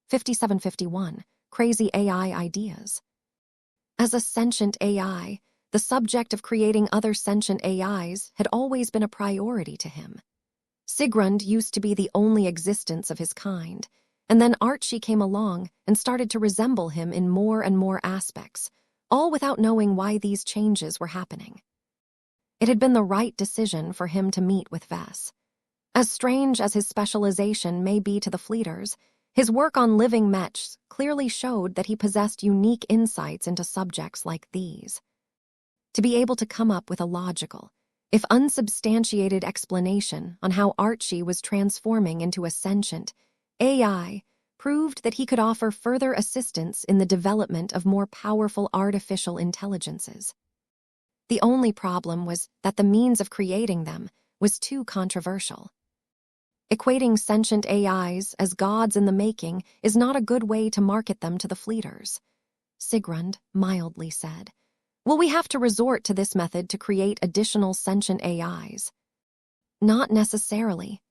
5751, Crazy AI Ideas. As a sentient AI, the subject of creating other sentient AIs had always been a priority to him. Sigrund used to be the only existence of his kind, and then Archie came along and started to resemble him in more and more aspects, all without knowing why these changes were happening. It had been the right decision for him to meet with Vess. As strange as his specialization may be to the Fleeters, his work on living mechs clearly showed that he possessed unique insights into subjects like these. To be able to come up with a logical, if unsubstantiated explanation on how Archie was transforming into a sentient AI proved that he could offer further assistance in the development of more powerful artificial intelligences. The only problem was that the means of creating them was too controversial. Equating sentient AIs as gods in the making is not a good way to market them to the Fleeters, Sigrund mildly said. Will we have to resort to this method to create additional sentient AIs? Not necessarily,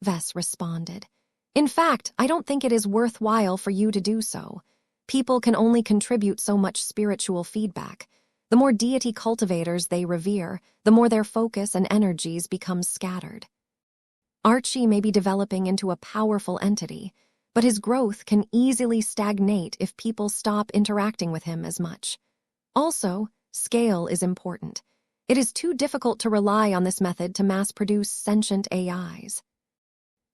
Vess responded. In fact, I don't think it is worthwhile for you to do so. People can only contribute so much spiritual feedback. The more deity cultivators they revere, the more their focus and energies become scattered. Archie may be developing into a powerful entity, but his growth can easily stagnate if people stop interacting with him as much. Also, scale is important. It is too difficult to rely on this method to mass-produce sentient AIs.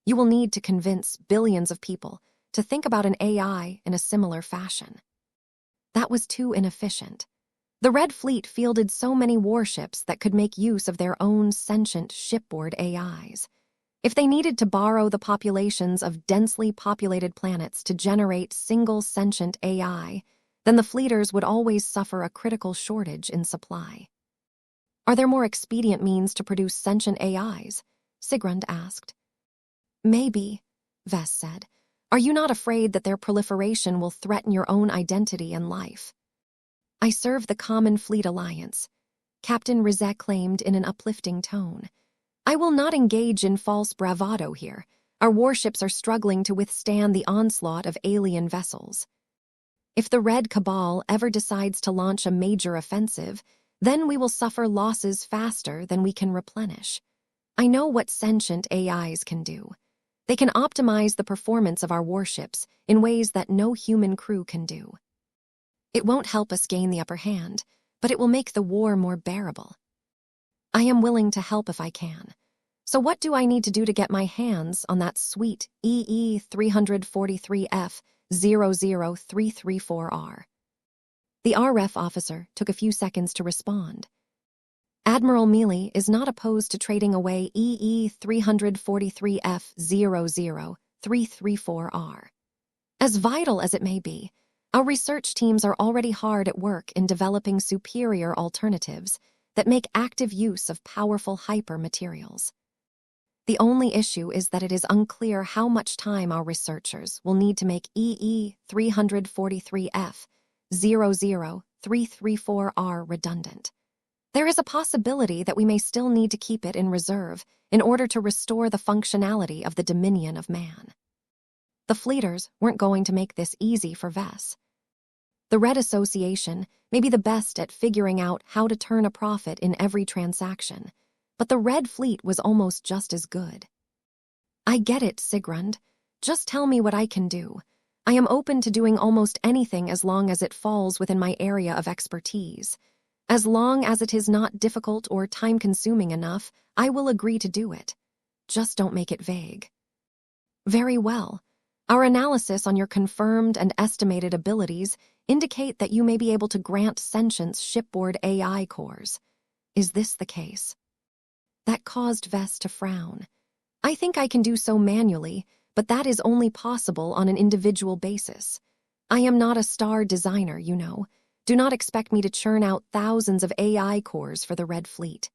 You will need to convince billions of people to think about an AI in a similar fashion. That was too inefficient. The Red Fleet fielded so many warships that could make use of their own sentient shipboard AIs. If they needed to borrow the populations of densely populated planets to generate single sentient AI, then the Fleeters would always suffer a critical shortage in supply. Are there more expedient means to produce sentient AIs? Sigrund asked. Maybe, Vess said. Are you not afraid that their proliferation will threaten your own identity and life? I serve the Common Fleet Alliance, Captain Rizet claimed in an uplifting tone. I will not engage in false bravado here. Our warships are struggling to withstand the onslaught of alien vessels. If the Red Cabal ever decides to launch a major offensive, then we will suffer losses faster than we can replenish. I know what sentient AIs can do. They can optimize the performance of our warships in ways that no human crew can do. It won't help us gain the upper hand, but it will make the war more bearable. I am willing to help if I can. So what do I need to do to get my hands on that sweet EE-343F-00334R? The RF officer took a few seconds to respond. Admiral Mealy is not opposed to trading away EE-343F-00334R. As vital as it may be, our research teams are already hard at work in developing superior alternatives that make active use of powerful hyper-materials. The only issue is that it is unclear how much time our researchers will need to make EE-343F-00334R redundant. There is a possibility that we may still need to keep it in reserve in order to restore the functionality of the Dominion of Man. The Fleeters weren't going to make this easy for Vess. The Red Association may be the best at figuring out how to turn a profit in every transaction, but the Red Fleet was almost just as good. I get it, Sigrund. Just tell me what I can do. I am open to doing almost anything as long as it falls within my area of expertise. As long as it is not difficult or time-consuming enough, I will agree to do it. Just don't make it vague. Very well. Our analysis on your confirmed and estimated abilities indicate that you may be able to grant sentience shipboard AI cores. Is this the case? That caused Vess to frown. I think I can do so manually, but that is only possible on an individual basis. I am not a star designer, you know. Do not expect me to churn out thousands of AI cores for the Red Fleet.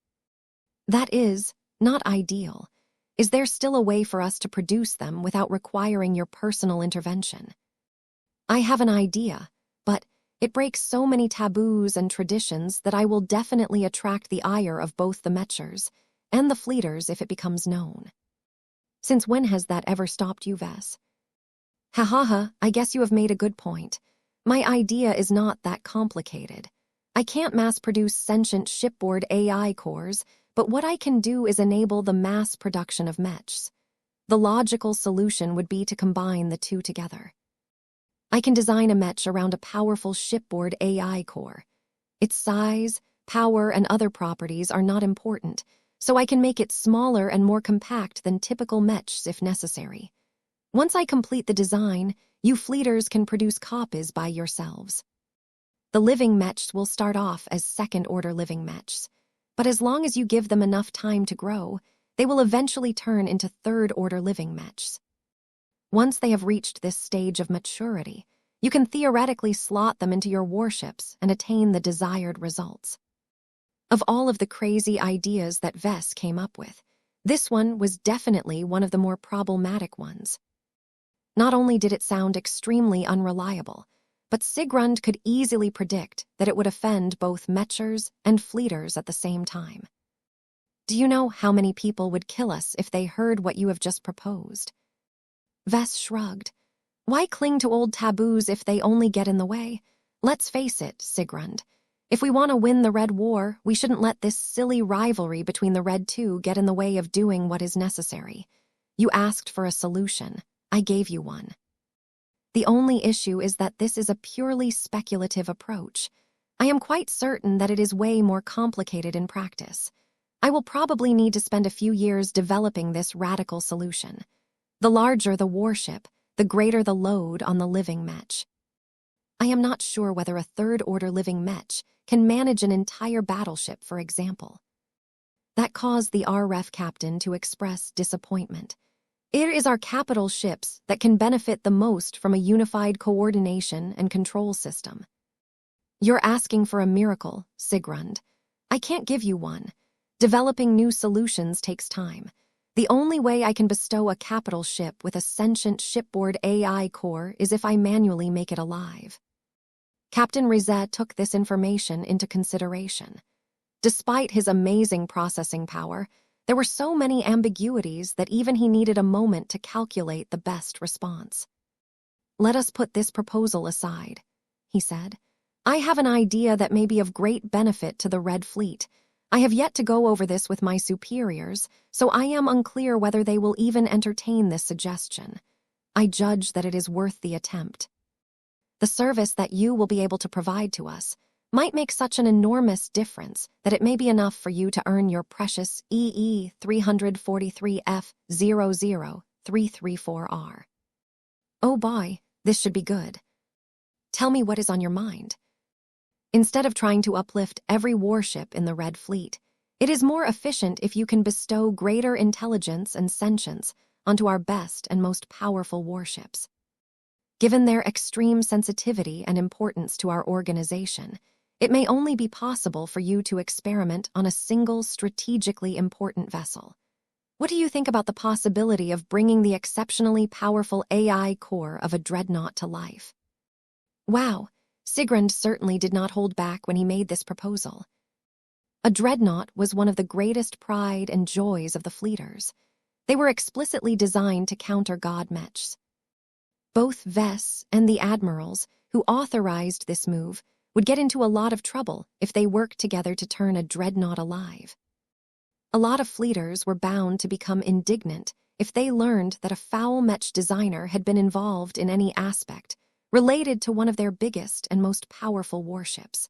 That is not ideal. Is there still a way for us to produce them without requiring your personal intervention? I have an idea, but it breaks so many taboos and traditions that I will definitely attract the ire of both the Mechers and the Fleeters if it becomes known. Since when has that ever stopped you, Vess? Ha ha ha, I guess you have made a good point. My idea is not that complicated. I can't mass-produce sentient shipboard AI cores, but what I can do is enable the mass production of mechs. The logical solution would be to combine the two together. I can design a mech around a powerful shipboard AI core. Its size, power, and other properties are not important, so I can make it smaller and more compact than typical mechs if necessary. Once I complete the design, you fleeters can produce copies by yourselves. The living mechs will start off as second-order living mechs, but as long as you give them enough time to grow, they will eventually turn into third-order living mechs. Once they have reached this stage of maturity, you can theoretically slot them into your warships and attain the desired results. Of all of the crazy ideas that Vess came up with, this one was definitely one of the more problematic ones. Not only did it sound extremely unreliable, but Sigrund could easily predict that it would offend both Mechers and Fleeters at the same time. Do you know how many people would kill us if they heard what you have just proposed? Vess shrugged. Why cling to old taboos if they only get in the way? Let's face it, Sigrund. If we want to win the Red War, we shouldn't let this silly rivalry between the Red Two get in the way of doing what is necessary. You asked for a solution. I gave you one. The only issue is that this is a purely speculative approach. I am quite certain that it is way more complicated in practice. I will probably need to spend a few years developing this radical solution. The larger the warship, the greater the load on the living mech. I am not sure whether a third-order living mech can manage an entire battleship, for example. That caused the RF captain to express disappointment. It is our capital ships that can benefit the most from a unified coordination and control system. You're asking for a miracle, Sigrund. I can't give you one. Developing new solutions takes time. The only way I can bestow a capital ship with a sentient shipboard AI core is if I manually make it alive. Captain Rizet took this information into consideration. Despite his amazing processing power, there were so many ambiguities that even he needed a moment to calculate the best response. Let us put this proposal aside, he said. I have an idea that may be of great benefit to the Red Fleet. I have yet to go over this with my superiors, so I am unclear whether they will even entertain this suggestion. I judge that it is worth the attempt. The service that you will be able to provide to us might make such an enormous difference that it may be enough for you to earn your precious EE 343F00334R. Oh boy, this should be good. Tell me what is on your mind. Instead of trying to uplift every warship in the Red Fleet, it is more efficient if you can bestow greater intelligence and sentience onto our best and most powerful warships. Given their extreme sensitivity and importance to our organization, it may only be possible for you to experiment on a single strategically important vessel. What do you think about the possibility of bringing the exceptionally powerful AI core of a dreadnought to life? Wow, Sigrund certainly did not hold back when he made this proposal. A dreadnought was one of the greatest pride and joys of the fleeters. They were explicitly designed to counter god mechs. Both Vess and the admirals who authorized this move would get into a lot of trouble if they worked together to turn a dreadnought alive. A lot of fleeters were bound to become indignant if they learned that a foul mech designer had been involved in any aspect related to one of their biggest and most powerful warships.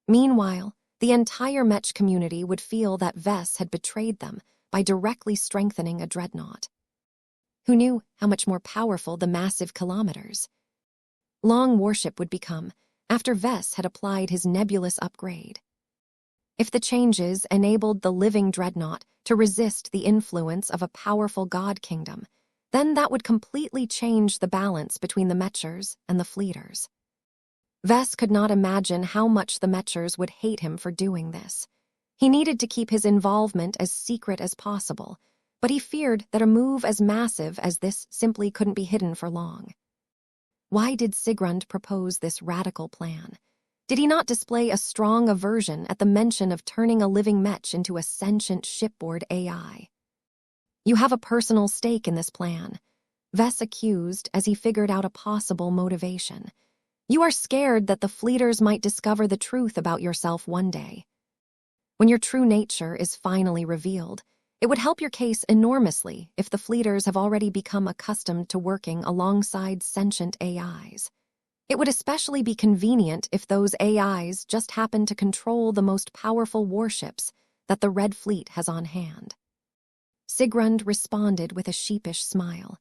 Meanwhile, the entire mech community would feel that Vess had betrayed them by directly strengthening a dreadnought. Who knew how much more powerful the massive kilometers long warship would become after Vess had applied his nebulous upgrade? If the changes enabled the living dreadnought to resist the influence of a powerful god kingdom, then that would completely change the balance between the Mechers and the Fleeters. Vess could not imagine how much the Mechers would hate him for doing this. He needed to keep his involvement as secret as possible, but he feared that a move as massive as this simply couldn't be hidden for long. Why did Sigrund propose this radical plan? Did he not display a strong aversion at the mention of turning a living mech into a sentient shipboard AI? You have a personal stake in this plan. Vess accused as he figured out a possible motivation. You are scared that the fleeters might discover the truth about yourself one day. When your true nature is finally revealed, it would help your case enormously if the fleeters have already become accustomed to working alongside sentient AIs. It would especially be convenient if those AIs just happen to control the most powerful warships that the Red Fleet has on hand. Sigrund responded with a sheepish smile.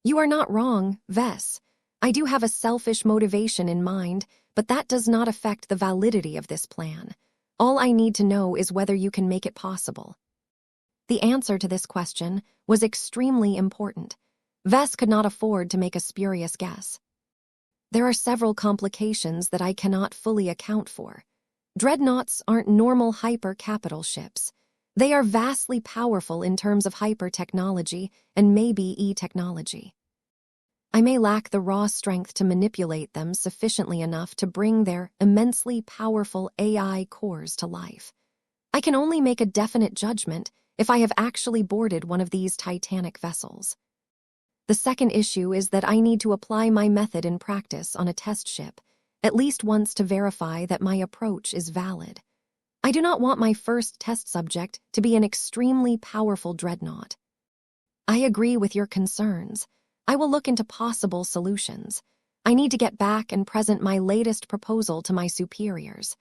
You are not wrong, Vess. I do have a selfish motivation in mind, but that does not affect the validity of this plan. All I need to know is whether you can make it possible. The answer to this question was extremely important. Vess could not afford to make a spurious guess. There are several complications that I cannot fully account for. Dreadnoughts aren't normal hyper-capital ships. They are vastly powerful in terms of hyper-technology and maybe E-technology. I may lack the raw strength to manipulate them sufficiently enough to bring their immensely powerful AI cores to life. I can only make a definite judgment if I have actually boarded one of these titanic vessels. The second issue is that I need to apply my method in practice on a test ship, at least once to verify that my approach is valid. I do not want my first test subject to be an extremely powerful dreadnought. I agree with your concerns. I will look into possible solutions. I need to get back and present my latest proposal to my superiors.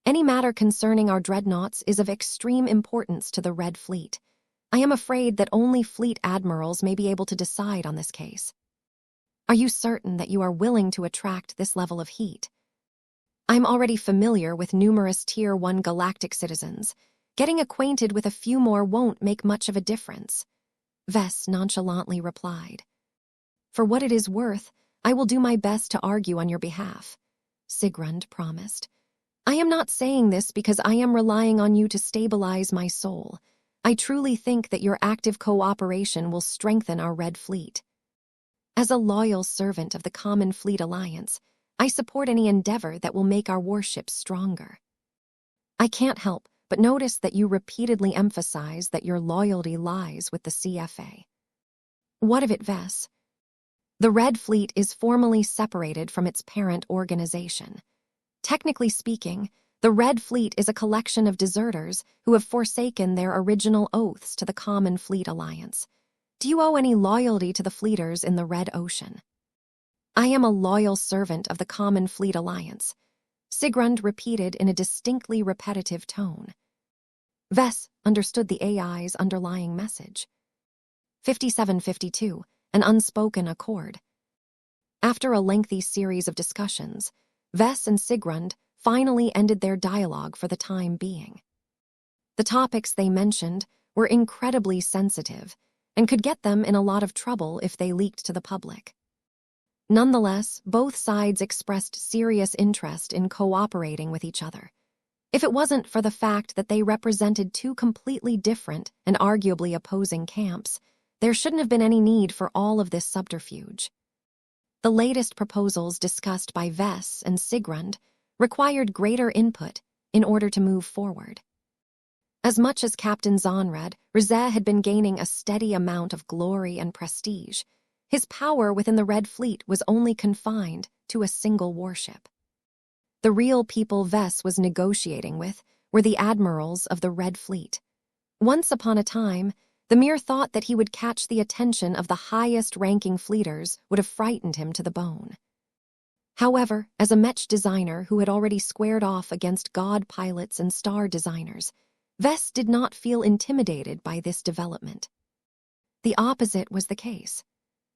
Any matter concerning our dreadnoughts is of extreme importance to the Red Fleet. I am afraid that only fleet admirals may be able to decide on this case. Are you certain that you are willing to attract this level of heat? I'm already familiar with numerous Tier 1 galactic citizens. Getting acquainted with a few more won't make much of a difference. Vess nonchalantly replied. For what it is worth, I will do my best to argue on your behalf, Sigrund promised. I am not saying this because I am relying on you to stabilize my soul. I truly think that your active cooperation will strengthen our Red Fleet. As a loyal servant of the Common Fleet Alliance, I support any endeavor that will make our warships stronger. I can't help but notice that you repeatedly emphasize that your loyalty lies with the CFA. What of it, Vess? The Red Fleet is formally separated from its parent organization. Technically speaking, the Red Fleet is a collection of deserters who have forsaken their original oaths to the Common Fleet Alliance. Do you owe any loyalty to the fleeters in the Red Ocean? I am a loyal servant of the Common Fleet Alliance, Sigrund repeated in a distinctly repetitive tone. Vess understood the AI's underlying message. 5752, an unspoken accord. After a lengthy series of discussions, Vess and Sigrund finally ended their dialogue for the time being. The topics they mentioned were incredibly sensitive and could get them in a lot of trouble if they leaked to the public. Nonetheless, both sides expressed serious interest in cooperating with each other. If it wasn't for the fact that they represented two completely different and arguably opposing camps, there shouldn't have been any need for all of this subterfuge. The latest proposals discussed by Vess and Sigrund required greater input in order to move forward. As much as Captain Zonred, Rizet had been gaining a steady amount of glory and prestige, his power within the Red Fleet was only confined to a single warship. The real people Vess was negotiating with were the admirals of the Red Fleet. Once upon a time, the mere thought that he would catch the attention of the highest-ranking fleeters would have frightened him to the bone. However, as a Mech designer who had already squared off against god pilots and star designers, Vess did not feel intimidated by this development. The opposite was the case.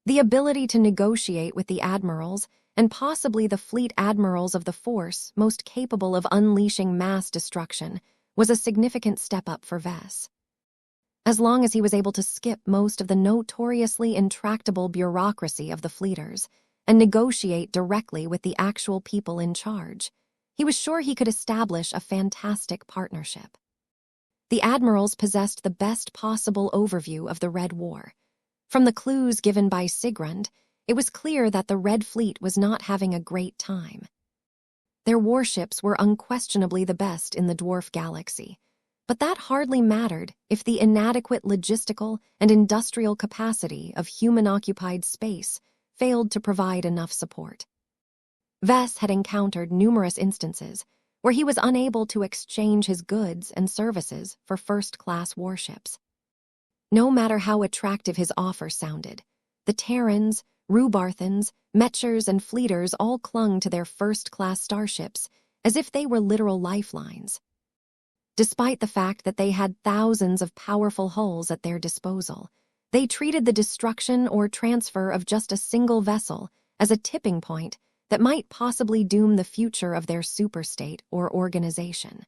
The ability to negotiate with the admirals, and possibly the fleet admirals of the force most capable of unleashing mass destruction, was a significant step up for Vess. As long as he was able to skip most of the notoriously intractable bureaucracy of the fleeters and negotiate directly with the actual people in charge, he was sure he could establish a fantastic partnership. The admirals possessed the best possible overview of the Red War. From the clues given by Sigrund, it was clear that the Red Fleet was not having a great time. Their warships were unquestionably the best in the dwarf galaxy. But that hardly mattered if the inadequate logistical and industrial capacity of human-occupied space failed to provide enough support. Vess had encountered numerous instances where he was unable to exchange his goods and services for first-class warships. No matter how attractive his offer sounded, the Terrans, Rubarthans, Mechers, and Fleeters all clung to their first-class starships as if they were literal lifelines. Despite the fact that they had thousands of powerful hulls at their disposal, they treated the destruction or transfer of just a single vessel as a tipping point that might possibly doom the future of their superstate or organization.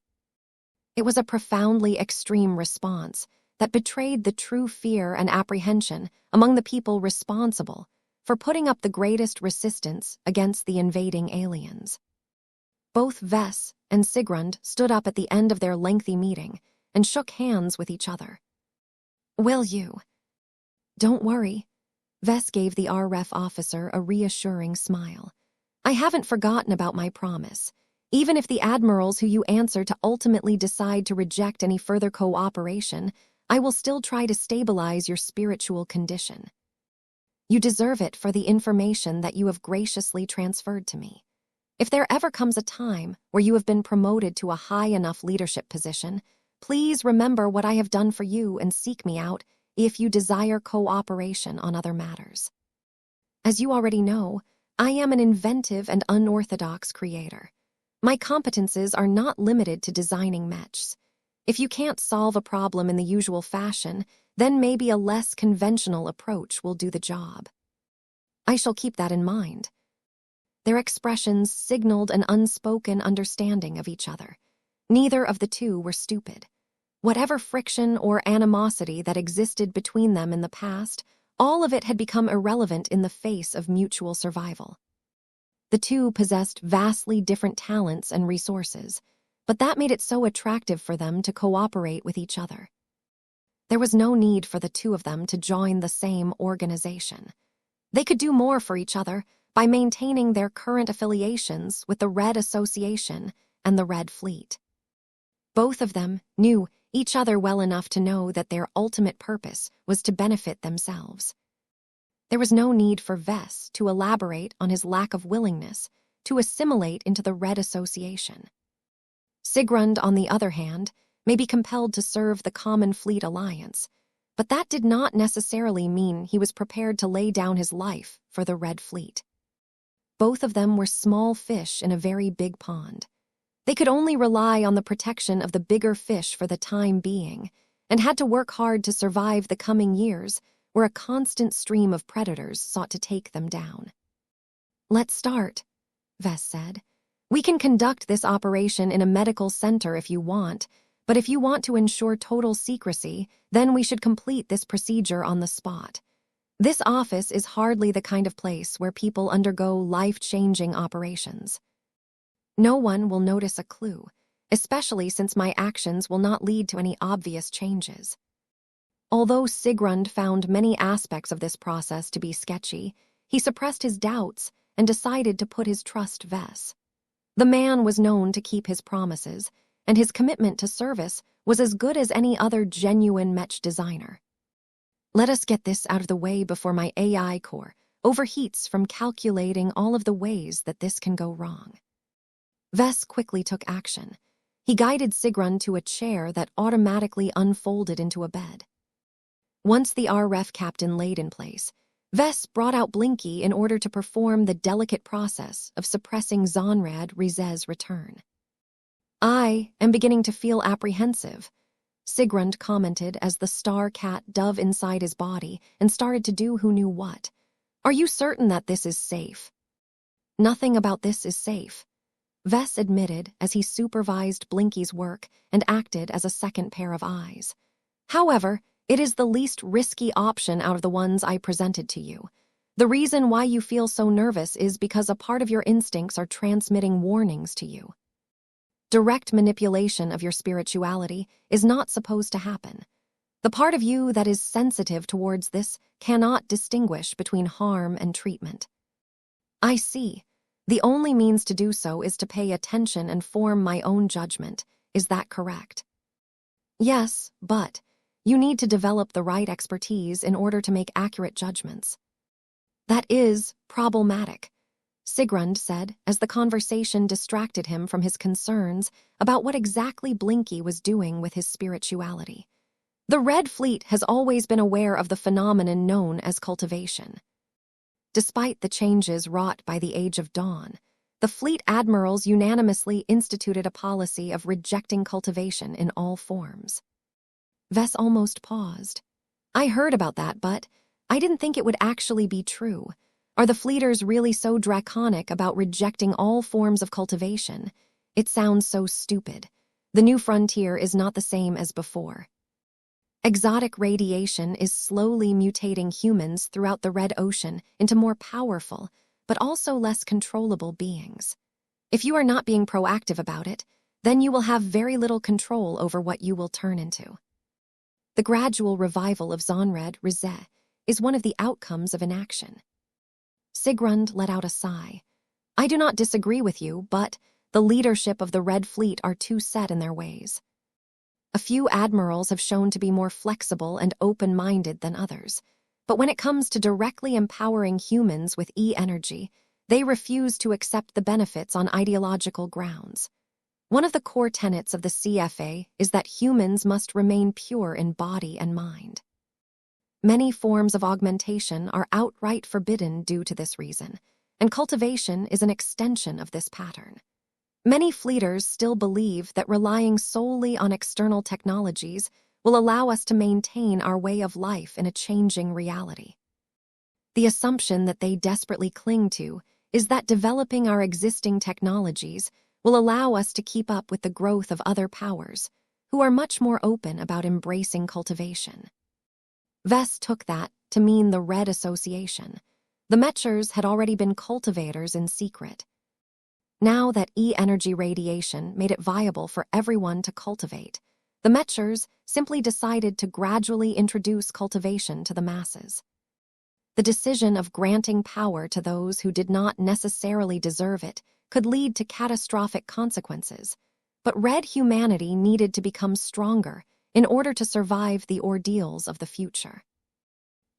It was a profoundly extreme response that betrayed the true fear and apprehension among the people responsible for putting up the greatest resistance against the invading aliens. Both Vess and Sigrund stood up at the end of their lengthy meeting and shook hands with each other. "Will you?" "Don't worry." Vess gave the RREF officer a reassuring smile. "I haven't forgotten about my promise. Even if the admirals who you answer to ultimately decide to reject any further cooperation, I will still try to stabilize your spiritual condition. You deserve it for the information that you have graciously transferred to me. If there ever comes a time where you have been promoted to a high enough leadership position, please remember what I have done for you and seek me out if you desire cooperation on other matters. As you already know, I am an inventive and unorthodox creator. My competences are not limited to designing mechs. If you can't solve a problem in the usual fashion, then maybe a less conventional approach will do the job. I shall keep that in mind." Their expressions signaled an unspoken understanding of each other. Neither of the two were stupid. Whatever friction or animosity that existed between them in the past, all of it had become irrelevant in the face of mutual survival. The two possessed vastly different talents and resources, but that made it so attractive for them to cooperate with each other. There was no need for the two of them to join the same organization. They could do more for each other by maintaining their current affiliations with the Red Association and the Red Fleet. Both of them knew each other well enough to know that their ultimate purpose was to benefit themselves. There was no need for Vess to elaborate on his lack of willingness to assimilate into the Red Association. Sigrund, on the other hand, may be compelled to serve the Common Fleet Alliance, but that did not necessarily mean he was prepared to lay down his life for the Red Fleet. Both of them were small fish in a very big pond. They could only rely on the protection of the bigger fish for the time being, and had to work hard to survive the coming years where a constant stream of predators sought to take them down. "Let's start," Vess said. "We can conduct this operation in a medical center if you want, but if you want to ensure total secrecy, then we should complete this procedure on the spot. This office is hardly the kind of place where people undergo life-changing operations. No one will notice a clue, especially since my actions will not lead to any obvious changes." Although Sigrund found many aspects of this process to be sketchy, he suppressed his doubts and decided to put his trust Vess. The man was known to keep his promises, and his commitment to service was as good as any other genuine mech designer. "Let us get this out of the way before my AI core overheats from calculating all of the ways that this can go wrong." Vess quickly took action. He guided Sigrund to a chair that automatically unfolded into a bed. Once the RREF captain laid in place, Vess brought out Blinky in order to perform the delicate process of suppressing Zonrad Rizez's return. "I am beginning to feel apprehensive," Sigrund commented as the star cat dove inside his body and started to do who knew what. "Are you certain that this is safe?" "Nothing about this is safe," Vess admitted as he supervised Blinky's work and acted as a second pair of eyes. "However, it is the least risky option out of the ones I presented to you. The reason why you feel so nervous is because a part of your instincts are transmitting warnings to you. Direct manipulation of your spirituality is not supposed to happen. The part of you that is sensitive towards this cannot distinguish between harm and treatment." "I see. The only means to do so is to pay attention and form my own judgment. Is that correct?" Yes, but you need to develop the right expertise in order to make accurate judgments. That is problematic, Sigrund said as the conversation distracted him from his concerns about what exactly Blinky was doing with his spirituality. The Red Fleet has always been aware of the phenomenon known as cultivation. Despite the changes wrought by the Age of Dawn, the fleet admirals unanimously instituted a policy of rejecting cultivation in all forms. Vess almost paused. I heard about that, but I didn't think it would actually be true. Are the fleeters really so draconic about rejecting all forms of cultivation? It sounds so stupid. The new frontier is not the same as before. Exotic radiation is slowly mutating humans throughout the Red Ocean into more powerful, but also less controllable beings. If you are not being proactive about it, then you will have very little control over what you will turn into. The gradual revival of Zonred Rizet is one of the outcomes of inaction. Sigrund let out a sigh. I do not disagree with you, but the leadership of the Red Fleet are too set in their ways. A few admirals have shown to be more flexible and open-minded than others, but when it comes to directly empowering humans with E-energy, they refuse to accept the benefits on ideological grounds. One of the core tenets of the CFA is that humans must remain pure in body and mind. Many forms of augmentation are outright forbidden due to this reason, and cultivation is an extension of this pattern. Many fleeters still believe that relying solely on external technologies will allow us to maintain our way of life in a changing reality. The assumption that they desperately cling to is that developing our existing technologies will allow us to keep up with the growth of other powers, who are much more open about embracing cultivation. Vess took that to mean the Red Association. The Mechers had already been cultivators in secret. Now that E-energy radiation made it viable for everyone to cultivate, the Mechers simply decided to gradually introduce cultivation to the masses. The decision of granting power to those who did not necessarily deserve it could lead to catastrophic consequences, but Red humanity needed to become stronger in order to survive the ordeals of the future.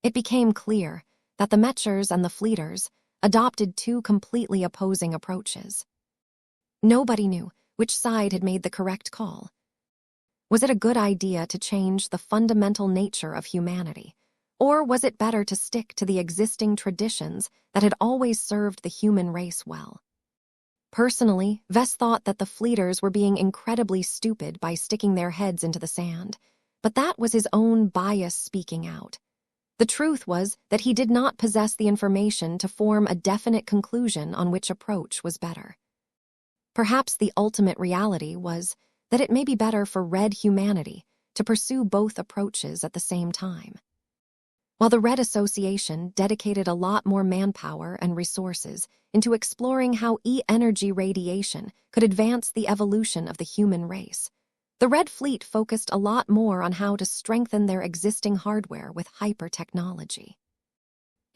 It became clear that the Mechers and the Fleeters adopted two completely opposing approaches. Nobody knew which side had made the correct call. Was it a good idea to change the fundamental nature of humanity, or was it better to stick to the existing traditions that had always served the human race well? Personally, Vess thought that the Fleeters were being incredibly stupid by sticking their heads into the sand, but that was his own bias speaking out. The truth was that he did not possess the information to form a definite conclusion on which approach was better. Perhaps the ultimate reality was that it may be better for Red humanity to pursue both approaches at the same time. While the Red Association dedicated a lot more manpower and resources into exploring how E-energy radiation could advance the evolution of the human race, the Red Fleet focused a lot more on how to strengthen their existing hardware with hyper-technology.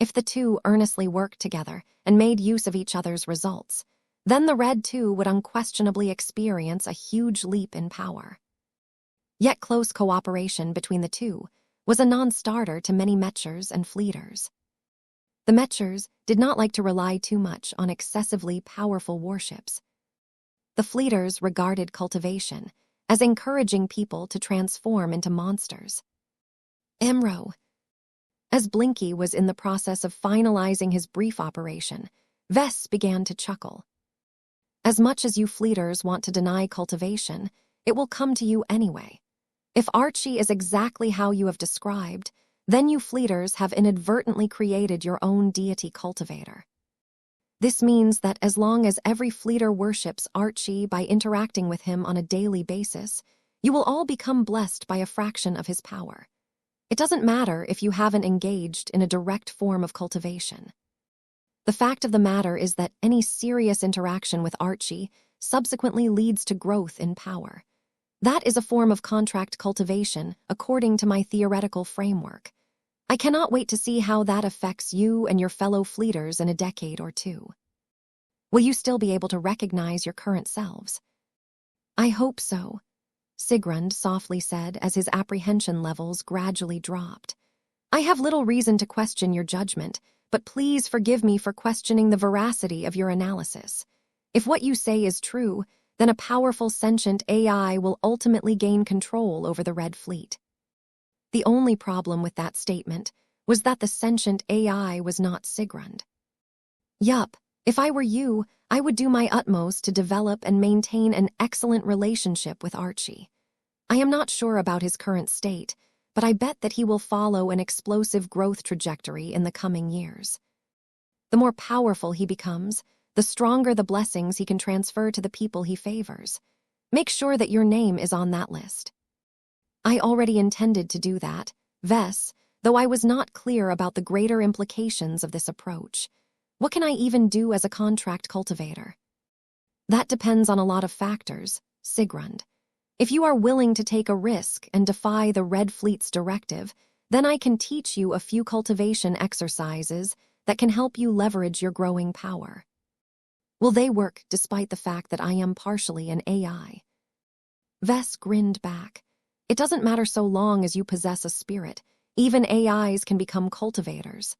If the two earnestly worked together and made use of each other's results, then the Red too would unquestionably experience a huge leap in power. Yet close cooperation between the two was a non-starter to many Mechers and Fleeters. The Mechers did not like to rely too much on excessively powerful warships. The Fleeters regarded cultivation as encouraging people to transform into monsters. Emro. As Blinky was in the process of finalizing his brief operation, Vess began to chuckle. As much as you Fleeters want to deny cultivation, it will come to you anyway. If Archie is exactly how you have described, then you Fleeters have inadvertently created your own deity cultivator. This means that as long as every Fleeter worships Archie by interacting with him on a daily basis, you will all become blessed by a fraction of his power. It doesn't matter if you haven't engaged in a direct form of cultivation. The fact of the matter is that any serious interaction with Archie subsequently leads to growth in power. That is a form of contract cultivation, according to my theoretical framework. I cannot wait to see how that affects you and your fellow Fleeters in a decade or two. Will you still be able to recognize your current selves? I hope so. Sigrund softly said as his apprehension levels gradually dropped. I have little reason to question your judgment, but please forgive me for questioning the veracity of your analysis. If what you say is true, then a powerful sentient AI will ultimately gain control over the Red Fleet. The only problem with that statement was that the sentient AI was not Sigrund. Yup, if I were you, I would do my utmost to develop and maintain an excellent relationship with Archie. I am not sure about his current state, but I bet that he will follow an explosive growth trajectory in the coming years. The more powerful he becomes, the stronger the blessings he can transfer to the people he favors. Make sure that your name is on that list. I already intended to do that, Vess, though I was not clear about the greater implications of this approach. What can I even do as a contract cultivator? That depends on a lot of factors, Sigrund. If you are willing to take a risk and defy the Red Fleet's directive, then I can teach you a few cultivation exercises that can help you leverage your growing power. Will they work despite the fact that I am partially an AI? Vess grinned back. It doesn't matter so long as you possess a spirit. Even AIs can become cultivators.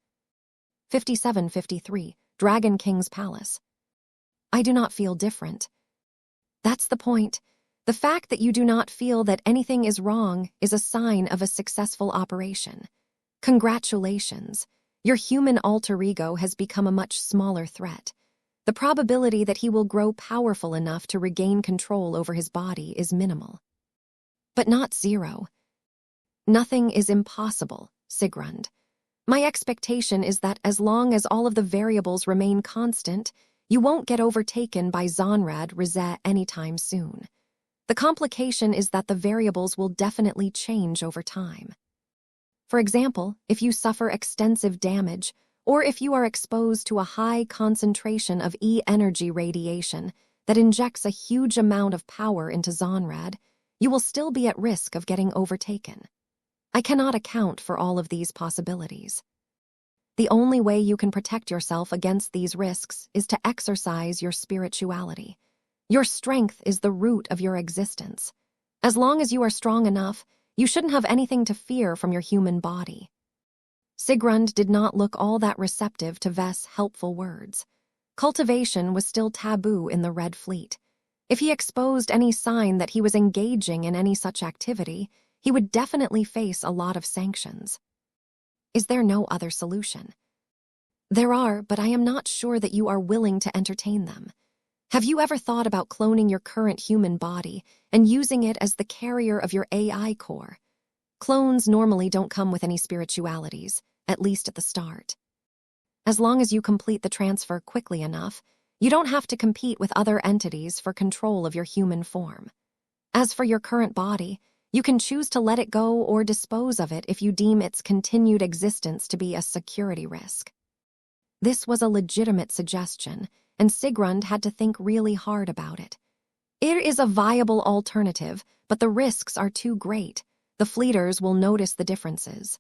5753, Dragon King's Palace. I do not feel different. That's the point. The fact that you do not feel that anything is wrong is a sign of a successful operation. Congratulations. Your human alter ego has become a much smaller threat. The probability that he will grow powerful enough to regain control over his body is minimal. But not zero. Nothing is impossible, Sigrund. My expectation is that as long as all of the variables remain constant, you won't get overtaken by Zonrad Rizet anytime soon. The complication is that the variables will definitely change over time. For example, if you suffer extensive damage, or if you are exposed to a high concentration of E-energy radiation that injects a huge amount of power into Zonrad, you will still be at risk of getting overtaken. I cannot account for all of these possibilities. The only way you can protect yourself against these risks is to exercise your spirituality. Your strength is the root of your existence. As long as you are strong enough, you shouldn't have anything to fear from your human body. Sigrund did not look all that receptive to Vess' helpful words. Cultivation was still taboo in the Red Fleet. If he exposed any sign that he was engaging in any such activity, he would definitely face a lot of sanctions. Is there no other solution? There are, but I am not sure that you are willing to entertain them. Have you ever thought about cloning your current human body and using it as the carrier of your AI core? Clones normally don't come with any spiritualities, at least at the start. As long as you complete the transfer quickly enough, you don't have to compete with other entities for control of your human form. As for your current body, you can choose to let it go or dispose of it if you deem its continued existence to be a security risk. This was a legitimate suggestion, and Sigrund had to think really hard about it. It is a viable alternative, but the risks are too great. The fleeters will notice the differences.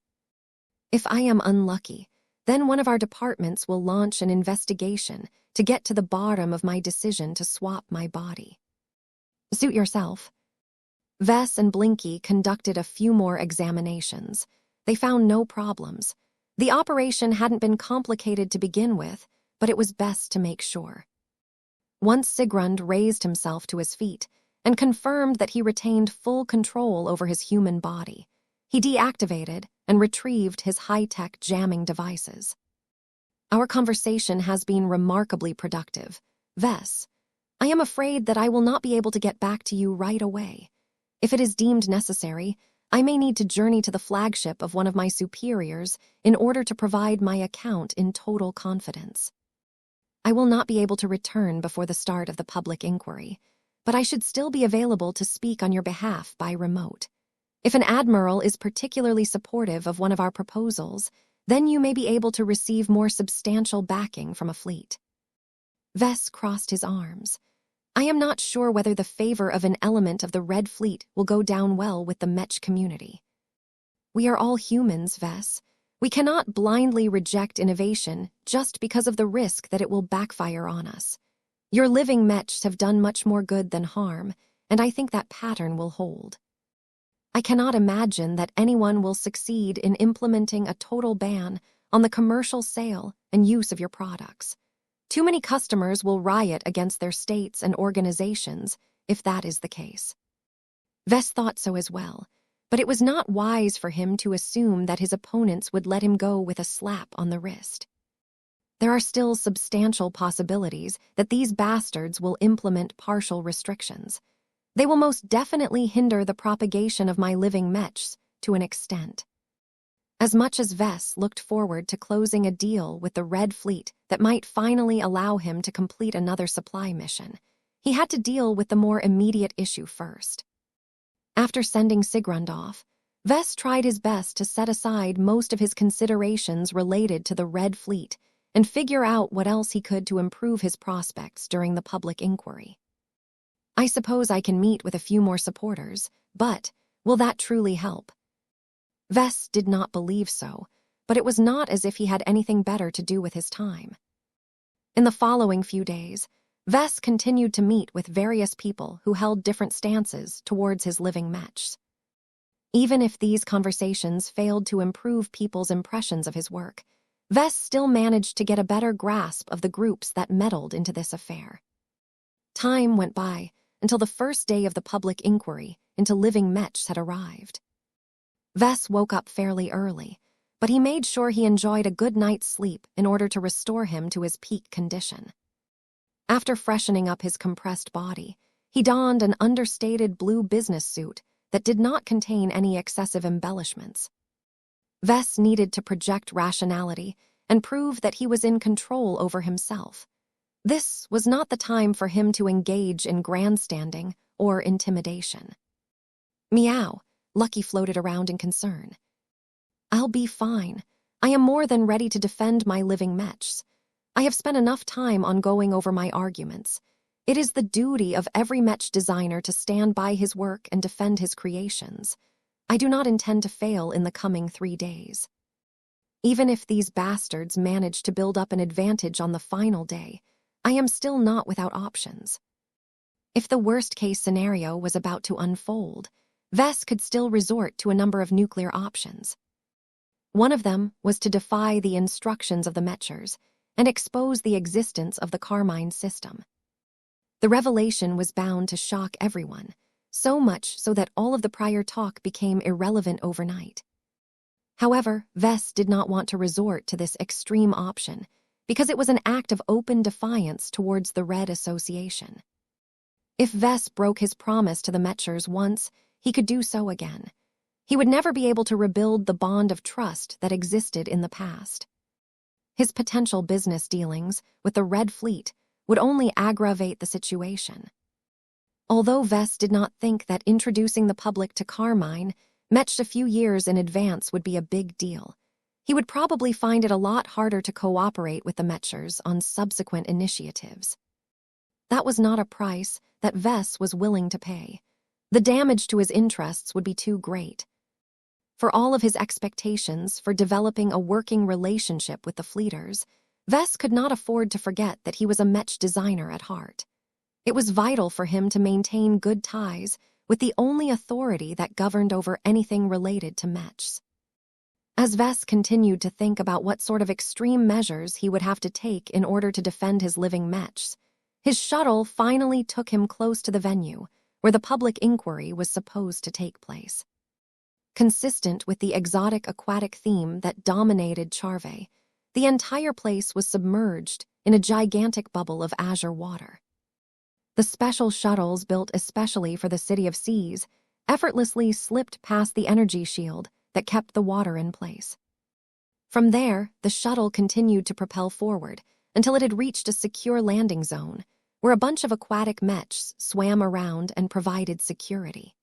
If I am unlucky, then one of our departments will launch an investigation to get to the bottom of my decision to swap my body. Suit yourself. Vess and Blinky conducted a few more examinations. They found no problems. The operation hadn't been complicated to begin with, but it was best to make sure. Once Sigrund raised himself to his feet and confirmed that he retained full control over his human body, he deactivated and retrieved his high-tech jamming devices. Our conversation has been remarkably productive. Vess, I am afraid that I will not be able to get back to you right away. If it is deemed necessary, I may need to journey to the flagship of one of my superiors in order to provide my account in total confidence. I will not be able to return before the start of the public inquiry, but I should still be available to speak on your behalf by remote. If an admiral is particularly supportive of one of our proposals, then you may be able to receive more substantial backing from a fleet. Vess crossed his arms. I am not sure whether the favor of an element of the Red Fleet will go down well with the Mech community. We are all humans, Vess. We cannot blindly reject innovation just because of the risk that it will backfire on us. Your living Mechs have done much more good than harm, and I think that pattern will hold. I cannot imagine that anyone will succeed in implementing a total ban on the commercial sale and use of your products. Too many customers will riot against their states and organizations if that is the case. Vess thought so as well, but it was not wise for him to assume that his opponents would let him go with a slap on the wrist. There are still substantial possibilities that these bastards will implement partial restrictions. They will most definitely hinder the propagation of my living mechs to an extent. As much as Vess looked forward to closing a deal with the Red Fleet that might finally allow him to complete another supply mission, he had to deal with the more immediate issue first. After sending Sigrund off, Vess tried his best to set aside most of his considerations related to the Red Fleet and figure out what else he could to improve his prospects during the public inquiry. I suppose I can meet with a few more supporters, but will that truly help? Vess did not believe so, but it was not as if he had anything better to do with his time. In the following few days, Vess continued to meet with various people who held different stances towards his living mechs. Even if these conversations failed to improve people's impressions of his work, Vess still managed to get a better grasp of the groups that meddled into this affair. Time went by until the first day of the public inquiry into living mechs had arrived. Vess woke up fairly early, but he made sure he enjoyed a good night's sleep in order to restore him to his peak condition. After freshening up his compressed body, he donned an understated blue business suit that did not contain any excessive embellishments. Vess needed to project rationality and prove that he was in control over himself. This was not the time for him to engage in grandstanding or intimidation. Meow, Lucky floated around in concern. I'll be fine. I am more than ready to defend my living mechs. I have spent enough time on going over my arguments. It is the duty of every mech designer to stand by his work and defend his creations. I do not intend to fail in the coming 3 days. Even if these bastards manage to build up an advantage on the final day, I am still not without options. If the worst-case scenario was about to unfold, Vess could still resort to a number of nuclear options. One of them was to defy the instructions of the Mechers and expose the existence of the Carmine system. The revelation was bound to shock everyone, so much so that all of the prior talk became irrelevant overnight. However, Vess did not want to resort to this extreme option because it was an act of open defiance towards the Red Association. If Vess broke his promise to the Mechers once, he could do so again. He would never be able to rebuild the bond of trust that existed in the past. His potential business dealings with the Red Fleet would only aggravate the situation. Although Vess did not think that introducing the public to Carmine, Mech a few years in advance, would be a big deal, he would probably find it a lot harder to cooperate with the Mechers on subsequent initiatives. That was not a price that Vess was willing to pay. The damage to his interests would be too great. For all of his expectations for developing a working relationship with the Fleeters, Vess could not afford to forget that he was a Mech designer at heart. It was vital for him to maintain good ties with the only authority that governed over anything related to Mechs. As Vess continued to think about what sort of extreme measures he would have to take in order to defend his living Mechs, his shuttle finally took him close to the venue where the public inquiry was supposed to take place. Consistent with the exotic aquatic theme that dominated Charve, the entire place was submerged in a gigantic bubble of azure water. The special shuttles built especially for the City of Seas effortlessly slipped past the energy shield that kept the water in place. From there, the shuttle continued to propel forward until it had reached a secure landing zone, where a bunch of aquatic mechs swam around and provided security.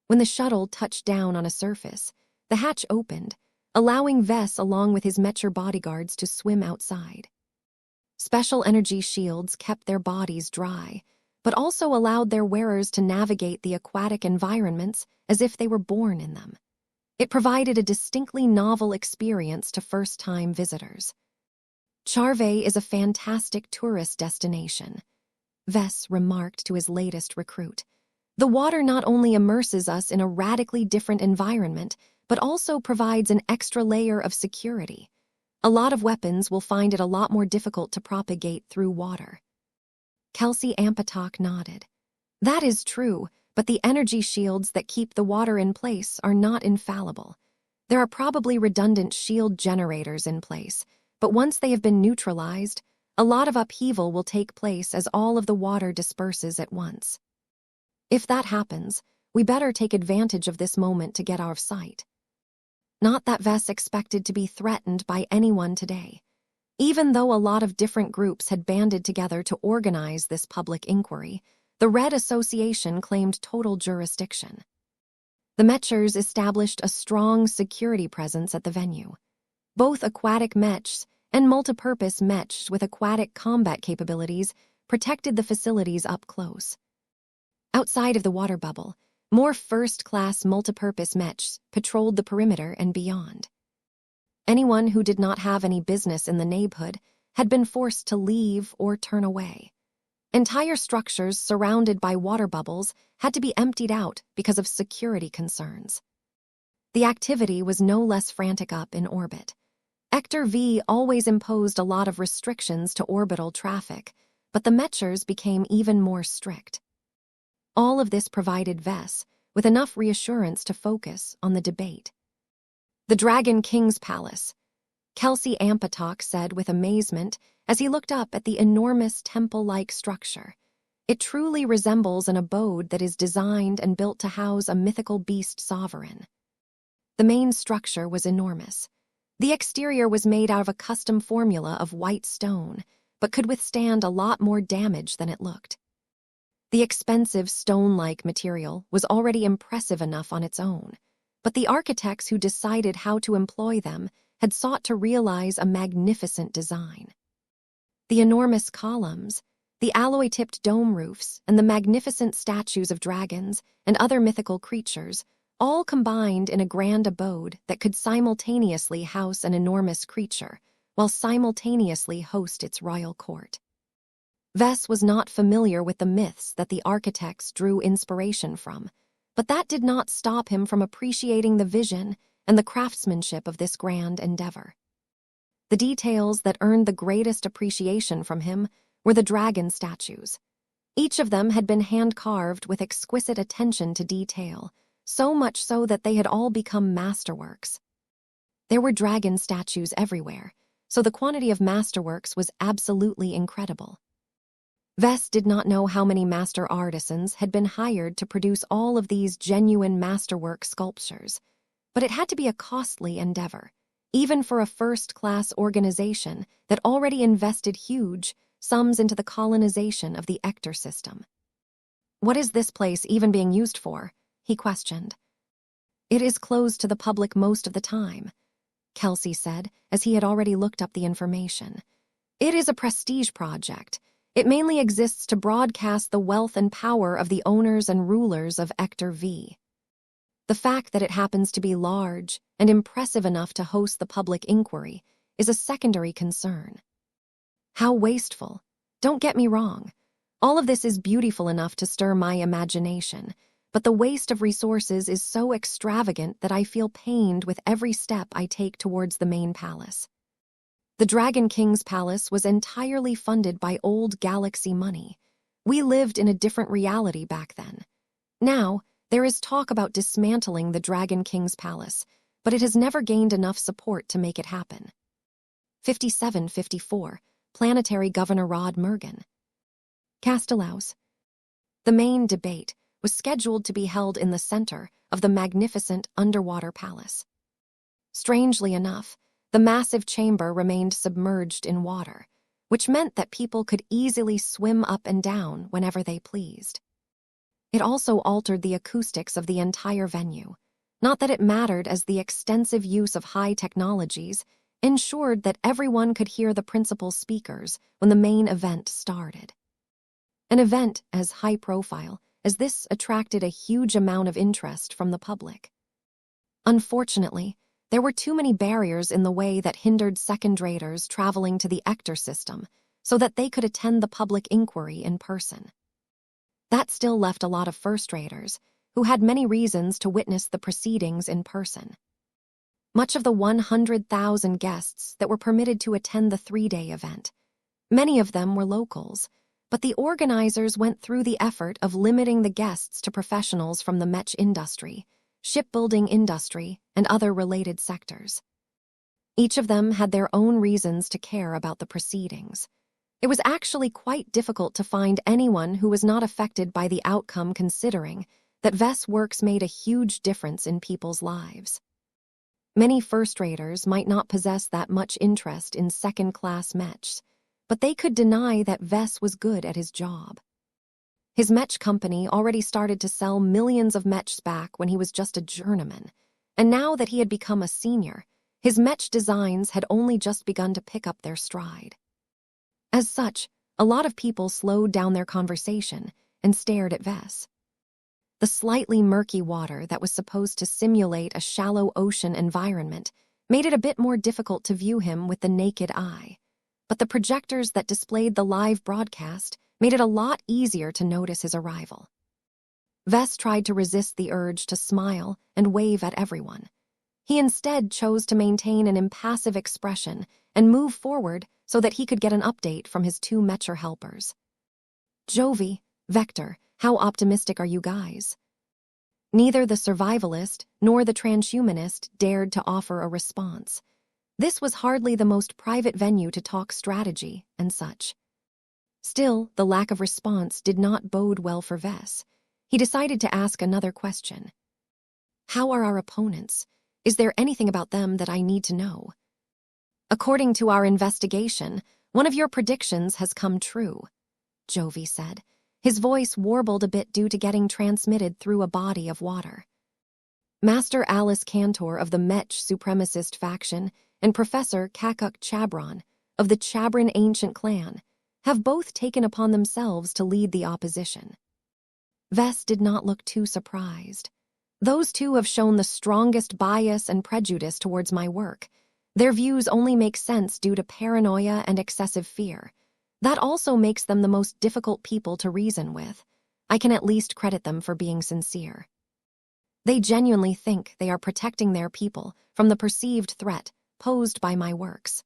When the shuttle touched down on a surface, the hatch opened, allowing Vess along with his Mecher bodyguards to swim outside. Special energy shields kept their bodies dry, but also allowed their wearers to navigate the aquatic environments as if they were born in them. It provided a distinctly novel experience to first-time visitors. Charve is a fantastic tourist destination, Vess remarked to his latest recruit, The water not only immerses us in a radically different environment, but also provides an extra layer of security. A lot of weapons will find it a lot more difficult to propagate through water. Kelsey Ampatok nodded. That is true, but the energy shields that keep the water in place are not infallible. There are probably redundant shield generators in place, but once they have been neutralized, a lot of upheaval will take place as all of the water disperses at once. If that happens, we better take advantage of this moment to get out of sight. Not that Vess expected to be threatened by anyone today. Even though a lot of different groups had banded together to organize this public inquiry, the Red Association claimed total jurisdiction. The Mechers established a strong security presence at the venue. Both aquatic Mechs and multipurpose Mechs with aquatic combat capabilities protected the facilities up close. Outside of the water bubble, more first-class multipurpose Mechs patrolled the perimeter and beyond. Anyone who did not have any business in the neighborhood had been forced to leave or turn away. Entire structures surrounded by water bubbles had to be emptied out because of security concerns. The activity was no less frantic up in orbit. Hector V always imposed a lot of restrictions to orbital traffic, but the Mechers became even more strict. All of this provided Vess with enough reassurance to focus on the debate. The Dragon King's Palace, Kelsey Ampatok said with amazement as he looked up at the enormous temple-like structure. It truly resembles an abode that is designed and built to house a mythical beast sovereign. The main structure was enormous. The exterior was made out of a custom formula of white stone, but could withstand a lot more damage than it looked. The expensive stone-like material was already impressive enough on its own, but the architects who decided how to employ them had sought to realize a magnificent design. The enormous columns, the alloy-tipped dome roofs, and the magnificent statues of dragons and other mythical creatures all combined in a grand abode that could simultaneously house an enormous creature while simultaneously host its royal court. Vess was not familiar with the myths that the architects drew inspiration from, but that did not stop him from appreciating the vision and the craftsmanship of this grand endeavor. The details that earned the greatest appreciation from him were the dragon statues. Each of them had been hand-carved with exquisite attention to detail, so much so that they had all become masterworks. There were dragon statues everywhere, so the quantity of masterworks was absolutely incredible. Vess did not know how many master artisans had been hired to produce all of these genuine masterwork sculptures, but it had to be a costly endeavor, even for a first-class organization that already invested huge sums into the colonization of the Hector system. "What is this place even being used for?" he questioned. "It is closed to the public most of the time," Kelsey said, as he had already looked up the information. "It is a prestige project. It mainly exists to broadcast the wealth and power of the owners and rulers of Hector V. The fact that it happens to be large and impressive enough to host the public inquiry is a secondary concern. How wasteful. Don't get me wrong. All of this is beautiful enough to stir my imagination, but the waste of resources is so extravagant that I feel pained with every step I take towards the main palace. The Dragon King's palace was entirely funded by old galaxy money. We lived in a different reality back then. Now, there is talk about dismantling the Dragon King's palace, but it has never gained enough support to make it happen. 5754, Planetary Governor Rod Mergen. Castellhouse. The main debate was scheduled to be held in the center of the magnificent underwater palace. Strangely enough, the massive chamber remained submerged in water, which meant that people could easily swim up and down whenever they pleased. It also altered the acoustics of the entire venue. Not that it mattered, as the extensive use of high technologies ensured that everyone could hear the principal speakers when the main event started. An event as high-profile as this attracted a huge amount of interest from the public. Unfortunately, there were too many barriers in the way that hindered second-raters traveling to the Hector system so that they could attend the public inquiry in person. That still left a lot of first-raters, who had many reasons to witness the proceedings in person. Much of the 100,000 guests that were permitted to attend the 3-day event, many of them were locals, but the organizers went through the effort of limiting the guests to professionals from the Mech industry, shipbuilding industry, and other related sectors. Each of them had their own reasons to care about the proceedings. It was actually quite difficult to find anyone who was not affected by the outcome, considering that Vess' works made a huge difference in people's lives. Many first-raters might not possess that much interest in second-class Mechs, but they could deny that Vess was good at his job. His Mech company already started to sell millions of Mechs back when he was just a journeyman, and now that he had become a senior, his Mech designs had only just begun to pick up their stride. As such, a lot of people slowed down their conversation and stared at Vess. The slightly murky water that was supposed to simulate a shallow ocean environment made it a bit more difficult to view him with the naked eye, but the projectors that displayed the live broadcast made it a lot easier to notice his arrival. Vess tried to resist the urge to smile and wave at everyone. He instead chose to maintain an impassive expression and move forward so that he could get an update from his 2 Mecher helpers. Jovi, Vector, how optimistic are you guys? Neither the survivalist nor the transhumanist dared to offer a response. This was hardly the most private venue to talk strategy and such. Still, the lack of response did not bode well for Vess. He decided to ask another question. How are our opponents? Is there anything about them that I need to know? According to our investigation, one of your predictions has come true, Jovi said. His voice warbled a bit due to getting transmitted through a body of water. Master Alice Cantor of the Mech supremacist faction and Professor Kakuk Chabron of the Chabron ancient clan have both taken upon themselves to lead the opposition. Vess did not look too surprised. Those 2 have shown the strongest bias and prejudice towards my work. Their views only make sense due to paranoia and excessive fear. That also makes them the most difficult people to reason with. I can at least credit them for being sincere. They genuinely think they are protecting their people from the perceived threat posed by my works.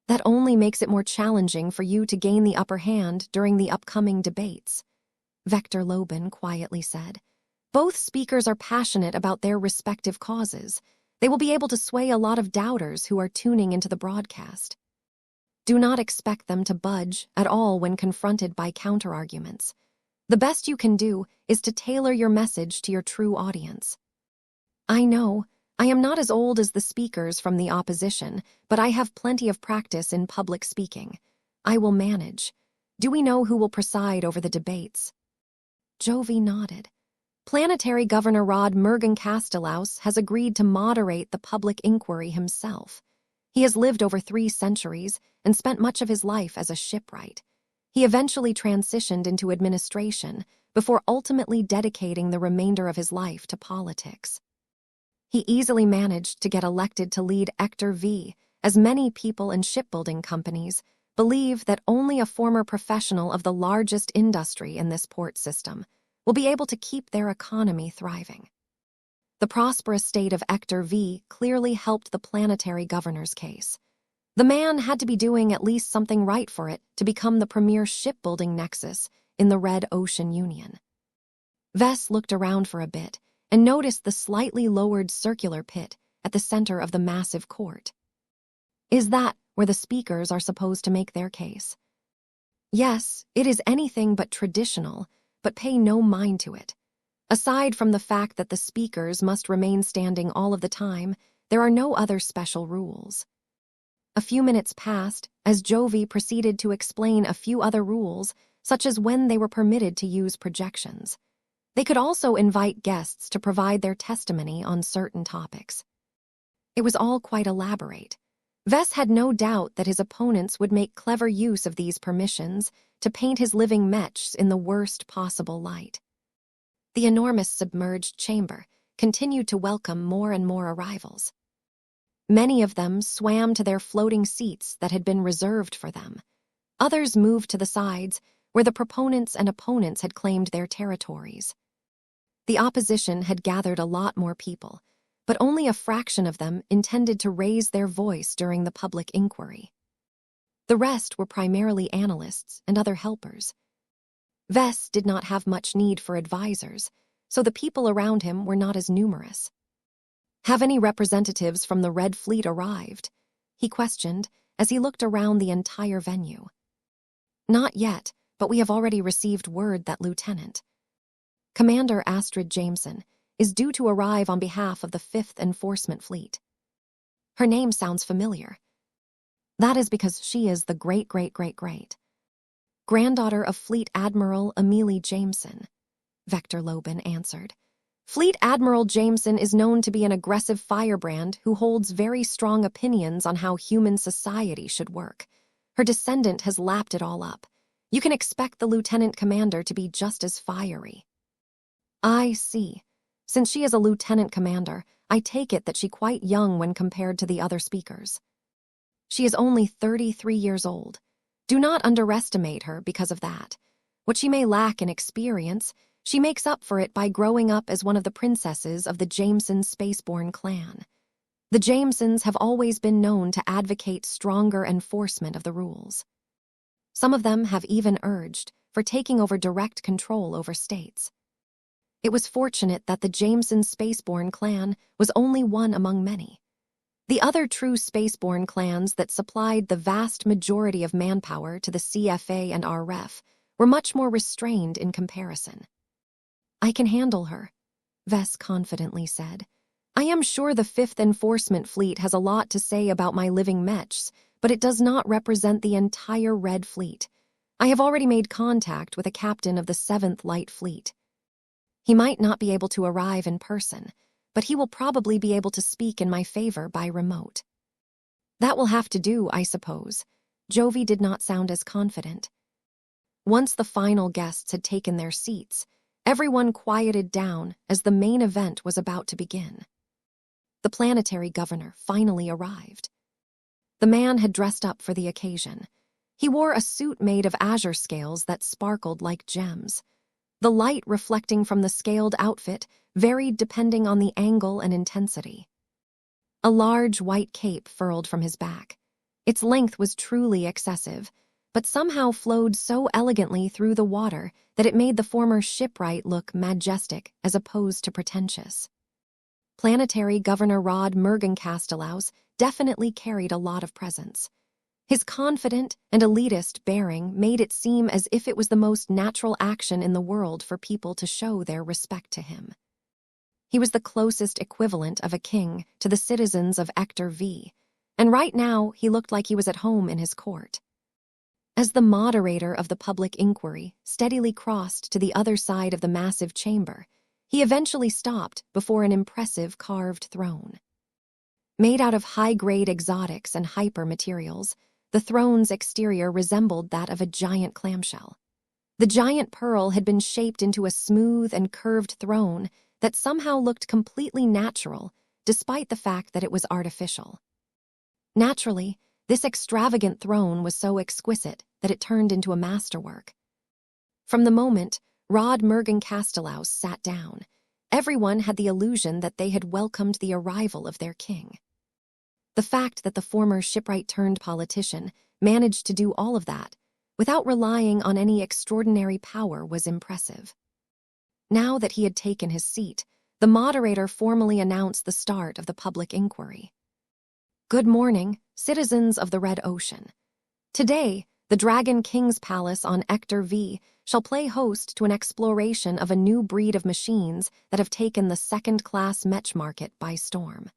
That only makes it more challenging for you to gain the upper hand during the upcoming debates, Vector Lobin quietly said. Both speakers are passionate about their respective causes. They will be able to sway a lot of doubters who are tuning into the broadcast. Do not expect them to budge at all when confronted by counterarguments. The best you can do is to tailor your message to your true audience. I know, I am not as old as the speakers from the opposition, but I have plenty of practice in public speaking. I will manage. Do we know who will preside over the debates? Jovi nodded. Planetary Governor Rod Mergen Castellaus has agreed to moderate the public inquiry himself. He has lived over 3 centuries and spent much of his life as a shipwright. He eventually transitioned into administration before ultimately dedicating the remainder of his life to politics. He easily managed to get elected to lead Ector V, as many people in shipbuilding companies believe that only a former professional of the largest industry in this port system will be able to keep their economy thriving. The prosperous state of Ector V clearly helped the planetary governor's case. The man had to be doing at least something right for it to become the premier shipbuilding nexus in the Red Ocean Union. Vess looked around for a bit and noticed the slightly lowered circular pit at the center of the massive court. Is that where the speakers are supposed to make their case? Yes, it is anything but traditional, but pay no mind to it. Aside from the fact that the speakers must remain standing all of the time, there are no other special rules. A few minutes passed as Jovi proceeded to explain a few other rules, such as when they were permitted to use projections. They could also invite guests to provide their testimony on certain topics. It was all quite elaborate. Vess had no doubt that his opponents would make clever use of these permissions to paint his living Mechs in the worst possible light. The enormous submerged chamber continued to welcome more and more arrivals. Many of them swam to their floating seats that had been reserved for them. Others moved to the sides, where the proponents and opponents had claimed their territories. The opposition had gathered a lot more people, but only a fraction of them intended to raise their voice during the public inquiry. The rest were primarily analysts and other helpers. Vess did not have much need for advisors, so the people around him were not as numerous. "Have any representatives from the Red Fleet arrived?" he questioned as he looked around the entire venue. "Not yet, but we have already received word that Lieutenant Commander Astrid Jameson is due to arrive on behalf of the 5th Enforcement Fleet." Her name sounds familiar. "That is because she is the great-great-great-great granddaughter of Fleet Admiral Amelie Jameson," Vector Lobin answered. "Fleet Admiral Jameson is known to be an aggressive firebrand who holds very strong opinions on how human society should work. Her descendant has lapped it all up. You can expect the lieutenant commander to be just as fiery." "I see. Since she is a lieutenant commander, I take it that she's quite young when compared to the other speakers." "She is only 33 years old. Do not underestimate her because of that. What she may lack in experience, she makes up for it by growing up as one of the princesses of the Jameson spaceborne clan. The Jamesons have always been known to advocate stronger enforcement of the rules. Some of them have even urged for taking over direct control over states. It was fortunate that the Jameson spaceborne clan was only one among many. The other true spaceborne clans that supplied the vast majority of manpower to the CFA and RF were much more restrained in comparison." "I can handle her," Vess confidently said. "I am sure the 5th Enforcement Fleet has a lot to say about my living Mechs, but it does not represent the entire Red Fleet. I have already made contact with a captain of the 7th Light Fleet. He might not be able to arrive in person, but he will probably be able to speak in my favor by remote." "That will have to do, I suppose." Jovi did not sound as confident. Once the final guests had taken their seats, everyone quieted down as the main event was about to begin. The planetary governor finally arrived. The man had dressed up for the occasion. He wore a suit made of azure scales that sparkled like gems. The light reflecting from the scaled outfit varied depending on the angle and intensity. A large white cape furled from his back. Its length was truly excessive, but somehow flowed so elegantly through the water that it made the former shipwright look majestic as opposed to pretentious. Planetary Governor Rod Mergencastellaus definitely carried a lot of presence. His confident and elitist bearing made it seem as if it was the most natural action in the world for people to show their respect to him. He was the closest equivalent of a king to the citizens of Ector V, and right now he looked like he was at home in his court. As the moderator of the public inquiry steadily crossed to the other side of the massive chamber, he eventually stopped before an impressive carved throne. Made out of high-grade exotics and hyper materials, the throne's exterior resembled that of a giant clamshell. The giant pearl had been shaped into a smooth and curved throne that somehow looked completely natural, despite the fact that it was artificial. Naturally, this extravagant throne was so exquisite that it turned into a masterwork. From the moment Rod Mergencastellaus sat down, everyone had the illusion that they had welcomed the arrival of their king. The fact that the former shipwright-turned-politician managed to do all of that without relying on any extraordinary power was impressive. Now that he had taken his seat, the moderator formally announced the start of the public inquiry. "Good morning, citizens of the Red Ocean. Today, the Dragon King's Palace on Ector V shall play host to an exploration of a new breed of machines that have taken the second-class Mech market by storm."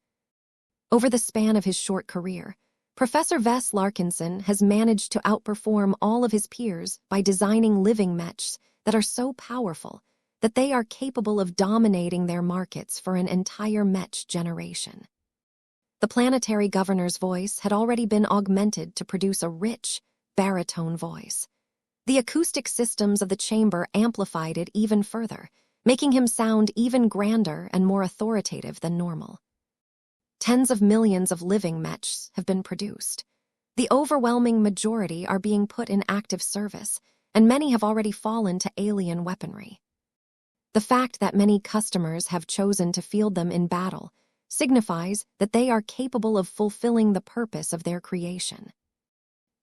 Over the span of his short career, Professor Vess Larkinson has managed to outperform all of his peers by designing living Mechs that are so powerful that they are capable of dominating their markets for an entire Mech generation. The planetary governor's voice had already been augmented to produce a rich, baritone voice. The acoustic systems of the chamber amplified it even further, making him sound even grander and more authoritative than normal. Tens of millions of living Mechs have been produced. The overwhelming majority are being put in active service, and many have already fallen to alien weaponry. The fact that many customers have chosen to field them in battle signifies that they are capable of fulfilling the purpose of their creation.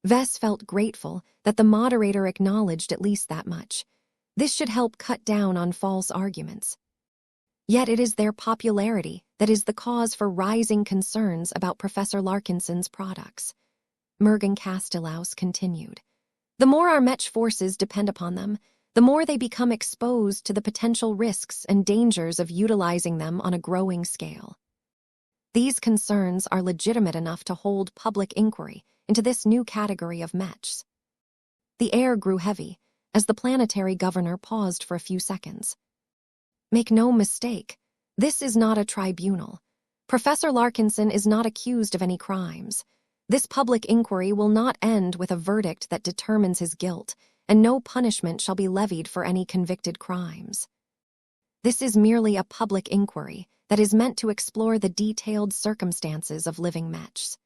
Vess felt grateful that the moderator acknowledged at least that much. This should help cut down on false arguments. Yet it is their popularity that is the cause for rising concerns about Professor Larkinson's products. Mergen Castellaus continued. The more our Mech forces depend upon them, the more they become exposed to the potential risks and dangers of utilizing them on a growing scale. These concerns are legitimate enough to hold public inquiry into this new category of Mechs. The air grew heavy as the planetary governor paused for a few seconds. Make no mistake, this is not a tribunal. Professor Larkinson is not accused of any crimes. This public inquiry will not end with a verdict that determines his guilt, and no punishment shall be levied for any convicted crimes. This is merely a public inquiry that is meant to explore the detailed circumstances of living Mechs.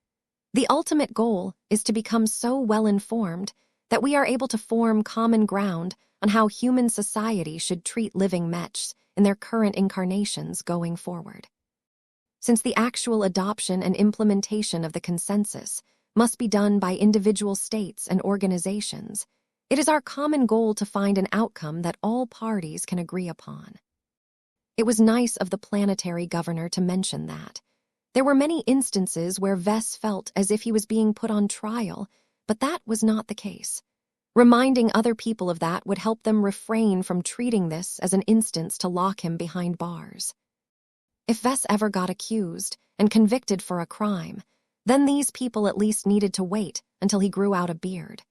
The ultimate goal is to become so well-informed that we are able to form common ground on how human society should treat living Mechs in their current incarnations going forward. Since the actual adoption and implementation of the consensus must be done by individual states and organizations, it is our common goal to find an outcome that all parties can agree upon. It was nice of the planetary governor to mention that. There were many instances where Vess felt as if he was being put on trial, but that was not the case. Reminding other people of that would help them refrain from treating this as an instance to lock him behind bars. If Vess ever got accused and convicted for a crime, then these people at least needed to wait until he grew out a beard.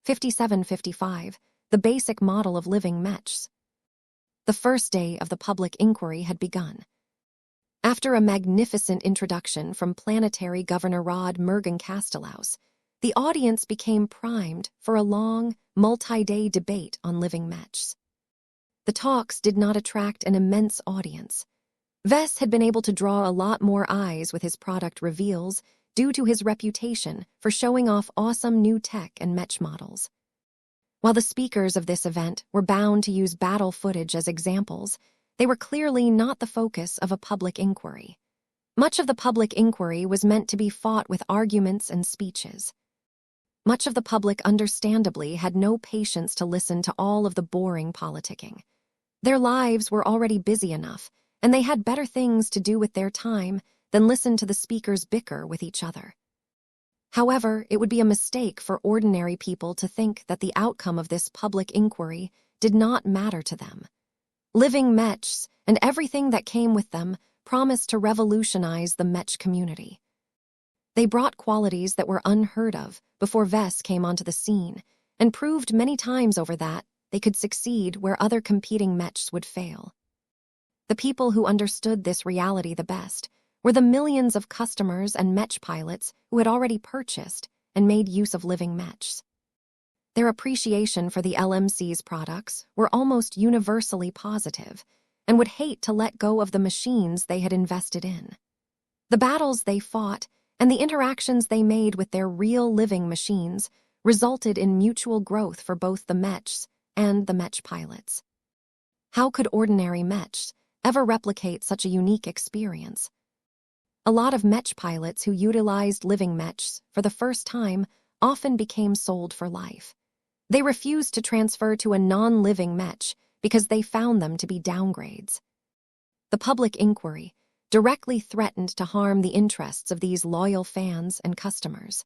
5755, the basic model of living Mechs. The first day of the public inquiry had begun. After a magnificent introduction from planetary Governor Rod Mergen Castellaus, the audience became primed for a long, multi-day debate on living Mechs. The talks did not attract an immense audience. Vess had been able to draw a lot more eyes with his product reveals due to his reputation for showing off awesome new tech and Mech models. While the speakers of this event were bound to use battle footage as examples, they were clearly not the focus of a public inquiry. Much of the public inquiry was meant to be fought with arguments and speeches. Much of the public understandably had no patience to listen to all of the boring politicking. Their lives were already busy enough, and they had better things to do with their time than listen to the speakers bicker with each other. However, it would be a mistake for ordinary people to think that the outcome of this public inquiry did not matter to them. Living Mechs and everything that came with them promised to revolutionize the Mech community. They brought qualities that were unheard of before Vess came onto the scene, and proved many times over that they could succeed where other competing Mechs would fail. The people who understood this reality the best were the millions of customers and Mech pilots who had already purchased and made use of living Mechs. Their appreciation for the LMC's products were almost universally positive and would hate to let go of the machines they had invested in. The battles they fought and the interactions they made with their real living machines resulted in mutual growth for both the Mechs and the Mech pilots. How could ordinary Mechs ever replicate such a unique experience? A lot of Mech pilots who utilized living Mechs for the first time often became sold for life. They refused to transfer to a non-living Mech because they found them to be downgrades. The public inquiry directly threatened to harm the interests of these loyal fans and customers.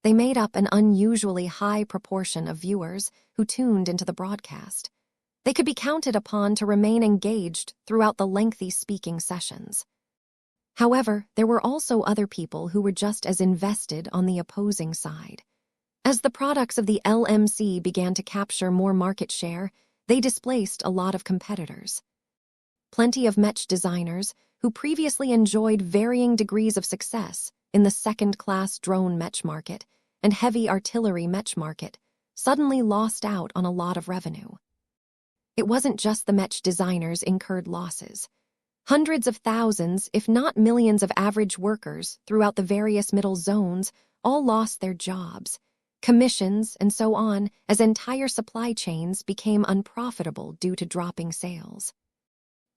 They made up an unusually high proportion of viewers who tuned into the broadcast. They could be counted upon to remain engaged throughout the lengthy speaking sessions. However, there were also other people who were just as invested on the opposing side. As the products of the LMC began to capture more market share, they displaced a lot of competitors. Plenty of Mech designers who previously enjoyed varying degrees of success in the second-class drone Mech market and heavy artillery Mech market suddenly lost out on a lot of revenue. It wasn't just the Mech designers incurred losses. Hundreds of thousands, if not millions of average workers throughout the various middle zones all lost their jobs. commissions, and so on, as entire supply chains became unprofitable due to dropping sales.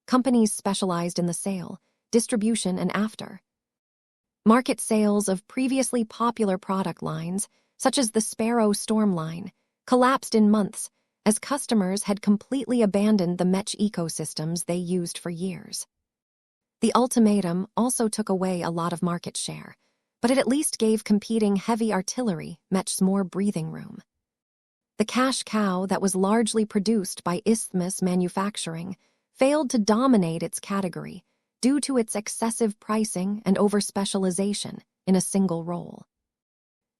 Companies specialized in the sale, distribution, and after-market sales of previously popular product lines, such as the Sparrow Storm line, collapsed in months as customers had completely abandoned the Mech ecosystems they used for years. The ultimatum also took away a lot of market share, but it at least gave competing heavy artillery Mechs more breathing room. The cash cow that was largely produced by Isthmus Manufacturing failed to dominate its category due to its excessive pricing and overspecialization in a single role.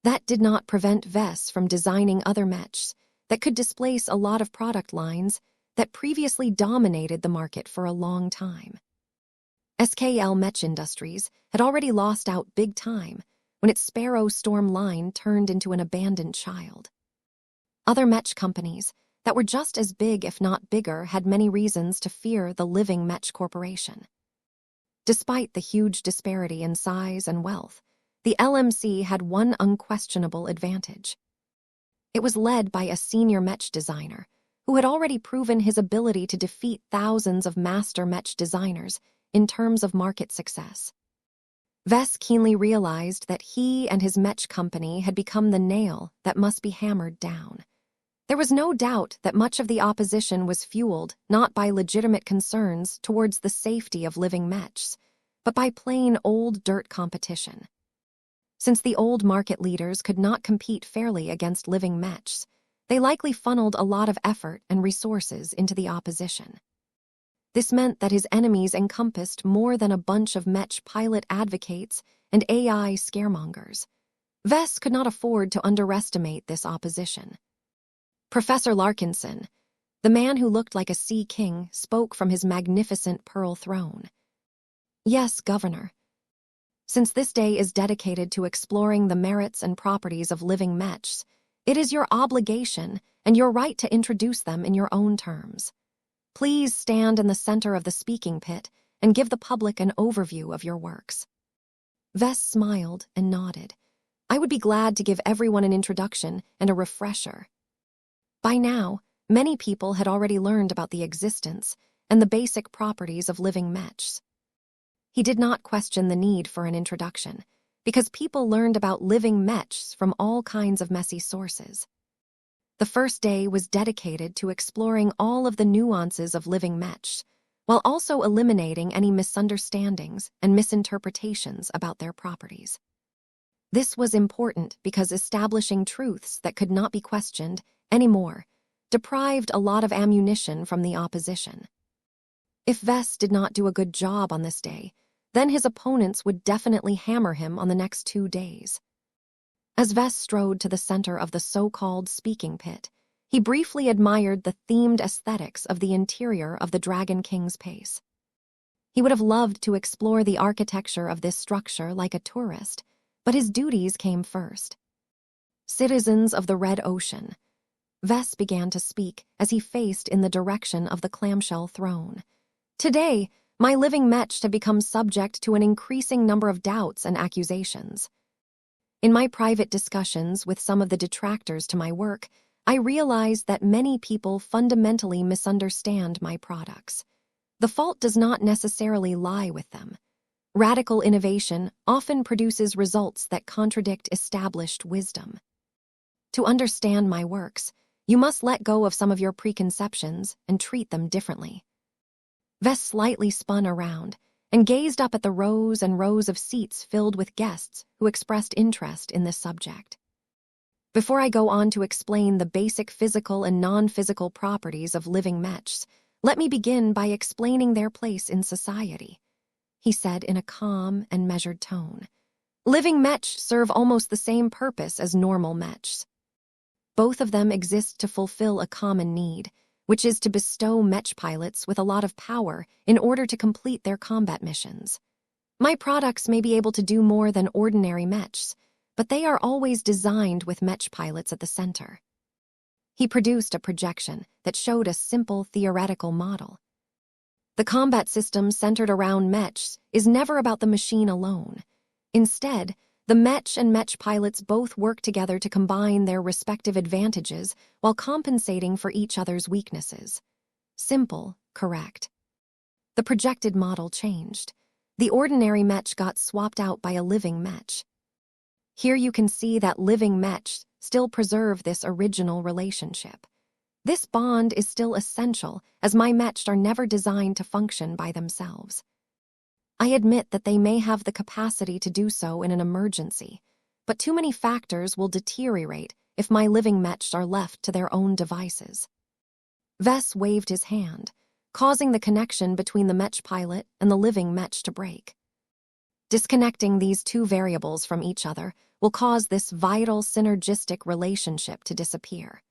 That did not prevent Vess from designing other Mechs that could displace a lot of product lines that previously dominated the market for a long time. SKL Mech Industries had already lost out big time when its Sparrow Storm line turned into an abandoned child. Other Mech companies that were just as big, if not bigger, had many reasons to fear the living Mech Corporation. Despite the huge disparity in size and wealth, the LMC had one unquestionable advantage. It was led by a senior Mech designer who had already proven his ability to defeat thousands of master Mech designers in terms of market success. Vess keenly realized that he and his Mech company had become the nail that must be hammered down. There was no doubt that much of the opposition was fueled not by legitimate concerns towards the safety of living Mechs, but by plain old dirt competition. Since the old market leaders could not compete fairly against living Mechs, they likely funneled a lot of effort and resources into the opposition. This meant that his enemies encompassed more than a bunch of Mech pilot advocates and AI scaremongers. Vess could not afford to underestimate this opposition. Professor Larkinson, the man who looked like a sea king, spoke from his magnificent pearl throne. Yes, Governor. Since this day is dedicated to exploring the merits and properties of living Mechs, it is your obligation and your right to introduce them in your own terms. Please stand in the center of the speaking pit and give the public an overview of your works. Vess smiled and nodded. I would be glad to give everyone an introduction and a refresher. By now, many people had already learned about the existence and the basic properties of living Mechs. He did not question the need for an introduction, because people learned about living Mechs from all kinds of messy sources. The first day was dedicated to exploring all of the nuances of living Mechs, while also eliminating any misunderstandings and misinterpretations about their properties. This was important because establishing truths that could not be questioned anymore deprived a lot of ammunition from the opposition. If Vess did not do a good job on this day, then his opponents would definitely hammer him on the next 2 days. As Vess strode to the center of the so-called speaking pit, he briefly admired the themed aesthetics of the interior of the Dragon King's Pace. He would have loved to explore the architecture of this structure like a tourist, but his duties came first. Citizens of the Red Ocean. Vess began to speak as he faced in the direction of the clamshell throne. Today, my living Mech have become subject to an increasing number of doubts and accusations. In my private discussions with some of the detractors to my work, I realized that many people fundamentally misunderstand my products. The fault does not necessarily lie with them. Radical innovation often produces results that contradict established wisdom. To understand my works, you must let go of some of your preconceptions and treat them differently. Vess slightly spun around and gazed up at the rows and rows of seats filled with guests who expressed interest in this subject. Before I go on to explain the basic physical and non-physical properties of living Mechs, let me begin by explaining their place in society, he said in a calm and measured tone. Living Mechs serve almost the same purpose as normal Mechs. Both of them exist to fulfill a common need, which is to bestow Mech pilots with a lot of power in order to complete their combat missions. My products may be able to do more than ordinary Mechs, but they are always designed with Mech pilots at the center. He produced a projection that showed a simple theoretical model. The combat system centered around Mechs is never about the machine alone. Instead, The Mech and Mech pilots both work together to combine their respective advantages while compensating for each other's weaknesses. Simple, correct. The projected model changed. The ordinary Mech got swapped out by a living Mech. Here you can see that living Mech still preserve this original relationship. This bond is still essential, as my Mech are never designed to function by themselves. I admit that they may have the capacity to do so in an emergency, but too many factors will deteriorate if my living Mech are left to their own devices. Vess waved his hand, causing the connection between the Mech pilot and the living Mech to break. Disconnecting these two variables from each other will cause this vital synergistic relationship to disappear.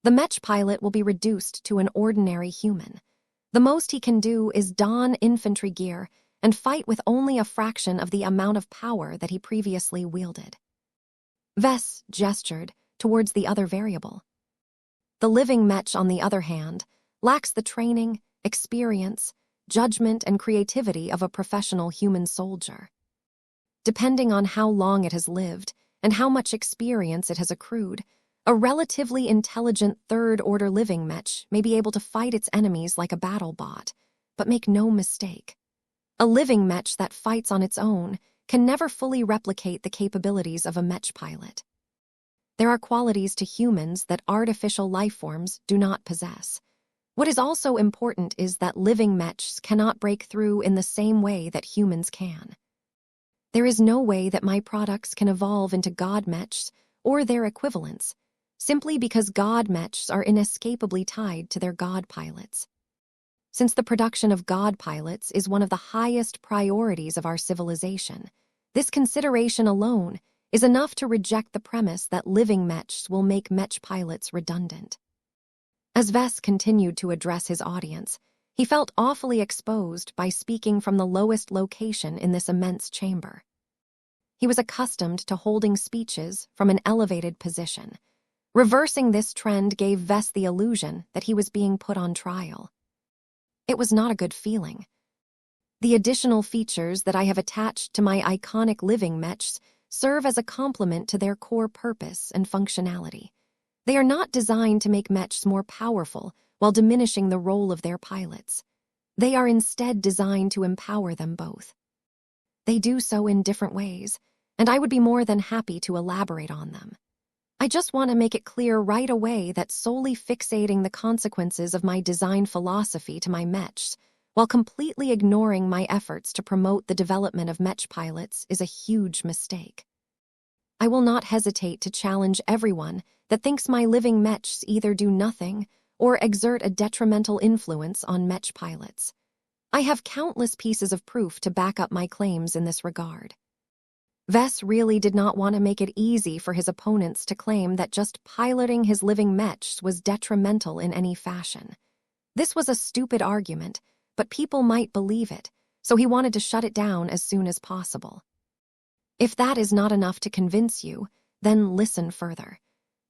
The Mech pilot will be reduced to an ordinary human. The most he can do is don infantry gear and fight with only a fraction of the amount of power that he previously wielded. Vess gestured towards the other variable. The living Mech, on the other hand, lacks the training, experience, judgment, and creativity of a professional human soldier. Depending on how long it has lived and how much experience it has accrued, a relatively intelligent third-order living Mech may be able to fight its enemies like a battle bot, but make no mistake. A living Mech that fights on its own can never fully replicate the capabilities of a Mech pilot. There are qualities to humans that artificial life forms do not possess. What is also important is that living Mechs cannot break through in the same way that humans can. There is no way that my products can evolve into God Mechs or their equivalents, simply because God Mechs are inescapably tied to their God pilots. Since the production of God pilots is one of the highest priorities of our civilization, this consideration alone is enough to reject the premise that living Mechs will make Mech pilots redundant. As Vess continued to address his audience, he felt awfully exposed by speaking from the lowest location in this immense chamber. He was accustomed to holding speeches from an elevated position. Reversing this trend gave Vess the illusion that he was being put on trial. It was not a good feeling. The additional features that I have attached to my iconic living Mechs serve as a complement to their core purpose and functionality. They are not designed to make Mechs more powerful while diminishing the role of their pilots. They are instead designed to empower them both. They do so in different ways, and I would be more than happy to elaborate on them. I just want to make it clear right away that solely fixating the consequences of my design philosophy to my Mechs, while completely ignoring my efforts to promote the development of Mech pilots, is a huge mistake. I will not hesitate to challenge everyone that thinks my living Mechs either do nothing or exert a detrimental influence on Mech pilots. I have countless pieces of proof to back up my claims in this regard. Vess really did not want to make it easy for his opponents to claim that just piloting his living Mechs was detrimental in any fashion. This was a stupid argument, but people might believe it, so he wanted to shut it down as soon as possible. If that is not enough to convince you, then listen further.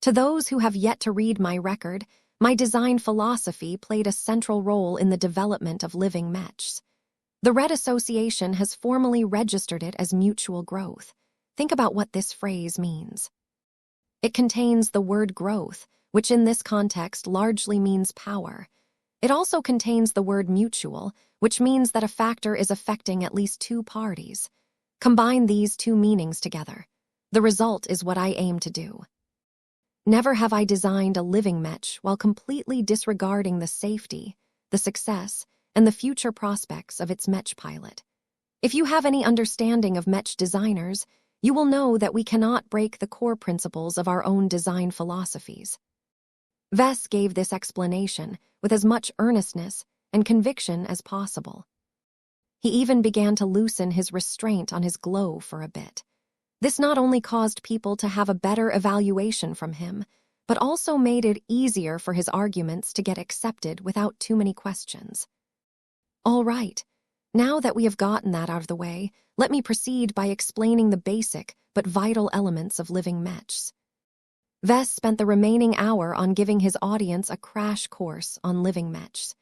To those who have yet to read my record, my design philosophy played a central role in the development of living Mechs. The Red Association has formally registered it as mutual growth. Think about what this phrase means. It contains the word growth, which in this context largely means power. It also contains the word mutual, which means that a factor is affecting at least two parties. Combine these two meanings together. The result is what I aim to do. Never have I designed a living Mech while completely disregarding the safety, the success, and the future prospects of its Mech pilot. If you have any understanding of Mech designers, you will know that we cannot break the core principles of our own design philosophies. Vess gave this explanation with as much earnestness and conviction as possible. He even began to loosen his restraint on his glow for a bit. This not only caused people to have a better evaluation from him, but also made it easier for his arguments to get accepted without too many questions. All right, now that we have gotten that out of the way, let me proceed by explaining the basic but vital elements of living Mechs. Vess spent the remaining hour on giving his audience a crash course on living Mechs.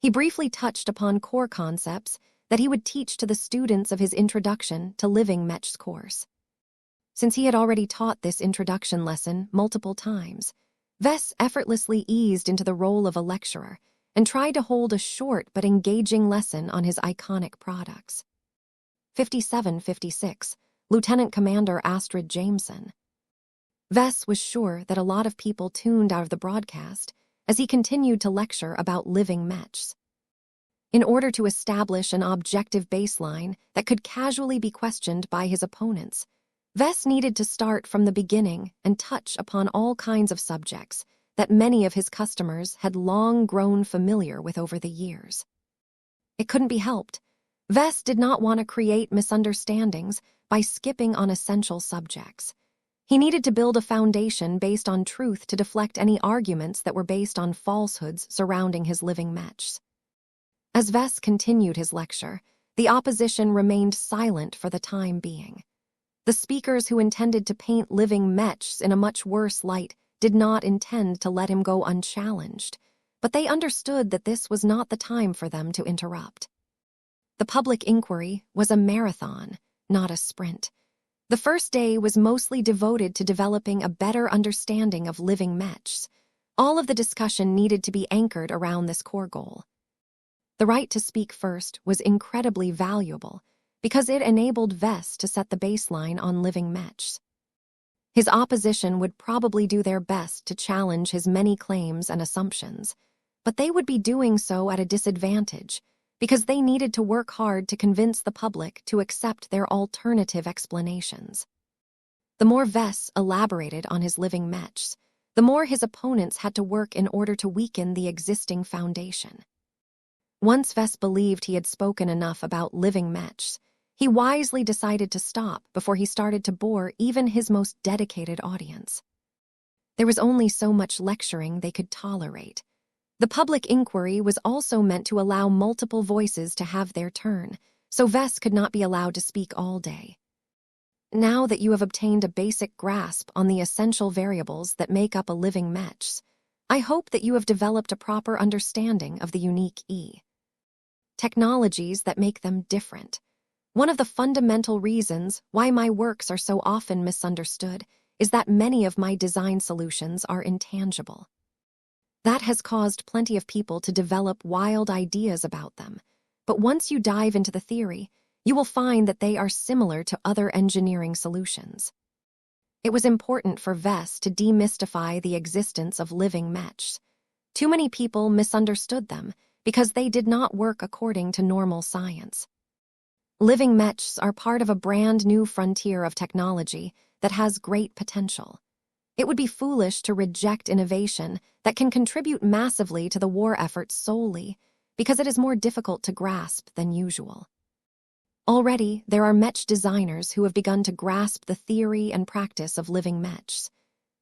He briefly touched upon core concepts that he would teach to the students of his Introduction to Living Mechs course. Since he had already taught this introduction lesson multiple times, Vess effortlessly eased into the role of a lecturer and tried to hold a short but engaging lesson on his iconic products. 5756, Lieutenant Commander Astrid Jameson. Vess was sure that a lot of people tuned out of the broadcast as he continued to lecture about living mechs. In order to establish an objective baseline that could casually be questioned by his opponents, Vess needed to start from the beginning and touch upon all kinds of subjects that many of his customers had long grown familiar with over the years. It couldn't be helped. Vess did not want to create misunderstandings by skipping on essential subjects. He needed to build a foundation based on truth to deflect any arguments that were based on falsehoods surrounding his living mechs. As Vess continued his lecture, the opposition remained silent for the time being. The speakers who intended to paint living mechs in a much worse light did not intend to let him go unchallenged, but they understood that this was not the time for them to interrupt. The public inquiry was a marathon, not a sprint. The first day was mostly devoted to developing a better understanding of living mechs. All of the discussion needed to be anchored around this core goal. The right to speak first was incredibly valuable because it enabled Vess to set the baseline on living mechs. His opposition would probably do their best to challenge his many claims and assumptions, but they would be doing so at a disadvantage because they needed to work hard to convince the public to accept their alternative explanations. The more Vess elaborated on his living mechs, the more his opponents had to work in order to weaken the existing foundation. Once Vess believed he had spoken enough about living mechs, he wisely decided to stop before he started to bore even his most dedicated audience. There was only so much lecturing they could tolerate. The public inquiry was also meant to allow multiple voices to have their turn, so Vess could not be allowed to speak all day. Now that you have obtained a basic grasp on the essential variables that make up a living mechs, I hope that you have developed a proper understanding of the unique technologies that make them different. One of the fundamental reasons why my works are so often misunderstood is that many of my design solutions are intangible. That has caused plenty of people to develop wild ideas about them, but once you dive into the theory, you will find that they are similar to other engineering solutions. It was important for Vess to demystify the existence of living mechs. Too many people misunderstood them because they did not work according to normal science. Living mechs are part of a brand new frontier of technology that has great potential. It would be foolish to reject innovation that can contribute massively to the war effort solely because it is more difficult to grasp than usual. Already, there are mech designers who have begun to grasp the theory and practice of living mechs.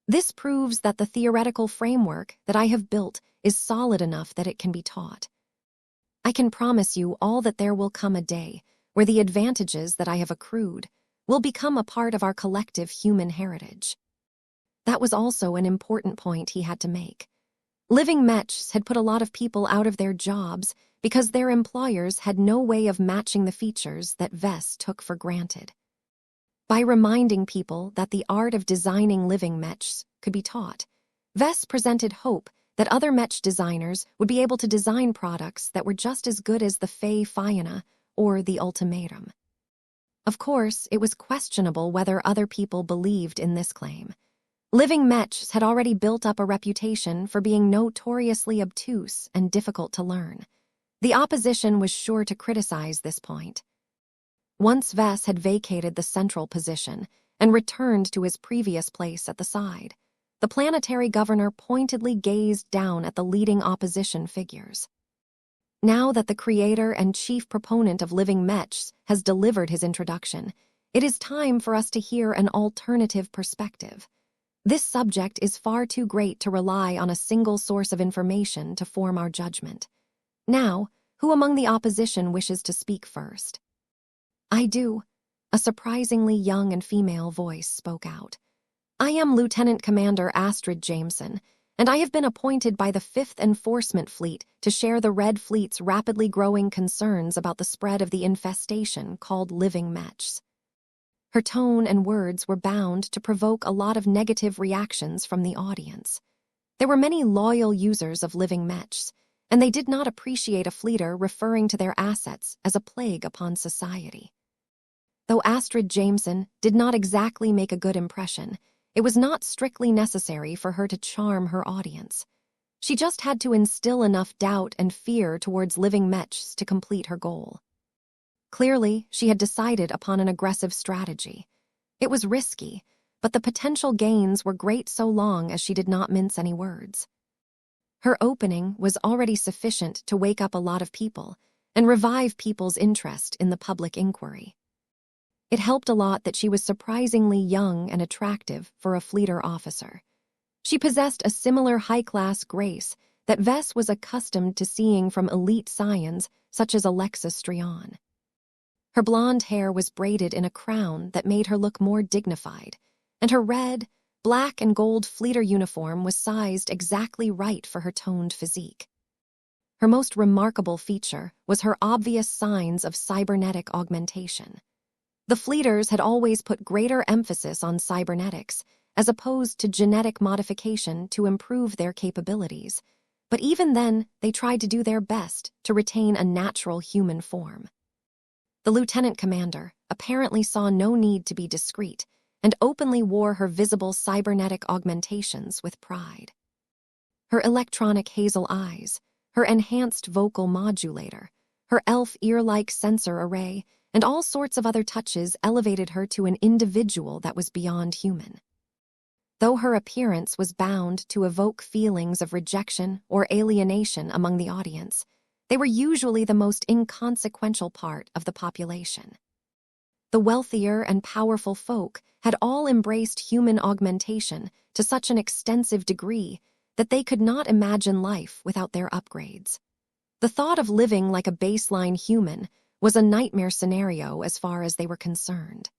This proves that the theoretical framework that I have built is solid enough that it can be taught. I can promise you all that there will come a day where the advantages that I have accrued will become a part of our collective human heritage. That was also an important point he had to make. Living mechs had put a lot of people out of their jobs because their employers had no way of matching the features that Vess took for granted. By reminding people that the art of designing living mechs could be taught, Vess presented hope that other mech designers would be able to design products that were just as good as the Fey Fianna or the Ultimatum. Of course, it was questionable whether other people believed in this claim. Living mechs had already built up a reputation for being notoriously obtuse and difficult to learn. The opposition was sure to criticize this point. Once Vess had vacated the central position and returned to his previous place at the side, the planetary governor pointedly gazed down at the leading opposition figures. Now that the creator and chief proponent of living mechs has delivered his introduction, it is time for us to hear an alternative perspective. This subject is far too great to rely on a single source of information to form our judgment. Now, who among the opposition wishes to speak first? I do. A surprisingly young and female voice spoke out. I am Lieutenant Commander Astrid Jameson, and I have been appointed by the 5th Enforcement Fleet to share the Red Fleet's rapidly growing concerns about the spread of the infestation called living mechs. Her tone and words were bound to provoke a lot of negative reactions from the audience. There were many loyal users of living Mechs, and they did not appreciate a fleeter referring to their assets as a plague upon society. Though Astrid Jameson did not exactly make a good impression, it was not strictly necessary for her to charm her audience. She just had to instill enough doubt and fear towards living Mechs to complete her goal. Clearly, she had decided upon an aggressive strategy. It was risky, but the potential gains were great so long as she did not mince any words. Her opening was already sufficient to wake up a lot of people and revive people's interest in the public inquiry. It helped a lot that she was surprisingly young and attractive for a fleeter officer. She possessed a similar high-class grace that Vess was accustomed to seeing from elite scions such as Alexis Strion. Her blonde hair was braided in a crown that made her look more dignified, and her red, black and gold fleeter uniform was sized exactly right for her toned physique. Her most remarkable feature was her obvious signs of cybernetic augmentation. The fleeters had always put greater emphasis on cybernetics, as opposed to genetic modification to improve their capabilities, but even then they tried to do their best to retain a natural human form. The lieutenant commander apparently saw no need to be discreet and openly wore her visible cybernetic augmentations with pride. Her electronic hazel eyes, her enhanced vocal modulator, her elf ear-like sensor array, and all sorts of other touches elevated her to an individual that was beyond human. Though her appearance was bound to evoke feelings of rejection or alienation among the audience, they were usually the most inconsequential part of the population. The wealthier and powerful folk had all embraced human augmentation to such an extensive degree that they could not imagine life without their upgrades. The thought of living like a baseline human was a nightmare scenario as far as they were concerned.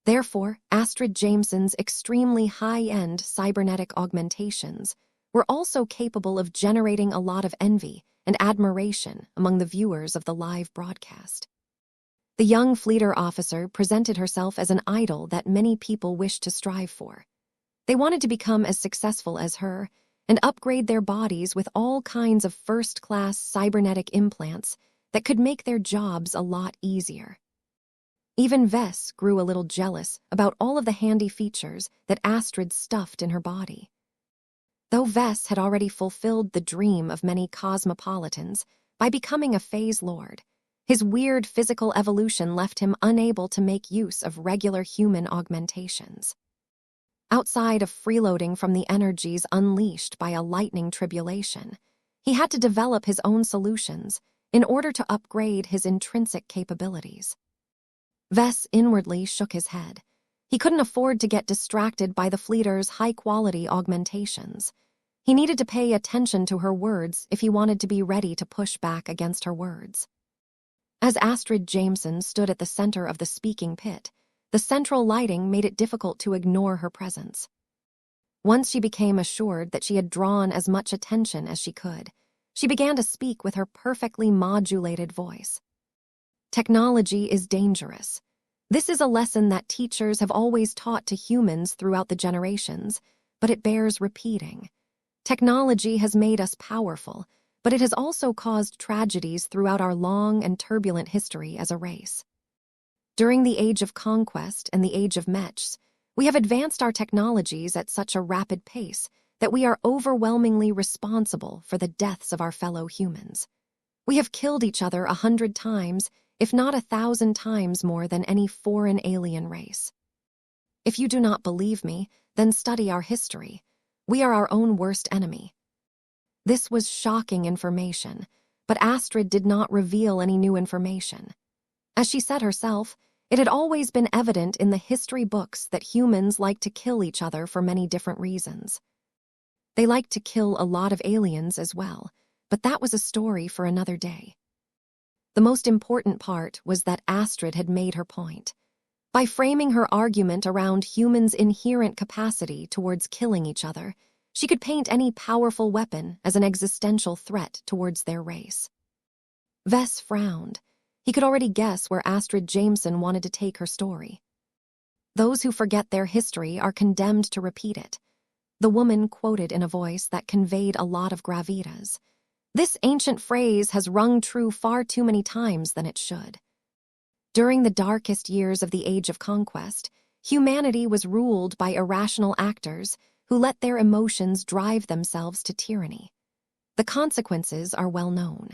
Therefore, Astrid Jameson's extremely high-end cybernetic augmentations were also capable of generating a lot of envy and admiration among the viewers of the live broadcast. The young fleeter officer presented herself as an idol that many people wished to strive for. They wanted to become as successful as her and upgrade their bodies with all kinds of first-class cybernetic implants that could make their jobs a lot easier. Even Vess grew a little jealous about all of the handy features that Astrid stuffed in her body. Though Vess had already fulfilled the dream of many cosmopolitans by becoming a phase lord, his weird physical evolution left him unable to make use of regular human augmentations. Outside of freeloading from the energies unleashed by a lightning tribulation, he had to develop his own solutions in order to upgrade his intrinsic capabilities. Vess inwardly shook his head. He couldn't afford to get distracted by the fleeter's high-quality augmentations. He needed to pay attention to her words if he wanted to be ready to push back against her words. As Astrid Jameson stood at the center of the speaking pit, the central lighting made it difficult to ignore her presence. Once she became assured that she had drawn as much attention as she could, she began to speak with her perfectly modulated voice. Technology is dangerous. This is a lesson that teachers have always taught to humans throughout the generations, but it bears repeating. Technology has made us powerful, but it has also caused tragedies throughout our long and turbulent history as a race. During the Age of Conquest and the Age of Mechs, we have advanced our technologies at such a rapid pace that we are overwhelmingly responsible for the deaths of our fellow humans. We have killed each other 100 times, if not 1,000 times more than any foreign alien race. If you do not believe me, then study our history. We are our own worst enemy. This was shocking information, but Astrid did not reveal any new information. As she said herself, it had always been evident in the history books that humans like to kill each other for many different reasons. They liked to kill a lot of aliens as well, but that was a story for another day. The most important part was that Astrid had made her point. By framing her argument around humans' inherent capacity towards killing each other, she could paint any powerful weapon as an existential threat towards their race. Vess frowned. He could already guess where Astrid Jameson wanted to take her story. Those who forget their history are condemned to repeat it. The woman quoted in a voice that conveyed a lot of gravitas. This ancient phrase has rung true far too many times than it should. During the darkest years of the Age of Conquest, humanity was ruled by irrational actors who let their emotions drive themselves to tyranny. The consequences are well known.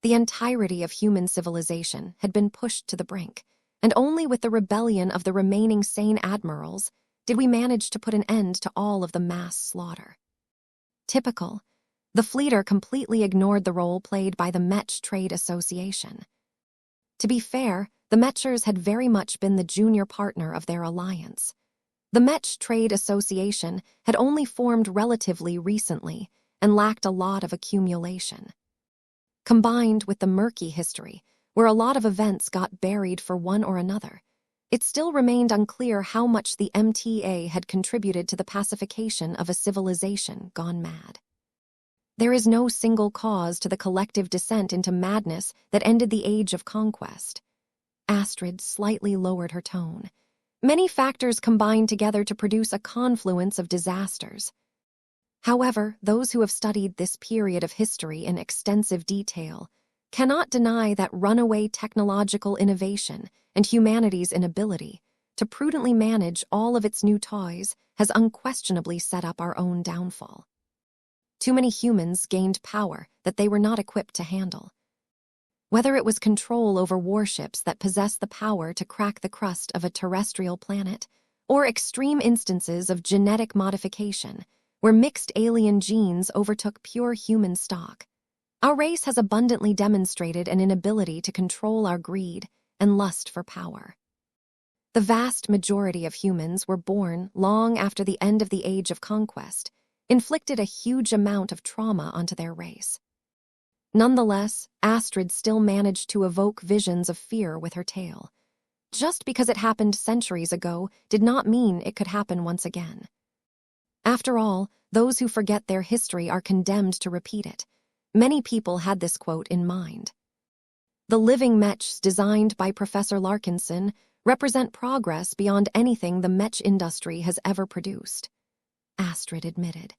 The entirety of human civilization had been pushed to the brink, and only with the rebellion of the remaining sane admirals did we manage to put an end to all of the mass slaughter. Typical, the fleeter completely ignored the role played by the Mech Trade Association. To be fair, the Mechers had very much been the junior partner of their alliance. The Mech Trade Association had only formed relatively recently and lacked a lot of accumulation. Combined with the murky history, where a lot of events got buried for one or another, it still remained unclear how much the MTA had contributed to the pacification of a civilization gone mad. There is no single cause to the collective descent into madness that ended the Age of Conquest. Astrid slightly lowered her tone. Many factors combined together to produce a confluence of disasters. However, those who have studied this period of history in extensive detail cannot deny that runaway technological innovation and humanity's inability to prudently manage all of its new toys has unquestionably set up our own downfall. Too many humans gained power that they were not equipped to handle. Whether it was control over warships that possess the power to crack the crust of a terrestrial planet, or extreme instances of genetic modification, where mixed alien genes overtook pure human stock, our race has abundantly demonstrated an inability to control our greed and lust for power. The vast majority of humans were born long after the end of the Age of Conquest, inflicted a huge amount of trauma onto their race. Nonetheless, Astrid still managed to evoke visions of fear with her tale. Just because it happened centuries ago did not mean it could happen once again. After all, those who forget their history are condemned to repeat it. Many people had this quote in mind. The living mechs designed by Professor Larkinson represent progress beyond anything the mech industry has ever produced. Astrid admitted.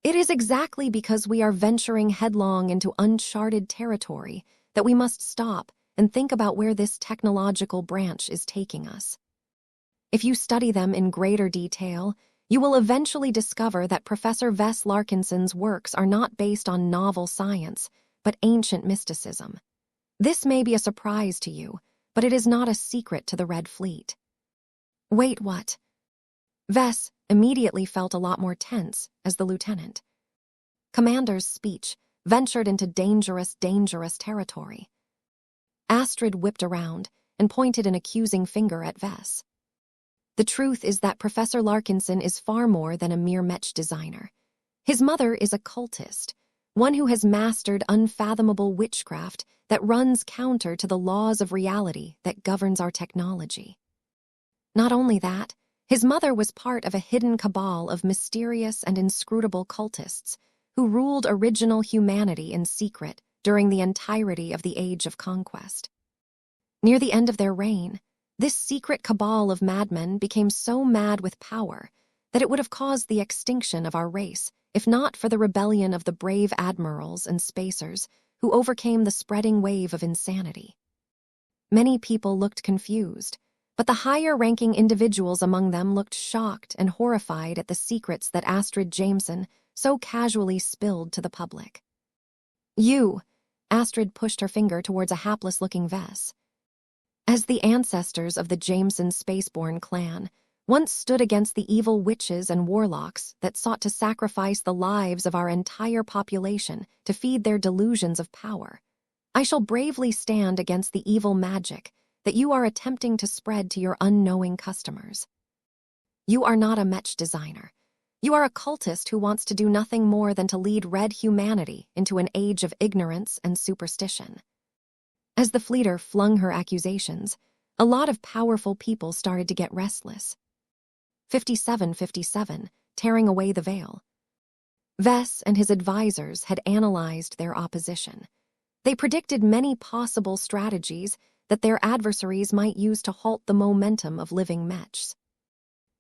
It is exactly because we are venturing headlong into uncharted territory that we must stop and think about where this technological branch is taking us. If you study them in greater detail, you will eventually discover that Professor Vess Larkinson's works are not based on novel science, but ancient mysticism. This may be a surprise to you, but it is not a secret to the Red Fleet. Wait, what? Vess immediately felt a lot more tense as the lieutenant. Commander's speech ventured into dangerous territory. Astrid whipped around and pointed an accusing finger at Vess. The truth is that Professor Larkinson is far more than a mere mech designer. His mother is a cultist, one who has mastered unfathomable witchcraft that runs counter to the laws of reality that governs our technology. Not only that, his mother was part of a hidden cabal of mysterious and inscrutable cultists who ruled original humanity in secret during the entirety of the Age of Conquest. Near the end of their reign, this secret cabal of madmen became so mad with power that it would have caused the extinction of our race if not for the rebellion of the brave admirals and spacers who overcame the spreading wave of insanity. Many people looked confused, but the higher-ranking individuals among them looked shocked and horrified at the secrets that Astrid Jameson so casually spilled to the public. You, Astrid pushed her finger towards a hapless-looking Vess. As the ancestors of the Jameson spaceborne clan once stood against the evil witches and warlocks that sought to sacrifice the lives of our entire population to feed their delusions of power, I shall bravely stand against the evil magic that you are attempting to spread to your unknowing customers. You are not a mech designer. You are a cultist who wants to do nothing more than to lead red humanity into an age of ignorance and superstition. As the fleeter flung her accusations, a lot of powerful people started to get restless. 5757, tearing away the veil. Vess and his advisors had analyzed their opposition. They predicted many possible strategies that their adversaries might use to halt the momentum of living Mechs.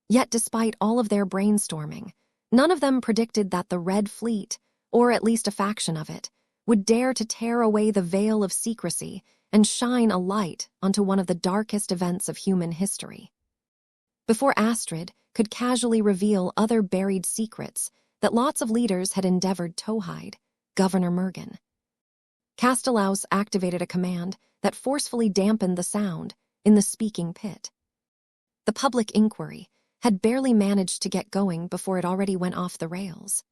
Yet despite all of their brainstorming, none of them predicted that the Red Fleet, or at least a faction of it, would dare to tear away the veil of secrecy and shine a light onto one of the darkest events of human history. Before Astrid could casually reveal other buried secrets that lots of leaders had endeavored to hide, Governor Mergen. Castellaus activated a command that forcefully dampened the sound in the speaking pit. The public inquiry had barely managed to get going before it already went off the rails.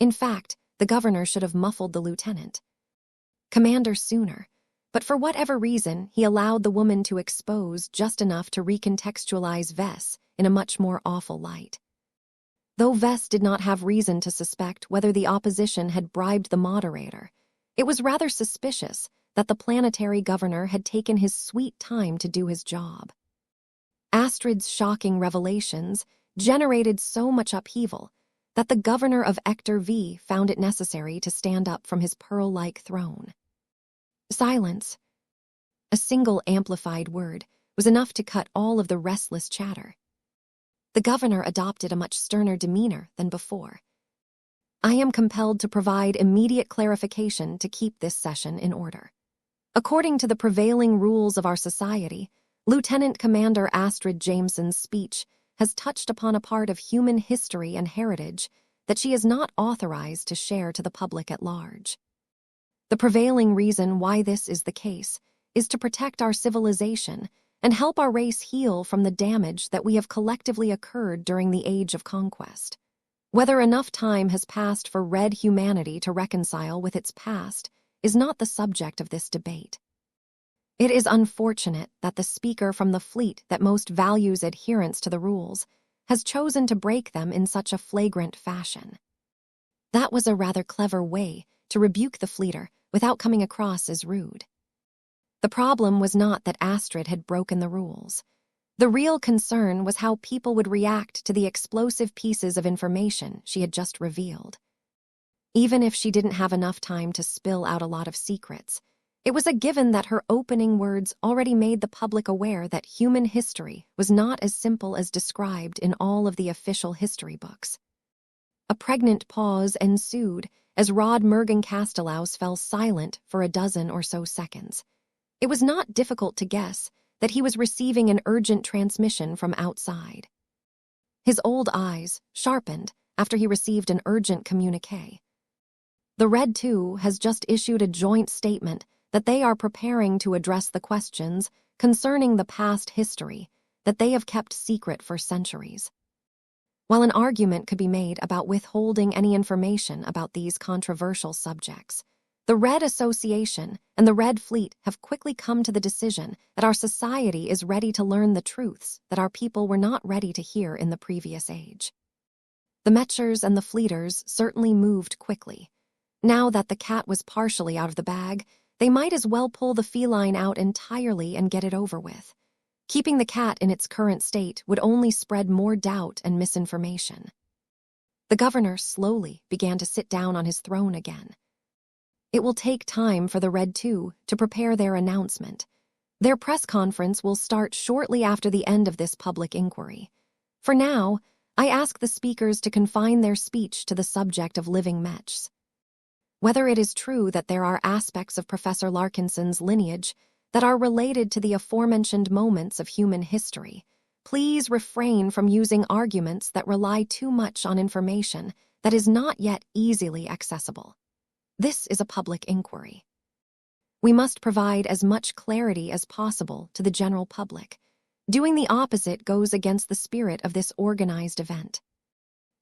In fact, the governor should have muffled the lieutenant commander sooner, but for whatever reason, he allowed the woman to expose just enough to recontextualize Vess in a much more awful light. Though Vess did not have reason to suspect whether the opposition had bribed the moderator, it was rather suspicious that the planetary governor had taken his sweet time to do his job. Astrid's shocking revelations generated so much upheaval that the governor of Ector V found it necessary to stand up from his pearl-like throne. Silence. A single amplified word was enough to cut all of the restless chatter. The governor adopted a much sterner demeanor than before. I am compelled to provide immediate clarification to keep this session in order. According to the prevailing rules of our society, Lieutenant Commander Astrid Jameson's speech has touched upon a part of human history and heritage that she is not authorized to share to the public at large. The prevailing reason why this is the case is to protect our civilization and help our race heal from the damage that we have collectively occurred during the Age of Conquest. Whether enough time has passed for red humanity to reconcile with its past is not the subject of this debate. It is unfortunate that the speaker from the fleet that most values adherence to the rules has chosen to break them in such a flagrant fashion. That was a rather clever way to rebuke the fleeter without coming across as rude. The problem was not that Astrid had broken the rules. The real concern was how people would react to the explosive pieces of information she had just revealed. Even if she didn't have enough time to spill out a lot of secrets, it was a given that her opening words already made the public aware that human history was not as simple as described in all of the official history books. A pregnant pause ensued as Rod Mergen Castellaus fell silent for a dozen or so seconds. It was not difficult to guess that he was receiving an urgent transmission from outside. His old eyes sharpened after he received an urgent communique. The Red 2 has just issued a joint statement that they are preparing to address the questions concerning the past history that they have kept secret for centuries. While an argument could be made about withholding any information about these controversial subjects, the Red Association and the Red Fleet have quickly come to the decision that our society is ready to learn the truths that our people were not ready to hear in the previous age. The Mechers and the Fleeters certainly moved quickly. Now that the cat was partially out of the bag, they might as well pull the feline out entirely and get it over with. Keeping the cat in its current state would only spread more doubt and misinformation. The governor slowly began to sit down on his throne again. It will take time for the Red 2 to prepare their announcement. Their press conference will start shortly after the end of this public inquiry. For now, I ask the speakers to confine their speech to the subject of living Mechs. Whether it is true that there are aspects of Professor Larkinson's lineage that are related to the aforementioned moments of human history, please refrain from using arguments that rely too much on information that is not yet easily accessible. This is a public inquiry. We must provide as much clarity as possible to the general public. Doing the opposite goes against the spirit of this organized event.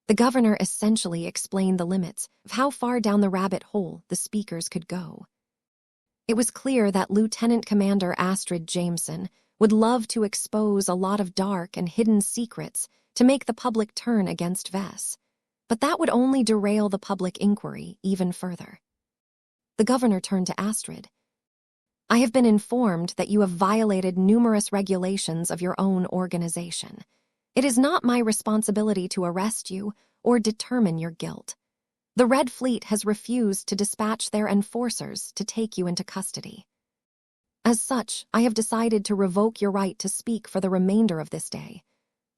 The governor essentially explained the limits of how far down the rabbit hole the speakers could go. It was clear that Lieutenant Commander Astrid Jameson would love to expose a lot of dark and hidden secrets to make the public turn against Vess, but that would only derail the public inquiry even further. The governor turned to Astrid. I have been informed that you have violated numerous regulations of your own organization. It is not my responsibility to arrest you or determine your guilt. The Red Fleet has refused to dispatch their enforcers to take you into custody. As such, I have decided to revoke your right to speak for the remainder of this day.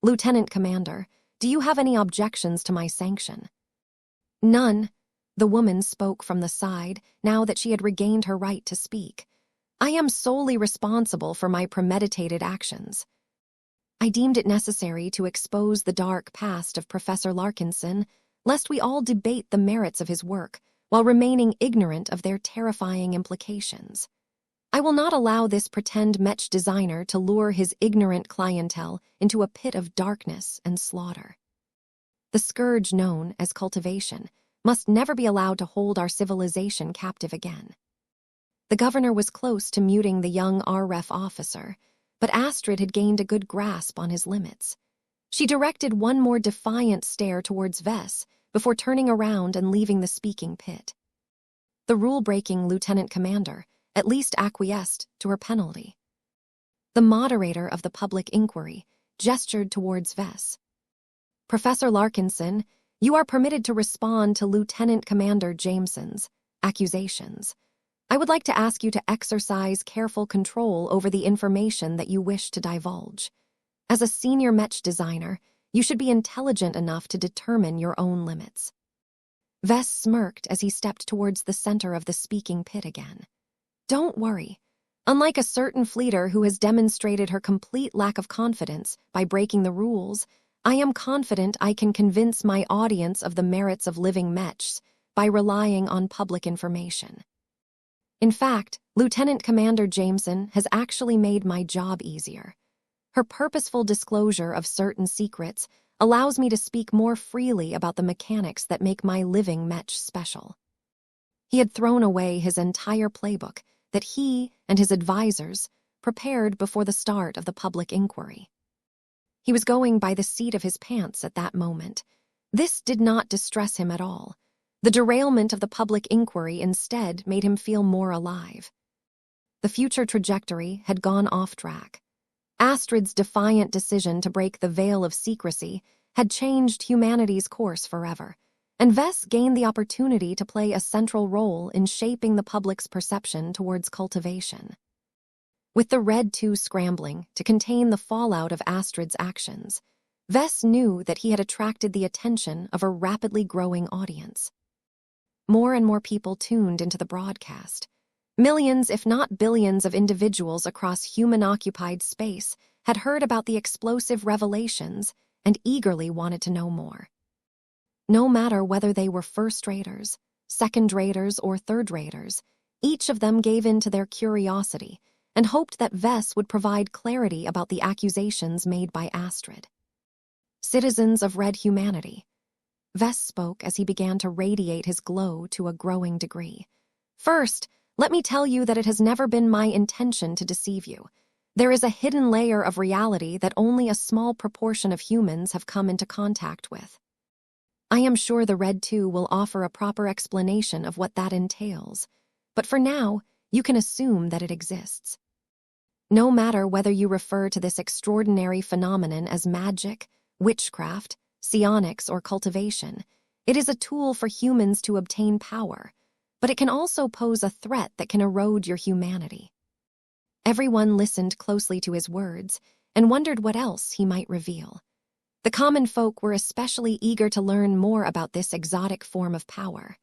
Lieutenant Commander, do you have any objections to my sanction? None. The woman spoke from the side, now that she had regained her right to speak. I am solely responsible for my premeditated actions. I deemed it necessary to expose the dark past of Professor Larkinson, lest we all debate the merits of his work, while remaining ignorant of their terrifying implications. I will not allow this pretend Mech designer to lure his ignorant clientele into a pit of darkness and slaughter. The scourge known as cultivation must never be allowed to hold our civilization captive again. The governor was close to muting the young RF officer, but Astrid had gained a good grasp on his limits. She directed one more defiant stare towards Vess before turning around and leaving the speaking pit. The rule-breaking lieutenant commander at least acquiesced to her penalty. The moderator of the public inquiry gestured towards Vess. Professor Larkinson, you are permitted to respond to Lieutenant Commander Jameson's accusations. I would like to ask you to exercise careful control over the information that you wish to divulge. As a senior Mech designer, you should be intelligent enough to determine your own limits. Vess smirked as he stepped towards the center of the speaking pit again. Don't worry. Unlike a certain fleeter who has demonstrated her complete lack of confidence by breaking the rules, I am confident I can convince my audience of the merits of living Mechs by relying on public information. In fact, Lieutenant Commander Jameson has actually made my job easier. Her purposeful disclosure of certain secrets allows me to speak more freely about the mechanics that make my living Mech special. He had thrown away his entire playbook that he and his advisors prepared before the start of the public inquiry. He was going by the seat of his pants at that moment. This did not distress him at all. The derailment of the public inquiry instead made him feel more alive. The future trajectory had gone off track. Astrid's defiant decision to break the veil of secrecy had changed humanity's course forever, and Vess gained the opportunity to play a central role in shaping the public's perception towards cultivation. With the Red 2 scrambling to contain the fallout of Astrid's actions, Vess knew that he had attracted the attention of a rapidly growing audience. More and more people tuned into the broadcast. Millions, if not billions, of individuals across human-occupied space had heard about the explosive revelations and eagerly wanted to know more. No matter whether they were first-raters, second-raters, or third-raters, each of them gave in to their curiosity and hoped that Vess would provide clarity about the accusations made by Astrid. Citizens of Red Humanity. Vess spoke as he began to radiate his glow to a growing degree. First, let me tell you that it has never been my intention to deceive you. There is a hidden layer of reality that only a small proportion of humans have come into contact with. I am sure the Red 2 will offer a proper explanation of what that entails, but for now, you can assume that it exists. No matter whether you refer to this extraordinary phenomenon as magic, witchcraft, psionics, or cultivation, it is a tool for humans to obtain power, but it can also pose a threat that can erode your humanity. Everyone listened closely to his words and wondered what else he might reveal. The common folk were especially eager to learn more about this exotic form of power.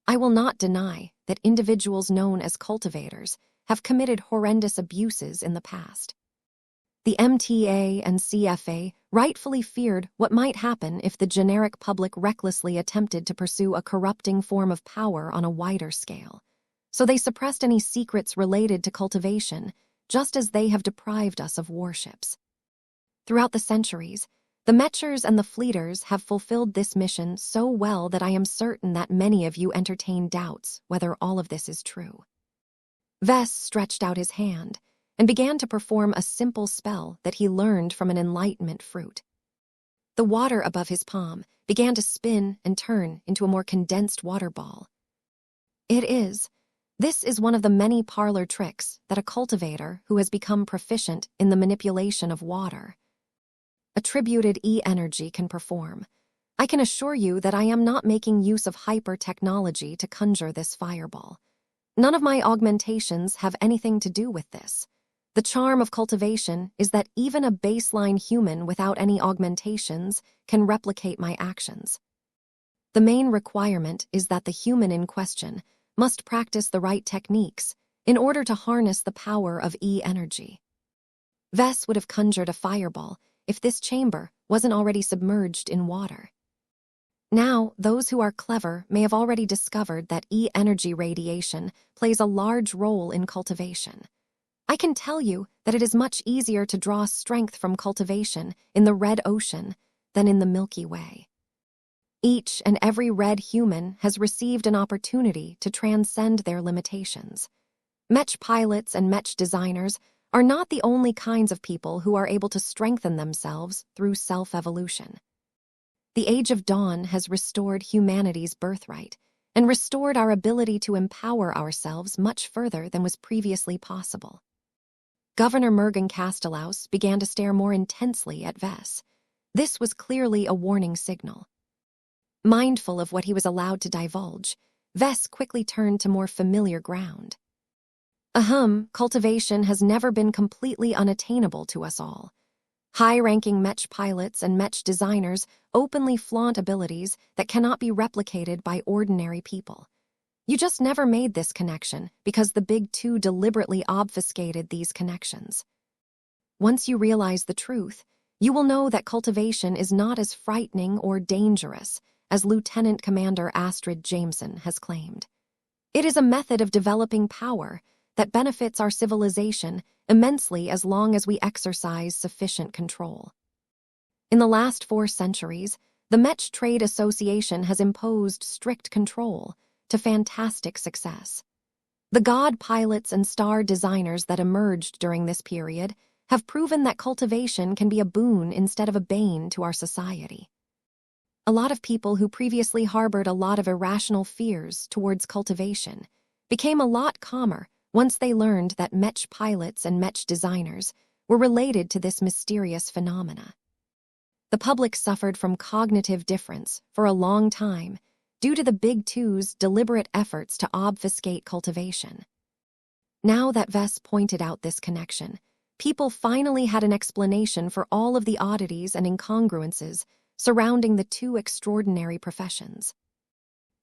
I will not deny that individuals known as cultivators have committed horrendous abuses in the past. The MTA and CFA rightfully feared what might happen if the generic public recklessly attempted to pursue a corrupting form of power on a wider scale. So they suppressed any secrets related to cultivation, just as they have deprived us of warships. Throughout the centuries, the Mechers and the Fleeters have fulfilled this mission so well that I am certain that many of you entertain doubts whether all of this is true. Vess stretched out his hand and began to perform a simple spell that he learned from an enlightenment fruit. The water above his palm began to spin and turn into a more condensed water ball. This is one of the many parlor tricks that a cultivator who has become proficient in the manipulation of water, attributed E-energy, can perform. I can assure you that I am not making use of hyper-technology to conjure this fireball. None of my augmentations have anything to do with this. The charm of cultivation is that even a baseline human without any augmentations can replicate my actions. The main requirement is that the human in question must practice the right techniques in order to harness the power of E-energy. Vess would have conjured a fireball if this chamber wasn't already submerged in water. Now, those who are clever may have already discovered that E-energy radiation plays a large role in cultivation. I can tell you that it is much easier to draw strength from cultivation in the red ocean than in the Milky Way. Each and every red human has received an opportunity to transcend their limitations. Mech pilots and Mech designers are not the only kinds of people who are able to strengthen themselves through self-evolution. The Age of Dawn has restored humanity's birthright and restored our ability to empower ourselves much further than was previously possible. Governor Mergen Castellaus began to stare more intensely at Vess. This was clearly a warning signal. Mindful of what he was allowed to divulge, Vess quickly turned to more familiar ground. Cultivation has never been completely unattainable to us all. High-ranking Mech pilots and Mech designers openly flaunt abilities that cannot be replicated by ordinary people. You just never made this connection because the Big Two deliberately obfuscated these connections. Once you realize the truth, you will know that cultivation is not as frightening or dangerous as Lieutenant Commander Astrid Jameson has claimed. It is a method of developing power that benefits our civilization immensely as long as we exercise sufficient control. In the last 4 centuries, the Mech Trade Association has imposed strict control to fantastic success. The god pilots and star designers that emerged during this period have proven that cultivation can be a boon instead of a bane to our society. A lot of people who previously harbored a lot of irrational fears towards cultivation became a lot calmer once they learned that Mech pilots and Mech designers were related to this mysterious phenomena. The public suffered from cognitive difference for a long time due to the Big Two's deliberate efforts to obfuscate cultivation. Now that Vess pointed out this connection, people finally had an explanation for all of the oddities and incongruences surrounding the two extraordinary professions.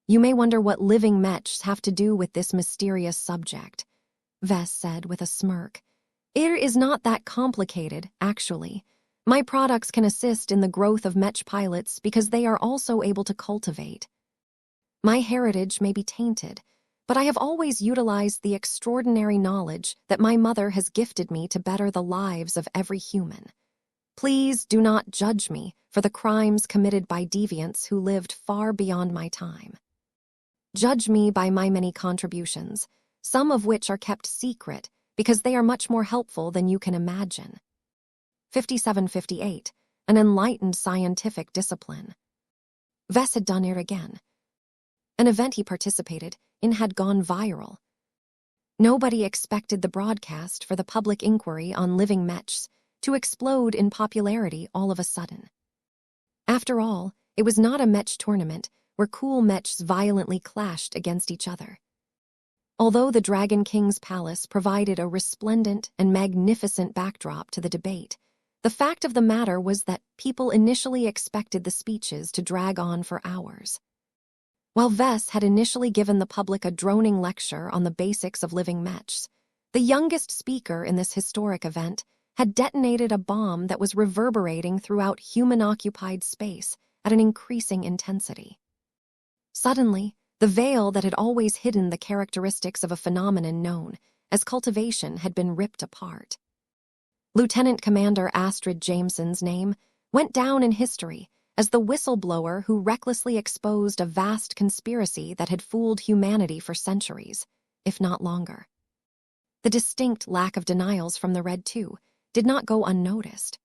You may wonder what living Mechs have to do with this mysterious subject, Vess said with a smirk. It is not that complicated, actually. My products can assist in the growth of Mech pilots because they are also able to cultivate. My heritage may be tainted, but I have always utilized the extraordinary knowledge that my mother has gifted me to better the lives of every human. Please do not judge me for the crimes committed by deviants who lived far beyond my time. Judge me by my many contributions, some of which are kept secret because they are much more helpful than you can imagine. 5758, an enlightened scientific discipline. Vess had done it again. An event he participated in had gone viral. Nobody expected the broadcast for the public inquiry on living Mechs to explode in popularity all of a sudden. After all, it was not a Mech tournament where cool Mechs violently clashed against each other. Although the Dragon King's palace provided a resplendent and magnificent backdrop to the debate, the fact of the matter was that people initially expected the speeches to drag on for hours. While Vess had initially given the public a droning lecture on the basics of living Mechs, the youngest speaker in this historic event had detonated a bomb that was reverberating throughout human-occupied space at an increasing intensity. Suddenly, the veil that had always hidden the characteristics of a phenomenon known as cultivation had been ripped apart. Lieutenant Commander Astrid Jameson's name went down in history as the whistleblower who recklessly exposed a vast conspiracy that had fooled humanity for centuries, if not longer. The distinct lack of denials from the Red Two did not go unnoticed.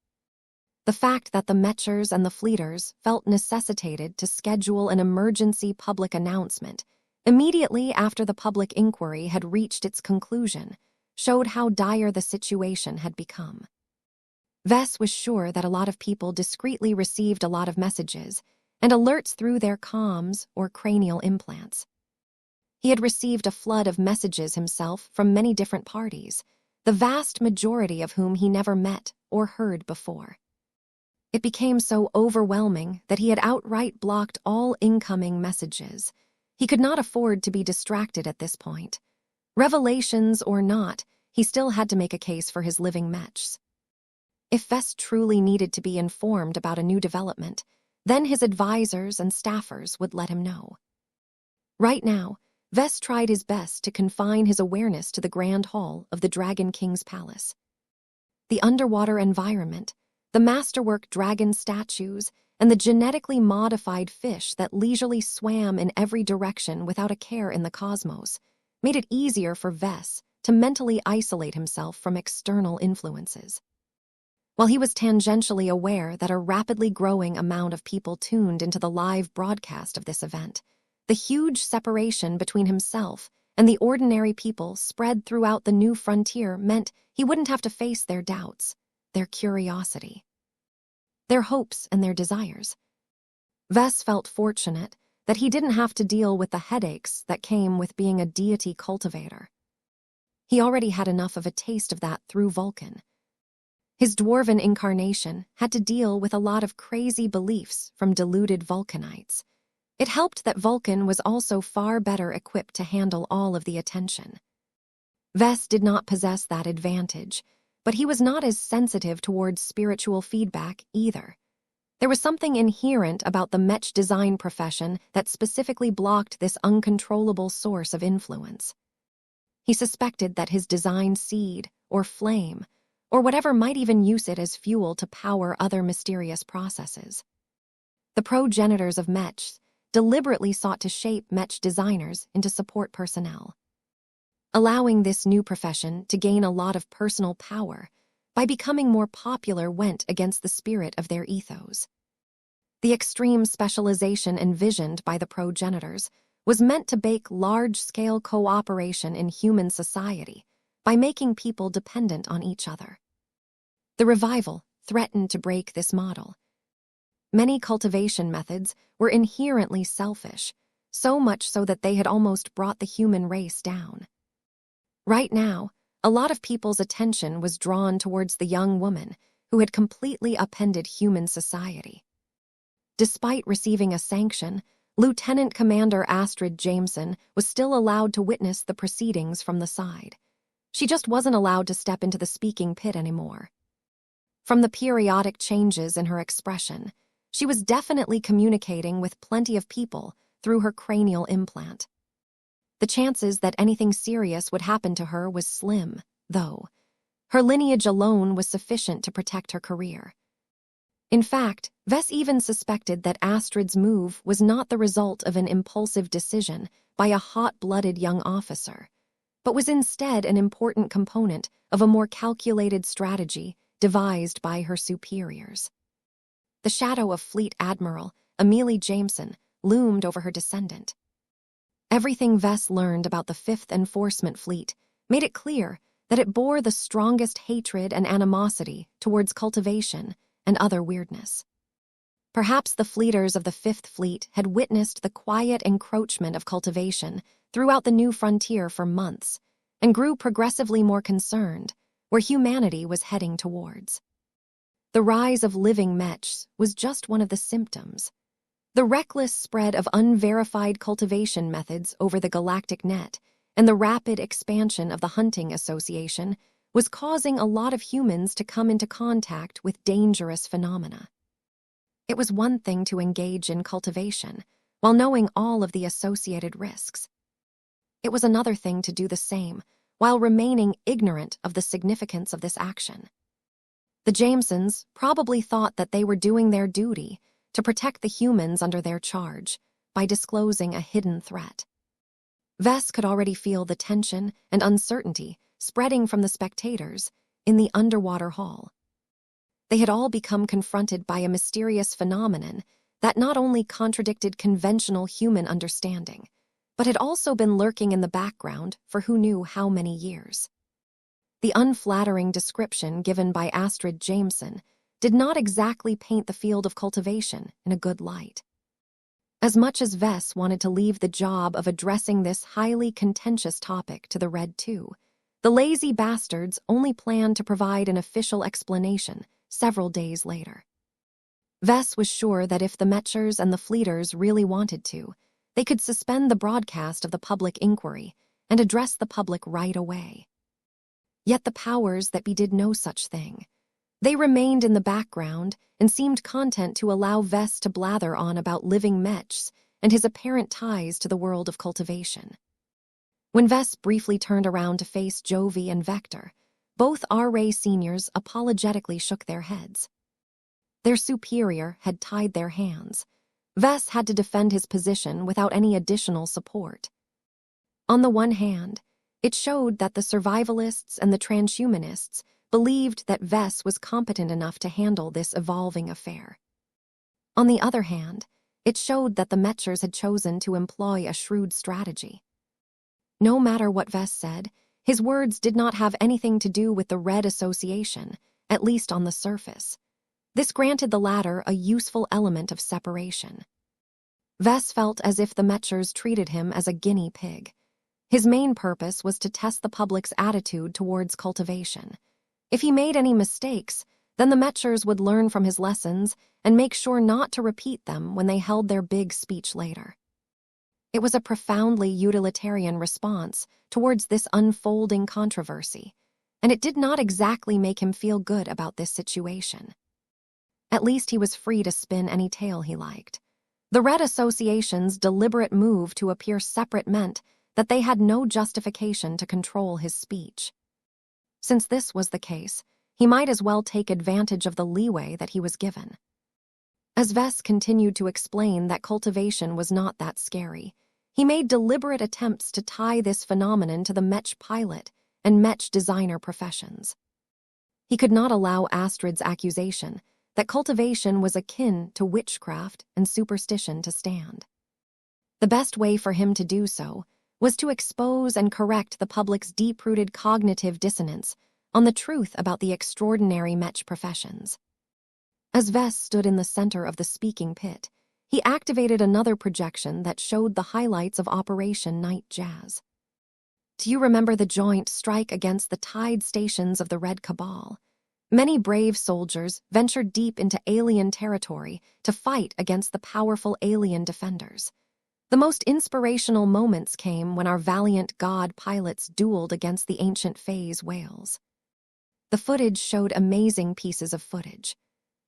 The fact that the Mechers and the Fleeters felt necessitated to schedule an emergency public announcement immediately after the public inquiry had reached its conclusion showed how dire the situation had become. Vess was sure that a lot of people discreetly received a lot of messages and alerts through their comms or cranial implants. He had received a flood of messages himself from many different parties, the vast majority of whom he never met or heard before. It became so overwhelming that he had outright blocked all incoming messages. He could not afford to be distracted at this point. Revelations or not, he still had to make a case for his living Mechs. If Vess truly needed to be informed about a new development, then his advisors and staffers would let him know. Right now, Vess tried his best to confine his awareness to the grand hall of the Dragon King's palace. The underwater environment, the masterwork dragon statues, and the genetically modified fish that leisurely swam in every direction without a care in the cosmos, made it easier for Vess to mentally isolate himself from external influences. While he was tangentially aware that a rapidly growing amount of people tuned into the live broadcast of this event, the huge separation between himself and the ordinary people spread throughout the new frontier meant he wouldn't have to face their doubts, their curiosity, their hopes and their desires. Vess felt fortunate that he didn't have to deal with the headaches that came with being a deity cultivator. He already had enough of a taste of that through Vulcan. His dwarven incarnation had to deal with a lot of crazy beliefs from deluded Vulcanites. It helped that Vulcan was also far better equipped to handle all of the attention. Vess did not possess that advantage, but he was not as sensitive towards spiritual feedback either. There was something inherent about the Mech design profession that specifically blocked this uncontrollable source of influence. He suspected that his design seed, or flame, or whatever might even use it as fuel to power other mysterious processes. The progenitors of Mech deliberately sought to shape Mech designers into support personnel, allowing this new profession to gain a lot of personal power by becoming more popular went against the spirit of their ethos. The extreme specialization envisioned by the progenitors was meant to bake large-scale cooperation in human society by making people dependent on each other. The revival threatened to break this model. Many cultivation methods were inherently selfish, so much so that they had almost brought the human race down. Right now, a lot of people's attention was drawn towards the young woman who had completely upended human society. Despite receiving a sanction, Lieutenant Commander Astrid Jameson was still allowed to witness the proceedings from the side. She just wasn't allowed to step into the speaking pit anymore. From the periodic changes in her expression, she was definitely communicating with plenty of people through her cranial implant. The chances that anything serious would happen to her was slim, though. Her lineage alone was sufficient to protect her career. In fact, Vess even suspected that Astrid's move was not the result of an impulsive decision by a hot-blooded young officer, but was instead an important component of a more calculated strategy devised by her superiors. The shadow of Fleet Admiral Amelie Jameson loomed over her descendant. Everything Vess learned about the 5th Enforcement Fleet made it clear that it bore the strongest hatred and animosity towards cultivation and other weirdness. Perhaps the fleeters of the 5th Fleet had witnessed the quiet encroachment of cultivation throughout the new frontier for months and grew progressively more concerned where humanity was heading towards. The rise of living Mechs was just one of the symptoms. The reckless spread of unverified cultivation methods over the galactic net and the rapid expansion of the Hunting Association was causing a lot of humans to come into contact with dangerous phenomena. It was one thing to engage in cultivation while knowing all of the associated risks. It was another thing to do the same while remaining ignorant of the significance of this action. The Jamesons probably thought that they were doing their duty to protect the humans under their charge by disclosing a hidden threat. Vess could already feel the tension and uncertainty spreading from the spectators in the underwater hall. They had all become confronted by a mysterious phenomenon that not only contradicted conventional human understanding, but had also been lurking in the background for who knew how many years. The unflattering description given by Astrid Jameson did not exactly paint the field of cultivation in a good light. As much as Vess wanted to leave the job of addressing this highly contentious topic to the Red Two, the lazy bastards only planned to provide an official explanation several days later. Vess was sure that if the Mechers and the Fleeters really wanted to, they could suspend the broadcast of the public inquiry and address the public right away. Yet the powers that be did no such thing. They remained in the background and seemed content to allow Vess to blather on about living Mechs and his apparent ties to the world of cultivation. When Vess briefly turned around to face Jovi and Vector, both R-Ray seniors apologetically shook their heads. Their superior had tied their hands. Vess had to defend his position without any additional support. On the one hand, it showed that the survivalists and the transhumanists believed that Vess was competent enough to handle this evolving affair. On the other hand, it showed that the Mechers had chosen to employ a shrewd strategy. No matter what Vess said, his words did not have anything to do with the Red Association, at least on the surface. This granted the latter a useful element of separation. Vess felt as if the Mechers treated him as a guinea pig. His main purpose was to test the public's attitude towards cultivation. If he made any mistakes, then the Mechers would learn from his lessons and make sure not to repeat them when they held their big speech later. It was a profoundly utilitarian response towards this unfolding controversy, and it did not exactly make him feel good about this situation. At least he was free to spin any tale he liked. The Red Association's deliberate move to appear separate meant that they had no justification to control his speech. Since this was the case, he might as well take advantage of the leeway that he was given. As Vess continued to explain that cultivation was not that scary, he made deliberate attempts to tie this phenomenon to the Mech pilot and Mech designer professions. He could not allow Astrid's accusation that cultivation was akin to witchcraft and superstition to stand. The best way for him to do so was to expose and correct the public's deep-rooted cognitive dissonance on the truth about the extraordinary Mech professions. As Vess stood in the center of the speaking pit, he activated another projection that showed the highlights of Operation Night Jazz. Do you remember the joint strike against the tied stations of the Red Cabal? Many brave soldiers ventured deep into alien territory to fight against the powerful alien defenders. The most inspirational moments came when our valiant god pilots dueled against the ancient Phase whales. The footage showed amazing pieces of footage.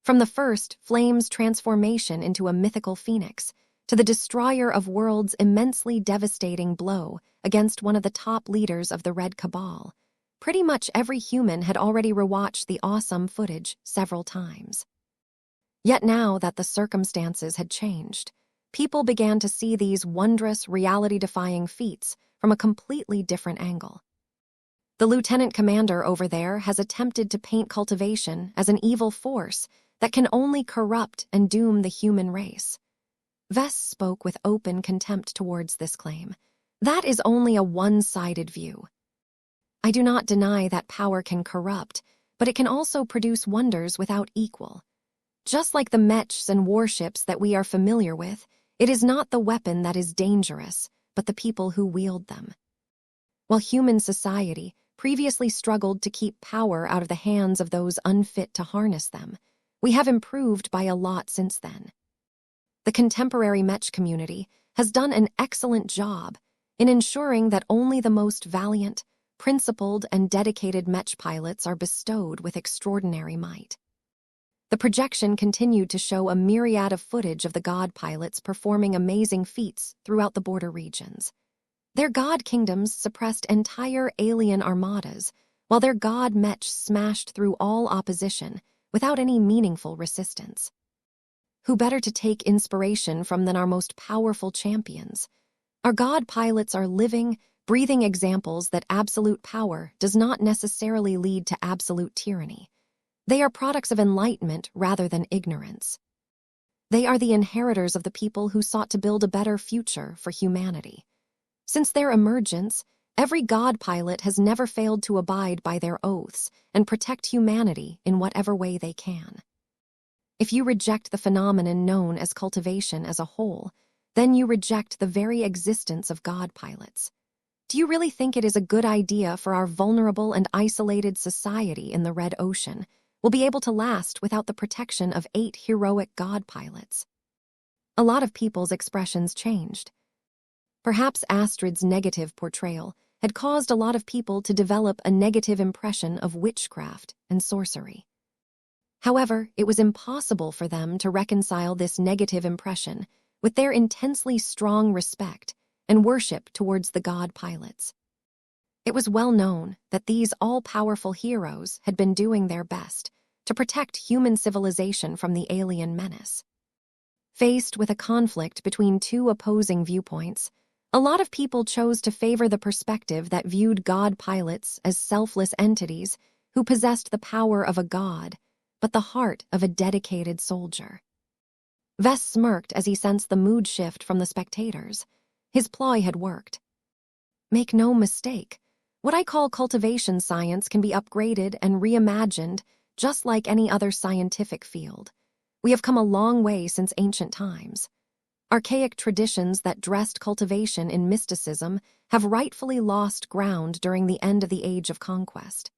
From the first Flame's transformation into a mythical phoenix, to the destroyer of worlds' immensely devastating blow against one of the top leaders of the Red Cabal, pretty much every human had already rewatched the awesome footage several times. Yet now that the circumstances had changed, people began to see these wondrous, reality-defying feats from a completely different angle. The lieutenant commander over there has attempted to paint cultivation as an evil force that can only corrupt and doom the human race. Vess spoke with open contempt towards this claim. That is only a one-sided view. I do not deny that power can corrupt, but it can also produce wonders without equal. Just like the mechs and warships that we are familiar with, it is not the weapon that is dangerous, but the people who wield them. While human society previously struggled to keep power out of the hands of those unfit to harness them, we have improved by a lot since then. The contemporary Mech community has done an excellent job in ensuring that only the most valiant, principled, and dedicated Mech pilots are bestowed with extraordinary might. The projection continued to show a myriad of footage of the god pilots performing amazing feats throughout the border regions. Their god kingdoms suppressed entire alien armadas, while their god Mech smashed through all opposition without any meaningful resistance. Who better to take inspiration from than our most powerful champions? Our god pilots are living, breathing examples that absolute power does not necessarily lead to absolute tyranny. They are products of enlightenment rather than ignorance. They are the inheritors of the people who sought to build a better future for humanity. Since their emergence, every god pilot has never failed to abide by their oaths and protect humanity in whatever way they can. If you reject the phenomenon known as cultivation as a whole, then you reject the very existence of God pilots. Do you really think it is a good idea for our vulnerable and isolated society in the Red Ocean will be able to last without the protection of 8 heroic God pilots? A lot of people's expressions changed. Perhaps Astrid's negative portrayal had caused a lot of people to develop a negative impression of witchcraft and sorcery. However, it was impossible for them to reconcile this negative impression with their intensely strong respect and worship towards the God pilots. It was well known that these all-powerful heroes had been doing their best to protect human civilization from the alien menace. Faced with a conflict between two opposing viewpoints, a lot of people chose to favor the perspective that viewed God pilots as selfless entities who possessed the power of a god, but the heart of a dedicated soldier. Vess smirked as he sensed the mood shift from the spectators. His ploy had worked. Make no mistake, what I call cultivation science can be upgraded and reimagined just like any other scientific field. We have come a long way since ancient times. Archaic traditions that dressed cultivation in mysticism have rightfully lost ground during the end of the Age of Conquest.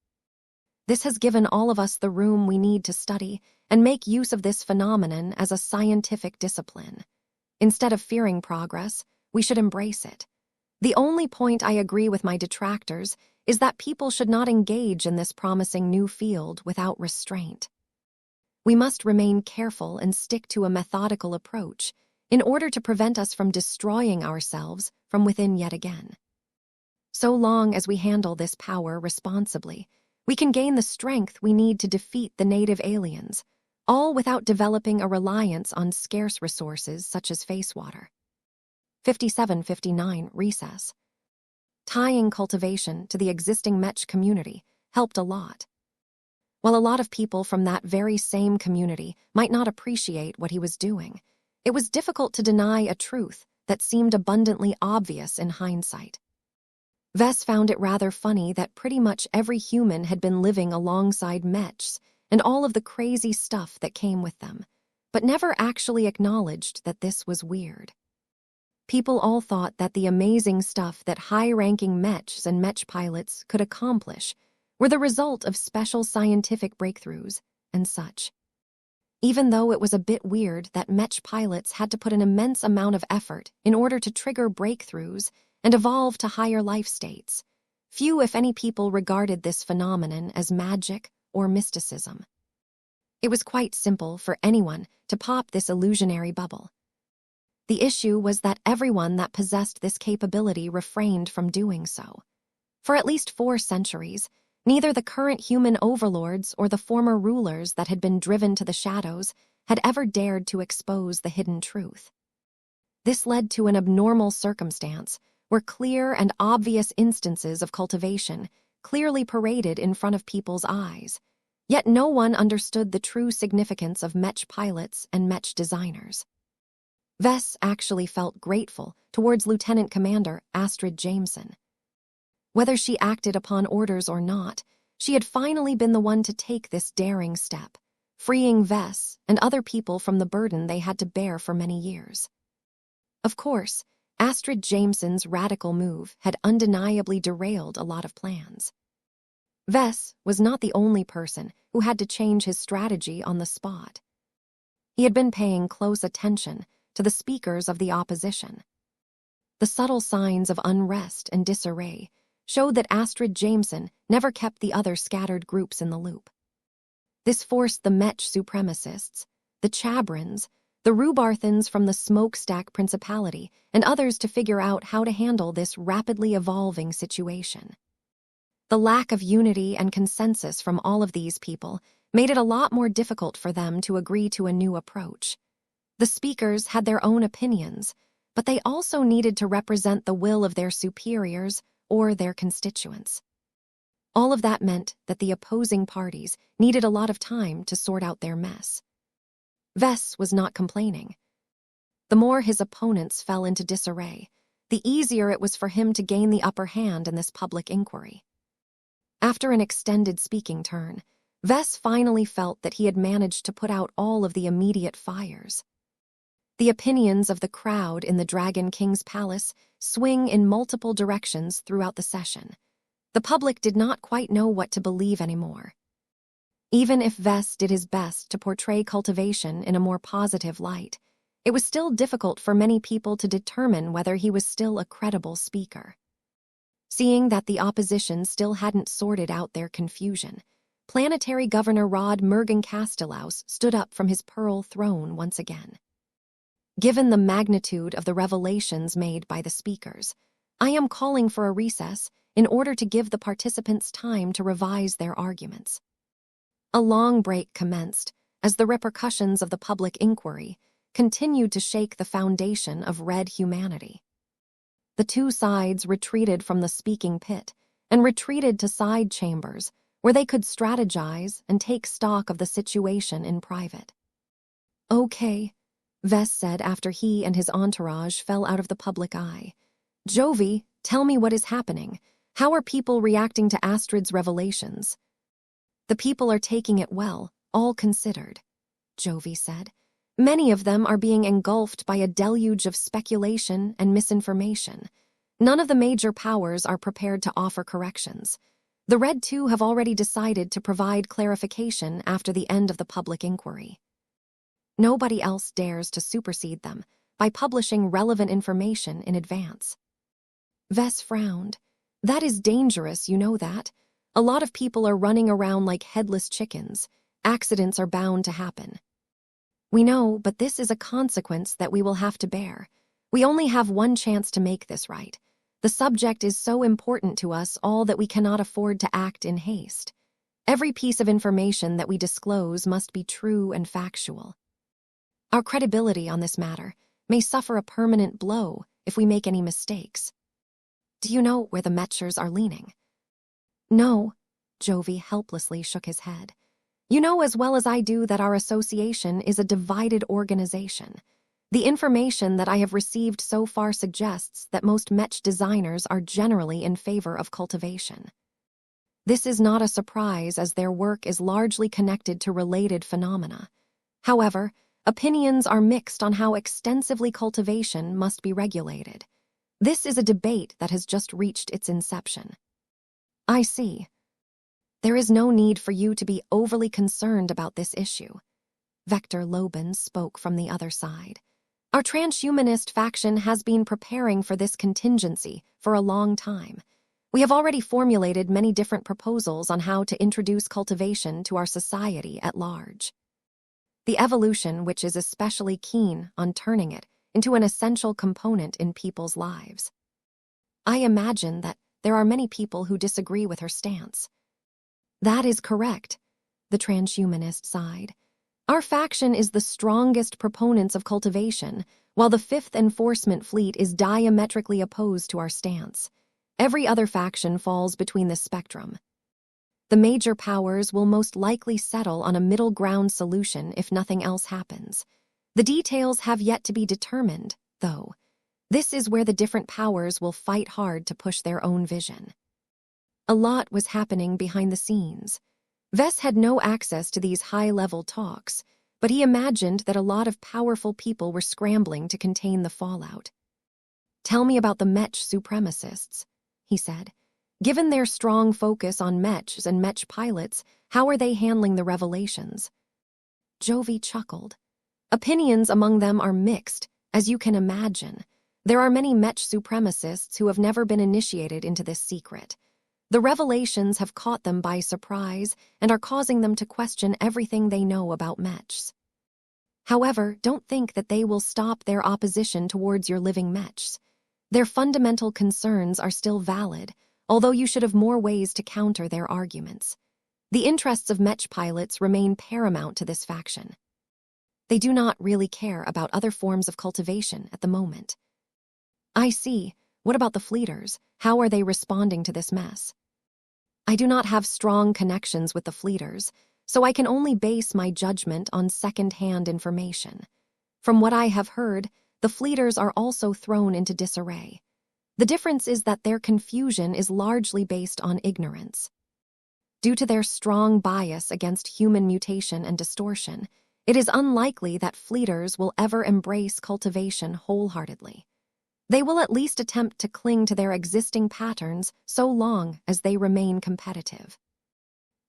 This has given all of us the room we need to study and make use of this phenomenon as a scientific discipline. Instead of fearing progress, we should embrace it. The only point I agree with my detractors is that people should not engage in this promising new field without restraint. We must remain careful and stick to a methodical approach in order to prevent us from destroying ourselves from within yet again. So long as we handle this power responsibly, we can gain the strength we need to defeat the native aliens, all without developing a reliance on scarce resources such as face water. 5759 Recess. Tying cultivation to the existing Mech community helped a lot. While a lot of people from that very same community might not appreciate what he was doing, it was difficult to deny a truth that seemed abundantly obvious in hindsight. Vess found it rather funny that pretty much every human had been living alongside Mechs and all of the crazy stuff that came with them, but never actually acknowledged that this was weird. People all thought that the amazing stuff that high-ranking Mechs and Mech pilots could accomplish were the result of special scientific breakthroughs and such. Even though it was a bit weird that Mech pilots had to put an immense amount of effort in order to trigger breakthroughs and evolve to higher life states, few if any people regarded this phenomenon as magic or mysticism. It was quite simple for anyone to pop this illusionary bubble. The issue was that everyone that possessed this capability refrained from doing so. For at least 4 centuries, neither the current human overlords or the former rulers that had been driven to the shadows had ever dared to expose the hidden truth. This led to an abnormal circumstance where clear and obvious instances of cultivation clearly paraded in front of people's eyes, yet no one understood the true significance of Mech pilots and Mech designers. Vess actually felt grateful towards Lieutenant Commander Astrid Jameson. Whether she acted upon orders or not, she had finally been the one to take this daring step, freeing Vess and other people from the burden they had to bear for many years. Of course, Astrid Jameson's radical move had undeniably derailed a lot of plans. Vess was not the only person who had to change his strategy on the spot. He had been paying close attention to the speakers of the opposition. The subtle signs of unrest and disarray showed that Astrid Jameson never kept the other scattered groups in the loop. This forced the Mech supremacists, the Chabrins, the Rubarthans from the Smokestack Principality, and others to figure out how to handle this rapidly evolving situation. The lack of unity and consensus from all of these people made it a lot more difficult for them to agree to a new approach. The speakers had their own opinions, but they also needed to represent the will of their superiors or their constituents. All of that meant that the opposing parties needed a lot of time to sort out their mess. Vess was not complaining. The more his opponents fell into disarray, the easier it was for him to gain the upper hand in this public inquiry. After an extended speaking turn, Vess finally felt that he had managed to put out all of the immediate fires. The opinions of the crowd in the Dragon King's palace swing in multiple directions throughout the session. The public did not quite know what to believe anymore. Even if Vess did his best to portray cultivation in a more positive light, it was still difficult for many people to determine whether he was still a credible speaker. Seeing that the opposition still hadn't sorted out their confusion, Planetary Governor Rod Mergen-Castellaus stood up from his pearl throne once again. Given the magnitude of the revelations made by the speakers, I am calling for a recess in order to give the participants time to revise their arguments. A long break commenced as the repercussions of the public inquiry continued to shake the foundation of Red humanity. The two sides retreated from the speaking pit and retreated to side chambers where they could strategize and take stock of the situation in private. "Okay," Vess said after he and his entourage fell out of the public eye. "Jovi, tell me what is happening. How are people reacting to Astrid's revelations?" "The people are taking it well, all considered," Jovi said. "Many of them are being engulfed by a deluge of speculation and misinformation. None of the major powers are prepared to offer corrections. The Red Two have already decided to provide clarification after the end of the public inquiry. Nobody else dares to supersede them by publishing relevant information in advance." Vess frowned. "That is dangerous, you know that. A lot of people are running around like headless chickens. Accidents are bound to happen." "We know, but this is a consequence that we will have to bear. We only have one chance to make this right. The subject is so important to us all that we cannot afford to act in haste. Every piece of information that we disclose must be true and factual. Our credibility on this matter may suffer a permanent blow if we make any mistakes." "Do you know where the Mechers are leaning?" "No," Jovi helplessly shook his head. "You know as well as I do that our association is a divided organization. The information that I have received so far suggests that most Mech designers are generally in favor of cultivation. This is not a surprise as their work is largely connected to related phenomena. However, opinions are mixed on how extensively cultivation must be regulated. This is a debate that has just reached its inception." "I see. There is no need for you to be overly concerned about this issue." Vector Loban spoke from the other side. "Our transhumanist faction has been preparing for this contingency for a long time. We have already formulated many different proposals on how to introduce cultivation to our society at large. The evolution which is especially keen on turning it into an essential component in people's lives. I imagine that there are many people who disagree with her stance." "That is correct," the transhumanist sighed. "Our faction is the strongest proponents of cultivation, while the Fifth Enforcement Fleet is diametrically opposed to our stance. Every other faction falls between the spectrum. The major powers will most likely settle on a middle ground solution if nothing else happens. The details have yet to be determined, though. This is where the different powers will fight hard to push their own vision." A lot was happening behind the scenes. Vess had no access to these high-level talks, but he imagined that a lot of powerful people were scrambling to contain the fallout. "Tell me about the Mech supremacists," he said. "Given their strong focus on Mechs and Mech pilots, how are they handling the revelations?" Jovi chuckled. "Opinions among them are mixed, as you can imagine. There are many Mech supremacists who have never been initiated into this secret. The revelations have caught them by surprise and are causing them to question everything they know about Mechs. However, don't think that they will stop their opposition towards your living Mechs. Their fundamental concerns are still valid, although you should have more ways to counter their arguments. The interests of Mech pilots remain paramount to this faction. They do not really care about other forms of cultivation at the moment." "I see. What about the fleeters? How are they responding to this mess?" "I do not have strong connections with the fleeters, so I can only base my judgment on second-hand information. From what I have heard, the fleeters are also thrown into disarray. The difference is that their confusion is largely based on ignorance. Due to their strong bias against human mutation and distortion, it is unlikely that fleeters will ever embrace cultivation wholeheartedly. They will at least attempt to cling to their existing patterns so long as they remain competitive.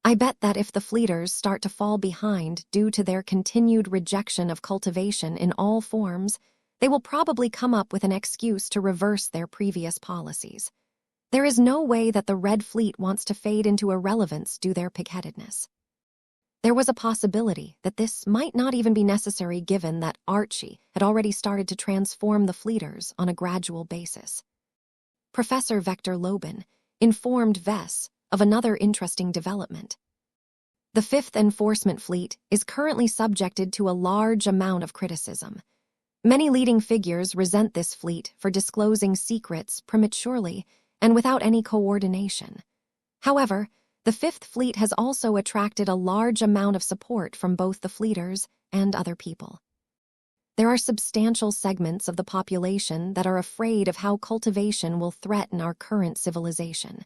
I bet that if the fleeters start to fall behind due to their continued rejection of cultivation in all forms, they will probably come up with an excuse to reverse their previous policies. There is no way that the Red Fleet wants to fade into irrelevance due to their pigheadedness. There was a possibility that this might not even be necessary given that Archie had already started to transform the fleeters on a gradual basis. Professor Vector Lobin informed Vess of another interesting development. The 5th Enforcement Fleet is currently subjected to a large amount of criticism. Many leading figures resent this fleet for disclosing secrets prematurely and without any coordination. However, the 5th Fleet has also attracted a large amount of support from both the fleeters and other people. There are substantial segments of the population that are afraid of how cultivation will threaten our current civilization.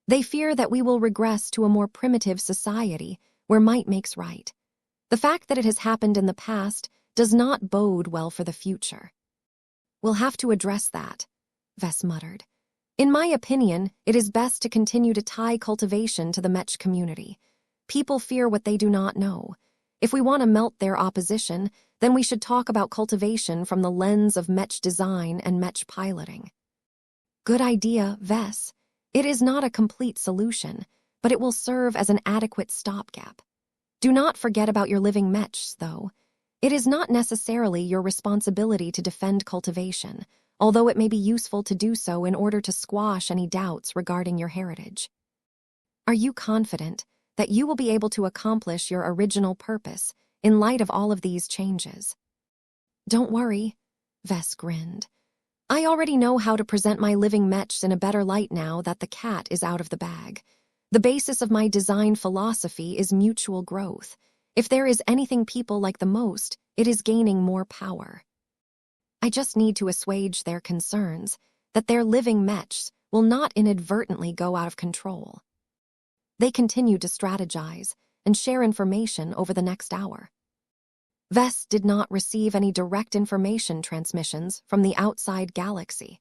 They fear that we will regress to a more primitive society where might makes right. The fact that it has happened in the past does not bode well for the future. We'll have to address that, Vess muttered. In my opinion, it is best to continue to tie cultivation to the Mech community. People fear what they do not know. If we want to melt their opposition, then we should talk about cultivation from the lens of Mech design and Mech piloting. Good idea, Vess. It is not a complete solution, but it will serve as an adequate stopgap. Do not forget about your living Mechs, though. It is not necessarily your responsibility to defend cultivation, although it may be useful to do so in order to squash any doubts regarding your heritage. Are you confident that you will be able to accomplish your original purpose in light of all of these changes? Don't worry, Vess grinned. I already know how to present my living Mechs in a better light now that the cat is out of the bag. The basis of my design philosophy is mutual growth. If there is anything people like the most, it is gaining more power. I just need to assuage their concerns that their living Mechs will not inadvertently go out of control. They continued to strategize and share information over the next hour. Vess did not receive any direct information transmissions from the outside galaxy,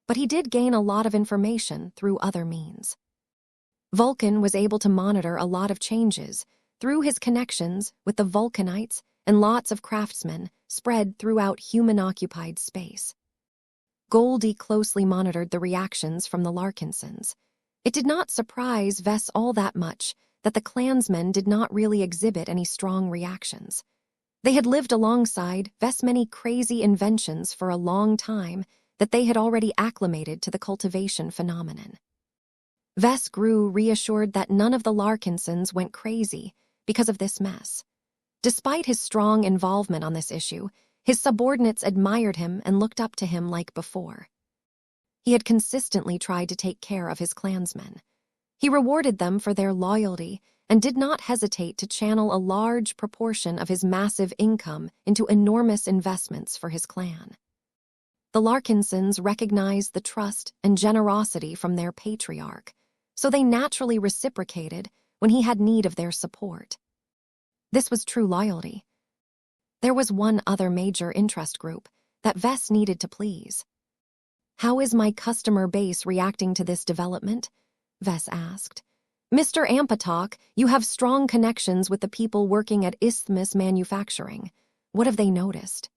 but he did gain a lot of information through other means. Vulcan was able to monitor a lot of changes through his connections with the Vulcanites and lots of craftsmen spread throughout human-occupied space. Goldie closely monitored the reactions from the Larkinsons. It did not surprise Vess all that much that the clansmen did not really exhibit any strong reactions. They had lived alongside Vess' many crazy inventions for a long time that they had already acclimated to the cultivation phenomenon. Vess grew reassured that none of the Larkinsons went crazy because of this mess. Despite his strong involvement on this issue, his subordinates admired him and looked up to him like before. He had consistently tried to take care of his clansmen. He rewarded them for their loyalty and did not hesitate to channel a large proportion of his massive income into enormous investments for his clan. The Larkinsons recognized the trust and generosity from their patriarch, so they naturally reciprocated when he had need of their support. This was true loyalty. There was one other major interest group that Vess needed to please. How is my customer base reacting to this development? Vess asked. Mr. Ampatok, you have strong connections with the people working at Isthmus Manufacturing. What have they noticed?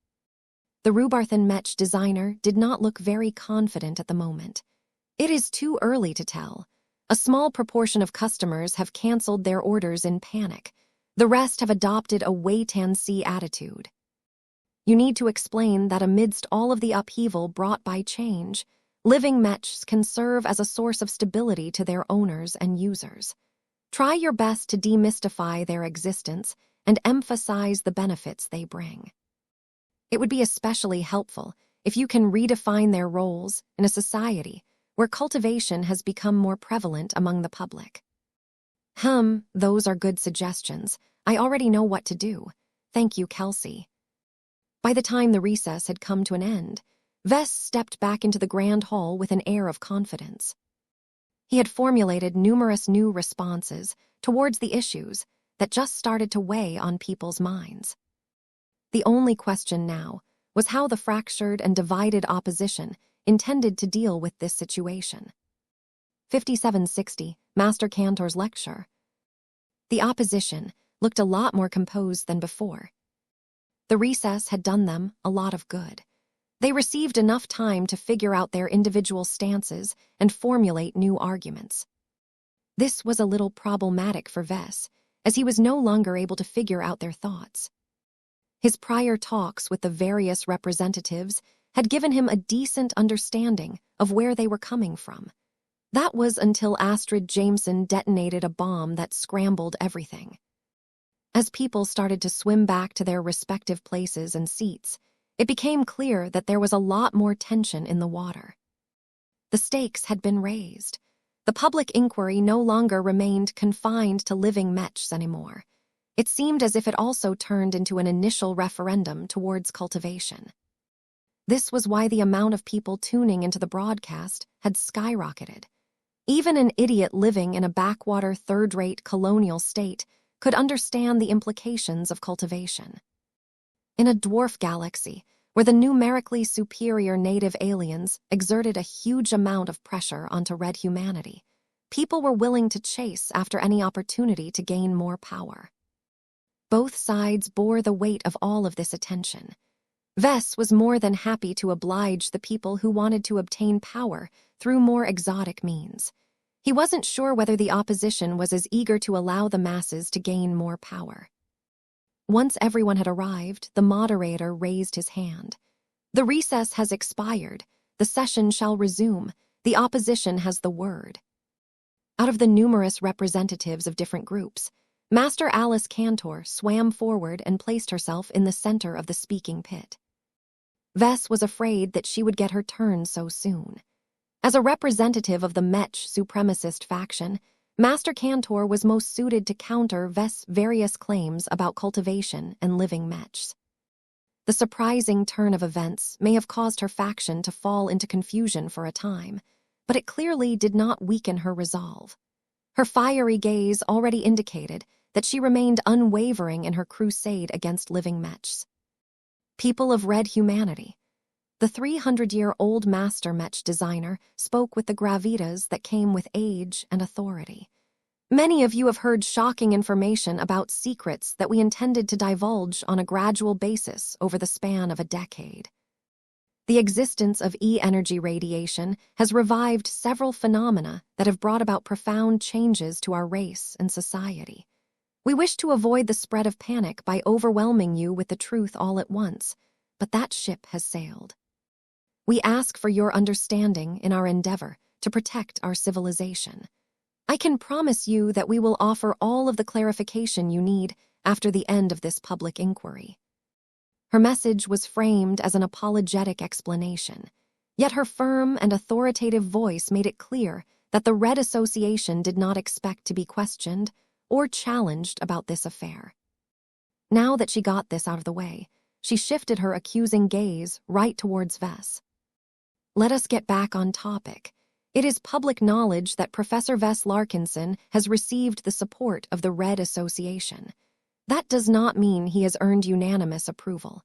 The Rubarthan Mech designer did not look very confident at the moment. It is too early to tell. A small proportion of customers have canceled their orders in panic. The rest have adopted a wait-and-see attitude. You need to explain that amidst all of the upheaval brought by change, living Mechs can serve as a source of stability to their owners and users. Try your best to demystify their existence and emphasize the benefits they bring. It would be especially helpful if you can redefine their roles in a society where cultivation has become more prevalent among the public. Those are good suggestions. I already know what to do. Thank you, Kelsey. By the time the recess had come to an end, Vess stepped back into the grand hall with an air of confidence. He had formulated numerous new responses towards the issues that just started to weigh on people's minds. The only question now was how the fractured and divided opposition intended to deal with this situation. 5760, Master Cantor's lecture. The opposition looked a lot more composed than before. The recess had done them a lot of good. They received enough time to figure out their individual stances and formulate new arguments. This was a little problematic for Vess, as he was no longer able to figure out their thoughts. His prior talks with the various representatives had given him a decent understanding of where they were coming from. That was until Astrid Jameson detonated a bomb that scrambled everything. As people started to swim back to their respective places and seats, it became clear that there was a lot more tension in the water. The stakes had been raised. The public inquiry no longer remained confined to living Mechs anymore. It seemed as if it also turned into an initial referendum towards cultivation. This was why the amount of people tuning into the broadcast had skyrocketed. Even an idiot living in a backwater third-rate colonial state could understand the implications of cultivation. In a dwarf galaxy, where the numerically superior native aliens exerted a huge amount of pressure onto red humanity, people were willing to chase after any opportunity to gain more power. Both sides bore the weight of all of this attention. Vess was more than happy to oblige the people who wanted to obtain power through more exotic means. He wasn't sure whether the opposition was as eager to allow the masses to gain more power. Once everyone had arrived, the moderator raised his hand. "The recess has expired. The session shall resume. The opposition has the word." Out of the numerous representatives of different groups, Master Alice Cantor swam forward and placed herself in the center of the speaking pit. Vess was afraid that she would get her turn so soon. As a representative of the Mech supremacist faction, Master Cantor was most suited to counter Vess' various claims about cultivation and living Mechs. The surprising turn of events may have caused her faction to fall into confusion for a time, but it clearly did not weaken her resolve. Her fiery gaze already indicated that she remained unwavering in her crusade against living Mechs. People of red humanity. The 300-year-old master Mech designer spoke with the gravitas that came with age and authority. Many of you have heard shocking information about secrets that we intended to divulge on a gradual basis over the span of a decade. The existence of E-energy radiation has revived several phenomena that have brought about profound changes to our race and society. We wish to avoid the spread of panic by overwhelming you with the truth all at once, but that ship has sailed. We ask for your understanding in our endeavor to protect our civilization. I can promise you that we will offer all of the clarification you need after the end of this public inquiry. Her message was framed as an apologetic explanation, yet her firm and authoritative voice made it clear that the Red Association did not expect to be questioned or challenged about this affair. Now that she got this out of the way, she shifted her accusing gaze right towards Vess. Let us get back on topic. It is public knowledge that Professor Vess Larkinson has received the support of the Red Association. That does not mean he has earned unanimous approval.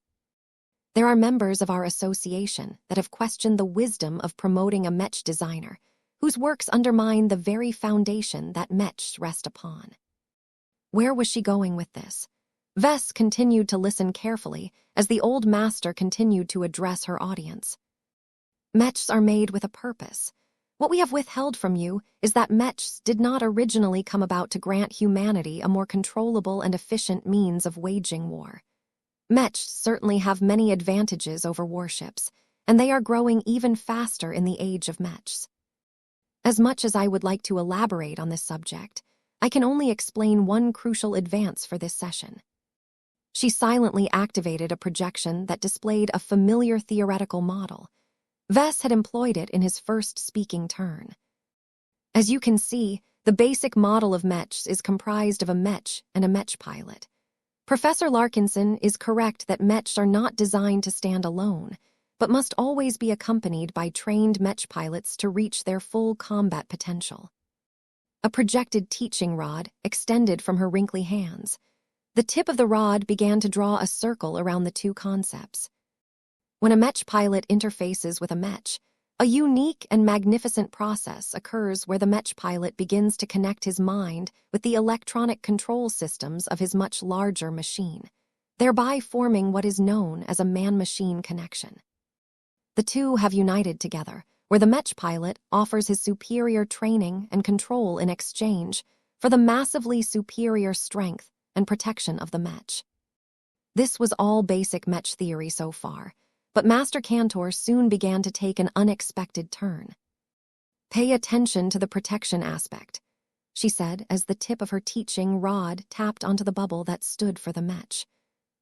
There are members of our association that have questioned the wisdom of promoting a Mech designer whose works undermine the very foundation that Mechs rest upon. Where was she going with this? Vess continued to listen carefully as the old master continued to address her audience. Mechs are made with a purpose. What we have withheld from you is that Mechs did not originally come about to grant humanity a more controllable and efficient means of waging war. Mechs certainly have many advantages over warships, and they are growing even faster in the age of Mechs. As much as I would like to elaborate on this subject, I can only explain one crucial advance for this session. She silently activated a projection that displayed a familiar theoretical model. Vess had employed it in his first speaking turn. As you can see, the basic model of Mechs is comprised of a Mech and a Mech pilot. Professor Larkinson is correct that Mechs are not designed to stand alone, but must always be accompanied by trained Mech pilots to reach their full combat potential. A projected teaching rod extended from her wrinkly hands. The tip of the rod began to draw a circle around the two concepts. When a Mech pilot interfaces with a Mech, a unique and magnificent process occurs where the Mech pilot begins to connect his mind with the electronic control systems of his much larger machine, thereby forming what is known as a man-machine connection. The two have united together, where the Mech pilot offers his superior training and control in exchange for the massively superior strength and protection of the Mech. This was all basic Mech theory so far, but Master Cantor soon began to take an unexpected turn. "Pay attention to the protection aspect," she said as the tip of her teaching rod tapped onto the bubble that stood for the Mech.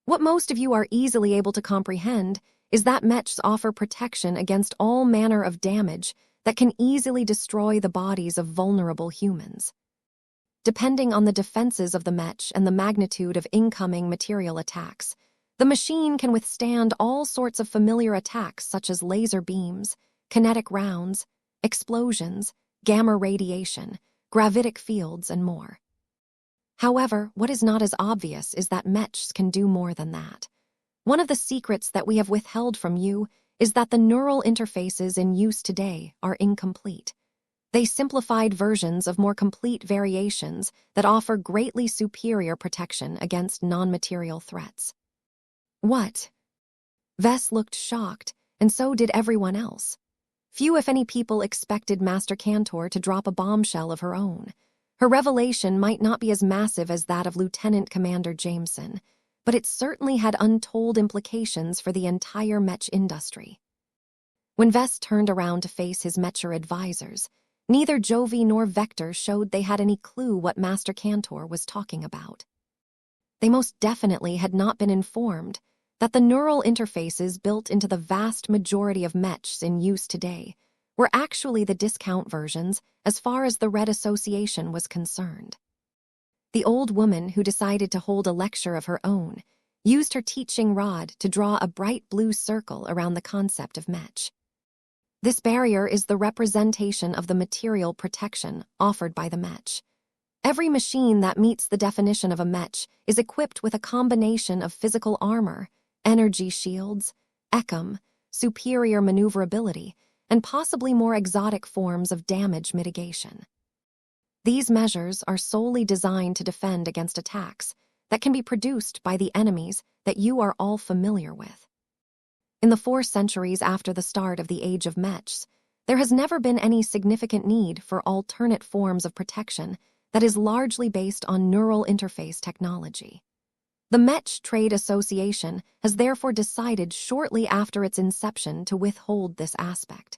"What most of you are easily able to comprehend is that Mechs offer protection against all manner of damage that can easily destroy the bodies of vulnerable humans. Depending on the defenses of the Mech and the magnitude of incoming material attacks, the machine can withstand all sorts of familiar attacks such as laser beams, kinetic rounds, explosions, gamma radiation, gravitic fields, and more. However, what is not as obvious is that Mechs can do more than that. One of the secrets that we have withheld from you is that the neural interfaces in use today are incomplete. They simplified versions of more complete variations that offer greatly superior protection against non-material threats." "What?" Vess looked shocked, and so did everyone else. Few, if any, people expected Master Cantor to drop a bombshell of her own. Her revelation might not be as massive as that of Lieutenant Commander Jameson, but it certainly had untold implications for the entire Mech industry. When Vess turned around to face his Mecher advisors, neither Jovi nor Vector showed they had any clue what Master Cantor was talking about. They most definitely had not been informed that the neural interfaces built into the vast majority of Mechs in use today were actually the discount versions as far as the Red Association was concerned. The old woman who decided to hold a lecture of her own used her teaching rod to draw a bright blue circle around the concept of Mech. This barrier is the representation of the material protection offered by the Mech. Every machine that meets the definition of a Mech is equipped with a combination of physical armor, energy shields, ECM, superior maneuverability, and possibly more exotic forms of damage mitigation. These measures are solely designed to defend against attacks that can be produced by the enemies that you are all familiar with. In the 4 centuries after the start of the Age of Mechs, there has never been any significant need for alternate forms of protection that is largely based on neural interface technology. The Mech Trade Association has therefore decided shortly after its inception to withhold this aspect.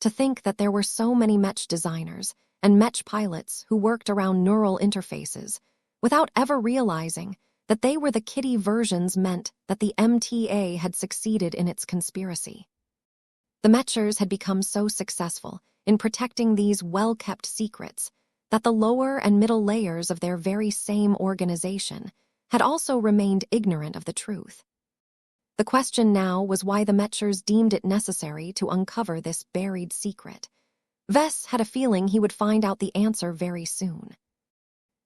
To think that there were so many Mech designers and Mech pilots who worked around neural interfaces without ever realizing that they were the kiddie versions meant that the MTA had succeeded in its conspiracy. The Mechers had become so successful in protecting these well-kept secrets that the lower and middle layers of their very same organization had also remained ignorant of the truth. The question now was why the Mechers deemed it necessary to uncover this buried secret. Vess had a feeling he would find out the answer very soon.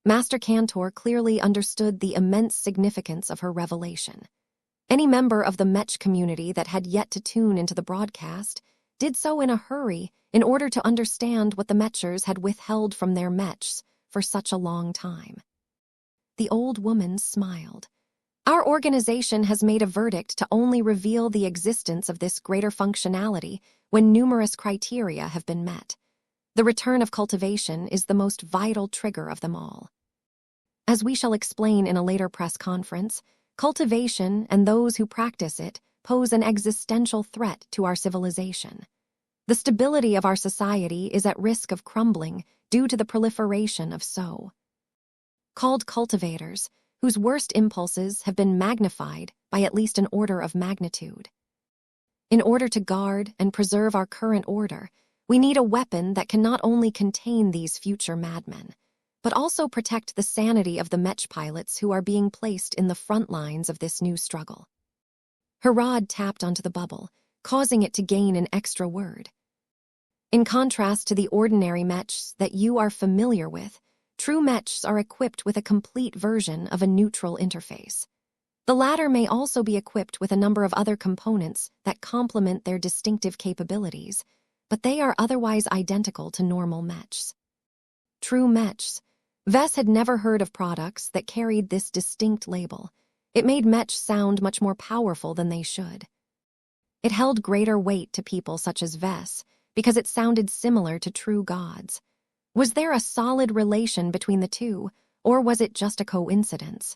Master Cantor clearly understood the immense significance of her revelation. Any member of the Mech community that had yet to tune into the broadcast did so in a hurry in order to understand what the Mechers had withheld from their Mechs for such a long time. The old woman smiled. "Our organization has made a verdict to only reveal the existence of this greater functionality when numerous criteria have been met. The return of cultivation is the most vital trigger of them all. As we shall explain in a later press conference, cultivation and those who practice it pose an existential threat to our civilization. The stability of our society is at risk of crumbling due to the proliferation of so-called cultivators, whose worst impulses have been magnified by at least an order of magnitude. In order to guard and preserve our current order, we need a weapon that can not only contain these future madmen, but also protect the sanity of the Mech pilots who are being placed in the front lines of this new struggle." Her rod tapped onto the bubble, causing it to gain an extra word. "In contrast to the ordinary Mechs that you are familiar with, true mechs are equipped with a complete version of a neutral interface. The latter may also be equipped with a number of other components that complement their distinctive capabilities, but they are otherwise identical to normal mechs. True mechs. Vess had never heard of products that carried this distinct label. It made mechs sound much more powerful than they should. It held greater weight to people such as Vess because it sounded similar to true gods. Was there a solid relation between the two, or was it just a coincidence?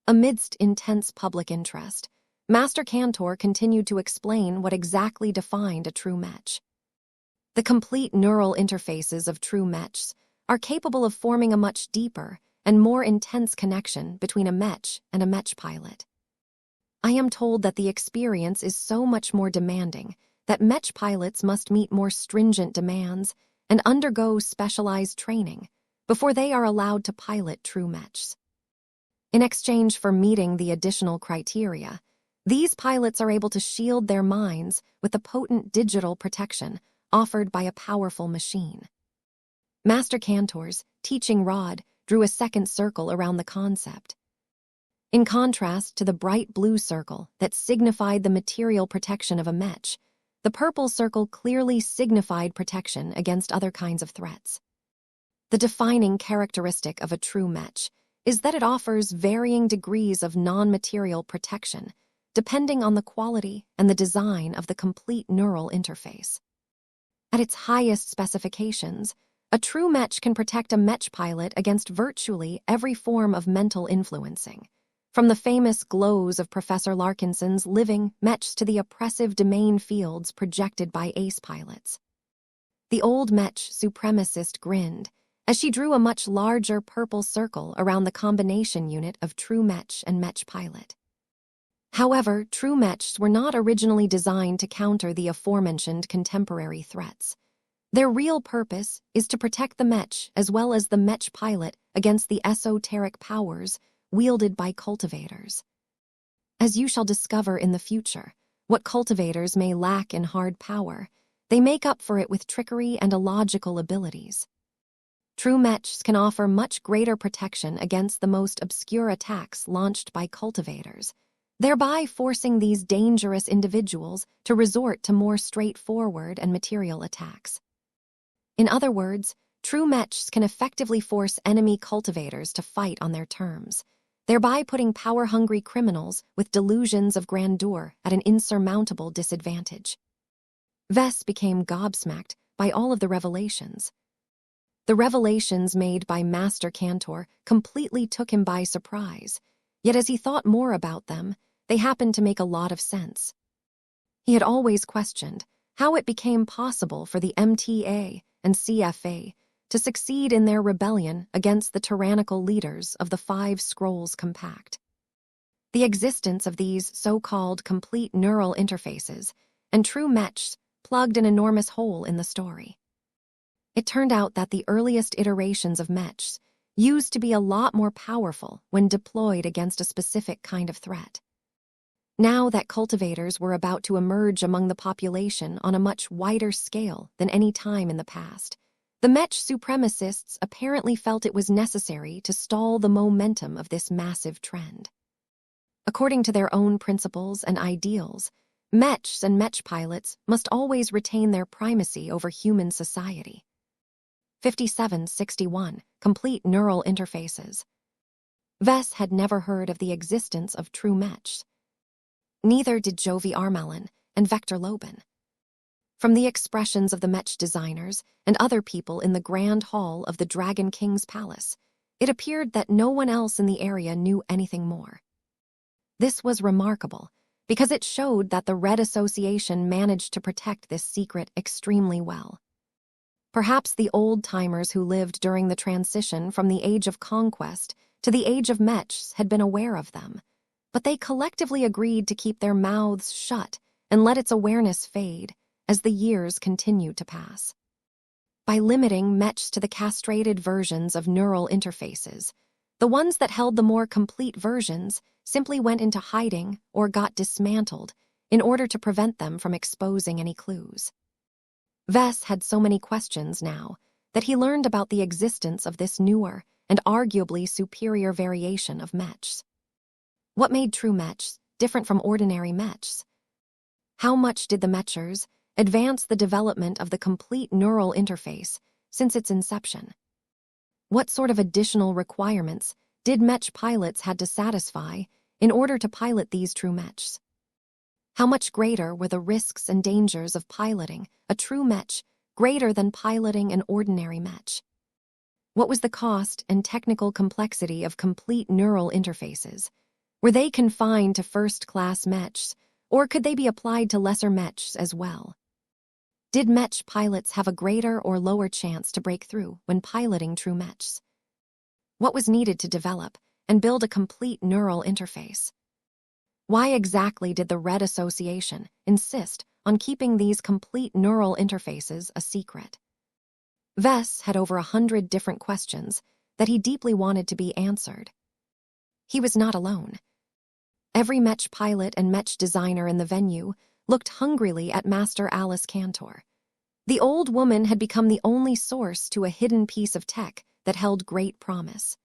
Amidst intense public interest, Master Cantor continued to explain what exactly defined a true mech. The complete neural interfaces of true mechs are capable of forming a much deeper and more intense connection between a mech and a mech pilot. I am told that the experience is so much more demanding that mech pilots must meet more stringent demands and undergo specialized training before they are allowed to pilot true mechs. In exchange for meeting the additional criteria, these pilots are able to shield their minds with the potent digital protection offered by a powerful machine. Master Cantor's teaching rod drew a second circle around the concept. In contrast to the bright blue circle that signified the material protection of a mech, the purple circle clearly signified protection against other kinds of threats. The defining characteristic of a true mech is that it offers varying degrees of non-material protection, depending on the quality and the design of the complete neural interface. At its highest specifications, a true mech can protect a mech pilot against virtually every form of mental influencing, from the famous glows of Professor Larkinson's living mechs to the oppressive domain fields projected by ace pilots. The old mech supremacist grinned as she drew a much larger purple circle around the combination unit of true mech and mech pilot. However, true mechs were not originally designed to counter the aforementioned contemporary threats. Their real purpose is to protect the mech as well as the mech pilot against the esoteric powers wielded by cultivators. As you shall discover in the future, what cultivators may lack in hard power, they make up for it with trickery and illogical abilities. True mechs can offer much greater protection against the most obscure attacks launched by cultivators, thereby forcing these dangerous individuals to resort to more straightforward and material attacks. In other words, true mechs can effectively force enemy cultivators to fight on their terms, thereby putting power-hungry criminals with delusions of grandeur at an insurmountable disadvantage. Vess became gobsmacked by all of the revelations. The revelations made by Master Cantor completely took him by surprise, yet as he thought more about them, they happened to make a lot of sense. He had always questioned how it became possible for the MTA and CFA to succeed in their rebellion against the tyrannical leaders of the Five Scrolls Compact. The existence of these so-called complete neural interfaces and true mechs plugged an enormous hole in the story. It turned out that the earliest iterations of mechs used to be a lot more powerful when deployed against a specific kind of threat. Now that cultivators were about to emerge among the population on a much wider scale than any time in the past, the mech supremacists apparently felt it was necessary to stall the momentum of this massive trend. According to their own principles and ideals, mechs and mech pilots must always retain their primacy over human society. 5761. Complete neural interfaces. Vess had never heard of the existence of true mechs. Neither did Jovi Armelin and Vector Loban. From the expressions of the mech designers and other people in the grand hall of the Dragon King's palace, it appeared that no one else in the area knew anything more. This was remarkable, because it showed that the Red Association managed to protect this secret extremely well. Perhaps the old-timers who lived during the transition from the Age of Conquest to the Age of Mechs had been aware of them, but they collectively agreed to keep their mouths shut and let its awareness fade as the years continued to pass. By limiting mechs to the castrated versions of neural interfaces, the ones that held the more complete versions simply went into hiding or got dismantled in order to prevent them from exposing any clues. Vess had so many questions now that he learned about the existence of this newer and arguably superior variation of mechs. What made true mechs different from ordinary mechs? How much did the mechers advance the development of the complete neural interface since its inception? What sort of additional requirements did mech pilots had to satisfy in order to pilot these true mechs? How much greater were the risks and dangers of piloting a true mech greater than piloting an ordinary mech? What was the cost and technical complexity of complete neural interfaces? Were they confined to first-class mechs, or could they be applied to lesser mechs as well? Did mech pilots have a greater or lower chance to break through when piloting true mechs? What was needed to develop and build a complete neural interface? Why exactly did the Red Association insist on keeping these complete neural interfaces a secret? Vess had over 100 different questions that he deeply wanted to be answered. He was not alone. Every mech pilot and mech designer in the venue looked hungrily at Master Alice Cantor. The old woman had become the only source to a hidden piece of tech that held great promise.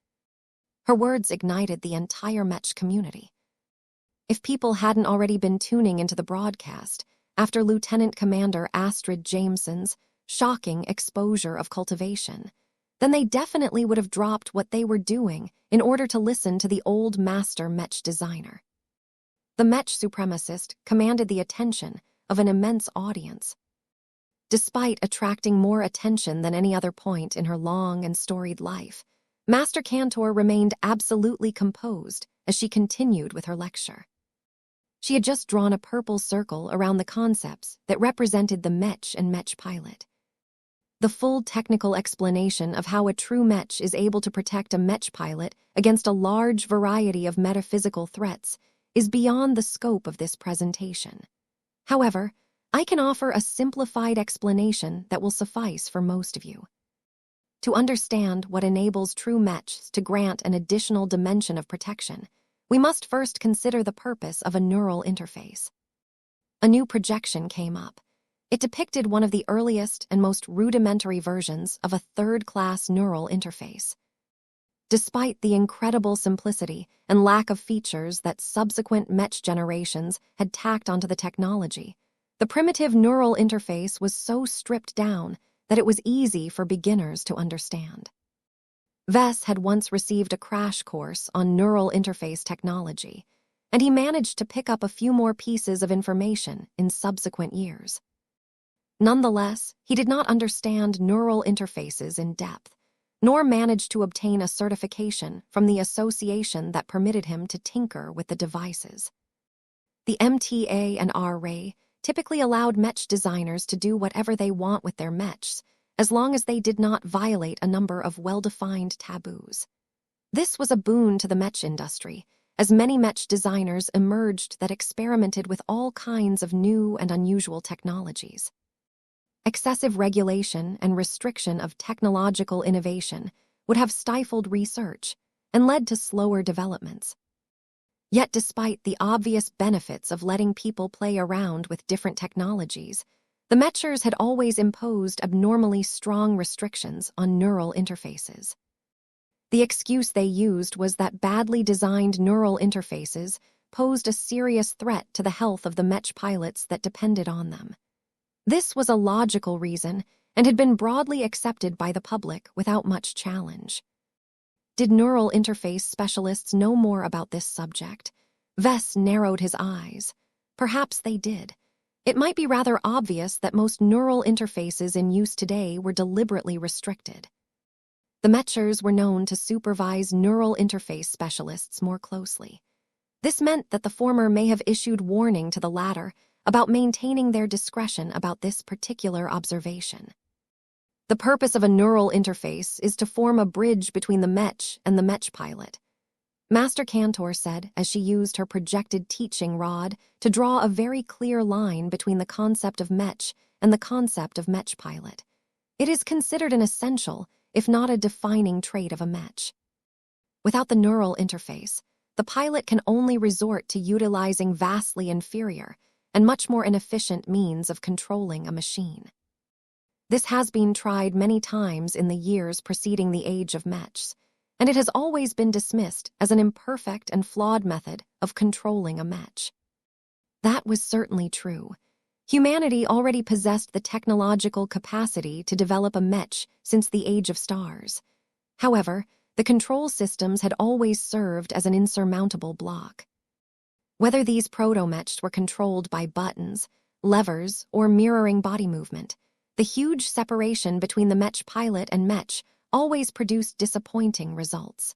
Her words ignited the entire mech community. If people hadn't already been tuning into the broadcast after Lieutenant Commander Astrid Jameson's shocking exposure of cultivation, then they definitely would have dropped what they were doing in order to listen to the old master mech designer. The mech supremacist commanded the attention of an immense audience. Despite attracting more attention than any other point in her long and storied life, Master Cantor remained absolutely composed as she continued with her lecture. She had just drawn a purple circle around the concepts that represented the mech and mech pilot. The full technical explanation of how a true mech is able to protect a mech pilot against a large variety of metaphysical threats is beyond the scope of this presentation. However, I can offer a simplified explanation that will suffice for most of you. To understand what enables true mechs to grant an additional dimension of protection, we must first consider the purpose of a neural interface. A new projection came up. It depicted one of the earliest and most rudimentary versions of a third-class neural interface. Despite the incredible simplicity and lack of features that subsequent mech generations had tacked onto the technology, the primitive neural interface was so stripped down that it was easy for beginners to understand. Vess had once received a crash course on neural interface technology, and he managed to pick up a few more pieces of information in subsequent years. Nonetheless, he did not understand neural interfaces in depth, nor managed to obtain a certification from the association that permitted him to tinker with the devices. The MTA and R-Ray typically allowed mech designers to do whatever they want with their mechs, as long as they did not violate a number of well-defined taboos. This was a boon to the mech industry, as many mech designers emerged that experimented with all kinds of new and unusual technologies. Excessive regulation and restriction of technological innovation would have stifled research and led to slower developments. Yet despite the obvious benefits of letting people play around with different technologies, the mechers had always imposed abnormally strong restrictions on neural interfaces. The excuse they used was that badly designed neural interfaces posed a serious threat to the health of the mech pilots that depended on them. This was a logical reason and had been broadly accepted by the public without much challenge. Did neural interface specialists know more about this subject? Vess narrowed his eyes. Perhaps they did. It might be rather obvious that most neural interfaces in use today were deliberately restricted. The mechers were known to supervise neural interface specialists more closely. This meant that the former may have issued warning to the latter about maintaining their discretion about this particular observation. The purpose of a neural interface is to form a bridge between the mech and the mech pilot. Master Cantor said as she used her projected teaching rod to draw a very clear line between the concept of mech and the concept of mech pilot. It is considered an essential, if not a defining trait of a mech. Without the neural interface, the pilot can only resort to utilizing vastly inferior and much more inefficient means of controlling a machine. This has been tried many times in the years preceding the age of Mechs, and it has always been dismissed as an imperfect and flawed method of controlling a Mech. That was certainly true. Humanity already possessed the technological capacity to develop a Mech since the age of stars. However, the control systems had always served as an insurmountable block. Whether these proto-Mechs were controlled by buttons, levers, or mirroring body movement, the huge separation between the Mech pilot and Mech always produced disappointing results.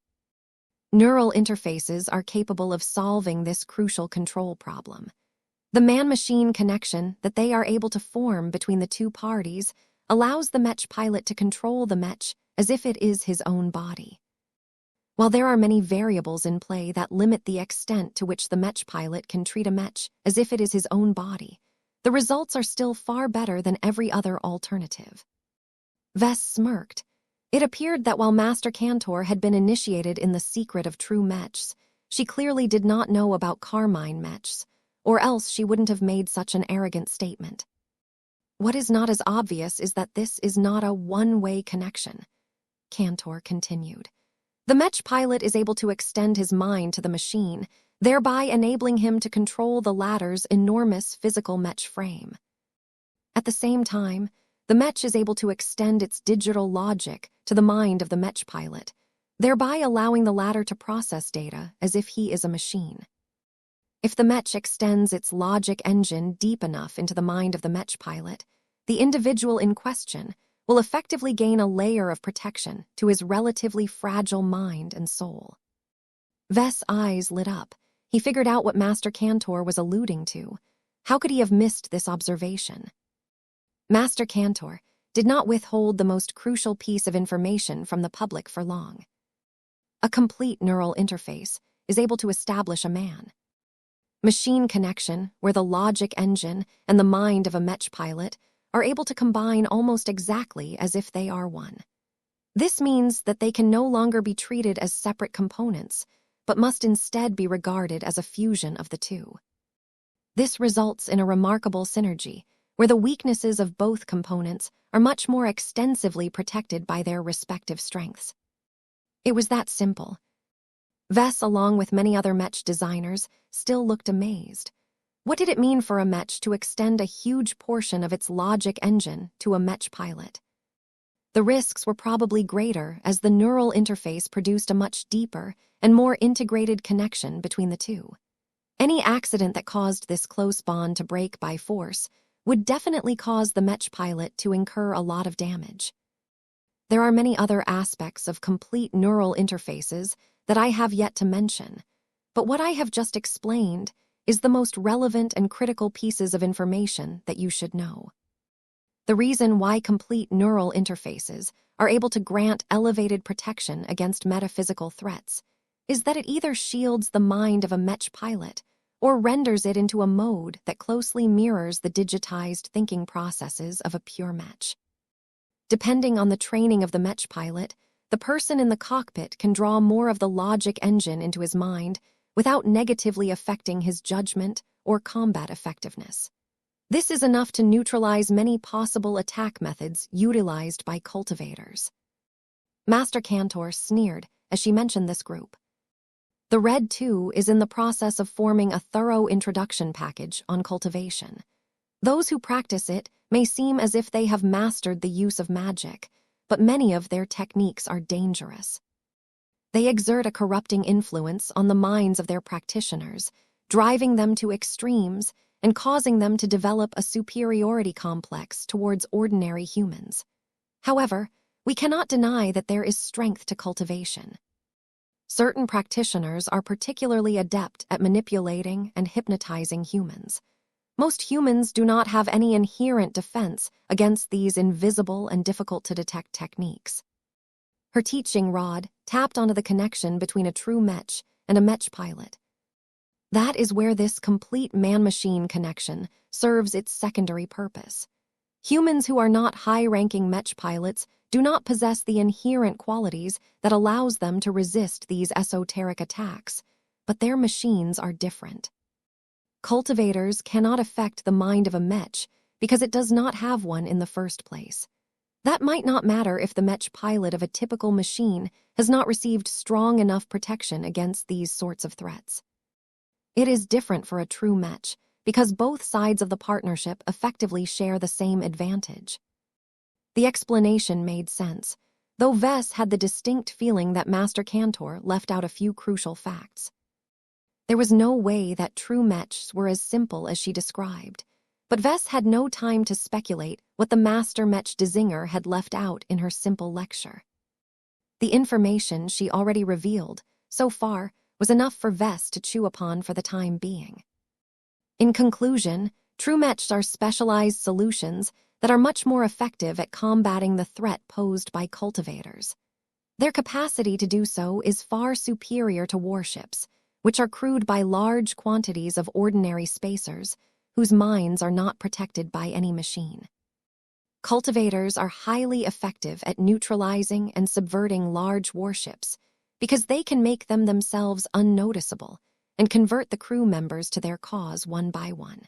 Neural interfaces are capable of solving this crucial control problem. The man-machine connection that they are able to form between the two parties allows the Mech pilot to control the Mech as if it is his own body. While there are many variables in play that limit the extent to which the Mech pilot can treat a Mech as if it is his own body, the results are still far better than every other alternative. Vess smirked. It appeared that while Master Cantor had been initiated in the secret of true Mechs, she clearly did not know about Carmine Mechs, or else she wouldn't have made such an arrogant statement. What is not as obvious is that this is not a one-way connection, Cantor continued. The Mech pilot is able to extend his mind to the machine, thereby enabling him to control the latter's enormous physical Mech frame. At the same time, the Mech is able to extend its digital logic to the mind of the Mech pilot, thereby allowing the latter to process data as if he is a machine. If the Mech extends its logic engine deep enough into the mind of the Mech pilot, the individual in question will effectively gain a layer of protection to his relatively fragile mind and soul. Vess' eyes lit up. He figured out what Master Cantor was alluding to. How could he have missed this observation? Master Cantor did not withhold the most crucial piece of information from the public for long. A complete neural interface is able to establish a man. Machine connection, where the logic engine and the mind of a Mech pilot are able to combine almost exactly as if they are one. This means that they can no longer be treated as separate components, but must instead be regarded as a fusion of the two. This results in a remarkable synergy, where the weaknesses of both components are much more extensively protected by their respective strengths. It was that simple. Vess, along with many other Mech designers, still looked amazed. What did it mean for a Mech to extend a huge portion of its logic engine to a Mech pilot? The risks were probably greater as the neural interface produced a much deeper and more integrated connection between the two. Any accident that caused this close bond to break by force would definitely cause the Mech pilot to incur a lot of damage. There are many other aspects of complete neural interfaces that I have yet to mention, but what I have just explained is the most relevant and critical pieces of information that you should know. The reason why complete neural interfaces are able to grant elevated protection against metaphysical threats is that it either shields the mind of a Mech pilot or renders it into a mode that closely mirrors the digitized thinking processes of a pure Mech. Depending on the training of the Mech pilot, the person in the cockpit can draw more of the logic engine into his mind without negatively affecting his judgment or combat effectiveness. This is enough to neutralize many possible attack methods utilized by cultivators. Master Cantor sneered as she mentioned this group. The Red 2 is in the process of forming a thorough introduction package on cultivation. Those who practice it may seem as if they have mastered the use of magic, but many of their techniques are dangerous. They exert a corrupting influence on the minds of their practitioners, driving them to extremes and causing them to develop a superiority complex towards ordinary humans. However, we cannot deny that there is strength to cultivation. Certain practitioners are particularly adept at manipulating and hypnotizing humans. Most humans do not have any inherent defense against these invisible and difficult-to-detect techniques. Her teaching rod tapped onto the connection between a true Mech and a Mech pilot. That is where this complete man-machine connection serves its secondary purpose. Humans who are not high-ranking Mech pilots do not possess the inherent qualities that allows them to resist these esoteric attacks, but their machines are different. Cultivators cannot affect the mind of a Mech because it does not have one in the first place. That might not matter if the Mech pilot of a typical machine has not received strong enough protection against these sorts of threats. It is different for a true Mech, because both sides of the partnership effectively share the same advantage. The explanation made sense, though Vess had the distinct feeling that Master Cantor left out a few crucial facts. There was no way that true Mechs were as simple as she described, but Vess had no time to speculate what the Master Mech Desinger had left out in her simple lecture. The information she already revealed, so far, was enough for Vess to chew upon for the time being. In conclusion, true Mechs are specialized solutions that are much more effective at combating the threat posed by cultivators. Their capacity to do so is far superior to warships, which are crewed by large quantities of ordinary spacers whose minds are not protected by any machine. Cultivators are highly effective at neutralizing and subverting large warships because they can make them themselves unnoticeable and convert the crew members to their cause one by one.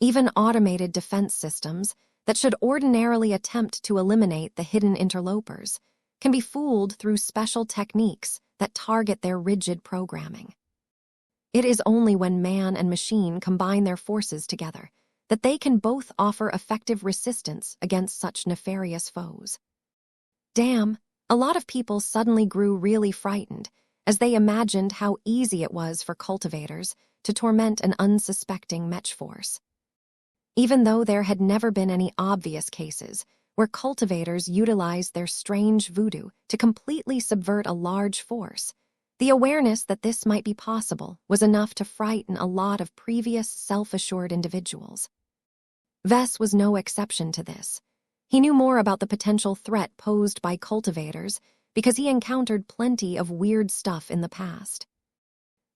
Even automated defense systems that should ordinarily attempt to eliminate the hidden interlopers can be fooled through special techniques that target their rigid programming. It is only when man and machine combine their forces together that they can both offer effective resistance against such nefarious foes. Damn, a lot of people suddenly grew really frightened as they imagined how easy it was for cultivators to torment an unsuspecting Mech force. Even though there had never been any obvious cases where cultivators utilized their strange voodoo to completely subvert a large force, the awareness that this might be possible was enough to frighten a lot of previous self-assured individuals. Vess was no exception to this. He knew more about the potential threat posed by cultivators because he encountered plenty of weird stuff in the past.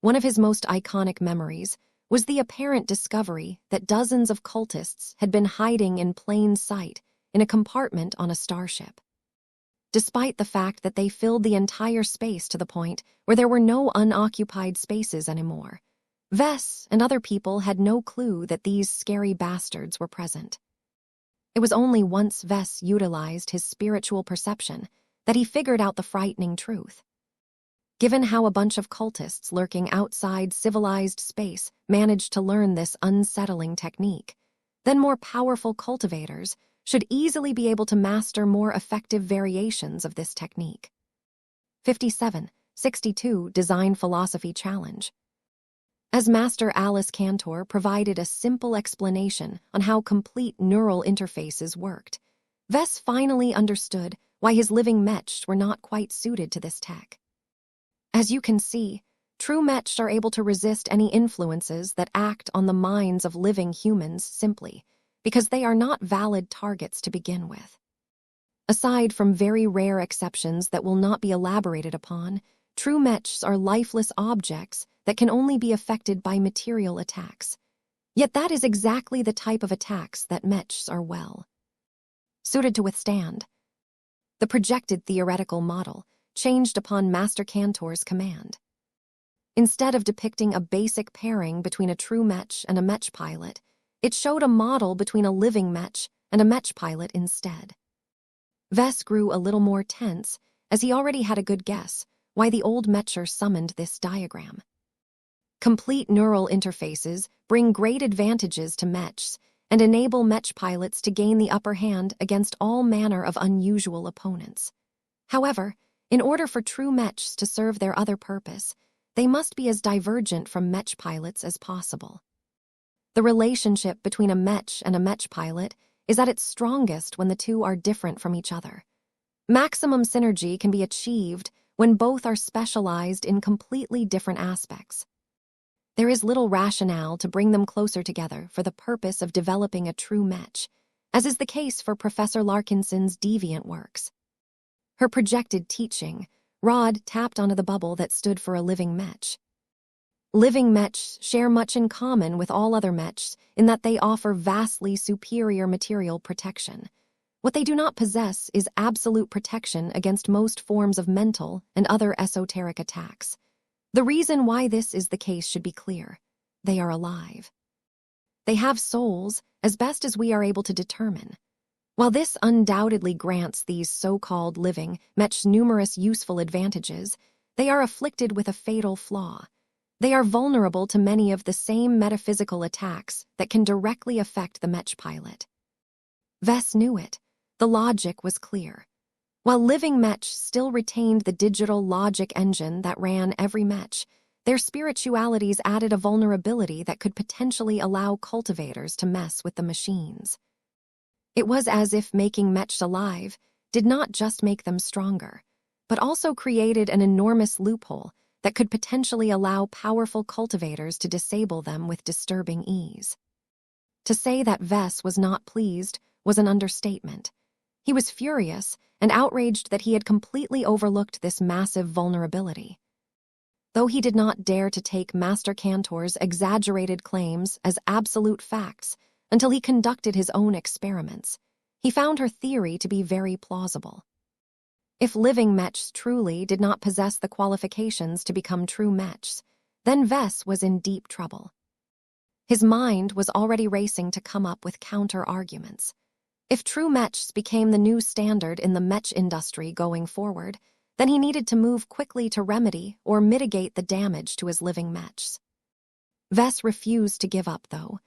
One of his most iconic memories was the apparent discovery that dozens of cultists had been hiding in plain sight in a compartment on a starship. Despite the fact that they filled the entire space to the point where there were no unoccupied spaces anymore, Vess and other people had no clue that these scary bastards were present. It was only once Vess utilized his spiritual perception that he figured out the frightening truth. Given how a bunch of cultists lurking outside civilized space managed to learn this unsettling technique, then more powerful cultivators should easily be able to master more effective variations of this technique. 57.62 Design Philosophy Challenge. As Master Alice Cantor provided a simple explanation on how complete neural interfaces worked, Vess finally understood why his living mechs were not quite suited to this tech. As you can see, true mechs are able to resist any influences that act on the minds of living humans simply because they are not valid targets to begin with. Aside from very rare exceptions that will not be elaborated upon, true mechs are lifeless objects that can only be affected by material attacks. Yet that is exactly the type of attacks that mechs are well suited to withstand. The projected theoretical model changed upon Master Cantor's command. Instead of depicting a basic pairing between a true mech and a mech pilot, it showed a model between a living mech and a mech pilot instead. Vess grew a little more tense, as he already had a good guess why the old mecher summoned this diagram. Complete neural interfaces bring great advantages to mechs and enable mech pilots to gain the upper hand against all manner of unusual opponents. However, in order for true mechs to serve their other purpose, they must be as divergent from mech pilots as possible. The relationship between a mech and a mech pilot is at its strongest when the two are different from each other. Maximum synergy can be achieved when both are specialized in completely different aspects. There is little rationale to bring them closer together for the purpose of developing a true mech, as is the case for Professor Larkinson's deviant works. Her projected teaching rod tapped onto the bubble that stood for a living mech. Living mechs share much in common with all other mechs in that they offer vastly superior material protection. What they do not possess is absolute protection against most forms of mental and other esoteric attacks. The reason why this is the case should be clear. They are alive. They have souls, as best as we are able to determine. While this undoubtedly grants these so-called living Mechs numerous useful advantages, they are afflicted with a fatal flaw. They are vulnerable to many of the same metaphysical attacks that can directly affect the Mech pilot. Vess knew it. The logic was clear. While living Mechs still retained the digital logic engine that ran every Mech, their spiritualities added a vulnerability that could potentially allow cultivators to mess with the machines. It was as if making Mechs alive did not just make them stronger, but also created an enormous loophole that could potentially allow powerful cultivators to disable them with disturbing ease. To say that Vess was not pleased was an understatement. He was furious and outraged that he had completely overlooked this massive vulnerability. Though he did not dare to take Master Cantor's exaggerated claims as absolute facts until he conducted his own experiments, he found her theory to be very plausible. If living Mechs truly did not possess the qualifications to become true Mechs, then Vess was in deep trouble. His mind was already racing to come up with counter-arguments. If true Mechs became the new standard in the Mech industry going forward, then he needed to move quickly to remedy or mitigate the damage to his living Mechs. Vess refused to give up, though.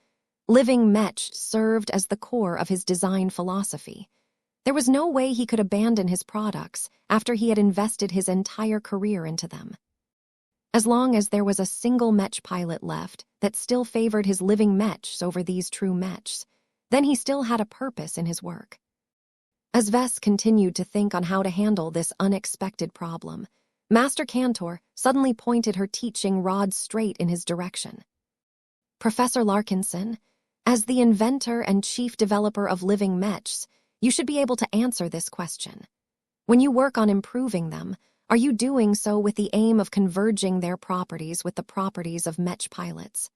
Living Mechs served as the core of his design philosophy. There was no way he could abandon his products after he had invested his entire career into them. As long as there was a single Mech pilot left that still favored his living Mechs over these true Mechs, then he still had a purpose in his work. As Vess continued to think on how to handle this unexpected problem, Master Cantor suddenly pointed her teaching rod straight in his direction. "Professor Larkinson, as the inventor and chief developer of living Mechs, you should be able to answer this question. When you work on improving them, are you doing so with the aim of converging their properties with the properties of Mech pilots?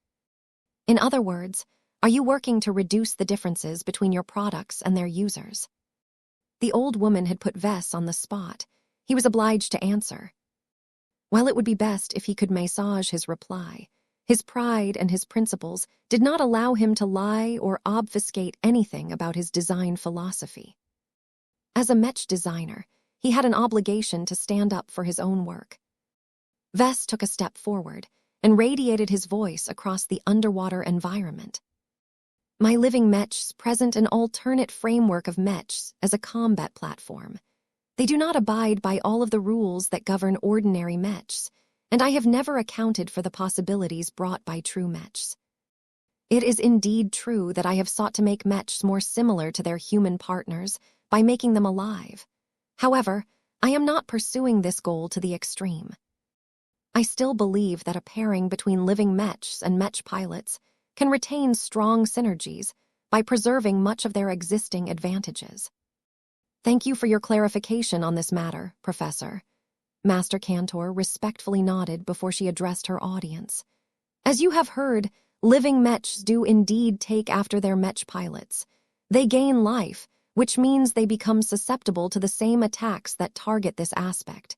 In other words, are you working to reduce the differences between your products and their users?" The old woman had put Vess on the spot. He was obliged to answer. Well, it would be best if he could massage his reply. His pride and his principles did not allow him to lie or obfuscate anything about his design philosophy. As a Mech designer, he had an obligation to stand up for his own work. Vess took a step forward and radiated his voice across the underwater environment. "My living Mechs present an alternate framework of Mechs as a combat platform. They do not abide by all of the rules that govern ordinary Mechs, and I have never accounted for the possibilities brought by true Mechs. It is indeed true that I have sought to make Mechs more similar to their human partners by making them alive. However, I am not pursuing this goal to the extreme. I still believe that a pairing between living Mechs and Mech pilots can retain strong synergies by preserving much of their existing advantages. Thank you for your clarification on this matter, Professor." Master Cantor respectfully nodded before she addressed her audience. "As you have heard, living Mechs do indeed take after their Mech pilots. They gain life, which means they become susceptible to the same attacks that target this aspect.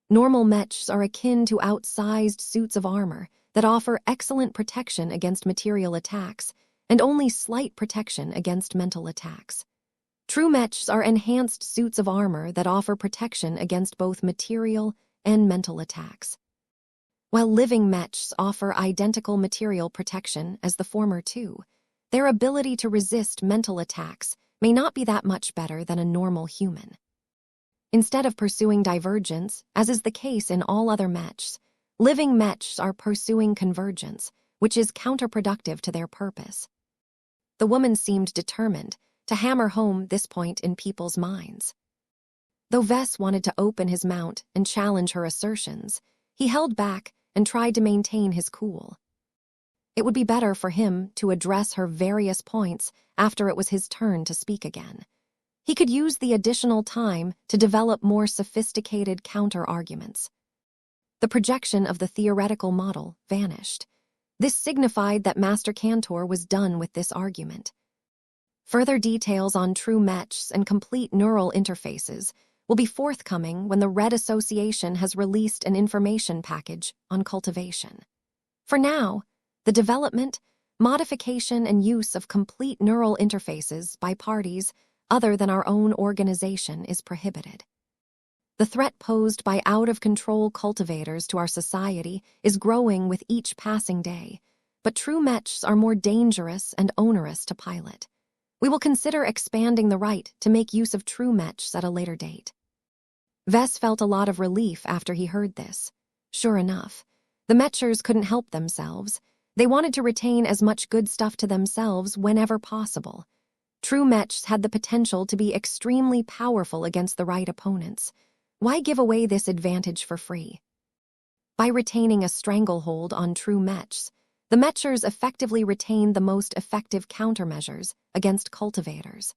Normal Mechs are akin to outsized suits of armor that offer excellent protection against material attacks and only slight protection against mental attacks. True Mechs are enhanced suits of armor that offer protection against both material and mental attacks. While living Mechs offer identical material protection as the former two, their ability to resist mental attacks may not be that much better than a normal human. Instead of pursuing divergence, as is the case in all other Mechs, living Mechs are pursuing convergence, which is counterproductive to their purpose." The woman seemed determined to hammer home this point in people's minds. Though Vess wanted to open his mount and challenge her assertions, he held back and tried to maintain his cool. It would be better for him to address her various points after it was his turn to speak again. He could use the additional time to develop more sophisticated counter-arguments. The projection of the theoretical model vanished. This signified that Master Cantor was done with this argument. Further details on true Mechs and complete neural interfaces will be forthcoming when the Red Association has released an information package on cultivation. For now, the development, modification, and use of complete neural interfaces by parties other than our own organization is prohibited. The threat posed by out-of-control cultivators to our society is growing with each passing day, but true mechs are more dangerous and onerous to pilot. We will consider expanding the right to make use of true mechs at a later date. Vess felt a lot of relief after he heard this. Sure enough, the mechers couldn't help themselves. They wanted to retain as much good stuff to themselves whenever possible. True mechs had the potential to be extremely powerful against the right opponents. Why give away this advantage for free? By retaining a stranglehold on true mechs, the mechers effectively retained the most effective countermeasures against cultivators.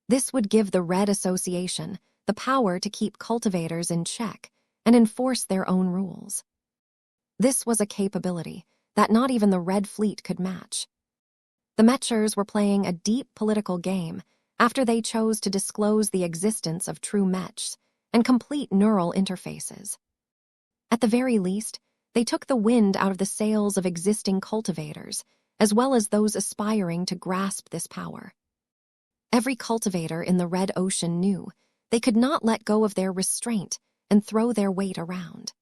This would give the Red Association the power to keep cultivators in check and enforce their own rules. This was a capability that not even the Red Fleet could match. The mechers were playing a deep political game after they chose to disclose the existence of true mechs and complete neural interfaces. At the very least, they took the wind out of the sails of existing cultivators, as well as those aspiring to grasp this power. Every cultivator in the Red Ocean knew they could not let go of their restraint and throw their weight around.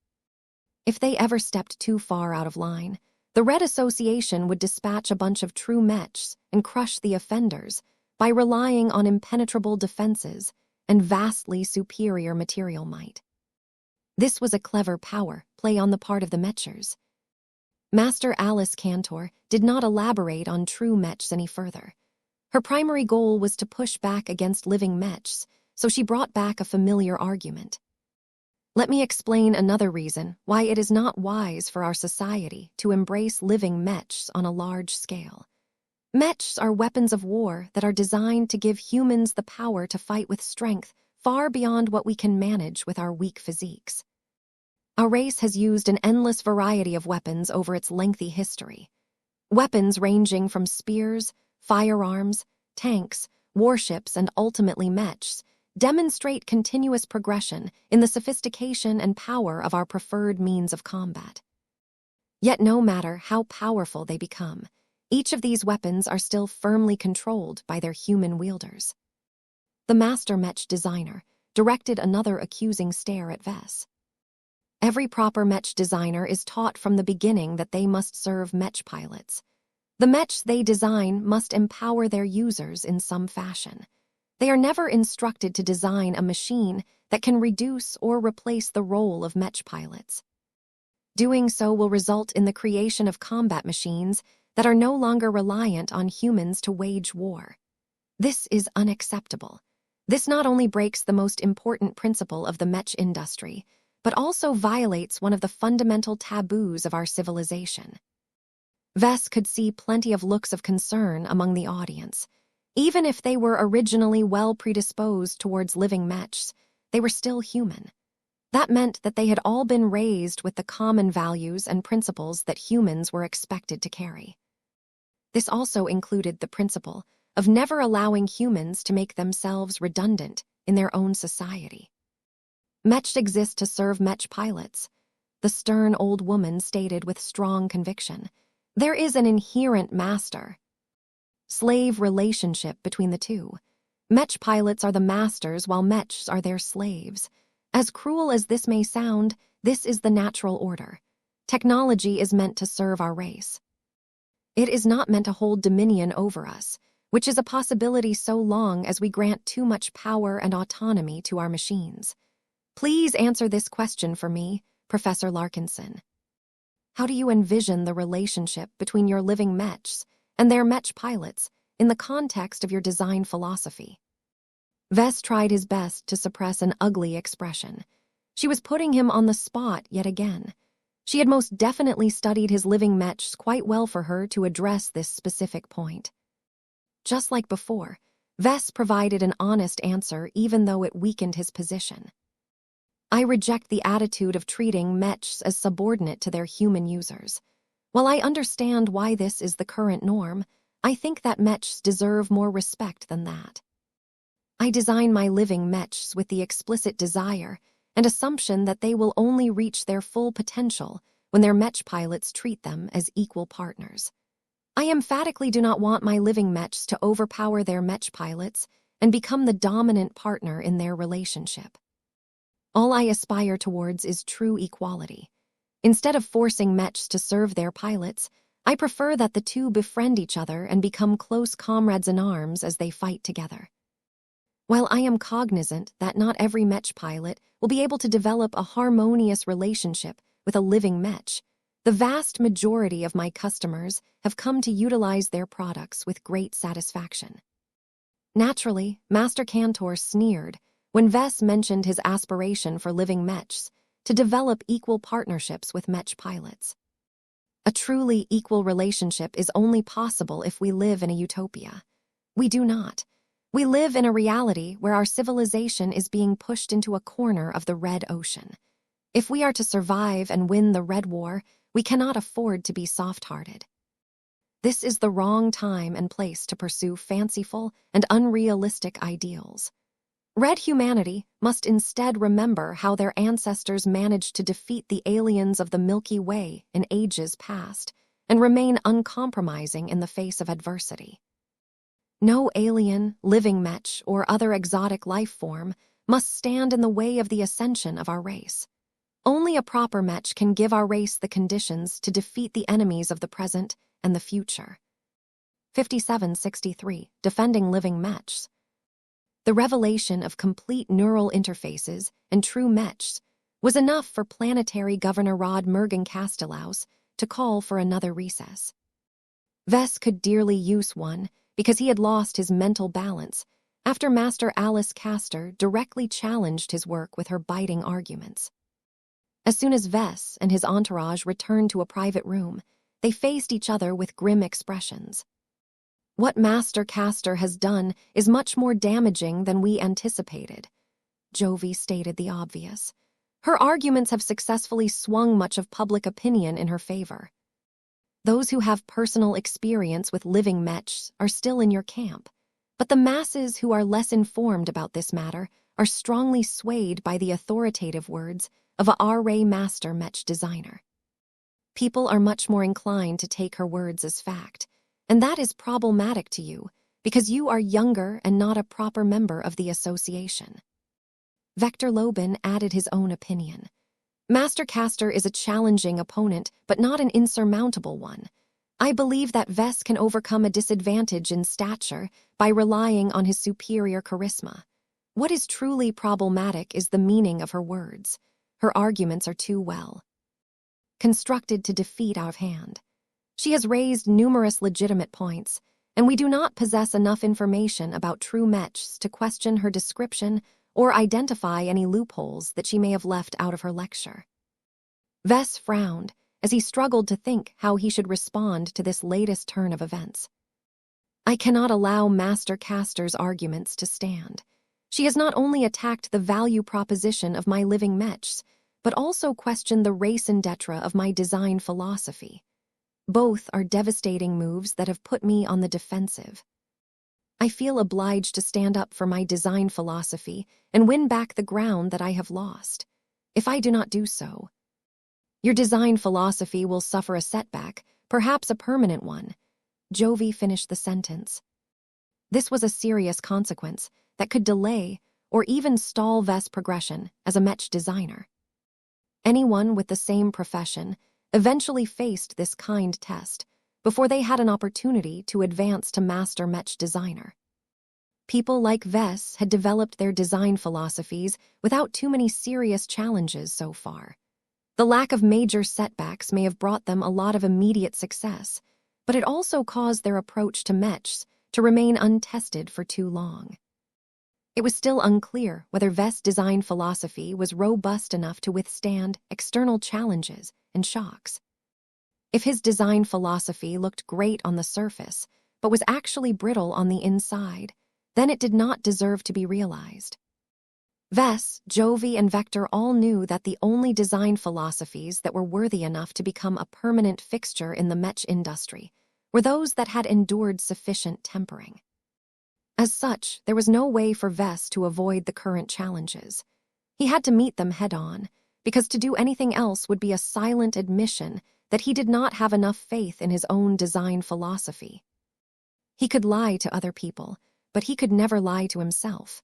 If they ever stepped too far out of line, the Red Association would dispatch a bunch of true mechs and crush the offenders by relying on impenetrable defenses and vastly superior material might. This was a clever power play on the part of the mechers. Master Alice Cantor did not elaborate on true mechs any further. Her primary goal was to push back against living mechs, so she brought back a familiar argument. Let me explain another reason why it is not wise for our society to embrace living mechs on a large scale. Mechs are weapons of war that are designed to give humans the power to fight with strength far beyond what we can manage with our weak physiques. Our race has used an endless variety of weapons over its lengthy history. Weapons ranging from spears, firearms, tanks, warships, and ultimately mechs demonstrate continuous progression in the sophistication and power of our preferred means of combat. Yet no matter how powerful they become, each of these weapons are still firmly controlled by their human wielders. The master mech designer directed another accusing stare at Vess. Every proper mech designer is taught from the beginning that they must serve mech pilots. The mechs they design must empower their users in some fashion. They are never instructed to design a machine that can reduce or replace the role of mech pilots. Doing so will result in the creation of combat machines that are no longer reliant on humans to wage war. This is unacceptable. This not only breaks the most important principle of the mech industry, but also violates one of the fundamental taboos of our civilization. Vess could see plenty of looks of concern among the audience. Even if they were originally well predisposed towards living mechs, they were still human. That meant that they had all been raised with the common values and principles that humans were expected to carry. This also included the principle of never allowing humans to make themselves redundant in their own society. Mechs exist to serve mech pilots, the stern old woman stated with strong conviction. There is an inherent master-slave relationship between the two. Mech pilots are the masters while mechs are their slaves. As cruel as this may sound, this is the natural order. Technology is meant to serve our race. It is not meant to hold dominion over us, which is a possibility so long as we grant too much power and autonomy to our machines. Please answer this question for me, Professor Larkinson. How do you envision the relationship between your living mechs and their mech pilots in the context of your design philosophy? Vess tried his best to suppress an ugly expression. She was putting him on the spot yet again. She had most definitely studied his living mechs quite well for her to address this specific point. Just like before, Vess provided an honest answer even though it weakened his position. I reject the attitude of treating mechs as subordinate to their human users. While I understand why this is the current norm, I think that mechs deserve more respect than that. I design my living mechs with the explicit desire and assumption that they will only reach their full potential when their mech pilots treat them as equal partners. I emphatically do not want my living mechs to overpower their mech pilots and become the dominant partner in their relationship. All I aspire towards is true equality. Instead of forcing Mechs to serve their pilots, I prefer that the two befriend each other and become close comrades in arms as they fight together. While I am cognizant that not every Mech pilot will be able to develop a harmonious relationship with a living Mech, the vast majority of my customers have come to utilize their products with great satisfaction. Naturally, Master Cantor sneered when Vess mentioned his aspiration for living Mechs to develop equal partnerships with Mech pilots. A truly equal relationship is only possible if we live in a utopia. We do not. We live in a reality where our civilization is being pushed into a corner of the Red Ocean. If we are to survive and win the Red War, we cannot afford to be soft-hearted. This is the wrong time and place to pursue fanciful and unrealistic ideals. Red humanity must instead remember how their ancestors managed to defeat the aliens of the Milky Way in ages past and remain uncompromising in the face of adversity. No alien, living Mech, or other exotic life form must stand in the way of the ascension of our race. Only a proper Mech can give our race the conditions to defeat the enemies of the present and the future. 5763. Defending living Mechs. The revelation of complete neural interfaces and true Mechs was enough for planetary Governor Rod Mergen Castellaus to call for another recess. Vess could dearly use one because he had lost his mental balance after Master Alice Castor directly challenged his work with her biting arguments. As soon as Vess and his entourage returned to a private room, they faced each other with grim expressions. What Master Castor has done is much more damaging than we anticipated, Jovi stated the obvious. Her arguments have successfully swung much of public opinion in her favor. Those who have personal experience with living Mechs are still in your camp, but the masses who are less informed about this matter are strongly swayed by the authoritative words of a R-Ray master Mech designer. People are much more inclined to take her words as fact, and that is problematic to you because you are younger and not a proper member of the association. Vector Lobin added his own opinion. Master Castor is a challenging opponent, but not an insurmountable one. I believe that Vess can overcome a disadvantage in stature by relying on his superior charisma. What is truly problematic is the meaning of her words. Her arguments are too well constructed to defeat out of hand. She has raised numerous legitimate points, and we do not possess enough information about true Mechs to question her description or identify any loopholes that she may have left out of her lecture. Vess frowned as he struggled to think how he should respond to this latest turn of events. I cannot allow Master Castor's arguments to stand. She has not only attacked the value proposition of my living Mechs, but also questioned the raison d'etre of my design philosophy. Both are devastating moves that have put me on the defensive. I feel obliged to stand up for my design philosophy and win back the ground that I have lost. If I do not do so, your design philosophy will suffer a setback, perhaps a permanent one. Jovi finished the sentence. This was a serious consequence that could delay or even stall Vess' progression as a Mech designer. Anyone with the same profession eventually faced this kind test before they had an opportunity to advance to master Mech designer. People like Vess had developed their design philosophies without too many serious challenges so far. The lack of major setbacks may have brought them a lot of immediate success, but it also caused their approach to Mechs to remain untested for too long. It was still unclear whether Vess' design philosophy was robust enough to withstand external challenges and shocks. If his design philosophy looked great on the surface, but was actually brittle on the inside, then it did not deserve to be realized. Vess, Jovi, and Vector all knew that the only design philosophies that were worthy enough to become a permanent fixture in the Mech industry were those that had endured sufficient tempering. As such, there was no way for Vess to avoid the current challenges. He had to meet them head-on, because to do anything else would be a silent admission that he did not have enough faith in his own design philosophy. He could lie to other people, but he could never lie to himself.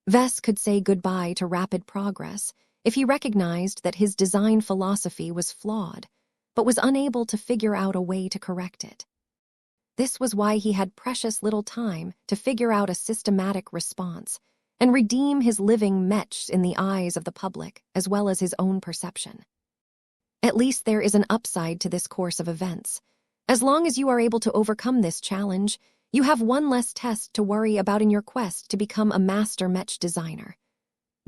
Vess could say goodbye to rapid progress if he recognized that his design philosophy was flawed, but was unable to figure out a way to correct it. This was why he had precious little time to figure out a systematic response and redeem his living Mech in the eyes of the public as well as his own perception. At least there is an upside to this course of events. As long as you are able to overcome this challenge, you have one less test to worry about in your quest to become a master Mech designer,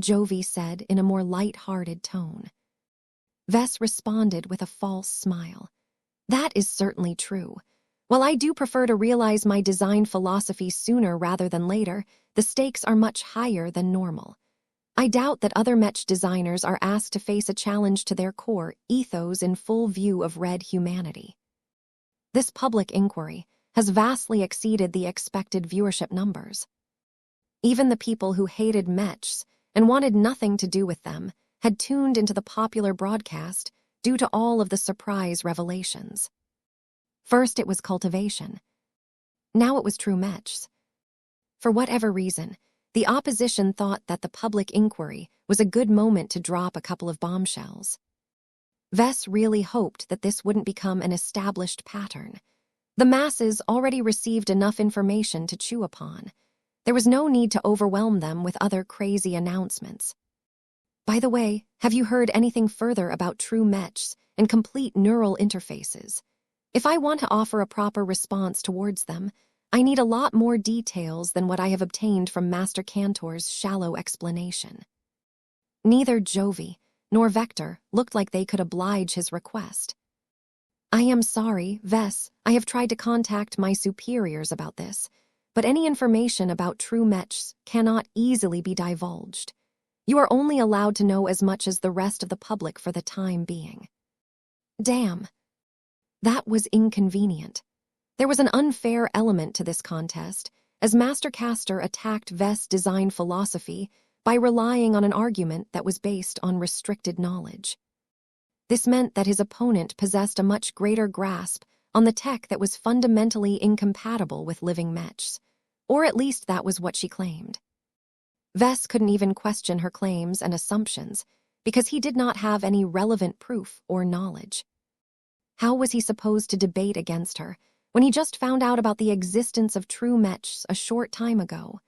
Jovi said in a more light-hearted tone. Vess responded with a false smile. That is certainly true. While I do prefer to realize my design philosophy sooner rather than later, the stakes are much higher than normal. I doubt that other Mech designers are asked to face a challenge to their core ethos in full view of red humanity. This public inquiry has vastly exceeded the expected viewership numbers. Even the people who hated Mechs and wanted nothing to do with them had tuned into the popular broadcast due to all of the surprise revelations. First it was cultivation. Now it was true Mechs. For whatever reason, the opposition thought that the public inquiry was a good moment to drop a couple of bombshells. Vess really hoped that this wouldn't become an established pattern. The masses already received enough information to chew upon. There was no need to overwhelm them with other crazy announcements. By the way, have you heard anything further about true Mechs and complete neural interfaces? If I want to offer a proper response towards them, I need a lot more details than what I have obtained from Master Cantor's shallow explanation. Neither Jovi nor Vector looked like they could oblige his request. I am sorry, Vess, I have tried to contact my superiors about this, but any information about true Mechs cannot easily be divulged. You are only allowed to know as much as the rest of the public for the time being. Damn. That was inconvenient. There was an unfair element to this contest, as Master Caster attacked Vess' design philosophy by relying on an argument that was based on restricted knowledge. This meant that his opponent possessed a much greater grasp on the tech that was fundamentally incompatible with living Mechs, or at least that was what she claimed. Vess couldn't even question her claims and assumptions because he did not have any relevant proof or knowledge. How was he supposed to debate against her when he just found out about the existence of true Mechs a short time ago?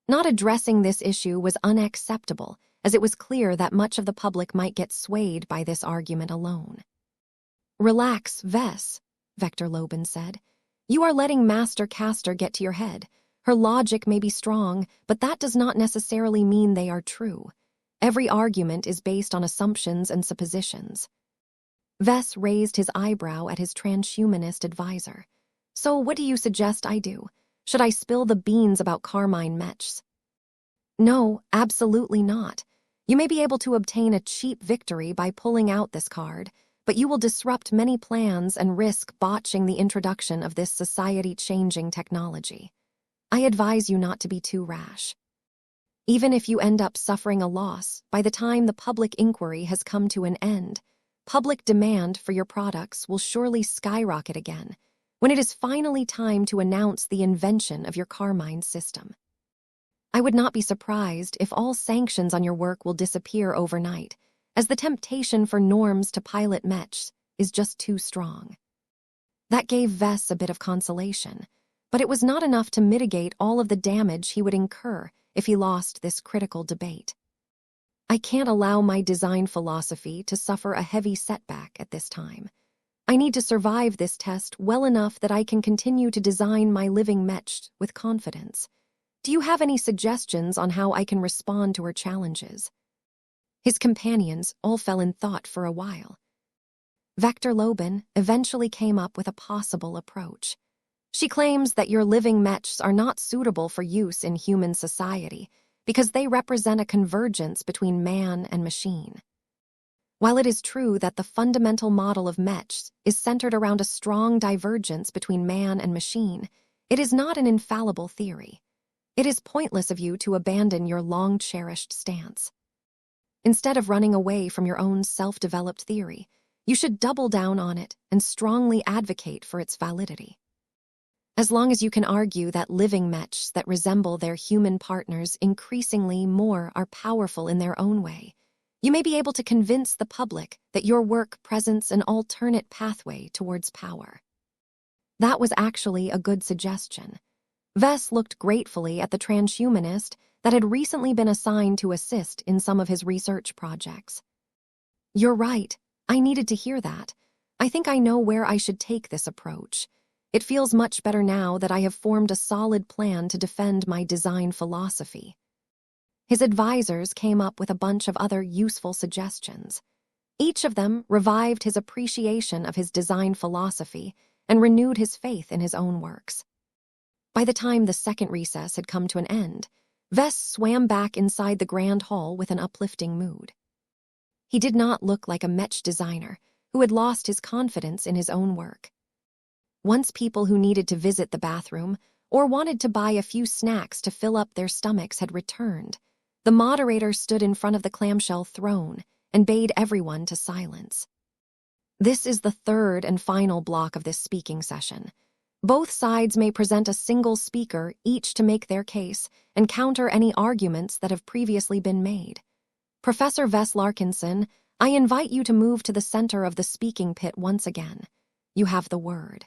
Not addressing this issue was unacceptable, as it was clear that much of the public might get swayed by this argument alone. Relax, Vess, Vector Loban said. You are letting Master Caster get to your head. Her logic may be strong, but that does not necessarily mean they are true. Every argument is based on assumptions and suppositions. Vess raised his eyebrow at his transhumanist advisor. So what do you suggest I do? Should I spill the beans about Carmine Mechs? No, absolutely not. You may be able to obtain a cheap victory by pulling out this card, but you will disrupt many plans and risk botching the introduction of this society-changing technology. I advise you not to be too rash. Even if you end up suffering a loss, by the time the public inquiry has come to an end, public demand for your products will surely skyrocket again when it is finally time to announce the invention of your Carmine system. I would not be surprised if all sanctions on your work will disappear overnight, as the temptation for norms to pilot Mechs is just too strong. That gave Vess a bit of consolation, but it was not enough to mitigate all of the damage he would incur if he lost this critical debate. I can't allow my design philosophy to suffer a heavy setback at this time. I need to survive this test well enough that I can continue to design my living Mech with confidence. Do you have any suggestions on how I can respond to her challenges? His companions all fell in thought for a while. Vector Loban eventually came up with a possible approach. She claims that your living Mechs are not suitable for use in human society because they represent a convergence between man and machine. While it is true that the fundamental model of Mechs is centered around a strong divergence between man and machine, it is not an infallible theory. It is pointless of you to abandon your long-cherished stance. Instead of running away from your own self-developed theory, you should double down on it and strongly advocate for its validity. As long as you can argue that living mechs that resemble their human partners increasingly more are powerful in their own way, you may be able to convince the public that your work presents an alternate pathway towards power. That was actually a good suggestion. Vess looked gratefully at the transhumanist that had recently been assigned to assist in some of his research projects. You're right. I needed to hear that. I think I know where I should take this approach. It feels much better now that I have formed a solid plan to defend my design philosophy. His advisors came up with a bunch of other useful suggestions. Each of them revived his appreciation of his design philosophy and renewed his faith in his own works. By the time the second recess had come to an end, Vess swam back inside the grand hall with an uplifting mood. He did not look like a Mech designer who had lost his confidence in his own work. Once people who needed to visit the bathroom or wanted to buy a few snacks to fill up their stomachs had returned, the moderator stood in front of the clamshell throne and bade everyone to silence. This is the third and final block of this speaking session. Both sides may present a single speaker, each to make their case and counter any arguments that have previously been made. Professor Vess Larkinson, I invite you to move to the center of the speaking pit once again. You have the word.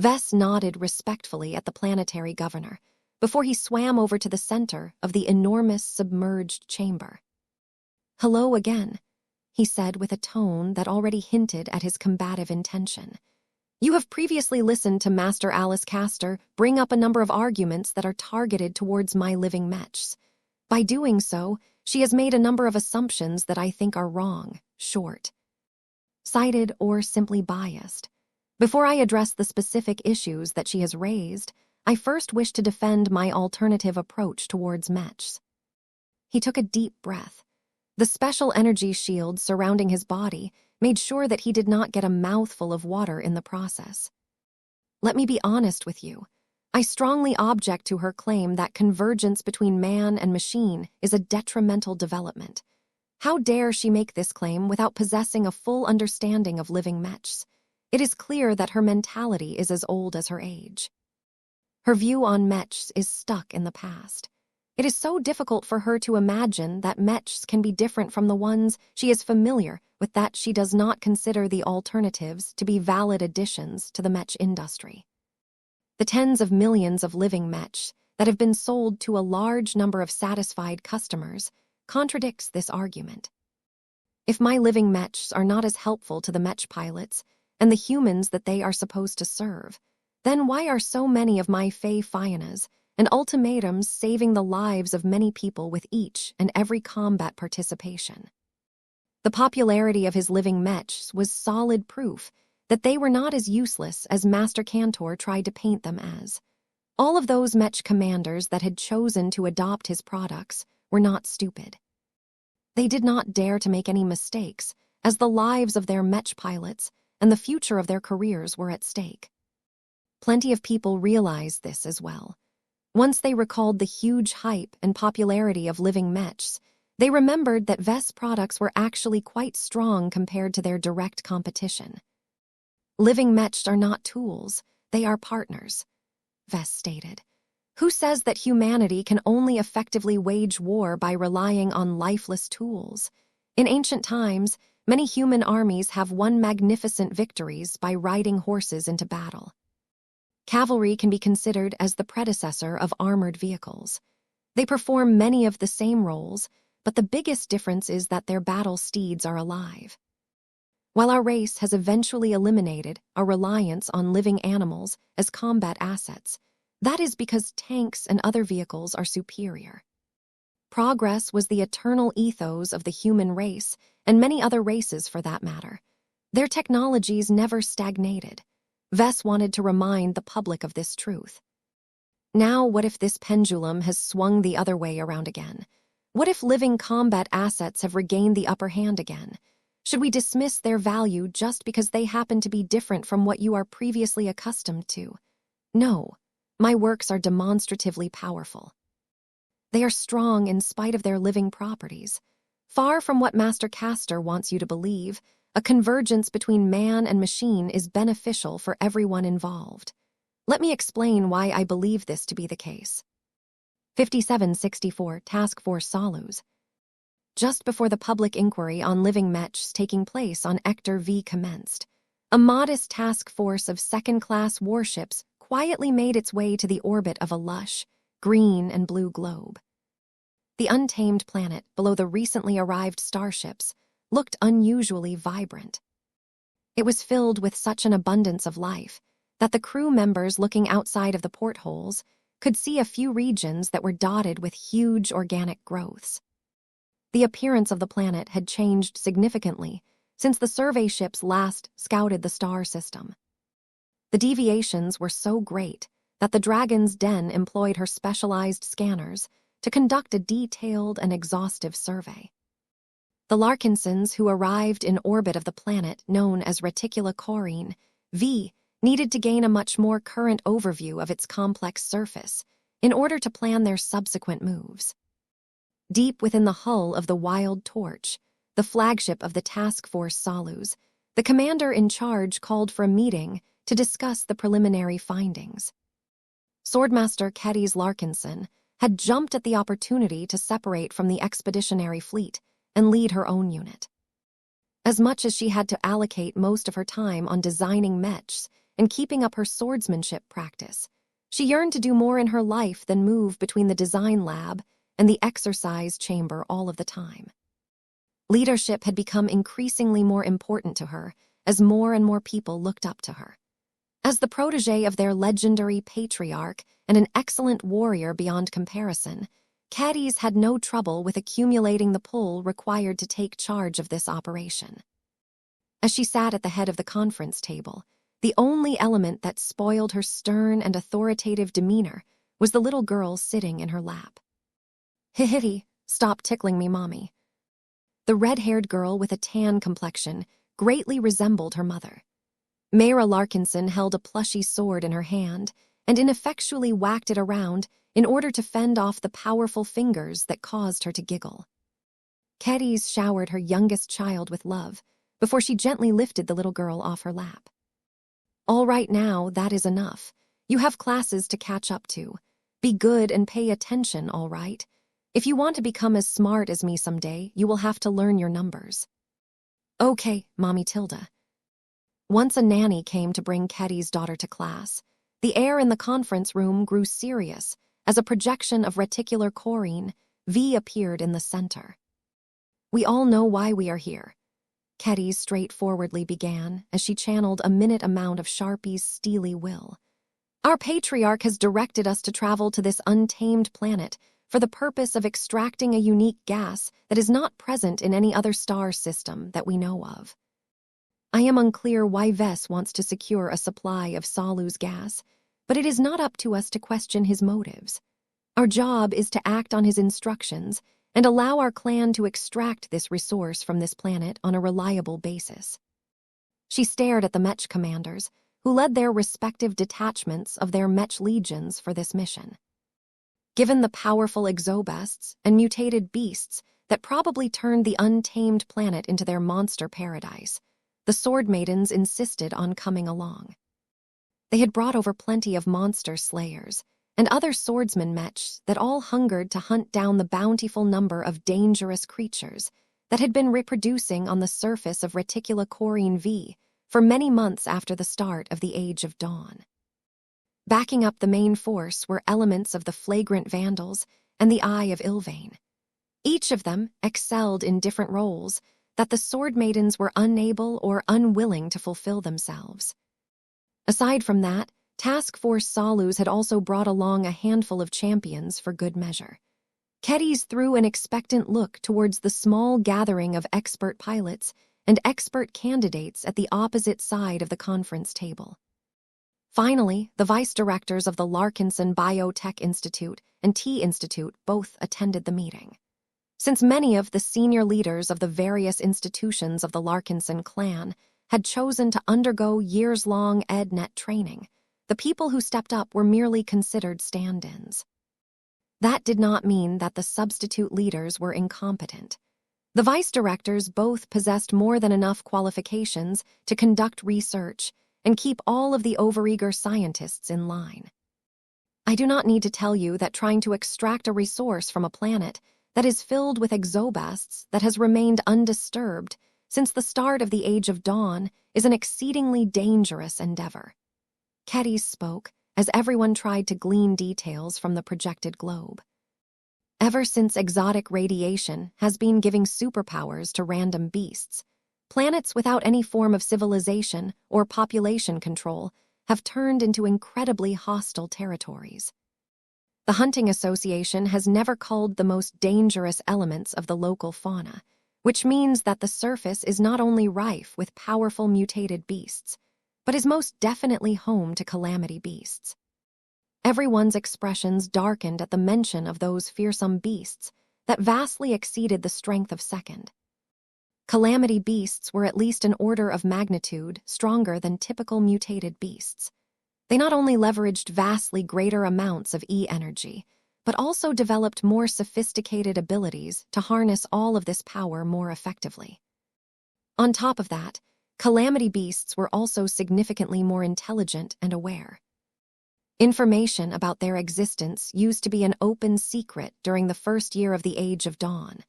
Vess nodded respectfully at the planetary governor before he swam over to the center of the enormous submerged chamber. Hello again, he said with a tone that already hinted at his combative intention. You have previously listened to Master Alice Castor bring up a number of arguments that are targeted towards my living mechs. By doing so, she has made a number of assumptions that I think are wrong, short-sighted, or simply biased. Before I address the specific issues that she has raised, I first wish to defend my alternative approach towards mechs. He took a deep breath. The special energy shield surrounding his body made sure that he did not get a mouthful of water in the process. Let me be honest with you. I strongly object to her claim that convergence between man and machine is a detrimental development. How dare she make this claim without possessing a full understanding of living mechs? It is clear that her mentality is as old as her age. Her view on mechs is stuck in the past. It is so difficult for her to imagine that mechs can be different from the ones she is familiar with that she does not consider the alternatives to be valid additions to the mech industry. The tens of millions of living mechs that have been sold to a large number of satisfied customers contradicts this argument. If my living mechs are not as helpful to the mech pilots and the humans that they are supposed to serve, then why are so many of my Fae-Fianas and ultimatums saving the lives of many people with each and every combat participation? The popularity of his living mechs was solid proof that they were not as useless as Master Cantor tried to paint them as. All of those mech commanders that had chosen to adopt his products were not stupid. They did not dare to make any mistakes, as the lives of their mech pilots and the future of their careers were at stake. Plenty of people realized this as well. Once they recalled the huge hype and popularity of living mechs, they remembered that Vess products were actually quite strong compared to their direct competition. Living mechs are not tools, they are partners, Vess stated. Who says that humanity can only effectively wage war by relying on lifeless tools? In ancient times, many human armies have won magnificent victories by riding horses into battle. Cavalry can be considered as the predecessor of armored vehicles. They perform many of the same roles, but the biggest difference is that their battle steeds are alive. While our race has eventually eliminated our reliance on living animals as combat assets, that is because tanks and other vehicles are superior. Progress was the eternal ethos of the human race, and many other races for that matter. Their technologies never stagnated. Vess wanted to remind the public of this truth. Now, what if this pendulum has swung the other way around again? What if living combat assets have regained the upper hand again? Should we dismiss their value just because they happen to be different from what you are previously accustomed to? No, my works are demonstratively powerful. They are strong in spite of their living properties. Far from what Master Castor wants you to believe, a convergence between man and machine is beneficial for everyone involved. Let me explain why I believe this to be the case. 5764 Task Force Solus. Just before the public inquiry on living Mechs taking place on Ector V commenced, a modest task force of second-class warships quietly made its way to the orbit of a lush, green and blue globe. The untamed planet below the recently arrived starships looked unusually vibrant. It was filled with such an abundance of life that the crew members looking outside of the portholes could see a few regions that were dotted with huge organic growths. The appearance of the planet had changed significantly since the survey ships last scouted the star system. The deviations were so great that the Dragon's Den employed her specialized scanners to conduct a detailed and exhaustive survey. The Larkinsons who arrived in orbit of the planet known as Reticula V needed to gain a much more current overview of its complex surface in order to plan their subsequent moves. Deep within the hull of the Wild Torch, the flagship of the Task Force Solus, the commander in charge called for a meeting to discuss the preliminary findings. Swordmaster Kedys Larkinson had jumped at the opportunity to separate from the expeditionary fleet and lead her own unit. As much as she had to allocate most of her time on designing mechs and keeping up her swordsmanship practice, she yearned to do more in her life than move between the design lab and the exercise chamber all of the time. Leadership had become increasingly more important to her as more and more people looked up to her. As the protege of their legendary patriarch and an excellent warrior beyond comparison, Kedys had no trouble with accumulating the pull required to take charge of this operation. As she sat at the head of the conference table, the only element that spoiled her stern and authoritative demeanor was the little girl sitting in her lap. "Hihiti, stop tickling me, Mommy." The red-haired girl with a tan complexion greatly resembled her mother. Mayra Larkinson held a plushy sword in her hand and ineffectually whacked it around in order to fend off the powerful fingers that caused her to giggle. Kedys showered her youngest child with love before she gently lifted the little girl off her lap. "All right now, that is enough. You have classes to catch up to. Be good and pay attention, all right? If you want to become as smart as me someday, you will have to learn your numbers." "Okay, Mommy Tilda." Once a nanny came to bring Kedys' daughter to class, the air in the conference room grew serious as a projection of reticular Corine V appeared in the center. "We all know why we are here," Kedys straightforwardly began as she channeled a minute amount of Sharpie's steely will. "Our patriarch has directed us to travel to this untamed planet for the purpose of extracting a unique gas that is not present in any other star system that we know of. I am unclear why Vess wants to secure a supply of Solus gas, but it is not up to us to question his motives. Our job is to act on his instructions and allow our clan to extract this resource from this planet on a reliable basis." She stared at the Mech commanders, who led their respective detachments of their Mech legions for this mission. Given the powerful exobests and mutated beasts that probably turned the untamed planet into their monster paradise, the Sword Maidens insisted on coming along. They had brought over plenty of monster slayers and other swordsman mechs that all hungered to hunt down the bountiful number of dangerous creatures that had been reproducing on the surface of Reticula Corine V for many months after the start of the Age of Dawn. Backing up the main force were elements of the Flagrant Vandals and the Eye of Ilvain. Each of them excelled in different roles that the Sword Maidens were unable or unwilling to fulfill themselves. Aside from that, Task Force Solus had also brought along a handful of champions for good measure. Kedys threw an expectant look towards the small gathering of expert pilots and expert candidates at the opposite side of the conference table. Finally, the vice-directors of the Larkinson Biotech Institute and T Institute both attended the meeting. Since many of the senior leaders of the various institutions of the Larkinson clan had chosen to undergo years-long EdNet training, the people who stepped up were merely considered stand-ins. That did not mean that the substitute leaders were incompetent. The vice-directors both possessed more than enough qualifications to conduct research and keep all of the overeager scientists in line. I do not need to tell you that trying to extract a resource from a planet that is filled with exobests that has remained undisturbed since the start of the Age of Dawn is an exceedingly dangerous endeavor. Kedis spoke as everyone tried to glean details from the projected globe. Ever since exotic radiation has been giving superpowers to random beasts, planets without any form of civilization or population control have turned into incredibly hostile territories. The Hunting Association has never culled the most dangerous elements of the local fauna, which means that the surface is not only rife with powerful mutated beasts, but is most definitely home to calamity beasts. Everyone's expressions darkened at the mention of those fearsome beasts that vastly exceeded the strength of Second. Calamity beasts were at least an order of magnitude stronger than typical mutated beasts. They not only leveraged vastly greater amounts of E-energy, but also developed more sophisticated abilities to harness all of this power more effectively. On top of that, calamity beasts were also significantly more intelligent and aware. Information about their existence used to be an open secret during the first year of the Age of Dawn,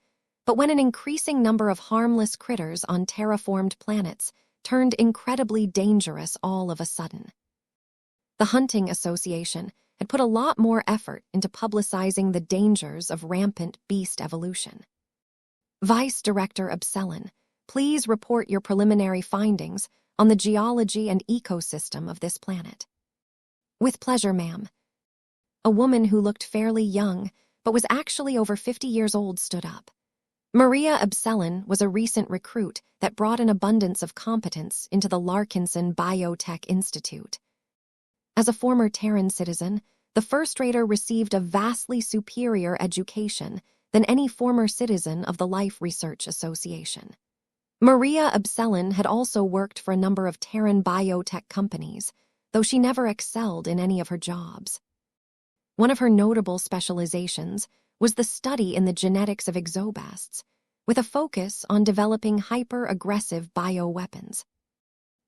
but when an increasing number of harmless critters on terraformed planets turned incredibly dangerous all of a sudden. The Hunting Association had put a lot more effort into publicizing the dangers of rampant beast evolution. Vice Director Abselin, please report your preliminary findings on the geology and ecosystem of this planet. With pleasure, ma'am. A woman who looked fairly young, but was actually over 50 years old, stood up. Maria Abselin was a recent recruit that brought an abundance of competence into the Larkinson Biotech Institute. As a former Terran citizen, the First Raider received a vastly superior education than any former citizen of the Life Research Association. Maria Abselin had also worked for a number of Terran biotech companies, though she never excelled in any of her jobs. One of her notable specializations was the study in the genetics of exobests, with a focus on developing hyper-aggressive bioweapons.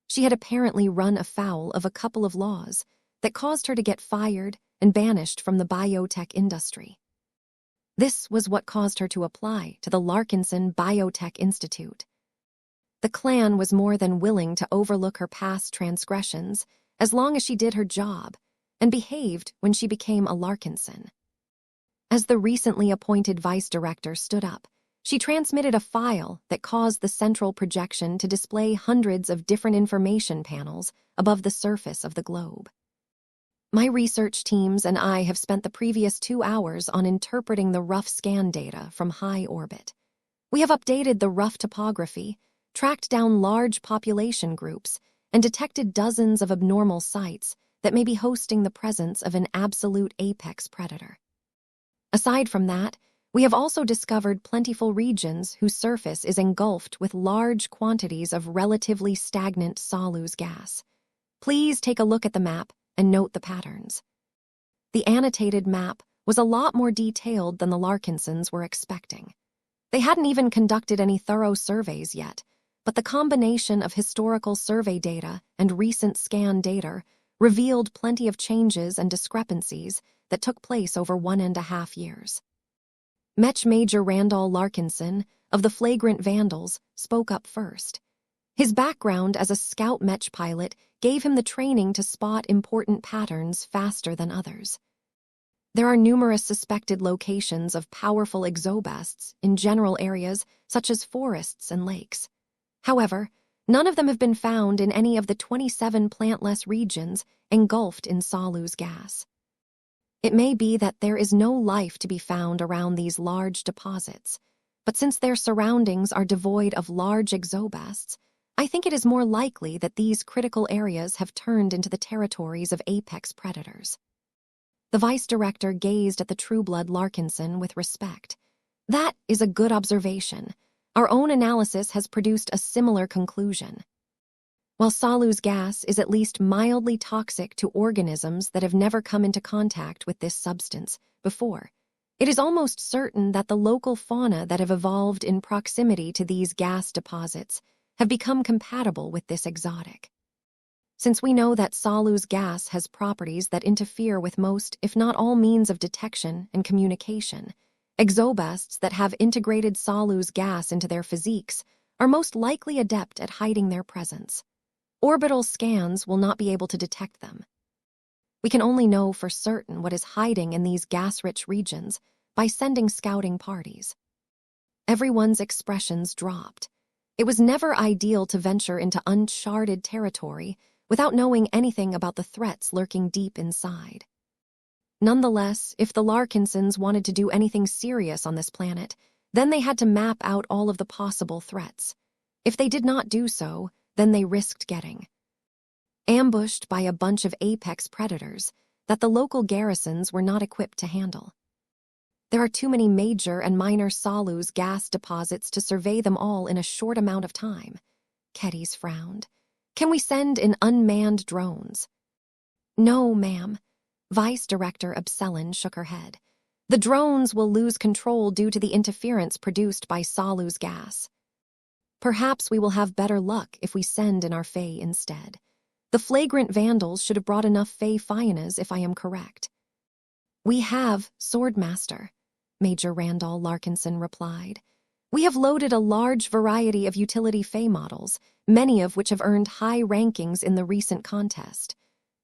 She had apparently run afoul of a couple of laws that caused her to get fired and banished from the biotech industry. This was what caused her to apply to the Larkinson Biotech Institute. The clan was more than willing to overlook her past transgressions as long as she did her job and behaved when she became a Larkinson. As the recently appointed vice director stood up, she transmitted a file that caused the central projection to display hundreds of different information panels above the surface of the globe. My research teams and I have spent the previous 2 hours on interpreting the rough scan data from high orbit. We have updated the rough topography, tracked down large population groups, and detected dozens of abnormal sites that may be hosting the presence of an absolute apex predator. Aside from that, we have also discovered plentiful regions whose surface is engulfed with large quantities of relatively stagnant Salus gas. Please take a look at the map and note the patterns. The annotated map was a lot more detailed than the Larkinsons were expecting. They hadn't even conducted any thorough surveys yet, but the combination of historical survey data and recent scan data revealed plenty of changes and discrepancies that took place over 1.5 years. Mech Major Randall Larkinson, of the Flagrant Vandals, spoke up first. His background as a scout Mech pilot gave him the training to spot important patterns faster than others. There are numerous suspected locations of powerful exobests in general areas such as forests and lakes. However, none of them have been found in any of the 27 plantless regions engulfed in Salus gas. It may be that there is no life to be found around these large deposits, but since their surroundings are devoid of large exobests, I think it is more likely that these critical areas have turned into the territories of apex predators. The vice director gazed at the true-blood Larkinson with respect. That is a good observation. Our own analysis has produced a similar conclusion. While Salus gas is at least mildly toxic to organisms that have never come into contact with this substance before, it is almost certain that the local fauna that have evolved in proximity to these gas deposits have become compatible with this exotic. Since we know that Salu's gas has properties that interfere with most, if not all, means of detection and communication, exobests that have integrated Salu's gas into their physiques are most likely adept at hiding their presence. Orbital scans will not be able to detect them. We can only know for certain what is hiding in these gas-rich regions by sending scouting parties. Everyone's expressions dropped. It was never ideal to venture into uncharted territory without knowing anything about the threats lurking deep inside. Nonetheless, if the Larkinsons wanted to do anything serious on this planet, then they had to map out all of the possible threats. If they did not do so, then they risked getting ambushed by a bunch of apex predators that the local garrisons were not equipped to handle. There are too many major and minor Salu's gas deposits to survey them all in a short amount of time. Kedis frowned. Can we send in unmanned drones? No, ma'am. Vice Director Abselin shook her head. The drones will lose control due to the interference produced by Salu's gas. Perhaps we will have better luck if we send in our Fae instead. The flagrant vandals should have brought enough Fae Fianas if I am correct. We have, Swordmaster, Major Randall Larkinson replied. We have loaded a large variety of utility Fae models, many of which have earned high rankings in the recent contest.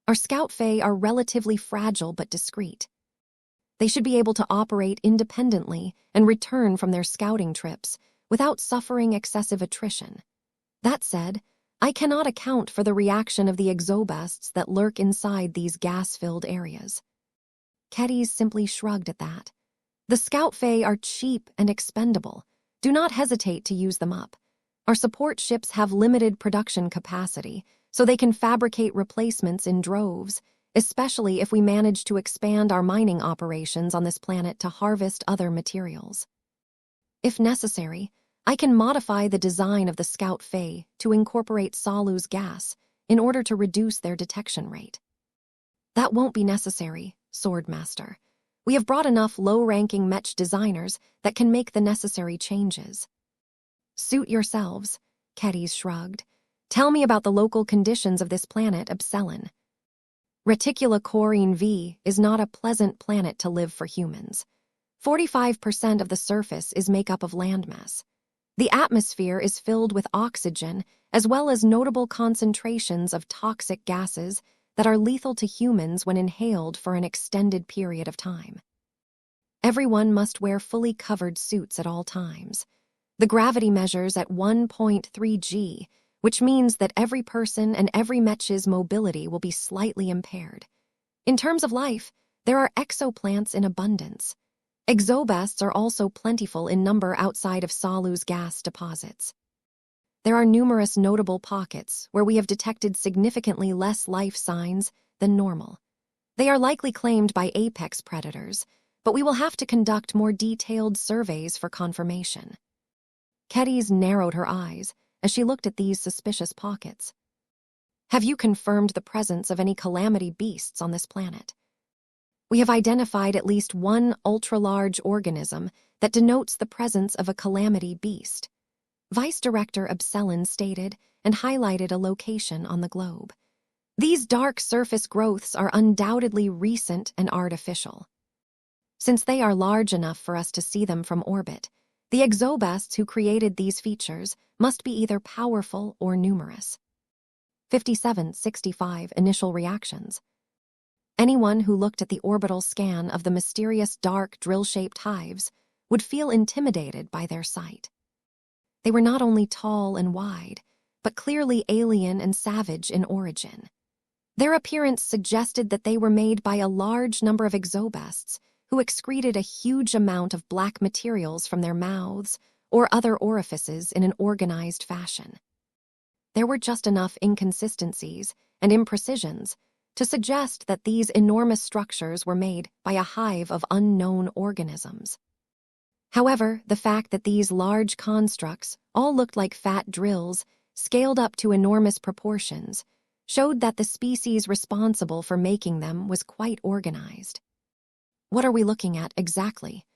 Our Scout Fae are relatively fragile but discreet. They should be able to operate independently and return from their scouting trips without suffering excessive attrition. That said, I cannot account for the reaction of the exobests that lurk inside these gas-filled areas. Kedis simply shrugged at that. The Scout Fae are cheap and expendable. Do not hesitate to use them up. Our support ships have limited production capacity, so they can fabricate replacements in droves, especially if we manage to expand our mining operations on this planet to harvest other materials. If necessary, I can modify the design of the Scout Fae to incorporate Salu's gas in order to reduce their detection rate. That won't be necessary, Swordmaster. We have brought enough low-ranking Mech designers that can make the necessary changes. Suit yourselves, Kedis shrugged. Tell me about the local conditions of this planet, Abselin. Reticula Corine V is not a pleasant planet to live for humans. 45% of the surface is made up of landmass. The atmosphere is filled with oxygen, as well as notable concentrations of toxic gases that are lethal to humans when inhaled for an extended period of time. Everyone must wear fully covered suits at all times. The gravity measures at 1.3 g, which means that every person and every Mech's mobility will be slightly impaired. In terms of life, there are exoplants in abundance. Exobests are also plentiful in number outside of Salu's gas deposits. There are numerous notable pockets where we have detected significantly less life signs than normal. They are likely claimed by apex predators, but we will have to conduct more detailed surveys for confirmation. Kedis narrowed her eyes as she looked at these suspicious pockets. Have you confirmed the presence of any calamity beasts on this planet? We have identified at least one ultra-large organism that denotes the presence of a calamity beast. Vice Director Abselin stated and highlighted a location on the globe. These dark surface growths are undoubtedly recent and artificial. Since they are large enough for us to see them from orbit, the exobests who created these features must be either powerful or numerous. 5765 Initial reactions. Anyone who looked at the orbital scan of the mysterious dark drill-shaped hives would feel intimidated by their sight. They were not only tall and wide, but clearly alien and savage in origin. Their appearance suggested that they were made by a large number of exobests who excreted a huge amount of black materials from their mouths or other orifices in an organized fashion. There were just enough inconsistencies and imprecisions to suggest that these enormous structures were made by a hive of unknown organisms. However, the fact that these large constructs all looked like fat drills, scaled up to enormous proportions, showed that the species responsible for making them was quite organized. What are we looking at exactly?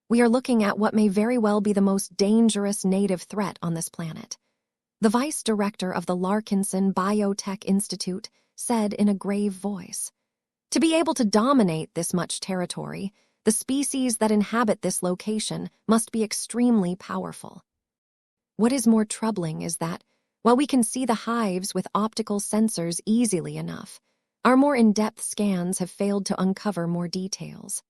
We are looking at what may very well be the most dangerous native threat on this planet. The vice director of the Larkinson Biotech Institute said in a grave voice. To be able to dominate this much territory, the species that inhabit this location must be extremely powerful. What is more troubling is that, while we can see the hives with optical sensors easily enough, our more in-depth scans have failed to uncover more details.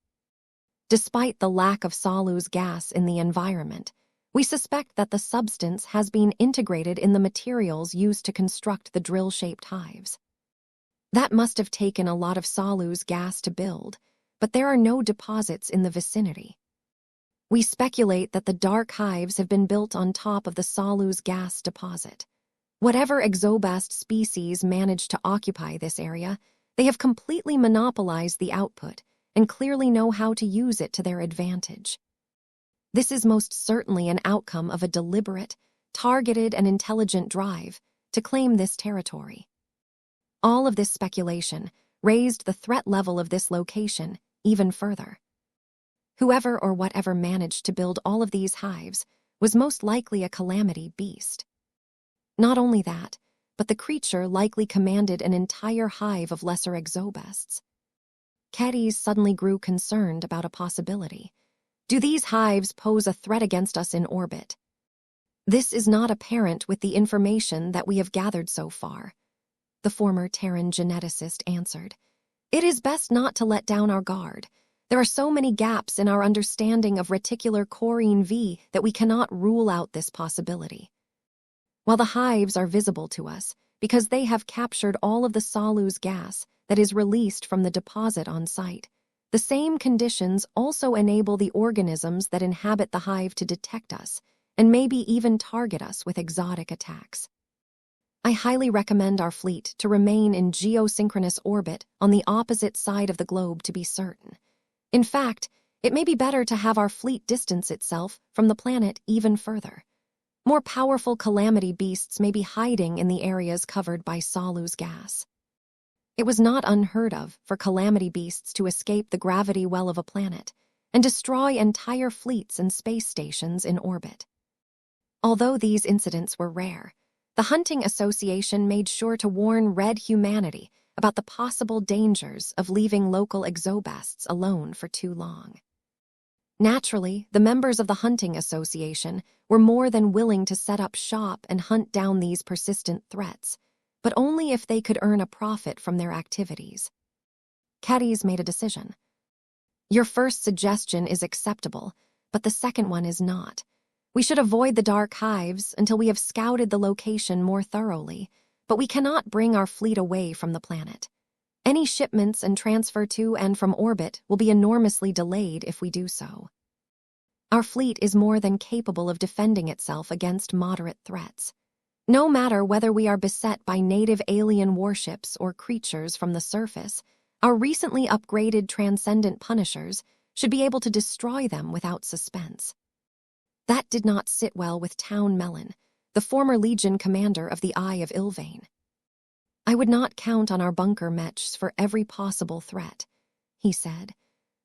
Despite the lack of Salu's gas in the environment, we suspect that the substance has been integrated in the materials used to construct the drill-shaped hives. That must have taken a lot of Salu's gas to build, but there are no deposits in the vicinity. We speculate that the dark hives have been built on top of the Salu's gas deposit. Whatever exobast species managed to occupy this area, they have completely monopolized the output and clearly know how to use it to their advantage. This is most certainly an outcome of a deliberate, targeted, and intelligent drive to claim this territory. All of this speculation raised the threat level of this location even further. Whoever or whatever managed to build all of these hives was most likely a calamity beast. Not only that, but the creature likely commanded an entire hive of lesser exobests. Kedis suddenly grew concerned about a possibility. Do these hives pose a threat against us in orbit? This is not apparent with the information that we have gathered so far, the former Terran geneticist answered. It is best not to let down our guard. There are so many gaps in our understanding of reticular chorine V that we cannot rule out this possibility. While the hives are visible to us because they have captured all of the Salu's gas that is released from the deposit on site, the same conditions also enable the organisms that inhabit the hive to detect us and maybe even target us with exotic attacks. I highly recommend our fleet to remain in geosynchronous orbit on the opposite side of the globe to be certain. In fact, it may be better to have our fleet distance itself from the planet even further. More powerful calamity beasts may be hiding in the areas covered by Salu's gas. It was not unheard of for calamity beasts to escape the gravity well of a planet and destroy entire fleets and space stations in orbit. Although these incidents were rare, the Hunting Association made sure to warn Red humanity about the possible dangers of leaving local exobests alone for too long. Naturally, the members of the Hunting Association were more than willing to set up shop and hunt down these persistent threats, but only if they could earn a profit from their activities. Kedis made a decision. Your first suggestion is acceptable, but the second one is not. We should avoid the dark hives until we have scouted the location more thoroughly, but we cannot bring our fleet away from the planet. Any shipments and transfer to and from orbit will be enormously delayed if we do so. Our fleet is more than capable of defending itself against moderate threats. No matter whether we are beset by native alien warships or creatures from the surface, our recently upgraded transcendent punishers should be able to destroy them without suspense. That did not sit well with Town Melon, the former Legion commander of the Eye of Ilvain. I would not count on our bunker mechs for every possible threat, he said.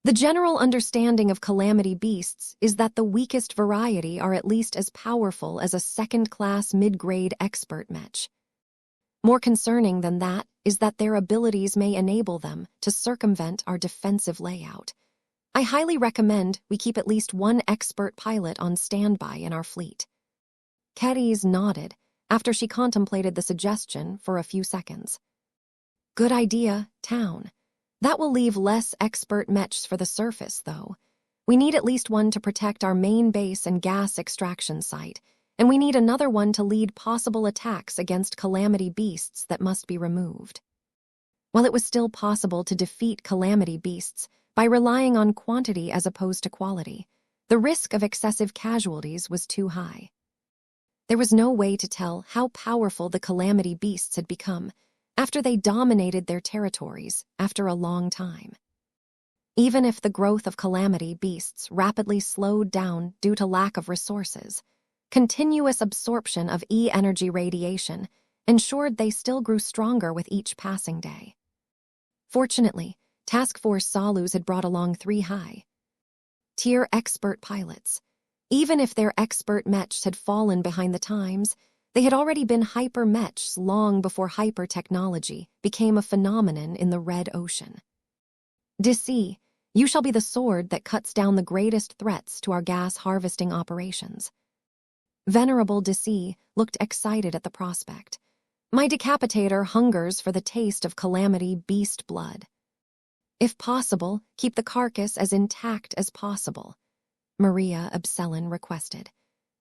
The general understanding of calamity beasts is that the weakest variety are at least as powerful as a second-class mid-grade expert mech. More concerning than that is that their abilities may enable them to circumvent our defensive layout. I highly recommend we keep at least one expert pilot on standby in our fleet. Kedis nodded after she contemplated the suggestion for a few seconds. Good idea, Town. That will leave less expert mechs for the surface, though. We need at least one to protect our main base and gas extraction site, and we need another one to lead possible attacks against calamity beasts that must be removed. While it was still possible to defeat calamity beasts by relying on quantity as opposed to quality, the risk of excessive casualties was too high. There was no way to tell how powerful the calamity beasts had become after they dominated their territories after a long time. Even if the growth of calamity beasts rapidly slowed down due to lack of resources, continuous absorption of E-energy radiation ensured they still grew stronger with each passing day. Fortunately, Task Force Salus had brought along 3 high-tier expert pilots. Even if their expert mechs had fallen behind the times, They had already been hyper-mechs long before hyper-technology became a phenomenon in the Red Ocean. Disi, you shall be the sword that cuts down the greatest threats to our gas harvesting operations. Venerable Disi looked excited at the prospect. My decapitator hungers for the taste of calamity beast blood. If possible, keep the carcass as intact as possible, Maria Abselin requested.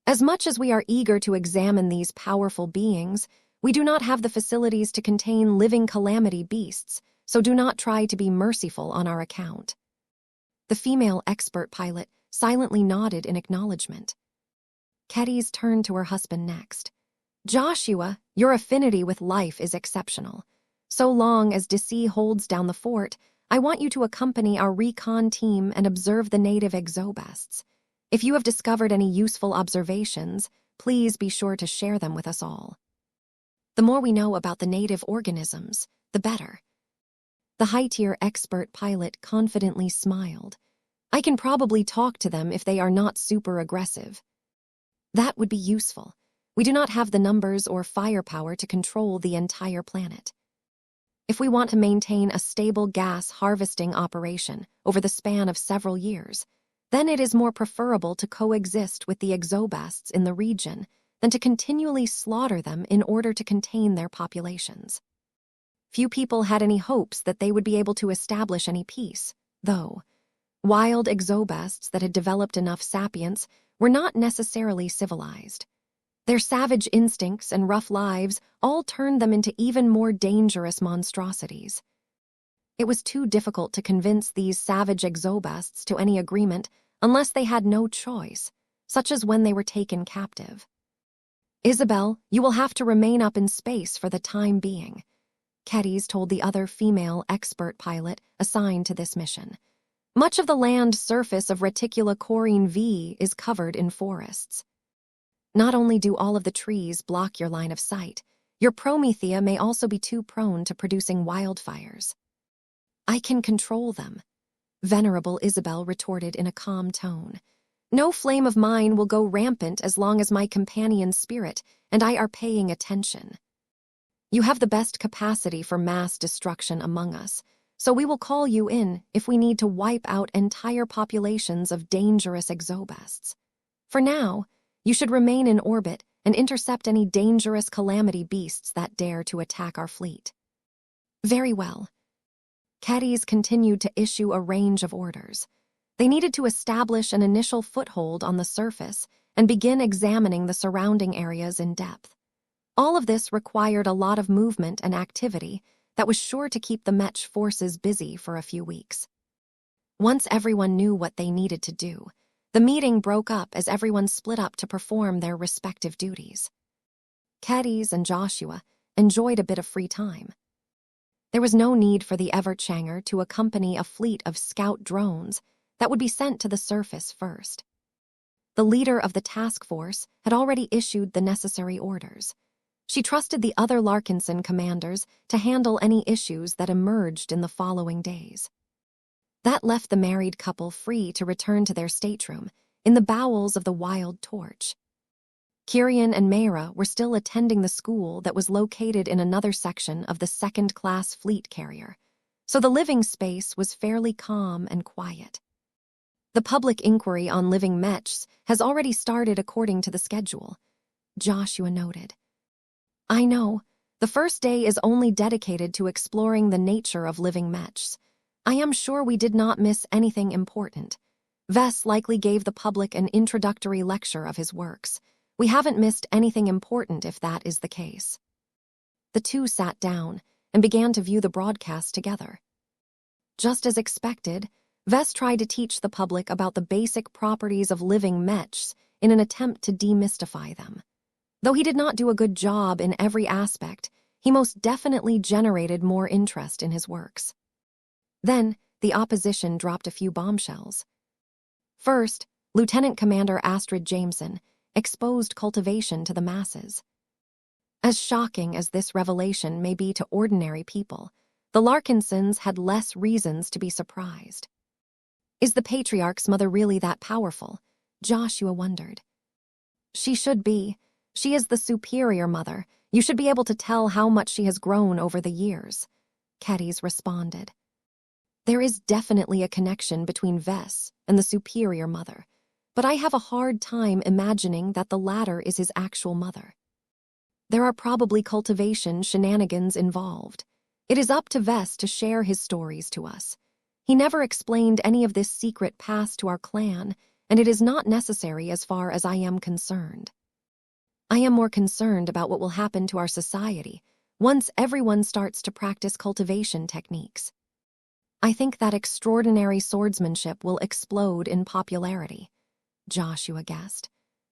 As much as we are eager to examine these powerful beings, we do not have the facilities to contain living calamity beasts, so do not try to be merciful on our account. The female expert pilot silently nodded in acknowledgement. Kedis turned to her husband next. Joshua, your affinity with life is exceptional. So long as Disi holds down the fort, I want you to accompany our recon team and observe the native exobests. If you have discovered any useful observations, please be sure to share them with us all. The more we know about the native organisms, the better. The high-tier expert pilot confidently smiled. I can probably talk to them if they are not super aggressive. That would be useful. We do not have the numbers or firepower to control the entire planet. If we want to maintain a stable gas harvesting operation over the span of several years, then it is more preferable to coexist with the exobests in the region than to continually slaughter them in order to contain their populations. Few people had any hopes that they would be able to establish any peace, though. Wild exobests that had developed enough sapience were not necessarily civilized. Their savage instincts and rough lives all turned them into even more dangerous monstrosities. It was too difficult to convince these savage exobests to any agreement unless they had no choice, such as when they were taken captive. Isabel, you will have to remain up in space for the time being, Kedis told the other female expert pilot assigned to this mission. Much of the land surface of Reticula Corine V is covered in forests. Not only do all of the trees block your line of sight, your Promethea may also be too prone to producing wildfires. I can control them, Venerable Isabel retorted in a calm tone. No flame of mine will go rampant as long as my companion's spirit and I are paying attention. You have the best capacity for mass destruction among us, so we will call you in if we need to wipe out entire populations of dangerous exobests. For now, you should remain in orbit and intercept any dangerous calamity beasts that dare to attack our fleet. Very well. Kedis continued to issue a range of orders. They needed to establish an initial foothold on the surface and begin examining the surrounding areas in depth. All of this required a lot of movement and activity that was sure to keep the Mech forces busy for a few weeks. Once everyone knew what they needed to do, the meeting broke up as everyone split up to perform their respective duties. Kedis and Joshua enjoyed a bit of free time. There was no need for the Everchanger to accompany a fleet of scout drones that would be sent to the surface first. The leader of the task force had already issued the necessary orders. She trusted the other Larkinson commanders to handle any issues that emerged in the following days. That left the married couple free to return to their stateroom in the bowels of the Wild Torch. Kirian and Mayra were still attending the school that was located in another section of the second-class fleet carrier, so the living space was fairly calm and quiet. The public inquiry on living mechs has already started according to the schedule, Joshua noted. I know, the first day is only dedicated to exploring the nature of living mechs. I am sure we did not miss anything important. Vess likely gave the public an introductory lecture of his works. We haven't missed anything important if that is the case. The two sat down and began to view the broadcast together. Just as expected, Vess tried to teach the public about the basic properties of living mechs in an attempt to demystify them. Though he did not do a good job in every aspect, he most definitely generated more interest in his works. Then, the opposition dropped a few bombshells. First, Lieutenant Commander Astrid Jameson exposed cultivation to the masses. As shocking as this revelation may be to ordinary people, the Larkinsons had less reasons to be surprised. Is the Patriarch's mother really that powerful? Joshua wondered. She should be. She is the superior mother. You should be able to tell how much she has grown over the years, Kedis responded. There is definitely a connection between Vess and the superior mother, but I have a hard time imagining that the latter is his actual mother. There are probably cultivation shenanigans involved. It is up to Vess to share his stories to us. He never explained any of this secret past to our clan, and it is not necessary as far as I am concerned. I am more concerned about what will happen to our society once everyone starts to practice cultivation techniques. I think that extraordinary swordsmanship will explode in popularity, Joshua guessed.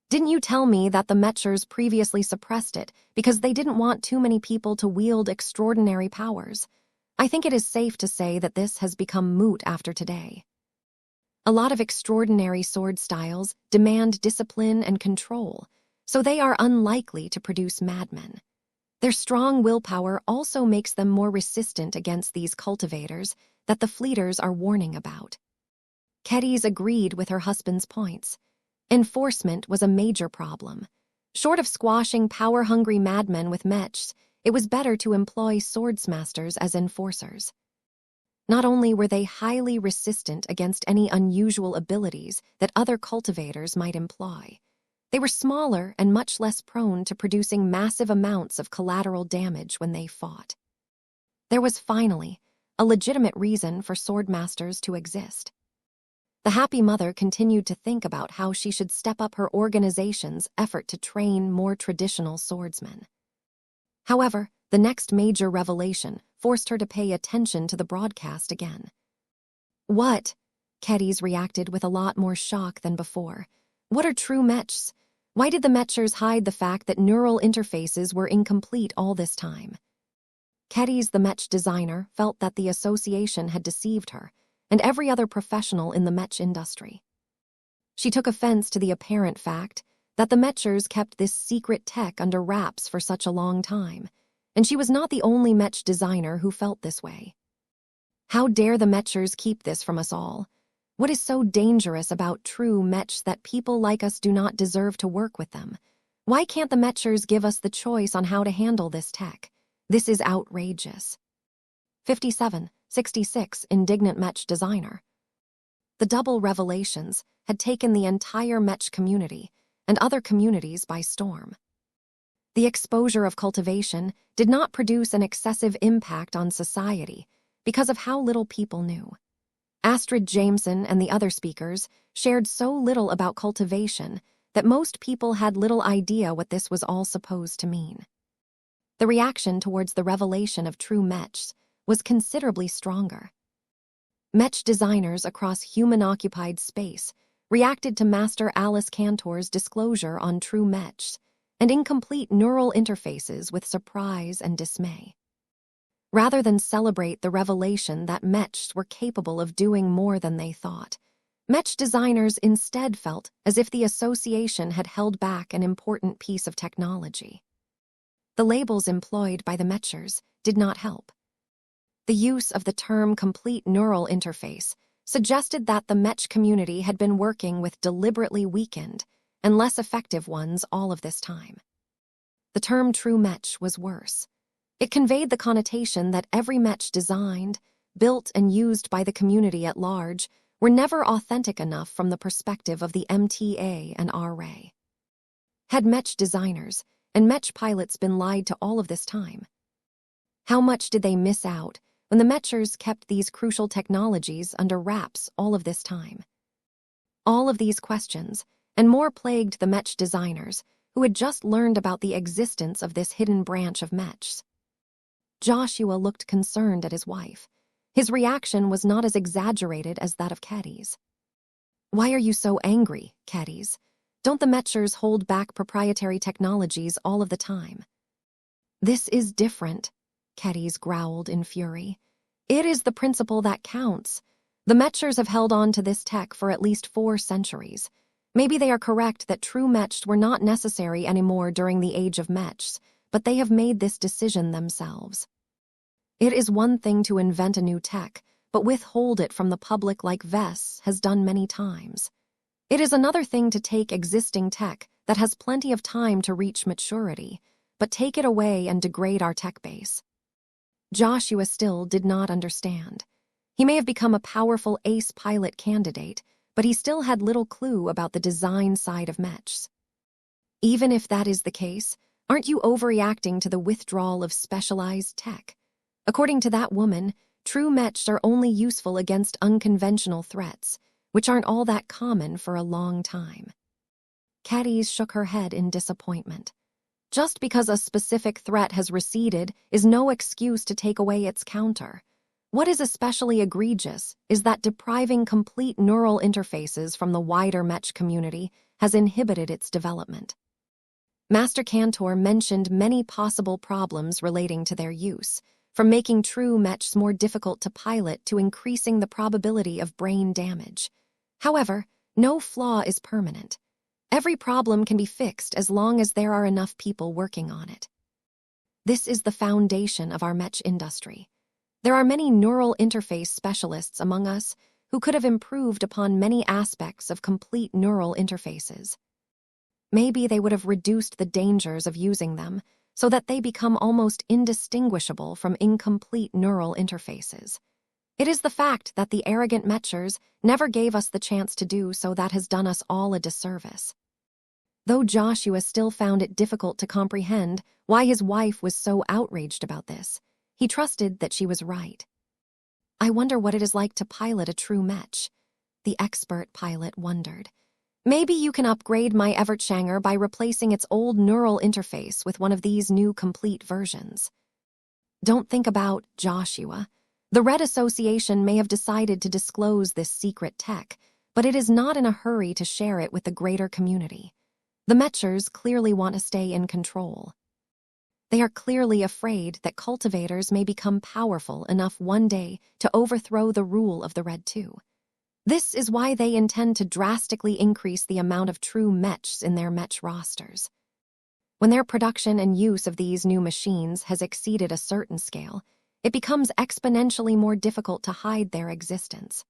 Didn't you tell me that the Mechers previously suppressed it because they didn't want too many people to wield extraordinary powers? I think it is safe to say that this has become moot after today. A lot of extraordinary sword styles demand discipline and control, so they are unlikely to produce madmen. Their strong willpower also makes them more resistant against these cultivators that the fleeters are warning about. Kedis agreed with her husband's points. Enforcement was a major problem. Short of squashing power-hungry madmen with mechs, it was better to employ swordsmasters as enforcers. Not only were they highly resistant against any unusual abilities that other cultivators might employ, they were smaller and much less prone to producing massive amounts of collateral damage when they fought. There was finally a legitimate reason for swordmasters to exist. The happy mother continued to think about how she should step up her organization's effort to train more traditional swordsmen. However, the next major revelation forced her to pay attention to the broadcast again. What? Kedis reacted with a lot more shock than before. What are true mechs? Why did the Mechers hide the fact that neural interfaces were incomplete all this time? Kedis, the Mech designer, felt that the association had deceived her and every other professional in the Mech industry. She took offense to the apparent fact that the Mechers kept this secret tech under wraps for such a long time, and she was not the only Mech designer who felt this way. How dare the Mechers keep this from us all? What is so dangerous about true Mechs that people like us do not deserve to work with them? Why can't the Mechers give us the choice on how to handle this tech? This is outrageous. 5766 Indignant Mech Designer. The double revelations had taken the entire Mech community and other communities by storm. The exposure of cultivation did not produce an excessive impact on society because of how little people knew. Astrid Jameson and the other speakers shared so little about cultivation that most people had little idea what this was all supposed to mean. The reaction towards the revelation of true mechs was considerably stronger. Mech designers across human-occupied space reacted to Master Alice Cantor's disclosure on true mechs and incomplete neural interfaces with surprise and dismay. Rather than celebrate the revelation that mechs were capable of doing more than they thought, Mech designers instead felt as if the association had held back an important piece of technology. The labels employed by the Mechers did not help. The use of the term complete neural interface suggested that the Mech community had been working with deliberately weakened and less effective ones all of this time. The term true Mech was worse. It conveyed the connotation that every Mech designed, built, and used by the community at large were never authentic enough from the perspective of the MTA and R-Ray. Had Mech designers and Mech pilots been lied to all of this time? How much did they miss out when the Mechers kept these crucial technologies under wraps all of this time? All of these questions and more plagued the Mech designers who had just learned about the existence of this hidden branch of Mechs. Joshua looked concerned at his wife. His reaction was not as exaggerated as that of Kedis. Why are you so angry, Kedis? Don't the Mechers hold back proprietary technologies all of the time? This is different, Kedis growled in fury. It is the principle that counts. The Mechers have held on to this tech for at least 4 centuries. Maybe they are correct that true mechs were not necessary anymore during the age of mechs, but they have made this decision themselves. It is one thing to invent a new tech, but withhold it from the public like Vess has done many times. It is another thing to take existing tech that has plenty of time to reach maturity, but take it away and degrade our tech base. Joshua still did not understand. He may have become a powerful ace pilot candidate, but he still had little clue about the design side of Mechs. Even if that is the case, aren't you overreacting to the withdrawal of specialized tech? According to that woman, true Mechs are only useful against unconventional threats, which aren't all that common for a long time. Cadiz shook her head in disappointment. Just because a specific threat has receded is no excuse to take away its counter. What is especially egregious is that depriving complete neural interfaces from the wider Mech community has inhibited its development. Master Cantor mentioned many possible problems relating to their use, from making true Mechs more difficult to pilot to increasing the probability of brain damage. However, no flaw is permanent. Every problem can be fixed as long as there are enough people working on it. This is the foundation of our Mech industry. There are many neural interface specialists among us who could have improved upon many aspects of complete neural interfaces. Maybe they would have reduced the dangers of using them so that they become almost indistinguishable from incomplete neural interfaces. It is the fact that the arrogant Mechers never gave us the chance to do so that has done us all a disservice. Though Joshua still found it difficult to comprehend why his wife was so outraged about this, he trusted that she was right. I wonder what it is like to pilot a true Mech, the expert pilot wondered. Maybe you can upgrade my Evertshanger by replacing its old neural interface with one of these new complete versions. Don't think about Joshua. The Red Association may have decided to disclose this secret tech, but it is not in a hurry to share it with the greater community. The Mechers clearly want to stay in control. They are clearly afraid that cultivators may become powerful enough one day to overthrow the rule of the Red 2. This is why they intend to drastically increase the amount of true Mechs in their Mech rosters. When their production and use of these new machines has exceeded a certain scale, it becomes exponentially more difficult to hide their existence.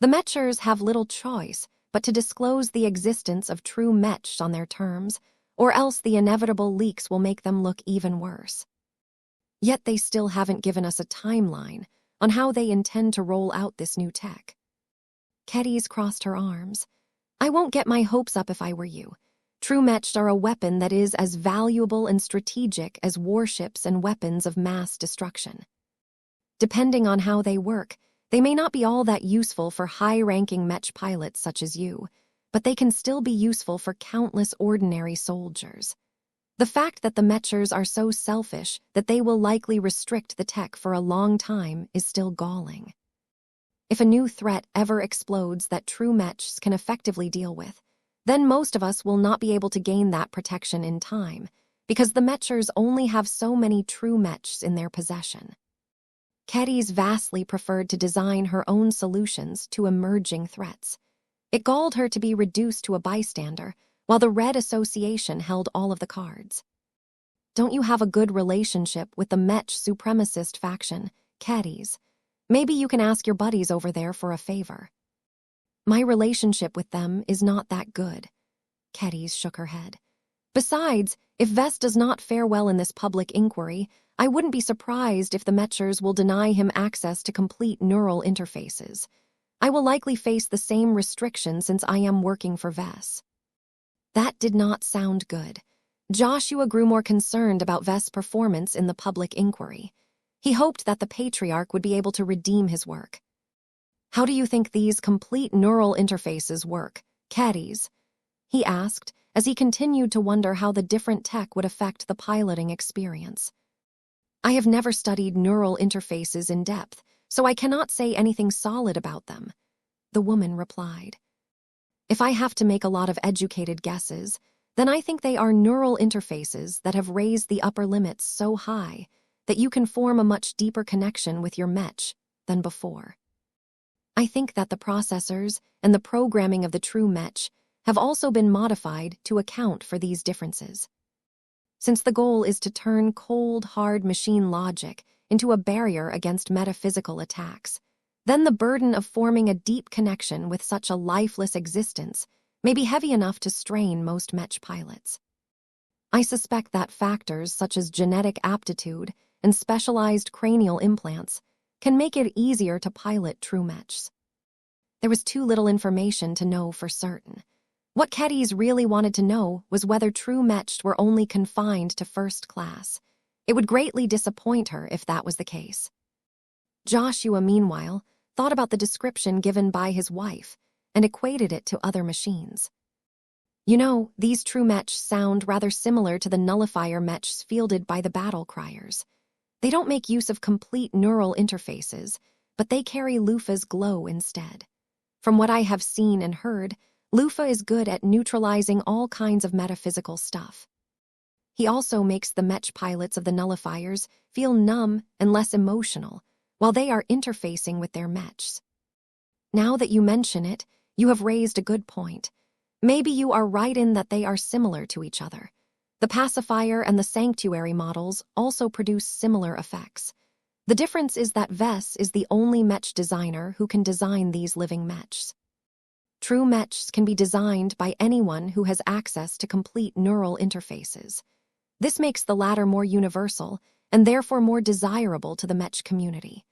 The Mechers have little choice but to disclose the existence of true Mechs on their terms, or else the inevitable leaks will make them look even worse. Yet they still haven't given us a timeline on how they intend to roll out this new tech. Cadiz crossed her arms. I won't get my hopes up if I were you. True Mechs are a weapon that is as valuable and strategic as warships and weapons of mass destruction. Depending on how they work, they may not be all that useful for high-ranking Mech pilots such as you, but they can still be useful for countless ordinary soldiers. The fact that the Mechers are so selfish that they will likely restrict the tech for a long time is still galling. If a new threat ever explodes that true Mechs can effectively deal with, then most of us will not be able to gain that protection in time, because the Mechers only have so many true Mechs in their possession. Cadiz vastly preferred to design her own solutions to emerging threats. It galled her to be reduced to a bystander, while the Red Association held all of the cards. Don't you have a good relationship with the Mech supremacist faction, Cadiz? Maybe you can ask your buddies over there for a favor. My relationship with them is not that good. Cadiz shook her head. Besides, if Vess does not fare well in this public inquiry, I wouldn't be surprised if the Mechers will deny him access to complete neural interfaces. I will likely face the same restriction since I am working for Vess. That did not sound good. Joshua grew more concerned about Vess' performance in the public inquiry. He hoped that the Patriarch would be able to redeem his work. How do you think these complete neural interfaces work, Cadiz? He asked, as he continued to wonder how the different tech would affect the piloting experience. I have never studied neural interfaces in depth, so I cannot say anything solid about them, the woman replied. If I have to make a lot of educated guesses, then I think they are neural interfaces that have raised the upper limits so high that you can form a much deeper connection with your Mech than before. I think that the processors and the programming of the true Mech have also been modified to account for these differences. Since the goal is to turn cold, hard machine logic into a barrier against metaphysical attacks, then the burden of forming a deep connection with such a lifeless existence may be heavy enough to strain most Mech pilots. I suspect that factors such as genetic aptitude and specialized cranial implants can make it easier to pilot true Mechs. There was too little information to know for certain. What Keddies really wanted to know was whether true Mechs were only confined to first class. It would greatly disappoint her if that was the case. Joshua, meanwhile, thought about the description given by his wife and equated it to other machines. You know, these true Mechs sound rather similar to the nullifier Mechs fielded by the battle criers. They don't make use of complete neural interfaces, but they carry Lufa's glow instead. From what I have seen and heard, Lufa is good at neutralizing all kinds of metaphysical stuff. He also makes the Mech pilots of the nullifiers feel numb and less emotional while they are interfacing with their Mechs. Now that you mention it, you have raised a good point. Maybe you are right in that they are similar to each other. The pacifier and the sanctuary models also produce similar effects. The difference is that Vess is the only Mech designer who can design these living Mechs. True Mechs can be designed by anyone who has access to complete neural interfaces. This makes the latter more universal and therefore more desirable to the Mech community.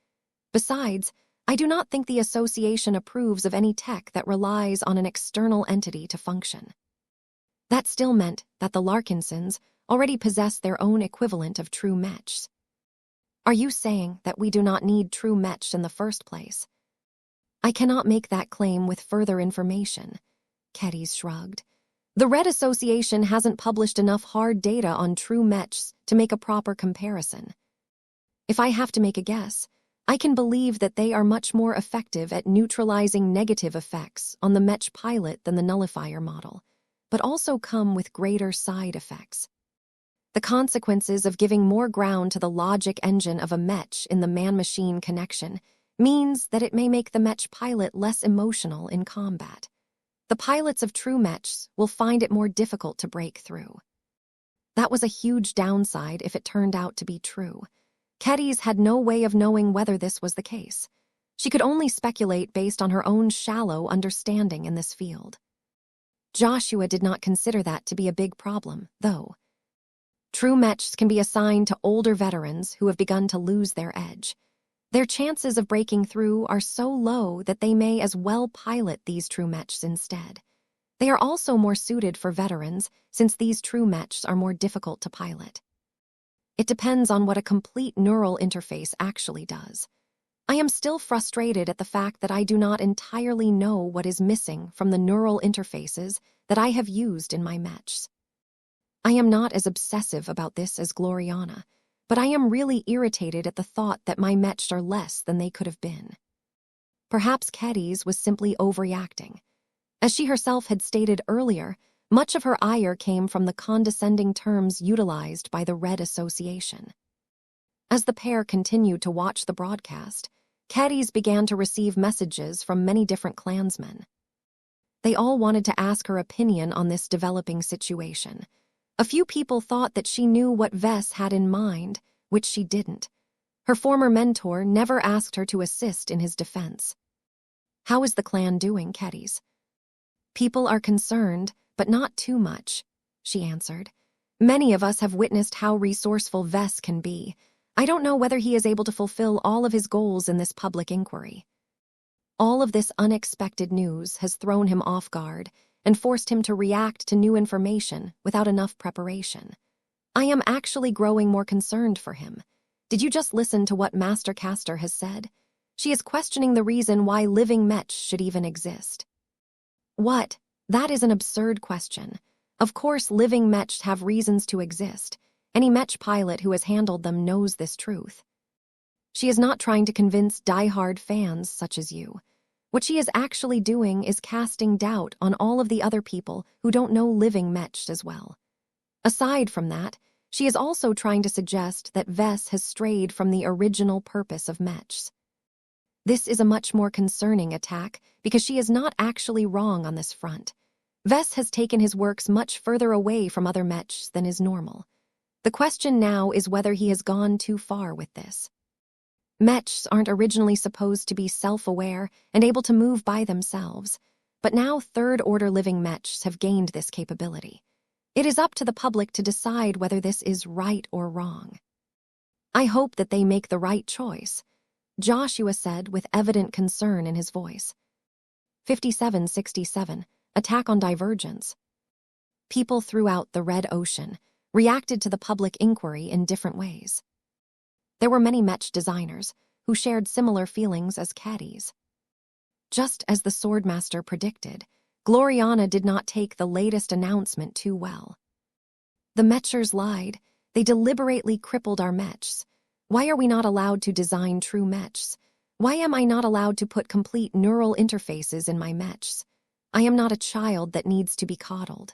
Besides, I do not think the association approves of any tech that relies on an external entity to function. That still meant that the Larkinsons already possessed their own equivalent of true Mechs. Are you saying that we do not need true Mechs in the first place? I cannot make that claim with further information. Keddies shrugged. The Red Association hasn't published enough hard data on true Mechs to make a proper comparison. If I have to make a guess, I can believe that they are much more effective at neutralizing negative effects on the Mech pilot than the nullifier model, but also come with greater side effects. The consequences of giving more ground to the logic engine of a Mech in the man-machine connection means that it may make the Mech pilot less emotional in combat. The pilots of true Mechs will find it more difficult to break through. That was a huge downside if it turned out to be true. Keddies had no way of knowing whether this was the case. She could only speculate based on her own shallow understanding in this field. Joshua did not consider that to be a big problem, though. True Mechs can be assigned to older veterans who have begun to lose their edge. Their chances of breaking through are so low that they may as well pilot these true Mechs instead. They are also more suited for veterans since these true Mechs are more difficult to pilot. It depends on what a complete neural interface actually does. I am still frustrated at the fact that I do not entirely know what is missing from the neural interfaces that I have used in my Mechs. I am not as obsessive about this as Gloriana, but I am really irritated at the thought that my Mechs are less than they could have been. Perhaps Keddies was simply overreacting. As she herself had stated earlier, much of her ire came from the condescending terms utilized by the Red Association. As the pair continued to watch the broadcast, Keddies began to receive messages from many different clansmen. They all wanted to ask her opinion on this developing situation. A few people thought that she knew what Vess had in mind, which she didn't. Her former mentor never asked her to assist in his defense. How is the clan doing, Keddies? People are concerned, but not too much, she answered. Many of us have witnessed how resourceful Vess can be. I don't know whether he is able to fulfill all of his goals in this public inquiry. All of this unexpected news has thrown him off guard and forced him to react to new information without enough preparation. I am actually growing more concerned for him. Did you just listen to what Master Caster has said? She is questioning the reason why living Mech should even exist. What? That is an absurd question. Of course, living Mech have reasons to exist. Any Mech pilot who has handled them knows this truth. She is not trying to convince die-hard fans such as you. What she is actually doing is casting doubt on all of the other people who don't know living Mech as well. Aside from that, she is also trying to suggest that Vess has strayed from the original purpose of Mechs. This is a much more concerning attack because she is not actually wrong on this front. Vess has taken his works much further away from other Mechs than is normal. The question now is whether he has gone too far with this. Mechs aren't originally supposed to be self-aware and able to move by themselves. But now third-order living mechs have gained this capability. It is up to the public to decide whether this is right or wrong. I hope that they make the right choice, Joshua said with evident concern in his voice. 5767, Attack on Divergence. People throughout the Red Ocean reacted to the public inquiry in different ways. There were many mech designers who shared similar feelings as caddies. Just as the Swordmaster predicted, Gloriana did not take the latest announcement too well. The mechers lied. They deliberately crippled our mechs. Why are we not allowed to design true mechs? Why am I not allowed to put complete neural interfaces in my mechs? I am not a child that needs to be coddled.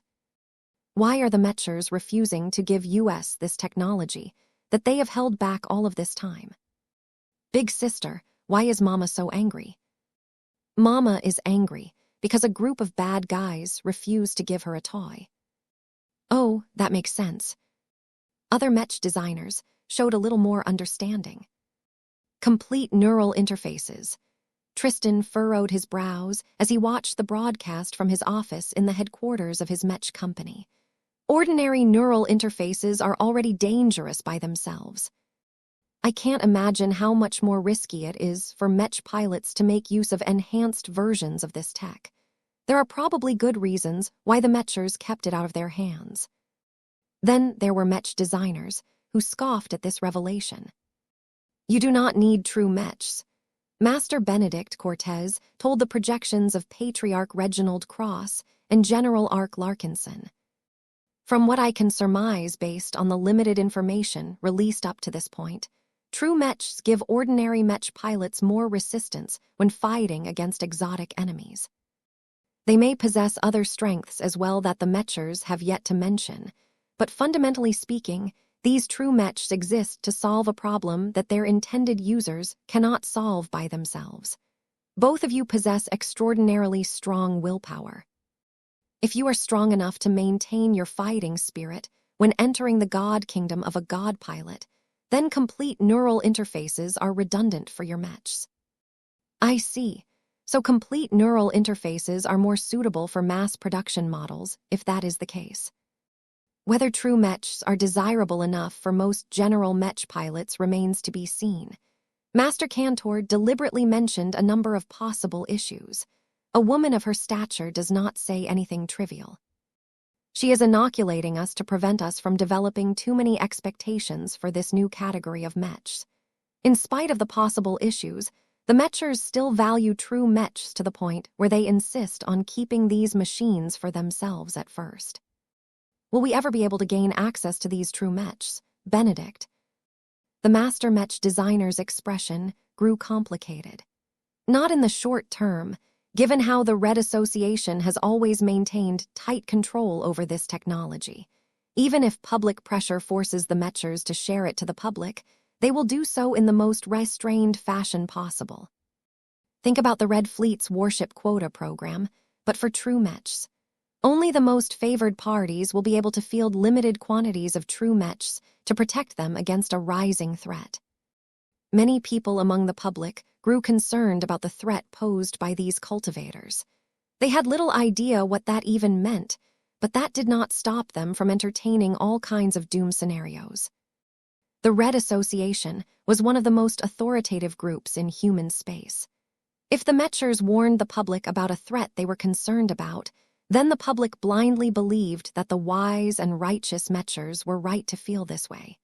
Why are the mechers refusing to give us this technology that they have held back all of this time? Big sister, why is Mama so angry? Mama is angry because a group of bad guys refused to give her a toy. Oh, that makes sense. Other mech designers showed a little more understanding. Complete neural interfaces. Tristan furrowed his brows as he watched the broadcast from his office in the headquarters of his mech company. Ordinary neural interfaces are already dangerous by themselves. I can't imagine how much more risky it is for mech pilots to make use of enhanced versions of this tech. There are probably good reasons why the mechers kept it out of their hands. Then there were mech designers who scoffed at this revelation. You do not need true mechs. Master Benedict Cortez told the projections of Patriarch Reginald Cross and General Ark Larkinson. From what I can surmise based on the limited information released up to this point, true mechs give ordinary mech pilots more resistance when fighting against exotic enemies. They may possess other strengths as well that the mechers have yet to mention, but fundamentally speaking, these true mechs exist to solve a problem that their intended users cannot solve by themselves. Both of you possess extraordinarily strong willpower. If you are strong enough to maintain your fighting spirit when entering the god kingdom of a god pilot, then complete neural interfaces are redundant for your mechs. I see. So complete neural interfaces are more suitable for mass production models, if that is the case. Whether true mechs are desirable enough for most general mech pilots remains to be seen. Master Cantor deliberately mentioned a number of possible issues. A woman of her stature does not say anything trivial. She is inoculating us to prevent us from developing too many expectations for this new category of mechs. In spite of the possible issues, the mechers still value true mechs to the point where they insist on keeping these machines for themselves at first. Will we ever be able to gain access to these true mechs, Benedict? The master mech designer's expression grew complicated. Not in the short term, given how the Red Association has always maintained tight control over this technology. Even if public pressure forces the mechers to share it to the public, they will do so in the most restrained fashion possible. Think about the Red Fleet's warship quota program, but for true mechs. Only the most favored parties will be able to field limited quantities of true mechs to protect them against a rising threat. Many people among the public grew concerned about the threat posed by these cultivators. They had little idea what that even meant, but that did not stop them from entertaining all kinds of doom scenarios. The Red Association was one of the most authoritative groups in human space. If the mechers warned the public about a threat they were concerned about, then the public blindly believed that the wise and righteous mechers were right to feel this way.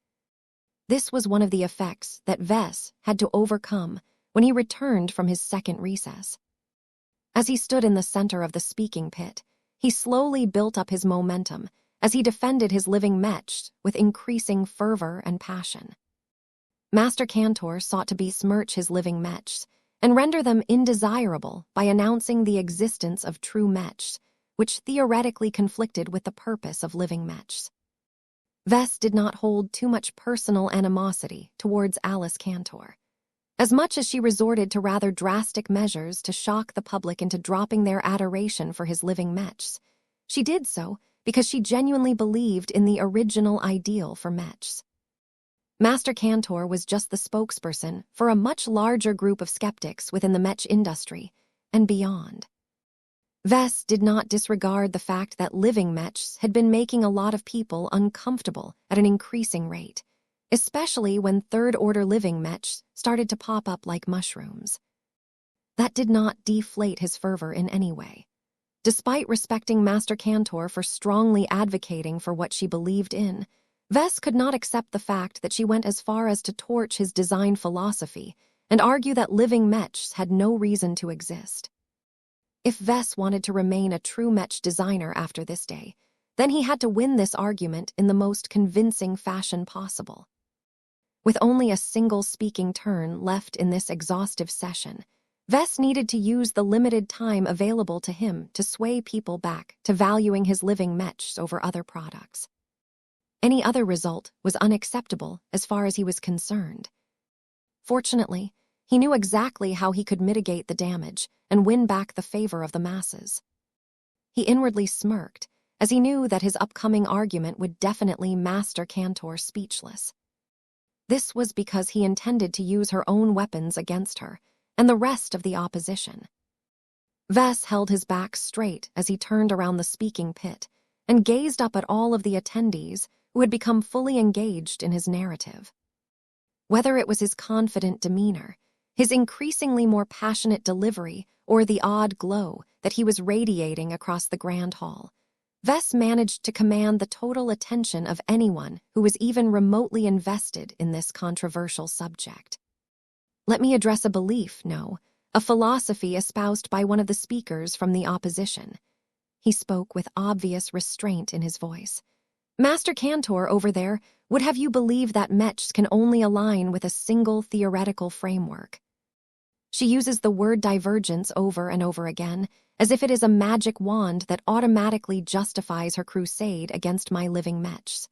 This was one of the effects that Vess had to overcome when he returned from his second recess. As he stood in the center of the speaking pit, he slowly built up his momentum as he defended his living mech with increasing fervor and passion. Master Cantor sought to besmirch his living mechs and render them indesirable by announcing the existence of true mechs, which theoretically conflicted with the purpose of living mechs. Vess did not hold too much personal animosity towards Alice Cantor. As much as she resorted to rather drastic measures to shock the public into dropping their adoration for his living mechs, she did so because she genuinely believed in the original ideal for mechs. Master Cantor was just the spokesperson for a much larger group of skeptics within the mech industry and beyond. Vess did not disregard the fact that living mechs had been making a lot of people uncomfortable at an increasing rate, especially when third-order living mechs started to pop up like mushrooms. That did not deflate his fervor in any way. Despite respecting Master Cantor for strongly advocating for what she believed in, Vess could not accept the fact that she went as far as to torch his design philosophy and argue that living mechs had no reason to exist. If Vess wanted to remain a true mech designer after this day, then he had to win this argument in the most convincing fashion possible. With only a single speaking turn left in this exhaustive session, Vess needed to use the limited time available to him to sway people back to valuing his living mechs over other products. Any other result was unacceptable as far as he was concerned. Fortunately, he knew exactly how he could mitigate the damage and win back the favor of the masses. He inwardly smirked, as he knew that his upcoming argument would definitely master Cantor speechless. This was because he intended to use her own weapons against her and the rest of the opposition. Vess held his back straight as he turned around the speaking pit and gazed up at all of the attendees who had become fully engaged in his narrative. Whether it was his confident demeanor, his increasingly more passionate delivery, or the odd glow that he was radiating across the grand hall, Vess managed to command the total attention of anyone who was even remotely invested in this controversial subject. Let me address a belief, no, a philosophy espoused by one of the speakers from the opposition. He spoke with obvious restraint in his voice. Master Cantor over there would have you believe that mechs can only align with a single theoretical framework. She uses the word divergence over and over again, as if it is a magic wand that automatically justifies her crusade against my living mechs.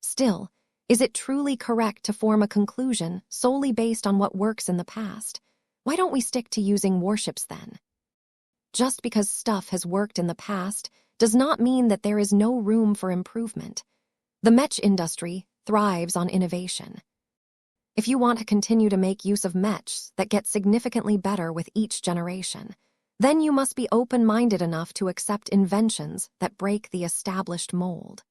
Still, is it truly correct to form a conclusion solely based on what works in the past? Why don't we stick to using warships then? Just because stuff has worked in the past does not mean that there is no room for improvement. The mech industry thrives on innovation. If you want to continue to make use of mechs that get significantly better with each generation, then you must be open-minded enough to accept inventions that break the established mold.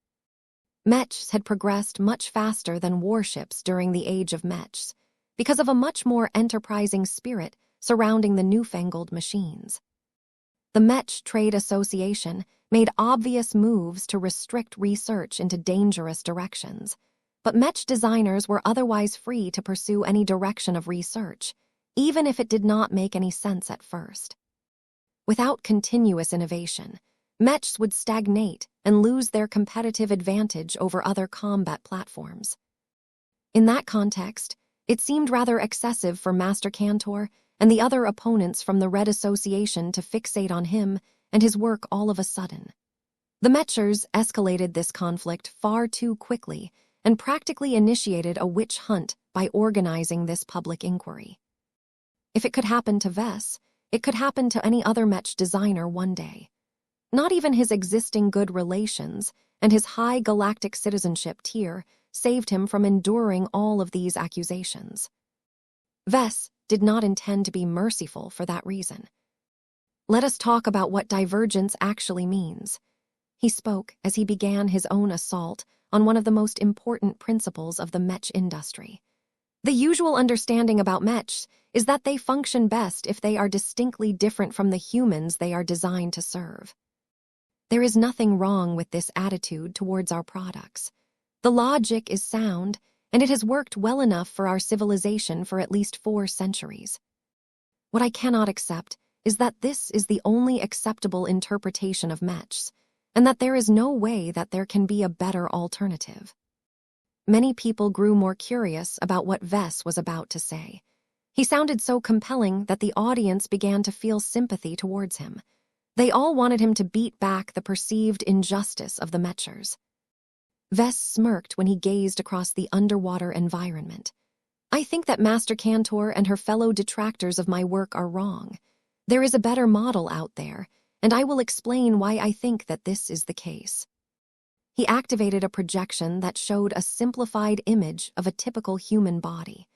Mechs had progressed much faster than warships during the age of mechs, because of a much more enterprising spirit surrounding the newfangled machines. The Mech Trade Association made obvious moves to restrict research into dangerous directions, but mech designers were otherwise free to pursue any direction of research, even if it did not make any sense at first. Without continuous innovation, mechs would stagnate and lose their competitive advantage over other combat platforms. In that context, it seemed rather excessive for Master Cantor and the other opponents from the Red Association to fixate on him and his work all of a sudden. The Mechers escalated this conflict far too quickly and practically initiated a witch hunt by organizing this public inquiry. If it could happen to Vess, it could happen to any other mech designer one day. Not even his existing good relations and his high galactic citizenship tier saved him from enduring all of these accusations. Vess did not intend to be merciful for that reason. Let us talk about what divergence actually means. He spoke as he began his own assault on one of the most important principles of the mech industry. The usual understanding about mechs is that they function best if they are distinctly different from the humans they are designed to serve. There is nothing wrong with this attitude towards our products. The logic is sound, and it has worked well enough for our civilization for at least 4 centuries. What I cannot accept is that this is the only acceptable interpretation of mechs, and that there is no way that there can be a better alternative. Many people grew more curious about what Vess was about to say. He sounded so compelling that the audience began to feel sympathy towards him. They all wanted him to beat back the perceived injustice of the Mechers. Vess smirked when he gazed across the underwater environment. I think that Master Cantor and her fellow detractors of my work are wrong. There is a better model out there, and I will explain why I think that this is the case. He activated a projection that showed a simplified image of a typical human body.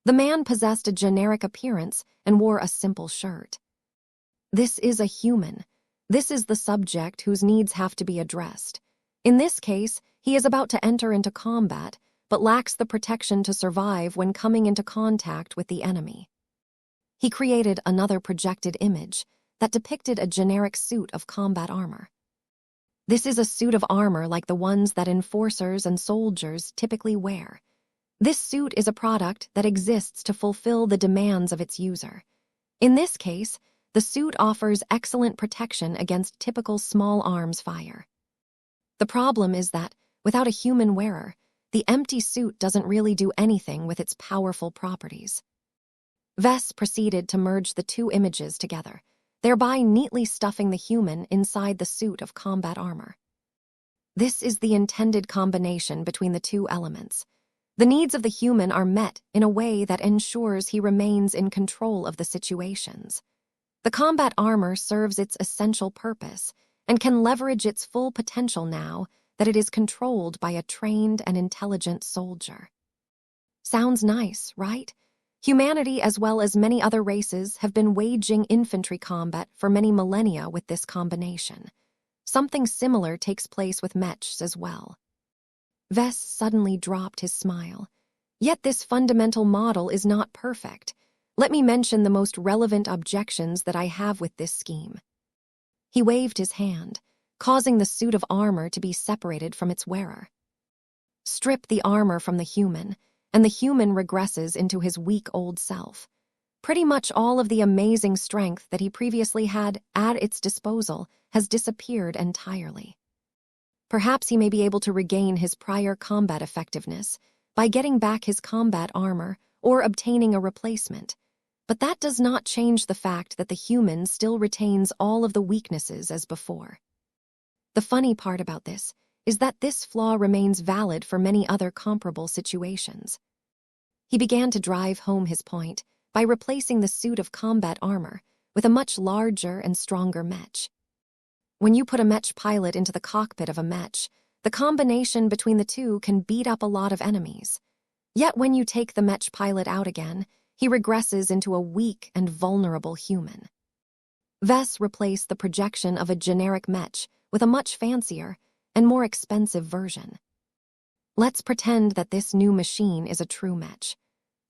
The man possessed a generic appearance and wore a simple shirt. This is a human. This is the subject whose needs have to be addressed. In this case, he is about to enter into combat, but lacks the protection to survive when coming into contact with the enemy. He created another projected image that depicted a generic suit of combat armor. This is a suit of armor like the ones that enforcers and soldiers typically wear. This suit is a product that exists to fulfill the demands of its user. In this case, the suit offers excellent protection against typical small arms fire. The problem is that, without a human wearer, the empty suit doesn't really do anything with its powerful properties. Vess proceeded to merge the two images together, thereby neatly stuffing the human inside the suit of combat armor. This is the intended combination between the two elements. The needs of the human are met in a way that ensures he remains in control of the situations. The combat armor serves its essential purpose and can leverage its full potential now that it is controlled by a trained and intelligent soldier. Sounds nice, right? Humanity, as well as many other races, have been waging infantry combat for many millennia with this combination. Something similar takes place with mechs as well. Vess suddenly dropped his smile. Yet this fundamental model is not perfect. Let me mention the most relevant objections that I have with this scheme. He waved his hand, causing the suit of armor to be separated from its wearer. Strip the armor from the human, and the human regresses into his weak old self. Pretty much all of the amazing strength that he previously had at its disposal has disappeared entirely. Perhaps he may be able to regain his prior combat effectiveness by getting back his combat armor or obtaining a replacement, but that does not change the fact that the human still retains all of the weaknesses as before. The funny part about this is that this flaw remains valid for many other comparable situations. He began to drive home his point by replacing the suit of combat armor with a much larger and stronger mech. When you put a mech pilot into the cockpit of a mech, the combination between the two can beat up a lot of enemies. Yet when you take the mech pilot out again, he regresses into a weak and vulnerable human. Vess replaced the projection of a generic mech with a much fancier and more expensive version. Let's pretend that this new machine is a true mech.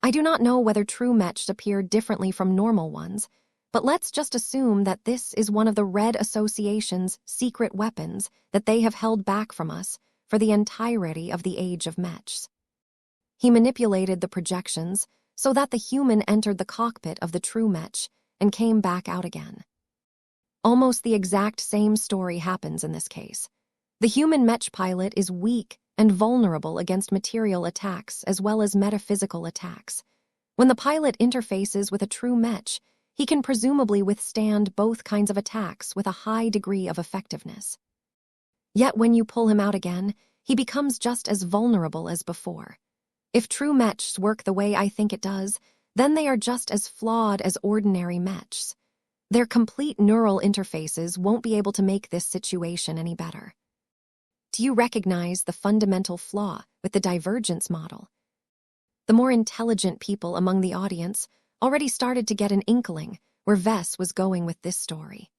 I do not know whether true mechs appear differently from normal ones, but let's just assume that this is one of the Red Association's secret weapons that they have held back from us for the entirety of the age of mechs. He manipulated the projections so that the human entered the cockpit of the true mech and came back out again. Almost the exact same story happens in this case. The human mech pilot is weak and vulnerable against material attacks as well as metaphysical attacks. When the pilot interfaces with a true mech, he can presumably withstand both kinds of attacks with a high degree of effectiveness. Yet when you pull him out again, he becomes just as vulnerable as before. If true mechs work the way I think it does, then they are just as flawed as ordinary mechs. Their complete neural interfaces won't be able to make this situation any better. Do you recognize the fundamental flaw with the divergence model? The more intelligent people among the audience already started to get an inkling where Vess was going with this story.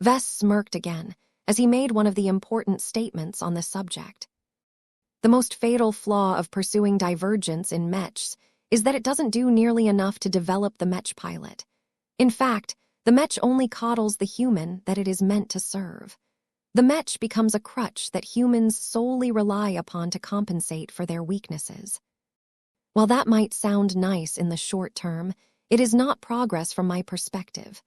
Vess smirked again as he made one of the important statements on the subject. The most fatal flaw of pursuing divergence in mechs is that it doesn't do nearly enough to develop the mech pilot. In fact, the mech only coddles the human that it is meant to serve. The mech becomes a crutch that humans solely rely upon to compensate for their weaknesses. While that might sound nice in the short term, it is not progress from my perspective.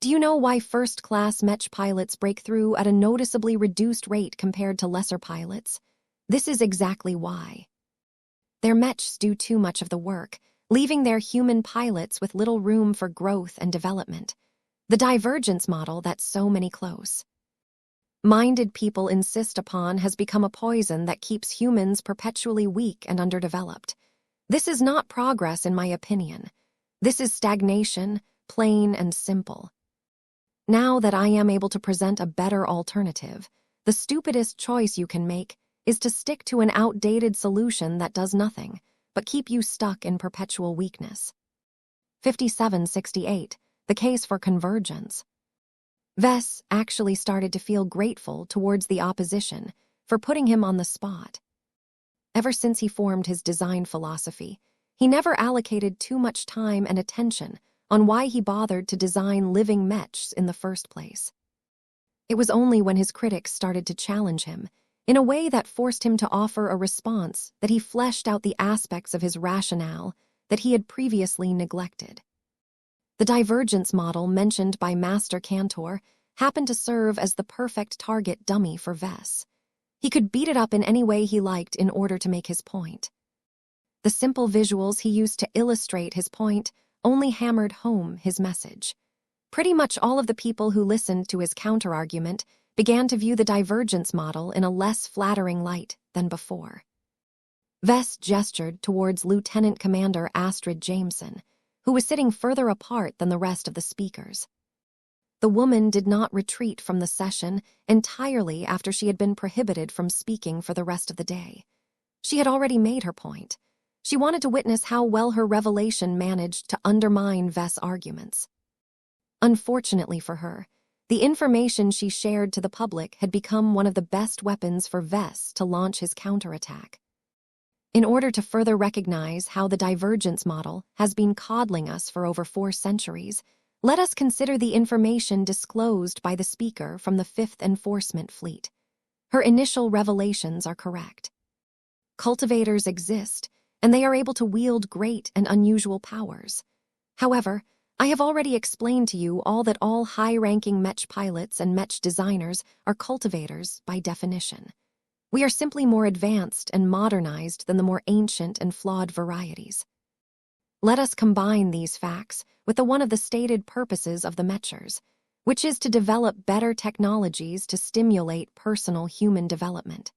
Do you know why first-class mech pilots break through at a noticeably reduced rate compared to lesser pilots? This is exactly why. Their mechs do too much of the work, leaving their human pilots with little room for growth and development. The divergence model that so many close-minded people insist upon has become a poison that keeps humans perpetually weak and underdeveloped. This is not progress, in my opinion. This is stagnation, plain and simple. Now that I am able to present a better alternative, the stupidest choice you can make is to stick to an outdated solution that does nothing but keep you stuck in perpetual weakness. 5768. The case for convergence. Vess actually started to feel grateful towards the opposition for putting him on the spot. Ever since he formed his design philosophy, he never allocated too much time and attention on why he bothered to design living mechs in the first place. It was only when his critics started to challenge him, in a way that forced him to offer a response, that he fleshed out the aspects of his rationale that he had previously neglected. The divergence model mentioned by Master Cantor happened to serve as the perfect target dummy for Vess. He could beat it up in any way he liked in order to make his point. The simple visuals he used to illustrate his point only hammered home his message. Pretty much all of the people who listened to his counterargument began to view the divergence model in a less flattering light than before. Vess gestured towards Lieutenant Commander Astrid Jameson, who was sitting further apart than the rest of the speakers. The woman did not retreat from the session entirely after she had been prohibited from speaking for the rest of the day. She had already made her point. She wanted to witness how well her revelation managed to undermine Vess' arguments. Unfortunately for her, the information she shared to the public had become one of the best weapons for Vess to launch his counterattack. In order to further recognize how the divergence model has been coddling us for over 4 centuries, let us consider the information disclosed by the speaker from the 5th Enforcement Fleet. Her initial revelations are correct. Cultivators exist, and they are able to wield great and unusual powers. However, I have already explained to you all that all high-ranking mech pilots and mech designers are cultivators by definition. We are simply more advanced and modernized than the more ancient and flawed varieties. Let us combine these facts with one of the stated purposes of the Mechers, which is to develop better technologies to stimulate personal human development.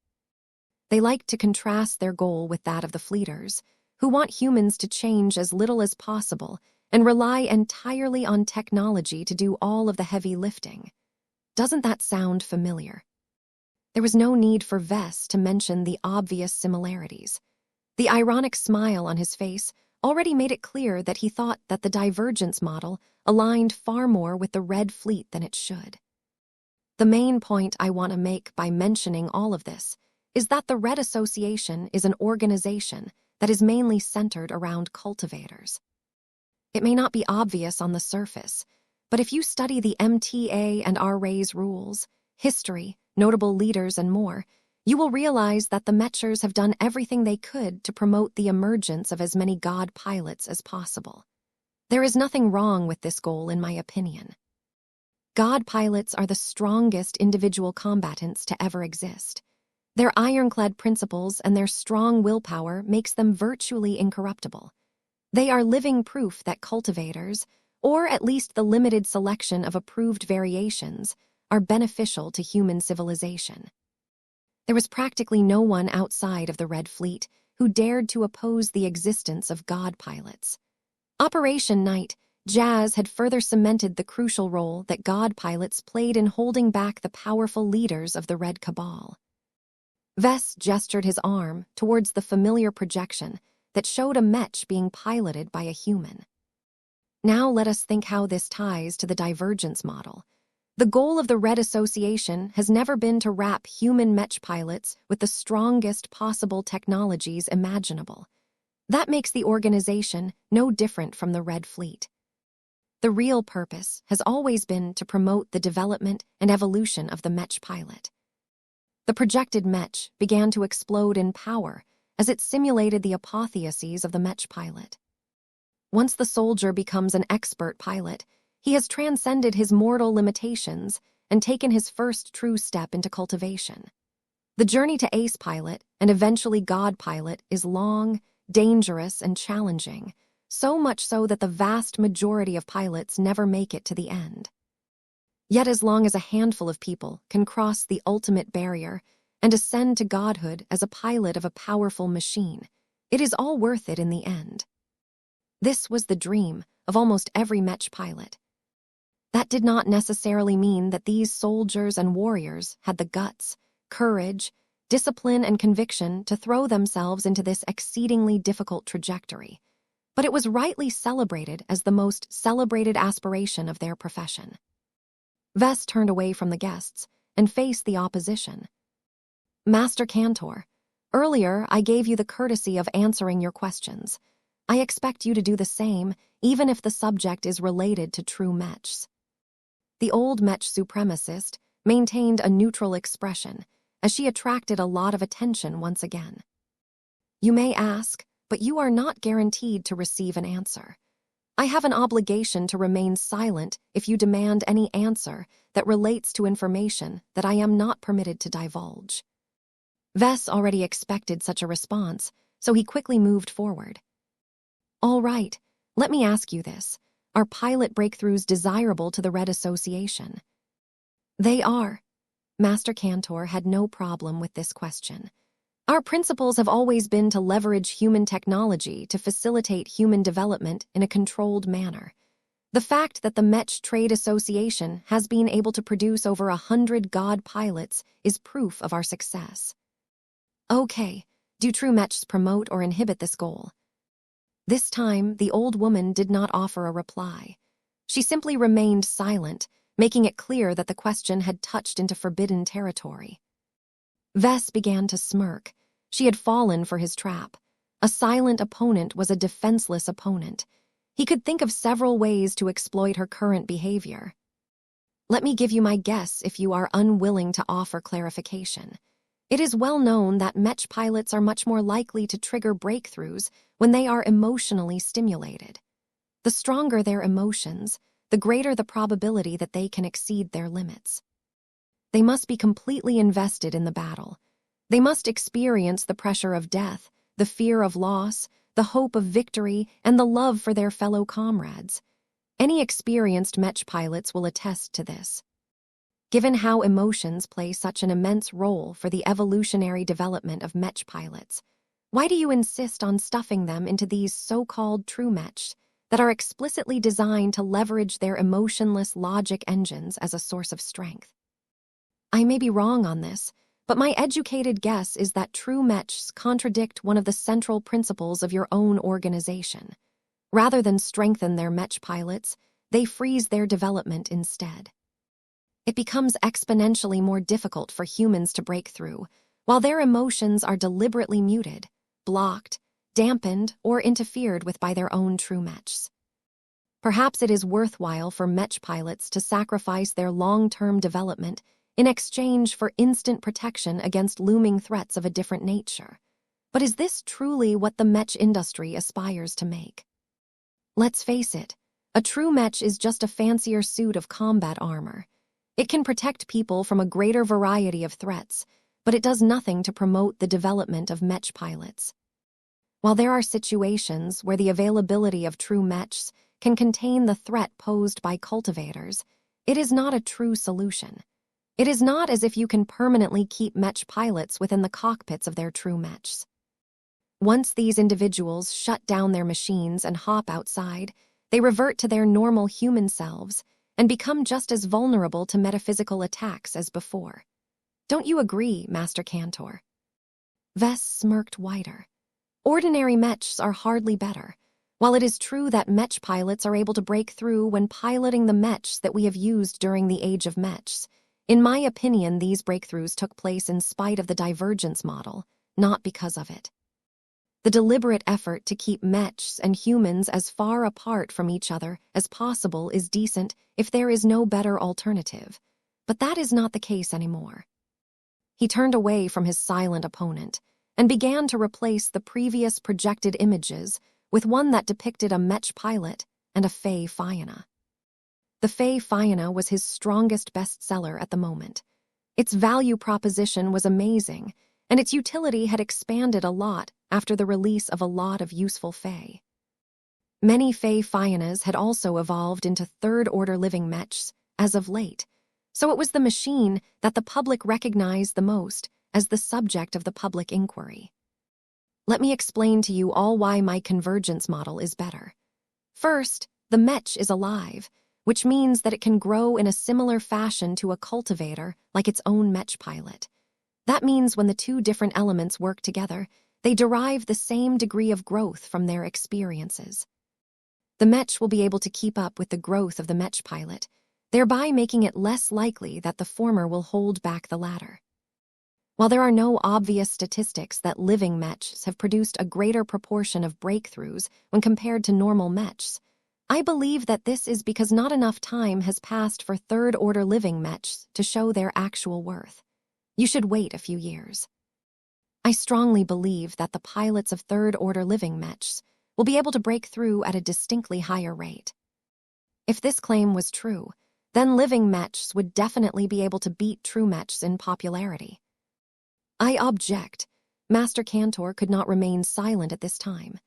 They like to contrast their goal with that of the Fleeters, who want humans to change as little as possible and rely entirely on technology to do all of the heavy lifting. Doesn't that sound familiar? There was no need for Vess to mention the obvious similarities. The ironic smile on his face already made it clear that he thought that the divergence model aligned far more with the Red Fleet than it should. The main point I want to make by mentioning all of this is that the Red Association is an organization that is mainly centered around cultivators. It may not be obvious on the surface, but if you study the MTA and RA's rules, history, notable leaders, and more, you will realize that the Mechers have done everything they could to promote the emergence of as many god pilots as possible. There is nothing wrong with this goal, in my opinion. God pilots are the strongest individual combatants to ever exist. Their ironclad principles and their strong willpower makes them virtually incorruptible. They are living proof that cultivators, or at least the limited selection of approved variations, are beneficial to human civilization. There was practically no one outside of the Red Fleet who dared to oppose the existence of god pilots. Operation Night, Jazz had further cemented the crucial role that god pilots played in holding back the powerful leaders of the Red Cabal. Vess gestured his arm towards the familiar projection that showed a mech being piloted by a human. Now let us think how this ties to the divergence model. The goal of the Red Association has never been to wrap human mech pilots with the strongest possible technologies imaginable. That makes the organization no different from the Red Fleet. The real purpose has always been to promote the development and evolution of the mech pilot. The projected mech began to explode in power as it simulated the apotheoses of the mech pilot. Once the soldier becomes an expert pilot, he has transcended his mortal limitations and taken his first true step into cultivation. The journey to ace pilot and eventually god pilot is long, dangerous, and challenging, so much so that the vast majority of pilots never make it to the end. Yet as long as a handful of people can cross the ultimate barrier and ascend to godhood as a pilot of a powerful machine, it is all worth it in the end. This was the dream of almost every mech pilot. That did not necessarily mean that these soldiers and warriors had the guts, courage, discipline, and conviction to throw themselves into this exceedingly difficult trajectory, but it was rightly celebrated as the most celebrated aspiration of their profession. Vess turned away from the guests and faced the opposition. Master Cantor, earlier I gave you the courtesy of answering your questions. I expect you to do the same, even if the subject is related to true Mechs. The old Mech supremacist maintained a neutral expression, as she attracted a lot of attention once again. You may ask, but you are not guaranteed to receive an answer. I have an obligation to remain silent if you demand any answer that relates to information that I am not permitted to divulge. Vess already expected such a response, so he quickly moved forward. All right, let me ask you this. Are pilot breakthroughs desirable to the Red Association? They are. Master Cantor had no problem with this question. Our principles have always been to leverage human technology to facilitate human development in a controlled manner. The fact that the Mech Trade Association has been able to produce over 100 God pilots is proof of our success. Okay, do true Mechs promote or inhibit this goal? This time, the old woman did not offer a reply. She simply remained silent, making it clear that the question had touched into forbidden territory. Vess began to smirk. She had fallen for his trap. A silent opponent was a defenseless opponent. He could think of several ways to exploit her current behavior. Let me give you my guess if you are unwilling to offer clarification. It is well known that Mech pilots are much more likely to trigger breakthroughs when they are emotionally stimulated. The stronger their emotions, the greater the probability that they can exceed their limits. They must be completely invested in the battle. They must experience the pressure of death, the fear of loss, the hope of victory, and the love for their fellow comrades. Any experienced Mech pilots will attest to this. Given how emotions play such an immense role for the evolutionary development of Mech pilots, why do you insist on stuffing them into these so-called true Mechs that are explicitly designed to leverage their emotionless logic engines as a source of strength? I may be wrong on this, but my educated guess is that true Mechs contradict one of the central principles of your own organization. Rather than strengthen their Mech pilots, they freeze their development instead. It becomes exponentially more difficult for humans to break through, while their emotions are deliberately muted, blocked, dampened, or interfered with by their own true Mechs. Perhaps it is worthwhile for Mech pilots to sacrifice their long-term development in exchange for instant protection against looming threats of a different nature. But is this truly what the Mech industry aspires to make? Let's face it, a true Mech is just a fancier suit of combat armor. It can protect people from a greater variety of threats, but it does nothing to promote the development of Mech pilots. While there are situations where the availability of true Mechs can contain the threat posed by cultivators, it is not a true solution. It is not as if you can permanently keep Mech pilots within the cockpits of their true Mechs. Once these individuals shut down their machines and hop outside, they revert to their normal human selves and become just as vulnerable to metaphysical attacks as before. Don't you agree, Master Cantor? Vess smirked wider. Ordinary Mechs are hardly better. While it is true that Mech pilots are able to break through when piloting the Mechs that we have used during the Age of Mechs, in my opinion, these breakthroughs took place in spite of the divergence model, not because of it. The deliberate effort to keep Mechs and humans as far apart from each other as possible is decent if there is no better alternative, but that is not the case anymore. He turned away from his silent opponent and began to replace the previous projected images with one that depicted a Mech pilot and a Fey Fianna. The Fey Fianna was his strongest bestseller at the moment. Its value proposition was amazing, and its utility had expanded a lot after the release of a lot of useful Fey. Many Fey Fiannas had also evolved into third-order living Mechs as of late, so it was the machine that the public recognized the most as the subject of the public inquiry. Let me explain to you all why my convergence model is better. First, the Mech is alive, which means that it can grow in a similar fashion to a cultivator like its own Mech pilot. That means when the two different elements work together, they derive the same degree of growth from their experiences. The Mech will be able to keep up with the growth of the Mech pilot. thereby making it less likely that the former will hold back the latter. While there are no obvious statistics that living mechs have produced a greater proportion of breakthroughs when compared to normal mechs, I believe that this is because not enough time has passed for third-order living mechs to show their actual worth. You should wait a few years. I strongly believe that the pilots of third-order living mechs will be able to break through at a distinctly higher rate. If this claim was true, then living mechs would definitely be able to beat true mechs in popularity. I object. Master Cantor could not remain silent at this time.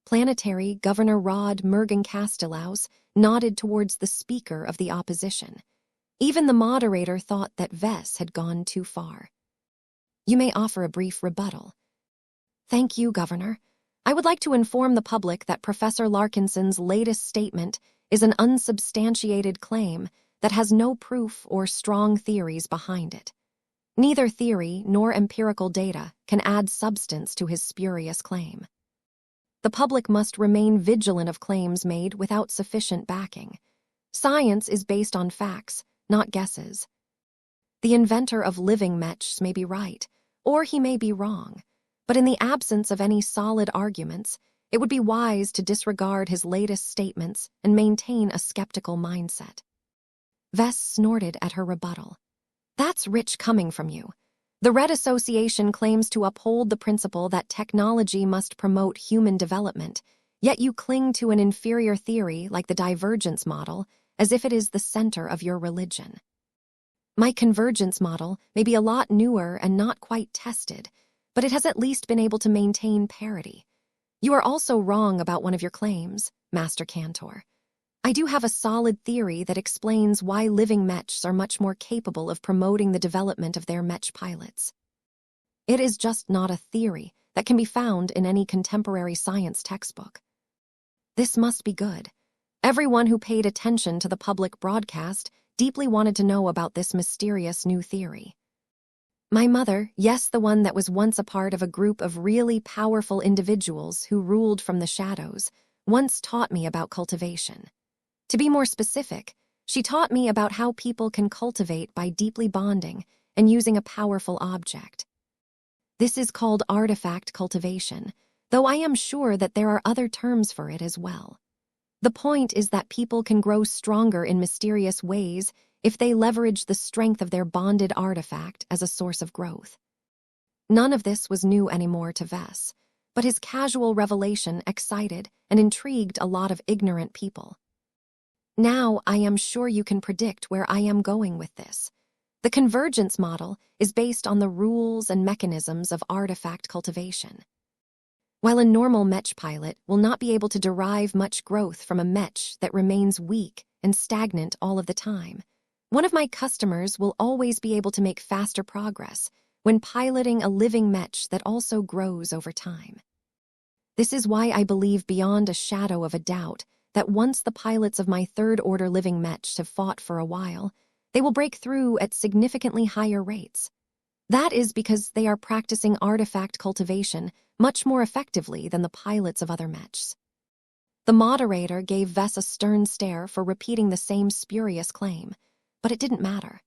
Planetary Governor Rod Mergen Castellaus nodded towards the Speaker of the Opposition. Even the moderator thought that Vess had gone too far. You may offer a brief rebuttal. Thank you, Governor. I would like to inform the public that Professor Larkinson's latest statement is an unsubstantiated claim that has no proof or strong theories behind it. Neither theory nor empirical data can add substance to his spurious claim. The public must remain vigilant of claims made without sufficient backing. Science is based on facts, not guesses. The inventor of living mechs may be right, or he may be wrong, but in the absence of any solid arguments, it would be wise to disregard his latest statements and maintain a skeptical mindset. Vess snorted at her rebuttal. That's rich coming from you. The Red Association claims to uphold the principle that technology must promote human development, yet you cling to an inferior theory like the divergence model as if it is the center of your religion. My convergence model may be a lot newer and not quite tested, but it has at least been able to maintain parity. You are also wrong about one of your claims, Master Cantor. I do have a solid theory that explains why living mechs are much more capable of promoting the development of their mech pilots. It is just not a theory that can be found in any contemporary science textbook. This must be good. Everyone who paid attention to the public broadcast deeply wanted to know about this mysterious new theory. My mother, yes, the one that was once a part of a group of really powerful individuals who ruled from the shadows, once taught me about cultivation. To be more specific, she taught me about how people can cultivate by deeply bonding and using a powerful object. This is called artifact cultivation, though I am sure that there are other terms for it as well. The point is that people can grow stronger in mysterious ways if they leverage the strength of their bonded artifact as a source of growth. None of this was new anymore to Vess, but his casual revelation excited and intrigued a lot of ignorant people. Now I am sure you can predict where I am going with this. The convergence model is based on the rules and mechanisms of artifact cultivation. While a normal mech pilot will not be able to derive much growth from a mech that remains weak and stagnant all of the time, one of my customers will always be able to make faster progress when piloting a living mech that also grows over time. This is why I believe beyond a shadow of a doubt that once the pilots of my third-order living mechs have fought for a while, they will break through at significantly higher rates. That is because they are practicing artifact cultivation much more effectively than the pilots of other mechs. The moderator gave Vess a stern stare for repeating the same spurious claim, but it didn't matter.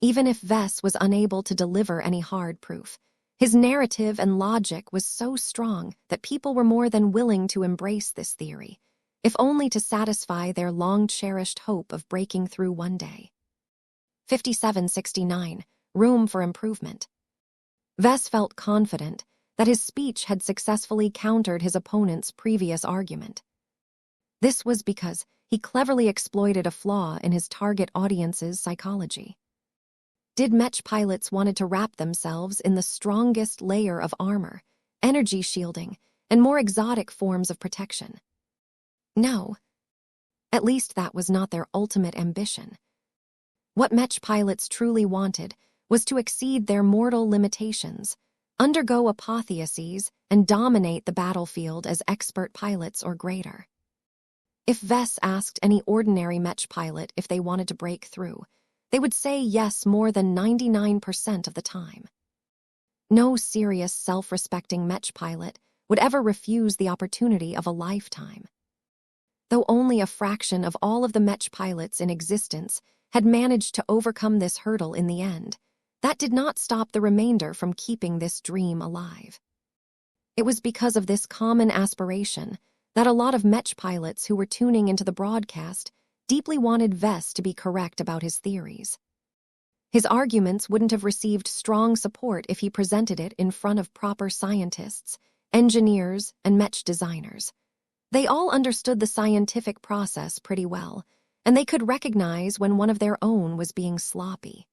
Even if Vess was unable to deliver any hard proof, his narrative and logic was so strong that people were more than willing to embrace this theory, if only to satisfy their long-cherished hope of breaking through one day. 5769. Room for improvement. Vess felt confident that his speech had successfully countered his opponent's previous argument. This was because he cleverly exploited a flaw in his target audience's psychology. Did mech pilots wanted to wrap themselves in the strongest layer of armor, energy shielding, and more exotic forms of protection? No. At least that was not their ultimate ambition. What mech pilots truly wanted was to exceed their mortal limitations, undergo apotheoses, and dominate the battlefield as expert pilots or greater. If Vess asked any ordinary mech pilot if they wanted to break through, they would say yes more than 99% of the time. No serious, self-respecting mech pilot would ever refuse the opportunity of a lifetime. Though only a fraction of all of the Mech pilots in existence had managed to overcome this hurdle in the end, that did not stop the remainder from keeping this dream alive. It was because of this common aspiration that a lot of Mech pilots who were tuning into the broadcast deeply wanted Vess to be correct about his theories. His arguments wouldn't have received strong support if he presented it in front of proper scientists, engineers, and Mech designers. They all understood the scientific process pretty well, and they could recognize when one of their own was being sloppy.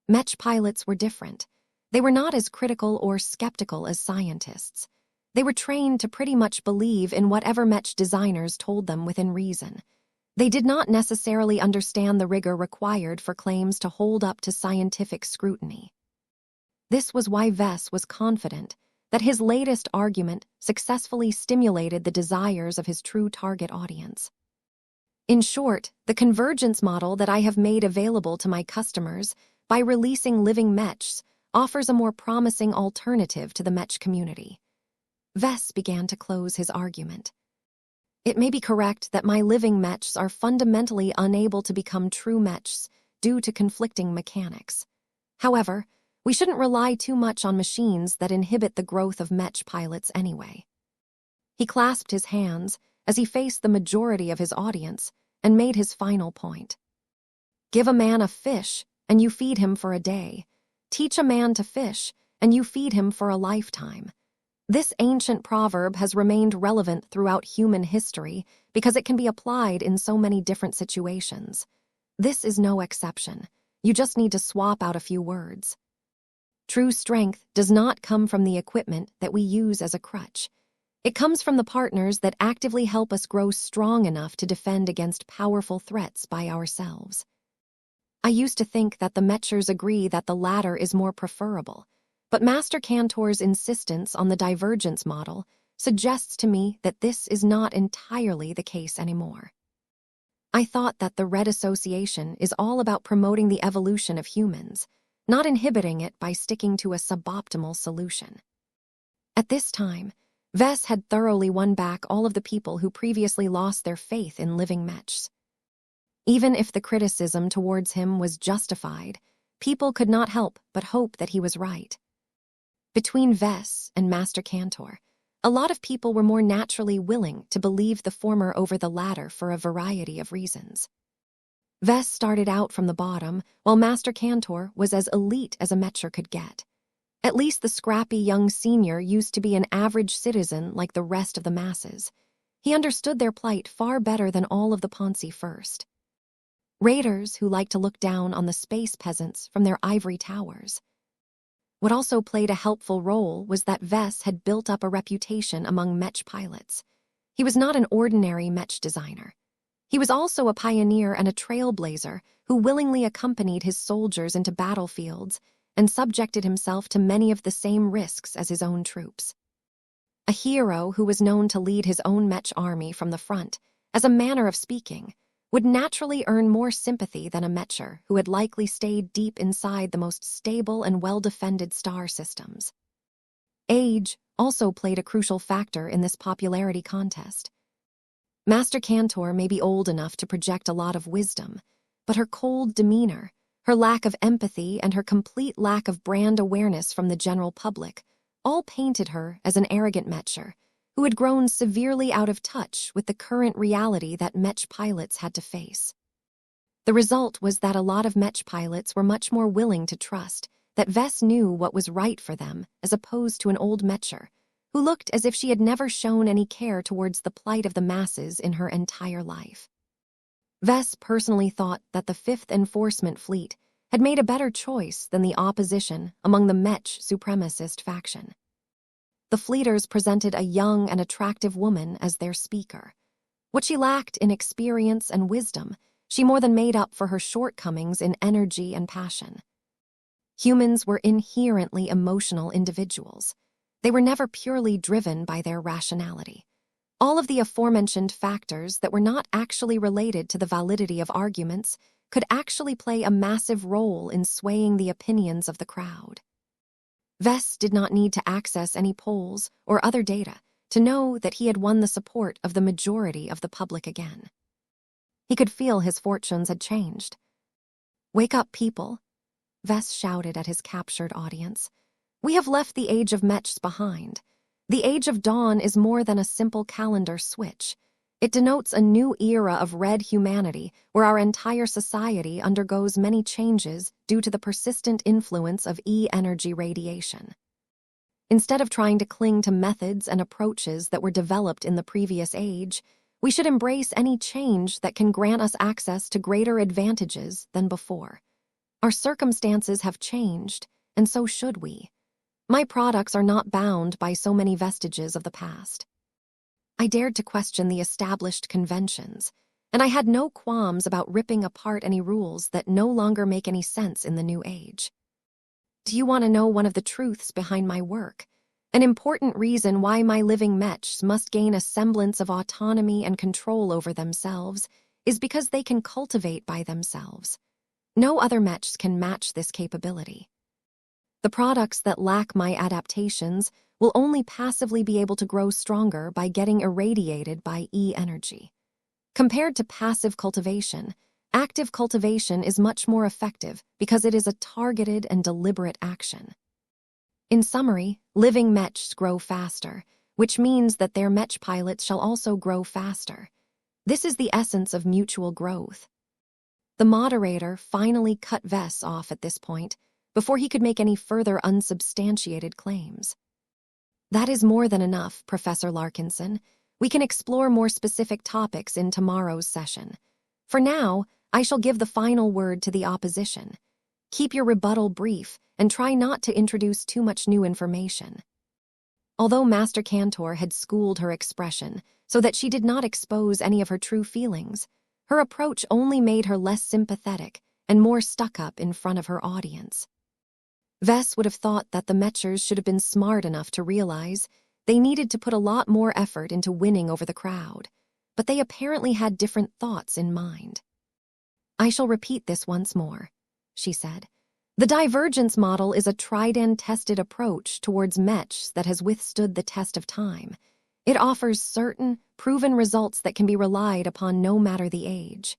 Mech pilots were different. They were not as critical or skeptical as scientists. They were trained to pretty much believe in whatever Mech designers told them within reason. They did not necessarily understand the rigor required for claims to hold up to scientific scrutiny. This was why Vess was confident that his latest argument successfully stimulated the desires of his true target audience. In short, the convergence model that I have made available to my customers by releasing living Mechs offers a more promising alternative to the Mech community. Vess began to close his argument. It may be correct that my living Mechs are fundamentally unable to become true Mechs due to conflicting mechanics. However, we shouldn't rely too much on machines that inhibit the growth of Mech pilots anyway. He clasped his hands as he faced the majority of his audience and made his final point. Give a man a fish, and you feed him for a day. Teach a man to fish, and you feed him for a lifetime. This ancient proverb has remained relevant throughout human history because it can be applied in so many different situations. This is no exception. You just need to swap out a few words. True strength does not come from the equipment that we use as a crutch. It comes from the partners that actively help us grow strong enough to defend against powerful threats by ourselves. I used to think that the Mechers agree that the latter is more preferable, but Master Cantor's insistence on the divergence model suggests to me that this is not entirely the case anymore. I thought that the Red Association is all about promoting the evolution of humans, not inhibiting it by sticking to a suboptimal solution. At this time, Vess had thoroughly won back all of the people who previously lost their faith in living Mechs. Even if the criticism towards him was justified, people could not help but hope that he was right. Between Vess and Master Cantor, a lot of people were more naturally willing to believe the former over the latter for a variety of reasons. Vess started out from the bottom, while Master Cantor was as elite as a Mecher could get. At least the scrappy young senior used to be an average citizen like the rest of the masses. He understood their plight far better than all of the Ponzi first. Raiders who liked to look down on the space peasants from their ivory towers. What also played a helpful role was that Vess had built up a reputation among Mech pilots. He was not an ordinary Mech designer. He was also a pioneer and a trailblazer who willingly accompanied his soldiers into battlefields and subjected himself to many of the same risks as his own troops. A hero who was known to lead his own Mech army from the front, as a manner of speaking, would naturally earn more sympathy than a Mecher who had likely stayed deep inside the most stable and well-defended star systems. Age also played a crucial factor in this popularity contest. Master Cantor may be old enough to project a lot of wisdom, but her cold demeanor, her lack of empathy, and her complete lack of brand awareness from the general public all painted her as an arrogant Mecher who had grown severely out of touch with the current reality that Mech pilots had to face. The result was that a lot of Mech pilots were much more willing to trust that Vess knew what was right for them as opposed to an old Mecher who looked as if she had never shown any care towards the plight of the masses in her entire life. Vess personally thought that the 5th Enforcement Fleet had made a better choice than the opposition among the Mech supremacist faction. The fleeters presented a young and attractive woman as their speaker. What she lacked in experience and wisdom, she more than made up for her shortcomings in energy and passion. Humans were inherently emotional individuals. They were never purely driven by their rationality. All of the aforementioned factors that were not actually related to the validity of arguments could actually play a massive role in swaying the opinions of the crowd. Vess did not need to access any polls or other data to know that he had won the support of the majority of the public again. He could feel his fortunes had changed. "Wake up, people," Vess shouted at his captured audience. "We have left the age of Mechs behind. The age of dawn is more than a simple calendar switch. It denotes a new era of red humanity where our entire society undergoes many changes due to the persistent influence of E-energy radiation. Instead of trying to cling to methods and approaches that were developed in the previous age, we should embrace any change that can grant us access to greater advantages than before. Our circumstances have changed, and so should we. My products are not bound by so many vestiges of the past." I dared to question the established conventions, and I had no qualms about ripping apart any rules that no longer make any sense in the new age. "Do you want to know one of the truths behind my work? An important reason why my living mechs must gain a semblance of autonomy and control over themselves is because they can cultivate by themselves. No other mechs can match this capability. The products that lack my adaptations will only passively be able to grow stronger by getting irradiated by E-energy. Compared to passive cultivation, active cultivation is much more effective because it is a targeted and deliberate action. In summary, living mechs grow faster, which means that their mech pilots shall also grow faster. This is the essence of mutual growth." The moderator finally cut Vess off at this point, before he could make any further unsubstantiated claims. "That is more than enough, Professor Larkinson. We can explore more specific topics in tomorrow's session. For now, I shall give the final word to the opposition. Keep your rebuttal brief and try not to introduce too much new information." Although Master Cantor had schooled her expression so that she did not expose any of her true feelings, her approach only made her less sympathetic and more stuck up in front of her audience. Vess would have thought that the Mechers should have been smart enough to realize they needed to put a lot more effort into winning over the crowd, but they apparently had different thoughts in mind. "I shall repeat this once more," she said. "The divergence model is a tried-and-tested approach towards mechs that has withstood the test of time. It offers certain, proven results that can be relied upon no matter the age.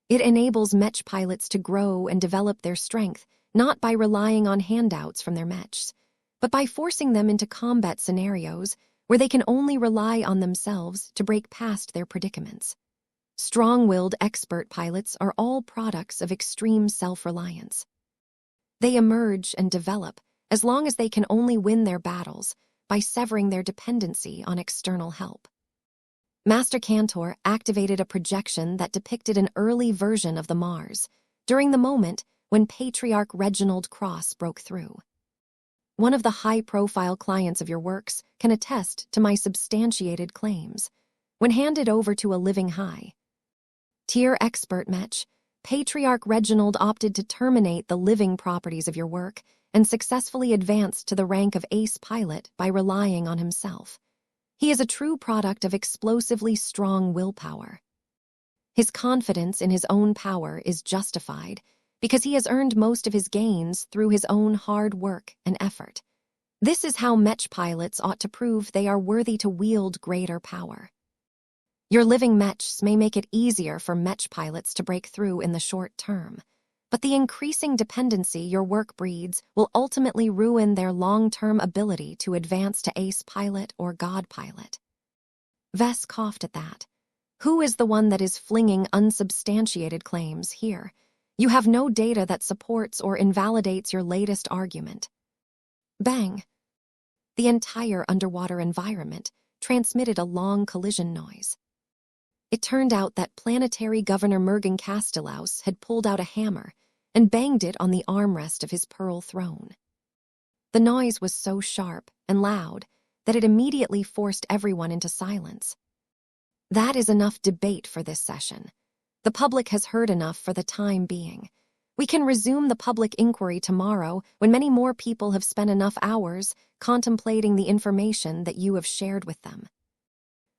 It enables mech pilots to grow and develop their strength, not by relying on handouts from their mechs, but by forcing them into combat scenarios where they can only rely on themselves to break past their predicaments. Strong-willed expert pilots are all products of extreme self-reliance. They emerge and develop as long as they can only win their battles by severing their dependency on external help." Master Cantor activated a projection that depicted an early version of the Mars, during the moment when Patriarch Reginald Cross broke through. "One of the high-profile clients of your works can attest to my substantiated claims. When handed over to a living high-tier expert mech, Patriarch Reginald opted to terminate the living properties of your work and successfully advanced to the rank of ace pilot by relying on himself. He is a true product of explosively strong willpower. His confidence in his own power is justified because he has earned most of his gains through his own hard work and effort. This is how mech pilots ought to prove they are worthy to wield greater power. Your living mechs may make it easier for mech pilots to break through in the short term, but the increasing dependency your work breeds will ultimately ruin their long-term ability to advance to ace pilot or god pilot." Vess coughed at that. "Who is the one that is flinging unsubstantiated claims here? You have no data that supports or invalidates your latest argument." Bang! The entire underwater environment transmitted a long collision noise. It turned out that Planetary Governor Mergen Castellaus had pulled out a hammer and banged it on the armrest of his pearl throne. The noise was so sharp and loud that it immediately forced everyone into silence. That is enough debate for this session. The public has heard enough for the time being. We can resume the public inquiry tomorrow when many more people have spent enough hours contemplating the information that you have shared with them.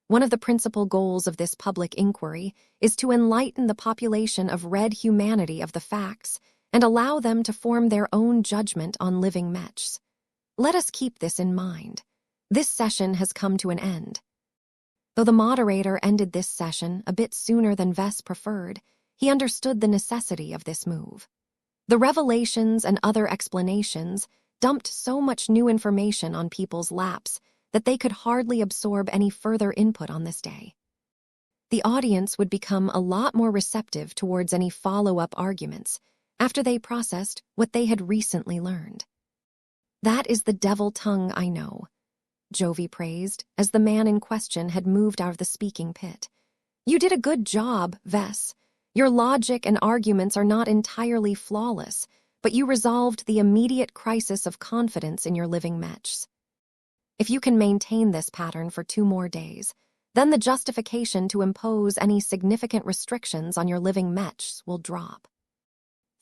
One of the principal goals of this public inquiry is to enlighten the population of red humanity of the facts and allow them to form their own judgment on living mechs. Let us keep this in mind. This session has come to an end. Though the moderator ended this session a bit sooner than Vess preferred, he understood the necessity of this move. The revelations and other explanations dumped so much new information on people's laps that they could hardly absorb any further input on this day. The audience would become a lot more receptive towards any follow-up arguments after they processed what they had recently learned. "That is the devil tongue, I know," Jovi praised as the man in question had moved out of the speaking pit. "You did a good job, Vess. Your logic and arguments are not entirely flawless, but you resolved the immediate crisis of confidence in your living mechs. If you can maintain this pattern for 2 more days, then the justification to impose any significant restrictions on your living mechs will drop.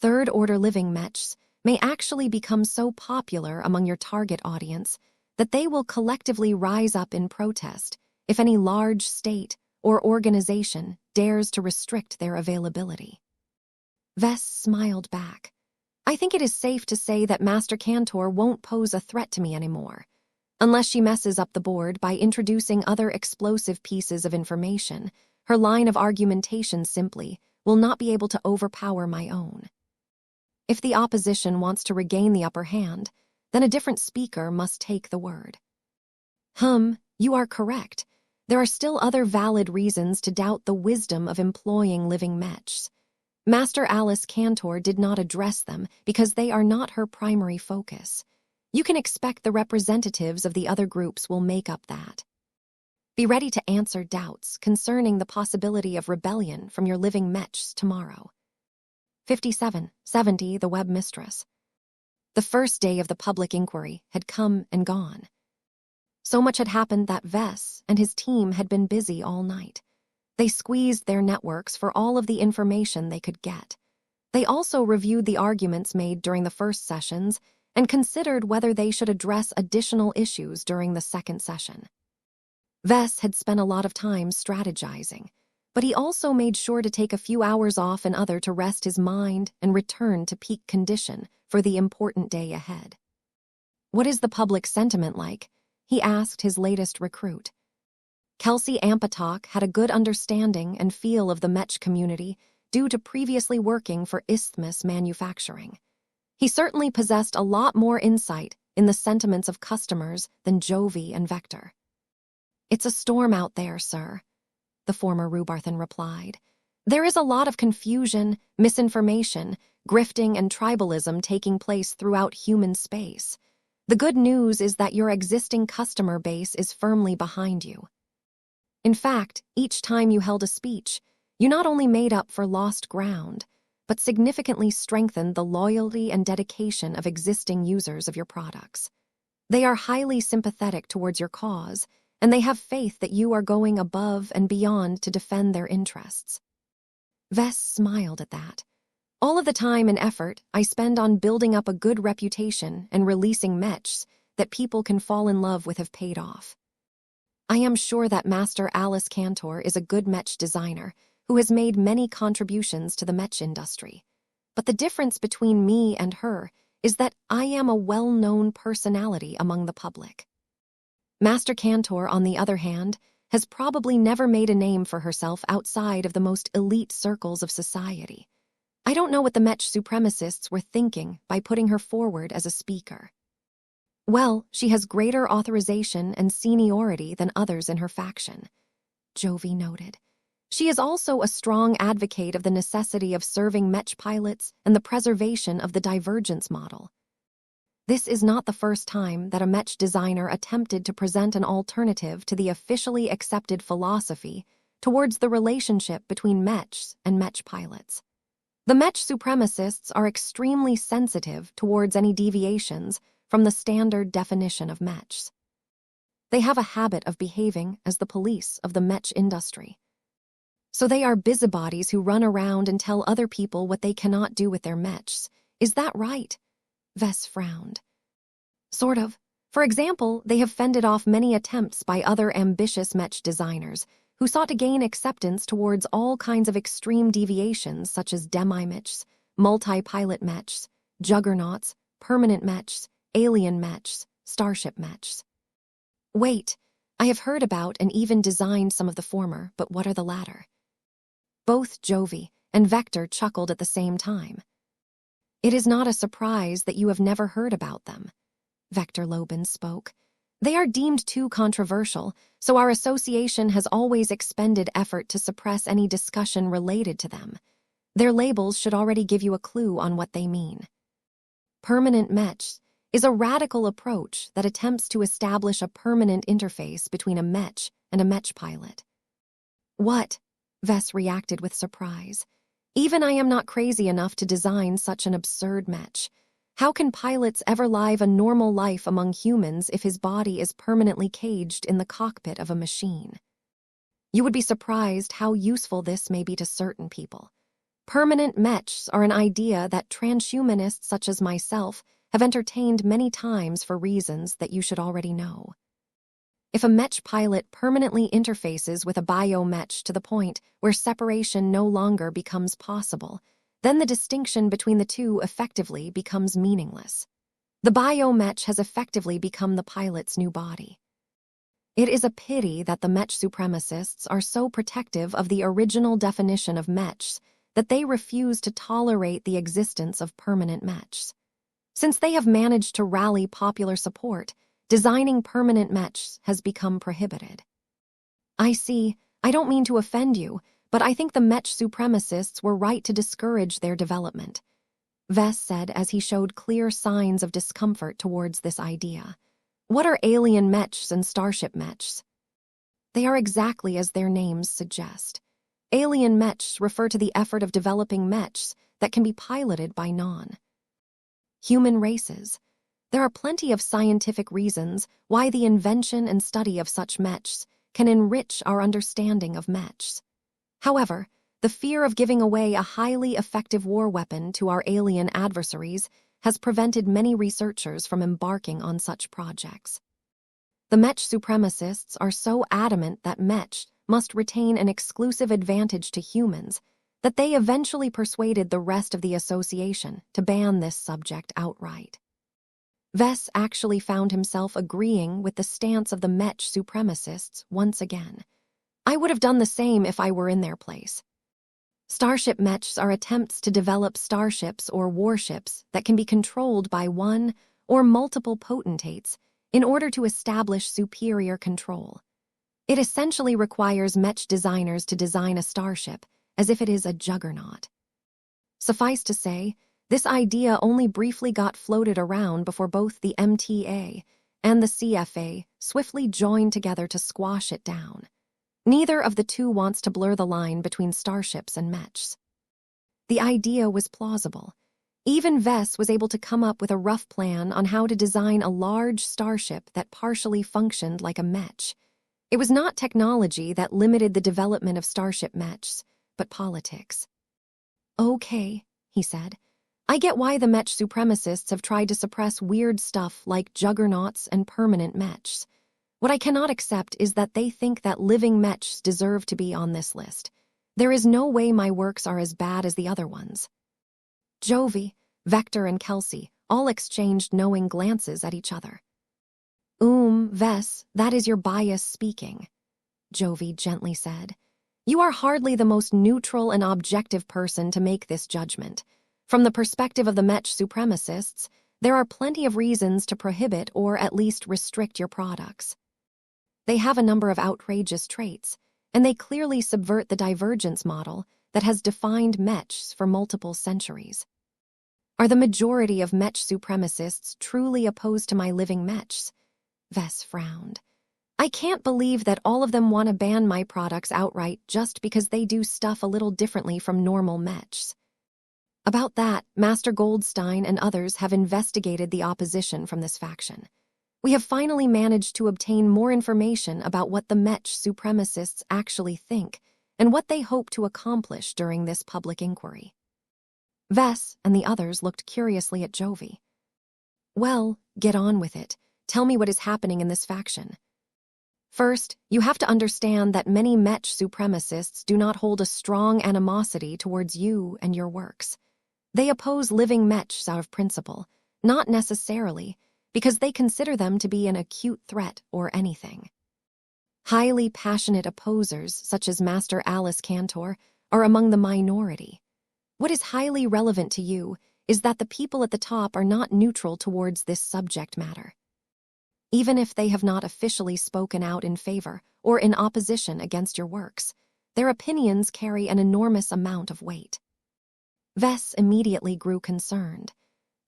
Third-order living mechs may actually become so popular among your target audience that they will collectively rise up in protest if any large state or organization dares to restrict their availability." Vess smiled back. "I think it is safe to say that Master Cantor won't pose a threat to me anymore, unless she messes up the board by introducing other explosive pieces of information. Her line of argumentation simply will not be able to overpower my own. If the opposition wants to regain the upper hand, then a different speaker must take the word." You are correct. There are still other valid reasons to doubt the wisdom of employing living mechs. Master Alice Cantor did not address them because they are not her primary focus. You can expect the representatives of the other groups will make up that. Be ready to answer doubts concerning the possibility of rebellion from your living mechs tomorrow. 5770 The Web Mistress. The first day of the public inquiry had come and gone. So much had happened that Vess and his team had been busy all night. They squeezed their networks for all of the information they could get. They also reviewed the arguments made during the first sessions and considered whether they should address additional issues during the second session. Vess had spent a lot of time strategizing, but he also made sure to take a few hours off and other to rest his mind and return to peak condition for the important day ahead. "What is the public sentiment like?" he asked his latest recruit. Kelsey Ampatok had a good understanding and feel of the Mech community due to previously working for Isthmus Manufacturing. He certainly possessed a lot more insight in the sentiments of customers than Jovi and Vector. "It's a storm out there, sir," the former Rubarthan replied. "There is a lot of confusion, misinformation, grifting, and tribalism taking place throughout human space. The good news is that your existing customer base is firmly behind you. In fact, each time you held a speech, you not only made up for lost ground, but significantly strengthened the loyalty and dedication of existing users of your products. They are highly sympathetic towards your cause, and they have faith that you are going above and beyond to defend their interests." Vess smiled at that. "All of the time and effort I spend on building up a good reputation and releasing mechs that people can fall in love with have paid off. I am sure that Master Alice Cantor is a good mech designer who has made many contributions to the mech industry. But the difference between me and her is that I am a well-known personality among the public. Master Cantor, on the other hand, has probably never made a name for herself outside of the most elite circles of society. I don't know what the Mech supremacists were thinking by putting her forward as a speaker. Well, she has greater authorization and seniority than others in her faction," Jovi noted. "She is also a strong advocate of the necessity of serving Mech pilots and the preservation of the divergence model. This is not the first time that a Mech designer attempted to present an alternative to the officially accepted philosophy towards the relationship between Mechs and Mech pilots. The Mech supremacists are extremely sensitive towards any deviations from the standard definition of mechs. They have a habit of behaving as the police of the mech industry. So they are busybodies who run around and tell other people what they cannot do with their mechs. Is that right?" Vess frowned. "Sort of. For example, they have fended off many attempts by other ambitious mech designers who sought to gain acceptance towards all kinds of extreme deviations such as demi-mechs, multi-pilot mechs, juggernauts, permanent mechs, alien mechs, starship mechs. Wait, I have heard about and even designed some of the former, but what are the latter? Both Jovi and Vector chuckled at the same time. It is not a surprise that you have never heard about them, Vector Lobin spoke. They are deemed too controversial, so our association has always expended effort to suppress any discussion related to them. Their labels should already give you a clue on what they mean. Permanent Mech is a radical approach that attempts to establish a permanent interface between a Mech and a Mech pilot. What? Vess reacted with surprise. Even I am not crazy enough to design such an absurd Mech. How can pilots ever live a normal life among humans if his body is permanently caged in the cockpit of a machine? You would be surprised how useful this may be to certain people. Permanent mechs are an idea that transhumanists such as myself have entertained many times for reasons that you should already know. If a Mech pilot permanently interfaces with a biomech to the point where separation no longer becomes possible, then the distinction between the two effectively becomes meaningless. The biomech has effectively become the pilot's new body. It is a pity that the Mech supremacists are so protective of the original definition of mechs that they refuse to tolerate the existence of permanent mechs. Since they have managed to rally popular support, designing permanent mechs has become prohibited. I see. I don't mean to offend you, but I think the Mech supremacists were right to discourage their development, Vess said as he showed clear signs of discomfort towards this idea. What are alien mechs and starship mechs? They are exactly as their names suggest. Alien mechs refer to the effort of developing mechs that can be piloted by non-human races. There are plenty of scientific reasons why the invention and study of such mechs can enrich our understanding of mechs. However, the fear of giving away a highly effective war weapon to our alien adversaries has prevented many researchers from embarking on such projects. The Mech supremacists are so adamant that Mech must retain an exclusive advantage to humans that they eventually persuaded the rest of the association to ban this subject outright. Vess actually found himself agreeing with the stance of the Mech supremacists once again. I would have done the same if I were in their place. Starship mechs are attempts to develop starships or warships that can be controlled by one or multiple potentates in order to establish superior control. It essentially requires Mech designers to design a starship as if it is a juggernaut. Suffice to say, this idea only briefly got floated around before both the MTA and the CFA swiftly joined together to squash it down. Neither of the two wants to blur the line between starships and mechs. The idea was plausible. Even Vess was able to come up with a rough plan on how to design a large starship that partially functioned like a mech. It was not technology that limited the development of starship mechs, but politics. Okay, he said. I get why the Mech supremacists have tried to suppress weird stuff like juggernauts and permanent mechs. What I cannot accept is that they think that living mechs deserve to be on this list. There is no way my works are as bad as the other ones. Jovi, Vector, and Kelsey all exchanged knowing glances at each other. Vess, that is your bias speaking, Jovi gently said. You are hardly the most neutral and objective person to make this judgment. From the perspective of the Mech supremacists, there are plenty of reasons to prohibit or at least restrict your products. They have a number of outrageous traits, and they clearly subvert the divergence model that has defined mechs for multiple centuries. Are the majority of Mech supremacists truly opposed to my living mechs? Vess frowned. I can't believe that all of them want to ban my products outright just because they do stuff a little differently from normal mechs. About that, Master Goldstein and others have investigated the opposition from this faction. We have finally managed to obtain more information about what the Mech supremacists actually think and what they hope to accomplish during this public inquiry. Vess and the others looked curiously at Jovi. Well, get on with it. Tell me what is happening in this faction. First, you have to understand that many Mech supremacists do not hold a strong animosity towards you and your works. They oppose living mechs out of principle, not necessarily because they consider them to be an acute threat or anything. Highly passionate opposers, such as Master Alice Cantor, are among the minority. What is highly relevant to you is that the people at the top are not neutral towards this subject matter. Even if they have not officially spoken out in favor or in opposition against your works, their opinions carry an enormous amount of weight. Vess immediately grew concerned.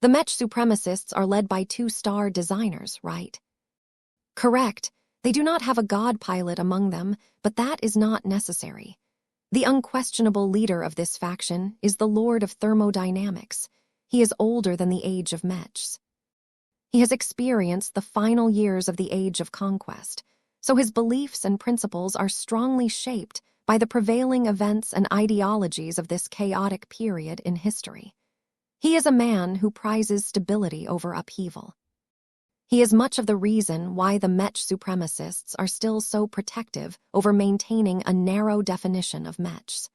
The Mech supremacists are led by 2-star designers, right? Correct. They do not have a god pilot among them, but that is not necessary. The unquestionable leader of this faction is the Lord of Thermodynamics. He is older than the age of Mechs. He has experienced the final years of the Age of Conquest, so his beliefs and principles are strongly shaped by the prevailing events and ideologies of this chaotic period in history. He is a man who prizes stability over upheaval. He is much of the reason why the Mech supremacists are still so protective over maintaining a narrow definition of Mechs.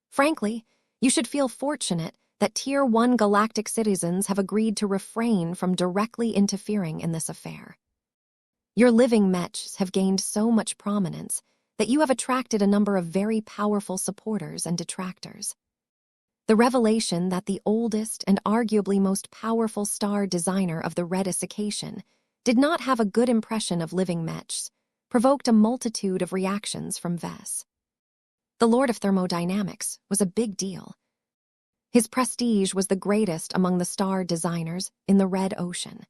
Frankly, you should feel fortunate that Tier 1 galactic citizens have agreed to refrain from directly interfering in this affair. Your living Mechs have gained so much prominence that you have attracted a number of very powerful supporters and detractors. The revelation that the oldest and arguably most powerful star designer of the Redessication did not have a good impression of living Mechs provoked a multitude of reactions from Vess. The Lord of Thermodynamics was a big deal. His prestige was the greatest among the star designers in the Red Ocean.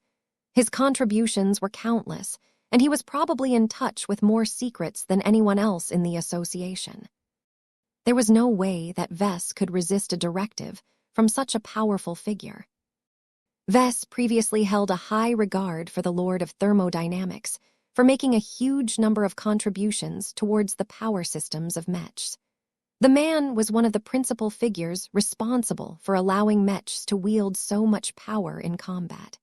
His contributions were countless, and he was probably in touch with more secrets than anyone else in the association. There was no way that Vess could resist a directive from such a powerful figure. Vess previously held a high regard for the Lord of Thermodynamics for making a huge number of contributions towards the power systems of Mechs. The man was one of the principal figures responsible for allowing Mechs to wield so much power in combat.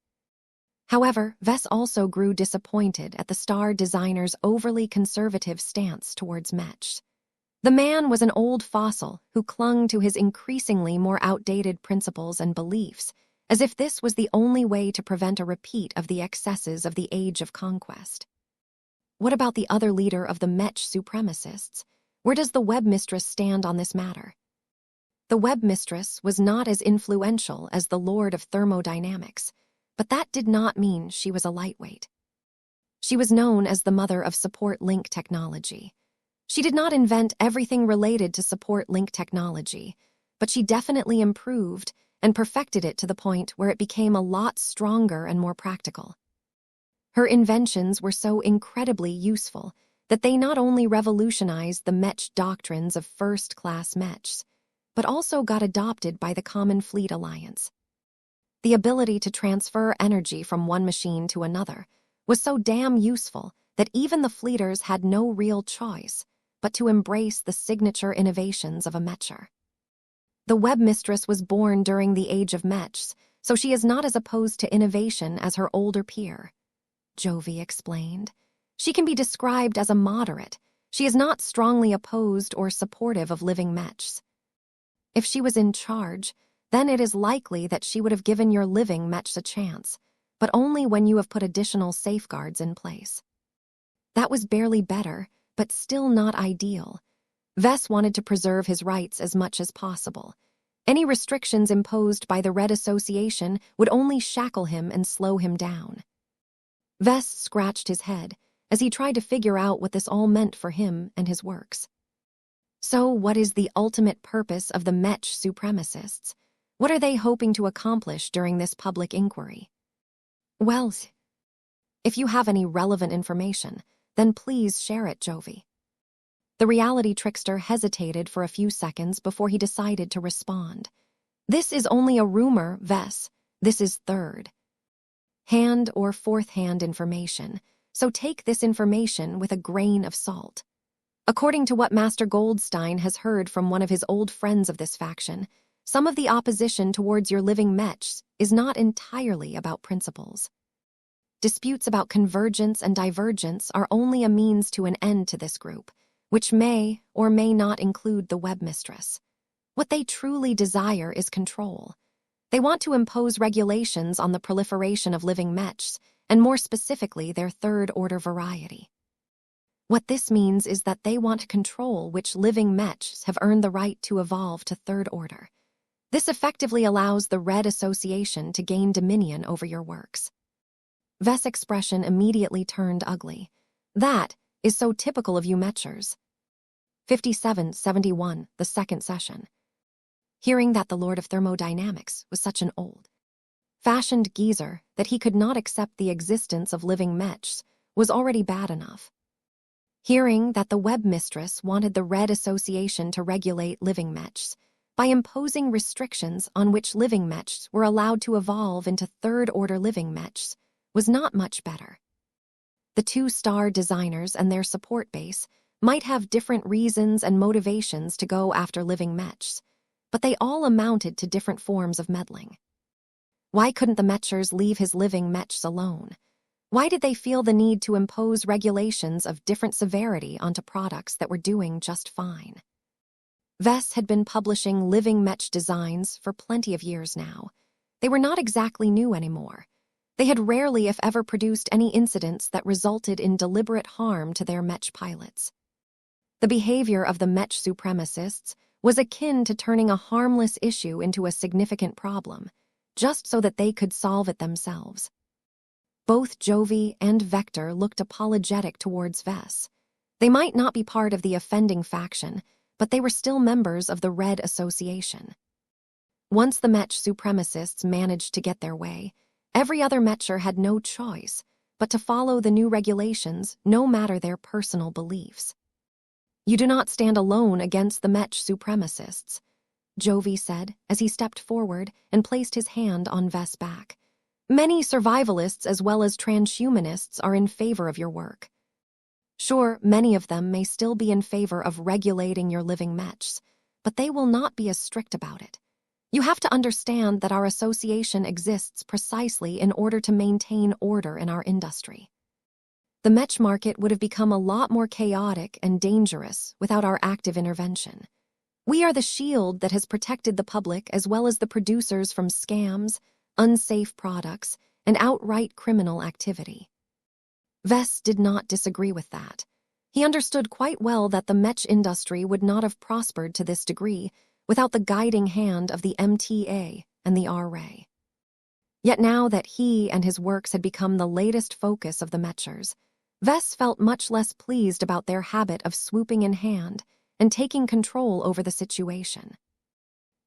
However, Vess also grew disappointed at the star designer's overly conservative stance towards Mechs. The man was an old fossil who clung to his increasingly more outdated principles and beliefs, as if this was the only way to prevent a repeat of the excesses of the Age of Conquest. What about the other leader of the Mech supremacists? Where does the webmistress stand on this matter? The webmistress was not as influential as the Lord of Thermodynamics, but that did not mean she was a lightweight. She was known as the mother of support link technology. She did not invent everything related to support link technology, but she definitely improved and perfected it to the point where it became a lot stronger and more practical. Her inventions were so incredibly useful that they not only revolutionized the Mech doctrines of first-class Mechs, but also got adopted by the Common Fleet Alliance. The ability to transfer energy from one machine to another was so damn useful that even the fleeters had no real choice but to embrace the signature innovations of a Mecher. The webmistress was born during the Age of Mechs, so she is not as opposed to innovation as her older peer, Jovi explained. She can be described as a moderate. She is not strongly opposed or supportive of living Mechs. If she was in charge, then it is likely that she would have given your living Mechs a chance, but only when you have put additional safeguards in place. That was barely better, but still not ideal. Vess wanted to preserve his rights as much as possible. Any restrictions imposed by the Red Association would only shackle him and slow him down. Vess scratched his head as he tried to figure out what this all meant for him and his works. So what is the ultimate purpose of the Mech supremacists? What are they hoping to accomplish during this public inquiry? Well, if you have any relevant information, then please share it, Jovi. The reality trickster hesitated for a few seconds before he decided to respond. This is only a rumor, Vess. This is third-hand or fourth-hand information, so take this information with a grain of salt. According to what Master Goldstein has heard from one of his old friends of this faction, some of the opposition towards your living Mechs is not entirely about principles. Disputes about convergence and divergence are only a means to an end to this group, which may or may not include the webmistress. What they truly desire is control. They want to impose regulations on the proliferation of living Mechs and more specifically their third-order variety. What this means is that they want to control which living mechs have earned the right to evolve to third order. This effectively allows the Red Association to gain dominion over your works. Vess' expression immediately turned ugly. That is so typical of you mechers. 5771, the second session. Hearing that the Lord of Thermodynamics was such an old-fashioned geezer that he could not accept the existence of living mechs was already bad enough. Hearing that the web mistress wanted the Red Association to regulate living mechs by imposing restrictions on which living mechs were allowed to evolve into third-order living mechs was not much better. The two-star designers and their support base might have different reasons and motivations to go after living mechs, but they all amounted to different forms of meddling. Why couldn't the mechers leave his living mechs alone? Why did they feel the need to impose regulations of different severity onto products that were doing just fine? Vess had been publishing living mech designs for plenty of years now. They were not exactly new anymore. They had rarely, if ever, produced any incidents that resulted in deliberate harm to their mech pilots. The behavior of the mech supremacists was akin to turning a harmless issue into a significant problem, just so that they could solve it themselves. Both Jovi and Vector looked apologetic towards Vess. They might not be part of the offending faction, but they were still members of the Red Association. Once the mech supremacists managed to get their way, every other mecher had no choice but to follow the new regulations, no matter their personal beliefs. "You do not stand alone against the mech supremacists," Jovi said as he stepped forward and placed his hand on Vess' back. "Many survivalists as well as transhumanists are in favor of your work. Sure, many of them may still be in favor of regulating your living mechs, but they will not be as strict about it. You have to understand that our association exists precisely in order to maintain order in our industry. The mech market would have become a lot more chaotic and dangerous without our active intervention. We are the shield that has protected the public as well as the producers from scams, unsafe products, and outright criminal activity." Vess did not disagree with that. He understood quite well that the mech industry would not have prospered to this degree without the guiding hand of the MTA and the RA. Yet now that he and his works had become the latest focus of the mechers, Vess felt much less pleased about their habit of swooping in hand and taking control over the situation.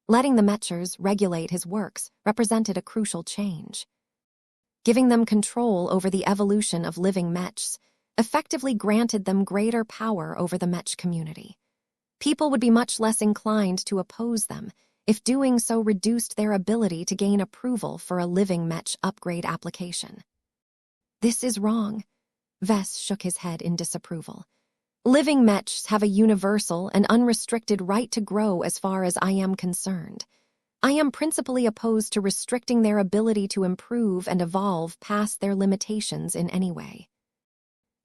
Letting the mechers regulate his works represented a crucial change. Giving them control over the evolution of living mechs effectively granted them greater power over the mech community. People would be much less inclined to oppose them if doing so reduced their ability to gain approval for a living mech upgrade application. "This is wrong." Vess shook his head in disapproval. "Living mechs have a universal and unrestricted right to grow as far as I am concerned. I am principally opposed to restricting their ability to improve and evolve past their limitations in any way.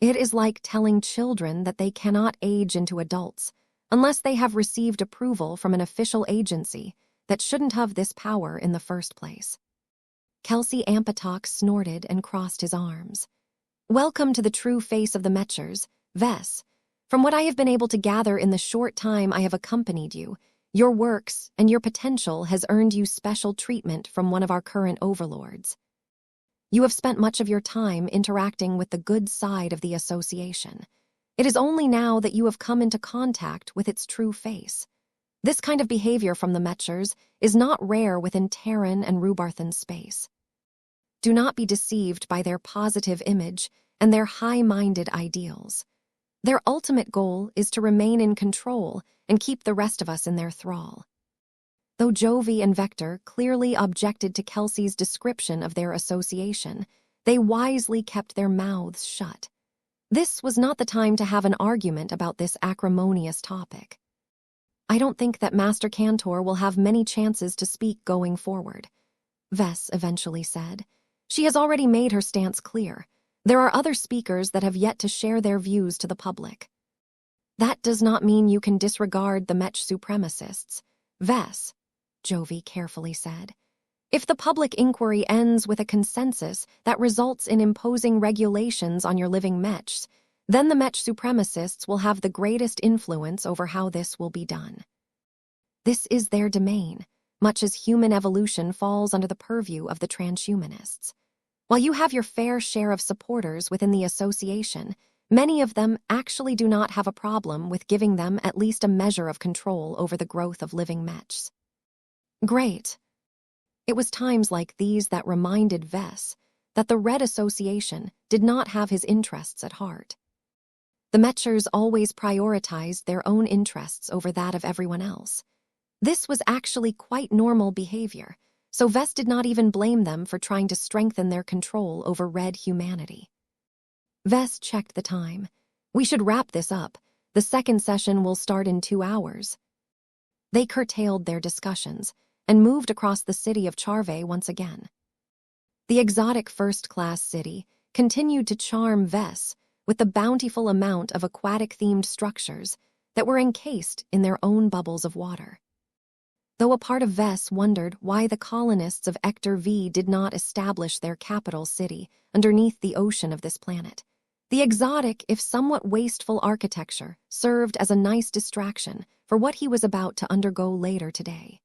It is like telling children that they cannot age into adults unless they have received approval from an official agency that shouldn't have this power in the first place." Kelsey Ampatok snorted and crossed his arms. "Welcome to the true face of the mechers, Vess. From what I have been able to gather in the short time I have accompanied you, your works and your potential has earned you special treatment from one of our current overlords. You have spent much of your time interacting with the good side of the association. It is only now that you have come into contact with its true face. This kind of behavior from the mechers is not rare within Terran and Rubarthan space. Do not be deceived by their positive image and their high-minded ideals. Their ultimate goal is to remain in control and keep the rest of us in their thrall." Though Jovi and Vector clearly objected to Kelsey's description of their association, they wisely kept their mouths shut. This was not the time to have an argument about this acrimonious topic. "I don't think that Master Cantor will have many chances to speak going forward," Vess eventually said. "She has already made her stance clear. There are other speakers that have yet to share their views to the public." "That does not mean you can disregard the mech supremacists, Vess," Jovi carefully said. If the public inquiry ends with a consensus that results in imposing regulations on your living mechs, then the mech supremacists will have the greatest influence over how this will be done. This is their domain, much as human evolution falls under the purview of the transhumanists. While you have your fair share of supporters within the association, many of them actually do not have a problem with giving them at least a measure of control over the growth of living mechs. Great. It was times like these that reminded Vess that the Red Association did not have his interests at heart. The Mechers always prioritized their own interests over that of everyone else. This was actually quite normal behavior, so Vess did not even blame them for trying to strengthen their control over Red humanity. Vess checked the time. We should wrap this up. The second session will start in 2 hours. They curtailed their discussions and moved across the city of Charve once again. The exotic first-class city continued to charm Vess with the bountiful amount of aquatic-themed structures that were encased in their own bubbles of water. Though a part of Vess wondered why the colonists of Ector V did not establish their capital city underneath the ocean of this planet, the exotic, if somewhat wasteful architecture served as a nice distraction for what he was about to undergo later today.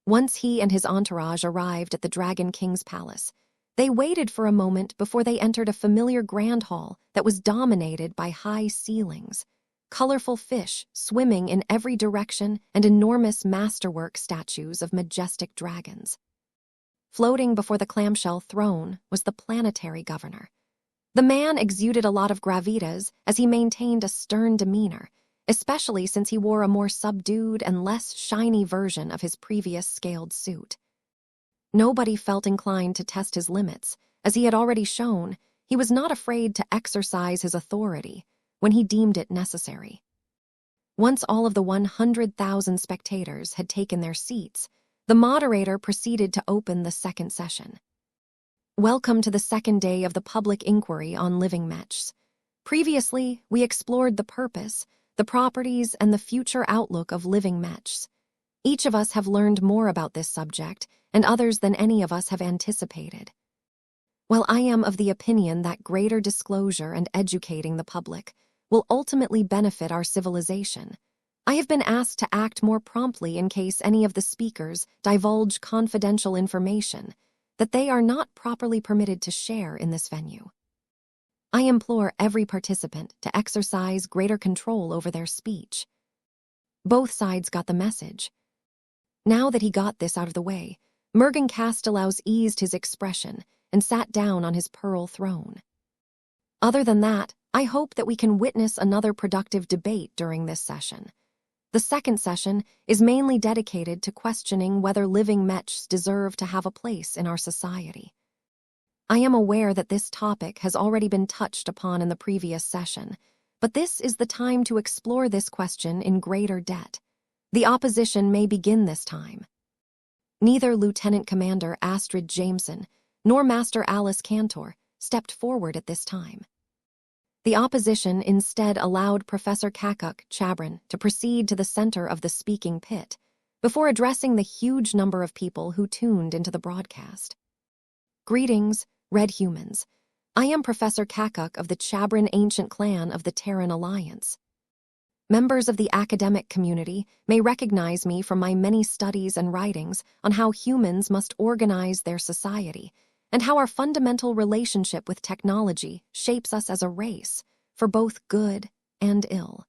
Once he and his entourage arrived at the Dragon King's palace, they waited for a moment before they entered a familiar grand hall that was dominated by high ceilings, colorful fish swimming in every direction, and enormous masterwork statues of majestic dragons. Floating before the clamshell throne was the planetary governor. The man exuded a lot of gravitas as he maintained a stern demeanor, especially since he wore a more subdued and less shiny version of his previous scaled suit. Nobody felt inclined to test his limits, as he had already shown he was not afraid to exercise his authority when he deemed it necessary. Once all of the 100,000 spectators had taken their seats, the moderator proceeded to open the second session. Welcome to the second day of the public inquiry on living mechs. Previously, we explored the purpose, the properties, and the future outlook of living mechs. Each of us have learned more about this subject, and others than any of us have anticipated. While I am of the opinion that greater disclosure and educating the public will ultimately benefit our civilization, I have been asked to act more promptly in case any of the speakers divulge confidential information that they are not properly permitted to share in this venue. I implore every participant to exercise greater control over their speech. Both sides got the message. Now that he got this out of the way, Mergen Castellaus eased his expression and sat down on his pearl throne. Other than that, I hope that we can witness another productive debate during this session. The second session is mainly dedicated to questioning whether living mechs deserve to have a place in our society. I am aware that this topic has already been touched upon in the previous session, but this is the time to explore this question in greater depth. The opposition may begin this time. Neither Lieutenant Commander Astrid Jameson nor Master Alice Cantor stepped forward at this time. The opposition instead allowed Professor Kakuk Chabran to proceed to the center of the speaking pit before addressing the huge number of people who tuned into the broadcast. Greetings, Red Humans. I am Professor Kakuk of the Chabran Ancient Clan of the Terran Alliance. Members of the academic community may recognize me from my many studies and writings on how humans must organize their society and how our fundamental relationship with technology shapes us as a race, for both good and ill.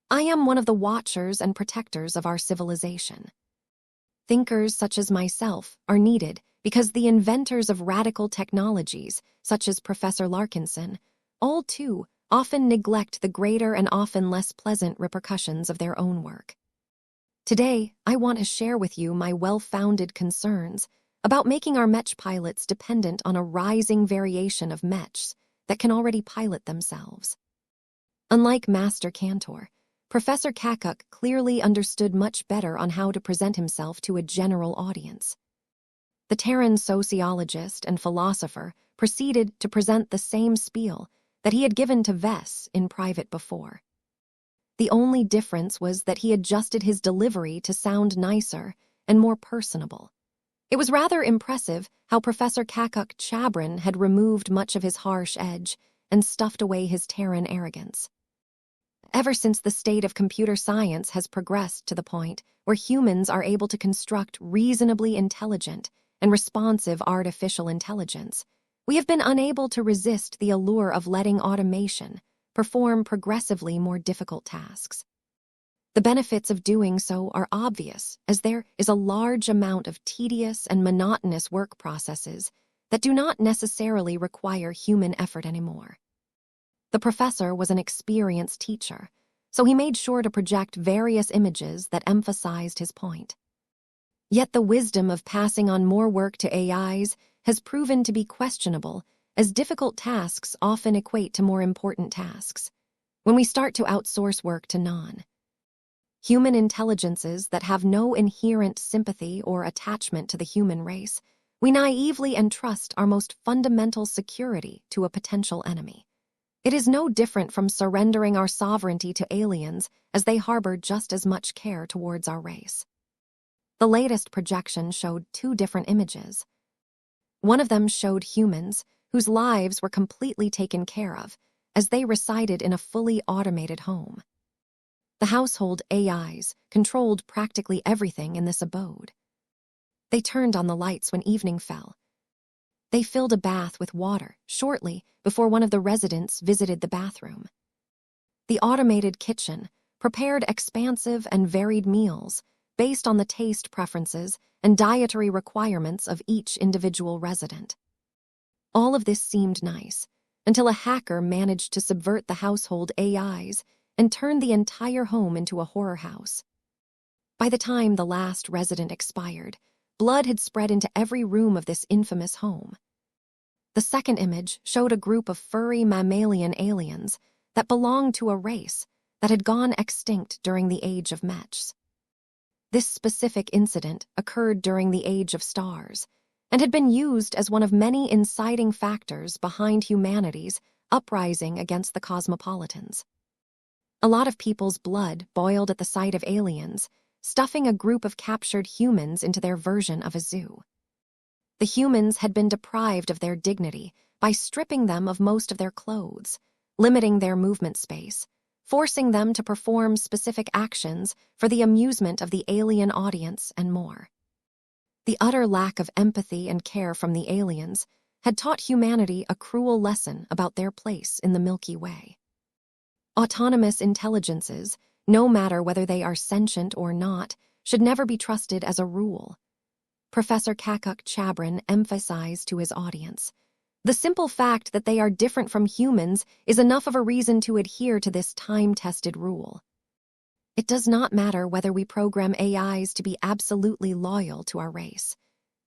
I am one of the watchers and protectors of our civilization. Thinkers such as myself are needed because the inventors of radical technologies, such as Professor Larkinson, all too often neglect the greater and often less pleasant repercussions of their own work. Today, I want to share with you my well-founded concerns about making our mech pilots dependent on a rising variation of mechs that can already pilot themselves. Unlike Master Cantor, Professor Kakuk clearly understood much better on how to present himself to a general audience. The Terran sociologist and philosopher proceeded to present the same spiel that he had given to Vess in private before. The only difference was that he adjusted his delivery to sound nicer and more personable. It was rather impressive how Professor Kakuk Chabran had removed much of his harsh edge and stuffed away his Terran arrogance. Ever since the state of computer science has progressed to the point where humans are able to construct reasonably intelligent and responsive artificial intelligence, we have been unable to resist the allure of letting automation perform progressively more difficult tasks. The benefits of doing so are obvious, as there is a large amount of tedious and monotonous work processes that do not necessarily require human effort anymore. The professor was an experienced teacher, so he made sure to project various images that emphasized his point. Yet the wisdom of passing on more work to AIs has proven to be questionable, as difficult tasks often equate to more important tasks. When we start to outsource work to non-human intelligences that have no inherent sympathy or attachment to the human race, we naively entrust our most fundamental security to a potential enemy. It is no different from surrendering our sovereignty to aliens, as they harbor just as much care towards our race. The latest projection showed two different images. One of them showed humans whose lives were completely taken care of, as they resided in a fully automated home. The household AIs controlled practically everything in this abode. They turned on the lights when evening fell. They filled a bath with water shortly before one of the residents visited the bathroom. The automated kitchen prepared expansive and varied meals based on the taste preferences and dietary requirements of each individual resident. All of this seemed nice, until a hacker managed to subvert the household AIs and turn the entire home into a horror house. By the time the last resident expired, blood had spread into every room of this infamous home. The second image showed a group of furry mammalian aliens that belonged to a race that had gone extinct during the age of Mechs. This specific incident occurred during the Age of Stars and had been used as one of many inciting factors behind humanity's uprising against the cosmopolitans. A lot of people's blood boiled at the sight of aliens, stuffing a group of captured humans into their version of a zoo. The humans had been deprived of their dignity by stripping them of most of their clothes, limiting their movement space, forcing them to perform specific actions for the amusement of the alien audience, and more. The utter lack of empathy and care from the aliens had taught humanity a cruel lesson about their place in the Milky Way. Autonomous intelligences, no matter whether they are sentient or not, should never be trusted as a rule. Professor Kakuk Chabran emphasized to his audience, the simple fact that they are different from humans is enough of a reason to adhere to this time-tested rule. It does not matter whether we program AIs to be absolutely loyal to our race.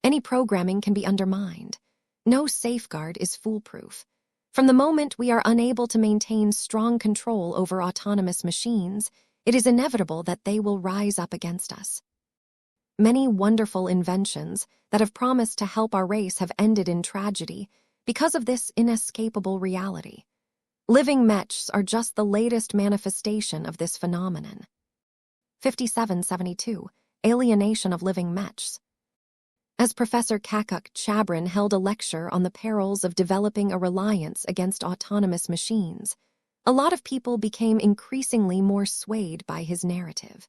Any programming can be undermined. No safeguard is foolproof. From the moment we are unable to maintain strong control over autonomous machines, it is inevitable that they will rise up against us. Many wonderful inventions that have promised to help our race have ended in tragedy because of this inescapable reality. Living mechs are just the latest manifestation of this phenomenon. 5772. Alienation of living mechs. As Professor Kakuk Chabran held a lecture on the perils of developing a reliance against autonomous machines, a lot of people became increasingly more swayed by his narrative.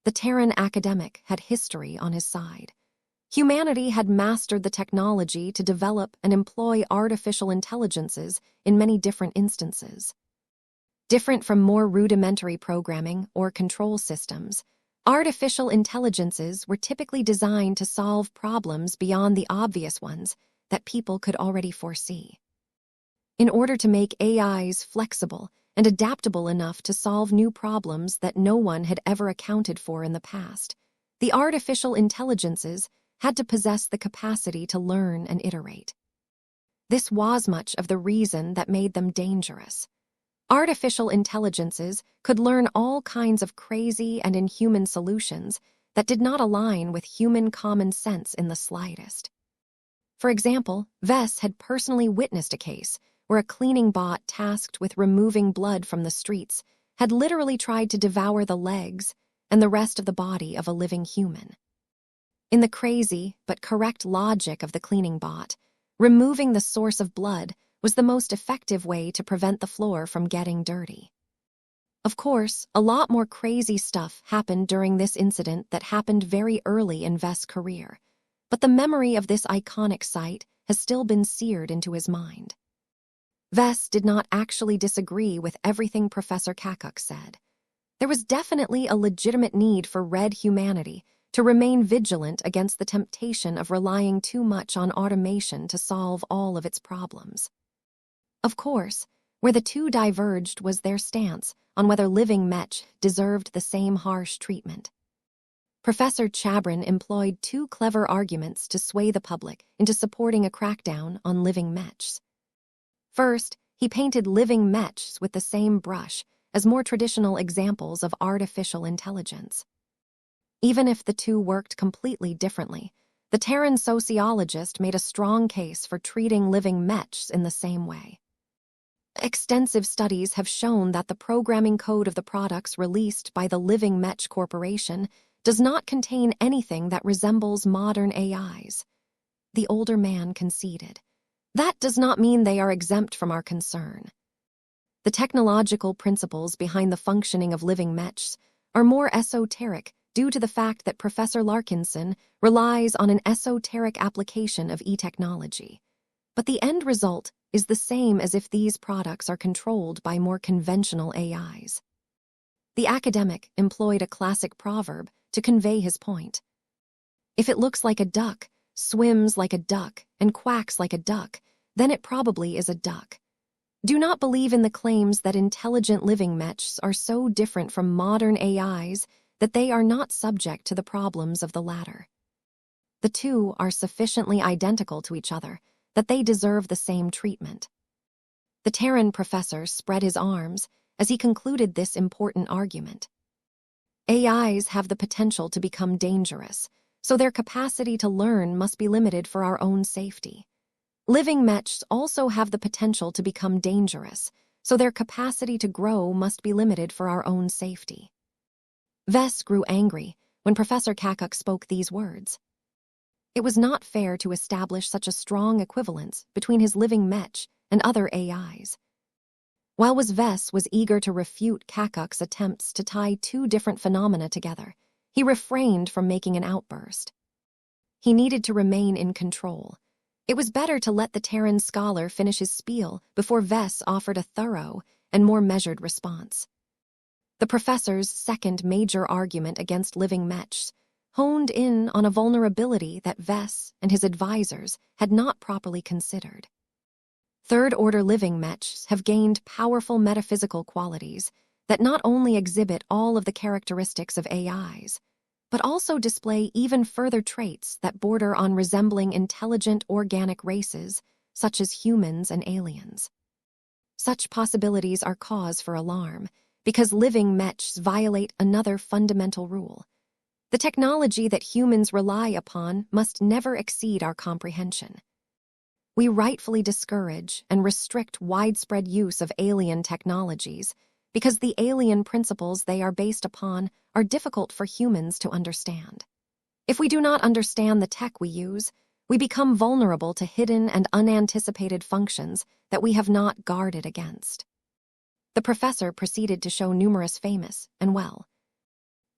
The Terran academic had history on his side. Humanity had mastered the technology to develop and employ artificial intelligences in many different instances. Different from more rudimentary programming or control systems, artificial intelligences were typically designed to solve problems beyond the obvious ones that people could already foresee. In order to make AIs flexible and adaptable enough to solve new problems that no one had ever accounted for in the past, the artificial intelligences had to possess the capacity to learn and iterate. This was much of the reason that made them dangerous. Artificial intelligences could learn all kinds of crazy and inhuman solutions that did not align with human common sense in the slightest. For example, Vess had personally witnessed a case where a cleaning bot tasked with removing blood from the streets had literally tried to devour the legs and the rest of the body of a living human. In the crazy but correct logic of the cleaning bot, removing the source of blood was the most effective way to prevent the floor from getting dirty. Of course, a lot more crazy stuff happened during this incident that happened very early in Vest's career, but the memory of this iconic sight has still been seared into his mind. Vest did not actually disagree with everything Professor Kakuk said. There was definitely a legitimate need for Red humanity to remain vigilant against the temptation of relying too much on automation to solve all of its problems. Of course, where the two diverged was their stance on whether living Mech deserved the same harsh treatment. Professor Chabrin employed two clever arguments to sway the public into supporting a crackdown on living Mechs. First, he painted living Mechs with the same brush as more traditional examples of artificial intelligence. Even if the two worked completely differently, the Terran sociologist made a strong case for treating living Mechs in the same way. Extensive studies have shown that the programming code of the products released by the Living Mech Corporation does not contain anything that resembles modern AIs. The older man conceded. That does not mean they are exempt from our concern. The technological principles behind the functioning of living Mechs are more esoteric due to the fact that Professor Larkinson relies on an esoteric application of e-technology. But the end result is the same as if these products are controlled by more conventional AIs. The academic employed a classic proverb to convey his point. If it looks like a duck, swims like a duck, and quacks like a duck, then it probably is a duck. Do not believe in the claims that intelligent living Mechs are so different from modern AIs that they are not subject to the problems of the latter. The two are sufficiently identical to each other that they deserve the same treatment. The Terran professor spread his arms as he concluded this important argument. AIs have the potential to become dangerous, so their capacity to learn must be limited for our own safety. Living Mechs also have the potential to become dangerous, so their capacity to grow must be limited for our own safety. Vest grew angry when Professor Kakuk spoke these words. It was not fair to establish such a strong equivalence between his living Mech and other AIs. While Vest was eager to refute Kakuk's attempts to tie two different phenomena together, he refrained from making an outburst. He needed to remain in control. It was better to let the Terran scholar finish his spiel before Vest offered a thorough and more measured response. The professor's second major argument against living Mechs honed in on a vulnerability that Vest and his advisors had not properly considered. Third-order living Mechs have gained powerful metaphysical qualities that not only exhibit all of the characteristics of AIs, but also display even further traits that border on resembling intelligent organic races, such as humans and aliens. Such possibilities are cause for alarm, because living Mechs violate another fundamental rule. The technology that humans rely upon must never exceed our comprehension. We rightfully discourage and restrict widespread use of alien technologies because the alien principles they are based upon are difficult for humans to understand. If we do not understand the tech we use, we become vulnerable to hidden and unanticipated functions that we have not guarded against. The professor proceeded to show numerous famous and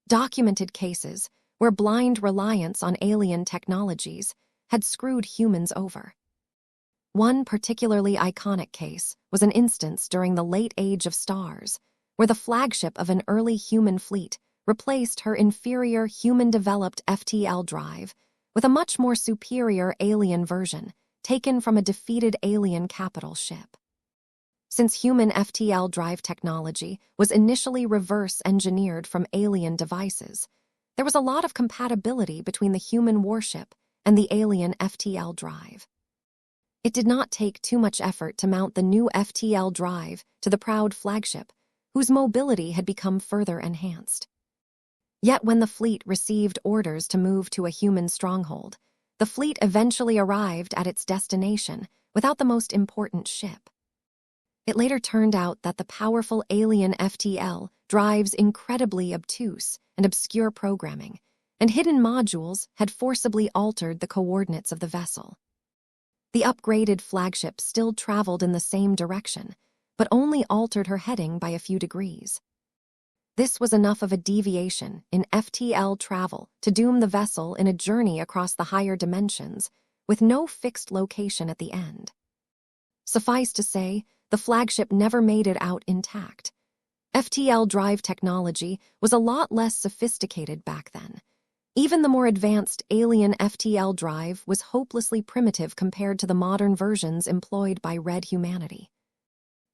documented cases where blind reliance on alien technologies had screwed humans over. One particularly iconic case was an instance during the late age of stars, where the flagship of an early human fleet replaced her inferior human-developed FTL drive with a much more superior alien version taken from a defeated alien capital ship. Since human FTL drive technology was initially reverse-engineered from alien devices, there was a lot of compatibility between the human warship and the alien FTL drive. It did not take too much effort to mount the new FTL drive to the proud flagship, whose mobility had become further enhanced. Yet when the fleet received orders to move to a human stronghold, the fleet eventually arrived at its destination without the most important ship. It later turned out that the powerful alien FTL drive's incredibly obtuse and obscure programming and hidden modules had forcibly altered the coordinates of the vessel. The upgraded flagship still traveled in the same direction, but only altered her heading by a few degrees. This was enough of a deviation in FTL travel to doom the vessel in a journey across the higher dimensions, with no fixed location at the end. Suffice to say, the flagship never made it out intact. FTL drive technology was a lot less sophisticated back then. Even the more advanced alien FTL drive was hopelessly primitive compared to the modern versions employed by Red humanity.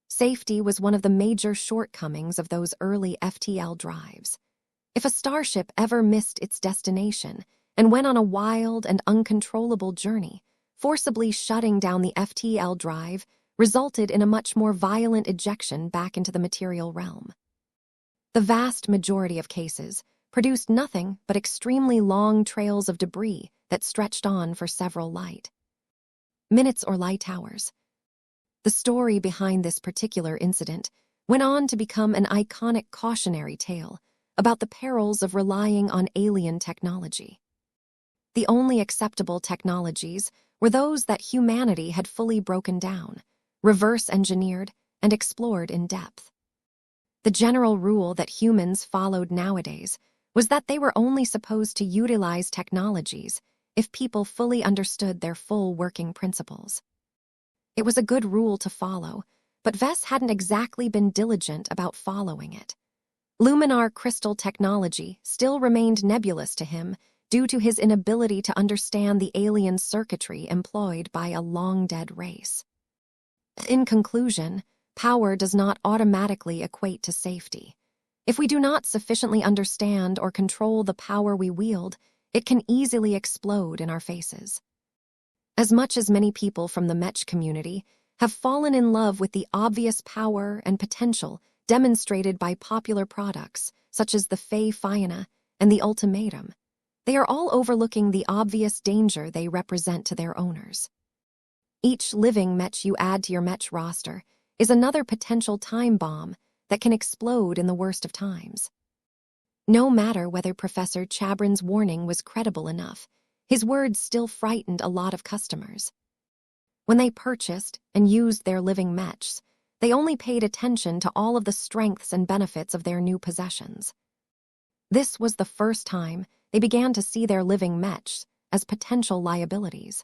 Safety was one of the major shortcomings of those early FTL drives. If a starship ever missed its destination and went on a wild and uncontrollable journey, forcibly shutting down the FTL drive resulted in a much more violent ejection back into the material realm. The vast majority of cases produced nothing but extremely long trails of debris that stretched on for several light minutes or light hours. The story behind this particular incident went on to become an iconic cautionary tale about the perils of relying on alien technology. The only acceptable technologies were those that humanity had fully broken down, reverse-engineered, and explored in depth. The general rule that humans followed nowadays was that they were only supposed to utilize technologies if people fully understood their full working principles. It was a good rule to follow, but Vess hadn't exactly been diligent about following it. Luminar crystal technology still remained nebulous to him due to his inability to understand the alien circuitry employed by a long-dead race. In conclusion, power does not automatically equate to safety. If we do not sufficiently understand or control the power we wield, it can easily explode in our faces. As much as many people from the Mech community have fallen in love with the obvious power and potential demonstrated by popular products such as the Fae Fiona and the Ultimatum, they are all overlooking the obvious danger they represent to their owners. Each living Mech you add to your Mech roster is another potential time bomb that can explode in the worst of times. No matter whether Professor Chabrin's warning was credible enough, his words still frightened a lot of customers. When they purchased and used their living Mechs, they only paid attention to all of the strengths and benefits of their new possessions. This was the first time they began to see their living Mechs as potential liabilities.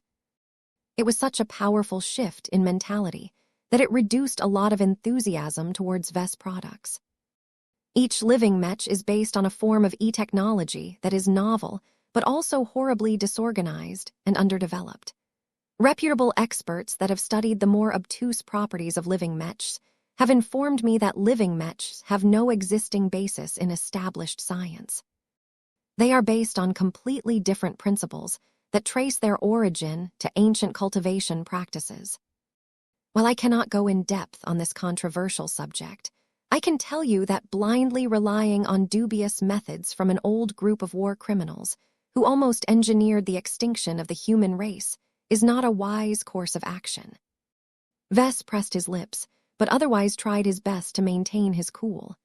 It was such a powerful shift in mentality that it reduced a lot of enthusiasm towards Vess products. Each living Mech is based on a form of e-technology that is novel, but also horribly disorganized and underdeveloped. Reputable experts that have studied the more obtuse properties of living Mechs have informed me that living Mechs have no existing basis in established science. They are based on completely different principles that trace their origin to ancient cultivation practices. While I cannot go in depth on this controversial subject, I can tell you that blindly relying on dubious methods from an old group of war criminals who almost engineered the extinction of the human race is not a wise course of action. Vess pressed his lips, but otherwise tried his best to maintain his cool.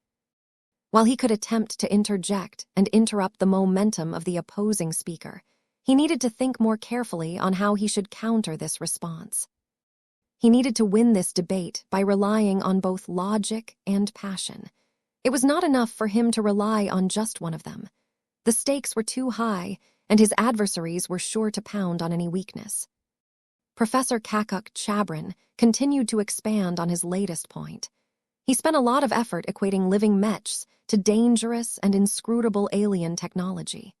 While he could attempt to interject and interrupt the momentum of the opposing speaker, he needed to think more carefully on how he should counter this response. He needed to win this debate by relying on both logic and passion. It was not enough for him to rely on just one of them. The stakes were too high, and his adversaries were sure to pound on any weakness. Professor Kakuk Chabrin continued to expand on his latest point. He spent a lot of effort equating living Mechs to dangerous and inscrutable alien technology.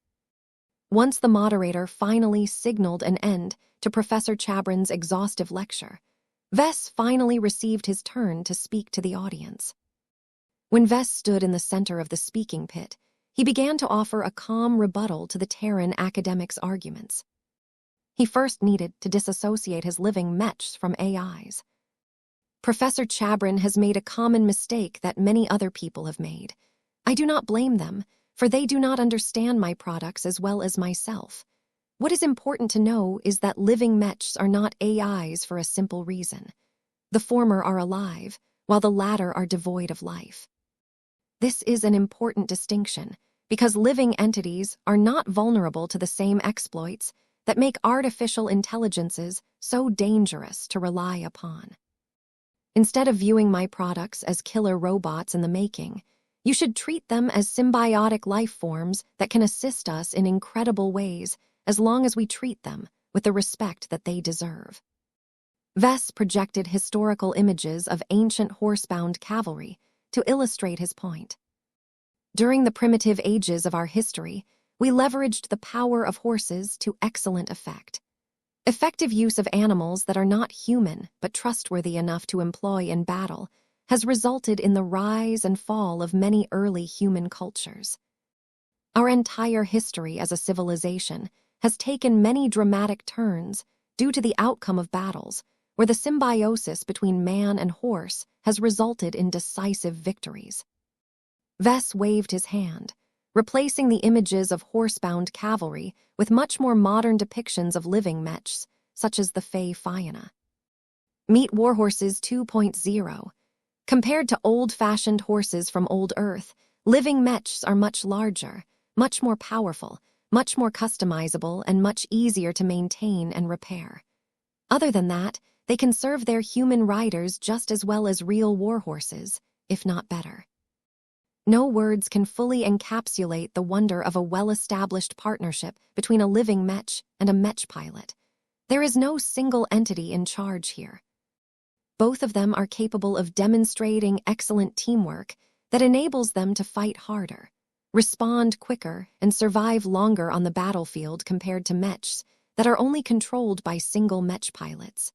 Once the moderator finally signaled an end to Professor Chabrin's exhaustive lecture, Vess finally received his turn to speak to the audience. When Vess stood in the center of the speaking pit, he began to offer a calm rebuttal to the Terran academic's arguments. He first needed to disassociate his living Mechs from AIs. Professor Chabrin has made a common mistake that many other people have made. I do not blame them, for they do not understand my products as well as myself. What is important to know is that living Mechs are not AIs for a simple reason. The former are alive, while the latter are devoid of life. This is an important distinction, because living entities are not vulnerable to the same exploits that make artificial intelligences so dangerous to rely upon. Instead of viewing my products as killer robots in the making, you should treat them as symbiotic life forms that can assist us in incredible ways as long as we treat them with the respect that they deserve. Vess projected historical images of ancient horse-bound cavalry to illustrate his point. During the primitive ages of our history, we leveraged the power of horses to excellent effect. Effective use of animals that are not human but trustworthy enough to employ in battle has resulted in the rise and fall of many early human cultures. Our entire history as a civilization has taken many dramatic turns due to the outcome of battles, where the symbiosis between man and horse has resulted in decisive victories. Vess waved his hand, replacing the images of horse-bound cavalry with much more modern depictions of living mechs, such as the Fey Fianna. Meet Warhorses 2.0. Compared to old-fashioned horses from old Earth, living mechs are much larger, much more powerful, much more customizable, and much easier to maintain and repair. Other than that, they can serve their human riders just as well as real warhorses, if not better. No words can fully encapsulate the wonder of a well-established partnership between a living mech and a mech pilot. There is no single entity in charge here. Both of them are capable of demonstrating excellent teamwork that enables them to fight harder, respond quicker, and survive longer on the battlefield compared to mechs that are only controlled by single mech pilots.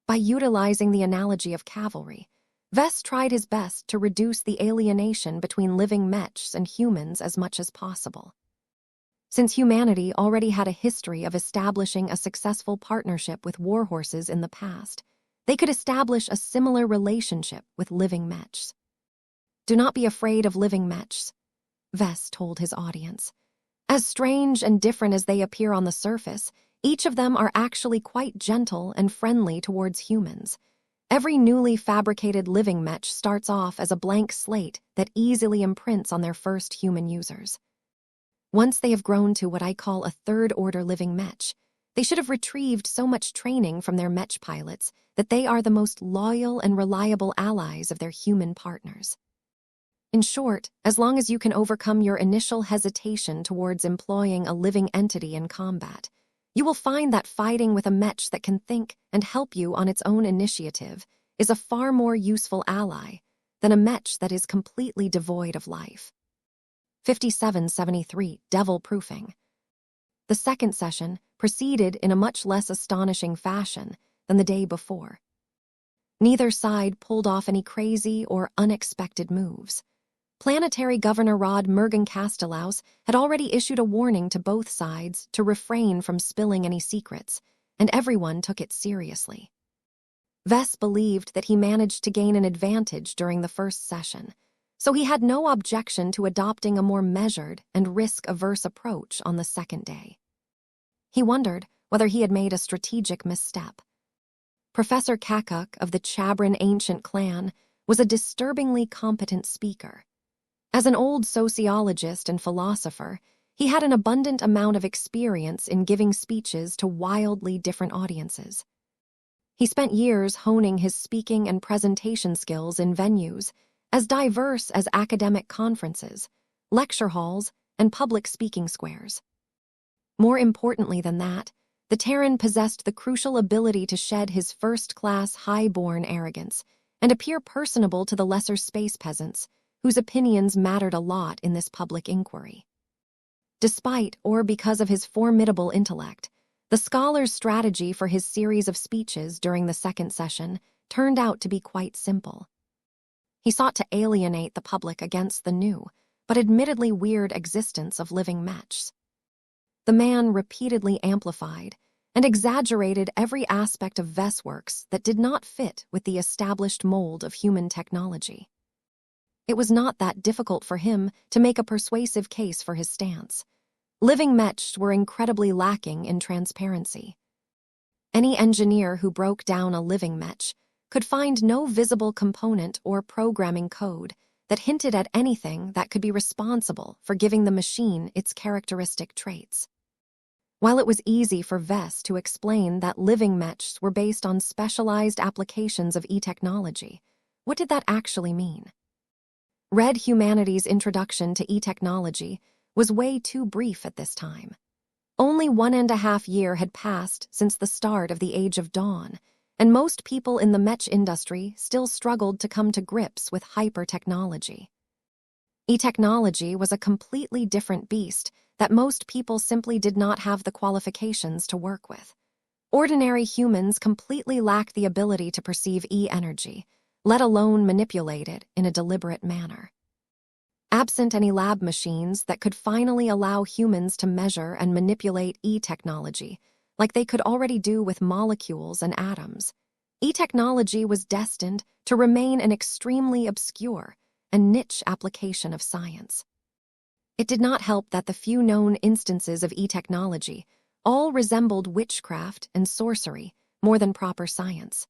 By utilizing the analogy of cavalry, Vess tried his best to reduce the alienation between living mechs and humans as much as possible. Since humanity already had a history of establishing a successful partnership with warhorses in the past, they could establish a similar relationship with living mechs. Do not be afraid of living mechs, Vess told his audience. As strange and different as they appear on the surface, each of them are actually quite gentle and friendly towards humans. Every newly fabricated living mech starts off as a blank slate that easily imprints on their first human users. Once they have grown to what I call a third-order living mech, they should have retrieved so much training from their mech pilots that they are the most loyal and reliable allies of their human partners. In short, as long as you can overcome your initial hesitation towards employing a living entity in combat, you will find that fighting with a mech that can think and help you on its own initiative is a far more useful ally than a mech that is completely devoid of life. 5773 Devil Proofing. The second session proceeded in a much less astonishing fashion than the day before. Neither side pulled off any crazy or unexpected moves. Planetary Governor Rod Mergen-Castellaus had already issued a warning to both sides to refrain from spilling any secrets, and everyone took it seriously. Vess believed that he managed to gain an advantage during the first session, so he had no objection to adopting a more measured and risk-averse approach on the second day. He wondered whether he had made a strategic misstep. Professor Kakuk of the Chabran Ancient Clan was a disturbingly competent speaker. As an old sociologist and philosopher, he had an abundant amount of experience in giving speeches to wildly different audiences. He spent years honing his speaking and presentation skills in venues as diverse as academic conferences, lecture halls, and public speaking squares. More importantly than that, the Terran possessed the crucial ability to shed his first-class high-born arrogance and appear personable to the lesser space peasants, whose opinions mattered a lot in this public inquiry. Despite or because of his formidable intellect, the scholar's strategy for his series of speeches during the second session turned out to be quite simple. He sought to alienate the public against the new, but admittedly weird existence of living mechs. The man repeatedly amplified and exaggerated every aspect of Vess works that did not fit with the established mold of human technology. It was not that difficult for him to make a persuasive case for his stance. Living mechs were incredibly lacking in transparency. Any engineer who broke down a living mech could find no visible component or programming code that hinted at anything that could be responsible for giving the machine its characteristic traits. While it was easy for Vess to explain that living mechs were based on specialized applications of e-technology, what did that actually mean? Red Humanity's introduction to e-technology was way too brief at this time. Only 1.5 years had passed since the start of the Age of Dawn, and most people in the mech industry still struggled to come to grips with hyper-technology. E-technology was a completely different beast that most people simply did not have the qualifications to work with. Ordinary humans completely lacked the ability to perceive e-energy, let alone manipulate it in a deliberate manner. Absent any lab machines that could finally allow humans to measure and manipulate e-technology, like they could already do with molecules and atoms, e-technology was destined to remain an extremely obscure and niche application of science. It did not help that the few known instances of e-technology all resembled witchcraft and sorcery more than proper science.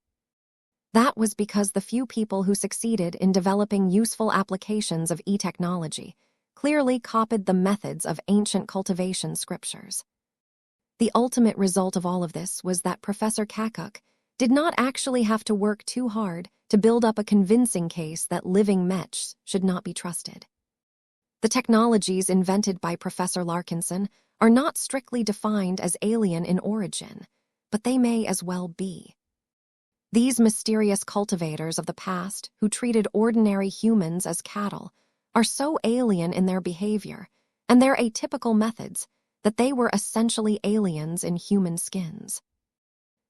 That was because the few people who succeeded in developing useful applications of e-technology clearly copied the methods of ancient cultivation scriptures. The ultimate result of all of this was that Professor Kakuk did not actually have to work too hard to build up a convincing case that living mechs should not be trusted. The technologies invented by Professor Larkinson are not strictly defined as alien in origin, but they may as well be. These mysterious cultivators of the past who treated ordinary humans as cattle are so alien in their behavior and their atypical methods that they were essentially aliens in human skins.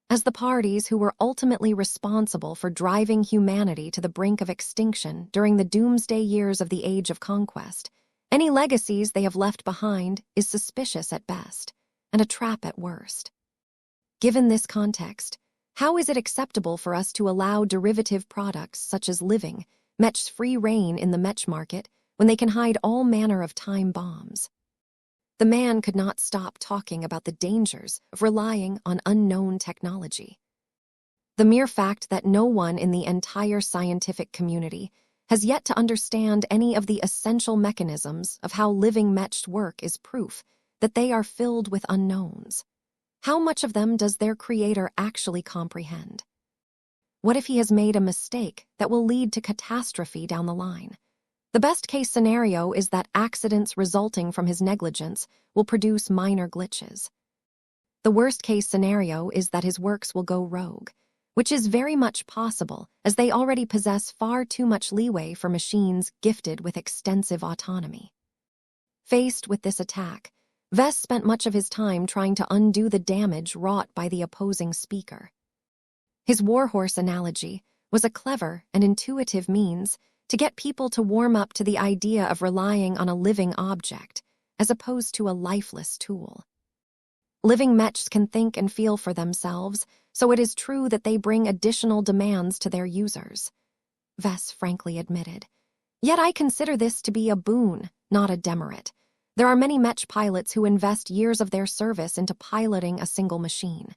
As the parties who were ultimately responsible for driving humanity to the brink of extinction during the doomsday years of the Age of Conquest, any legacies they have left behind is suspicious at best and a trap at worst. Given this context, how is it acceptable for us to allow derivative products such as living mechs free rein in the mech market when they can hide all manner of time bombs? The man could not stop talking about the dangers of relying on unknown technology. The mere fact that no one in the entire scientific community has yet to understand any of the essential mechanisms of how living mechs work is proof that they are filled with unknowns. How much of them does their creator actually comprehend? What if he has made a mistake that will lead to catastrophe down the line? The best-case scenario is that accidents resulting from his negligence will produce minor glitches. The worst-case scenario is that his works will go rogue, which is very much possible as they already possess far too much leeway for machines gifted with extensive autonomy. Faced with this attack, Vess spent much of his time trying to undo the damage wrought by the opposing speaker. His warhorse analogy was a clever and intuitive means to get people to warm up to the idea of relying on a living object as opposed to a lifeless tool. Living mechs can think and feel for themselves, so it is true that they bring additional demands to their users, Vess frankly admitted. Yet I consider this to be a boon, not a demerit. There are many mech pilots who invest years of their service into piloting a single machine.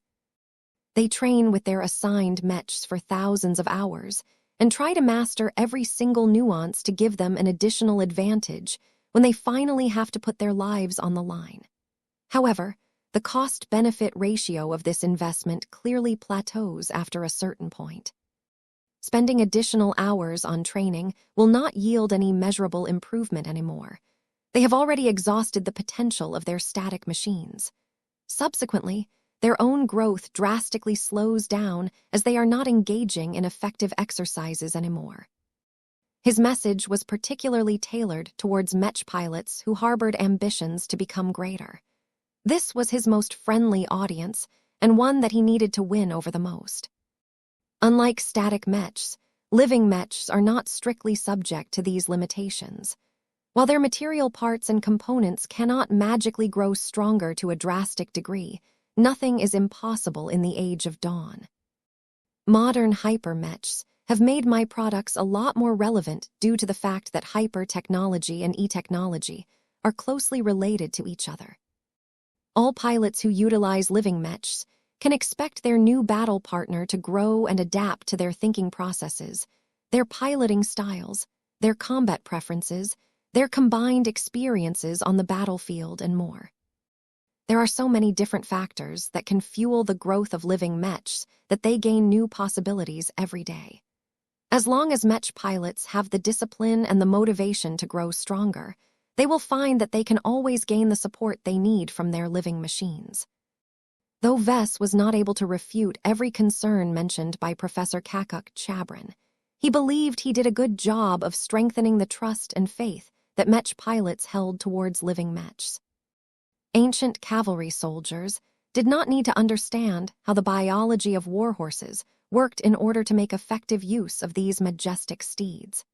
They train with their assigned mechs for thousands of hours and try to master every single nuance to give them an additional advantage when they finally have to put their lives on the line. However, the cost-benefit ratio of this investment clearly plateaus after a certain point. Spending additional hours on training will not yield any measurable improvement anymore. They have already exhausted the potential of their static machines. Subsequently, their own growth drastically slows down as they are not engaging in effective exercises anymore. His message was particularly tailored towards mech pilots who harbored ambitions to become greater. This was his most friendly audience and one that he needed to win over the most. Unlike static mechs, living mechs are not strictly subject to these limitations. While their material parts and components cannot magically grow stronger to a drastic degree, nothing is impossible in the Age of Dawn. Modern hyper-mechs have made my products a lot more relevant due to the fact that hyper-technology and e-technology are closely related to each other. All pilots who utilize living mechs can expect their new battle partner to grow and adapt to their thinking processes, their piloting styles, their combat preferences, their combined experiences on the battlefield, and more. There are so many different factors that can fuel the growth of living mechs that they gain new possibilities every day. As long as mech pilots have the discipline and the motivation to grow stronger, they will find that they can always gain the support they need from their living machines. Though Vess was not able to refute every concern mentioned by Professor Chabran, he believed he did a good job of strengthening the trust and faith that mech pilots held towards living mechs. Ancient cavalry soldiers did not need to understand how the biology of warhorses worked in order to make effective use of these majestic steeds.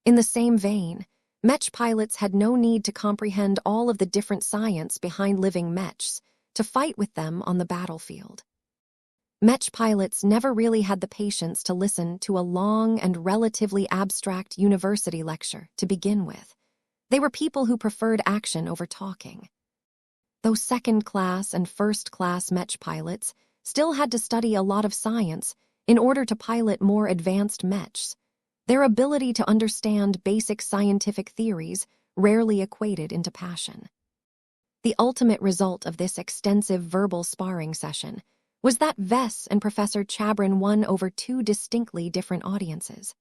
In the same vein, mech pilots had no need to comprehend all of the different science behind living mechs to fight with them on the battlefield. Mech pilots never really had the patience to listen to a long and relatively abstract university lecture to begin with. They were people who preferred action over talking. Though second-class and first-class mech pilots still had to study a lot of science in order to pilot more advanced mechs, their ability to understand basic scientific theories rarely equated into passion. The ultimate result of this extensive verbal sparring session was that Vess and Professor Chabran won over two distinctly different audiences.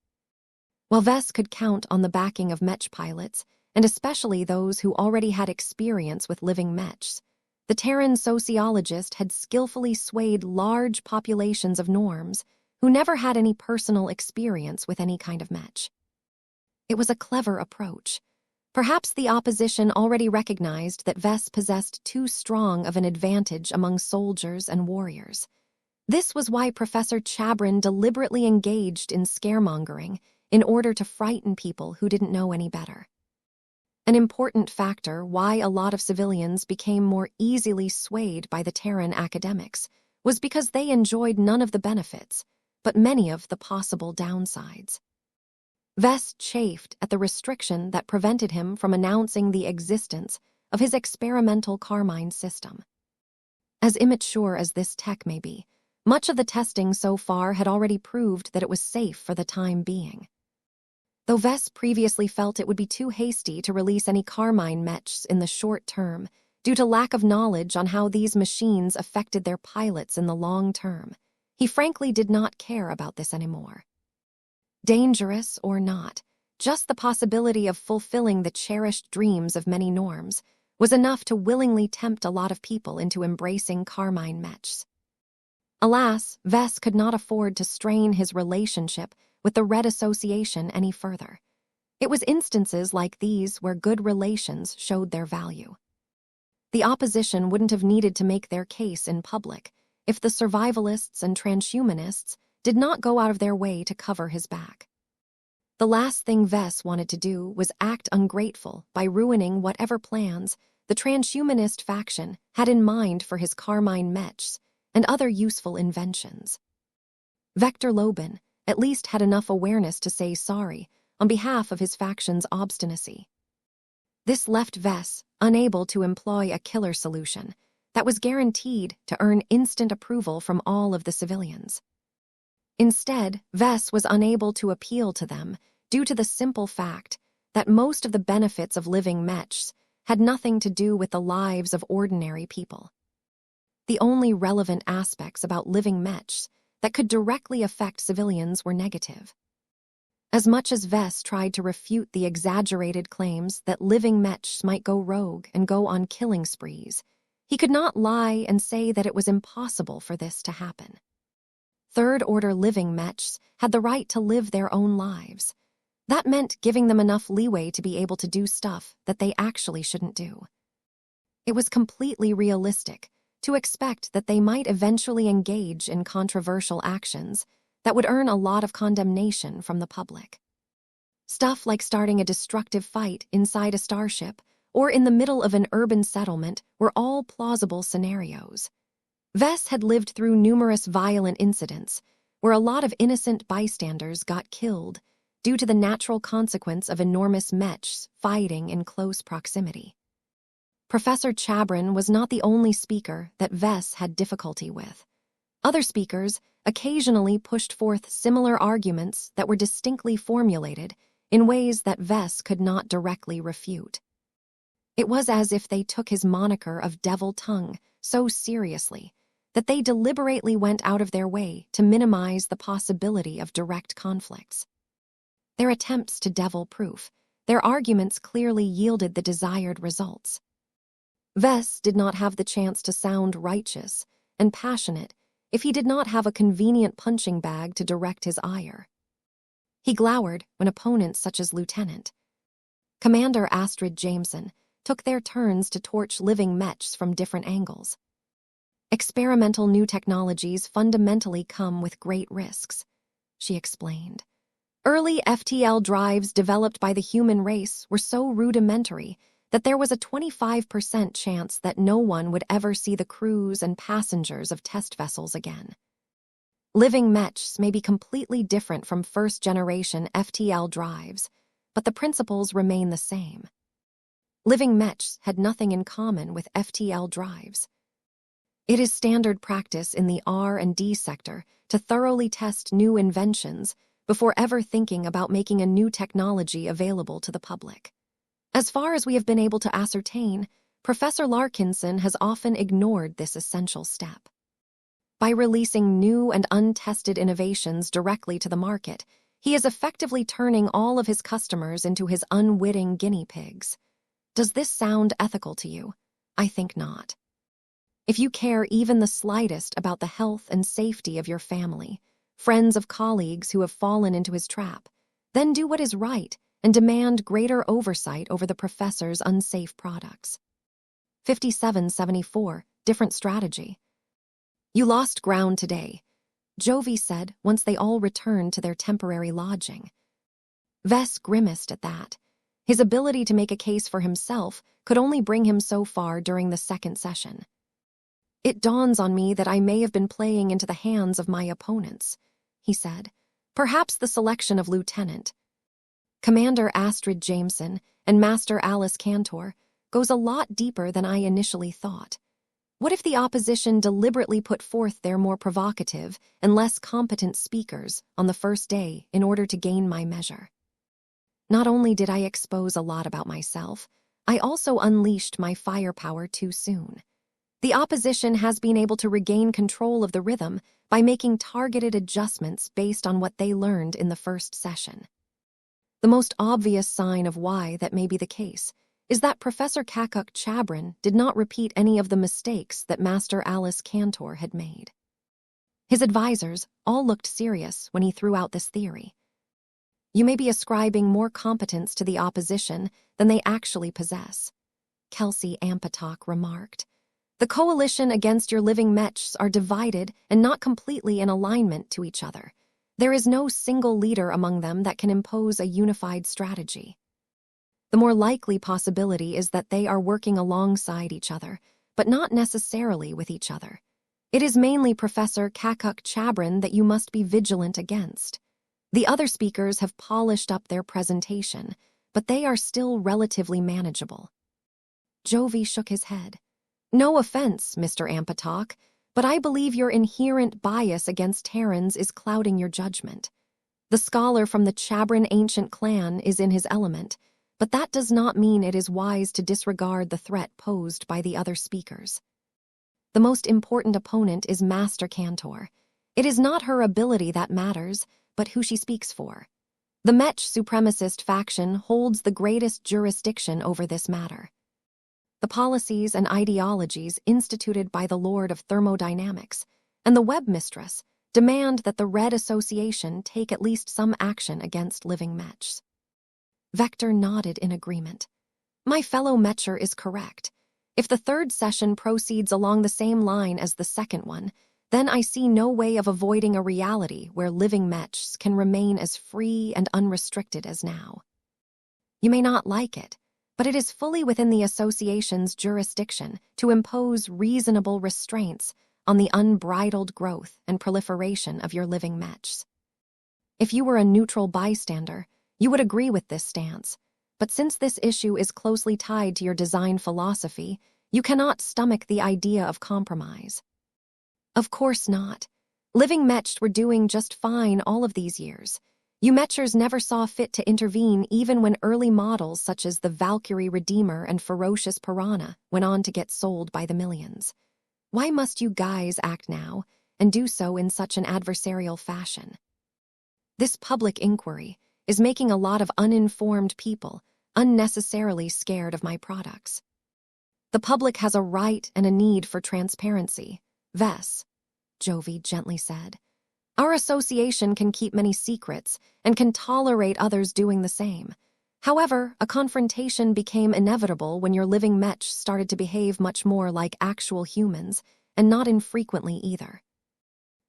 While Vess could count on the backing of mech pilots, and especially those who already had experience with living mechs, the Terran sociologist had skillfully swayed large populations of norms who never had any personal experience with any kind of mech. It was a clever approach. Perhaps the opposition already recognized that Vess possessed too strong of an advantage among soldiers and warriors. This was why Professor Chabran deliberately engaged in scaremongering in order to frighten people who didn't know any better. An important factor why a lot of civilians became more easily swayed by the Terran academics was because they enjoyed none of the benefits, but many of the possible downsides. Vess chafed at the restriction that prevented him from announcing the existence of his experimental Carmine system. As immature as this tech may be, much of the testing so far had already proved that it was safe for the time being. Though Vess previously felt it would be too hasty to release any Carmine mechs in the short term due to lack of knowledge on how these machines affected their pilots in the long term, he frankly did not care about this anymore. Dangerous or not, just the possibility of fulfilling the cherished dreams of many norms was enough to willingly tempt a lot of people into embracing Carmine mechs. Alas, Vess could not afford to strain his relationship with the Red Association any further. It was instances like these where good relations showed their value. The opposition wouldn't have needed to make their case in public if the survivalists and transhumanists did not go out of their way to cover his back. The last thing Vess wanted to do was act ungrateful by ruining whatever plans the transhumanist faction had in mind for his Carmine mechs and other useful inventions. Vector Lobin at least had enough awareness to say sorry on behalf of his faction's obstinacy. This left Vess unable to employ a killer solution that was guaranteed to earn instant approval from all of the civilians. Instead, Vess was unable to appeal to them due to the simple fact that most of the benefits of living mechs had nothing to do with the lives of ordinary people. The only relevant aspects about living mechs that could directly affect civilians were negative. As much as Vess tried to refute the exaggerated claims that living mechs might go rogue and go on killing sprees, he could not lie and say that it was impossible for this to happen. Third-order living mechs had the right to live their own lives. That meant giving them enough leeway to be able to do stuff that they actually shouldn't do. It was completely realistic to expect that they might eventually engage in controversial actions that would earn a lot of condemnation from the public. Stuff like starting a destructive fight inside a starship or in the middle of an urban settlement were all plausible scenarios. Vess had lived through numerous violent incidents where a lot of innocent bystanders got killed due to the natural consequence of enormous mechs fighting in close proximity. Professor Chabran was not the only speaker that Vess had difficulty with. Other speakers occasionally pushed forth similar arguments that were distinctly formulated in ways that Vess could not directly refute. It was as if they took his moniker of Devil Tongue so seriously that they deliberately went out of their way to minimize the possibility of direct conflicts. Their attempts to devil-proof, their arguments clearly yielded the desired results. Vess did not have the chance to sound righteous and passionate if he did not have a convenient punching bag to direct his ire. He glowered when opponents such as Lieutenant Commander Astrid Jameson took their turns to torch living mechs from different angles. Experimental new technologies fundamentally come with great risks, she explained. Early FTL drives developed by the human race were so rudimentary that there was a 25% chance that no one would ever see the crews and passengers of test vessels again. Living mechs may be completely different from first-generation FTL drives, but the principles remain the same. Living mechs had nothing in common with FTL drives. It is standard practice in the R&D sector to thoroughly test new inventions before ever thinking about making a new technology available to the public. As far as we have been able to ascertain, Professor Larkinson has often ignored this essential step. By releasing new and untested innovations directly to the market, he is effectively turning all of his customers into his unwitting guinea pigs. Does this sound ethical to you? I think not. If you care even the slightest about the health and safety of your family, friends of colleagues who have fallen into his trap, then do what is right and demand greater oversight over the professor's unsafe products. 5774, different strategy. You lost ground today, Jovi said once they all returned to their temporary lodging. Vess grimaced at that. His ability to make a case for himself could only bring him so far during the second session. It dawns on me that I may have been playing into the hands of my opponents, he said. Perhaps the selection of Lieutenant Commander Astrid Jameson and Master Alice Cantor goes a lot deeper than I initially thought. What if the opposition deliberately put forth their more provocative and less competent speakers on the first day in order to gain my measure? Not only did I expose a lot about myself, I also unleashed my firepower too soon. The opposition has been able to regain control of the rhythm by making targeted adjustments based on what they learned in the first session. The most obvious sign of why that may be the case is that Professor Kakuk Chabran did not repeat any of the mistakes that Master Alice Cantor had made. His advisors all looked serious when he threw out this theory. You may be ascribing more competence to the opposition than they actually possess, Kelsey Ampatok remarked. The coalition against your living mechs are divided and not completely in alignment to each other. There is no single leader among them that can impose a unified strategy. The more likely possibility is that they are working alongside each other, but not necessarily with each other. It is mainly Professor Kakuk Chabran that you must be vigilant against. The other speakers have polished up their presentation, but they are still relatively manageable. Jovi shook his head. No offense, Mr. Ampatok, but I believe your inherent bias against Terrans is clouding your judgment. The scholar from the Chabran ancient clan is in his element, but that does not mean it is wise to disregard the threat posed by the other speakers. The most important opponent is Master Cantor. It is not her ability that matters, but who she speaks for. The Mech supremacist faction holds the greatest jurisdiction over this matter. The policies and ideologies instituted by the Lord of Thermodynamics and the Web Mistress demand that the Red Association take at least some action against living mechs. Vector nodded in agreement. My fellow Mecher is correct. If the third session proceeds along the same line as the second one, then I see no way of avoiding a reality where living mechs can remain as free and unrestricted as now. You may not like it, but it is fully within the association's jurisdiction to impose reasonable restraints on the unbridled growth and proliferation of your living mechs. If you were a neutral bystander, you would agree with this stance, but since this issue is closely tied to your design philosophy, you cannot stomach the idea of compromise. Of course not. Living mechs were doing just fine all of these years. You Mechers never saw fit to intervene even when early models such as the Valkyrie Redeemer and Ferocious Piranha went on to get sold by the millions. Why must you guys act now, and do so in such an adversarial fashion? This public inquiry is making a lot of uninformed people unnecessarily scared of my products. The public has a right and a need for transparency, Vess, Jovi gently said. Our association can keep many secrets and can tolerate others doing the same. However, a confrontation became inevitable when your living Mech started to behave much more like actual humans, and not infrequently either.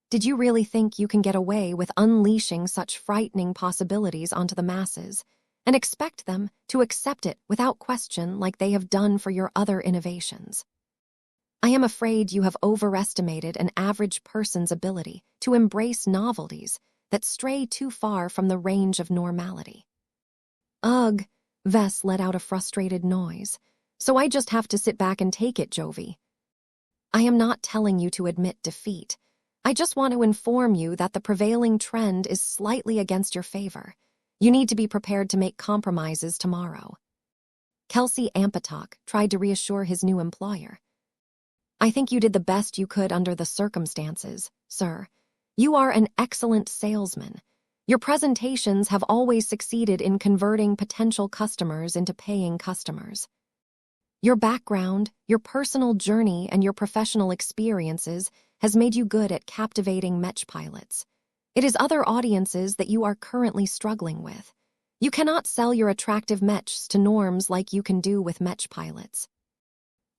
Did you really think you can get away with unleashing such frightening possibilities onto the masses, and expect them to accept it without question like they have done for your other innovations? I am afraid you have overestimated an average person's ability to embrace novelties that stray too far from the range of normality. Ugh, Vess let out a frustrated noise. So I just have to sit back and take it, Jovi. I am not telling you to admit defeat. I just want to inform you that the prevailing trend is slightly against your favor. You need to be prepared to make compromises tomorrow. Kelsey Ampatok tried to reassure his new employer. I think you did the best you could under the circumstances, sir. You are an excellent salesman. Your presentations have always succeeded in converting potential customers into paying customers. Your background, your personal journey, and your professional experiences has made you good at captivating Mech pilots. It is other audiences that you are currently struggling with. You cannot sell your attractive Mechs to norms like you can do with Mech pilots.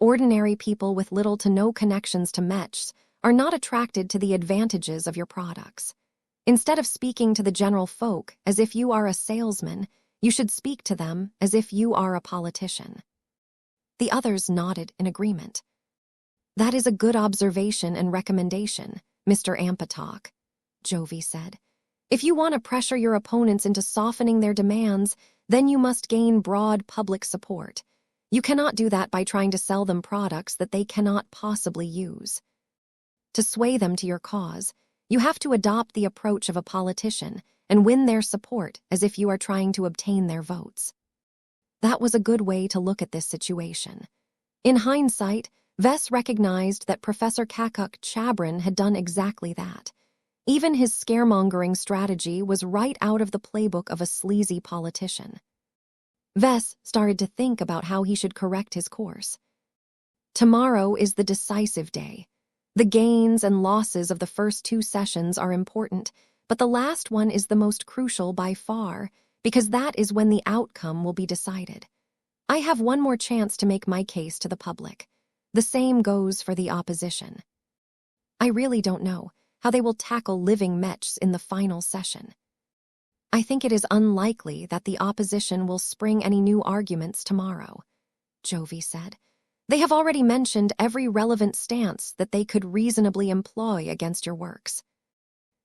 Ordinary people with little to no connections to Mechs are not attracted to the advantages of your products. Instead of speaking to the general folk as if you are a salesman, you should speak to them as if you are a politician. The others nodded in agreement. That is a good observation and recommendation, Mr. Ampatok, Jovi said. If you want to pressure your opponents into softening their demands, then you must gain broad public support. You cannot do that by trying to sell them products that they cannot possibly use. To sway them to your cause, you have to adopt the approach of a politician and win their support as if you are trying to obtain their votes. That was a good way to look at this situation. In hindsight, Vess recognized that Professor Kakuk Chabran had done exactly that. Even his scaremongering strategy was right out of the playbook of a sleazy politician. Vess started to think about how he should correct his course. Tomorrow is the decisive day. The gains and losses of the first 2 sessions are important, but the last one is the most crucial by far, because that is when the outcome will be decided. I have one more chance to make my case to the public. The same goes for the opposition. I really don't know how they will tackle living Mechs in the final session. I think it is unlikely that the opposition will spring any new arguments tomorrow, Jovi said. They have already mentioned every relevant stance that they could reasonably employ against your works.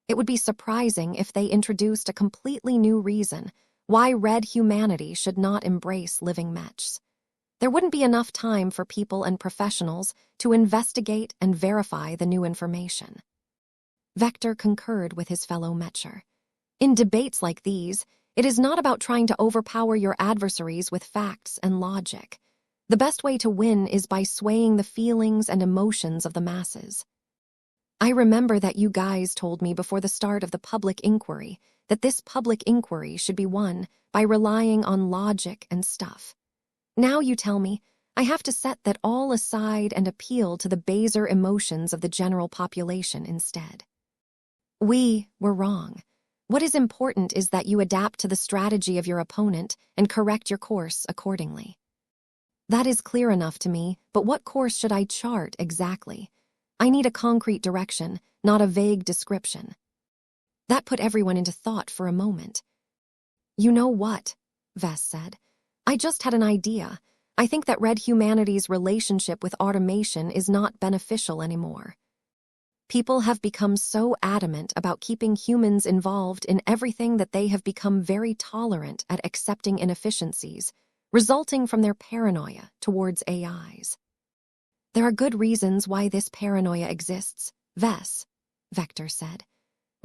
It would be surprising if they introduced a completely new reason why red humanity should not embrace living Mechs. There wouldn't be enough time for people and professionals to investigate and verify the new information. Vector concurred with his fellow Mecher. In debates like these, it is not about trying to overpower your adversaries with facts and logic. The best way to win is by swaying the feelings and emotions of the masses. I remember that you guys told me before the start of the public inquiry that this public inquiry should be won by relying on logic and stuff. Now you tell me I have to set that all aside and appeal to the baser emotions of the general population instead. We were wrong. What is important is that you adapt to the strategy of your opponent and correct your course accordingly. That is clear enough to me, but what course should I chart exactly? I need a concrete direction, not a vague description. That put everyone into thought for a moment. You know what? Vess said. I just had an idea. I think that red humanity's relationship with automation is not beneficial anymore. People have become so adamant about keeping humans involved in everything that they have become very tolerant at accepting inefficiencies, resulting from their paranoia towards AIs. There are good reasons why this paranoia exists, Vess, Vector said.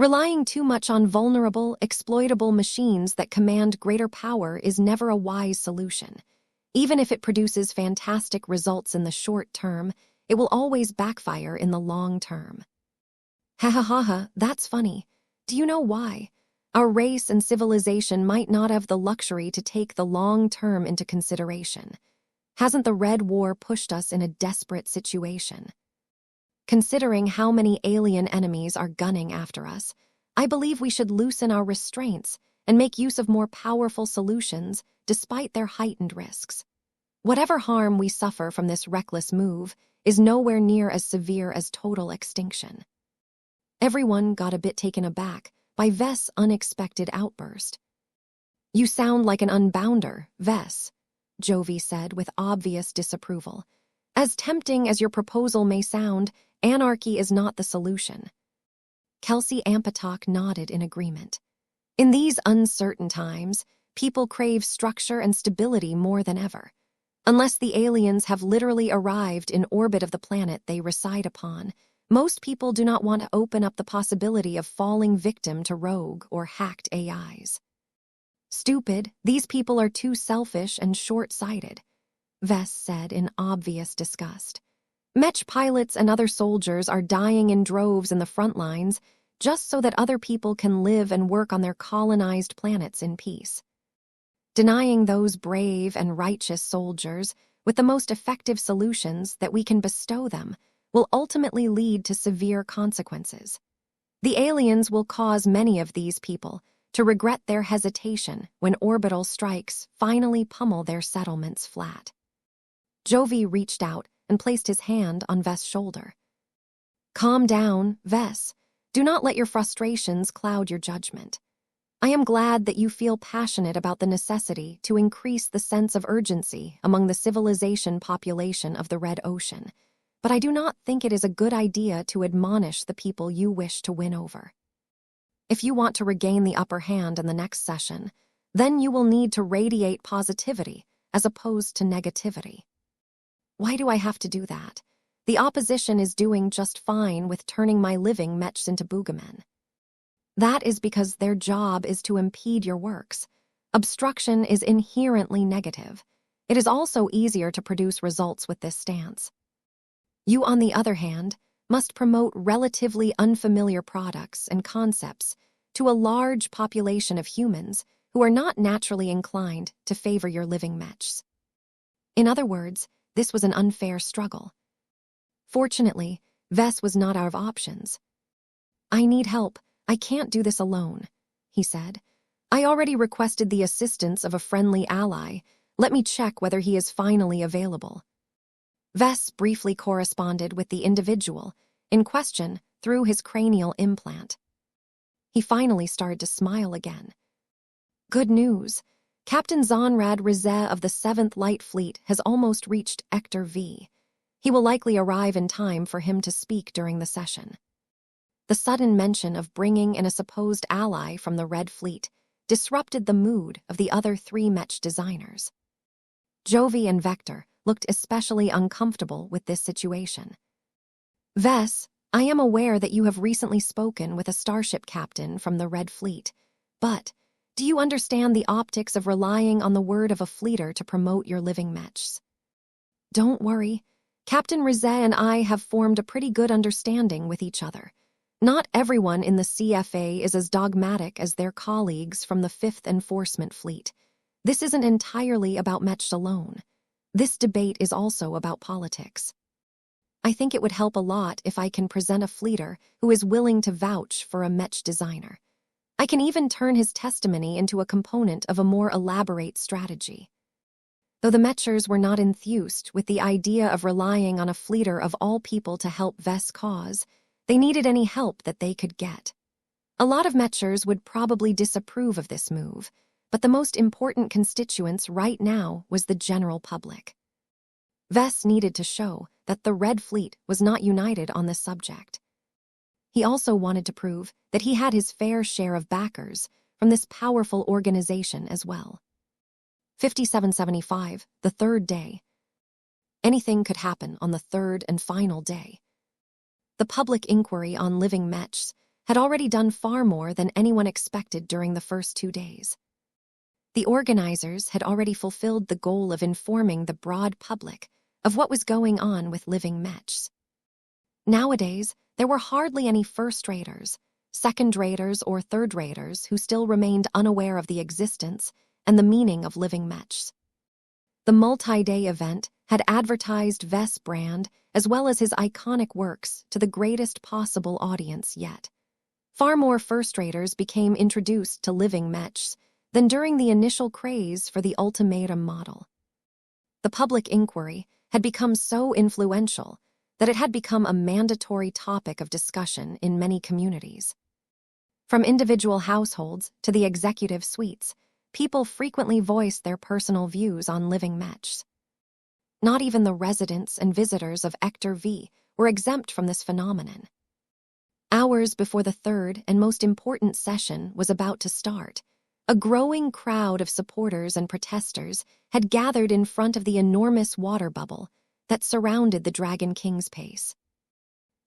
Relying too much on vulnerable, exploitable machines that command greater power is never a wise solution. Even if it produces fantastic results in the short term, it will always backfire in the long term. Ha ha ha ha, that's funny. Do you know why? Our race and civilization might not have the luxury to take the long term into consideration. Hasn't the Red War pushed us in a desperate situation? Considering how many alien enemies are gunning after us, I believe we should loosen our restraints and make use of more powerful solutions despite their heightened risks. Whatever harm we suffer from this reckless move is nowhere near as severe as total extinction. Everyone got a bit taken aback by Vess' unexpected outburst. "You sound like an unbounder, Vess," Jovi said with obvious disapproval. "As tempting as your proposal may sound, anarchy is not the solution." Kelsey Ampatok nodded in agreement. In these uncertain times, people crave structure and stability more than ever. Unless the aliens have literally arrived in orbit of the planet they reside upon, most people do not want to open up the possibility of falling victim to rogue or hacked AIs. "Stupid, these people are too selfish and short-sighted," Vess said in obvious disgust. "Mech pilots and other soldiers are dying in droves in the front lines just so that other people can live and work on their colonized planets in peace. Denying those brave and righteous soldiers with the most effective solutions that we can bestow them will ultimately lead to severe consequences. The aliens will cause many of these people to regret their hesitation when orbital strikes finally pummel their settlements flat." Jovi reached out and placed his hand on Vess' shoulder. "Calm down, Vess. Do not let your frustrations cloud your judgment. I am glad that you feel passionate about the necessity to increase the sense of urgency among the civilization population of the Red Ocean, but I do not think it is a good idea to admonish the people you wish to win over. If you want to regain the upper hand in the next session, then you will need to radiate positivity as opposed to negativity." "Why do I have to do that? The opposition is doing just fine with turning my living Mechs into boogamen." "That is because their job is to impede your works. Obstruction is inherently negative. It is also easier to produce results with this stance. You, on the other hand, must promote relatively unfamiliar products and concepts to a large population of humans who are not naturally inclined to favor your living Mechs." In other words, this was an unfair struggle. Fortunately, Vess was not out of options. "I need help. I can't do this alone," he said. "I already requested the assistance of a friendly ally. Let me check whether he is finally available." Vess briefly corresponded with the individual in question through his cranial implant. He finally started to smile again. "Good news. Captain Zonrad Rizet of the 7th Light Fleet has almost reached Ector V. He will likely arrive in time for him to speak during the session." The sudden mention of bringing in a supposed ally from the Red Fleet disrupted the mood of the other 3 Mech designers. Jovi and Vector looked especially uncomfortable with this situation. "Vess, I am aware that you have recently spoken with a starship captain from the Red Fleet, but do you understand the optics of relying on the word of a fleeter to promote your living Mechs?" "Don't worry. Captain Rizet and I have formed a pretty good understanding with each other. Not everyone in the CFA is as dogmatic as their colleagues from the 5th Enforcement Fleet. This isn't entirely about Mech alone. This debate is also about politics. I think it would help a lot if I can present a fleeter who is willing to vouch for a Mech designer. I can even turn his testimony into a component of a more elaborate strategy." Though the Mechers were not enthused with the idea of relying on a fleeter of all people to help Vess' cause, they needed any help that they could get. A lot of Mechers would probably disapprove of this move, but the most important constituents right now was the general public. Vess needed to show that the Red Fleet was not united on this subject. He also wanted to prove that he had his fair share of backers from this powerful organization as well. 5775, the 3rd day. Anything could happen on the 3rd and final day. The public inquiry on living Mechs had already done far more than anyone expected during the first 2 days. The organizers had already fulfilled the goal of informing the broad public of what was going on with living mechs. Nowadays, there were hardly any first-raters, second-raters, or third-raters who still remained unaware of the existence and the meaning of living mechs. The multi-day event had advertised Vess' brand as well as his iconic works to the greatest possible audience yet. Far more first-raters became introduced to living mechs than during the initial craze for the ultimatum model. The public inquiry had become so influential that it had become a mandatory topic of discussion in many communities. From individual households to the executive suites, people frequently voiced their personal views on living mechs. Not even the residents and visitors of Hector V were exempt from this phenomenon. Hours before the third and most important session was about to start, a growing crowd of supporters and protesters had gathered in front of the enormous water bubble that surrounded the Dragon King's pace.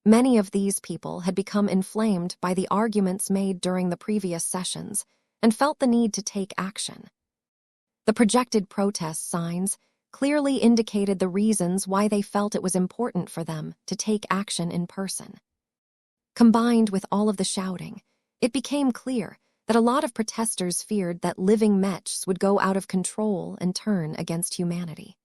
Many of these people had become inflamed by the arguments made during the previous sessions and felt the need to take action. The projected protest signs clearly indicated the reasons why they felt it was important for them to take action in person. Combined with all of the shouting, it became clear that a lot of protesters feared that living mechs would go out of control and turn against humanity.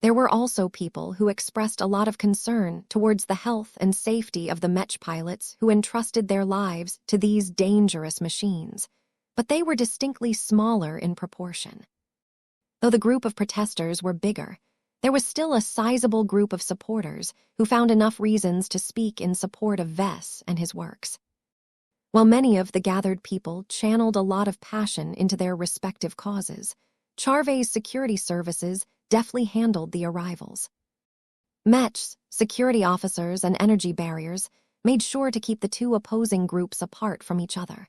There were also people who expressed a lot of concern towards the health and safety of the mech pilots who entrusted their lives to these dangerous machines, but they were distinctly smaller in proportion. Though the group of protesters were bigger, there was still a sizable group of supporters who found enough reasons to speak in support of Vess and his works. While many of the gathered people channeled a lot of passion into their respective causes, Charve's security services deftly handled the arrivals. Mechs, security officers, and energy barriers made sure to keep the two opposing groups apart from each other.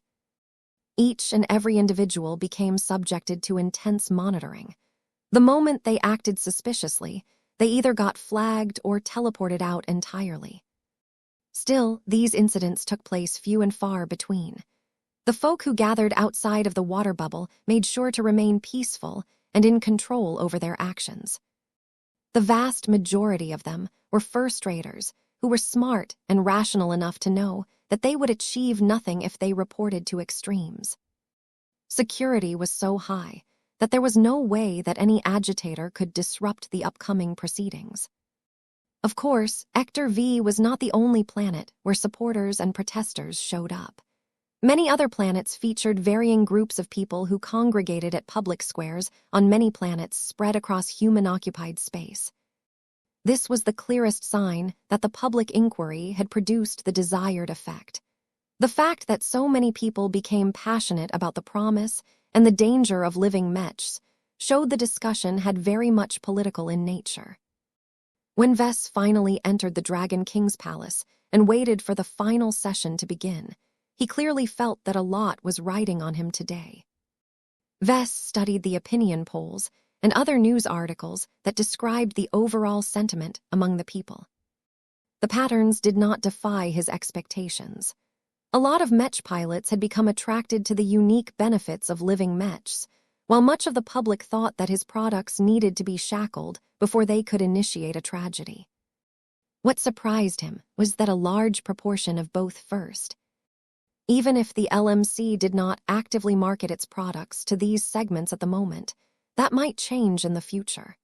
Each and every individual became subjected to intense monitoring. The moment they acted suspiciously, they either got flagged or teleported out entirely. Still, these incidents took place few and far between. The folk who gathered outside of the water bubble made sure to remain peaceful and in control over their actions. The vast majority of them were first-raters who were smart and rational enough to know that they would achieve nothing if they reported to extremes. Security was so high that there was no way that any agitator could disrupt the upcoming proceedings. Of course, Hector V was not the only planet where supporters and protesters showed up. Many other planets featured varying groups of people who congregated at public squares on many planets spread across human-occupied space. This was the clearest sign that the public inquiry had produced the desired effect. The fact that so many people became passionate about the promise and the danger of living mechs showed the discussion had very much political in nature. When Vess finally entered the Dragon King's palace and waited for the final session to begin, he clearly felt that a lot was riding on him today. Vess studied the opinion polls and other news articles that described the overall sentiment among the people. The patterns did not defy his expectations. A lot of mech pilots had become attracted to the unique benefits of living mechs, while much of the public thought that his products needed to be shackled before they could initiate a tragedy. What surprised him was that a large proportion of both first. Even if the LMC did not actively market its products to these segments at the moment, that might change in the future.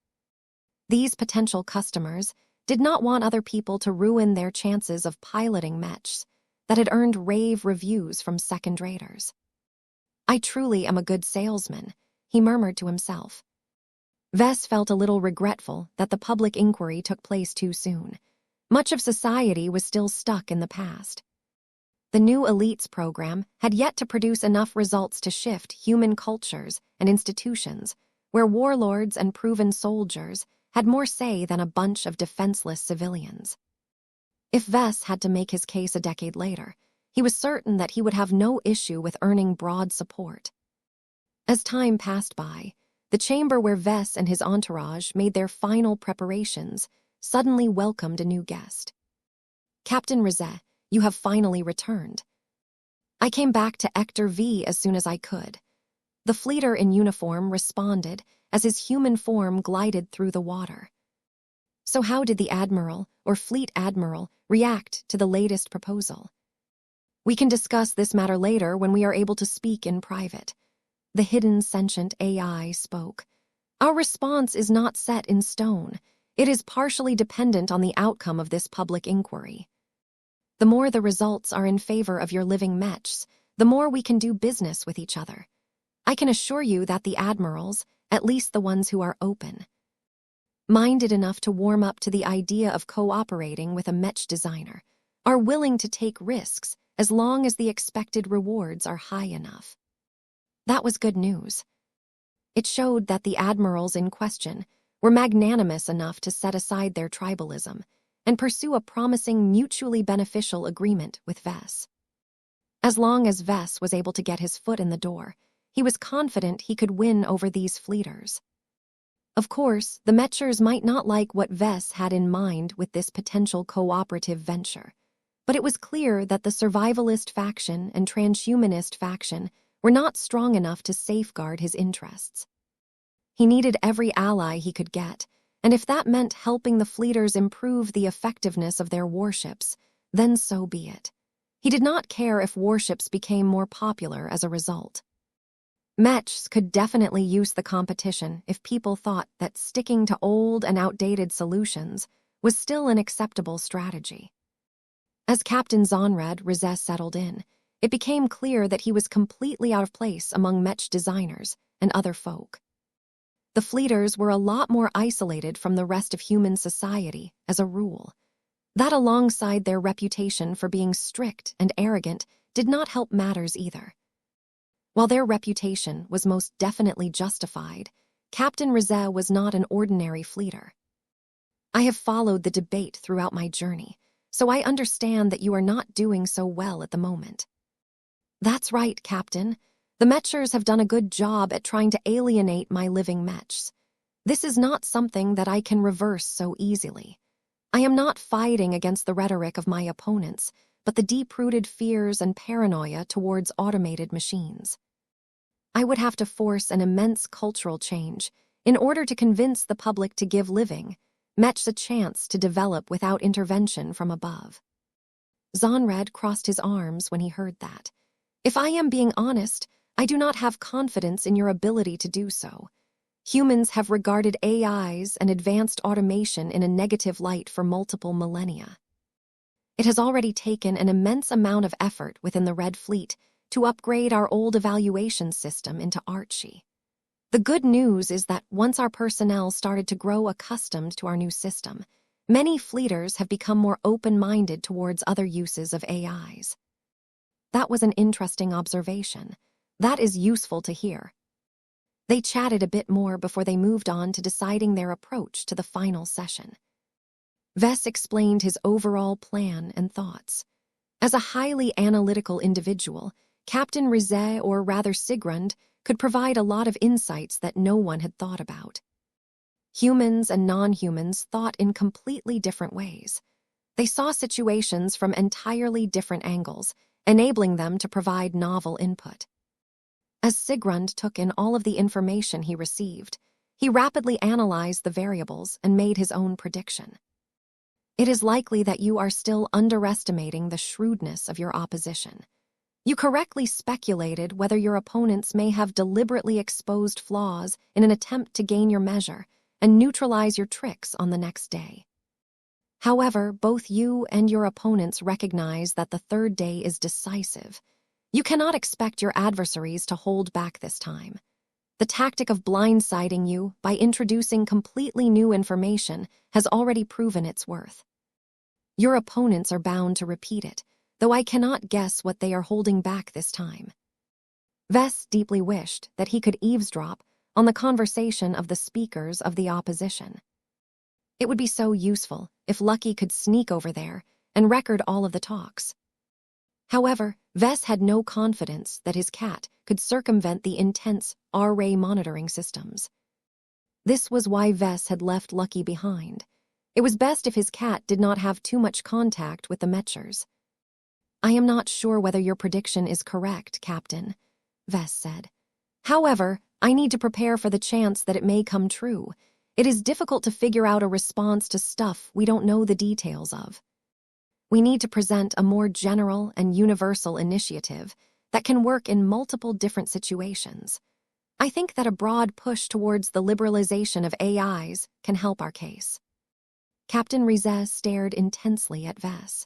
These potential customers did not want other people to ruin their chances of piloting mechs that had earned rave reviews from second-raters. "I truly am a good salesman," he murmured to himself. Vess felt a little regretful that the public inquiry took place too soon. Much of society was still stuck in the past. The new elites program had yet to produce enough results to shift human cultures and institutions where warlords and proven soldiers had more say than a bunch of defenseless civilians. If Vess had to make his case a decade later, he was certain that he would have no issue with earning broad support. As time passed by, the chamber where Vess and his entourage made their final preparations suddenly welcomed a new guest. "Captain Rizet, you have finally returned," I came back to Ector V as soon as I could. The fleeter in uniform responded as his human form glided through the water. So how did the Admiral, or Fleet Admiral, react to the latest proposal? We can discuss this matter later when we are able to speak in private. The hidden sentient AI spoke. Our response is not set in stone. It is partially dependent on the outcome of this public inquiry. The more the results are in favor of your living mechs, the more we can do business with each other. I can assure you that the admirals, at least the ones who are open-minded enough to warm up to the idea of cooperating with a mech designer, are willing to take risks as long as the expected rewards are high enough. That was good news. It showed that the admirals in question were magnanimous enough to set aside their tribalism and pursue a promising mutually beneficial agreement with Vess. As long as Vess was able to get his foot in the door, he was confident he could win over these fleeters. Of course, the Mechers might not like what Vess had in mind with this potential cooperative venture, but it was clear that the survivalist faction and transhumanist faction were not strong enough to safeguard his interests. He needed every ally he could get, and if that meant helping the fleeters improve the effectiveness of their warships, then so be it. He did not care if warships became more popular as a result. Mechs could definitely use the competition if people thought that sticking to old and outdated solutions was still an acceptable strategy. As Captain Zonred Rizet settled in, it became clear that he was completely out of place among mech designers and other folk. The fleeters were a lot more isolated from the rest of human society, as a rule. That, alongside their reputation for being strict and arrogant, did not help matters either. While their reputation was most definitely justified, Captain Rizet was not an ordinary fleeter. I have followed the debate throughout my journey, so I understand that you are not doing so well at the moment. That's right, Captain. The Mechers have done a good job at trying to alienate my living mechs. This is not something that I can reverse so easily. I am not fighting against the rhetoric of my opponents, but the deep-rooted fears and paranoia towards automated machines. I would have to force an immense cultural change in order to convince the public to give living mechs a chance to develop without intervention from above. Zonred crossed his arms when he heard that. If I am being honest, I do not have confidence in your ability to do so. Humans have regarded AIs and advanced automation in a negative light for multiple millennia. It has already taken an immense amount of effort within the Red Fleet to upgrade our old evaluation system into Archie. The good news is that once our personnel started to grow accustomed to our new system, many fleeters have become more open-minded towards other uses of AIs. That was an interesting observation. That is useful to hear. They chatted a bit more before they moved on to deciding their approach to the final session. Vess explained his overall plan and thoughts. As a highly analytical individual, Captain Rizet, or rather Sigrund, could provide a lot of insights that no one had thought about. Humans and non-humans thought in completely different ways. They saw situations from entirely different angles, enabling them to provide novel input. As Sigrund took in all of the information he received, he rapidly analyzed the variables and made his own prediction. It is likely that you are still underestimating the shrewdness of your opposition. You correctly speculated whether your opponents may have deliberately exposed flaws in an attempt to gain your measure and neutralize your tricks on the next day. However, both you and your opponents recognize that the third day is decisive. You cannot expect your adversaries to hold back this time. The tactic of blindsiding you by introducing completely new information has already proven its worth. Your opponents are bound to repeat it, though I cannot guess what they are holding back this time. Vess deeply wished that he could eavesdrop on the conversation of the speakers of the opposition. It would be so useful if Lucky could sneak over there and record all of the talks. However, Vess had no confidence that his cat could circumvent the intense R-ray monitoring systems. This was why Vess had left Lucky behind. It was best if his cat did not have too much contact with the Mechers. I am not sure whether your prediction is correct, Captain, Vess said. However, I need to prepare for the chance that it may come true. It is difficult to figure out a response to stuff we don't know the details of. We need to present a more general and universal initiative that can work in multiple different situations. I think that a broad push towards the liberalization of AIs can help our case. Captain Rizet stared intensely at Vess.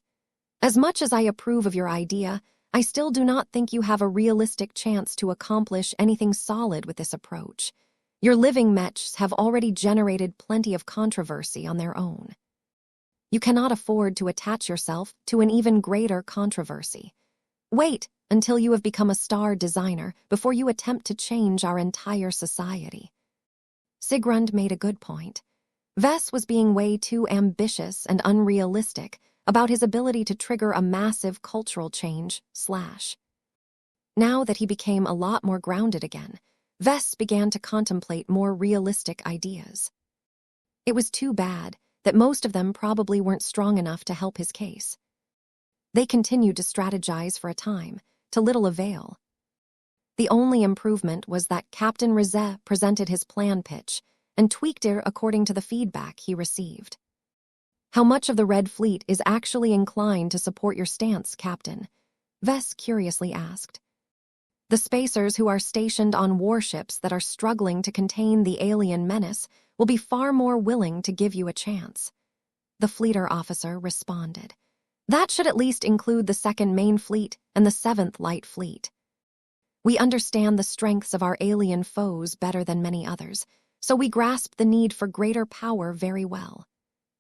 As much as I approve of your idea, I still do not think you have a realistic chance to accomplish anything solid with this approach. Your living mechs have already generated plenty of controversy on their own. You cannot afford to attach yourself to an even greater controversy. Wait until you have become a star designer before you attempt to change our entire society. Sigrund made a good point. Vess was being way too ambitious and unrealistic about his ability to trigger a massive cultural change. Now that he became a lot more grounded again, Vess began to contemplate more realistic ideas. It was too bad that most of them probably weren't strong enough to help his case. They continued to strategize for a time, to little avail. The only improvement was that Captain Rizet presented his plan pitch and tweaked it according to the feedback he received. How much of the Red Fleet is actually inclined to support your stance, Captain? Vess curiously asked. The spacers who are stationed on warships that are struggling to contain the alien menace will be far more willing to give you a chance. The fleeter officer responded. That should at least include the 2nd Main Fleet and the 7th Light Fleet. We understand the strengths of our alien foes better than many others, so we grasp the need for greater power very well.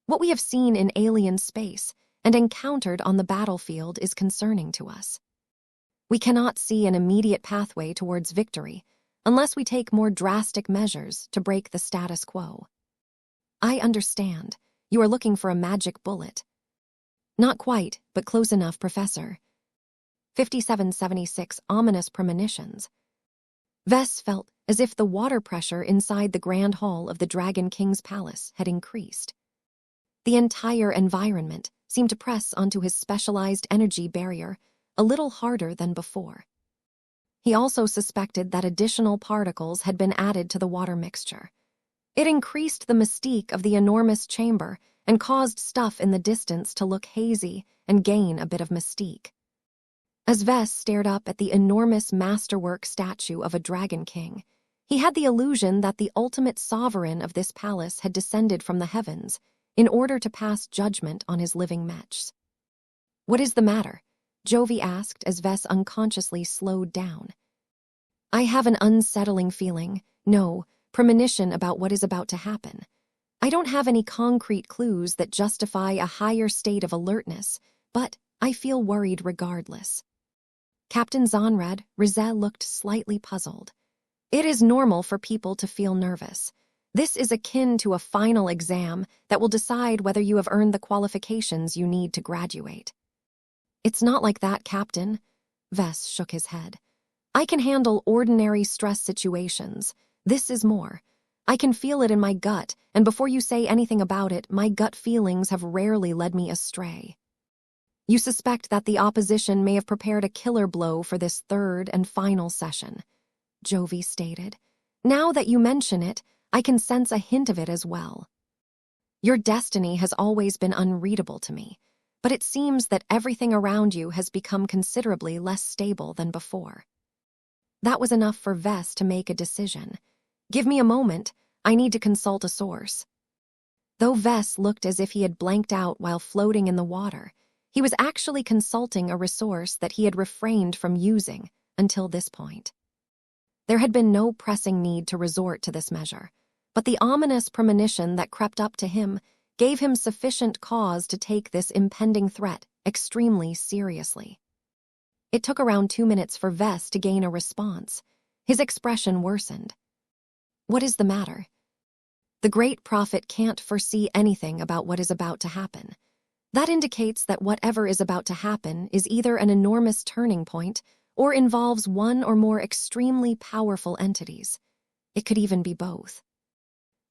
What we have seen in alien space and encountered on the battlefield is concerning to us. We cannot see an immediate pathway towards victory unless we take more drastic measures to break the status quo. I understand. You are looking for a magic bullet. Not quite, but close enough, Professor. 5776 Ominous Premonitions. Vess felt as if the water pressure inside the Grand Hall of the Dragon King's palace had increased. The entire environment seemed to press onto his specialized energy barrier a little harder than before. He also suspected that additional particles had been added to the water mixture. It increased the mystique of the enormous chamber and caused stuff in the distance to look hazy and gain a bit of mystique. As Vess stared up at the enormous masterwork statue of a Dragon King, he had the illusion that the ultimate sovereign of this palace had descended from the heavens in order to pass judgment on his living mechs. What is the matter? Jovi asked as Vess unconsciously slowed down. I have an unsettling feeling, no, premonition about what is about to happen. I don't have any concrete clues that justify a higher state of alertness, but I feel worried regardless. Captain Zonrad, Rizet looked slightly puzzled. It is normal for people to feel nervous. This is akin to a final exam that will decide whether you have earned the qualifications you need to graduate. It's not like that, Captain. Vess shook his head. I can handle ordinary stress situations. This is more. I can feel it in my gut, and before you say anything about it, my gut feelings have rarely led me astray. You suspect that the opposition may have prepared a killer blow for this 3rd and final session, Jovi stated. Now that you mention it, I can sense a hint of it as well. Your destiny has always been unreadable to me, but it seems that everything around you has become considerably less stable than before. That was enough for Vess to make a decision. Give me a moment, I need to consult a source. Though Vess looked as if he had blanked out while floating in the water, he was actually consulting a resource that he had refrained from using until this point. There had been no pressing need to resort to this measure, but the ominous premonition that crept up to him gave him sufficient cause to take this impending threat extremely seriously. It took around 2 minutes for Vess to gain a response. His expression worsened. What is the matter? The great prophet can't foresee anything about what is about to happen. That indicates that whatever is about to happen is either an enormous turning point or involves one or more extremely powerful entities. It could even be both.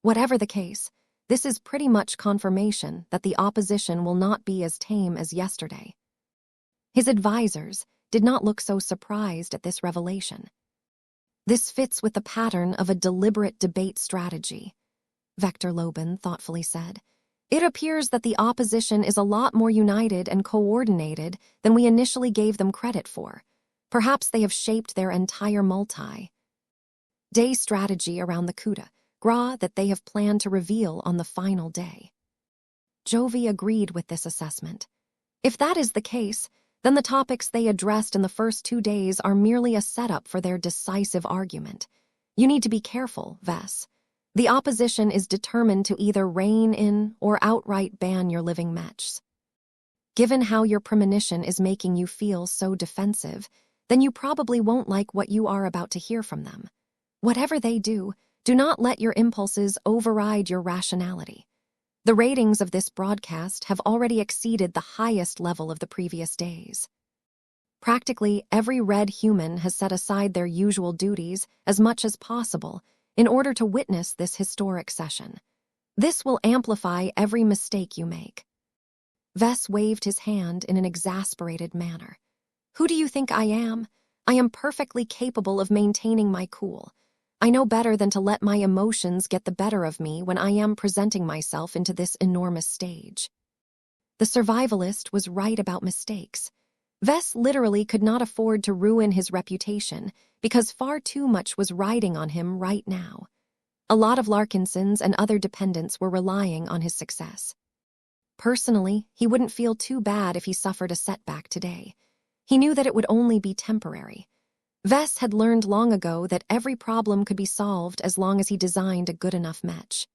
Whatever the case, this is pretty much confirmation that the opposition will not be as tame as yesterday. His advisors did not look so surprised at this revelation. "This fits with the pattern of a deliberate debate strategy," Vector Loban thoughtfully said. "It appears that the opposition is a lot more united and coordinated than we initially gave them credit for. Perhaps they have shaped their entire multi-day strategy around the coup de grace that they have planned to reveal on the final day." Jovi agreed with this assessment. "If that is the case, then the topics they addressed in the first 2 days are merely a setup for their decisive argument. You need to be careful, Vess. The opposition is determined to either rein in or outright ban your living Mechs. Given how your premonition is making you feel so defensive, then you probably won't like what you are about to hear from them. Whatever they do not let your impulses override your rationality. The ratings of this broadcast have already exceeded the highest level of the previous days. Practically every red human has set aside their usual duties as much as possible in order to witness this historic session. This will amplify every mistake you make." Vess waved his hand in an exasperated manner. "Who do you think I am? I am perfectly capable of maintaining my cool. I know better than to let my emotions get the better of me when I am presenting myself into this enormous stage." The survivalist was right about mistakes. Vess literally could not afford to ruin his reputation because far too much was riding on him right now. A lot of Larkinsons and other dependents were relying on his success. Personally, he wouldn't feel too bad if he suffered a setback today. He knew that it would only be temporary. Vess had learned long ago that every problem could be solved as long as he designed a good enough Mech.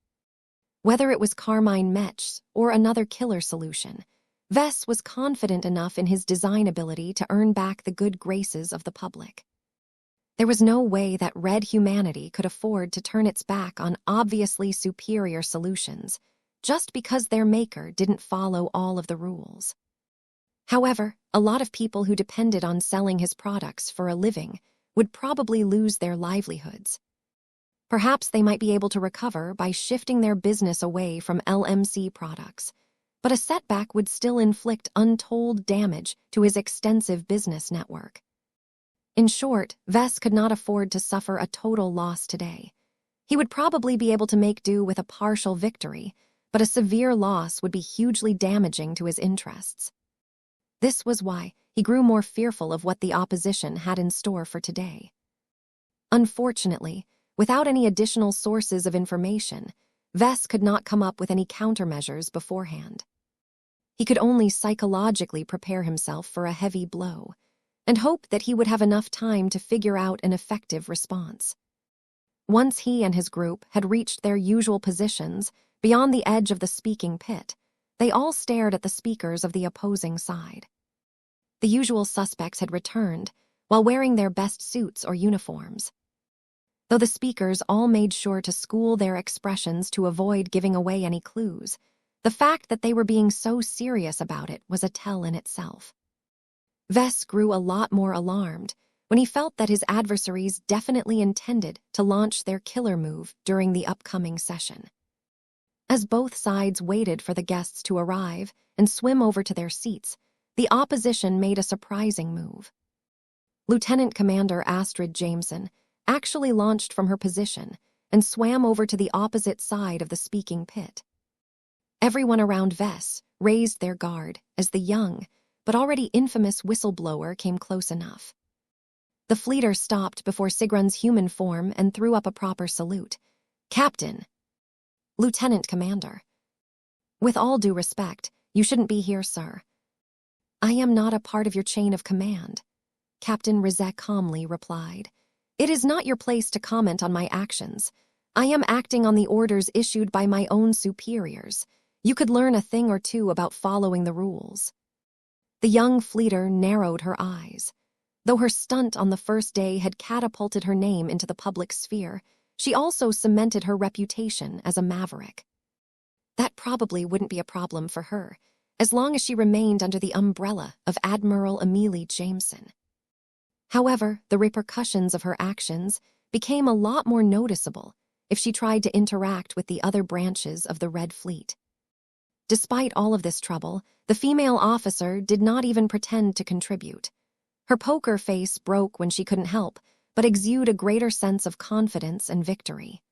Whether it was Carmine Mechs or another killer solution, Vess was confident enough in his design ability to earn back the good graces of the public. There was no way that red humanity could afford to turn its back on obviously superior solutions just because their maker didn't follow all of the rules. However, a lot of people who depended on selling his products for a living would probably lose their livelihoods. Perhaps they might be able to recover by shifting their business away from LMC products, but a setback would still inflict untold damage to his extensive business network. In short, Vess could not afford to suffer a total loss today. He would probably be able to make do with a partial victory, but a severe loss would be hugely damaging to his interests. This was why he grew more fearful of what the opposition had in store for today. Unfortunately, without any additional sources of information, Vess could not come up with any countermeasures beforehand. He could only psychologically prepare himself for a heavy blow and hope that he would have enough time to figure out an effective response. Once he and his group had reached their usual positions beyond the edge of the speaking pit, they all stared at the speakers of the opposing side. The usual suspects had returned while wearing their best suits or uniforms. Though the speakers all made sure to school their expressions to avoid giving away any clues, the fact that they were being so serious about it was a tell in itself. Vess grew a lot more alarmed when he felt that his adversaries definitely intended to launch their killer move during the upcoming session. As both sides waited for the guests to arrive and swim over to their seats, the opposition made a surprising move. Lieutenant Commander Astrid Jameson actually launched from her position and swam over to the opposite side of the speaking pit. Everyone around Vess raised their guard as the young, but already infamous whistleblower came close enough. The fleeter stopped before Sigrun's human form and threw up a proper salute. "Captain." "Lieutenant Commander." "With all due respect, you shouldn't be here, sir." "I am not a part of your chain of command," Captain Rizek calmly replied. "It is not your place to comment on my actions. I am acting on the orders issued by my own superiors. You could learn a thing or two about following the rules." The young fleeter narrowed her eyes. Though her stunt on the first day had catapulted her name into the public sphere, she also cemented her reputation as a maverick. That probably wouldn't be a problem for her, as long as she remained under the umbrella of Admiral Amelie Jameson. However, the repercussions of her actions became a lot more noticeable if she tried to interact with the other branches of the Red Fleet. Despite all of this trouble, the female officer did not even pretend to contribute. Her poker face broke when she couldn't help, but exuded a greater sense of confidence and victory.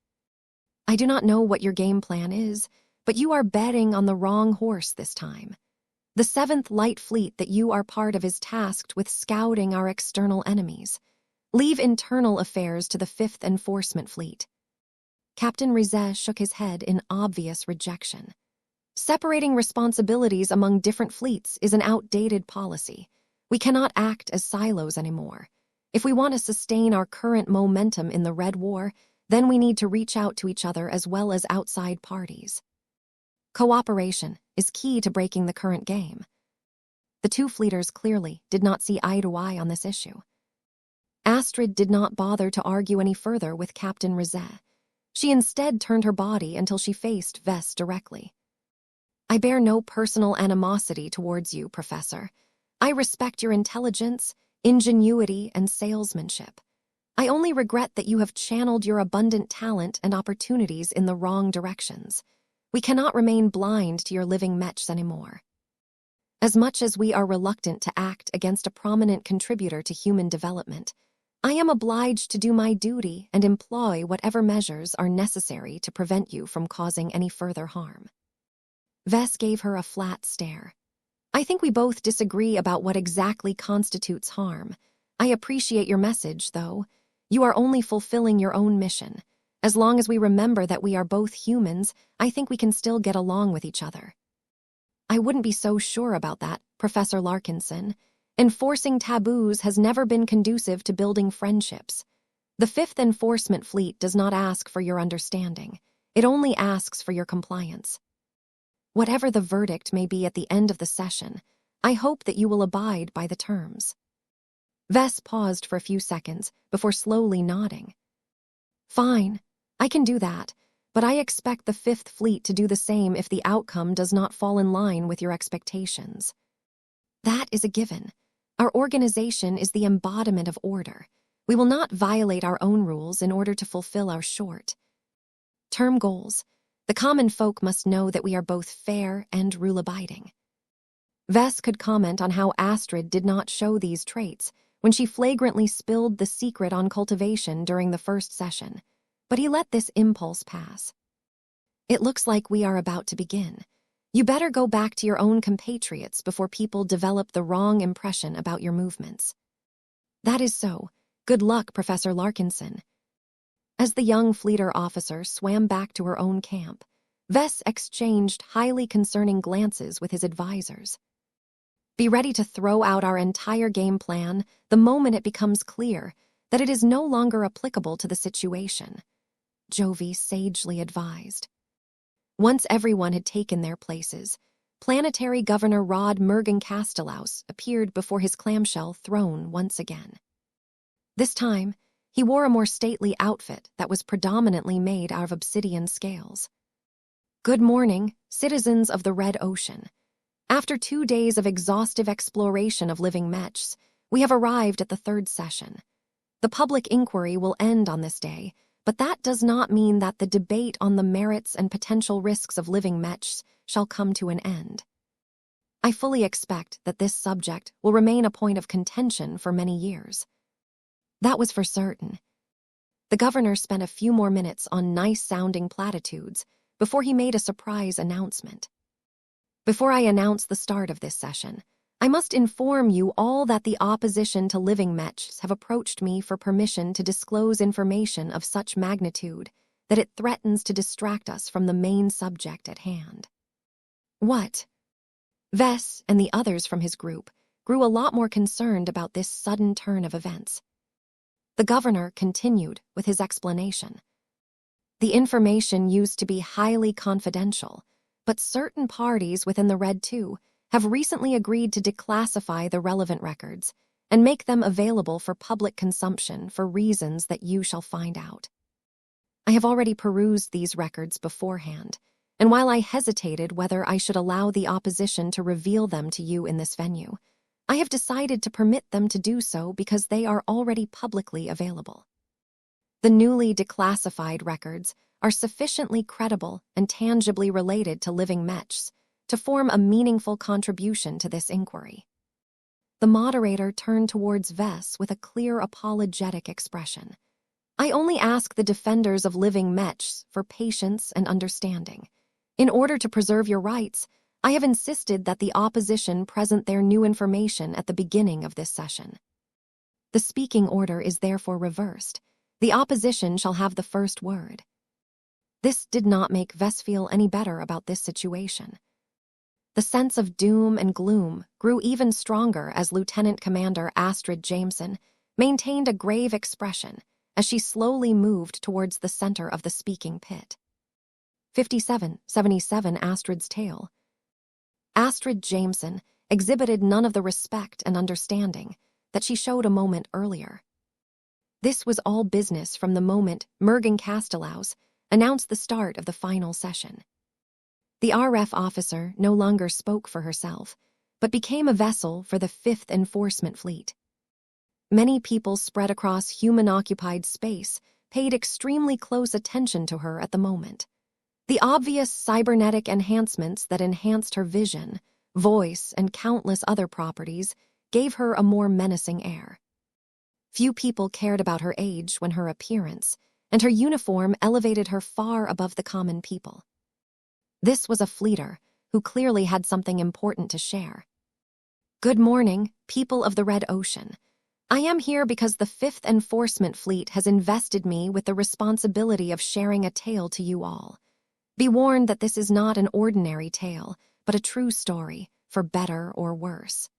I do not know what your game plan is, but you are betting on the wrong horse this time. The 7th Light Fleet that you are part of is tasked with scouting our external enemies. Leave internal affairs to the 5th Enforcement Fleet. Captain Rizet shook his head in obvious rejection. Separating responsibilities among different fleets is an outdated policy. We cannot act as silos anymore. If we want to sustain our current momentum in the Red War, then we need to reach out to each other as well as outside parties. Cooperation is key to breaking the current game. The two fleeters clearly did not see eye to eye on this issue. Astrid did not bother to argue any further with Captain Rizet. She instead turned her body until she faced Vess directly. I bear no personal animosity towards you, Professor. I respect your intelligence, ingenuity, and salesmanship. I only regret that you have channeled your abundant talent and opportunities in the wrong directions. We cannot remain blind to your living Mechs anymore. As much as we are reluctant to act against a prominent contributor to human development, I am obliged to do my duty and employ whatever measures are necessary to prevent you from causing any further harm. Vess gave her a flat stare. I think we both disagree about what exactly constitutes harm. I appreciate your message, though. You are only fulfilling your own mission. As long as we remember that we are both humans, I think we can still get along with each other. I wouldn't be so sure about that, Professor Larkinson. Enforcing taboos has never been conducive to building friendships. The 5th Enforcement Fleet does not ask for your understanding. It only asks for your compliance. Whatever the verdict may be at the end of the session, I hope that you will abide by the terms. Vess paused for a few seconds before slowly nodding. Fine, I can do that, but I expect the 5th Fleet to do the same if the outcome does not fall in line with your expectations. That is a given. Our organization is the embodiment of order. We will not violate our own rules in order to fulfill our short-term goals. The common folk must know that we are both fair and rule-abiding. Vess could comment on how Astrid did not show these traits when she flagrantly spilled the secret on cultivation during the first session, but he let this impulse pass. It looks like we are about to begin. You better go back to your own compatriots before people develop the wrong impression about your movements. That is so. Good luck, Professor Larkinson. As the young fleeter officer swam back to her own camp, Vess exchanged highly concerning glances with his advisors. Be ready to throw out our entire game plan the moment it becomes clear that it is no longer applicable to the situation, Jovi sagely advised. Once everyone had taken their places, Planetary Governor Rod Mergen-Castellaus appeared before his clamshell throne once again. This time, he wore a more stately outfit that was predominantly made out of obsidian scales. Good morning, citizens of the Red Ocean. After 2 days of exhaustive exploration of living Mechs, we have arrived at the 3rd session. The public inquiry will end on this day, but that does not mean that the debate on the merits and potential risks of living Mechs shall come to an end. I fully expect that this subject will remain a point of contention for many years. That was for certain. The governor spent a few more minutes on nice-sounding platitudes before he made a surprise announcement. Before I announce the start of this session, I must inform you all that the opposition to living Mechs have approached me for permission to disclose information of such magnitude that it threatens to distract us from the main subject at hand. What? Vess and the others from his group grew a lot more concerned about this sudden turn of events. The governor continued with his explanation. The information used to be highly confidential, but certain parties within the Red 2 have recently agreed to declassify the relevant records and make them available for public consumption for reasons that you shall find out. I have already perused these records beforehand, and while I hesitated whether I should allow the opposition to reveal them to you in this venue, I have decided to permit them to do so because they are already publicly available. The newly declassified records are sufficiently credible and tangibly related to living Mechs to form a meaningful contribution to this inquiry. The moderator turned towards Vess with a clear apologetic expression. I only ask the defenders of living Mechs for patience and understanding. In order to preserve your rights, I have insisted that the opposition present their new information at the beginning of this session. The speaking order is therefore reversed. The opposition shall have the first word. This did not make Vess feel any better about this situation. The sense of doom and gloom grew even stronger as Lieutenant Commander Astrid Jameson maintained a grave expression as she slowly moved towards the center of the speaking pit. 5777 Astrid's tale. Astrid Jameson exhibited none of the respect and understanding that she showed a moment earlier. This was all business from the moment Mergen Castellaus announced the start of the final session. The RF officer no longer spoke for herself, but became a vessel for the 5th Enforcement Fleet. Many people spread across human-occupied space paid extremely close attention to her at the moment. The obvious cybernetic enhancements that enhanced her vision, voice, and countless other properties gave her a more menacing air. Few people cared about her age when her appearance, and her uniform elevated her far above the common people. This was a fleeter who clearly had something important to share. Good morning, people of the Red Ocean. I am here because the 5th Enforcement Fleet has invested me with the responsibility of sharing a tale to you all. Be warned that this is not an ordinary tale, but a true story, for better or worse.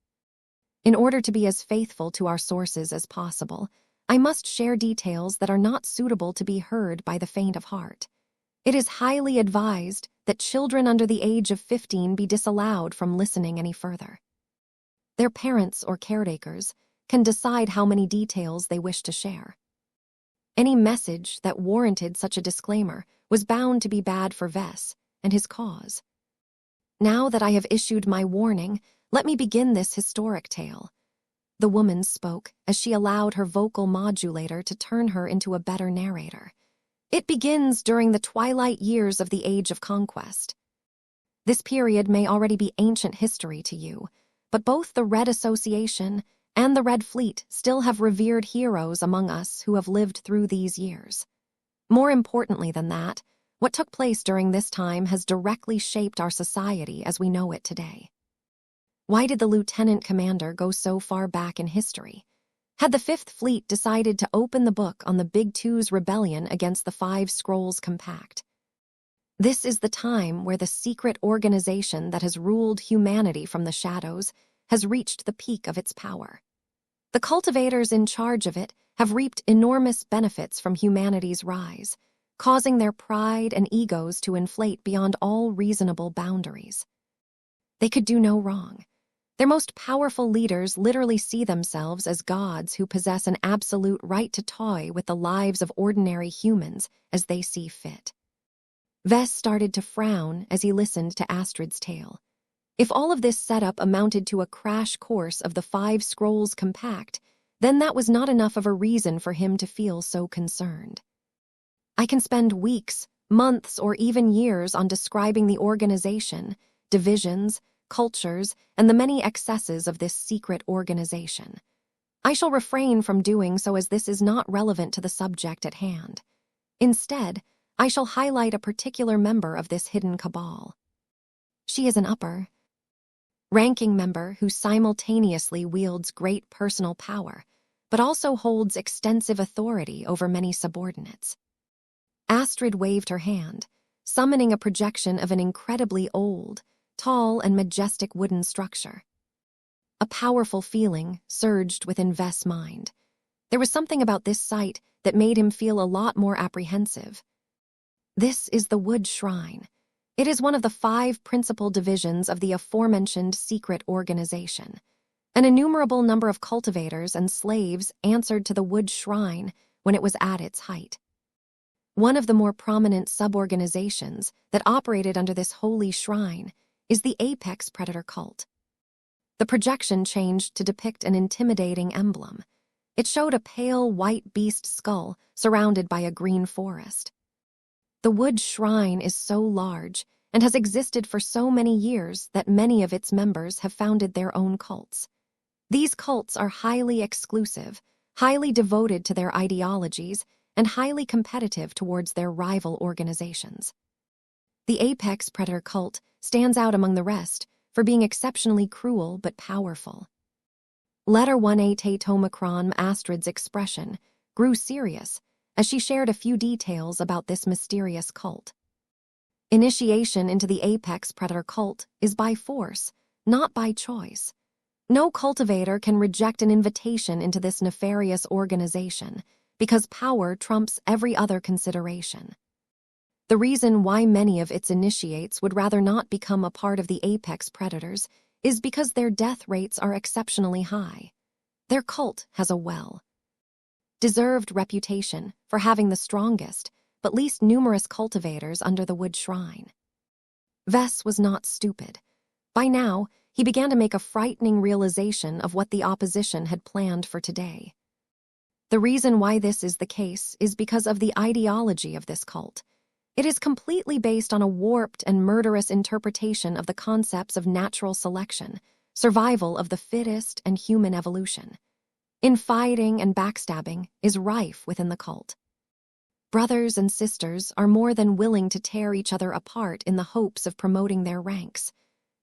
In order to be as faithful to our sources as possible, I must share details that are not suitable to be heard by the faint of heart. It is highly advised that children under the age of 15 be disallowed from listening any further. Their parents or caretakers can decide how many details they wish to share. Any message that warranted such a disclaimer was bound to be bad for Vess and his cause. Now that I have issued my warning, let me begin this historic tale. The woman spoke as she allowed her vocal modulator to turn her into a better narrator. It begins during the twilight years of the Age of Conquest. This period may already be ancient history to you, but both the Red Association and the Red Fleet still have revered heroes among us who have lived through these years. More importantly than that, what took place during this time has directly shaped our society as we know it today. Why did the lieutenant commander go so far back in history? Had the 5th Fleet decided to open the book on the Big Two's rebellion against the Five Scrolls Compact? This is the time where the secret organization that has ruled humanity from the shadows has reached the peak of its power. The cultivators in charge of it have reaped enormous benefits from humanity's rise, causing their pride and egos to inflate beyond all reasonable boundaries. They could do no wrong. Their most powerful leaders literally see themselves as gods who possess an absolute right to toy with the lives of ordinary humans as they see fit. Vess started to frown as he listened to Astrid's tale. If all of this setup amounted to a crash course of the Five Scrolls Compact, then that was not enough of a reason for him to feel so concerned. I can spend weeks, months, or even years on describing the organization, divisions, cultures, and the many excesses of this secret organization. I shall refrain from doing so as this is not relevant to the subject at hand. Instead, I shall highlight a particular member of this hidden cabal. She is an upper-ranking member who simultaneously wields great personal power, but also holds extensive authority over many subordinates. Astrid waved her hand, summoning a projection of an incredibly old, tall, and majestic wooden structure. A powerful feeling surged within Vess' mind. There was something about this sight that made him feel a lot more apprehensive. This is the Wood Shrine. It is one of the 5 principal divisions of the aforementioned secret organization. An innumerable number of cultivators and slaves answered to the Wood Shrine when it was at its height. One of the more prominent sub-organizations that operated under this holy shrine is the Apex Predator cult. The projection changed to depict an intimidating emblem. It showed a pale white beast skull surrounded by a green forest. The Wood Shrine is so large, and has existed for so many years that many of its members have founded their own cults. These cults are highly exclusive, highly devoted to their ideologies, and highly competitive towards their rival organizations. The apex predator cult stands out among the rest for being exceptionally cruel but powerful. Letter 1A Omicron Astrid's expression grew serious as she shared a few details about this mysterious cult. Initiation into the apex predator cult is by force, not by choice. No cultivator can reject an invitation into this nefarious organization because power trumps every other consideration. The reason why many of its initiates would rather not become a part of the apex predators is because their death rates are exceptionally high. Their cult has a well-deserved reputation for having the strongest but least numerous cultivators under the wood shrine. Vess was not stupid. By now, he began to make a frightening realization of what the opposition had planned for today. The reason why this is the case is because of the ideology of this cult. It is completely based on a warped and murderous interpretation of the concepts of natural selection, survival of the fittest, and human evolution. Infighting and backstabbing is rife within the cult. Brothers and sisters are more than willing to tear each other apart in the hopes of promoting their ranks.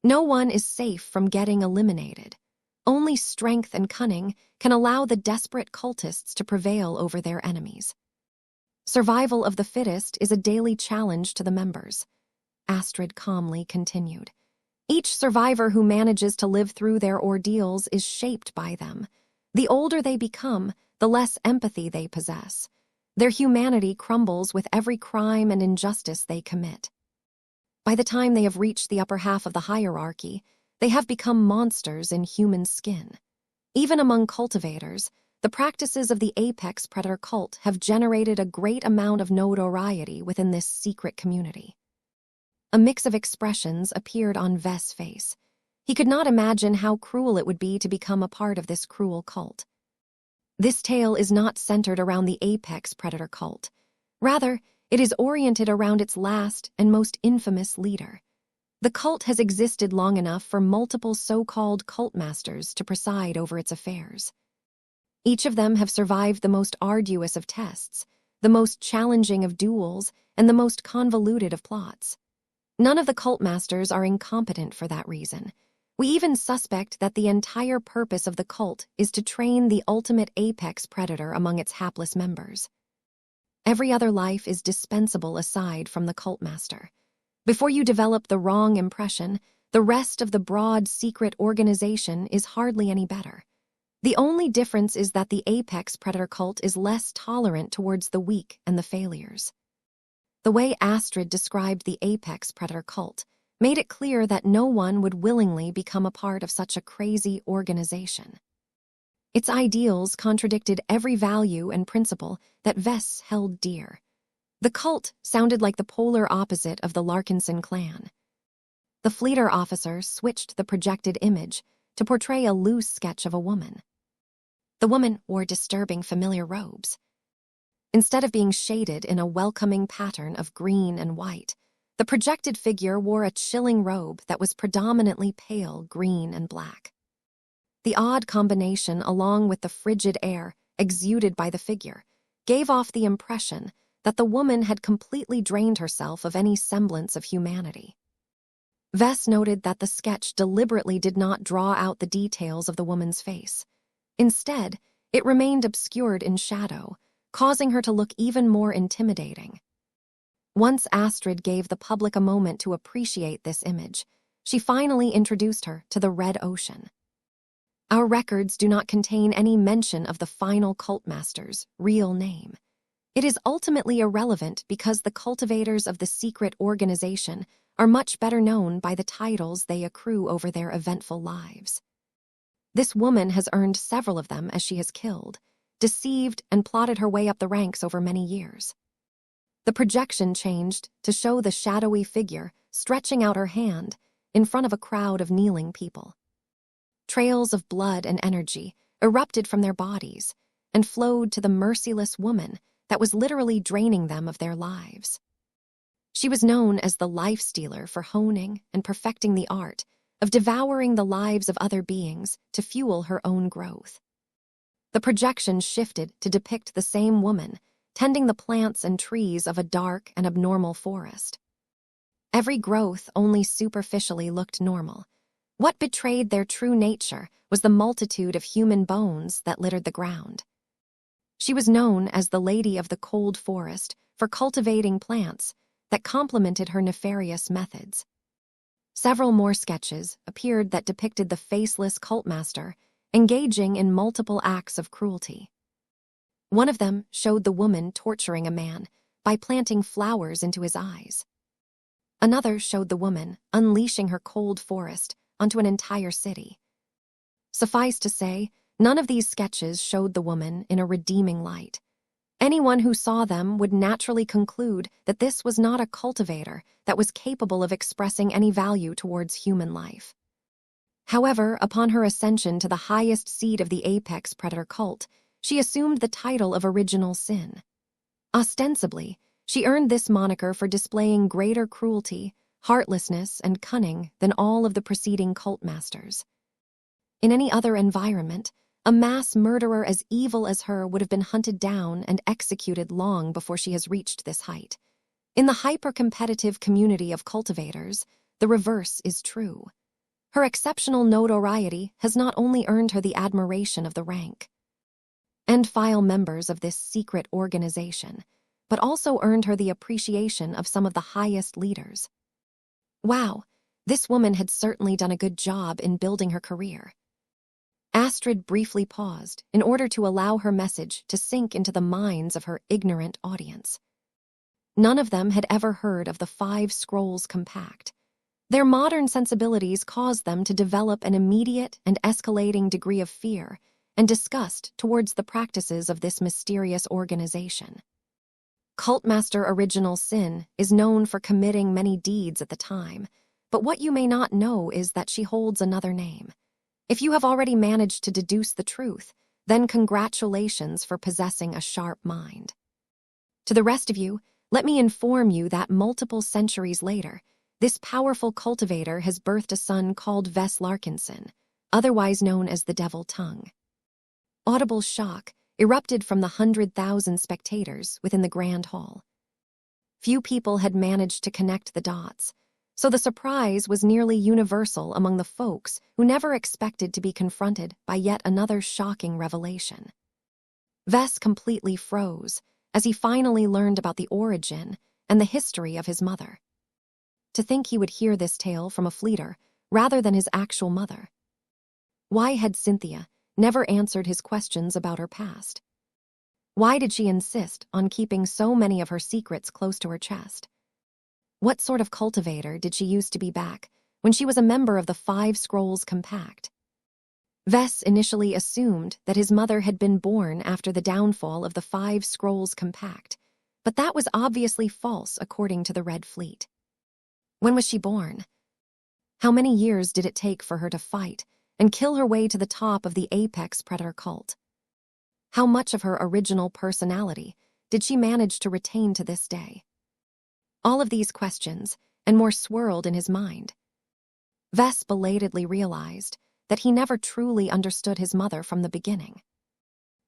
No one is safe from getting eliminated. Only strength and cunning can allow the desperate cultists to prevail over their enemies. Survival of the fittest is a daily challenge to the members. Astrid calmly continued. Each survivor who manages to live through their ordeals is shaped by them. The older they become, the less empathy they possess. Their humanity crumbles with every crime and injustice they commit. By the time they have reached the upper half of the hierarchy, they have become monsters in human skin. Even among cultivators, the practices of the apex predator cult have generated a great amount of notoriety within this secret community. A mix of expressions appeared on Vess' face. He could not imagine how cruel it would be to become a part of this cruel cult. This tale is not centered around the apex predator cult. Rather, it is oriented around its last and most infamous leader. The cult has existed long enough for multiple so-called cult masters to preside over its affairs. Each of them have survived the most arduous of tests, the most challenging of duels, and the most convoluted of plots. None of the cult masters are incompetent for that reason. We even suspect that the entire purpose of the cult is to train the ultimate apex predator among its hapless members. Every other life is dispensable aside from the cult master. Before you develop the wrong impression, the rest of the broad secret organization is hardly any better. The only difference is that the apex predator cult is less tolerant towards the weak and the failures. The way Astrid described the apex predator cult made it clear that no one would willingly become a part of such a crazy organization. Its ideals contradicted every value and principle that Vess held dear. The cult sounded like the polar opposite of the Larkinson clan. The Fleeter officer switched the projected image to portray a loose sketch of a woman. The woman wore disturbing familiar robes. Instead of being shaded in a welcoming pattern of green and white, the projected figure wore a chilling robe that was predominantly pale green and black. The odd combination, along with the frigid air exuded by the figure, gave off the impression that the woman had completely drained herself of any semblance of humanity. Vess noted that the sketch deliberately did not draw out the details of the woman's face. Instead, it remained obscured in shadow, causing her to look even more intimidating. Once Astrid gave the public a moment to appreciate this image, she finally introduced her to the Red Ocean. Our records do not contain any mention of the final cult master's real name. It is ultimately irrelevant because the cultivators of the secret organization are much better known by the titles they accrue over their eventful lives. This woman has earned several of them as she has killed, deceived, and plotted her way up the ranks over many years. The projection changed to show the shadowy figure stretching out her hand in front of a crowd of kneeling people. Trails of blood and energy erupted from their bodies and flowed to the merciless woman that was literally draining them of their lives. She was known as the life stealer for honing and perfecting the art of devouring the lives of other beings to fuel her own growth. The projection shifted to depict the same woman tending the plants and trees of a dark and abnormal forest. Every growth only superficially looked normal. What betrayed their true nature was the multitude of human bones that littered the ground. She was known as the Lady of the Cold Forest for cultivating plants that complemented her nefarious methods. Several more sketches appeared that depicted the faceless cult master engaging in multiple acts of cruelty. One of them showed the woman torturing a man by planting flowers into his eyes. Another showed the woman unleashing her cold forest onto an entire city. Suffice to say, none of these sketches showed the woman in a redeeming light. Anyone who saw them would naturally conclude that this was not a cultivator that was capable of expressing any value towards human life. However, upon her ascension to the highest seat of the apex predator cult, she assumed the title of Original Sin. Ostensibly, she earned this moniker for displaying greater cruelty, heartlessness, and cunning than all of the preceding cult masters. In any other environment, a mass murderer as evil as her would have been hunted down and executed long before she has reached this height. In the hyper-competitive community of cultivators, the reverse is true. Her exceptional notoriety has not only earned her the admiration of the rank and file members of this secret organization, but also earned her the appreciation of some of the highest leaders. Wow, this woman had certainly done a good job in building her career. Astrid briefly paused in order to allow her message to sink into the minds of her ignorant audience. None of them had ever heard of the 5 Scrolls Compact. Their modern sensibilities caused them to develop an immediate and escalating degree of fear and disgust towards the practices of this mysterious organization. Cultmaster Original Sin is known for committing many deeds at the time, but what you may not know is that she holds another name. If you have already managed to deduce the truth, then congratulations for possessing a sharp mind. To the rest of you, let me inform you that multiple centuries later, this powerful cultivator has birthed a son called Ves Larkinson, otherwise known as the Devil Tongue. Audible shock erupted from the 100,000 spectators within the grand hall. Few people had managed to connect the dots, so the surprise was nearly universal among the folks who never expected to be confronted by yet another shocking revelation. Ves completely froze as he finally learned about the origin and the history of his mother. To think he would hear this tale from a fleeter rather than his actual mother. Why had Cynthia never answered his questions about her past? Why did she insist on keeping so many of her secrets close to her chest? What sort of cultivator did she used to be back when she was a member of the 5 Scrolls Compact? Ves initially assumed that his mother had been born after the downfall of the 5 Scrolls Compact, but that was obviously false according to the Red Fleet. When was she born? How many years did it take for her to fight and kill her way to the top of the apex predator cult? How much of her original personality did she manage to retain to this day? All of these questions and more swirled in his mind. Ves belatedly realized that he never truly understood his mother from the beginning.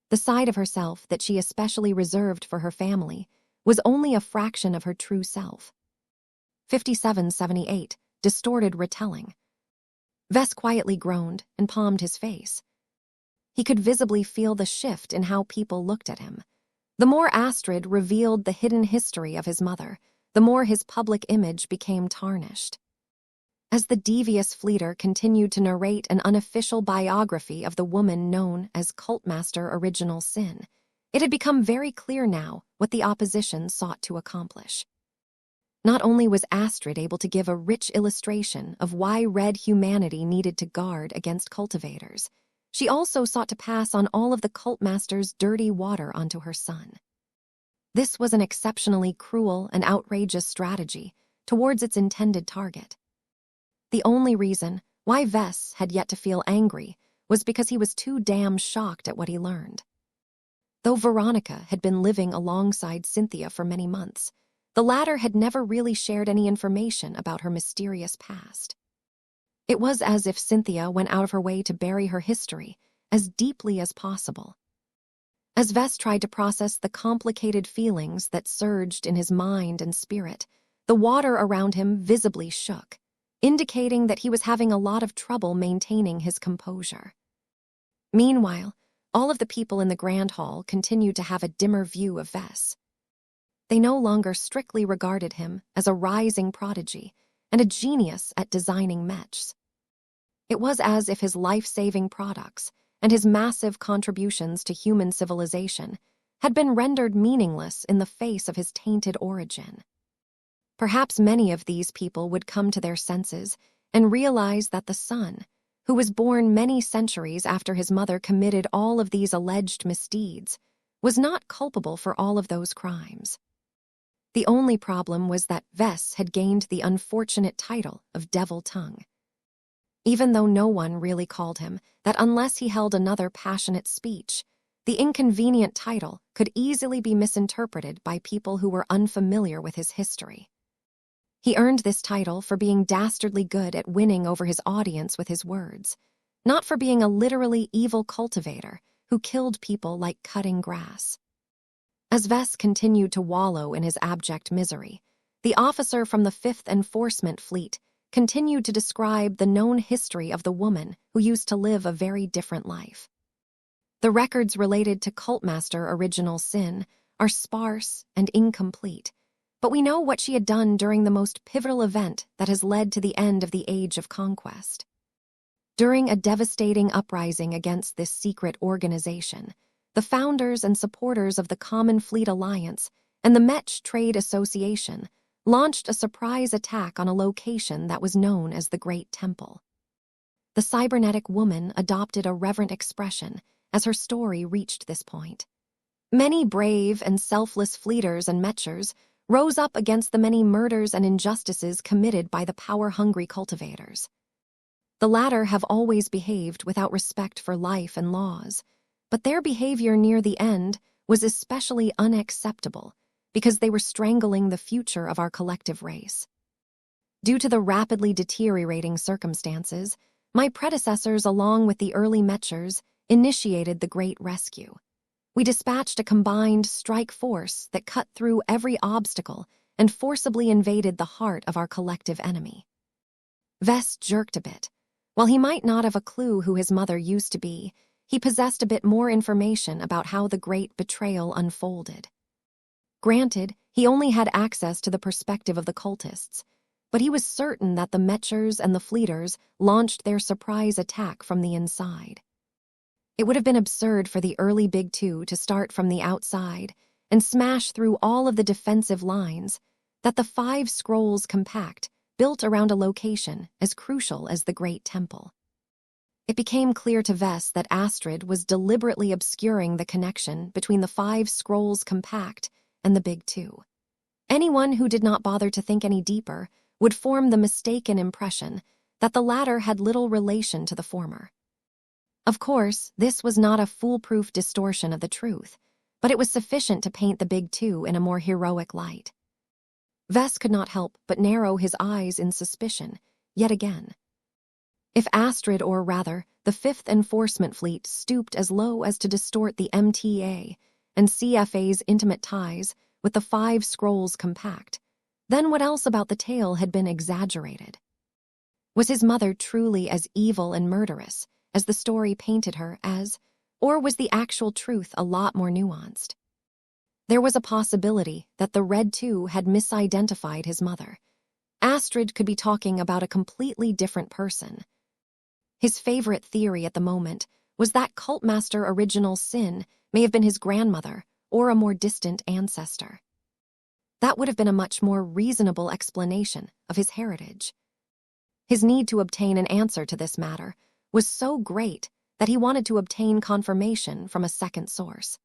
The side of herself that she especially reserved for her family was only a fraction of her true self. 5778, distorted retelling. Ves quietly groaned and palmed his face. He could visibly feel the shift in how people looked at him. The more Astrid revealed the hidden history of his mother, the more his public image became tarnished. As the devious fleeter continued to narrate an unofficial biography of the woman known as Cultmaster Original Sin, it had become very clear now what the opposition sought to accomplish. Not only was Astrid able to give a rich illustration of why red humanity needed to guard against cultivators, she also sought to pass on all of the cultmaster's dirty water onto her son. This was an exceptionally cruel and outrageous strategy towards its intended target. The only reason why Ves had yet to feel angry was because he was too damn shocked at what he learned. Though Veronica had been living alongside Cynthia for many months, the latter had never really shared any information about her mysterious past. It was as if Cynthia went out of her way to bury her history as deeply as possible. As Vess tried to process the complicated feelings that surged in his mind and spirit, the water around him visibly shook, indicating that he was having a lot of trouble maintaining his composure. Meanwhile, all of the people in the grand hall continued to have a dimmer view of Vess. They no longer strictly regarded him as a rising prodigy and a genius at designing mechs. It was as if his life-saving products and his massive contributions to human civilization had been rendered meaningless in the face of his tainted origin. Perhaps many of these people would come to their senses and realize that the son, who was born many centuries after his mother committed all of these alleged misdeeds, was not culpable for all of those crimes. The only problem was that Vess had gained the unfortunate title of Devil Tongue. Even though no one really called him that unless he held another passionate speech, the inconvenient title could easily be misinterpreted by people who were unfamiliar with his history. He earned this title for being dastardly good at winning over his audience with his words, not for being a literally evil cultivator who killed people like cutting grass. As Vess continued to wallow in his abject misery, the officer from the 5th Enforcement Fleet continued to describe the known history of the woman who used to live a very different life. The records related to Cultmaster Original Sin are sparse and incomplete, but we know what she had done during the most pivotal event that has led to the end of the Age of Conquest. During a devastating uprising against this secret organization, the founders and supporters of the Common Fleet Alliance and the Mech Trade Association launched a surprise attack on a location that was known as the Great Temple. The cybernetic woman adopted a reverent expression as her story reached this point. Many brave and selfless fleeters and mechers rose up against the many murders and injustices committed by the power-hungry cultivators. The latter have always behaved without respect for life and laws, but their behavior near the end was especially unacceptable because they were strangling the future of our collective race. Due to the rapidly deteriorating circumstances, my predecessors, along with the early mechers, initiated the Great Rescue. We dispatched a combined strike force that cut through every obstacle and forcibly invaded the heart of our collective enemy. Vess jerked a bit. While he might not have a clue who his mother used to be, he possessed a bit more information about how the great betrayal unfolded. Granted, he only had access to the perspective of the cultists, but he was certain that the mechers and the fleeters launched their surprise attack from the inside. It would have been absurd for the early Big Two to start from the outside and smash through all of the defensive lines that the 5 Scrolls Compact built around a location as crucial as the Great Temple. It became clear to Vess that Astrid was deliberately obscuring the connection between the 5 Scrolls Compact and the Big Two. Anyone who did not bother to think any deeper would form the mistaken impression that the latter had little relation to the former. Of course, this was not a foolproof distortion of the truth, but it was sufficient to paint the Big Two in a more heroic light. Vess could not help but narrow his eyes in suspicion, yet again. If Astrid, or rather, the 5th Enforcement Fleet, stooped as low as to distort the MTA and CFA's intimate ties with the 5 Scrolls Compact, then what else about the tale had been exaggerated? Was his mother truly as evil and murderous as the story painted her as, or was the actual truth a lot more nuanced? There was a possibility that the Red Two had misidentified his mother. Astrid could be talking about a completely different person. His favorite theory at the moment was that Cultmaster Original Sin may have been his grandmother or a more distant ancestor. That would have been a much more reasonable explanation of his heritage. His need to obtain an answer to this matter was so great that he wanted to obtain confirmation from a second source.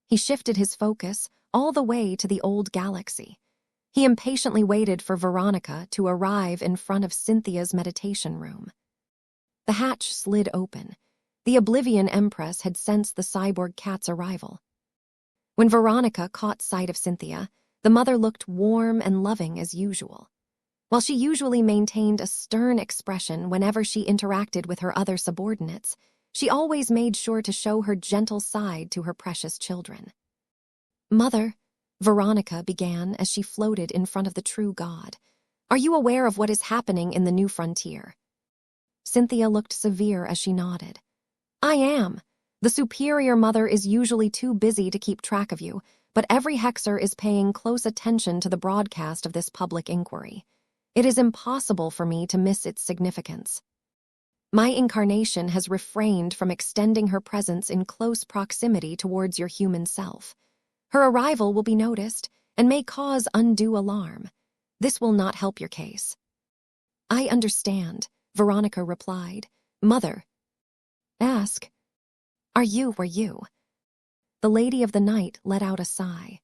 He shifted his focus all the way to the old galaxy. He impatiently waited for Veronica to arrive in front of Cynthia's meditation room. The hatch slid open. The Oblivion Empress had sensed the cyborg cat's arrival. When Veronica caught sight of Cynthia, The mother looked warm and loving as usual. While she usually maintained a stern expression whenever she interacted with her other subordinates, she always made sure to show her gentle side to her precious children. "Mother," Veronica began as she floated in front of the true God, "are you aware of what is happening in the new frontier?" Cynthia looked severe as she nodded. "I am. The superior mother is usually too busy to keep track of you, but every hexer is paying close attention to the broadcast of this public inquiry. It is impossible for me to miss its significance. My incarnation has refrained from extending her presence in close proximity towards your human self. Her arrival will be noticed and may cause undue alarm. This will not help your case." "I understand," Veronica replied. "Mother, ask, were you?" The Lady of the Night let out a sigh.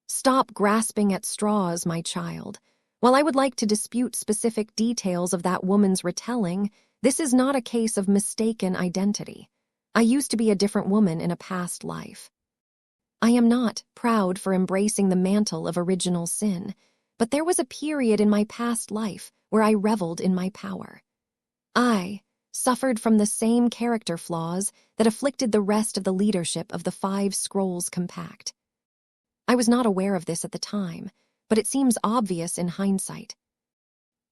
"Stop grasping at straws, my child. While I would like to dispute specific details of that woman's retelling, this is not a case of mistaken identity. I used to be a different woman in a past life. I am not proud for embracing the mantle of original sin, but there was a period in my past life where I reveled in my power. I suffered from the same character flaws that afflicted the rest of the leadership of the 5 Scrolls Compact. I was not aware of this at the time, but it seems obvious in hindsight."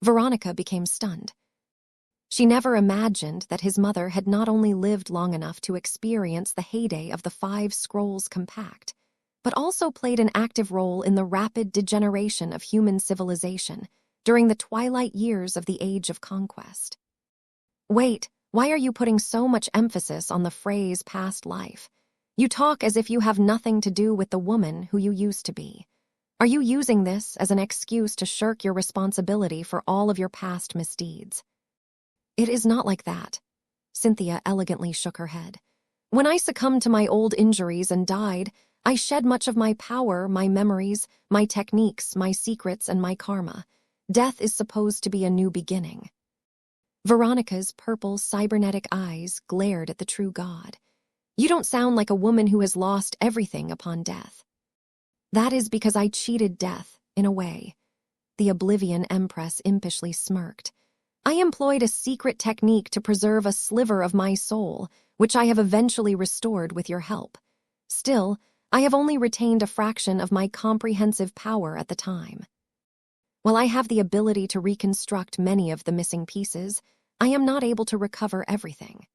Veronica became stunned. She never imagined that his mother had not only lived long enough to experience the heyday of the 5 Scrolls Compact, but also played an active role in the rapid degeneration of human civilization during the twilight years of the Age of Conquest. "Wait, why are you putting so much emphasis on the phrase past life? You talk as if you have nothing to do with the woman who you used to be. Are you using this as an excuse to shirk your responsibility for all of your past misdeeds?" "It is not like that." Cynthia elegantly shook her head. "When I succumbed to my old injuries and died, I shed much of my power, my memories, my techniques, my secrets, and my karma. Death is supposed to be a new beginning." Veronica's purple cybernetic eyes glared at the true God. "You don't sound like a woman who has lost everything upon death." "That is because I cheated death, in a way." The Oblivion Empress impishly smirked. "I employed a secret technique to preserve a sliver of my soul, which I have eventually restored with your help. Still, I have only retained a fraction of my comprehensive power at the time. While I have the ability to reconstruct many of the missing pieces, I am not able to recover everything.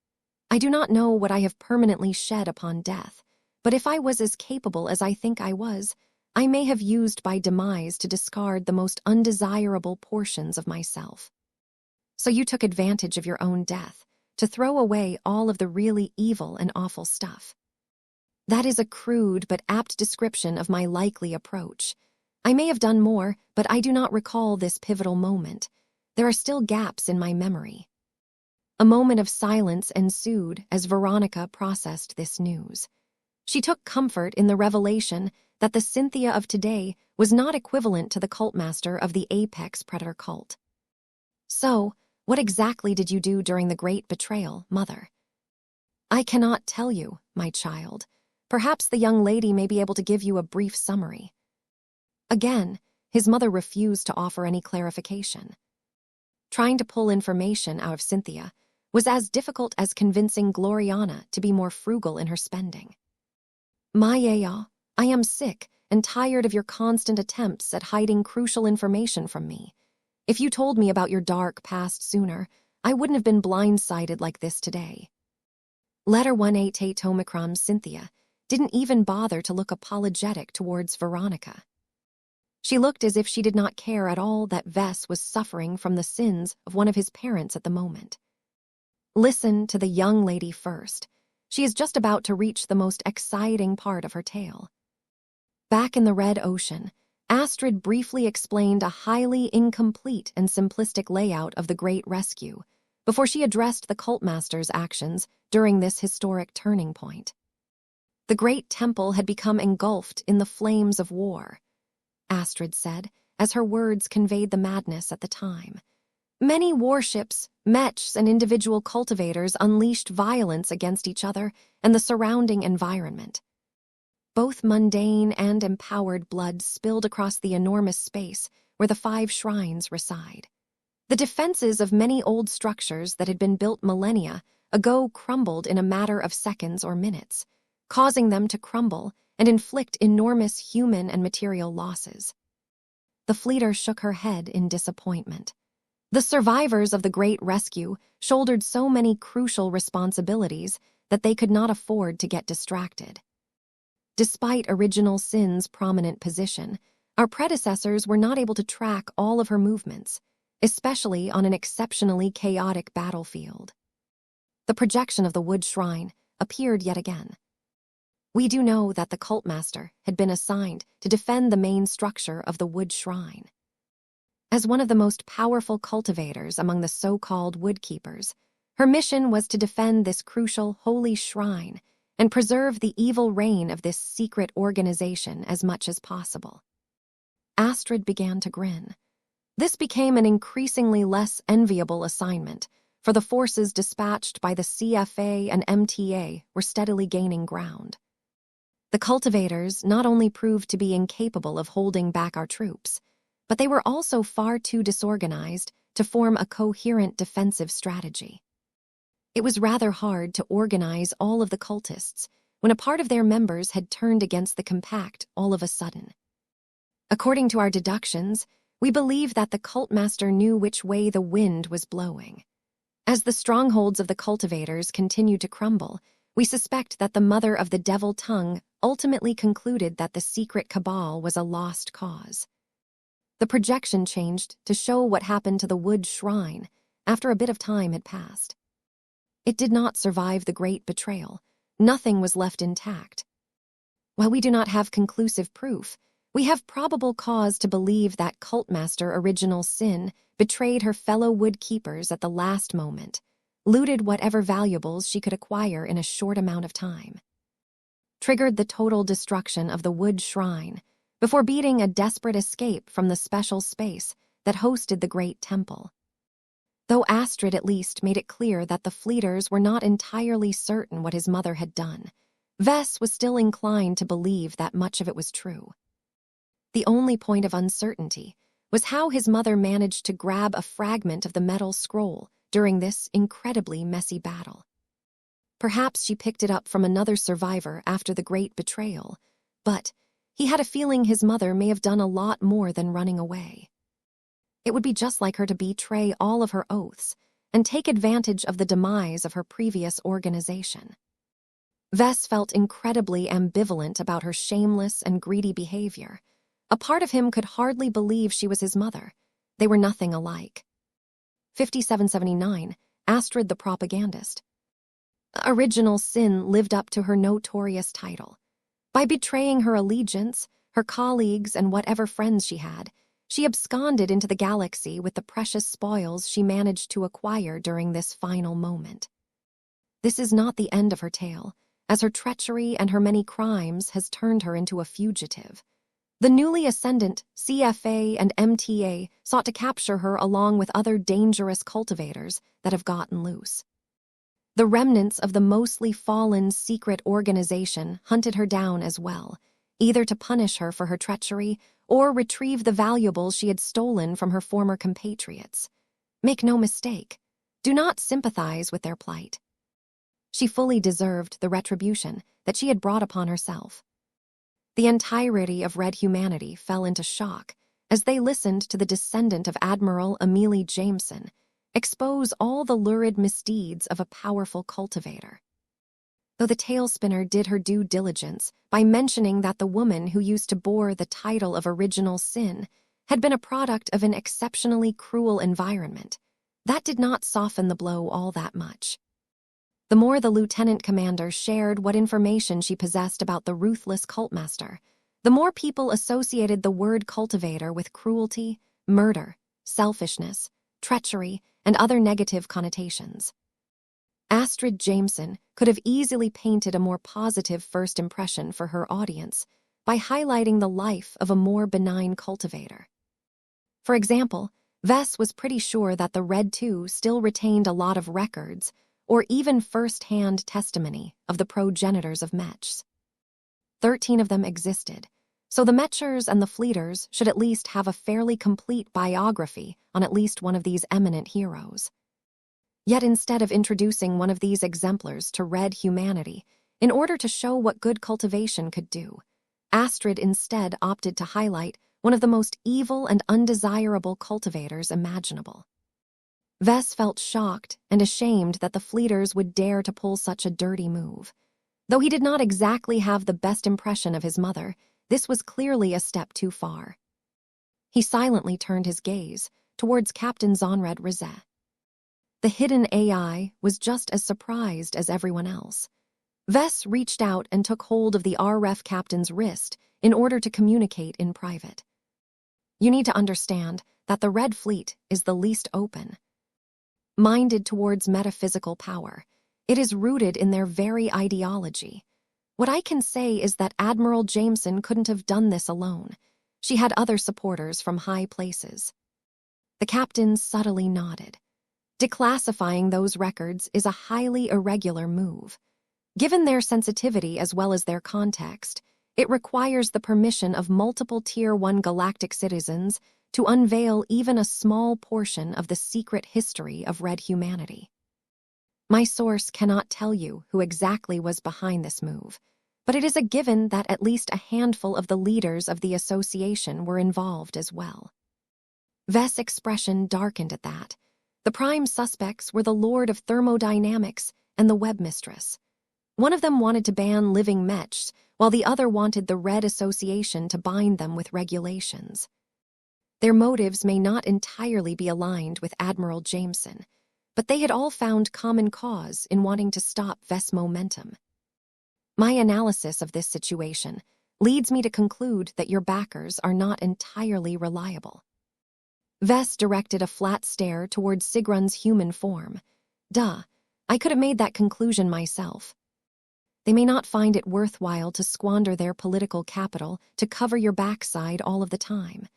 I do not know what I have permanently shed upon death, but if I was as capable as I think I was, I may have used my demise to discard the most undesirable portions of myself. So you took advantage of your own death to throw away all of the really evil and awful stuff. That is a crude but apt description of my likely approach. I may have done more, but I do not recall this pivotal moment. There are still gaps in my memory." A moment of silence ensued as Veronica processed this news. She took comfort in the revelation that the Cynthia of today was not equivalent to the cultmaster of the apex predator cult. "So, what exactly did you do during the Great Betrayal, Mother?" "I cannot tell you, my child. Perhaps the young lady may be able to give you a brief summary." Again, his mother refused to offer any clarification. Trying to pull information out of Cynthia was as difficult as convincing Gloriana to be more frugal in her spending. "Maya, I am sick and tired of your constant attempts at hiding crucial information from me. If you told me about your dark past sooner, I wouldn't have been blindsided like this today." Letter 188 Omicron Cynthia didn't even bother to look apologetic towards Veronica. She looked as if she did not care at all that Vess was suffering from the sins of one of his parents at the moment. Listen to the young lady first. She is just about to reach the most exciting part of her tale. Back in the Red Ocean, Astrid briefly explained a highly incomplete and simplistic layout of the Great Rescue before she addressed the cultmaster's actions during this historic turning point. The Great Temple had become engulfed in the flames of war, Astrid said, as her words conveyed the madness at the time. Many warships, mechs, and individual cultivators unleashed violence against each other and the surrounding environment. Both mundane and empowered blood spilled across the enormous space where the 5 shrines reside. The defenses of many old structures that had been built millennia ago crumbled in a matter of seconds or minutes, causing them to crumble and inflict enormous human and material losses. The fleeter shook her head in disappointment. The survivors of the Great Rescue shouldered so many crucial responsibilities that they could not afford to get distracted. Despite Original Sin's prominent position, our predecessors were not able to track all of her movements, especially on an exceptionally chaotic battlefield. The projection of the wood shrine appeared yet again. We do know that the cult master had been assigned to defend the main structure of the wood shrine. As one of the most powerful cultivators among the so-called woodkeepers, her mission was to defend this crucial holy shrine and preserve the evil reign of this secret organization as much as possible. Astrid began to grin. This became an increasingly less enviable assignment, for the forces dispatched by the CFA and MTA were steadily gaining ground. The cultivators not only proved to be incapable of holding back our troops, but they were also far too disorganized to form a coherent defensive strategy. It was rather hard to organize all of the cultists when a part of their members had turned against the compact all of a sudden. According to our deductions, we believe that the cult master knew which way the wind was blowing. As the strongholds of the cultivators continued to crumble, we suspect that the mother of the devil tongue ultimately concluded that the secret cabal was a lost cause. The projection changed to show what happened to the wood shrine after a bit of time had passed. It did not survive the great betrayal. Nothing was left intact. While we do not have conclusive proof, we have probable cause to believe that cultmaster Original Sin betrayed her fellow woodkeepers at the last moment, looted whatever valuables she could acquire in a short amount of time, triggered the total destruction of the wood shrine before beating a desperate escape from the special space that hosted the great temple. Though Astrid at least made it clear that the fleeters were not entirely certain what his mother had done, Vess was still inclined to believe that much of it was true. The only point of uncertainty was how his mother managed to grab a fragment of the metal scroll during this incredibly messy battle. Perhaps she picked it up from another survivor after the great betrayal, but he had a feeling his mother may have done a lot more than running away. It would be just like her to betray all of her oaths and take advantage of the demise of her previous organization. Vess felt incredibly ambivalent about her shameless and greedy behavior. A part of him could hardly believe she was his mother. They were nothing alike. 5779, Astrid the Propagandist. Original Sin lived up to her notorious title. By betraying her allegiance, her colleagues, and whatever friends she had, she absconded into the galaxy with the precious spoils she managed to acquire during this final moment. This is not the end of her tale, as her treachery and her many crimes has turned her into a fugitive. The newly ascendant CFA and MTA sought to capture her along with other dangerous cultivators that have gotten loose. The remnants of the mostly fallen secret organization hunted her down as well, either to punish her for her treachery or retrieve the valuables she had stolen from her former compatriots. Make no mistake, do not sympathize with their plight. She fully deserved the retribution that she had brought upon herself. The entirety of Red humanity fell into shock as they listened to the descendant of Admiral Amelie Jameson expose all the lurid misdeeds of a powerful cultivator. Though the tale-spinner did her due diligence by mentioning that the woman who used to bore the title of Original Sin had been a product of an exceptionally cruel environment, that did not soften the blow all that much. The more the lieutenant commander shared what information she possessed about the ruthless cultmaster, the more people associated the word cultivator with cruelty, murder, selfishness, treachery, and other negative connotations. Astrid Jameson could have easily painted a more positive first impression for her audience by highlighting the life of a more benign cultivator. For example, Vess was pretty sure that the Red 2 still retained a lot of records or even first-hand testimony of the progenitors of Mechs. 13 of them existed, so the Mechers and the Fleeters should at least have a fairly complete biography on at least one of these eminent heroes. Yet instead of introducing one of these exemplars to red humanity, in order to show what good cultivation could do, Astrid instead opted to highlight one of the most evil and undesirable cultivators imaginable. Vess felt shocked and ashamed that the Fleeters would dare to pull such a dirty move. Though he did not exactly have the best impression of his mother, this was clearly a step too far. He silently turned his gaze towards Captain Zonred Rizet. The hidden AI was just as surprised as everyone else. Vess reached out and took hold of the RF captain's wrist in order to communicate in private. You need to understand that the Red Fleet is the least open-minded towards metaphysical power. It is rooted in their very ideology. What I can say is that Admiral Jameson couldn't have done this alone. She had other supporters from high places. The captain subtly nodded. Declassifying those records is a highly irregular move. Given their sensitivity as well as their context, it requires the permission of multiple Tier 1 galactic citizens to unveil even a small portion of the secret history of red humanity. My source cannot tell you who exactly was behind this move, but it is a given that at least a handful of the leaders of the association were involved as well. Vess' expression darkened at that. The prime suspects were the Lord of Thermodynamics and the Webmistress. One of them wanted to ban living mechs, while the other wanted the Red Association to bind them with regulations. Their motives may not entirely be aligned with Admiral Jameson, but they had all found common cause in wanting to stop Vess' momentum. My analysis of this situation leads me to conclude that your backers are not entirely reliable. Vess directed a flat stare towards Sigrun's human form. Duh, I could have made that conclusion myself. They may not find it worthwhile to squander their political capital to cover your backside all of the time.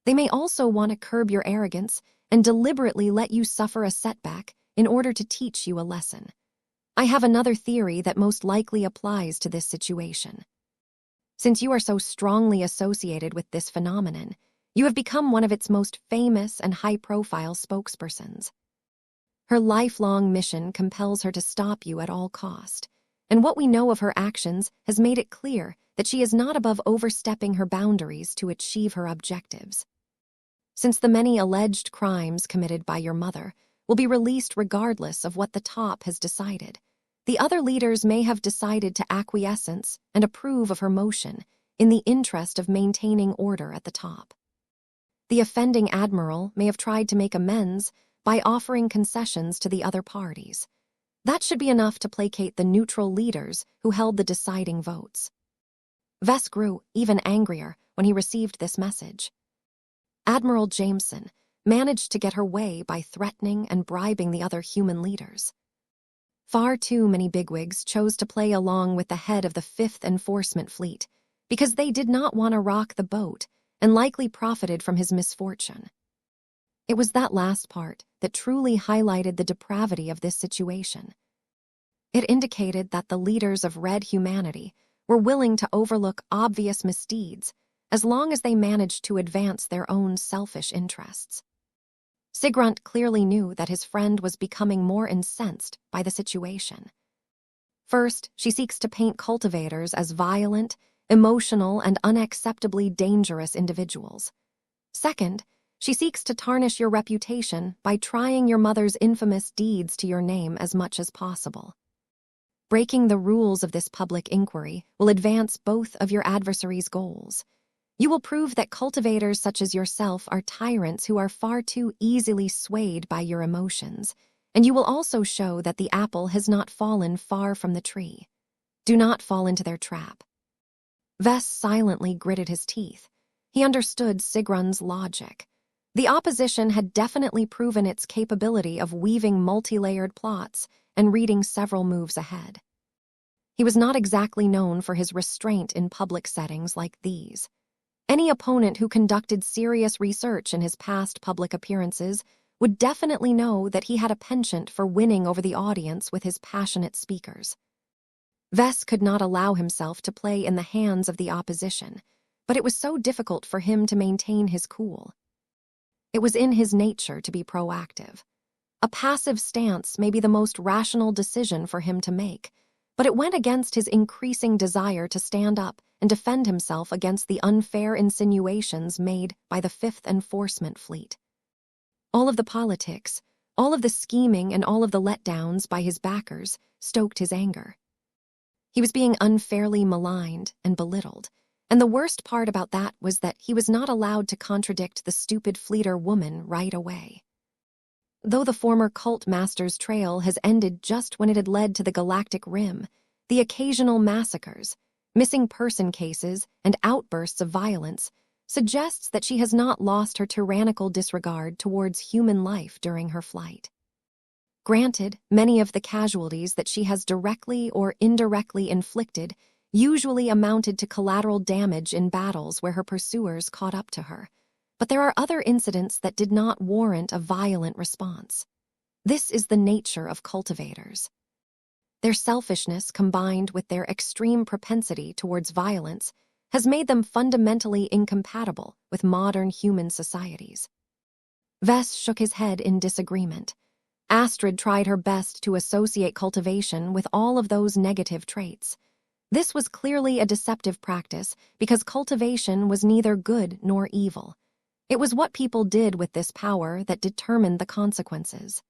They may also want to curb your arrogance and deliberately let you suffer a setback in order to teach you a lesson. I have another theory that most likely applies to this situation. Since you are so strongly associated with this phenomenon, you have become one of its most famous and high-profile spokespersons. Her lifelong mission compels her to stop you at all cost, and what we know of her actions has made it clear that she is not above overstepping her boundaries to achieve her objectives. Since the many alleged crimes committed by your mother will be released regardless of what the top has decided, the other leaders may have decided to acquiesce and approve of her motion in the interest of maintaining order at the top. The offending admiral may have tried to make amends by offering concessions to the other parties. That should be enough to placate the neutral leaders who held the deciding votes. Vess grew even angrier when he received this message. Admiral Jameson managed to get her way by threatening and bribing the other human leaders. Far too many bigwigs chose to play along with the head of the 5th Enforcement Fleet because they did not want to rock the boat and likely profited from his misfortune. It was that last part that truly highlighted the depravity of this situation. It indicated that the leaders of red humanity were willing to overlook obvious misdeeds as long as they managed to advance their own selfish interests. Sigrun clearly knew that his friend was becoming more incensed by the situation. First, she seeks to paint cultivators as violent, emotional, and unacceptably dangerous individuals. Second, she seeks to tarnish your reputation by trying your mother's infamous deeds to your name as much as possible. Breaking the rules of this public inquiry will advance both of your adversaries' goals. You will prove that cultivators such as yourself are tyrants who are far too easily swayed by your emotions, and you will also show that the apple has not fallen far from the tree. Do not fall into their trap. Vess silently gritted his teeth. He understood Sigrun's logic. The opposition had definitely proven its capability of weaving multi-layered plots and reading several moves ahead. He was not exactly known for his restraint in public settings like these. Any opponent who conducted serious research in his past public appearances would definitely know that he had a penchant for winning over the audience with his passionate speakers. Vess could not allow himself to play in the hands of the opposition, but it was so difficult for him to maintain his cool. It was in his nature to be proactive. A passive stance may be the most rational decision for him to make, but it went against his increasing desire to stand up and defend himself against the unfair insinuations made by the Fifth Enforcement Fleet. All of the politics, all of the scheming, and all of the letdowns by his backers stoked his anger. He was being unfairly maligned and belittled, and the worst part about that was that he was not allowed to contradict the stupid Fleeter woman right away. Though the former cult master's trail has ended just when it had led to the galactic rim, the occasional massacres, missing person cases, and outbursts of violence suggests that she has not lost her tyrannical disregard towards human life during her flight. Granted, many of the casualties that she has directly or indirectly inflicted usually amounted to collateral damage in battles where her pursuers caught up to her, but there are other incidents that did not warrant a violent response. This is the nature of cultivators. Their selfishness combined with their extreme propensity towards violence has made them fundamentally incompatible with modern human societies. Vess shook his head in disagreement. Astrid tried her best to associate cultivation with all of those negative traits. This was clearly a deceptive practice because cultivation was neither good nor evil. It was what people did with this power that determined the consequences.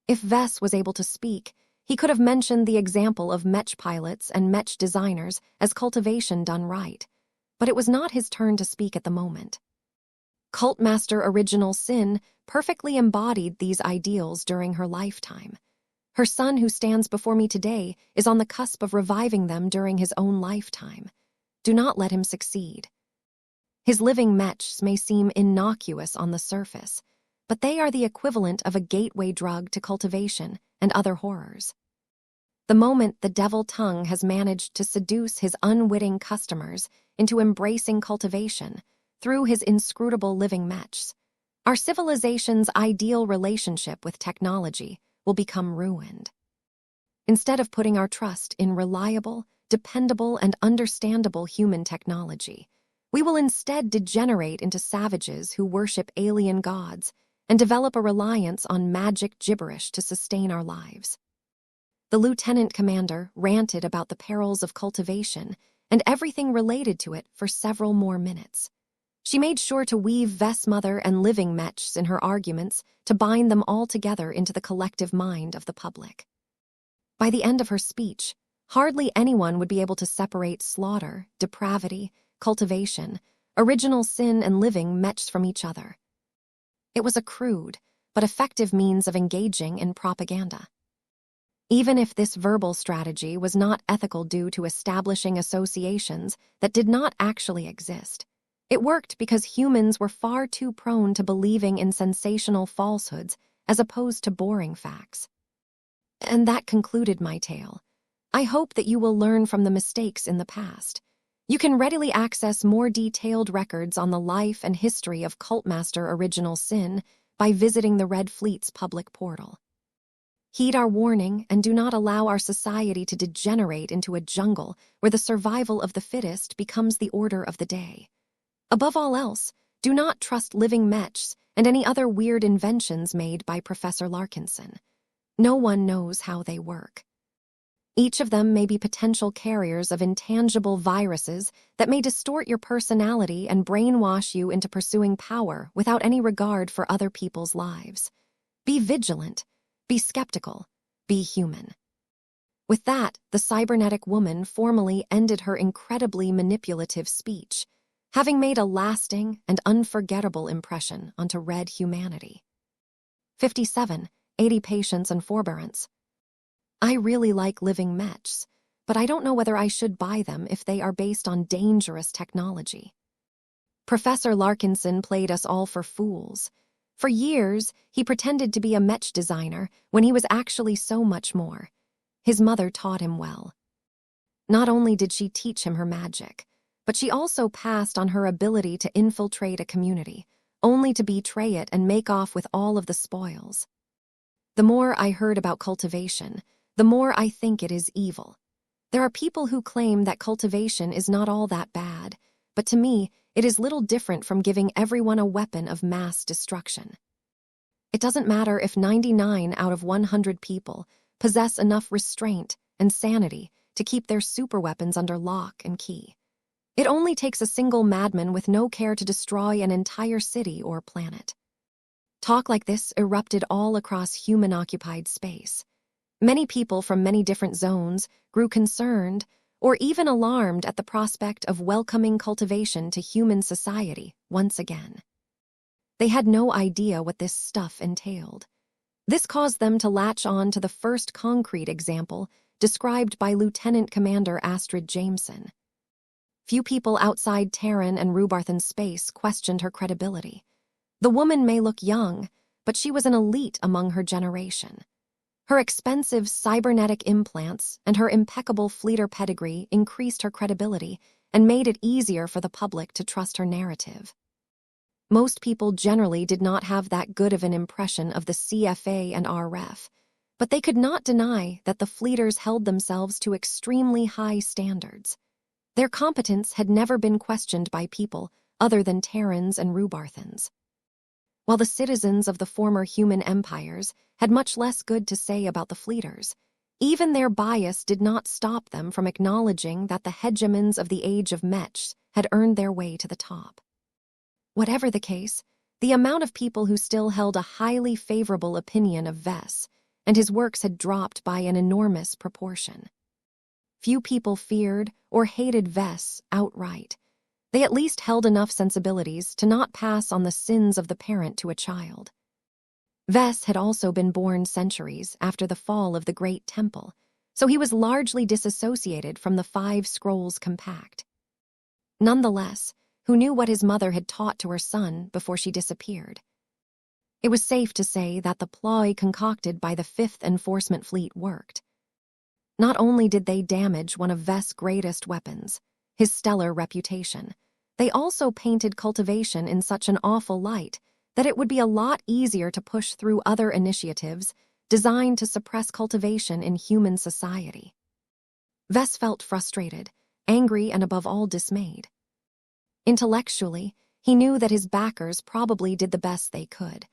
If Vess was able to speak, he could have mentioned the example of Mech pilots and Mech designers as cultivation done right, but it was not his turn to speak at the moment. Cultmaster Original Sin perfectly embodied these ideals during her lifetime. Her son who stands before me today is on the cusp of reviving them during his own lifetime. Do not let him succeed. His living mechs may seem innocuous on the surface, but they are the equivalent of a gateway drug to cultivation and other horrors. The moment the devil tongue has managed to seduce his unwitting customers into embracing cultivation through his inscrutable living mechs, our civilization's ideal relationship with technology will become ruined. Instead of putting our trust in reliable, dependable, and understandable human technology, we will instead degenerate into savages who worship alien gods and develop a reliance on magic gibberish to sustain our lives. The lieutenant commander ranted about the perils of cultivation and everything related to it for several more minutes. She made sure to weave Vessmother and living mechs in her arguments to bind them all together into the collective mind of the public. By the end of her speech, hardly anyone would be able to separate slaughter, depravity, cultivation, original sin, and living mechs from each other. It was a crude but effective means of engaging in propaganda. Even if this verbal strategy was not ethical due to establishing associations that did not actually exist, it worked because humans were far too prone to believing in sensational falsehoods as opposed to boring facts. And that concluded my tale. I hope that you will learn from the mistakes in the past. You can readily access more detailed records on the life and history of Cultmaster Original Sin by visiting the Red Fleet's public portal. Heed our warning and do not allow our society to degenerate into a jungle where the survival of the fittest becomes the order of the day. Above all else, do not trust living mechs and any other weird inventions made by Professor Larkinson. No one knows how they work. Each of them may be potential carriers of intangible viruses that may distort your personality and brainwash you into pursuing power without any regard for other people's lives. Be vigilant, be skeptical, be human. With that, the cybernetic woman formally ended her incredibly manipulative speech, having made a lasting and unforgettable impression onto Red humanity. 57. 80 Patience and Forbearance. I really like living mechs, but I don't know whether I should buy them if they are based on dangerous technology. Professor Larkinson played us all for fools. For years, he pretended to be a mech designer when he was actually so much more. His mother taught him well. Not only did she teach him her magic, but she also passed on her ability to infiltrate a community, only to betray it and make off with all of the spoils. The more I heard about cultivation, the more I think it is evil. There are people who claim that cultivation is not all that bad, but to me, it is little different from giving everyone a weapon of mass destruction. It doesn't matter if 99 out of 100 people possess enough restraint and sanity to keep their superweapons under lock and key. It only takes a single madman with no care to destroy an entire city or planet. Talk like this erupted all across human-occupied space. Many people from many different zones grew concerned or even alarmed at the prospect of welcoming cultivation to human society once again. They had no idea what this stuff entailed. This caused them to latch on to the first concrete example described by Lieutenant Commander Astrid Jameson. Few people outside Terran and Rubarthan space questioned her credibility. The woman may look young, but she was an elite among her generation. Her expensive cybernetic implants and her impeccable fleeter pedigree increased her credibility and made it easier for the public to trust her narrative. Most people generally did not have that good of an impression of the CFA and RF, but they could not deny that the fleeters held themselves to extremely high standards. Their competence had never been questioned by people other than Terrans and Rubarthans. While the citizens of the former human empires had much less good to say about the fleeters, even their bias did not stop them from acknowledging that the hegemons of the age of Mech had earned their way to the top. Whatever the case, the amount of people who still held a highly favorable opinion of Vess and his works had dropped by an enormous proportion. Few people feared or hated Vess outright. They at least held enough sensibilities to not pass on the sins of the parent to a child. Vess had also been born centuries after the fall of the Great Temple, so he was largely disassociated from the 5 Scrolls Compact. Nonetheless, who knew what his mother had taught to her son before she disappeared? It was safe to say that the ploy concocted by the 5th Enforcement Fleet worked. Not only did they damage one of Vess' greatest weapons, his stellar reputation, they also painted cultivation in such an awful light that it would be a lot easier to push through other initiatives designed to suppress cultivation in human society. Vess felt frustrated, angry, and above all dismayed. Intellectually, he knew that his backers probably did the best they could,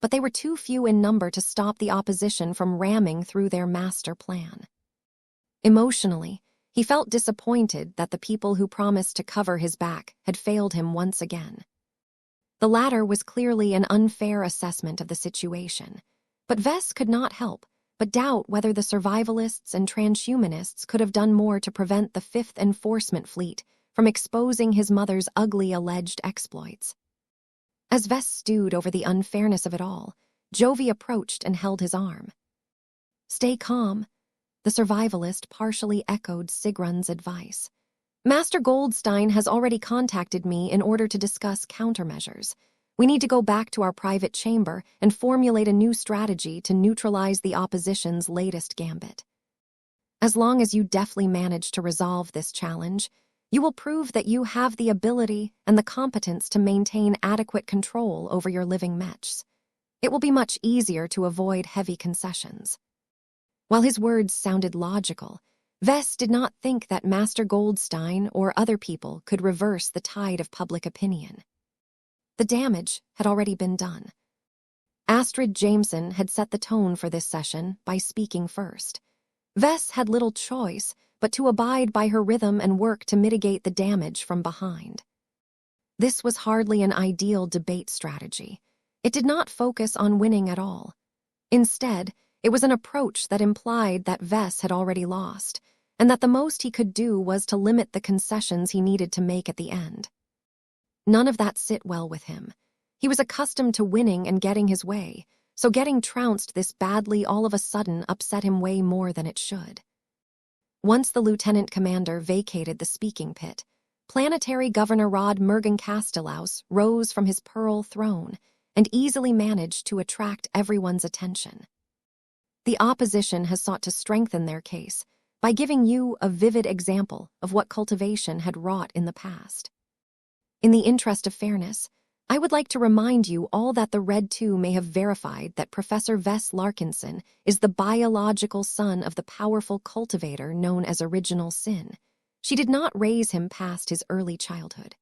but they were too few in number to stop the opposition from ramming through their master plan. Emotionally, he felt disappointed that the people who promised to cover his back had failed him once again. The latter was clearly an unfair assessment of the situation, but Vess could not help but doubt whether the survivalists and transhumanists could have done more to prevent the 5th Enforcement Fleet from exposing his mother's ugly alleged exploits. As Vess stewed over the unfairness of it all, Jovi approached and held his arm. "Stay calm," the survivalist partially echoed Sigrun's advice. "Master Goldstein has already contacted me in order to discuss countermeasures. We need to go back to our private chamber and formulate a new strategy to neutralize the opposition's latest gambit. As long as you deftly manage to resolve this challenge, you will prove that you have the ability and the competence to maintain adequate control over your living mechs. It will be much easier to avoid heavy concessions." While his words sounded logical, Vess did not think that Master Goldstein or other people could reverse the tide of public opinion. The damage had already been done. Astrid Jameson had set the tone for this session by speaking first. Vess had little choice but to abide by her rhythm and work to mitigate the damage from behind. This was hardly an ideal debate strategy. It did not focus on winning at all. Instead, it was an approach that implied that Vess had already lost, and that the most he could do was to limit the concessions he needed to make at the end. None of that sit well with him. He was accustomed to winning and getting his way, so getting trounced this badly all of a sudden upset him way more than it should. Once the lieutenant commander vacated the speaking pit, Planetary Governor Rod Mergen Castellaus rose from his pearl throne and easily managed to attract everyone's attention. The opposition has sought to strengthen their case by giving you a vivid example of what cultivation had wrought in the past. In the interest of fairness, I would like to remind you all that the Red 2 may have verified that Professor Vess Larkinson is the biological son of the powerful cultivator known as Original Sin. She did not raise him past his early childhood.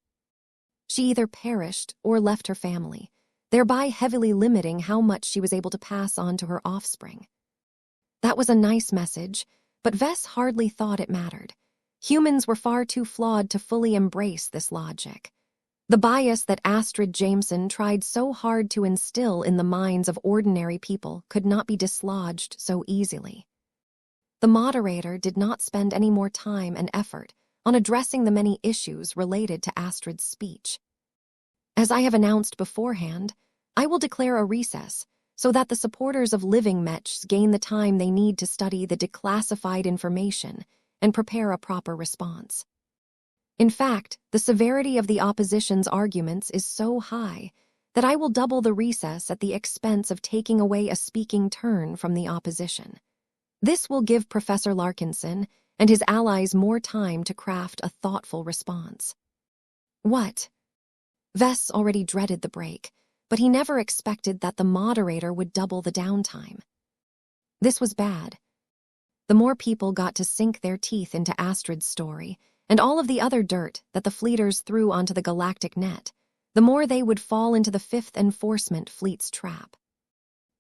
She either perished or left her family, thereby heavily limiting how much she was able to pass on to her offspring. That was a nice message, but Vess hardly thought it mattered. Humans were far too flawed to fully embrace this logic. The bias that Astrid Jameson tried so hard to instill in the minds of ordinary people could not be dislodged so easily. The moderator did not spend any more time and effort on addressing the many issues related to Astrid's speech. As I have announced beforehand, I will declare a recess so that the supporters of living Mechs gain the time they need to study the declassified information and prepare a proper response. In fact, the severity of the opposition's arguments is so high that I will double the recess at the expense of taking away a speaking turn from the opposition. This will give Professor Larkinson and his allies more time to craft a thoughtful response. What? Vess already dreaded the break, but he never expected that the moderator would double the downtime. This was bad. The more people got to sink their teeth into Astrid's story, and all of the other dirt that the fleeters threw onto the galactic net, the more they would fall into the Fifth Enforcement Fleet's trap.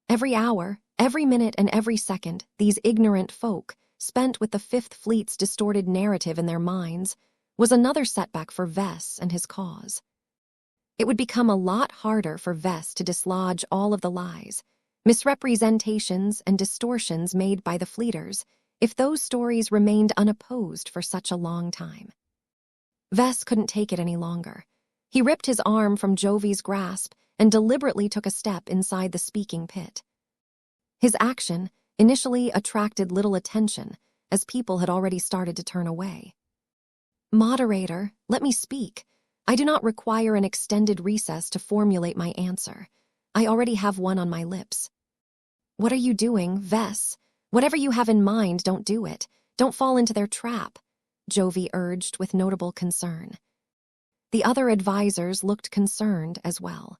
Every hour, every minute, and every second, these ignorant folk, spent with the Fifth Fleet's distorted narrative in their minds, was another setback for Vess and his cause. It would become a lot harder for Vess to dislodge all of the lies, misrepresentations, and distortions made by the fleeters if those stories remained unopposed for such a long time. Vess couldn't take it any longer. He ripped his arm from Jovi's grasp and deliberately took a step inside the speaking pit. His action initially attracted little attention, as people had already started to turn away. "Moderator, let me speak. I do not require an extended recess to formulate my answer. I already have one on my lips." "What are you doing, Vess? Whatever you have in mind, don't do it. Don't fall into their trap," Jovi urged with notable concern. The other advisors looked concerned as well.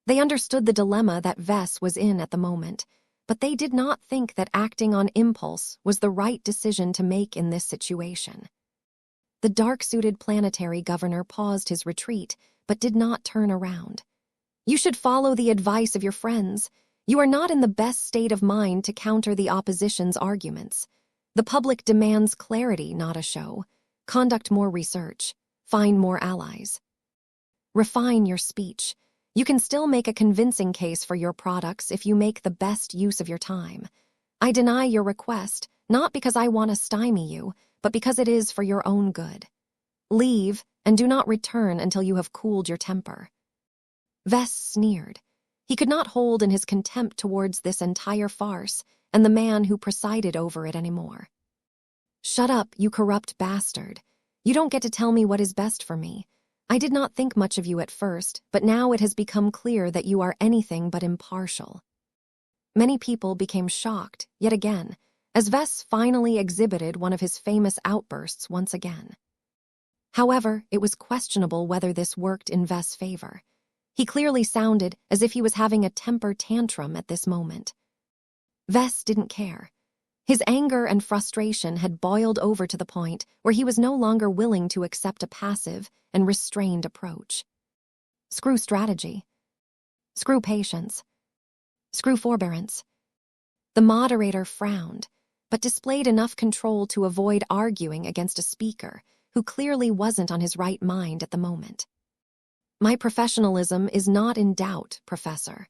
They understood the dilemma that Vess was in at the moment, but they did not think that acting on impulse was the right decision to make in this situation. The dark-suited planetary governor paused his retreat, but did not turn around. "You should follow the advice of your friends. You are not in the best state of mind to counter the opposition's arguments. The public demands clarity, not a show. Conduct more research. Find more allies. Refine your speech. You can still make a convincing case for your products if you make the best use of your time. I deny your request, not because I want to stymie you, but because it is for your own good. Leave, and do not return until you have cooled your temper." Vess sneered. He could not hold in his contempt towards this entire farce and the man who presided over it anymore. "Shut up, you corrupt bastard. You don't get to tell me what is best for me. I did not think much of you at first, but now it has become clear that you are anything but impartial." Many people became shocked, yet again, as Vess finally exhibited one of his famous outbursts once again. However, it was questionable whether this worked in Vess' favor. He clearly sounded as if he was having a temper tantrum at this moment. Vess didn't care. His anger and frustration had boiled over to the point where he was no longer willing to accept a passive and restrained approach. Screw strategy. Screw patience. Screw forbearance. The moderator frowned, but displayed enough control to avoid arguing against a speaker who clearly wasn't on his right mind at the moment. "My professionalism is not in doubt, Professor.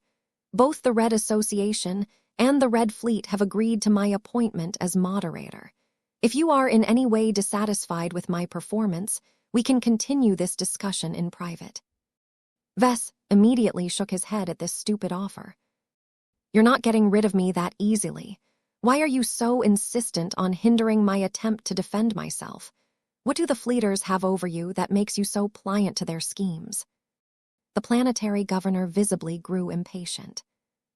Both the Red Association and the Red Fleet have agreed to my appointment as moderator. If you are in any way dissatisfied with my performance, we can continue this discussion in private." Vess immediately shook his head at this stupid offer. "You're not getting rid of me that easily. Why are you so insistent on hindering my attempt to defend myself? What do the fleeters have over you that makes you so pliant to their schemes?" The planetary governor visibly grew impatient.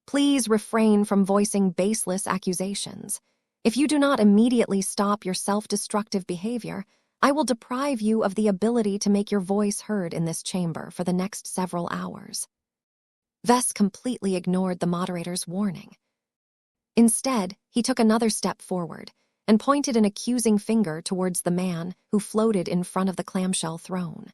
"Please refrain from voicing baseless accusations. If you do not immediately stop your self-destructive behavior, I will deprive you of the ability to make your voice heard in this chamber for the next several hours." Vess completely ignored the moderator's warning. Instead, he took another step forward and pointed an accusing finger towards the man who floated in front of the clamshell throne.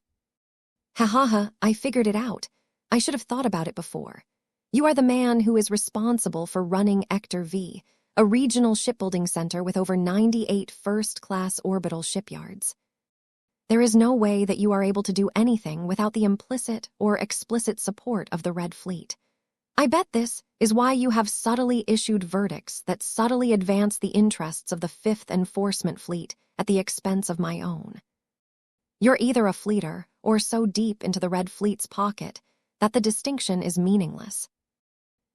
"Ha ha ha, I figured it out. I should have thought about it before. You are the man who is responsible for running Ector V, a regional shipbuilding center with over 98 first-class orbital shipyards. There is no way that you are able to do anything without the implicit or explicit support of the Red Fleet. I bet this is why you have subtly issued verdicts that subtly advance the interests of the 5th Enforcement Fleet at the expense of my own. You're either a fleeter or so deep into the Red Fleet's pocket that the distinction is meaningless."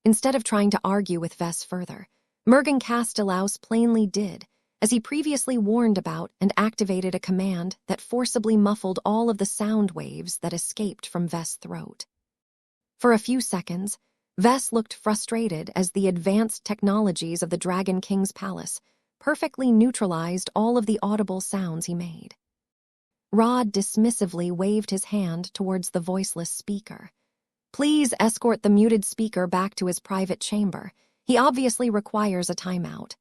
Instead of trying to argue with Vess further, Mergen Castellaus plainly did, as he previously warned about and activated a command that forcibly muffled all of the sound waves that escaped from Vess' throat. For a few seconds, Vess looked frustrated as the advanced technologies of the Dragon King's palace perfectly neutralized all of the audible sounds he made. Rod dismissively waved his hand towards the voiceless speaker. "Please escort the muted speaker back to his private chamber. He obviously requires a timeout."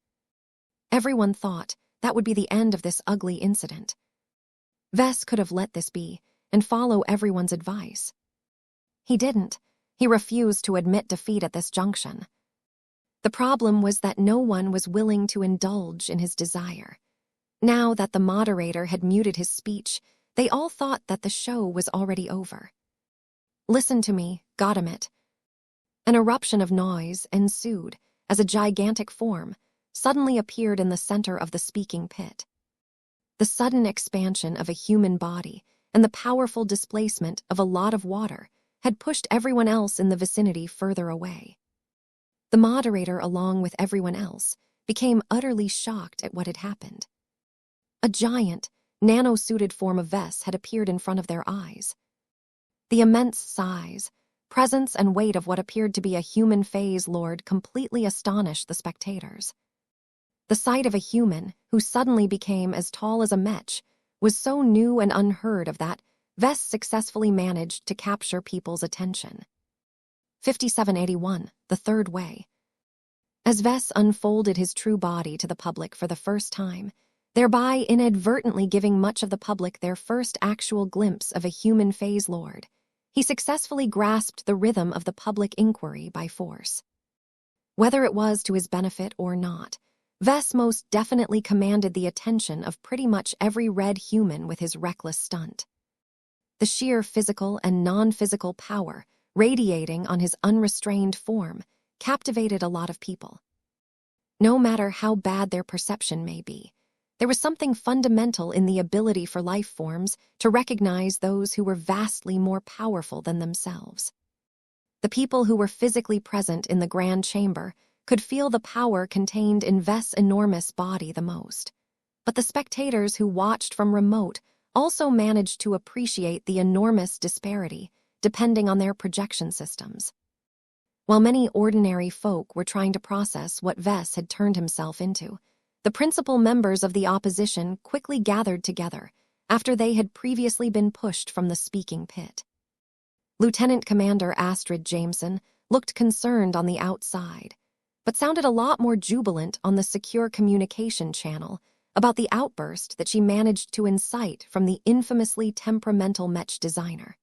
Everyone thought that would be the end of this ugly incident. Vess could have let this be and follow everyone's advice. He didn't. He refused to admit defeat at this junction. The problem was that no one was willing to indulge in his desire. Now that the moderator had muted his speech, they all thought that the show was already over. "Listen to me, Goddammit." An eruption of noise ensued as a gigantic form suddenly appeared in the center of the speaking pit. The sudden expansion of a human body and the powerful displacement of a lot of water had pushed everyone else in the vicinity further away. The moderator, along with everyone else, became utterly shocked at what had happened. A giant, nano-suited form of Vess had appeared in front of their eyes. The immense size, presence, and weight of what appeared to be a human phase lord completely astonished the spectators. The sight of a human who suddenly became as tall as a Mech was so new and unheard of that Vess successfully managed to capture people's attention. 5781, the third way. As Vess unfolded his true body to the public for the first time, thereby inadvertently giving much of the public their first actual glimpse of a human phase lord, he successfully grasped the rhythm of the public inquiry by force. Whether it was to his benefit or not, Vess most definitely commanded the attention of pretty much every red human with his reckless stunt. The sheer physical and non-physical power radiating on his unrestrained form captivated a lot of people. No matter how bad their perception may be, there was something fundamental in the ability for life forms to recognize those who were vastly more powerful than themselves. The people who were physically present in the grand chamber could feel the power contained in Vess' enormous body the most, but the spectators who watched from remote also managed to appreciate the enormous disparity depending on their projection systems. While many ordinary folk were trying to process what Vess had turned himself into, the principal members of the opposition quickly gathered together after they had previously been pushed from the speaking pit. Lieutenant Commander Astrid Jameson looked concerned on the outside, but sounded a lot more jubilant on the secure communication channel about the outburst that she managed to incite from the infamously temperamental Mech designer.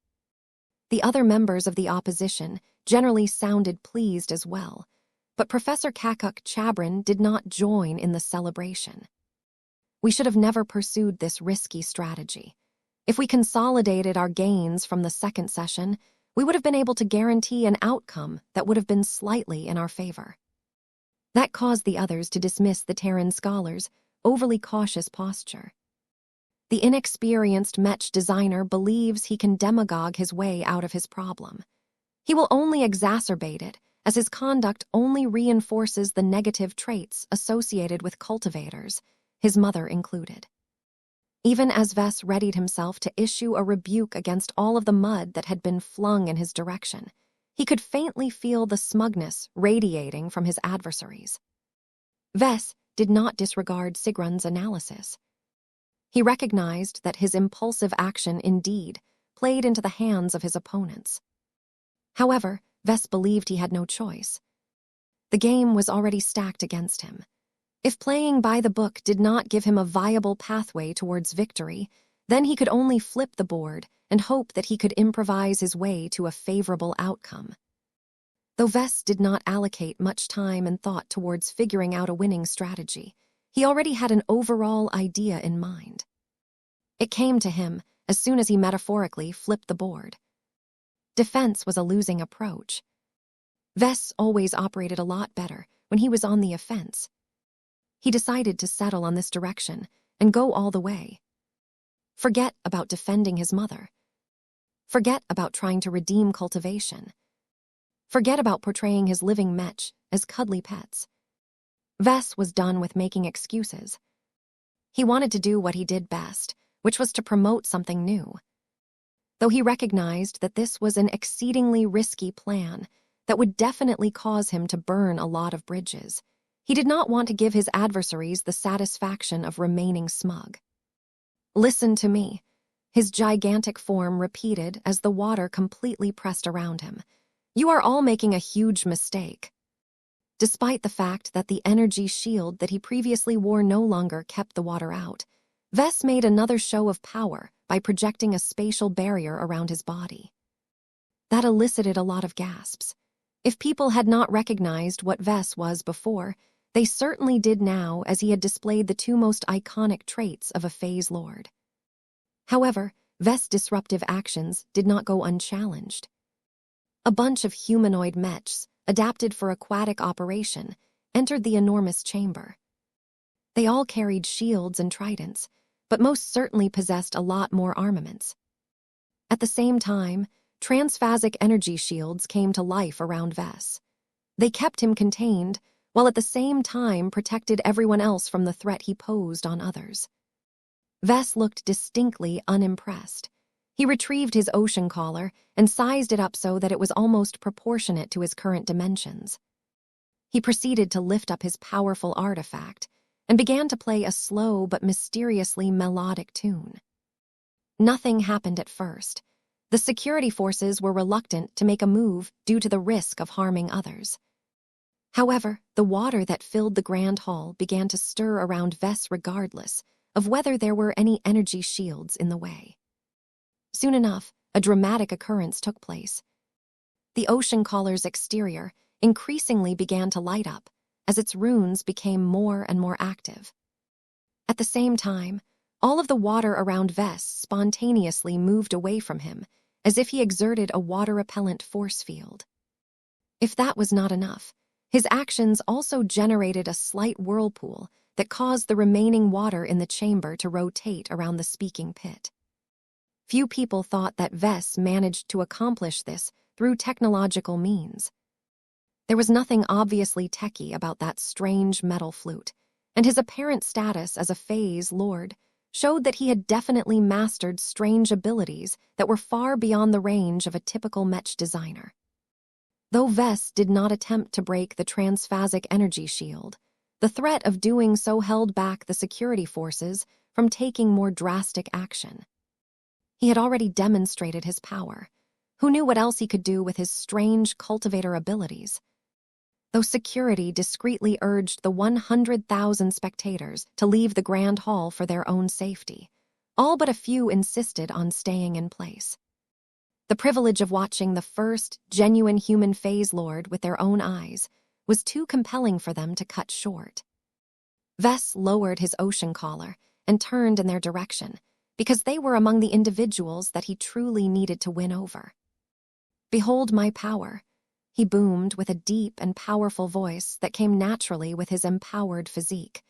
The other members of the opposition generally sounded pleased as well, but Professor Kakuk Chabrin did not join in the celebration. "We should have never pursued this risky strategy. If we consolidated our gains from the second session, we would have been able to guarantee an outcome that would have been slightly in our favor." That caused the others to dismiss the Terran scholars' overly cautious posture. The inexperienced Mech designer believes he can demagogue his way out of his problem. He will only exacerbate it, as his conduct only reinforces the negative traits associated with cultivators, his mother included. Even as Vess readied himself to issue a rebuke against all of the mud that had been flung in his direction, he could faintly feel the smugness radiating from his adversaries. Vess did not disregard Sigrun's analysis. He recognized that his impulsive action indeed played into the hands of his opponents. However, Vess believed he had no choice. The game was already stacked against him. If playing by the book did not give him a viable pathway towards victory, then he could only flip the board and hope that he could improvise his way to a favorable outcome. Though Vess did not allocate much time and thought towards figuring out a winning strategy, he already had an overall idea in mind. It came to him as soon as he metaphorically flipped the board. Defense was a losing approach. Vess always operated a lot better when he was on the offense. He decided to settle on this direction and go all the way. Forget about defending his mother. Forget about trying to redeem cultivation. Forget about portraying his living Mech as cuddly pets. Vess was done with making excuses. He wanted to do what he did best, which was to promote something new. Though he recognized that this was an exceedingly risky plan that would definitely cause him to burn a lot of bridges, he did not want to give his adversaries the satisfaction of remaining smug. "Listen to me," his gigantic form repeated as the water completely pressed around him. "You are all making a huge mistake." Despite the fact that the energy shield that he previously wore no longer kept the water out, Vess made another show of power by projecting a spatial barrier around his body. That elicited a lot of gasps. If people had not recognized what Vess was before, they certainly did now, as he had displayed the two most iconic traits of a phase lord. However, Vess' disruptive actions did not go unchallenged. A bunch of humanoid mechs, adapted for aquatic operation, entered the enormous chamber. They all carried shields and tridents, but most certainly possessed a lot more armaments. At the same time, transphasic energy shields came to life around Vess. They kept him contained, while at the same time protected everyone else from the threat he posed on others. Vess looked distinctly unimpressed. He retrieved his ocean collar and sized it up so that it was almost proportionate to his current dimensions. He proceeded to lift up his powerful artifact and began to play a slow but mysteriously melodic tune. Nothing happened at first. The security forces were reluctant to make a move due to the risk of harming others. However, the water that filled the grand hall began to stir around Vess regardless of whether there were any energy shields in the way. Soon enough, a dramatic occurrence took place. The ocean collar's exterior increasingly began to light up as its runes became more and more active. At the same time, all of the water around Vess spontaneously moved away from him, as if he exerted a water-repellent force field. If that was not enough, his actions also generated a slight whirlpool that caused the remaining water in the chamber to rotate around the speaking pit. Few people thought that Vess managed to accomplish this through technological means. There was nothing obviously techy about that strange metal flute, and his apparent status as a phase lord showed that he had definitely mastered strange abilities that were far beyond the range of a typical Mech designer. Though Vess did not attempt to break the transphasic energy shield, the threat of doing so held back the security forces from taking more drastic action. He had already demonstrated his power. Who knew what else he could do with his strange cultivator abilities? Though security discreetly urged the 100,000 spectators to leave the grand hall for their own safety, all but a few insisted on staying in place. The privilege of watching the first genuine human phase lord with their own eyes was too compelling for them to cut short. Vess lowered his ocean collar and turned in their direction, because they were among the individuals that he truly needed to win over. "Behold my power," he boomed with a deep and powerful voice that came naturally with his empowered physique.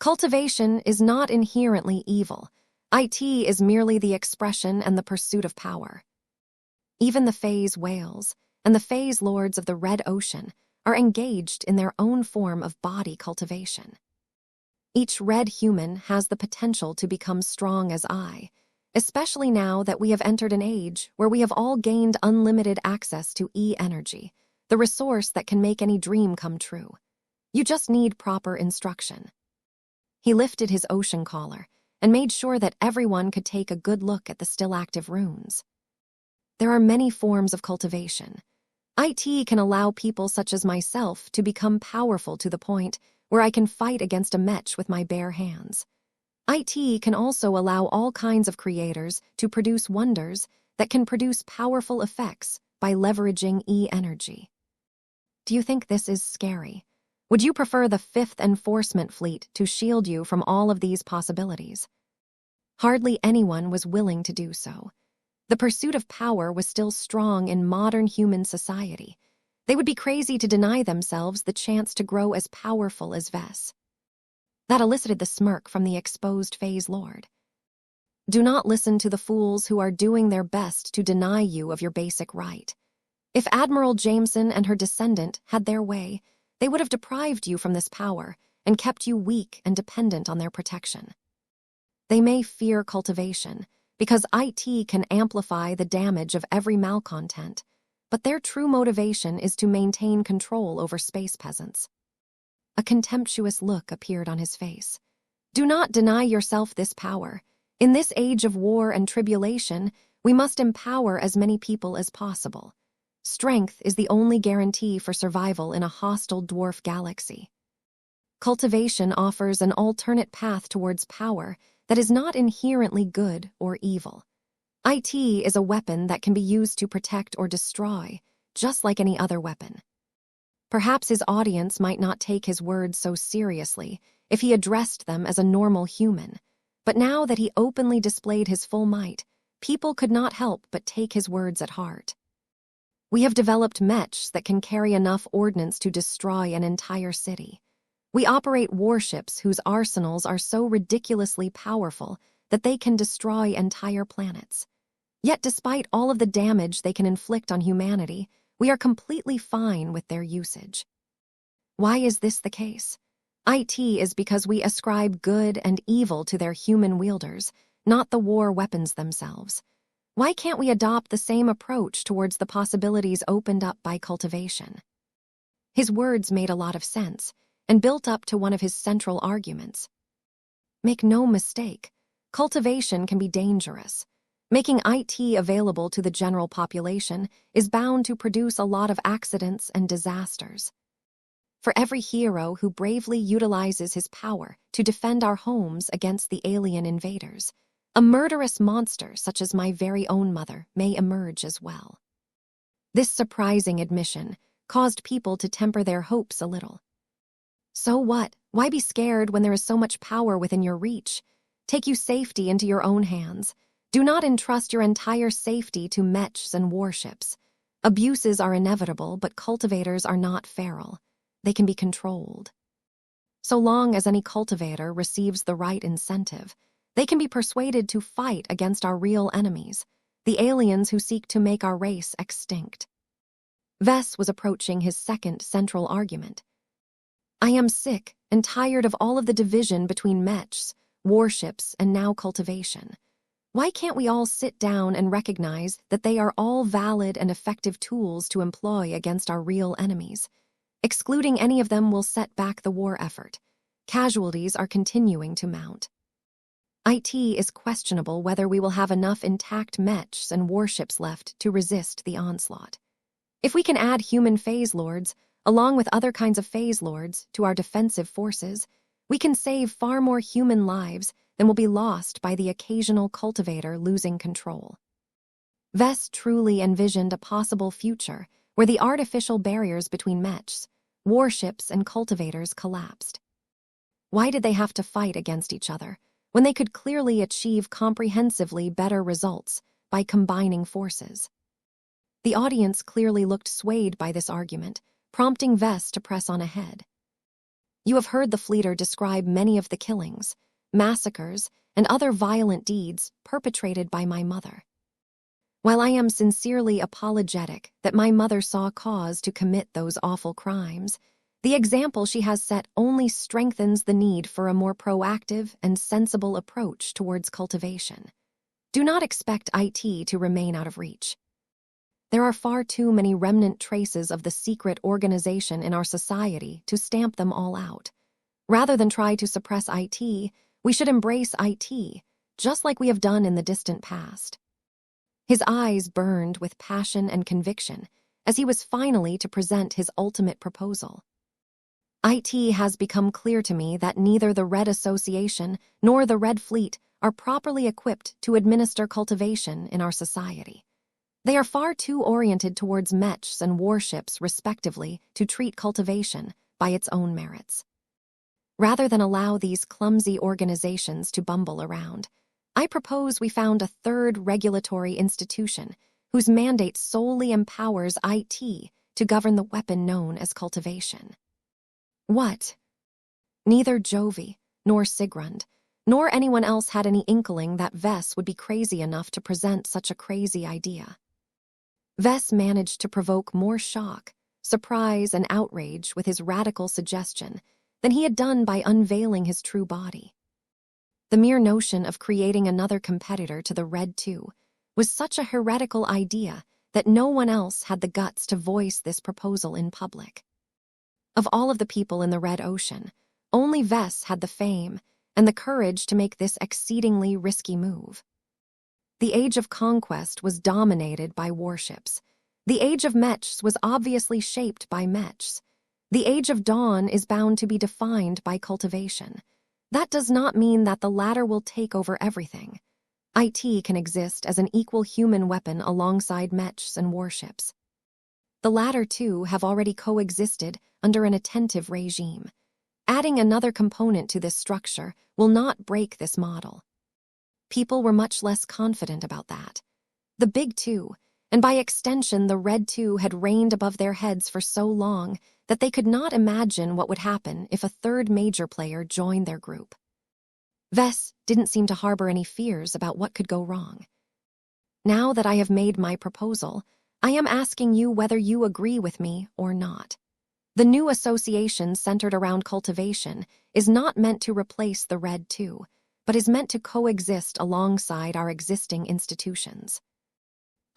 "Cultivation is not inherently evil. IT is merely the expression and the pursuit of power." Even the phase whales and the phase lords of the Red Ocean are engaged in their own form of body cultivation. Each red human has the potential to become strong as I, especially now that we have entered an age where we have all gained unlimited access to E-energy, the resource that can make any dream come true. You just need proper instruction. He lifted his ocean collar and made sure that everyone could take a good look at the still active runes. There are many forms of cultivation. IT can allow people such as myself to become powerful to the point where I can fight against a Mech with my bare hands. IT can also allow all kinds of creators to produce wonders that can produce powerful effects by leveraging E-energy. Do you think this is scary? Would you prefer the 5th Enforcement Fleet to shield you from all of these possibilities? Hardly anyone was willing to do so. The pursuit of power was still strong in modern human society. They would be crazy to deny themselves the chance to grow as powerful as Vess. That elicited the smirk from the exposed Phase Lord. Do not listen to the fools who are doing their best to deny you of your basic right. If Admiral Jameson and her descendant had their way, they would have deprived you from this power and kept you weak and dependent on their protection. They may fear cultivation, because IT can amplify the damage of every malcontent, but their true motivation is to maintain control over space peasants. A contemptuous look appeared on his face. Do not deny yourself this power. In this age of war and tribulation, we must empower as many people as possible. Strength is the only guarantee for survival in a hostile dwarf galaxy. Cultivation offers an alternate path towards power that is not inherently good or evil. IT is a weapon that can be used to protect or destroy, just like any other weapon. Perhaps his audience might not take his words so seriously if he addressed them as a normal human, but now that he openly displayed his full might, people could not help but take his words at heart. We have developed mechs that can carry enough ordnance to destroy an entire city. We operate warships whose arsenals are so ridiculously powerful that they can destroy entire planets. Yet despite all of the damage they can inflict on humanity, we are completely fine with their usage. Why is this the case? IT is because we ascribe good and evil to their human wielders, not the war weapons themselves. Why can't we adopt the same approach towards the possibilities opened up by cultivation? His words made a lot of sense, and built up to one of his central arguments. Make no mistake, cultivation can be dangerous. Making IT available to the general population is bound to produce a lot of accidents and disasters. For every hero who bravely utilizes his power to defend our homes against the alien invaders, a murderous monster such as my very own mother may emerge as well. This surprising admission caused people to temper their hopes a little. So what? Why be scared when there is so much power within your reach? Take you safety into your own hands. Do not entrust your entire safety to mechs and warships. Abuses are inevitable, but cultivators are not feral. They can be controlled. So long as any cultivator receives the right incentive, they can be persuaded to fight against our real enemies, the aliens who seek to make our race extinct. Vess was approaching his second central argument. I am sick and tired of all of the division between mechs, warships, and now cultivation. Why can't we all sit down and recognize that they are all valid and effective tools to employ against our real enemies? Excluding any of them will set back the war effort. Casualties are continuing to mount. IT is questionable whether we will have enough intact mechs and warships left to resist the onslaught. If we can add human phase lords, along with other kinds of phase lords, to our defensive forces, we can save far more human lives than will be lost by the occasional cultivator losing control. Vess truly envisioned a possible future where the artificial barriers between mechs, warships, and cultivators collapsed. Why did they have to fight against each other when they could clearly achieve comprehensively better results by combining forces? The audience clearly looked swayed by this argument, prompting Vess to press on ahead. You have heard the fleeter describe many of the killings, massacres, and other violent deeds perpetrated by my mother. While I am sincerely apologetic that my mother saw cause to commit those awful crimes, the example she has set only strengthens the need for a more proactive and sensible approach towards cultivation. Do not expect IT to remain out of reach. There are far too many remnant traces of the secret organization in our society to stamp them all out. Rather than try to suppress IT, We should embrace IT, just like we have done in the distant past. His eyes burned with passion and conviction as he was finally to present his ultimate proposal. IT has become clear to me that neither the Red Association nor the Red Fleet are properly equipped to administer cultivation in our society. They are far too oriented towards mechs and warships, respectively, to treat cultivation by its own merits. Rather than allow these clumsy organizations to bumble around, I propose we found a third regulatory institution whose mandate solely empowers IT to govern the weapon known as cultivation. What? Neither Jovi, nor Sigrund, nor anyone else had any inkling that Vess would be crazy enough to present such a crazy idea. Vess managed to provoke more shock, surprise, and outrage with his radical suggestion than he had done by unveiling his true body. The mere notion of creating another competitor to the Red 2 was such a heretical idea that no one else had the guts to voice this proposal in public. Of all of the people in the Red Ocean, only Vess had the fame and the courage to make this exceedingly risky move. The age of conquest was dominated by warships. The age of mechs was obviously shaped by mechs. The age of dawn is bound to be defined by cultivation. That does not mean that the latter will take over everything. IT can exist as an equal human weapon alongside mechs and warships. The latter two have already coexisted under an attentive regime. Adding another component to this structure will not break this model. People were much less confident about that. The Big Two, and by extension the Red Two, had reigned above their heads for so long that they could not imagine what would happen if a third major player joined their group. Vess didn't seem to harbor any fears about what could go wrong. Now that I have made my proposal, I am asking you whether you agree with me or not. The new association centered around cultivation is not meant to replace the Red Two, but is meant to coexist alongside our existing institutions.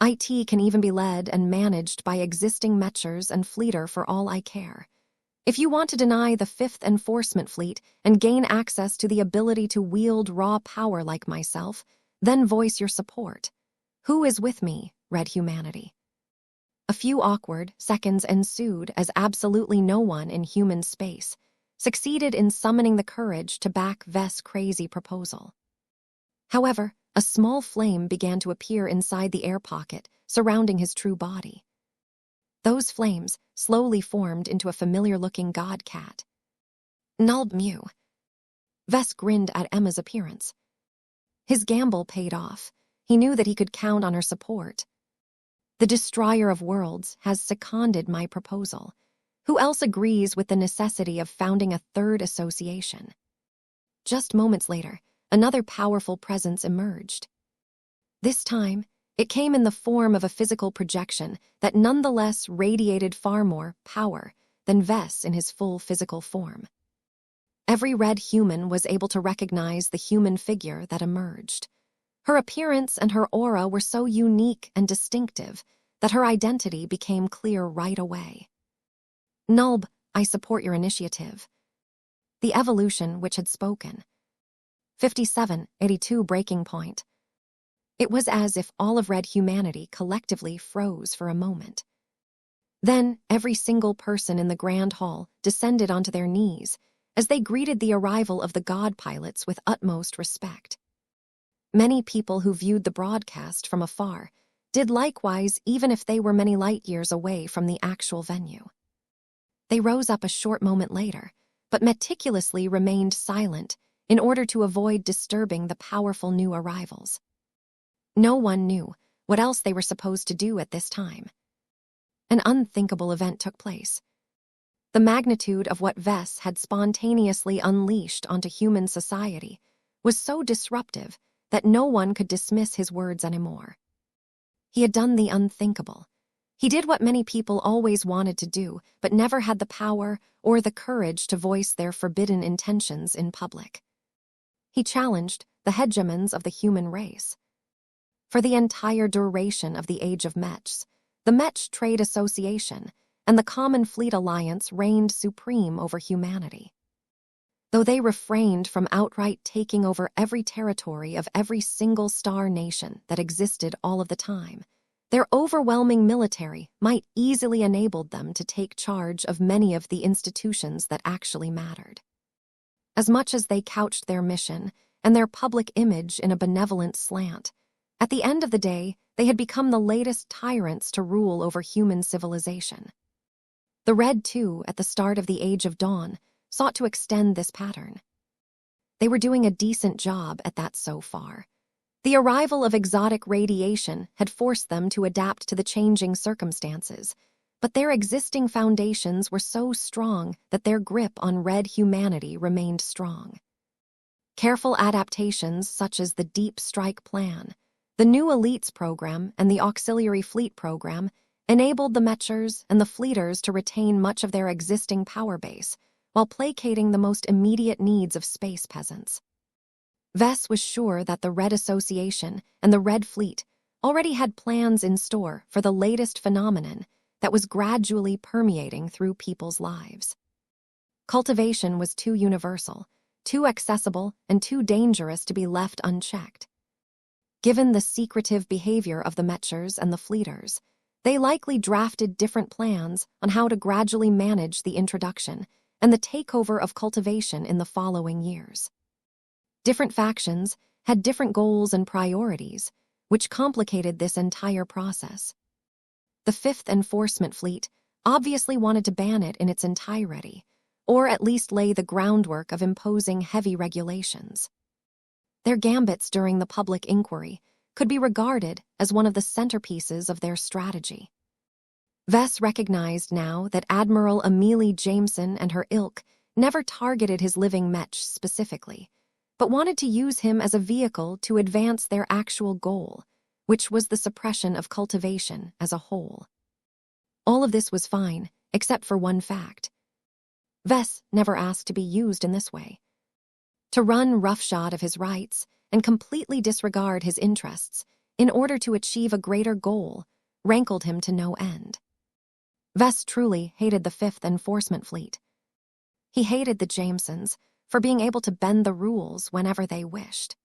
IT can even be led and managed by existing mechers and fleeter for all I care. If you want to deny the 5th Enforcement Fleet and gain access to the ability to wield raw power like myself, then voice your support. Who is with me, Red Humanity? A few awkward seconds ensued as absolutely no one in human space succeeded in summoning the courage to back Vess' crazy proposal. However, a small flame began to appear inside the air pocket surrounding his true body. Those flames slowly formed into a familiar-looking god cat. Nulb Mew. Vess grinned at Emma's appearance. His gamble paid off. He knew that he could count on her support. The Destroyer of Worlds has seconded my proposal. Who else agrees with the necessity of founding a third association? Just moments later, another powerful presence emerged. This time, it came in the form of a physical projection that nonetheless radiated far more power than Vess in his full physical form. Every red human was able to recognize the human figure that emerged. Her appearance and her aura were so unique and distinctive that her identity became clear right away. Nulb, I support your initiative. The evolution which had spoken. 5782 breaking point. It was as if all of Red Humanity collectively froze for a moment. Then every single person in the Grand Hall descended onto their knees as they greeted the arrival of the God pilots with utmost respect. Many people who viewed the broadcast from afar did likewise, even if they were many light years away from the actual venue. They rose up a short moment later, but meticulously remained silent in order to avoid disturbing the powerful new arrivals. No one knew what else they were supposed to do at this time. An unthinkable event took place. The magnitude of what Vess had spontaneously unleashed onto human society was so disruptive that no one could dismiss his words anymore. He had done the unthinkable. He did what many people always wanted to do, but never had the power or the courage to voice their forbidden intentions in public. He challenged the hegemons of the human race. For the entire duration of the Age of Mechs, the Mech Trade Association and the Common Fleet Alliance reigned supreme over humanity. though they refrained from outright taking over every territory of every single star nation that existed all of the time. Their overwhelming military might easily enable them to take charge of many of the institutions that actually mattered. As much as they couched their mission and their public image in a benevolent slant, at the end of the day, they had become the latest tyrants to rule over human civilization. The Red, too, at the start of the Age of Dawn, sought to extend this pattern. They were doing a decent job at that so far. The arrival of exotic radiation had forced them to adapt to the changing circumstances, but their existing foundations were so strong that their grip on Red humanity remained strong. Careful adaptations such as the Deep Strike Plan, the new Elites program, and the Auxiliary Fleet program enabled the Mechers and the Fleeters to retain much of their existing power base, while placating the most immediate needs of space peasants. Vess was sure that the Red Association and the Red Fleet already had plans in store for the latest phenomenon that was gradually permeating through people's lives. Cultivation was too universal, too accessible, and too dangerous to be left unchecked. Given the secretive behavior of the Mechers and the Fleeters, they likely drafted different plans on how to gradually manage the introduction and the takeover of cultivation in the following years. Different factions had different goals and priorities, which complicated this entire process. The Fifth Enforcement Fleet obviously wanted to ban it in its entirety, or at least lay the groundwork of imposing heavy regulations. Their gambits during the public inquiry could be regarded as one of the centerpieces of their strategy. Vess recognized now that Admiral Amelie Jameson and her ilk never targeted his living Mech specifically, but wanted to use him as a vehicle to advance their actual goal, which was the suppression of cultivation as a whole. All of this was fine, except for one fact. Vess never asked to be used in this way. To run roughshod of his rights and completely disregard his interests in order to achieve a greater goal rankled him to no end. Vess truly hated the Fifth Enforcement Fleet. He hated the Jamesons for being able to bend the rules whenever they wished.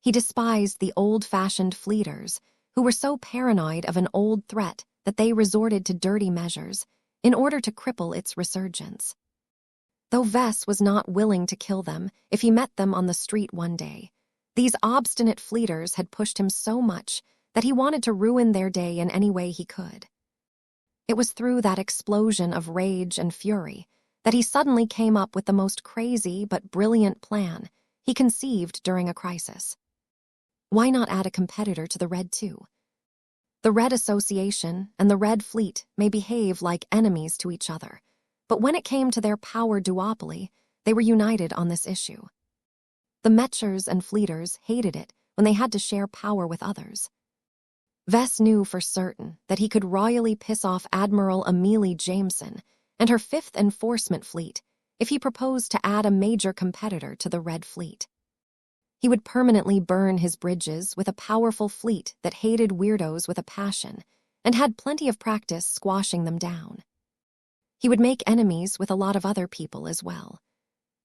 He despised the old-fashioned Fleeters who were so paranoid of an old threat that they resorted to dirty measures in order to cripple its resurgence. Though Vess was not willing to kill them if he met them on the street one day, these obstinate Fleeters had pushed him so much that he wanted to ruin their day in any way he could. It was through that explosion of rage and fury that he suddenly came up with the most crazy but brilliant plan he conceived during a crisis. Why not add a competitor to the Red too? The Red Association and the Red Fleet may behave like enemies to each other, but when it came to their power duopoly, they were united on this issue. The Mechers and Fleeters hated it when they had to share power with others. Vess knew for certain that he could royally piss off Admiral Amelie Jameson and her Fifth Enforcement Fleet if he proposed to add a major competitor to the Red Fleet. He would permanently burn his bridges with a powerful fleet that hated weirdos with a passion and had plenty of practice squashing them down. He would make enemies with a lot of other people as well.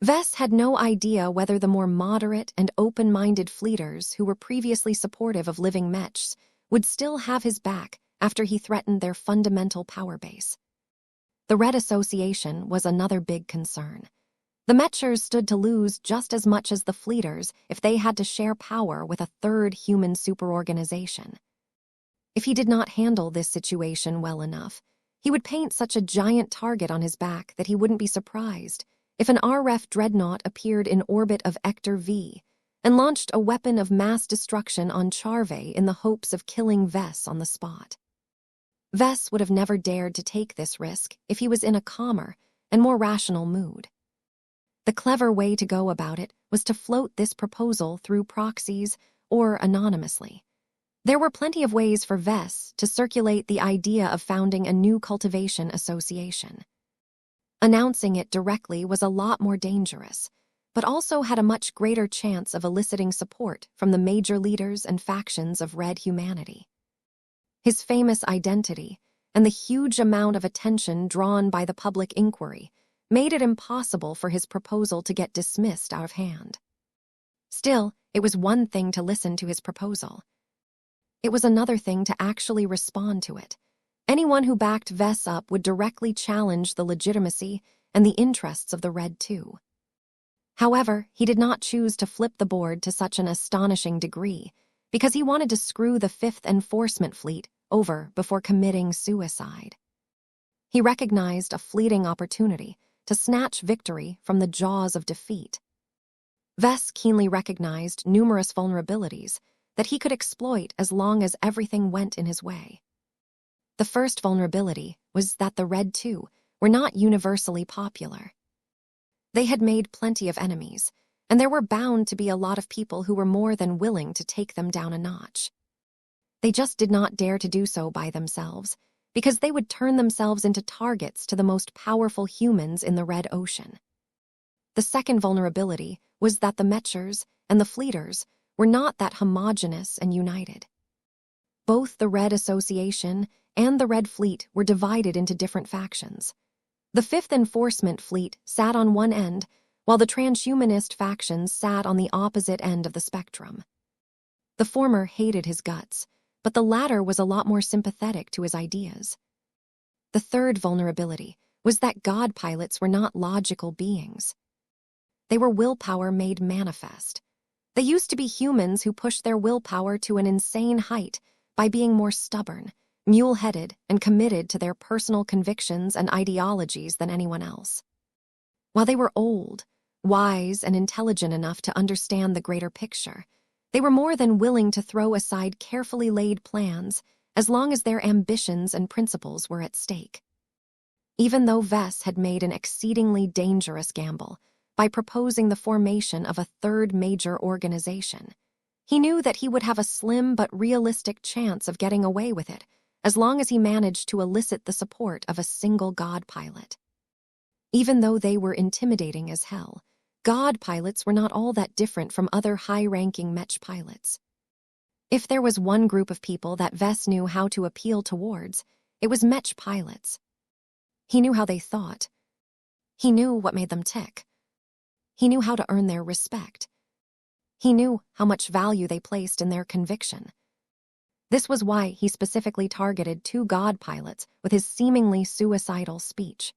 Vess had no idea whether the more moderate and open-minded Fleeters who were previously supportive of living Mechs would still have his back after he threatened their fundamental power base. The Red Association was another big concern. The Mechers stood to lose just as much as the Fleeters if they had to share power with a third human superorganization. If he did not handle this situation well enough, he would paint such a giant target on his back that he wouldn't be surprised if an RF dreadnought appeared in orbit of Ector V and launched a weapon of mass destruction on Charve in the hopes of killing Vess on the spot. Vess would have never dared to take this risk if he was in a calmer and more rational mood. The clever way to go about it was to float this proposal through proxies or anonymously. There were plenty of ways for Vess to circulate the idea of founding a new cultivation association. Announcing it directly was a lot more dangerous, but also had a much greater chance of eliciting support from the major leaders and factions of Red humanity. His famous identity and the huge amount of attention drawn by the public inquiry made it impossible for his proposal to get dismissed out of hand. Still, it was one thing to listen to his proposal. It was another thing to actually respond to it. Anyone who backed Vess up would directly challenge the legitimacy and the interests of the Red Two. However, he did not choose to flip the board to such an astonishing degree, because he wanted to screw the 5th Enforcement Fleet over before committing suicide. He recognized a fleeting opportunity to snatch victory from the jaws of defeat. Vess keenly recognized numerous vulnerabilities that he could exploit as long as everything went in his way. The first vulnerability was that the Red Two were not universally popular. They had made plenty of enemies, and there were bound to be a lot of people who were more than willing to take them down a notch. They just did not dare to do so by themselves, because they would turn themselves into targets to the most powerful humans in the Red Ocean. The second vulnerability was that the Mechers and the Fleeters were not that homogeneous and united. Both the Red Association and the Red Fleet were divided into different factions. The 5th Enforcement Fleet sat on one end, while the transhumanist factions sat on the opposite end of the spectrum. The former hated his guts, but the latter was a lot more sympathetic to his ideas. The third vulnerability was that God pilots were not logical beings. They were willpower made manifest. They used to be humans who pushed their willpower to an insane height by being more stubborn, mule-headed, and committed to their personal convictions and ideologies than anyone else. While they were old, wise, and intelligent enough to understand the greater picture, they were more than willing to throw aside carefully laid plans as long as their ambitions and principles were at stake. Even though Vess had made an exceedingly dangerous gamble by proposing the formation of a third major organization, he knew that he would have a slim but realistic chance of getting away with it as long as he managed to elicit the support of a single God pilot. Even though they were intimidating as hell, God pilots were not all that different from other high-ranking Mech pilots. If there was one group of people that Vess knew how to appeal towards, it was Mech pilots. He knew how they thought. He knew what made them tick. He knew how to earn their respect. He knew how much value they placed in their conviction. This was why he specifically targeted 2 God pilots with his seemingly suicidal speech.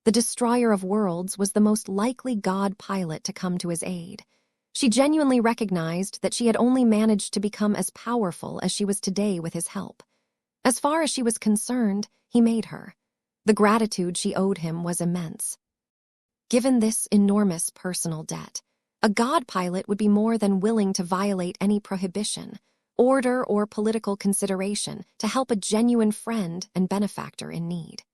The Destroyer of Worlds was the most likely God pilot to come to his aid. She genuinely recognized that she had only managed to become as powerful as she was today with his help. As far as she was concerned, he made her. The gratitude she owed him was immense. Given this enormous personal debt, a God pilot would be more than willing to violate any prohibition, order, or political consideration to help a genuine friend and benefactor in need.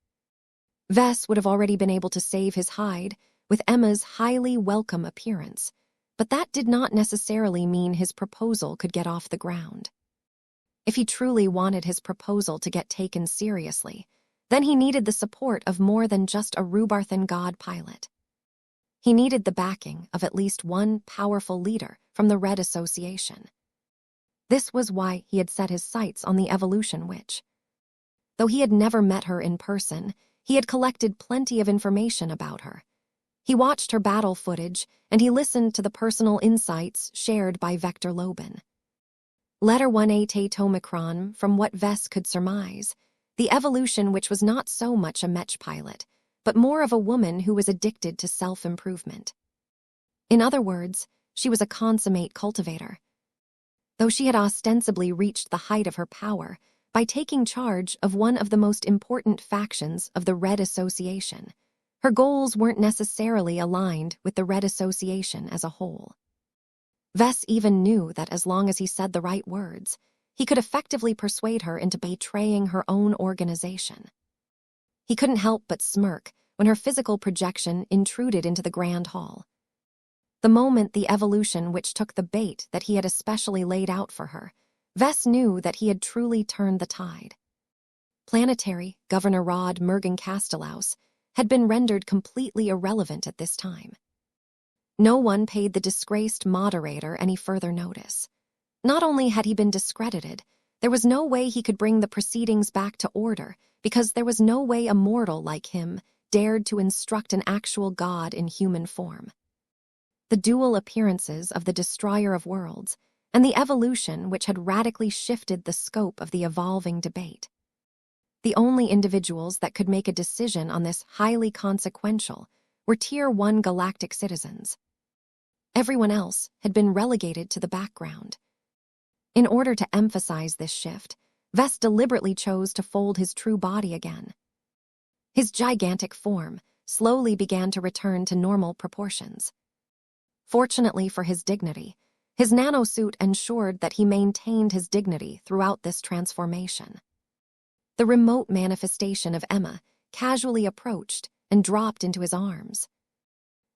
Vess would have already been able to save his hide with Emma's highly welcome appearance, but that did not necessarily mean his proposal could get off the ground. If he truly wanted his proposal to get taken seriously, then he needed the support of more than just a Rubarthan God pilot. He needed the backing of at least one powerful leader from the Red Association. This was why he had set his sights on the Evolution Witch. Though he had never met her in person, he had collected plenty of information about her. He watched her battle footage, and he listened to the personal insights shared by Vector Loban. Letter 1A Tomicron, from what Vess could surmise, the Evolution Witch was not so much a Mech pilot, but more of a woman who was addicted to self-improvement. In other words, she was a consummate cultivator. Though she had ostensibly reached the height of her power by taking charge of one of the most important factions of the Red Association, her goals weren't necessarily aligned with the Red Association as a whole. Vess even knew that as long as he said the right words, he could effectively persuade her into betraying her own organization. He couldn't help but smirk when her physical projection intruded into the Grand Hall. The moment the Evolution Witch took the bait that he had especially laid out for her, Vess knew that he had truly turned the tide. Planetary Governor Rod Mergen Castellaus had been rendered completely irrelevant at this time. No one paid the disgraced moderator any further notice. Not only had he been discredited, there was no way he could bring the proceedings back to order because there was no way a mortal like him dared to instruct an actual god in human form. The dual appearances of the destroyer of worlds and the evolution which had radically shifted the scope of the evolving debate. The only individuals that could make a decision on this highly consequential were Tier 1 galactic citizens. Everyone else had been relegated to the background. In order to emphasize this shift, Vess deliberately chose to fold his true body again. His gigantic form slowly began to return to normal proportions. Fortunately for his dignity, his nanosuit ensured that he maintained his dignity throughout this transformation. The remote manifestation of Emma casually approached and dropped into his arms.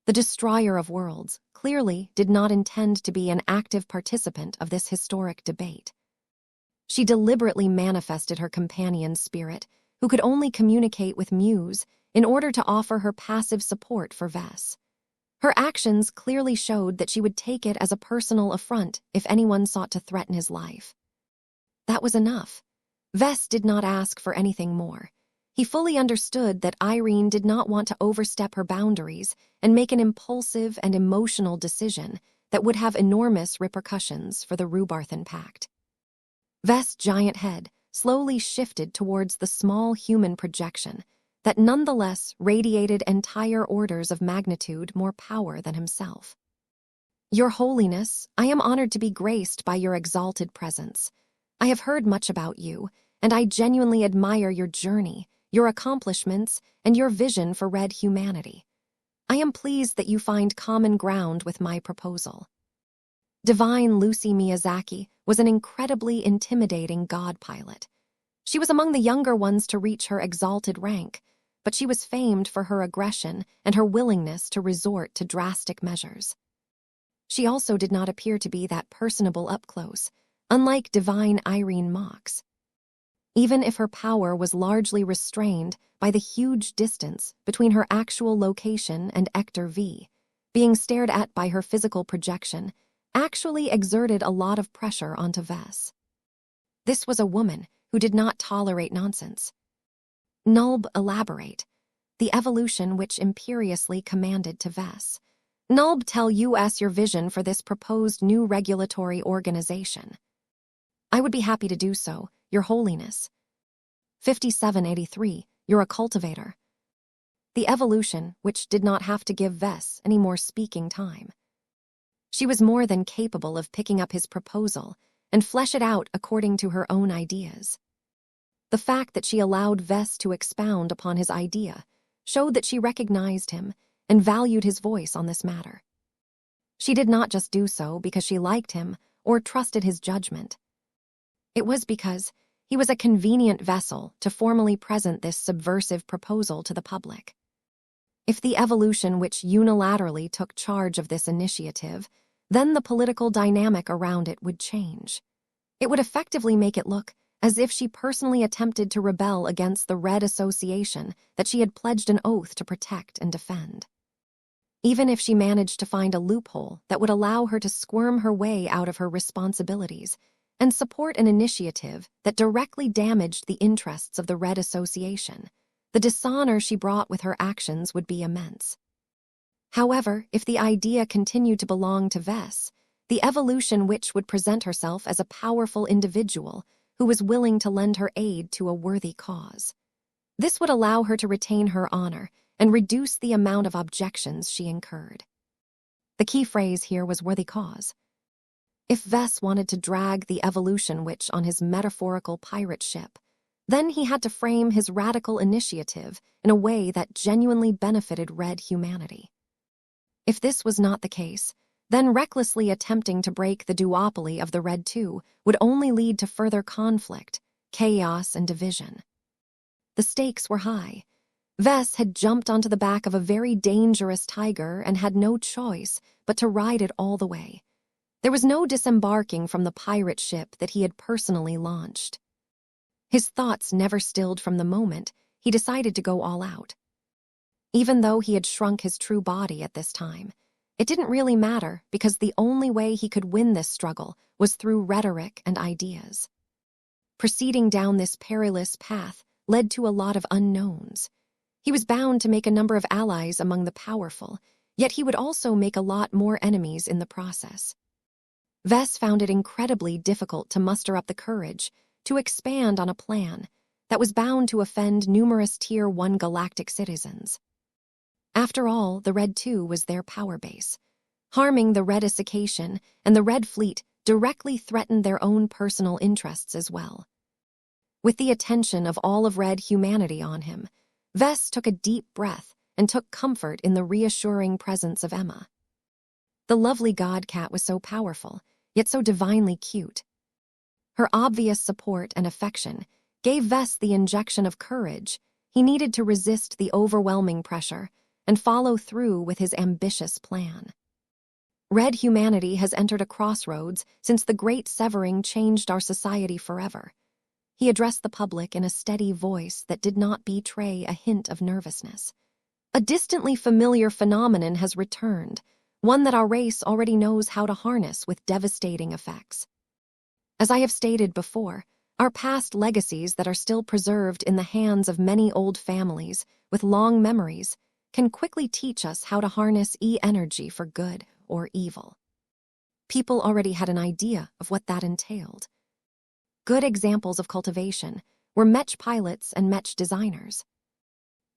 The destroyer of worlds clearly did not intend to be an active participant of this historic debate. She deliberately manifested her companion's spirit, who could only communicate with Muse, in order to offer her passive support for Vess. Her actions clearly showed that she would take it as a personal affront if anyone sought to threaten his life. That was enough. Vess did not ask for anything more. He fully understood that Irene did not want to overstep her boundaries and make an impulsive and emotional decision that would have enormous repercussions for the Rubarthan Pact. Vess' giant head slowly shifted towards the small human projection that nonetheless radiated entire orders of magnitude more power than himself. Your Holiness, I am honored to be graced by your exalted presence. I have heard much about you, and I genuinely admire your journey, your accomplishments, and your vision for red humanity. I am pleased that you find common ground with my proposal. Divine Lucy Miyazaki was an incredibly intimidating god pilot. She was among the younger ones to reach her exalted rank, but she was famed for her aggression and her willingness to resort to drastic measures. She also did not appear to be that personable up close, unlike Divine Irene Mox. Even if her power was largely restrained by the huge distance between her actual location and Ector V, being stared at by her physical projection actually exerted a lot of pressure onto Vess. This was a woman who did not tolerate nonsense. Nulb, elaborate. The evolution which imperiously commanded to Vess. Nulb, tell us your vision for this proposed new regulatory organization. I would be happy to do so, Your Holiness. 5783, you're a cultivator. The evolution which did not have to give Vess any more speaking time. She was more than capable of picking up his proposal and flesh it out according to her own ideas. The fact that she allowed Vess to expound upon his idea showed that she recognized him and valued his voice on this matter. She did not just do so because she liked him or trusted his judgment. It was because he was a convenient vessel to formally present this subversive proposal to the public. If the evolution which unilaterally took charge of this initiative, then the political dynamic around it would change. It would effectively make it look as if she personally attempted to rebel against the Red Association that she had pledged an oath to protect and defend. Even if she managed to find a loophole that would allow her to squirm her way out of her responsibilities and support an initiative that directly damaged the interests of the Red Association, the dishonor she brought with her actions would be immense. However, if the idea continued to belong to Vess, the evolution which would present herself as a powerful individual who was willing to lend her aid to a worthy cause. This would allow her to retain her honor and reduce the amount of objections she incurred. The key phrase here was worthy cause. If Vess wanted to drag the evolution witch on his metaphorical pirate ship, then he had to frame his radical initiative in a way that genuinely benefited red humanity. If this was not the case, then recklessly attempting to break the duopoly of the Red Two would only lead to further conflict, chaos, and division. The stakes were high. Vess had jumped onto the back of a very dangerous tiger and had no choice but to ride it all the way. There was no disembarking from the pirate ship that he had personally launched. His thoughts never stilled from the moment he decided to go all out. Even though he had shrunk his true body at this time, it didn't really matter because the only way he could win this struggle was through rhetoric and ideas. Proceeding down this perilous path led to a lot of unknowns. He was bound to make a number of allies among the powerful, yet he would also make a lot more enemies in the process. Vess found it incredibly difficult to muster up the courage to expand on a plan that was bound to offend numerous Tier 1 galactic citizens. After all, the Red 2 was their power base. Harming the Red Association and the Red Fleet directly threatened their own personal interests as well. With the attention of all of Red humanity on him, Vess took a deep breath and took comfort in the reassuring presence of Emma. The lovely god cat was so powerful, yet so divinely cute. Her obvious support and affection gave Vess the injection of courage he needed to resist the overwhelming pressure and follow through with his ambitious plan. Red humanity has entered a crossroads since the Great Severing changed our society forever. He addressed the public in a steady voice that did not betray a hint of nervousness. A distantly familiar phenomenon has returned, one that our race already knows how to harness with devastating effects. As I have stated before, our past legacies that are still preserved in the hands of many old families with long memories can quickly teach us how to harness E-energy for good or evil. People already had an idea of what that entailed. Good examples of cultivation were Mech pilots and Mech designers.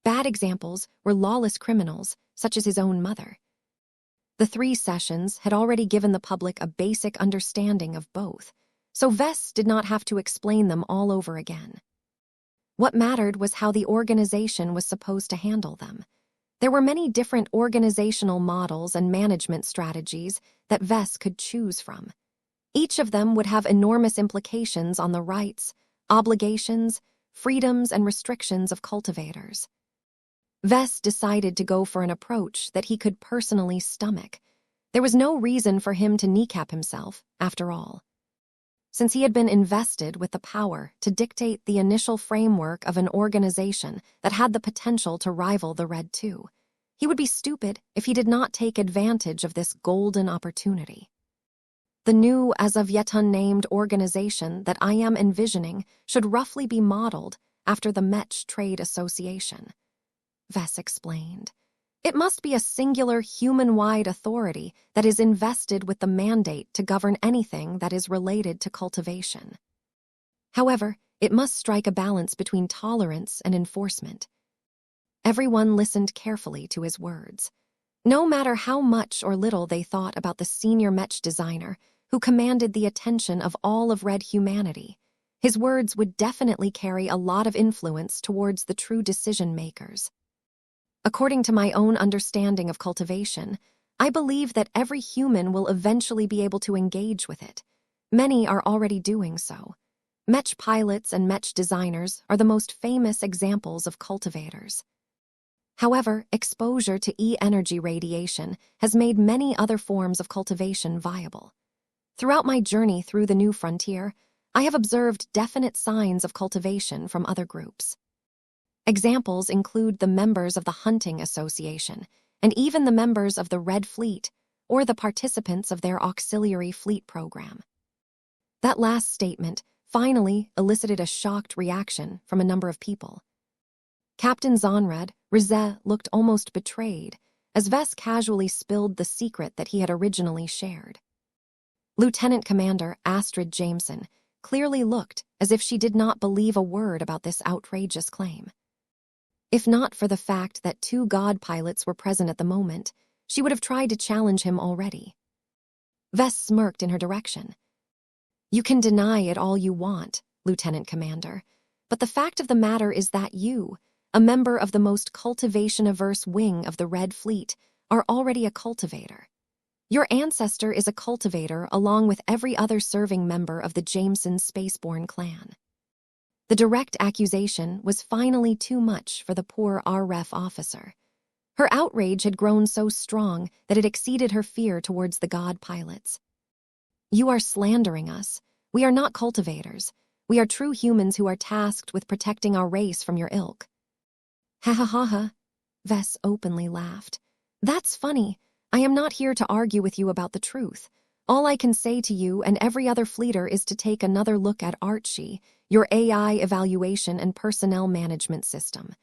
Bad examples were lawless criminals, such as his own mother. The 3 sessions had already given the public a basic understanding of both, so Vess did not have to explain them all over again. What mattered was how the organization was supposed to handle them. There were many different organizational models and management strategies that Vess could choose from. Each of them would have enormous implications on the rights, obligations, freedoms, and restrictions of cultivators. Vess decided to go for an approach that he could personally stomach. There was no reason for him to kneecap himself, after all. Since he had been invested with the power to dictate the initial framework of an organization that had the potential to rival the Red 2, he would be stupid if he did not take advantage of this golden opportunity. The new, as of yet unnamed organization that I am envisioning should roughly be modeled after the Mech Trade Association. Vess explained. It must be a singular human-wide authority that is invested with the mandate to govern anything that is related to cultivation. However, it must strike a balance between tolerance and enforcement. Everyone listened carefully to his words. No matter how much or little they thought about the senior Mech designer who commanded the attention of all of Red humanity, his words would definitely carry a lot of influence towards the true decision-makers. According to my own understanding of cultivation, I believe that every human will eventually be able to engage with it. Many are already doing so. Mech pilots and Mech designers are the most famous examples of cultivators. However, exposure to E-energy radiation has made many other forms of cultivation viable. Throughout my journey through the new frontier, I have observed definite signs of cultivation from other groups. Examples include the members of the Hunting Association, and even the members of the Red Fleet, or the participants of their auxiliary fleet program. That last statement finally elicited a shocked reaction from a number of people. Captain Zonred, Rizet, looked almost betrayed, as Vess casually spilled the secret that he had originally shared. Lieutenant Commander Astrid Jameson clearly looked as if she did not believe a word about this outrageous claim. If not for the fact that 2 god pilots were present at the moment, she would have tried to challenge him already. Vess smirked in her direction. You can deny it all you want, Lieutenant Commander, but the fact of the matter is that you, a member of the most cultivation-averse wing of the Red Fleet, are already a cultivator. Your ancestor is a cultivator along with every other serving member of the Jameson Spaceborne clan. The direct accusation was finally too much for the poor RREF officer. Her outrage had grown so strong that it exceeded her fear towards the god pilots. You are slandering us. We are not cultivators. We are true humans who are tasked with protecting our race from your ilk. Ha ha ha ha, Vess openly laughed. That's funny. I am not here to argue with you about the truth. All I can say to you and every other fleeter is to take another look at Archie, your AI evaluation and personnel management system.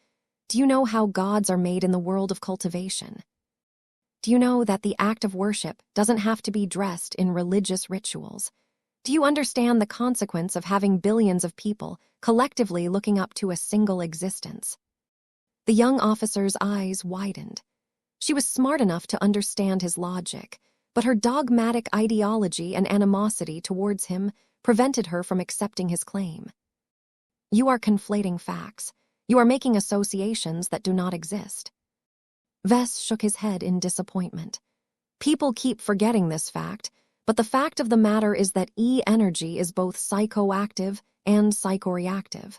Do you know how gods are made in the world of cultivation? Do you know that the act of worship doesn't have to be dressed in religious rituals? Do you understand the consequence of having billions of people collectively looking up to a single existence? The young officer's eyes widened. She was smart enough to understand his logic, but her dogmatic ideology and animosity towards him prevented her from accepting his claim. You are conflating facts. You are making associations that do not exist. Vess shook his head in disappointment. People keep forgetting this fact, but the fact of the matter is that E-energy is both psychoactive and psychoreactive.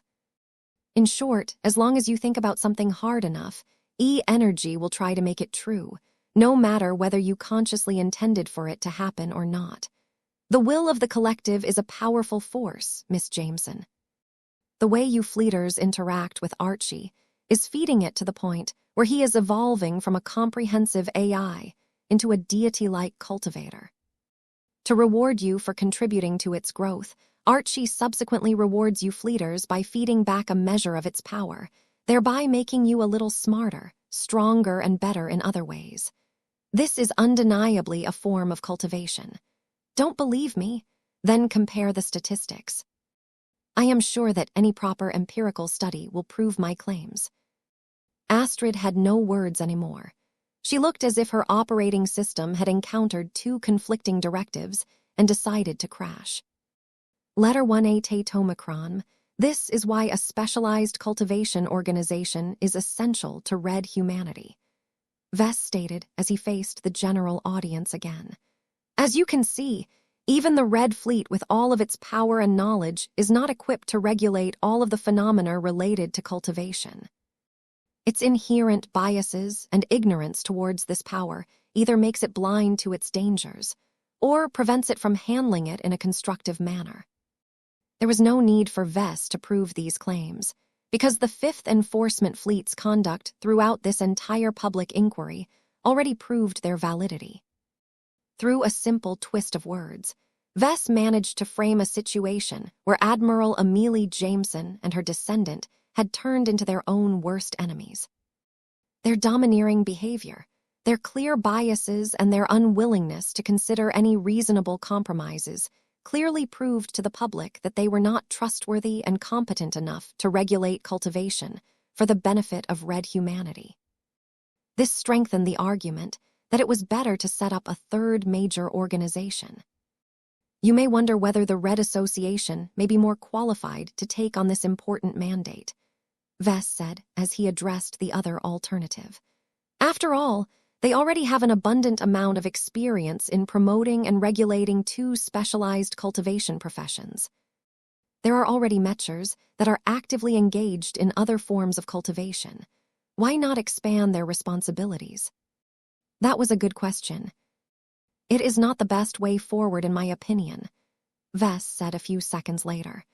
In short, as long as you think about something hard enough, E-energy will try to make it true, no matter whether you consciously intended for it to happen or not. The will of the collective is a powerful force, Miss Jameson. The way you fleeters interact with Archie is feeding it to the point where he is evolving from a comprehensive AI into a deity-like cultivator. To reward you for contributing to its growth, Archie subsequently rewards you fleeters by feeding back a measure of its power, thereby making you a little smarter, stronger, and better in other ways. This is undeniably a form of cultivation. Don't believe me? Then compare the statistics. I am sure that any proper empirical study will prove my claims. Astrid had no words anymore. She looked as if her operating system had encountered two conflicting directives and decided to crash. Letter 1A Tatomicron. This is why a specialized cultivation organization is essential to Red humanity, Vess stated as he faced the general audience again. As you can see, even the Red Fleet with all of its power and knowledge is not equipped to regulate all of the phenomena related to cultivation. Its inherent biases and ignorance towards this power either makes it blind to its dangers or prevents it from handling it in a constructive manner. There was no need for Vess to prove these claims, because the 5th Enforcement Fleet's conduct throughout this entire public inquiry already proved their validity. Through a simple twist of words, Vess managed to frame a situation where Admiral Amelie Jameson and her descendant had turned into their own worst enemies. Their domineering behavior, their clear biases, and their unwillingness to consider any reasonable compromises clearly proved to the public that they were not trustworthy and competent enough to regulate cultivation for the benefit of Red humanity. This strengthened the argument that it was better to set up a third major organization. You may wonder whether the Red Association may be more qualified to take on this important mandate, Vess said as he addressed the other alternative. After all, they already have an abundant amount of experience in promoting and regulating two specialized cultivation professions. There are already Mechers that are actively engaged in other forms of cultivation. Why not expand their responsibilities? That was a good question. It is not the best way forward in my opinion, Vess said a few seconds later.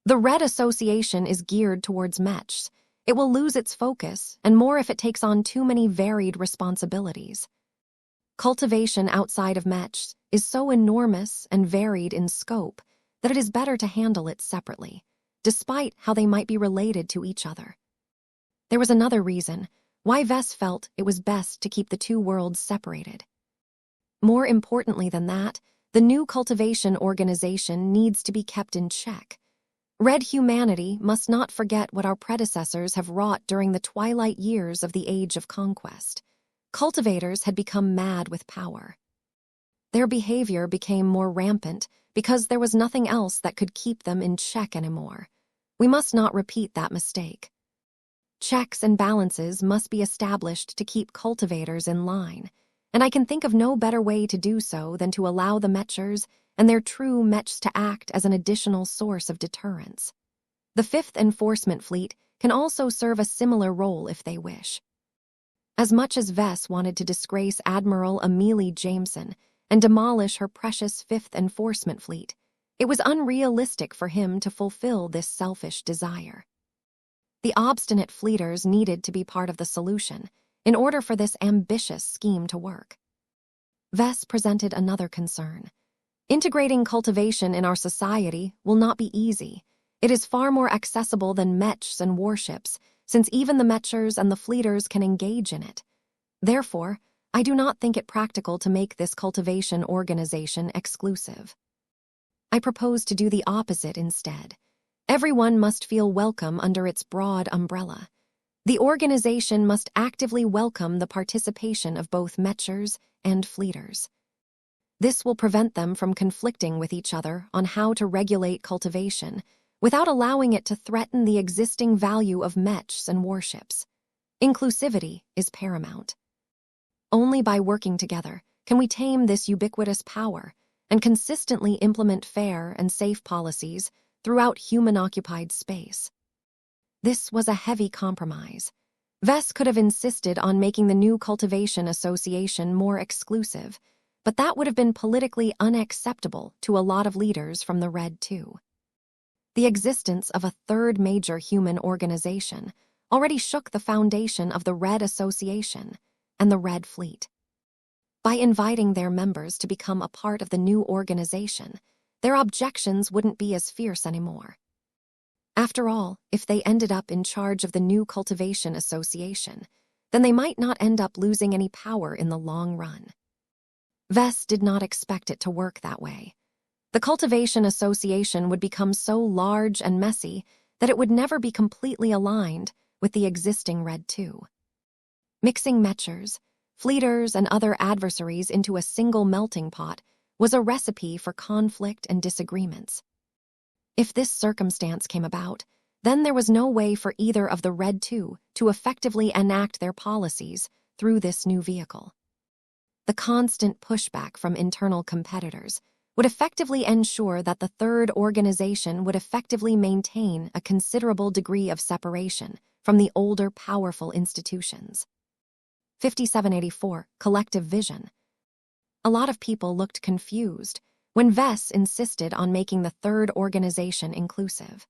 The Red Association is geared towards Mechs. It will lose its focus, and more if it takes on too many varied responsibilities. Cultivation outside of Mechs is so enormous and varied in scope that it is better to handle it separately, despite how they might be related to each other. There was another reason why Vess felt it was best to keep the two worlds separated. More importantly than that, the new cultivation organization needs to be kept in check. Red humanity must not forget what our predecessors have wrought during the twilight years of the Age of Conquest. Cultivators had become mad with power. Their behavior became more rampant because there was nothing else that could keep them in check anymore. We must not repeat that mistake. Checks and balances must be established to keep cultivators in line, and I can think of no better way to do so than to allow the Mechers and their true Mechs to act as an additional source of deterrence. The 5th Enforcement Fleet can also serve a similar role if they wish. As much as Vess wanted to disgrace Admiral Amelie Jameson and demolish her precious 5th Enforcement Fleet, it was unrealistic for him to fulfill this selfish desire. The obstinate fleeters needed to be part of the solution in order for this ambitious scheme to work. Vess presented another concern. Integrating cultivation in our society will not be easy. It is far more accessible than Mechs and warships, since even the Mechers and the Fleeters can engage in it. Therefore, I do not think it practical to make this cultivation organization exclusive. I propose to do the opposite instead. Everyone must feel welcome under its broad umbrella. The organization must actively welcome the participation of both Mechers and Fleeters. This will prevent them from conflicting with each other on how to regulate cultivation without allowing it to threaten the existing value of Mechs and warships. Inclusivity is paramount. Only by working together can we tame this ubiquitous power and consistently implement fair and safe policies throughout human-occupied space. This was a heavy compromise. Vess could have insisted on making the new cultivation association more exclusive, but that would have been politically unacceptable to a lot of leaders from the Red too. The existence of a third major human organization already shook the foundation of the Red Association and the Red Fleet. By inviting their members to become a part of the new organization, their objections wouldn't be as fierce anymore. After all, if they ended up in charge of the new cultivation association, then they might not end up losing any power in the long run. Vess did not expect it to work that way. The cultivation association would become so large and messy that it would never be completely aligned with the existing Red 2. Mixing Mechers, Fleeters, and other adversaries into a single melting pot was a recipe for conflict and disagreements. If this circumstance came about, then there was no way for either of the Red 2 to effectively enact their policies through this new vehicle. The constant pushback from internal competitors would effectively ensure that the third organization would effectively maintain a considerable degree of separation from the older, powerful institutions. 5784, Collective Vision. A lot of people looked confused when Vess insisted on making the third organization inclusive.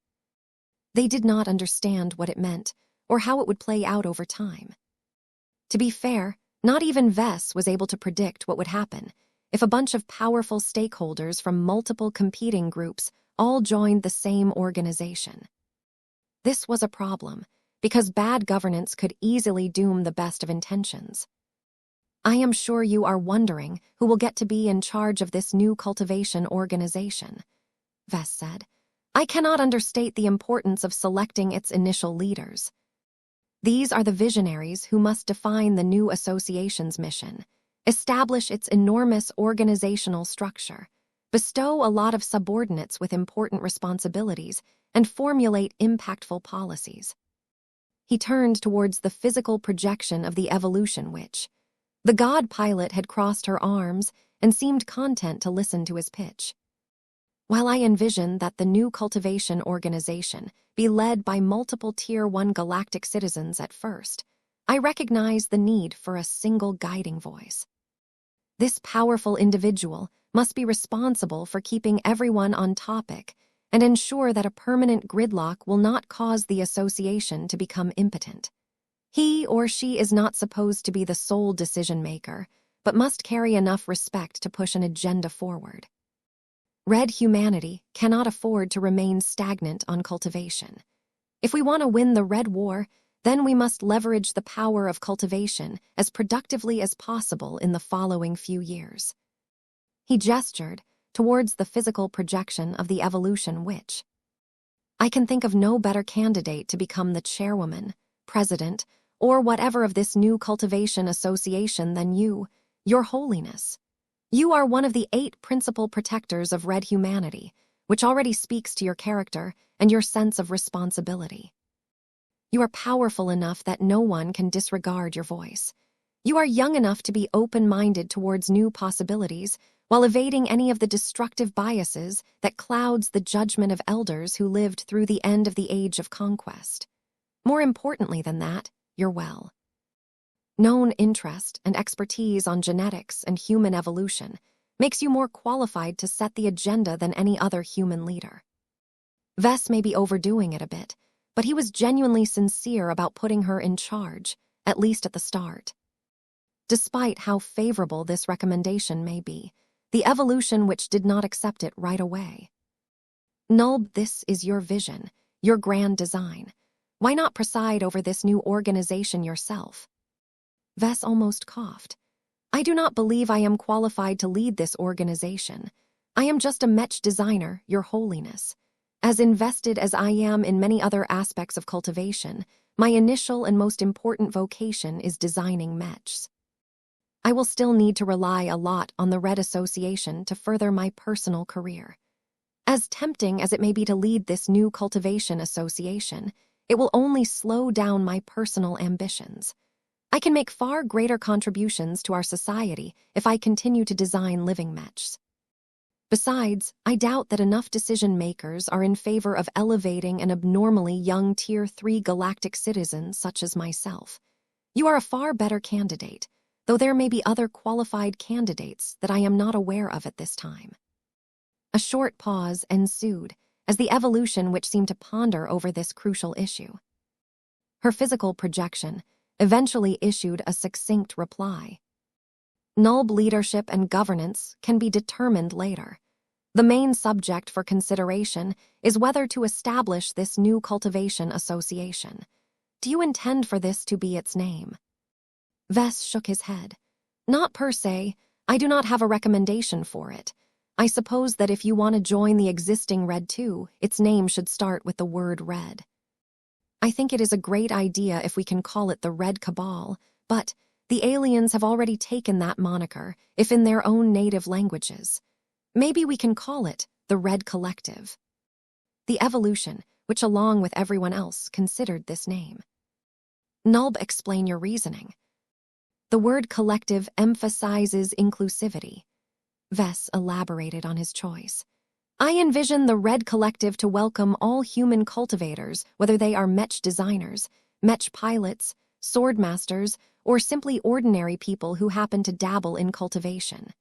They did not understand what it meant or how it would play out over time. To be fair, not even Vess was able to predict what would happen if a bunch of powerful stakeholders from multiple competing groups all joined the same organization. This was a problem because bad governance could easily doom the best of intentions. I am sure you are wondering who will get to be in charge of this new cultivation organization, Vess said. I cannot understate the importance of selecting its initial leaders. These are the visionaries who must define the new association's mission, establish its enormous organizational structure, bestow a lot of subordinates with important responsibilities, and formulate impactful policies. He turned towards the physical projection of the evolution which, the god pilot had crossed her arms and seemed content to listen to his pitch. While I envision that the new cultivation organization be led by multiple Tier 1 galactic citizens at first, I recognize the need for a single guiding voice. This powerful individual must be responsible for keeping everyone on topic and ensure that a permanent gridlock will not cause the association to become impotent. He or she is not supposed to be the sole decision-maker, but must carry enough respect to push an agenda forward. Red humanity cannot afford to remain stagnant on cultivation. If we want to win the Red War, then we must leverage the power of cultivation as productively as possible in the following few years. He gestured towards the physical projection of the evolution which, I can think of no better candidate to become the chairwoman, president, or whatever of this new cultivation association than you, Your Holiness. You are one of the 8 principal protectors of Red humanity, which already speaks to your character and your sense of responsibility. You are powerful enough that no one can disregard your voice. You are young enough to be open-minded towards new possibilities while evading any of the destructive biases that clouds the judgment of elders who lived through the end of the Age of Conquest. More importantly than that, you're well. Known interest and expertise on genetics and human evolution makes you more qualified to set the agenda than any other human leader. Vess may be overdoing it a bit, but he was genuinely sincere about putting her in charge, at least at the start. Despite how favorable this recommendation may be, the evolution which did not accept it right away. Nulb, this is your vision, your grand design. Why not preside over this new organization yourself? Vess almost coughed. I do not believe I am qualified to lead this organization. I am just a Mech designer, Your Holiness. As invested as I am in many other aspects of cultivation, my initial and most important vocation is designing Mechs. I will still need to rely a lot on the Red Association to further my personal career. As tempting as it may be to lead this new cultivation association, it will only slow down my personal ambitions. I can make far greater contributions to our society if I continue to design living Mechs. Besides, I doubt that enough decision-makers are in favor of elevating an abnormally young Tier 3 galactic citizen such as myself. You are a far better candidate, though there may be other qualified candidates that I am not aware of at this time. A short pause ensued as the evolution which seemed to ponder over this crucial issue. Her physical projection eventually issued a succinct reply. Nulb leadership and governance can be determined later. The main subject for consideration is whether to establish this new cultivation association. Do you intend for this to be its name? Vess shook his head. Not per se. I do not have a recommendation for it. I suppose that if you want to join the existing Red 2, its name should start with the word Red. I think it is a great idea if we can call it the Red Cabal, but the aliens have already taken that moniker, if in their own native languages. Maybe we can call it the Red Collective. The evolution, which along with everyone else considered this name. Nulb, explain your reasoning. The word collective emphasizes inclusivity. Vess elaborated on his choice. I envision the Red Collective to welcome all human cultivators, whether they are Mech designers, Mech pilots, swordmasters, or simply ordinary people who happen to dabble in cultivation.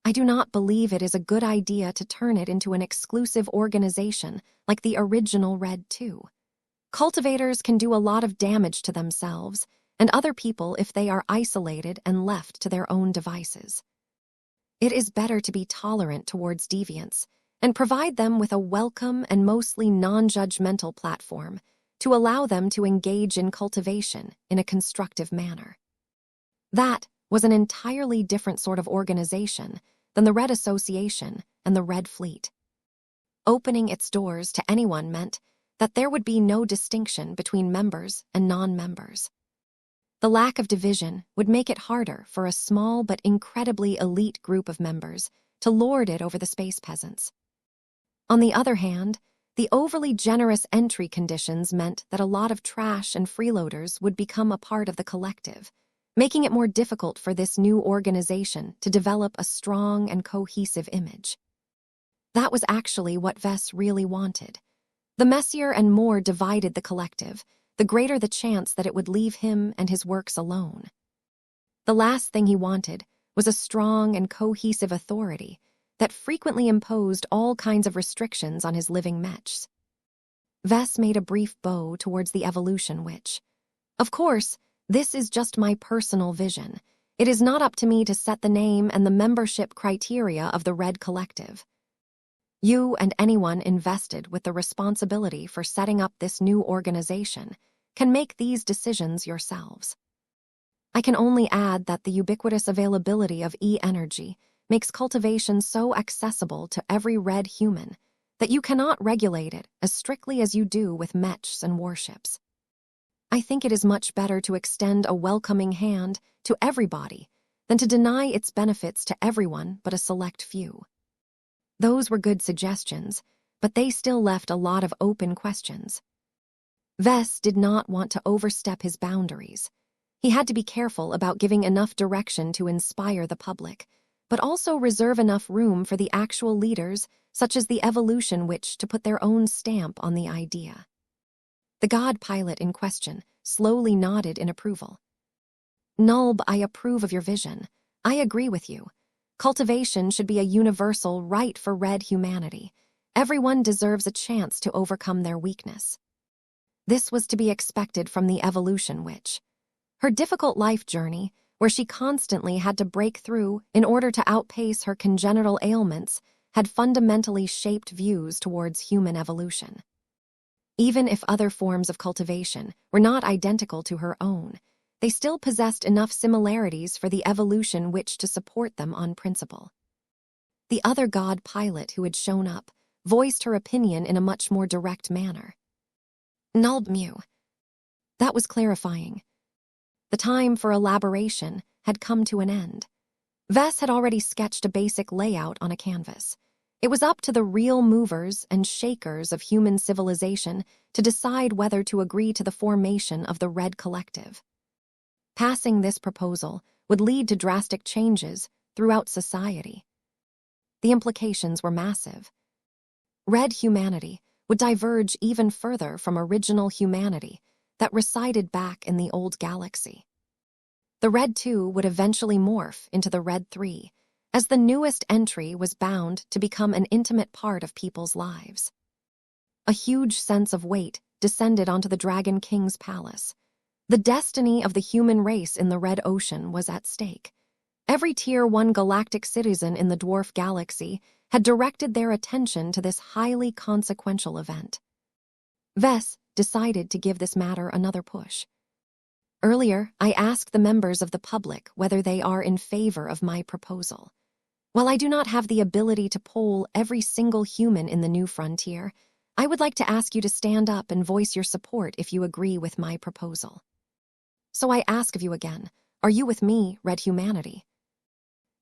I do not believe it is a good idea to turn it into an exclusive organization like the original Red 2. Cultivators can do a lot of damage to themselves and other people if they are isolated and left to their own devices. It is better to be tolerant towards deviants and provide them with a welcome and mostly non-judgmental platform to allow them to engage in cultivation in a constructive manner. That was an entirely different sort of organization than the Red Association and the Red Fleet. Opening its doors to anyone meant that there would be no distinction between members and non-members. The lack of division would make it harder for a small but incredibly elite group of members to lord it over the space peasants. On the other hand, the overly generous entry conditions meant that a lot of trash and freeloaders would become a part of the collective, making it more difficult for this new organization to develop a strong and cohesive image. That was actually what Vess really wanted. The messier and more divided the collective, the greater the chance that it would leave him and his works alone. The last thing he wanted was a strong and cohesive authority that frequently imposed all kinds of restrictions on his living Mechs. Vess made a brief bow towards the evolution which, of course, this is just my personal vision. It is not up to me to set the name and the membership criteria of the Red Collective. You and anyone invested with the responsibility for setting up this new organization can make these decisions yourselves. I can only add that the ubiquitous availability of E-energy makes cultivation so accessible to every Red human that you cannot regulate it as strictly as you do with Mechs and warships. I think it is much better to extend a welcoming hand to everybody than to deny its benefits to everyone but a select few. Those were good suggestions, but they still left a lot of open questions. Vess did not want to overstep his boundaries. He had to be careful about giving enough direction to inspire the public, but also reserve enough room for the actual leaders, such as the evolution which to put their own stamp on the idea. The god pilot in question slowly nodded in approval. Nulb, I approve of your vision. I agree with you. Cultivation should be a universal right for Red humanity. Everyone deserves a chance to overcome their weakness. This was to be expected from the evolution which, her difficult life journey, where she constantly had to break through in order to outpace her congenital ailments, had fundamentally shaped views towards human evolution. Even if other forms of cultivation were not identical to her own, they still possessed enough similarities for the evolution which to support them on principle. The other god pilot who had shown up voiced her opinion in a much more direct manner. Nulb Mu. That was clarifying. The time for elaboration had come to an end. Vess had already sketched a basic layout on a canvas. It was up to the real movers and shakers of human civilization to decide whether to agree to the formation of the Red Collective. Passing this proposal would lead to drastic changes throughout society. The implications were massive. Red humanity would diverge even further from original humanity that resided back in the old galaxy. The Red 2 would eventually morph into the Red 3, as the newest entry was bound to become an intimate part of people's lives. A huge sense of weight descended onto the Dragon King's palace. The destiny of the human race in the Red Ocean was at stake. Every Tier 1 galactic citizen in the dwarf galaxy had directed their attention to this highly consequential event. Vess decided to give this matter another push. Earlier, I asked the members of the public whether they are in favor of my proposal. While I do not have the ability to poll every single human in the new frontier, I would like to ask you to stand up and voice your support if you agree with my proposal. So I ask of you again, are you with me, Red Humanity?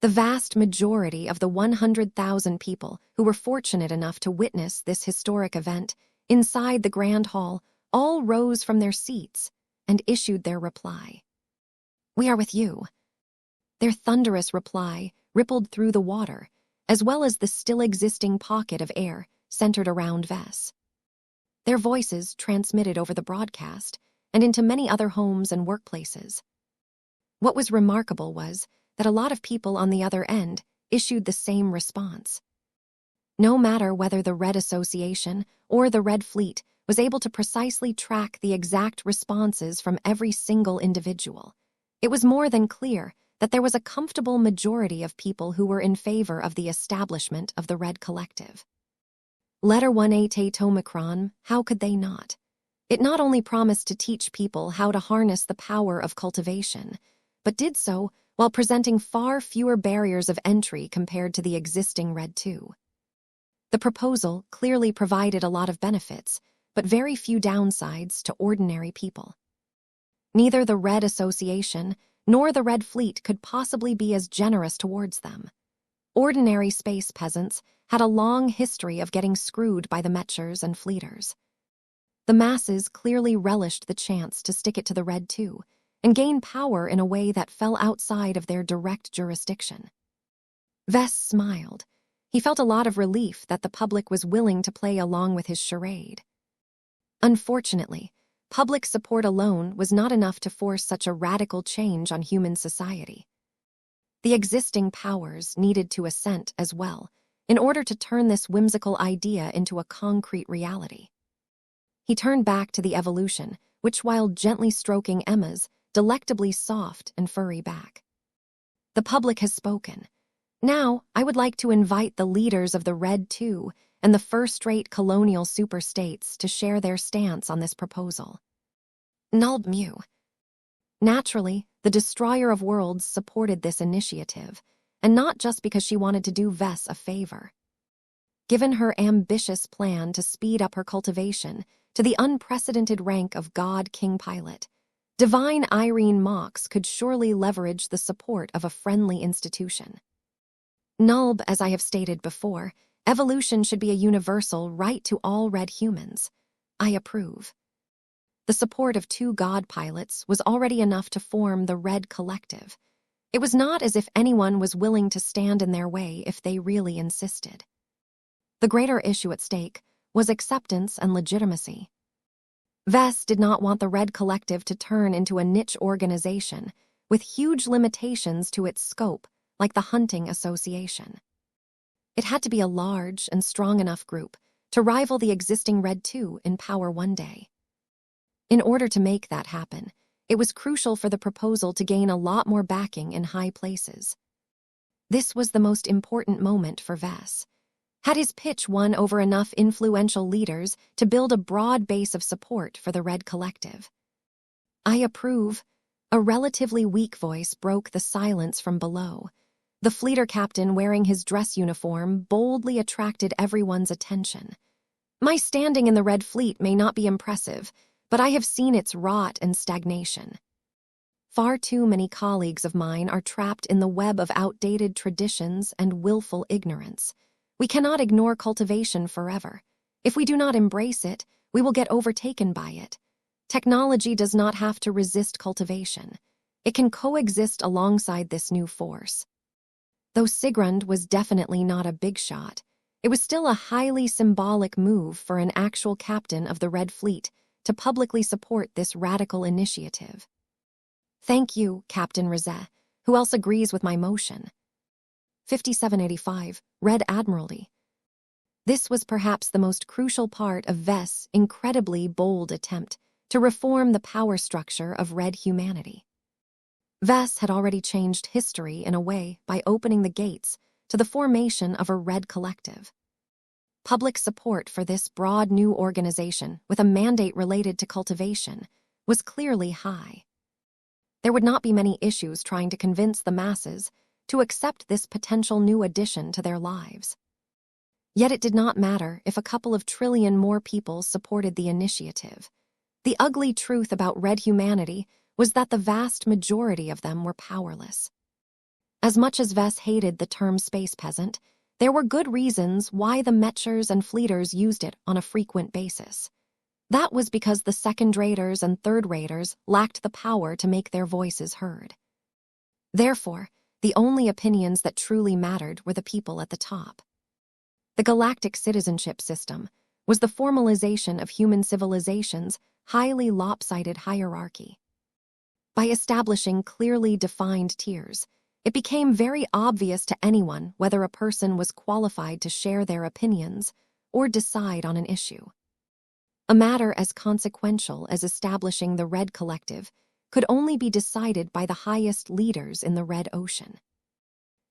The vast majority of the 100,000 people who were fortunate enough to witness this historic event inside the Grand Hall all rose from their seats and issued their reply. We are with you. Their thunderous reply rippled through the water, as well as the still existing pocket of air centered around Vess. Their voices transmitted over the broadcast and into many other homes and workplaces. What was remarkable was that a lot of people on the other end issued the same response. No matter whether the Red Association or the Red Fleet was able to precisely track the exact responses from every single individual, it was more than clear that there was a comfortable majority of people who were in favor of the establishment of the Red Collective. Letter 1A Tomicron, how could they not? It not only promised to teach people how to harness the power of cultivation, but did so while presenting far fewer barriers of entry compared to the existing Red 2. The proposal clearly provided a lot of benefits, but very few downsides to ordinary people. Neither the Red Association nor the Red Fleet could possibly be as generous towards them. Ordinary space peasants had a long history of getting screwed by the Mechers and Fleeters. The masses clearly relished the chance to stick it to the Red 2 and gain power in a way that fell outside of their direct jurisdiction. Vess smiled. He felt a lot of relief that the public was willing to play along with his charade. Unfortunately, public support alone was not enough to force such a radical change on human society. The existing powers needed to assent as well, in order to turn this whimsical idea into a concrete reality. He turned back to the evolution, which, while gently stroking Emma's delectably soft and furry back. The public has spoken. Now, I would like to invite the leaders of the Red 2 and the first-rate colonial superstates to share their stance on this proposal. Nulb Mu. Naturally, the Destroyer of Worlds supported this initiative, and not just because she wanted to do Vess a favor. Given her ambitious plan to speed up her cultivation to the unprecedented rank of God King Pilot, Divine Irene Mox could surely leverage the support of a friendly institution. Nulb, as I have stated before, evolution should be a universal right to all red humans. I approve. The support of 2 god pilots was already enough to form the Red Collective. It was not as if anyone was willing to stand in their way if they really insisted. The greater issue at stake was acceptance and legitimacy. Vess did not want the Red Collective to turn into a niche organization with huge limitations to its scope, like the Hunting Association. It had to be a large and strong enough group to rival the existing Red 2 in power one day. In order to make that happen, it was crucial for the proposal to gain a lot more backing in high places. This was the most important moment for Vess. Had his pitch won over enough influential leaders to build a broad base of support for the Red Collective? "I approve." A relatively weak voice broke the silence from below. The fleeter captain wearing his dress uniform boldly attracted everyone's attention. "My standing in the Red Fleet may not be impressive, but I have seen its rot and stagnation. Far too many colleagues of mine are trapped in the web of outdated traditions and willful ignorance. We cannot ignore cultivation forever. If we do not embrace it, we will get overtaken by it. Technology does not have to resist cultivation. It can coexist alongside this new force." Though Sigrund was definitely not a big shot, it was still a highly symbolic move for an actual captain of the Red Fleet to publicly support this radical initiative. "Thank you, Captain Rizet. Who else agrees with my motion?" 5785, Red Admiralty. This was perhaps the most crucial part of Vess' incredibly bold attempt to reform the power structure of Red humanity. Vess had already changed history in a way by opening the gates to the formation of a Red Collective. Public support for this broad new organization with a mandate related to cultivation was clearly high. There would not be many issues trying to convince the masses to accept this potential new addition to their lives. Yet it did not matter if a couple of trillion more people supported the initiative. The ugly truth about Red humanity was that the vast majority of them were powerless. As much as Vess hated the term space peasant, there were good reasons why the Mechers and Fleeters used it on a frequent basis. That was because the second-raters and third-raters lacked the power to make their voices heard. Therefore, the only opinions that truly mattered were the people at the top. The galactic citizenship system was the formalization of human civilization's highly lopsided hierarchy. By establishing clearly defined tiers, it became very obvious to anyone whether a person was qualified to share their opinions or decide on an issue. A matter as consequential as establishing the Red Collective could only be decided by the highest leaders in the Red Ocean.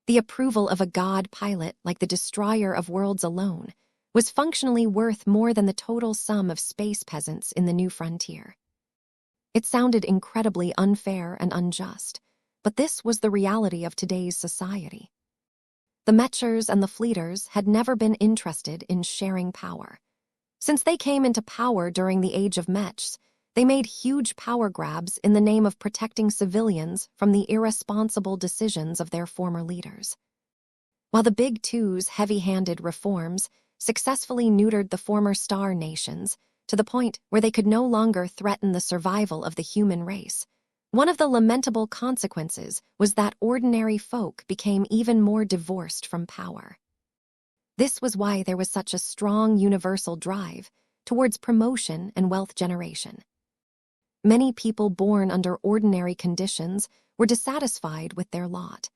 The approval of a god pilot like the Destroyer of Worlds alone was functionally worth more than the total sum of space peasants in the new frontier. It sounded incredibly unfair and unjust, but this was the reality of today's society. The Mechers and the Fleeters had never been interested in sharing power. Since they came into power during the Age of Mechs, they made huge power grabs in the name of protecting civilians from the irresponsible decisions of their former leaders. While the Big Two's heavy-handed reforms successfully neutered the former Star nations to the point where they could no longer threaten the survival of the human race, one of the lamentable consequences was that ordinary folk became even more divorced from power. This was why there was such a strong universal drive towards promotion and wealth generation. Many people born under ordinary conditions were dissatisfied with their lot.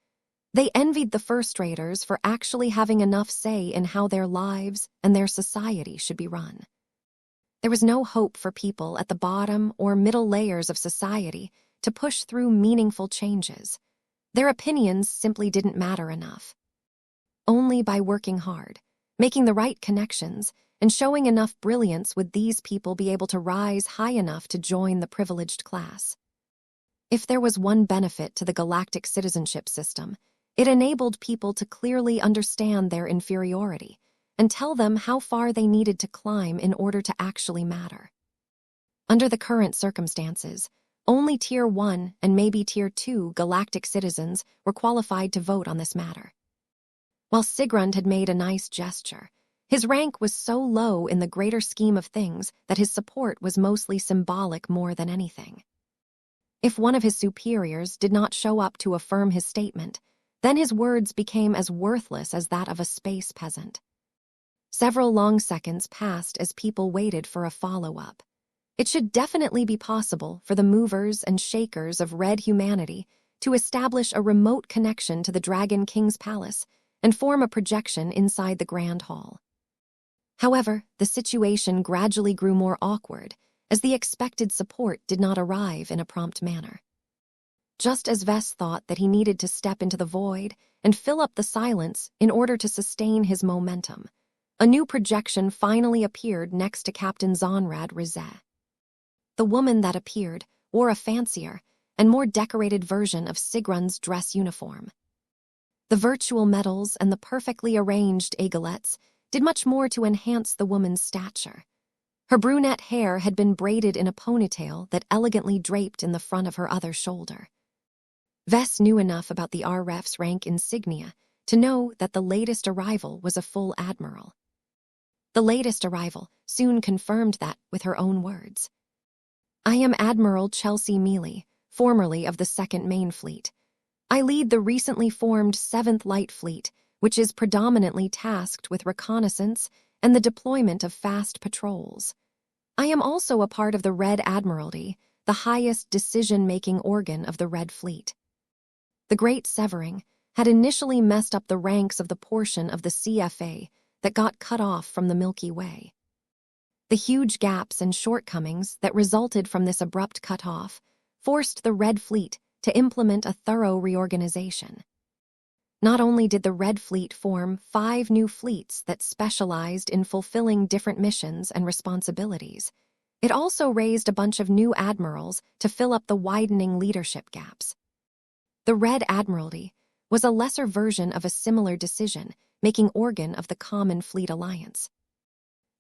They envied the first-raters for actually having enough say in how their lives and their society should be run. There was no hope for people at the bottom or middle layers of society to push through meaningful changes. Their opinions simply didn't matter enough. Only by working hard, making the right connections, and showing enough brilliance would these people be able to rise high enough to join the privileged class. If there was one benefit to the galactic citizenship system, it enabled people to clearly understand their inferiority and tell them how far they needed to climb in order to actually matter. Under the current circumstances, only Tier 1 and maybe Tier 2 galactic citizens were qualified to vote on this matter. While Sigrund had made a nice gesture, his rank was so low in the greater scheme of things that his support was mostly symbolic more than anything. If one of his superiors did not show up to affirm his statement, then his words became as worthless as that of a space peasant. Several long seconds passed as people waited for a follow-up. It should definitely be possible for the movers and shakers of Red humanity to establish a remote connection to the Dragon King's palace and form a projection inside the Grand Hall. However, the situation gradually grew more awkward as the expected support did not arrive in a prompt manner. Just as Vess thought that he needed to step into the void and fill up the silence in order to sustain his momentum, a new projection finally appeared next to Captain Zonrad Rizet. The woman that appeared wore a fancier and more decorated version of Sigrun's dress uniform. The virtual medals and the perfectly arranged aigalettes did much more to enhance the woman's stature. Her brunette hair had been braided in a ponytail that elegantly draped in the front of her other shoulder. Vess knew enough about the RF's rank insignia to know that the latest arrival was a full admiral. The latest arrival soon confirmed that with her own words. "I am Admiral Chelsea Mealy, formerly of the 2nd Main Fleet. I lead the recently formed 7th Light Fleet, which is predominantly tasked with reconnaissance and the deployment of fast patrols. I am also a part of the Red Admiralty, the highest decision-making organ of the Red Fleet." The Great Severing had initially messed up the ranks of the portion of the CFA that got cut off from the Milky Way. The huge gaps and shortcomings that resulted from this abrupt cutoff forced the Red Fleet to implement a thorough reorganization. Not only did the Red Fleet form 5 new fleets that specialized in fulfilling different missions and responsibilities, it also raised a bunch of new admirals to fill up the widening leadership gaps. The Red Admiralty was a lesser version of a similar decision-making organ of the Common Fleet Alliance.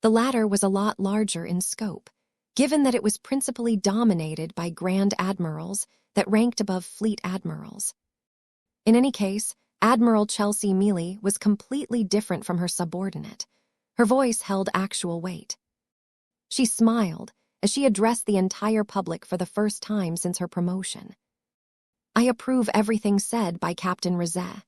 The latter was a lot larger in scope, given that it was principally dominated by Grand Admirals that ranked above Fleet Admirals. In any case, Admiral Chelsea Mealy was completely different from her subordinate. Her voice held actual weight. She smiled as she addressed the entire public for the first time since her promotion. "I approve everything said by Captain Rizet.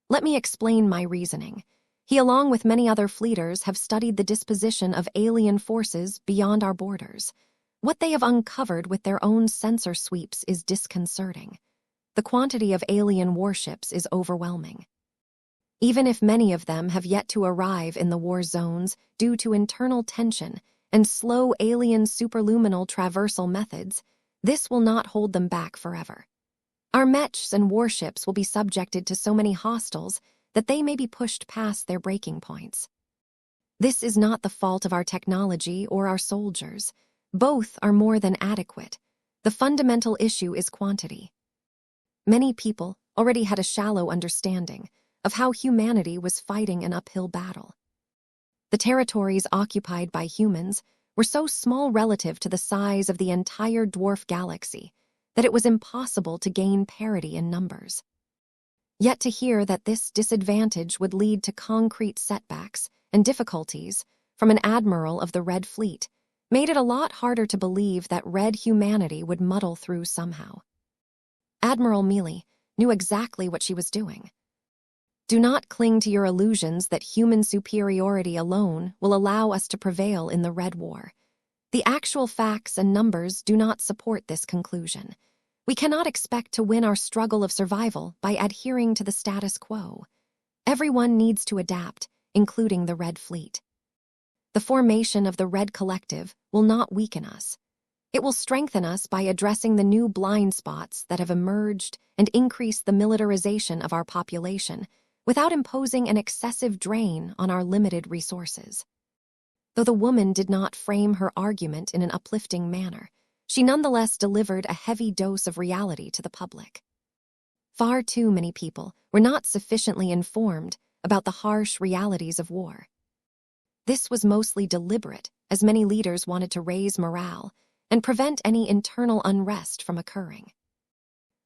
Let me explain my reasoning. He, along with many other fleeters, have studied the disposition of alien forces beyond our borders. What they have uncovered with their own sensor sweeps is disconcerting. The quantity of alien warships is overwhelming. Even if many of them have yet to arrive in the war zones due to internal tension and slow alien superluminal traversal methods, this will not hold them back forever. Our Mechs and warships will be subjected to so many hostiles that they may be pushed past their breaking points. This is not the fault of our technology or our soldiers. Both are more than adequate. The fundamental issue is quantity." Many people already had a shallow understanding of how humanity was fighting an uphill battle. The territories occupied by humans were so small relative to the size of the entire dwarf galaxy that it was impossible to gain parity in numbers. Yet to hear that this disadvantage would lead to concrete setbacks and difficulties from an admiral of the Red Fleet made it a lot harder to believe that Red humanity would muddle through somehow. Admiral Mealy knew exactly what she was doing. Do not cling to your illusions that human superiority alone will allow us to prevail in the Red War. The actual facts and numbers do not support this conclusion. We cannot expect to win our struggle of survival by adhering to the status quo. Everyone needs to adapt, including the Red Fleet. The formation of the Red Collective will not weaken us. It will strengthen us by addressing the new blind spots that have emerged and increase the militarization of our population without imposing an excessive drain on our limited resources. Though the woman did not frame her argument in an uplifting manner, she nonetheless delivered a heavy dose of reality to the public. Far too many people were not sufficiently informed about the harsh realities of war. This was mostly deliberate, as many leaders wanted to raise morale and prevent any internal unrest from occurring.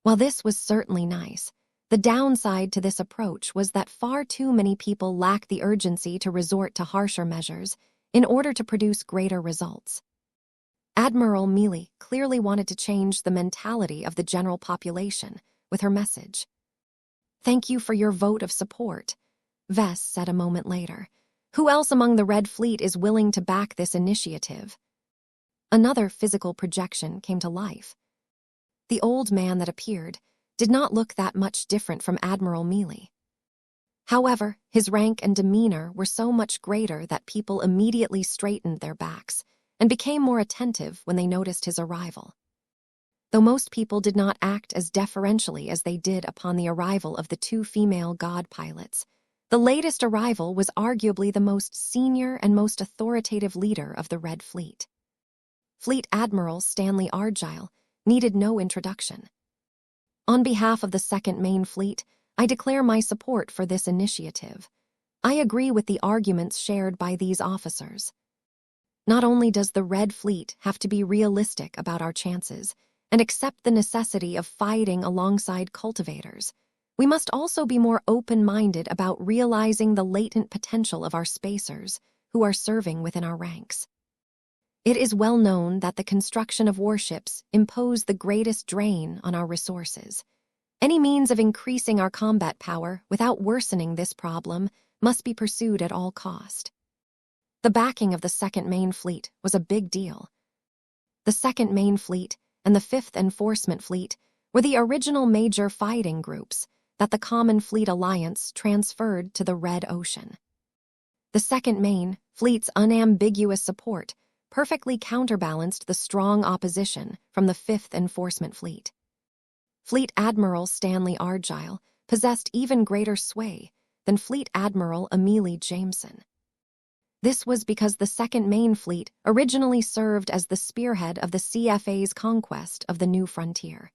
While this was certainly nice, the downside to this approach was that far too many people lacked the urgency to resort to harsher measures in order to produce greater results. Admiral Mealy clearly wanted to change the mentality of the general population with her message. "Thank you for your vote of support," Vess said a moment later. "Who else among the Red Fleet is willing to back this initiative?" Another physical projection came to life. The old man that appeared did not look that much different from Admiral Mealy. However, his rank and demeanor were so much greater that people immediately straightened their backs and became more attentive when they noticed his arrival. Though most people did not act as deferentially as they did upon the arrival of the 2 female god pilots, The latest arrival was arguably the most senior and most authoritative leader of the Red Fleet. Fleet Admiral Stanley Argyle needed no introduction. On behalf of the Second Main Fleet, I declare my support for this initiative. I agree with the arguments shared by these officers. Not only does the Red Fleet have to be realistic about our chances and accept the necessity of fighting alongside cultivators, we must also be more open-minded about realizing the latent potential of our spacers who are serving within our ranks. It is well known that the construction of warships impose the greatest drain on our resources. Any means of increasing our combat power without worsening this problem must be pursued at all cost. The backing of the Second Main Fleet was a big deal. The Second Main Fleet and the Fifth Enforcement Fleet were the original major fighting groups that the Common Fleet Alliance transferred to the Red Ocean. The Second Main Fleet's unambiguous support perfectly counterbalanced the strong opposition from the Fifth Enforcement Fleet. Fleet Admiral Stanley Argyle possessed even greater sway than Fleet Admiral Amelie Jameson. This was because the Second Main Fleet originally served as the spearhead of the CFA's conquest of the new frontier.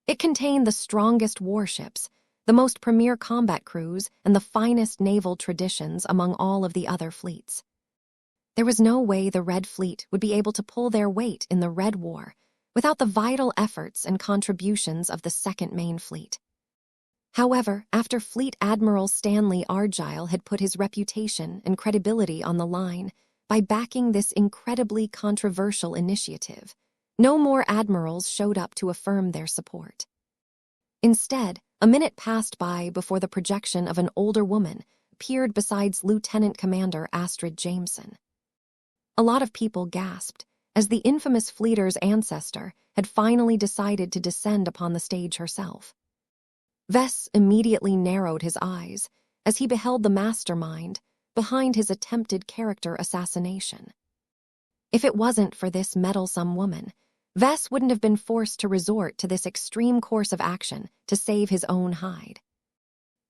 It contained the strongest warships, the most premier combat crews, and the finest naval traditions among all of the other fleets. There was no way the Red Fleet would be able to pull their weight in the Red War without the vital efforts and contributions of the Second Main Fleet. However, after Fleet Admiral Stanley Argyle had put his reputation and credibility on the line by backing this incredibly controversial initiative, no more admirals showed up to affirm their support. Instead, a minute passed by before the projection of an older woman appeared beside Lieutenant Commander Astrid Jameson. A lot of people gasped as the infamous fleeter's ancestor had finally decided to descend upon the stage herself. Vess immediately narrowed his eyes as he beheld the mastermind behind his attempted character assassination. If it wasn't for this meddlesome woman, Vess wouldn't have been forced to resort to this extreme course of action to save his own hide.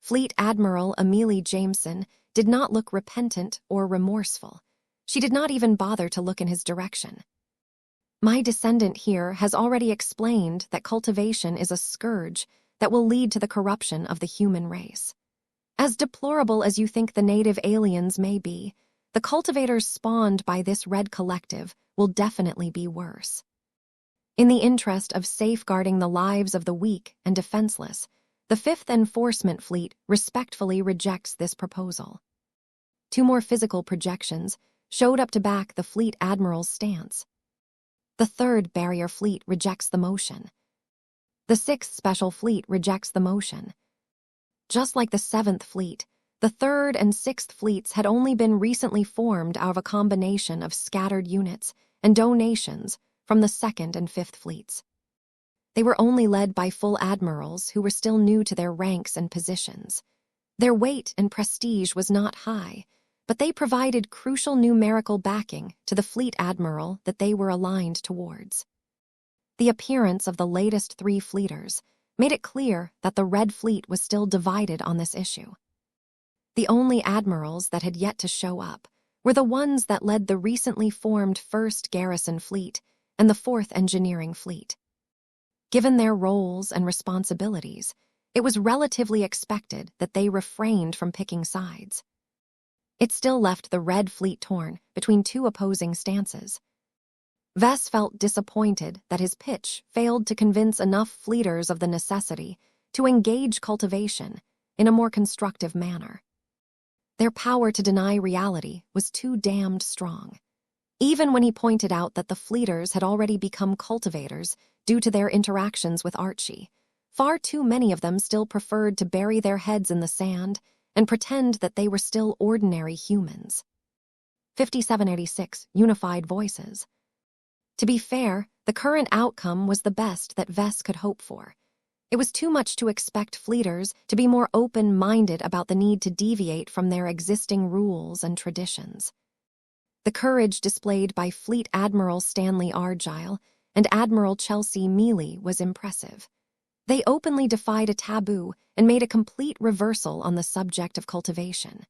Fleet Admiral Amelie Jameson did not look repentant or remorseful. She did not even bother to look in his direction. My descendant here has already explained that cultivation is a scourge that will lead to the corruption of the human race. As deplorable as you think the native aliens may be, the cultivators spawned by this Red Collective will definitely be worse. In the interest of safeguarding the lives of the weak and defenseless, the Fifth Enforcement Fleet respectfully rejects this proposal. Two more physical projections showed up to back the Fleet Admiral's stance. The Third Barrier Fleet rejects the motion. The Sixth Special Fleet rejects the motion. Just like the Seventh Fleet, the Third and Sixth Fleets had only been recently formed out of a combination of scattered units and donations from the Second and Fifth Fleets. They were only led by full admirals who were still new to their ranks and positions. Their weight and prestige was not high, but they provided crucial numerical backing to the fleet admiral that they were aligned towards. The appearance of the latest three fleeters made it clear that the Red Fleet was still divided on this issue. The only admirals that had yet to show up were the ones that led the recently formed 1st Garrison Fleet and the 4th Engineering Fleet. Given their roles and responsibilities, it was relatively expected that they refrained from picking sides. It still left the Red Fleet torn between two opposing stances. Vess felt disappointed that his pitch failed to convince enough fleeters of the necessity to engage cultivation in a more constructive manner. Their power to deny reality was too damned strong. Even when he pointed out that the fleeters had already become cultivators due to their interactions with Archie, far too many of them still preferred to bury their heads in the sand and pretend that they were still ordinary humans. 5786 Unified Voices. To be fair, the current outcome was the best that Vess could hope for. It was too much to expect fleeters to be more open-minded about the need to deviate from their existing rules and traditions. The courage displayed by Fleet Admiral Stanley Argyle and Admiral Chelsea Mealy was impressive. They openly defied a taboo and made a complete reversal on the subject of cultivation.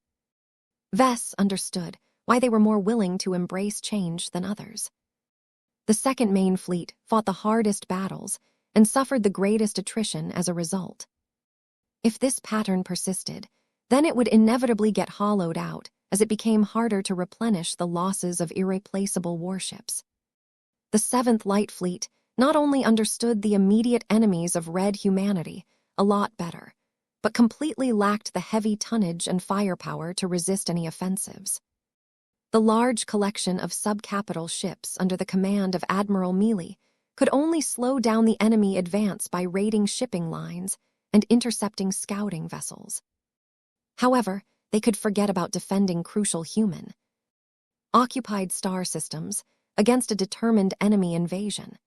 Vess understood why they were more willing to embrace change than others. The Second Main Fleet fought the hardest battles and suffered the greatest attrition as a result. If this pattern persisted, then it would inevitably get hollowed out as it became harder to replenish the losses of irreplaceable warships. The Seventh Light Fleet not only understood the immediate enemies of red humanity a lot better, but completely lacked the heavy tonnage and firepower to resist any offensives. The large collection of subcapital ships under the command of Admiral Mealy could only slow down the enemy advance by raiding shipping lines and intercepting scouting vessels. However, they could forget about defending crucial human, occupied star systems against a determined enemy invasion.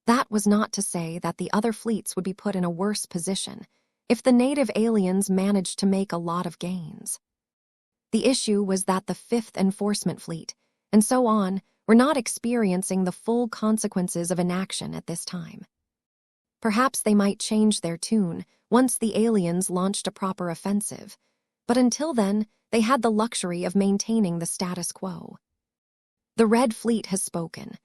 That was not to say that the other fleets would be put in a worse position if the native aliens managed to make a lot of gains. The issue was that the Fifth Enforcement Fleet, and so on, were not experiencing the full consequences of inaction at this time. Perhaps they might change their tune once the aliens launched a proper offensive, but until then, they had the luxury of maintaining the status quo. "The Red Fleet has spoken,"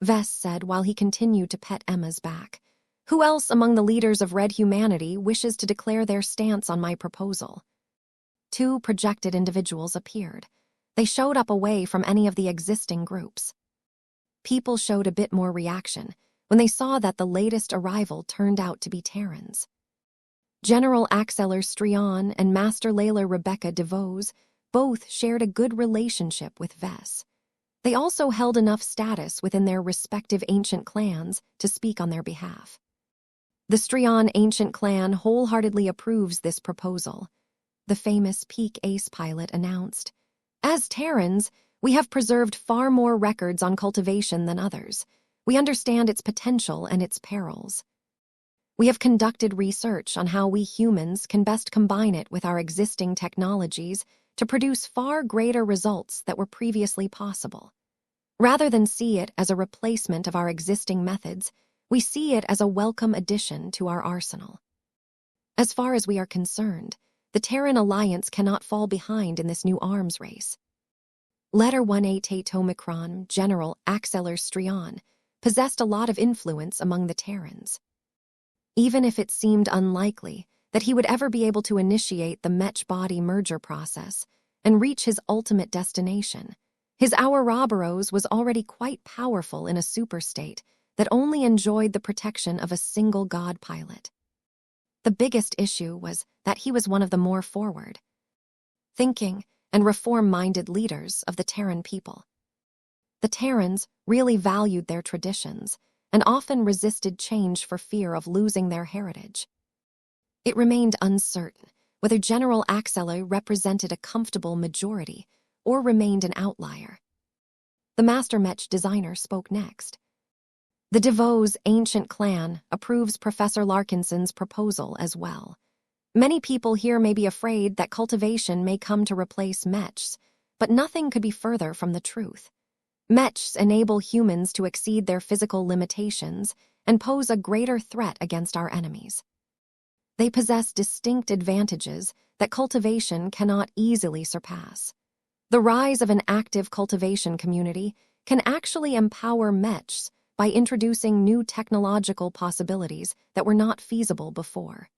Vess said while he continued to pet Emma's back. "Who else among the leaders of red humanity wishes to declare their stance on my proposal?" Two projected individuals appeared. They showed up away from any of the existing groups. People showed a bit more reaction when they saw that the latest arrival turned out to be Terrans. General Axeler Strion and Master Layla Rebecca DeVos both shared a good relationship with Vess. They also held enough status within their respective ancient clans to speak on their behalf. The Strion ancient clan wholeheartedly approves this proposal. The famous Peak Ace pilot announced, "As Terrans, we have preserved far more records on cultivation than others. We understand its potential and its perils. We have conducted research on how we humans can best combine it with our existing technologies to produce far greater results that were previously possible. Rather than see it as a replacement of our existing methods, we see it as a welcome addition to our arsenal. As far as we are concerned, the Terran Alliance cannot fall behind in this new arms race." Letter 188 Omicron General Axeler Strion possessed a lot of influence among the Terrans. Even if it seemed unlikely that he would ever be able to initiate the Mech-body merger process and reach his ultimate destination, his Ouroboros was already quite powerful in a superstate that only enjoyed the protection of a single god pilot. The biggest issue was that he was one of the more forward, thinking, and reform-minded leaders of the Terran people. The Terrans really valued their traditions and often resisted change for fear of losing their heritage. It remained uncertain whether General Axeler represented a comfortable majority or remained an outlier. The Master Mech designer spoke next. "The DeVos ancient clan approves Professor Larkinson's proposal as well. Many people here may be afraid that cultivation may come to replace mechs, but nothing could be further from the truth. Mechs enable humans to exceed their physical limitations and pose a greater threat against our enemies. They possess distinct advantages that cultivation cannot easily surpass. The rise of an active cultivation community can actually empower mechs by introducing new technological possibilities that were not feasible before.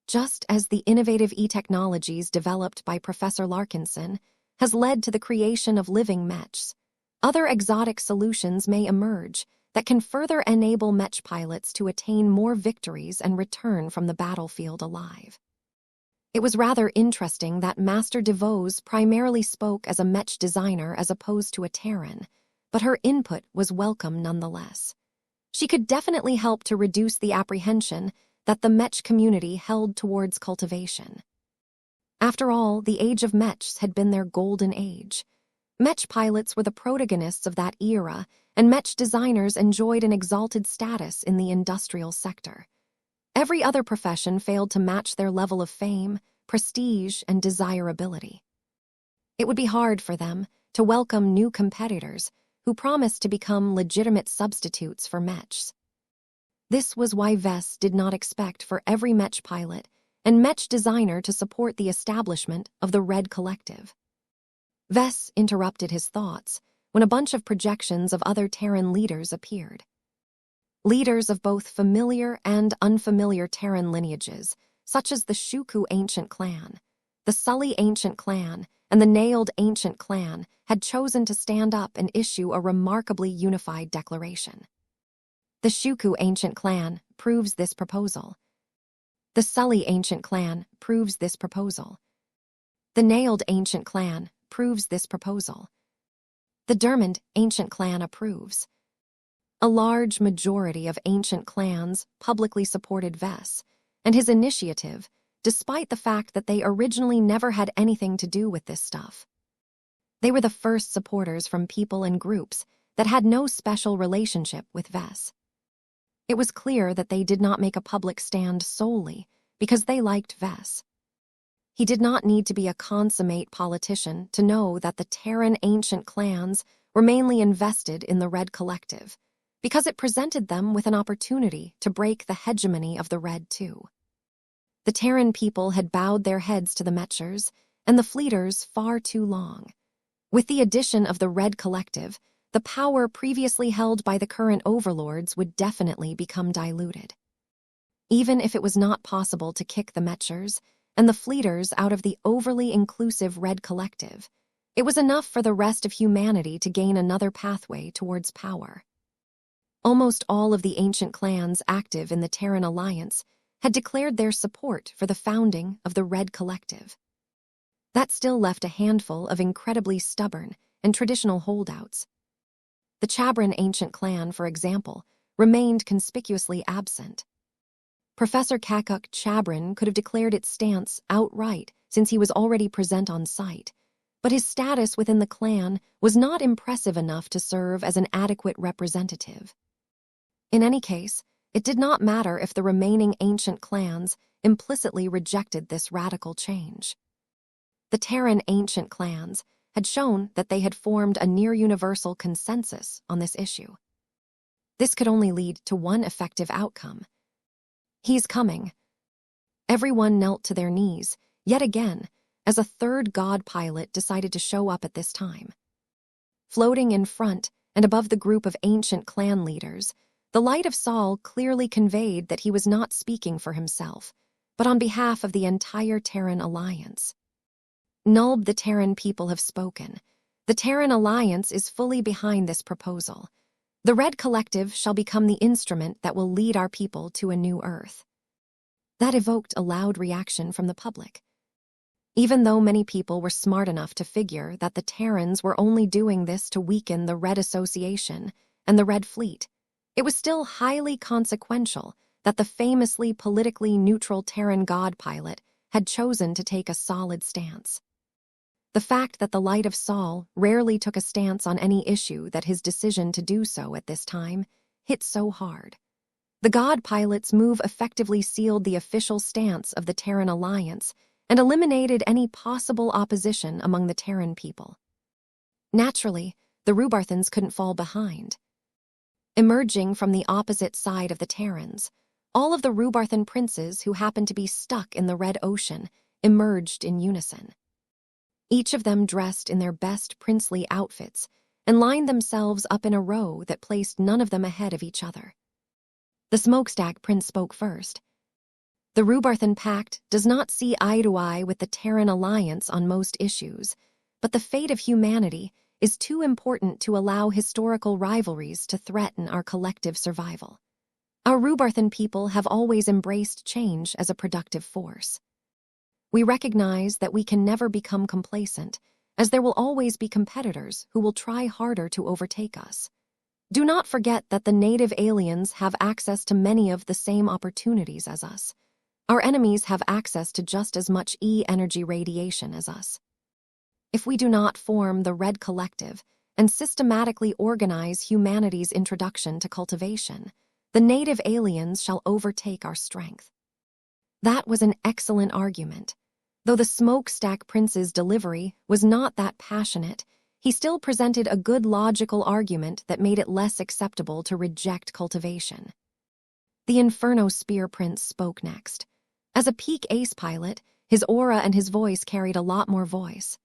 Just as the innovative e-technologies developed by Professor Larkinson has led to the creation of living mechs, other exotic solutions may emerge that can further enable mech pilots to attain more victories and return from the battlefield alive." It was rather interesting that Master DeVos primarily spoke as a mech designer as opposed to a Terran, but her input was welcome nonetheless. She could definitely help to reduce the apprehension that the mech community held towards cultivation. After all, the age of mechs had been their golden age. Mech pilots were the protagonists of that era, and mech designers enjoyed an exalted status in the industrial sector. Every other profession failed to match their level of fame, prestige, and desirability. It would be hard for them to welcome new competitors who promised to become legitimate substitutes for mechs. This was why Vess did not expect for every Mech pilot and Mech designer to support the establishment of the Red Collective. Vess interrupted his thoughts when a bunch of projections of other Terran leaders appeared. Leaders of both familiar and unfamiliar Terran lineages, such as the Shuku Ancient Clan, the Sully Ancient Clan, and the Nailed Ancient Clan, had chosen to stand up and issue a remarkably unified declaration. The Shuku Ancient Clan proves this proposal. The Sully Ancient Clan proves this proposal. The Nailed Ancient Clan proves this proposal. The Dermond Ancient Clan approves. A large majority of ancient clans publicly supported Vess and his initiative, despite the fact that they originally never had anything to do with this stuff. They were the first supporters from people and groups that had no special relationship with Vess. It was clear that they did not make a public stand solely because they liked Vess. He did not need to be a consummate politician to know that the Terran ancient clans were mainly invested in the Red Collective, because it presented them with an opportunity to break the hegemony of the Red too. The Terran people had bowed their heads to the Mechers and the Fleeters far too long. With the addition of the Red Collective, the power previously held by the current overlords would definitely become diluted. Even if it was not possible to kick the Mechers and the Fleeters out of the overly inclusive Red Collective, it was enough for the rest of humanity to gain another pathway towards power. Almost all of the ancient clans active in the Terran Alliance had declared their support for the founding of the Red Collective. That still left a handful of incredibly stubborn and traditional holdouts. The Chabran ancient clan, for example, remained conspicuously absent. Professor Kakuk Chabran could have declared its stance outright since he was already present on site, but his status within the clan was not impressive enough to serve as an adequate representative. In any case, it did not matter if the remaining ancient clans implicitly rejected this radical change. The Terran ancient clans had shown that they had formed a near-universal consensus on this issue. This could only lead to one effective outcome. He's coming. Everyone knelt to their knees, yet again, as a third god pilot decided to show up at this time. Floating in front and above the group of ancient clan leaders, the light of Sol clearly conveyed that he was not speaking for himself, but on behalf of the entire Terran Alliance. Nulb, the Terran people have spoken. The Terran Alliance is fully behind this proposal. The Red Collective shall become the instrument that will lead our people to a new Earth. That evoked a loud reaction from the public. Even though many people were smart enough to figure that the Terrans were only doing this to weaken the Red Association and the Red Fleet, it was still highly consequential that the famously politically neutral Terran god pilot had chosen to take a solid stance. The fact that the Light of Sol rarely took a stance on any issue that his decision to do so at this time hit so hard. The god pilot's move effectively sealed the official stance of the Terran Alliance and eliminated any possible opposition among the Terran people. Naturally, the Rubarthans couldn't fall behind. Emerging from the opposite side of the Terrans, all of the Rubarthan princes who happened to be stuck in the Red Ocean emerged in unison. Each of them dressed in their best princely outfits and lined themselves up in a row that placed none of them ahead of each other. The Smokestack Prince spoke first. The Rubarthan Pact does not see eye to eye with the Terran Alliance on most issues, but the fate of humanity is too important to allow historical rivalries to threaten our collective survival. Our Rubarthan people have always embraced change as a productive force. We recognize that we can never become complacent, as there will always be competitors who will try harder to overtake us. Do not forget that the native aliens have access to many of the same opportunities as us. Our enemies have access to just as much E-energy radiation as us. If we do not form the Red Collective and systematically organize humanity's introduction to cultivation, the native aliens shall overtake our strength. That was an excellent argument. Though the Smokestack Prince's delivery was not that passionate, he still presented a good logical argument that made it less acceptable to reject cultivation. The Inferno Spear Prince spoke next. As a peak ace pilot, his aura and his voice carried a lot more voice.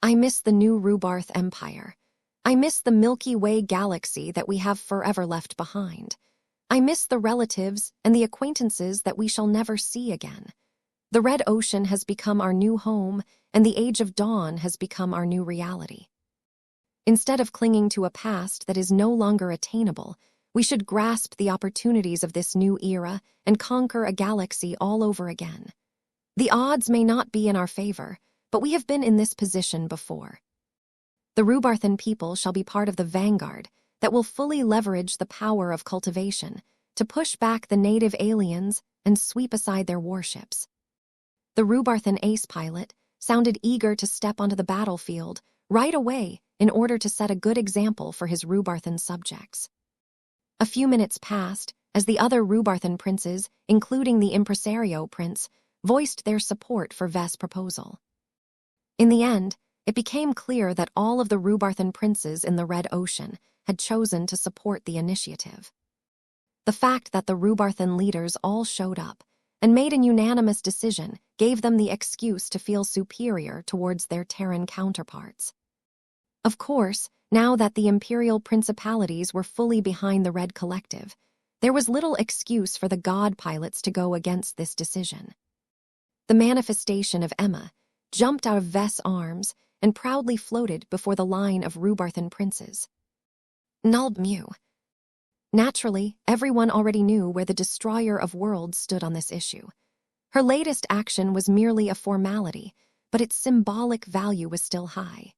I miss the new Rubarth Empire. I miss the Milky Way galaxy that we have forever left behind. I miss the relatives and the acquaintances that we shall never see again. The Red Ocean has become our new home, and the Age of Dawn has become our new reality. Instead of clinging to a past that is no longer attainable, we should grasp the opportunities of this new era and conquer a galaxy all over again. The odds may not be in our favor, but we have been in this position before. The Rubarthan people shall be part of the vanguard that will fully leverage the power of cultivation to push back the native aliens and sweep aside their warships. The Rubarthan ace pilot sounded eager to step onto the battlefield right away in order to set a good example for his Rubarthan subjects. A few minutes passed as the other Rubarthan princes, including the Impresario Prince, voiced their support for Vess' proposal. In the end, it became clear that all of the Rubarthan princes in the Red Ocean had chosen to support the initiative. The fact that the Rubarthan leaders all showed up and made an unanimous decision gave them the excuse to feel superior towards their Terran counterparts. Of course, now that the Imperial Principalities were fully behind the Red Collective, there was little excuse for the God pilots to go against this decision. The manifestation of Emma jumped out of Vess' arms and proudly floated before the line of Rubarthan princes. Nulb Mu. Naturally, everyone already knew where the Destroyer of Worlds stood on this issue. Her latest action was merely a formality, but its symbolic value was still high.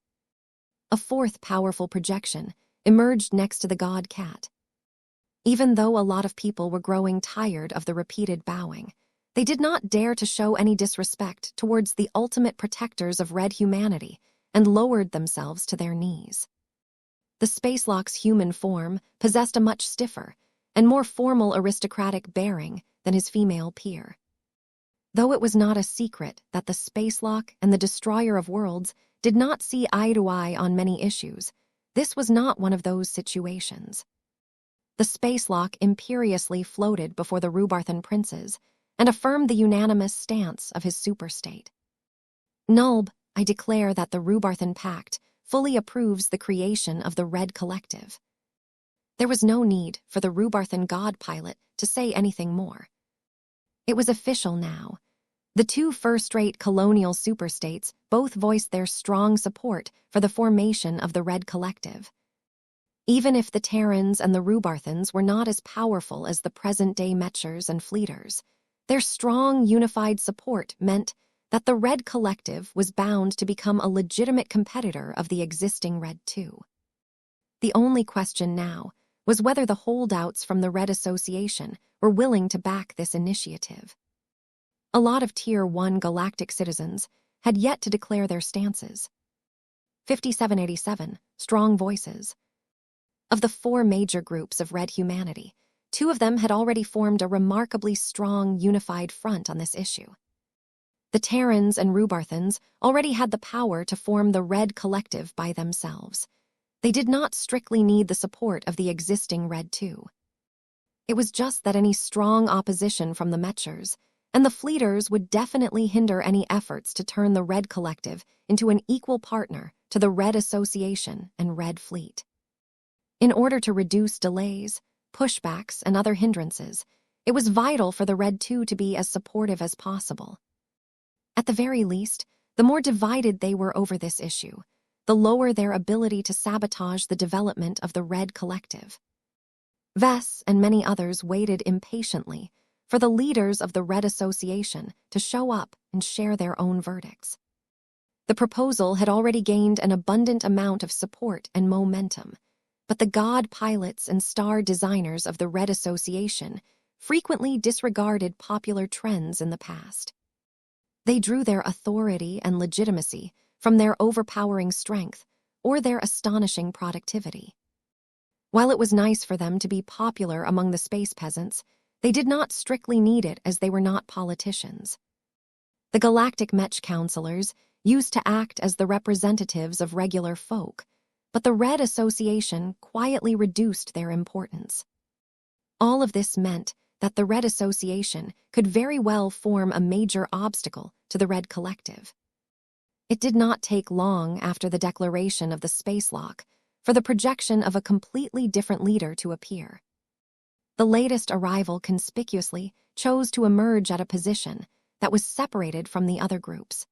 A fourth powerful projection emerged next to the god cat. Even though a lot of people were growing tired of the repeated bowing, they did not dare to show any disrespect towards the ultimate protectors of red humanity and lowered themselves to their knees. The Spacelock's human form possessed a much stiffer and more formal aristocratic bearing than his female peer. Though it was not a secret that the Spacelock and the Destroyer of Worlds did not see eye to eye on many issues, this was not one of those situations. The Spacelock imperiously floated before the Rubarthan princes and affirmed the unanimous stance of his superstate. Nulb, I declare that the Rubarthan Pact fully approves the creation of the Red Collective. There was no need for the Rubarthan god pilot to say anything more. It was official now. The two first-rate colonial superstates both voiced their strong support for the formation of the Red Collective. Even if the Terrans and the Rubarthans were not as powerful as the present-day Mechers and Fleeters, their strong, unified support meant that the Red Collective was bound to become a legitimate competitor of the existing Red 2. The only question now was whether the holdouts from the Red Association were willing to back this initiative. A lot of Tier 1 galactic citizens had yet to declare their stances. 5787, strong voices. Of the four major groups of red humanity, two of them had already formed a remarkably strong, unified front on this issue. The Terrans and Rubarthans already had the power to form the Red Collective by themselves. They did not strictly need the support of the existing Red 2. It was just that any strong opposition from the Mechers and the Fleeters would definitely hinder any efforts to turn the Red Collective into an equal partner to the Red Association and Red Fleet. In order to reduce delays, pushbacks, and other hindrances, it was vital for the Red 2 to be as supportive as possible. At the very least, the more divided they were over this issue, the lower their ability to sabotage the development of the Red Collective. Vess and many others waited impatiently for the leaders of the Red Association to show up and share their own verdicts. The proposal had already gained an abundant amount of support and momentum, but the god pilots and star designers of the Red Association frequently disregarded popular trends in the past. They drew their authority and legitimacy from their overpowering strength or their astonishing productivity. While it was nice for them to be popular among the space peasants, they did not strictly need it as they were not politicians. The Galactic Mech Counselors used to act as the representatives of regular folk, but the Red Association quietly reduced their importance. All of this meant that the Red Association could very well form a major obstacle to the Red Collective. It did not take long after the declaration of the spacelock for the projection of a completely different leader to appear. The latest arrival conspicuously chose to emerge at a position that was separated from the other groups.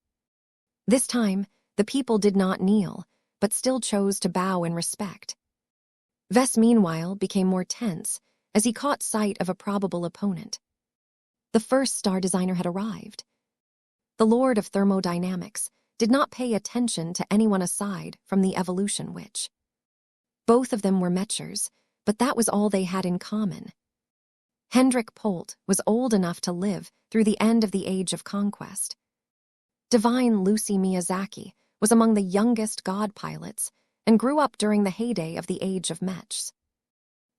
This time, the people did not kneel, but still chose to bow in respect. Vess, meanwhile, became more tense as he caught sight of a probable opponent. The first star designer had arrived. The Lord of Thermodynamics did not pay attention to anyone aside from the Evolution Witch. Both of them were Mechers, but that was all they had in common. Hendrik Polt was old enough to live through the end of the Age of Conquest. Divine Lucy Miyazaki was among the youngest god pilots and grew up during the heyday of the Age of Mechs.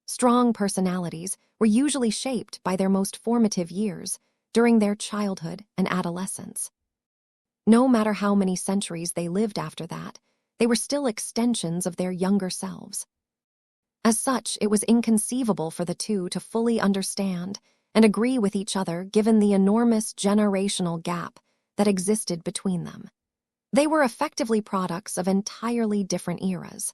Strong personalities were usually shaped by their most formative years during their childhood and adolescence. No matter how many centuries they lived after that, they were still extensions of their younger selves. As such, it was inconceivable for the two to fully understand and agree with each other given the enormous generational gap that existed between them. They were effectively products of entirely different eras.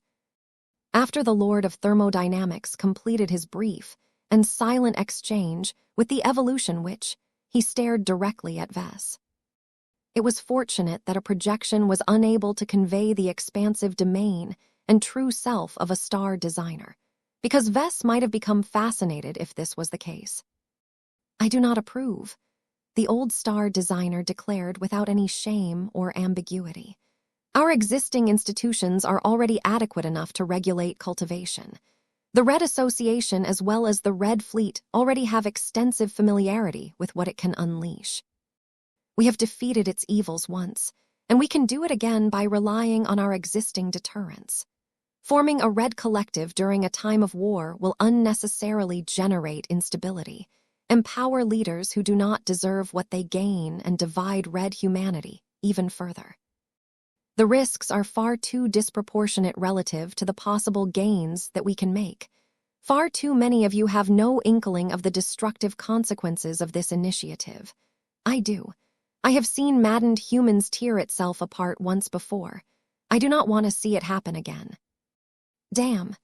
After the Lord of Thermodynamics completed his brief and silent exchange with the Evolution Witch, he stared directly at Vess. It was fortunate that a projection was unable to convey the expansive domain and true self of a star designer, because Vess might have become fascinated if this was the case. "I do not approve," the old star designer declared without any shame or ambiguity. "Our existing institutions are already adequate enough to regulate cultivation. The Red Association as well as the Red Fleet already have extensive familiarity with what it can unleash. We have defeated its evils once, and we can do it again by relying on our existing deterrents. Forming a Red Collective during a time of war will unnecessarily generate instability, empower leaders who do not deserve what they gain, and divide Red humanity even further. The risks are far too disproportionate relative to the possible gains that we can make. Far too many of you have no inkling of the destructive consequences of this initiative. I do. I have seen maddened humans tear itself apart once before. I do not want to see it happen again." Damn.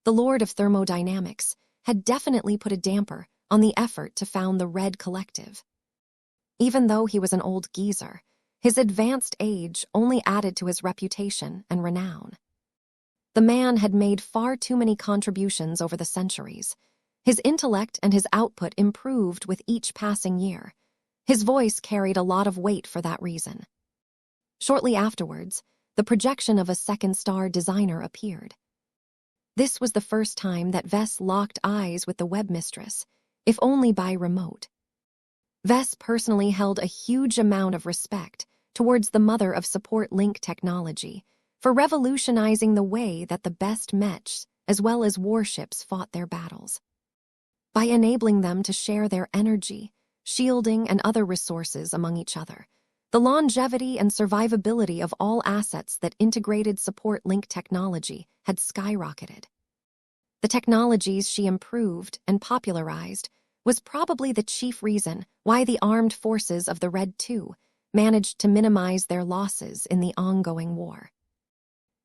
The Lord of Thermodynamics had definitely put a damper on the effort to found the Red Collective. Even though he was an old geezer, his advanced age only added to his reputation and renown. The man had made far too many contributions over the centuries. His intellect and his output improved with each passing year. His voice carried a lot of weight for that reason. Shortly afterwards, the projection of a second star designer appeared. This was the first time that Vess locked eyes with the webmistress, if only by remote. Vess personally held a huge amount of respect towards the mother of support link technology for revolutionizing the way that the best mechs as well as warships fought their battles. By enabling them to share their energy, shielding, and other resources among each other, the longevity and survivability of all assets that integrated support link technology had skyrocketed. The technologies she improved and popularized was probably the chief reason why the armed forces of the Red II managed to minimize their losses in the ongoing war.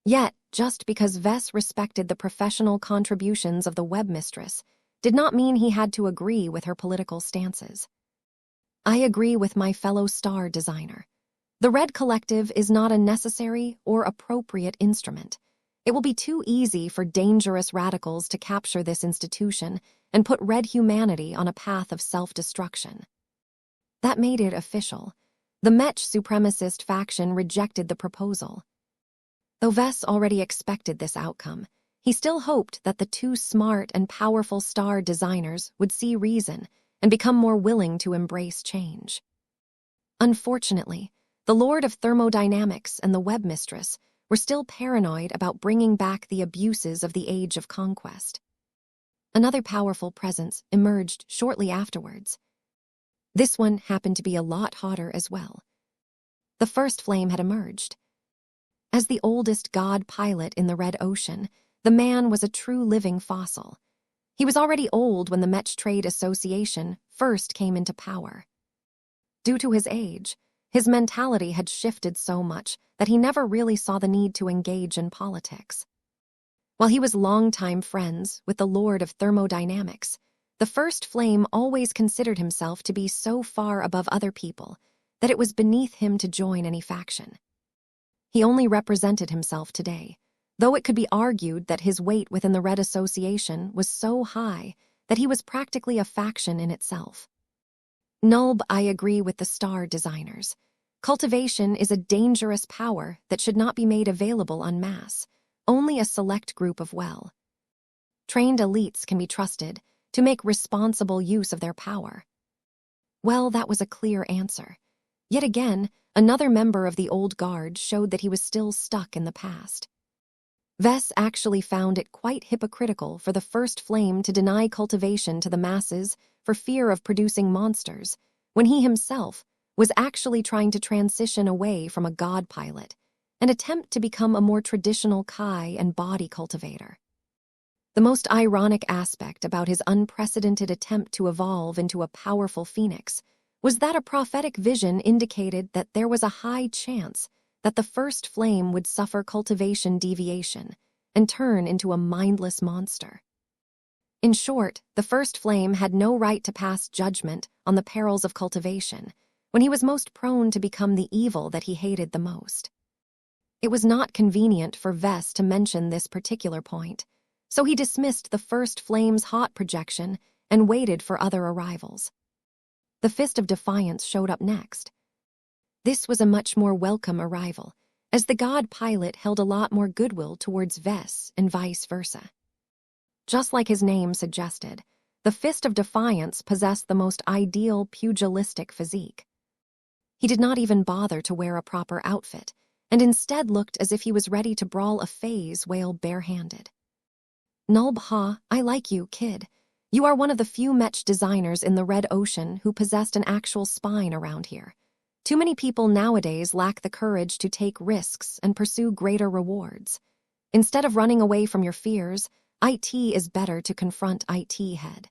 Yet, just because Vess respected the professional contributions of the webmistress did not mean he had to agree with her political stances. I agree with my fellow star designer. The Red Collective is not a necessary or appropriate instrument. It will be too easy for dangerous radicals to capture this institution and put Red humanity on a path of self-destruction. That made it official. The Mech supremacist faction rejected the proposal. Though Vess already expected this outcome, he still hoped that the two smart and powerful star designers would see reason and become more willing to embrace change. Unfortunately, the Lord of Thermodynamics and the webmistress were still paranoid about bringing back the abuses of the Age of Conquest. Another powerful presence emerged shortly afterwards. This one happened to be a lot hotter as well. The first flame had emerged. As the oldest god pilot in the Red Ocean, the man was a true living fossil. He was already old when the Mech Trade Association first came into power. Due to his age, his mentality had shifted so much that he never really saw the need to engage in politics. While he was longtime friends with the Lord of Thermodynamics, the First Flame always considered himself to be so far above other people that it was beneath him to join any faction. He only represented himself today, though it could be argued that his weight within the Red Association was so high that he was practically a faction in itself. Nulb, I agree with the star designers. Cultivation is a dangerous power that should not be made available en masse. Only a select group of well-trained elites can be trusted to make responsible use of their power. Well, that was a clear answer. Yet again, another member of the old guard showed that he was still stuck in the past. Vess actually found it quite hypocritical for the First Flame to deny cultivation to the masses for fear of producing monsters, when he himself was actually trying to transition away from a god pilot and attempt to become a more traditional Kai and body cultivator. The most ironic aspect about his unprecedented attempt to evolve into a powerful phoenix was that a prophetic vision indicated that there was a high chance that the First Flame would suffer cultivation deviation and turn into a mindless monster. In short, the First Flame had no right to pass judgment on the perils of cultivation when he was most prone to become the evil that he hated the most. It was not convenient for Vess to mention this particular point, so he dismissed the First Flame's hot projection and waited for other arrivals. The Fist of Defiance showed up next. This was a much more welcome arrival, as the god pilot held a lot more goodwill towards Vess and vice versa. Just like his name suggested, the Fist of Defiance possessed the most ideal pugilistic physique. He did not even bother to wear a proper outfit, and instead looked as if he was ready to brawl a phase whale barehanded. Nulb Ha, I like you, kid. You are one of the few Mech designers in the Red Ocean who possessed an actual spine around here. Too many people nowadays lack the courage to take risks and pursue greater rewards. Instead of running away from your fears, IT is better to confront IT head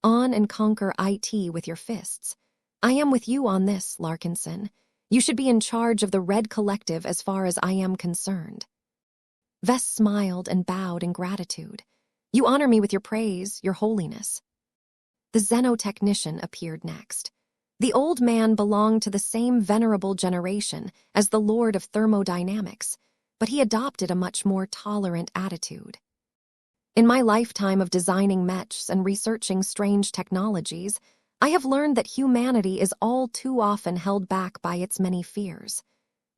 on and conquer IT with your fists. I am with you on this, Larkinson. You should be in charge of the Red Collective as far as I am concerned. Vess smiled and bowed in gratitude. You honor me with your praise, your holiness. The xenotechnician appeared next. The old man belonged to the same venerable generation as the Lord of Thermodynamics, but he adopted a much more tolerant attitude. In my lifetime of designing mechs and researching strange technologies, I have learned that humanity is all too often held back by its many fears.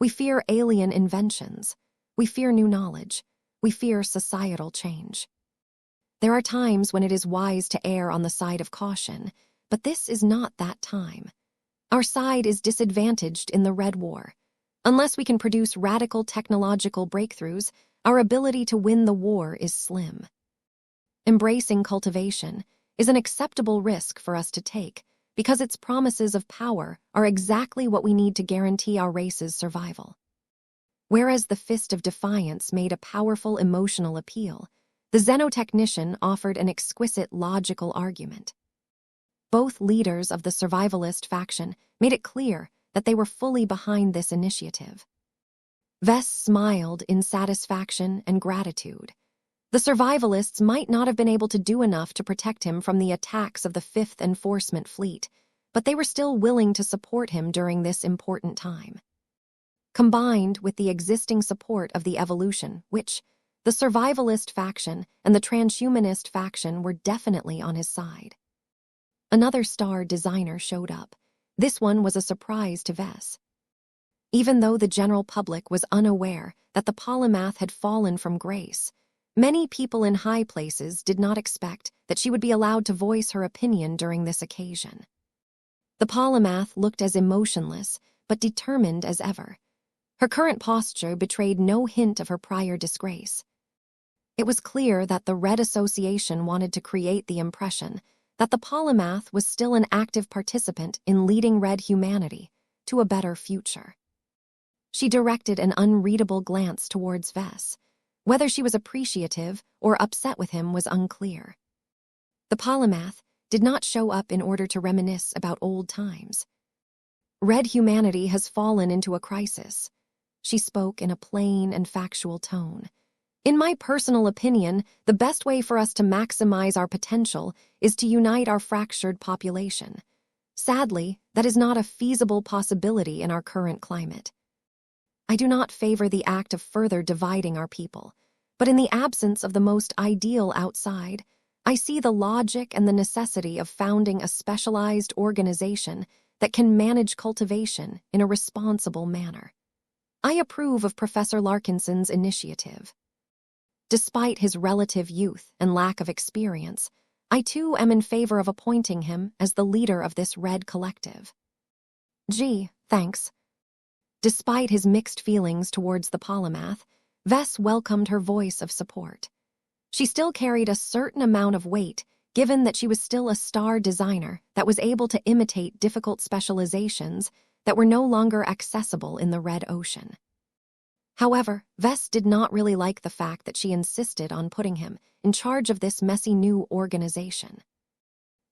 We fear alien inventions. We fear new knowledge. We fear societal change. There are times when it is wise to err on the side of caution, but this is not that time. Our side is disadvantaged in the Red War. Unless we can produce radical technological breakthroughs, our ability to win the war is slim. Embracing cultivation is an acceptable risk for us to take because its promises of power are exactly what we need to guarantee our race's survival. Whereas the Fist of Defiance made a powerful emotional appeal, the xenotechnician offered an exquisite logical argument. Both leaders of the survivalist faction made it clear that they were fully behind this initiative. Vess smiled in satisfaction and gratitude. The survivalists might not have been able to do enough to protect him from the attacks of the 5th Enforcement Fleet, but they were still willing to support him during this important time. Combined with the existing support of the Evolution, which the survivalist faction and the transhumanist faction were definitely on his side. Another star designer showed up. This one was a surprise to Vess. Even though the general public was unaware that the polymath had fallen from grace, many people in high places did not expect that she would be allowed to voice her opinion during this occasion. The polymath looked as emotionless but determined as ever. Her current posture betrayed no hint of her prior disgrace. It was clear that the Red Association wanted to create the impression that the polymath was still an active participant in leading Red humanity to a better future. She directed an unreadable glance towards Vess. Whether she was appreciative or upset with him was unclear. The polymath did not show up in order to reminisce about old times. Red humanity has fallen into a crisis. She spoke in a plain and factual tone. In my personal opinion, the best way for us to maximize our potential is to unite our fractured population. Sadly, that is not a feasible possibility in our current climate. I do not favor the act of further dividing our people, but in the absence of the most ideal outside, I see the logic and the necessity of founding a specialized organization that can manage cultivation in a responsible manner. I approve of Professor Larkinson's initiative. Despite his relative youth and lack of experience, I too am in favor of appointing him as the leader of this Red collective. Gee, thanks. Despite his mixed feelings towards the polymath, Vess welcomed her voice of support. She still carried a certain amount of weight, given that she was still a star designer that was able to imitate difficult specializations that were no longer accessible in the Red Ocean. However, Vess did not really like the fact that she insisted on putting him in charge of this messy new organization.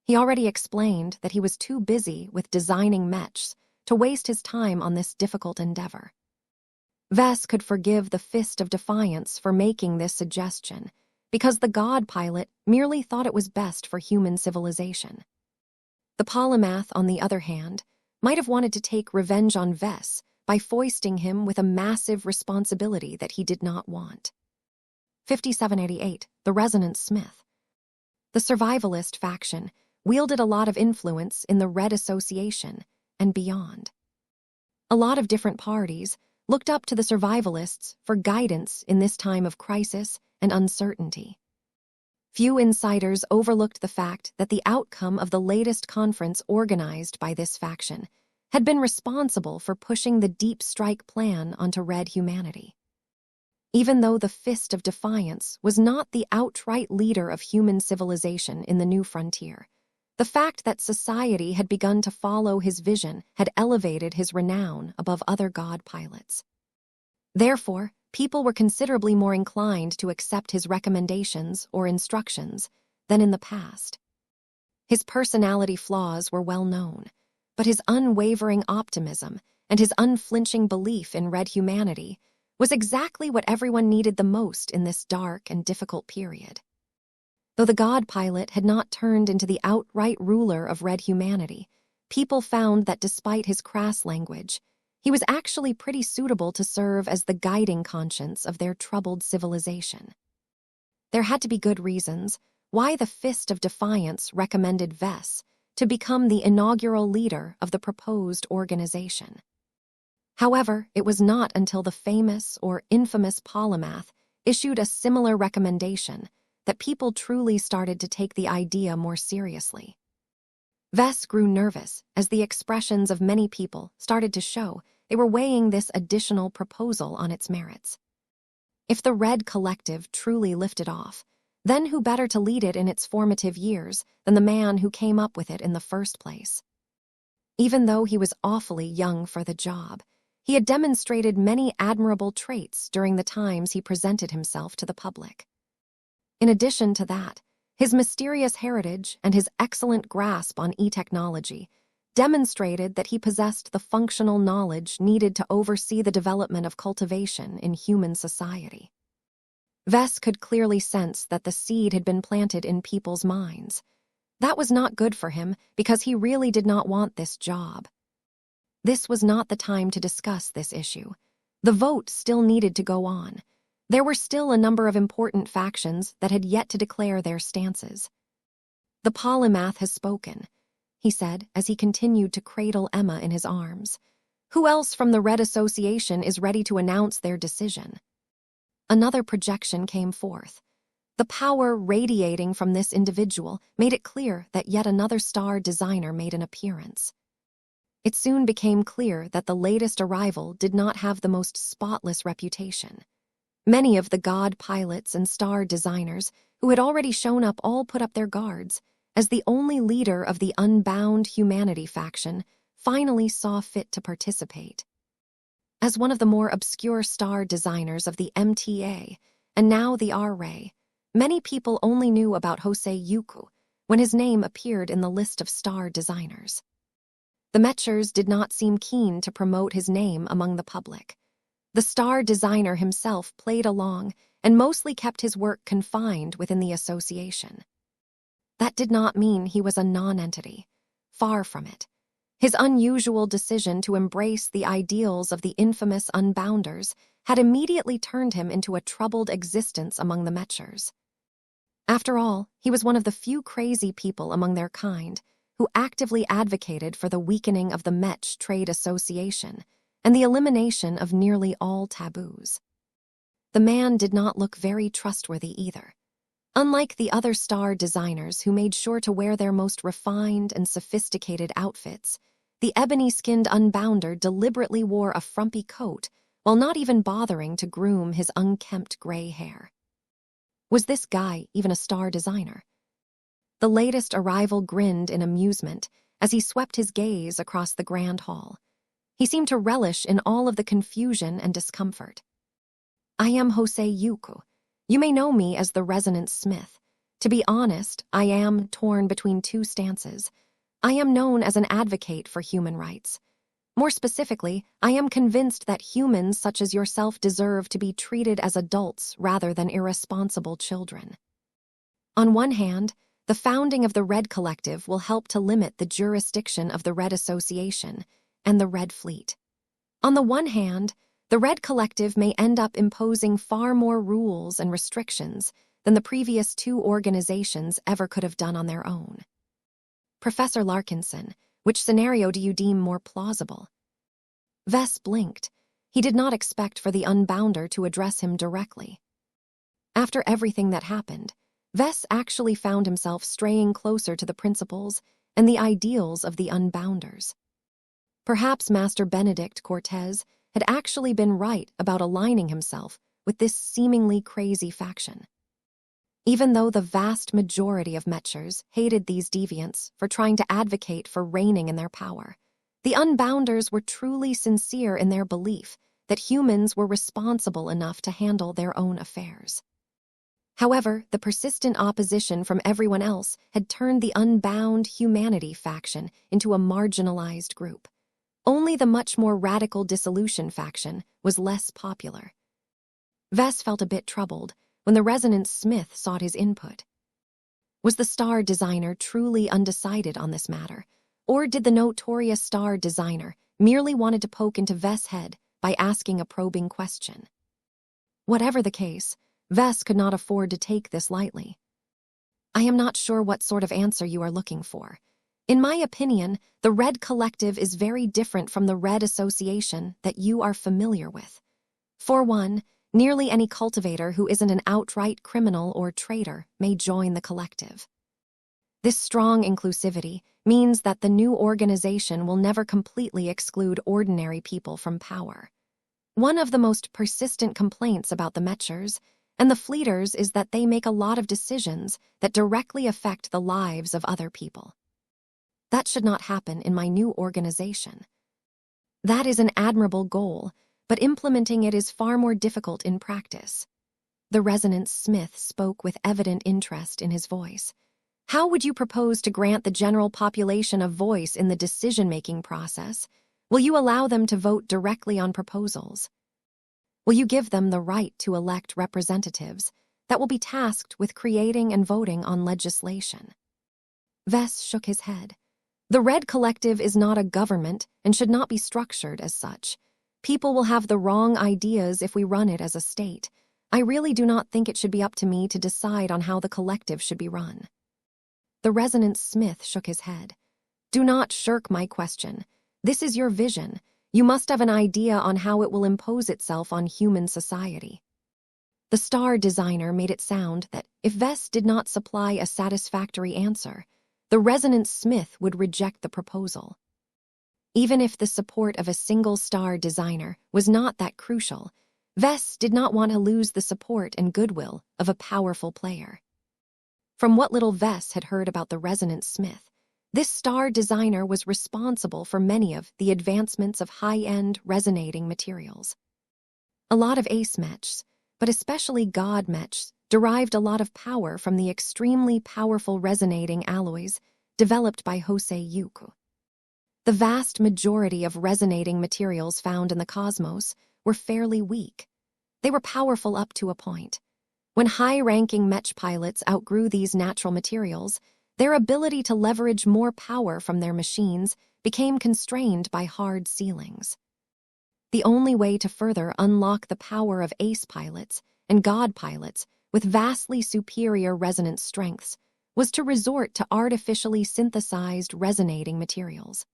He already explained that he was too busy with designing Mechs to waste his time on this difficult endeavor. Vess could forgive the Fist of Defiance for making this suggestion, because the God pilot merely thought it was best for human civilization. The polymath, on the other hand, might have wanted to take revenge on Vess by foisting him with a massive responsibility that he did not want. 5788, the Resonance Smith. The survivalist faction wielded a lot of influence in the Red Association and beyond. A lot of different parties looked up to the survivalists for guidance in this time of crisis and uncertainty. Few insiders overlooked the fact that the outcome of the latest conference organized by this faction had been responsible for pushing the Deep Strike plan onto Red humanity. Even though the Fist of Defiance was not the outright leader of human civilization in the new frontier, the fact that society had begun to follow his vision had elevated his renown above other God pilots. Therefore, people were considerably more inclined to accept his recommendations or instructions than in the past. His personality flaws were well known, but his unwavering optimism and his unflinching belief in Red humanity was exactly what everyone needed the most in this dark and difficult period. Though the God pilot had not turned into the outright ruler of Red humanity, people found that despite his crass language, he was actually pretty suitable to serve as the guiding conscience of their troubled civilization. There had to be good reasons why the Fist of Defiance recommended Vess to become the inaugural leader of the proposed organization. However, it was not until the famous or infamous polymath issued a similar recommendation that people truly started to take the idea more seriously. Vess grew nervous as the expressions of many people started to show they were weighing this additional proposal on its merits. If the Red collective truly lifted off, then who better to lead it in its formative years than the man who came up with it in the first place? Even though he was awfully young for the job, he had demonstrated many admirable traits during the times he presented himself to the public. In addition to that, his mysterious heritage and his excellent grasp on e-technology demonstrated that he possessed the functional knowledge needed to oversee the development of cultivation in human society. Vess could clearly sense that the seed had been planted in people's minds. That was not good for him because he really did not want this job. This was not the time to discuss this issue. The vote still needed to go on. There were still a number of important factions that had yet to declare their stances. "The polymath has spoken," he said as he continued to cradle Emma in his arms. "Who else from the Red Association is ready to announce their decision?" Another projection came forth. The power radiating from this individual made it clear that yet another star designer made an appearance. It soon became clear that the latest arrival did not have the most spotless reputation. Many of the God pilots and star designers who had already shown up all put up their guards, as the only leader of the Unbound Humanity faction finally saw fit to participate. As one of the more obscure star designers of the MTA, and now the R-Ray, many people only knew about Jose Yuku, when his name appeared in the list of star designers. The Mechers did not seem keen to promote his name among the public. The star designer himself played along and mostly kept his work confined within the association. That did not mean he was a non-entity. Far from it. His unusual decision to embrace the ideals of the infamous Unbounders had immediately turned him into a troubled existence among the Mechers. After all, he was one of the few crazy people among their kind who actively advocated for the weakening of the Mech Trade Association and the elimination of nearly all taboos. The man did not look very trustworthy either. Unlike the other star designers who made sure to wear their most refined and sophisticated outfits, the ebony-skinned Unbounder deliberately wore a frumpy coat while not even bothering to groom his unkempt gray hair. Was this guy even a star designer? The latest arrival grinned in amusement as he swept his gaze across the grand hall. He seemed to relish in all of the confusion and discomfort. "I am Jose Yuku. You may know me as the Resonance Smith. To be honest, I am torn between two stances. I am known as an advocate for human rights. More specifically, I am convinced that humans such as yourself deserve to be treated as adults rather than irresponsible children. On one hand, the founding of the Red Collective will help to limit the jurisdiction of the Red Association and the Red Fleet. On the one hand, the Red Collective may end up imposing far more rules and restrictions than the previous two organizations ever could have done on their own. Professor Larkinson, which scenario do you deem more plausible?" Vess blinked. He did not expect for the Unbounder to address him directly. After everything that happened, Vess actually found himself straying closer to the principles and the ideals of the Unbounders. Perhaps Master Benedict Cortez had actually been right about aligning himself with this seemingly crazy faction. Even though the vast majority of Mechers hated these deviants for trying to advocate for reigning in their power, the Unbounders were truly sincere in their belief that humans were responsible enough to handle their own affairs. However, the persistent opposition from everyone else had turned the Unbound Humanity faction into a marginalized group. Only the much more radical Dissolution faction was less popular. Vess felt a bit troubled when the Resonance Smith sought his input. Was the star designer truly undecided on this matter, or did the notorious star designer merely wanted to poke into Vess' head by asking a probing question? Whatever the case, Vess could not afford to take this lightly. "I am not sure what sort of answer you are looking for. In my opinion, the Red Collective is very different from the Red Association that you are familiar with. For one, nearly any cultivator who isn't an outright criminal or traitor may join the collective. This strong inclusivity means that the new organization will never completely exclude ordinary people from power. One of the most persistent complaints about the Mechers and the Fleeters is that they make a lot of decisions that directly affect the lives of other people. That should not happen in my new organization. That is an admirable goal, but implementing it is far more difficult in practice." The Resonance Smith spoke with evident interest in his voice. "How would you propose to grant the general population a voice in the decision-making process? Will you allow them to vote directly on proposals? Will you give them the right to elect representatives that will be tasked with creating and voting on legislation?" Vess shook his head. "The Red Collective is not a government and should not be structured as such. People will have the wrong ideas if we run it as a state. I really do not think it should be up to me to decide on how the collective should be run." The Resonance Smith shook his head. "Do not shirk my question. This is your vision. You must have an idea on how it will impose itself on human society." The star designer made it sound that if Vess did not supply a satisfactory answer, the Resonance Smith would reject the proposal. Even if the support of a single star designer was not that crucial, Vess did not want to lose the support and goodwill of a powerful player. From what little Vess had heard about the Resonance Smith, this star designer was responsible for many of the advancements of high-end resonating materials. A lot of ace mechs, but especially god mechs, derived a lot of power from the extremely powerful resonating alloys developed by Jose Yuku. The vast majority of resonating materials found in the cosmos were fairly weak. They were powerful up to a point. When high-ranking Mech pilots outgrew these natural materials, their ability to leverage more power from their machines became constrained by hard ceilings. The only way to further unlock the power of ace pilots and god pilots with vastly superior resonance strengths was to resort to artificially synthesized resonating materials.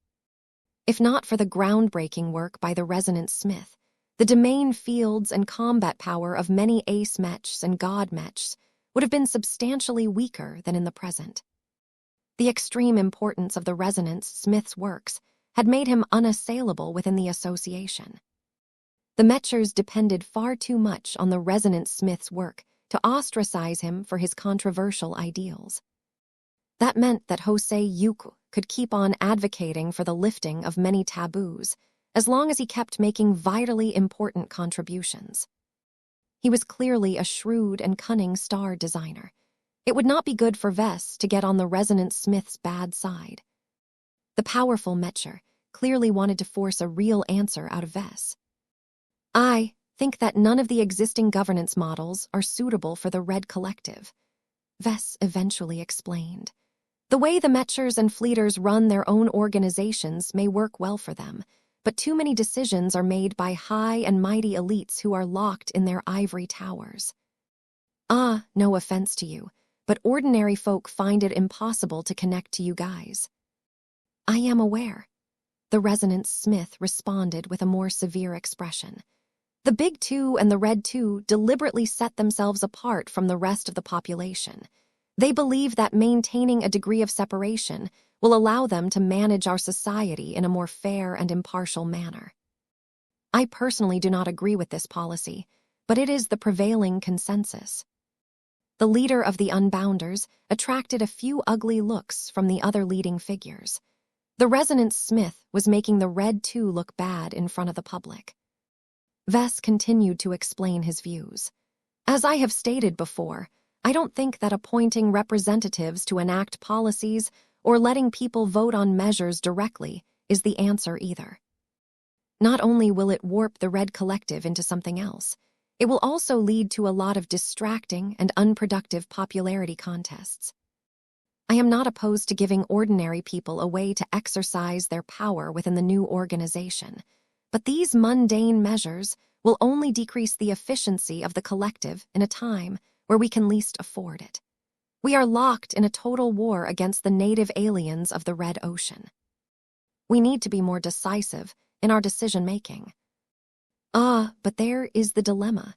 If not for the groundbreaking work by the resonance smith, the domain fields and combat power of many ace mechs and god mechs would have been substantially weaker than in the present. The extreme importance of the resonance smith's works had made him unassailable within the association. The mechers depended far too much on the resonance smith's work to ostracize him for his controversial ideals. That meant that Jose Yuku could keep on advocating for the lifting of many taboos as long as he kept making vitally important contributions. He was clearly a shrewd and cunning star designer. It would not be good for Vess to get on the resonance smith's bad side. The powerful Mecher clearly wanted to force a real answer out of Vess. I think that none of the existing governance models are suitable for the Red Collective, Vess eventually explained. The way the Mechers and Fleeters run their own organizations may work well for them, but too many decisions are made by high and mighty elites who are locked in their ivory towers. No offense to you, but ordinary folk find it impossible to connect to you guys. I am aware. The resonance smith responded with a more severe expression. The Big Two and the Red Two deliberately set themselves apart from the rest of the population. They believe that maintaining a degree of separation will allow them to manage our society in a more fair and impartial manner. I personally do not agree with this policy, but it is the prevailing consensus. The leader of the Unbounders attracted a few ugly looks from the other leading figures. The resonance smith was making the Red Two look bad in front of the public. Vess continued to explain his views. As I have stated before, I don't think that appointing representatives to enact policies or letting people vote on measures directly is the answer either. Not only will it warp the Red Collective into something else, it will also lead to a lot of distracting and unproductive popularity contests. I am not opposed to giving ordinary people a way to exercise their power within the new organization, but these mundane measures will only decrease the efficiency of the collective in a time where we can least afford it. We are locked in a total war against the native aliens of the Red Ocean. We need to be more decisive in our decision-making. But there is the dilemma.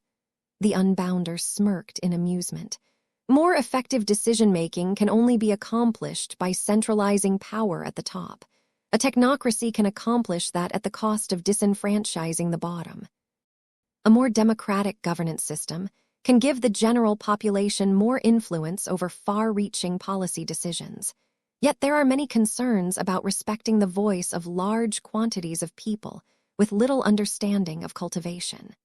The Unbounder smirked in amusement. More effective decision-making can only be accomplished by centralizing power at the top. A technocracy can accomplish that at the cost of disenfranchising the bottom. A more democratic governance system can give the general population more influence over far-reaching policy decisions. Yet there are many concerns about respecting the voice of large quantities of people with little understanding of cultivation.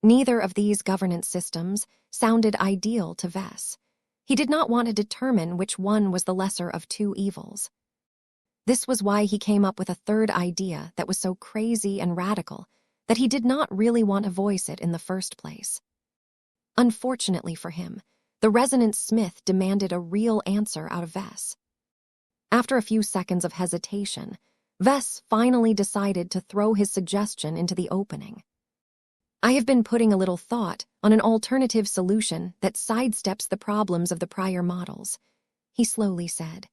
Neither of these governance systems sounded ideal to Vess. He did not want to determine which one was the lesser of two evils. This was why he came up with a third idea that was so crazy and radical that he did not really want to voice it in the first place. Unfortunately for him, the resonance smith demanded a real answer out of Vess. After a few seconds of hesitation, Vess finally decided to throw his suggestion into the opening. I have been putting a little thought on an alternative solution that sidesteps the problems of the prior models, he slowly said.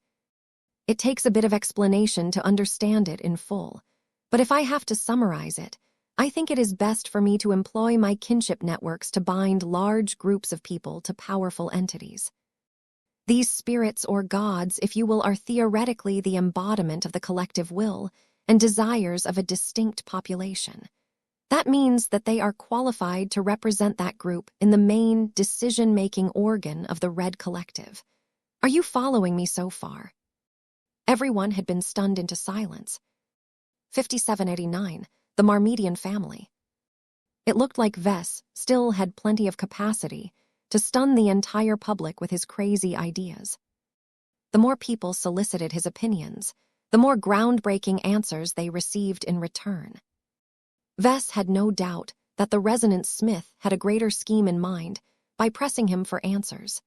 It takes a bit of explanation to understand it in full, but if I have to summarize it, I think it is best for me to employ my kinship networks to bind large groups of people to powerful entities. These spirits or gods, if you will, are theoretically the embodiment of the collective will and desires of a distinct population. That means that they are qualified to represent that group in the main decision-making organ of the Red Collective. Are you following me so far? Everyone had been stunned into silence. 5789. The Marmedian family. It looked like Vess still had plenty of capacity to stun the entire public with his crazy ideas. The more people solicited his opinions, the more groundbreaking answers they received in return. Vess had no doubt that the resonance smith had a greater scheme in mind by pressing him for answers.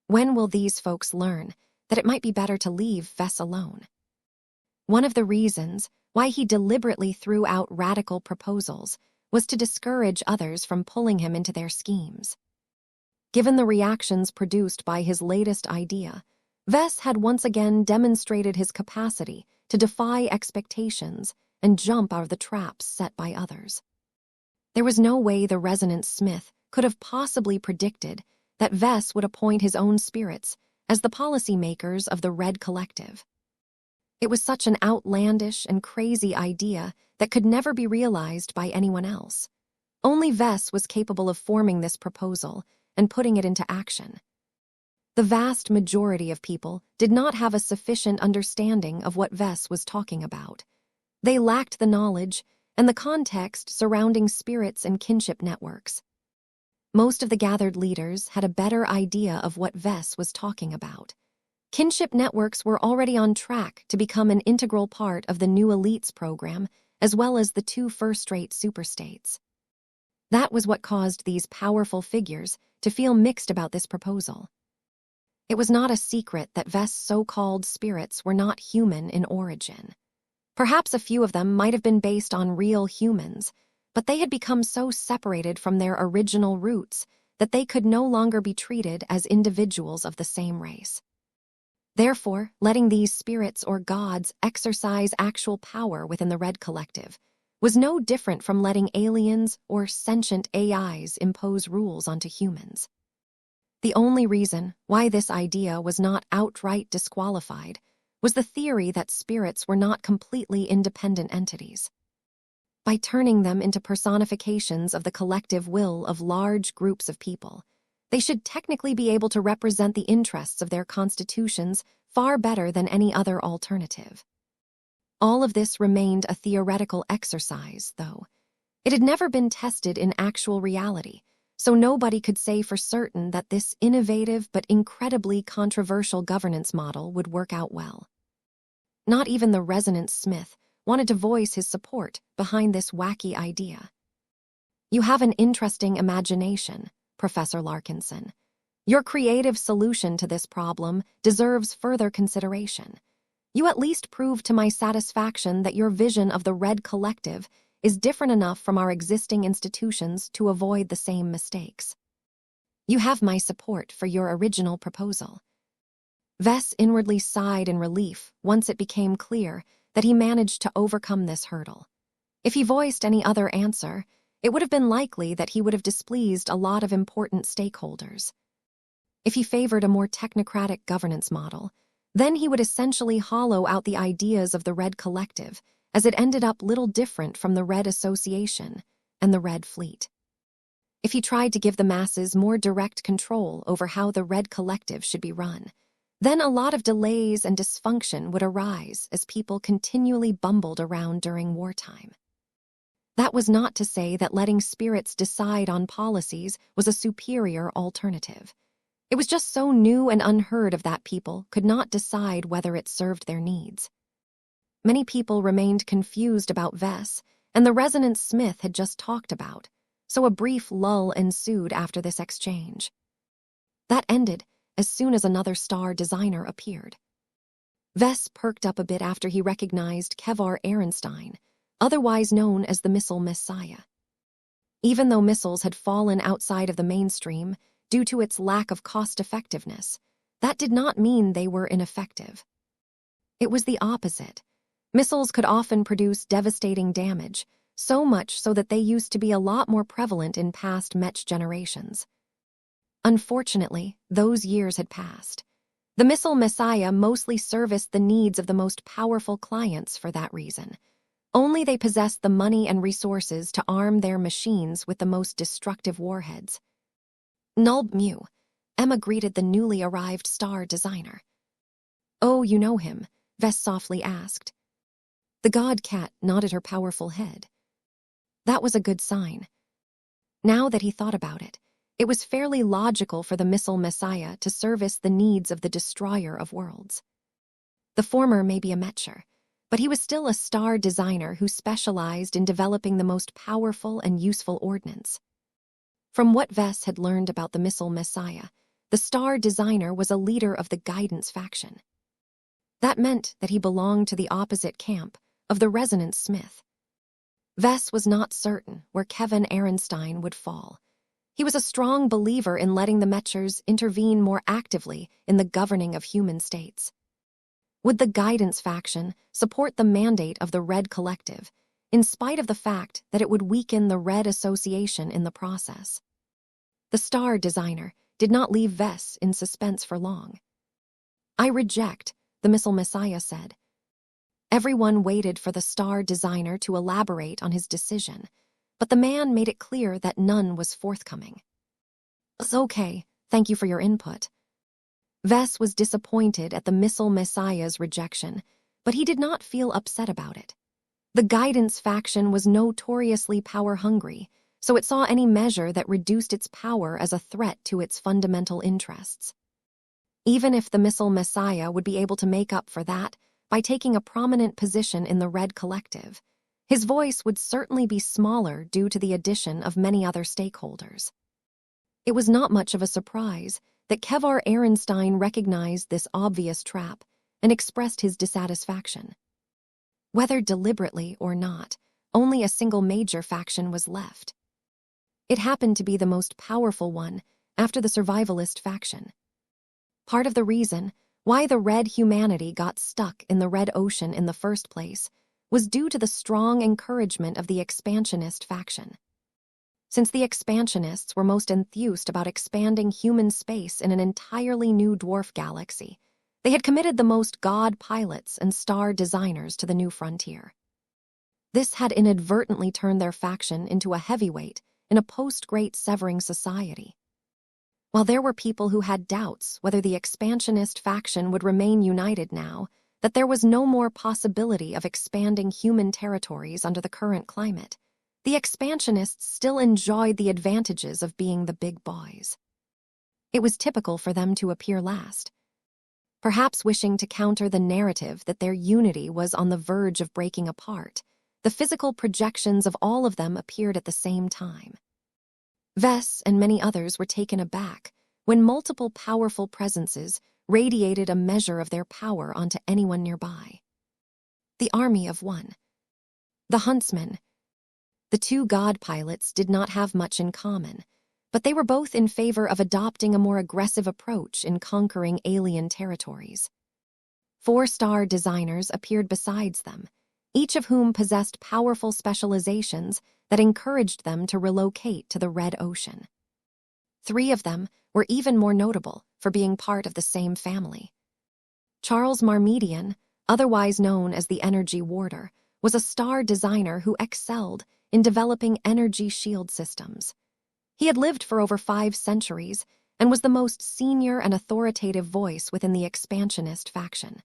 When will these folks learn that it might be better to leave Vess alone? One of the reasons why he deliberately threw out radical proposals was to discourage others from pulling him into their schemes. Given the reactions produced by his latest idea, Vess had once again demonstrated his capacity to defy expectations and jump out of the traps set by others. There was no way the resonance smith could have possibly predicted that Vess would appoint his own spirits as the policymakers of the Red Collective. It was such an outlandish and crazy idea that could never be realized by anyone else. Only Vess was capable of forming this proposal and putting it into action. The vast majority of people did not have a sufficient understanding of what Vess was talking about. They lacked the knowledge and the context surrounding spirits and kinship networks. Most of the gathered leaders had a better idea of what Vess was talking about. Kinship networks were already on track to become an integral part of the new elites program, as well as the 2 first-rate superstates. That was what caused these powerful figures to feel mixed about this proposal. It was not a secret that Vess' so-called spirits were not human in origin. Perhaps a few of them might have been based on real humans, but they had become so separated from their original roots that they could no longer be treated as individuals of the same race. Therefore, letting these spirits or gods exercise actual power within the Red Collective was no different from letting aliens or sentient AIs impose rules onto humans. The only reason why this idea was not outright disqualified was the theory that spirits were not completely independent entities. By turning them into personifications of the collective will of large groups of people, they should technically be able to represent the interests of their constitutions far better than any other alternative. All of this remained a theoretical exercise, though. It had never been tested in actual reality, so nobody could say for certain that this innovative but incredibly controversial governance model would work out well. Not even the resonance smith wanted to voice his support behind this wacky idea. "You have an interesting imagination, Professor Larkinson. Your creative solution to this problem deserves further consideration. You at least prove to my satisfaction that your vision of the Red Collective is different enough from our existing institutions to avoid the same mistakes. You have my support for your original proposal." Vess inwardly sighed in relief once it became clear that he managed to overcome this hurdle. If he voiced any other answer, it would have been likely that he would have displeased a lot of important stakeholders. If he favored a more technocratic governance model, then he would essentially hollow out the ideas of the Red Collective, as it ended up little different from the Red Association and the Red Fleet. If he tried to give the masses more direct control over how the Red Collective should be run, then a lot of delays and dysfunction would arise as people continually bumbled around during wartime. That was not to say that letting spirits decide on policies was a superior alternative. It was just so new and unheard of that people could not decide whether it served their needs. Many people remained confused about Vess and the resonance smith had just talked about, so a brief lull ensued after this exchange. That ended as soon as another star designer appeared. Vess perked up a bit after he recognized Kevar Ehrenstein, otherwise known as the Missile Messiah. Even though missiles had fallen outside of the mainstream due to its lack of cost-effectiveness, that did not mean they were ineffective. It was the opposite. Missiles could often produce devastating damage, so much so that they used to be a lot more prevalent in past Mech generations. Unfortunately, those years had passed. The Missile Messiah mostly serviced the needs of the most powerful clients for that reason. Only they possessed the money and resources to arm their machines with the most destructive warheads. Nulb Mu, Emma greeted the newly arrived star designer. "Oh, you know him?" Vess softly asked. The god cat nodded her powerful head. That was a good sign. Now that he thought about it, It was fairly logical for the missile messiah to service the needs of the destroyer of worlds. The former may be a Mecher, but he was still a star designer who specialized in developing the most powerful and useful ordnance. From what Vess had learned about the missile messiah, the star designer was a leader of the guidance faction. That meant that he belonged to the opposite camp of the resonance smith. Vess was not certain where Kevin Ehrenstein would fall. He was a strong believer in letting the Mechers intervene more actively in the governing of human states. Would the guidance faction support the mandate of the Red Collective, in spite of the fact that it would weaken the Red Association in the process? The star designer did not leave Vess in suspense for long. "I reject," the missile messiah said. Everyone waited for the star designer to elaborate on his decision, but the man made it clear that none was forthcoming. "It's okay, thank you for your input." Vess was disappointed at the missile messiah's rejection, but he did not feel upset about it. The guidance faction was notoriously power-hungry, so it saw any measure that reduced its power as a threat to its fundamental interests. Even if the missile messiah would be able to make up for that by taking a prominent position in the Red Collective, his voice would certainly be smaller due to the addition of many other stakeholders. It was not much of a surprise that Kevin Ehrenstein recognized this obvious trap and expressed his dissatisfaction. Whether deliberately or not, only a single major faction was left. It happened to be the most powerful one after the survivalist faction. Part of the reason why the Red humanity got stuck in the Red Ocean in the first place was due to the strong encouragement of the expansionist faction. Since the expansionists were most enthused about expanding human space in an entirely new dwarf galaxy, they had committed the most god pilots and star designers to the new frontier. This had inadvertently turned their faction into a heavyweight in a post-Great Severing society. While there were people who had doubts whether the expansionist faction would remain united now that there was no more possibility of expanding human territories under the current climate, the expansionists still enjoyed the advantages of being the big boys. It was typical for them to appear last, perhaps wishing to counter the narrative that their unity was on the verge of breaking apart. The physical projections of all of them appeared at the same time. Vess and many others were taken aback when multiple powerful presences radiated a measure of their power onto anyone nearby. The army of one. The huntsmen. The two god pilots did not have much in common, but they were both in favor of adopting a more aggressive approach in conquering alien territories. 4-star designers appeared besides them, each of whom possessed powerful specializations that encouraged them to relocate to the Red Ocean. 3 of them were even more notable for being part of the same family. Charles Marmedian, otherwise known as the Energy Warder, was a star designer who excelled in developing energy shield systems. He had lived for over 5 centuries and was the most senior and authoritative voice within the expansionist faction.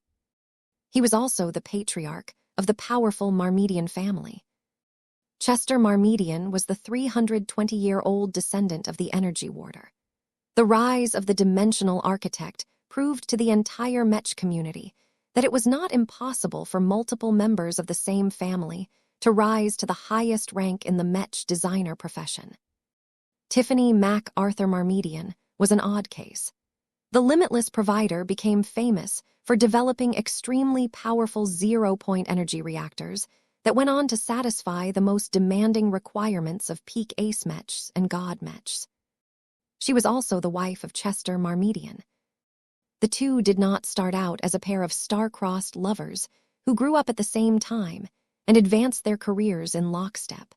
He was also the patriarch of the powerful Marmedian family. Chester Marmedian was the 320-year-old descendant of the Energy Warder. The rise of the dimensional architect proved to the entire Mech community that it was not impossible for multiple members of the same family to rise to the highest rank in the Mech designer profession. Tiffany Mac Arthur Marmedian was an odd case. The Limitless provider became famous for developing extremely powerful zero-point energy reactors that went on to satisfy the most demanding requirements of peak ace mechs and god mechs. She was also the wife of Chester Marmedian. The two did not start out as a pair of star-crossed lovers who grew up at the same time and advanced their careers in lockstep.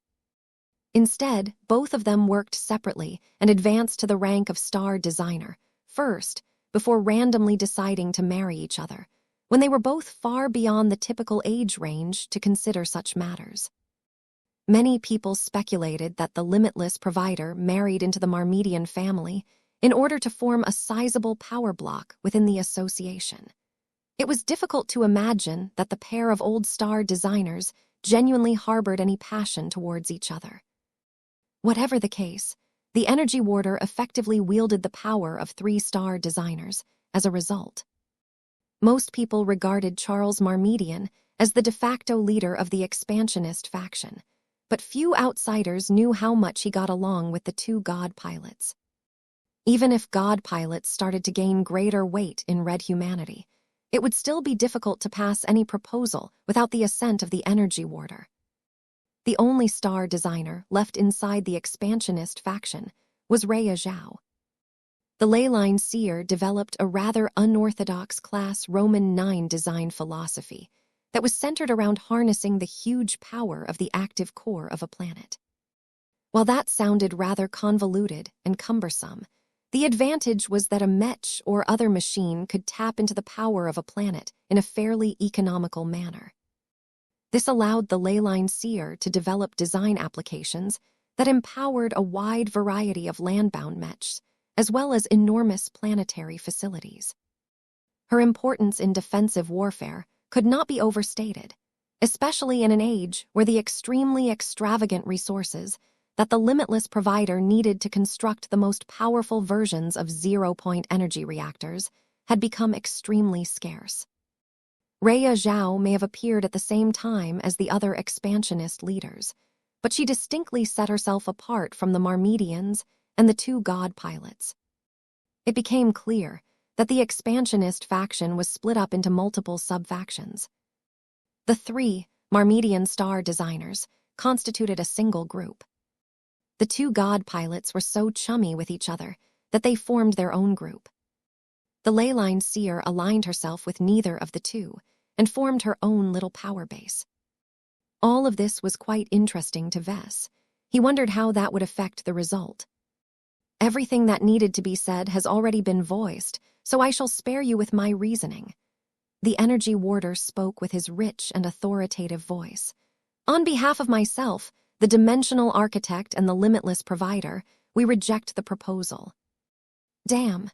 Instead, both of them worked separately and advanced to the rank of star designer, first, before randomly deciding to marry each other, when they were both far beyond the typical age range to consider such matters. Many people speculated that the Limitless provider married into the Marmedian family in order to form a sizable power block within the association. It was difficult to imagine that the pair of old star designers genuinely harbored any passion towards each other. Whatever the case, The energy warder effectively wielded the power of 3-star designers as a result. Most people regarded Charles Marmedian as the de facto leader of the expansionist faction, but few outsiders knew how much he got along with the 2 God pilots. Even if God pilots started to gain greater weight in Red humanity, it would still be difficult to pass any proposal without the assent of the energy warder. The only star designer left inside the expansionist faction was Rhea Zhao. The Leyline Seer developed a rather unorthodox class Roman 9 design philosophy that was centered around harnessing the huge power of the active core of a planet. While that sounded rather convoluted and cumbersome, the advantage was that a Mech or other machine could tap into the power of a planet in a fairly economical manner. This allowed the Leyline Seer to develop design applications that empowered a wide variety of landbound mechs, as well as enormous planetary facilities. Her importance in defensive warfare could not be overstated, especially in an age where the extremely extravagant resources that the limitless provider needed to construct the most powerful versions of zero-point energy reactors had become extremely scarce. Rhea Zhao may have appeared at the same time as the other expansionist leaders, but she distinctly set herself apart from the Marmedians and the 2 God pilots. It became clear that the expansionist faction was split up into multiple sub-factions. The 3 Marmedian star designers constituted a single group. The 2 God pilots were so chummy with each other that they formed their own group. The Leyline Seer aligned herself with neither of the 2 and formed her own little power base. All of this was quite interesting to Vess. He wondered how that would affect the result. Everything that needed to be said has already been voiced, so I shall spare you with my reasoning. The energy warder spoke with his rich and authoritative voice. On behalf of myself, the dimensional architect and the limitless provider, we reject the proposal. Damn.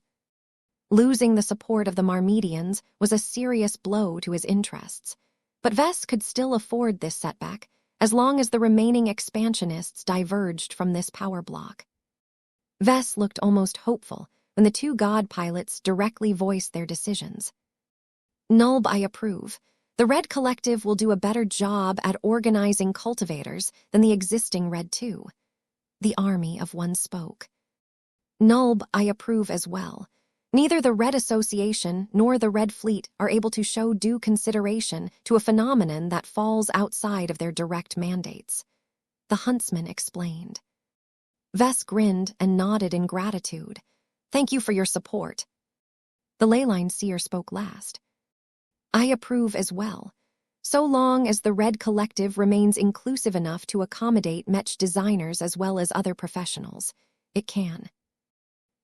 Losing the support of the Marmedians was a serious blow to his interests, but Vess could still afford this setback as long as the remaining expansionists diverged from this power block. Vess looked almost hopeful when the 2 God pilots directly voiced their decisions. Nulb, I approve. The Red Collective will do a better job at organizing cultivators than the existing Red 2. The army of one spoke. Nulb, I approve as well. Neither the Red Association nor the Red Fleet are able to show due consideration to a phenomenon that falls outside of their direct mandates. The huntsman explained. Vess grinned and nodded in gratitude. Thank you for your support. The Leyline Seer spoke last. I approve as well, so long as the Red Collective remains inclusive enough to accommodate Mech designers as well as other professionals. It can.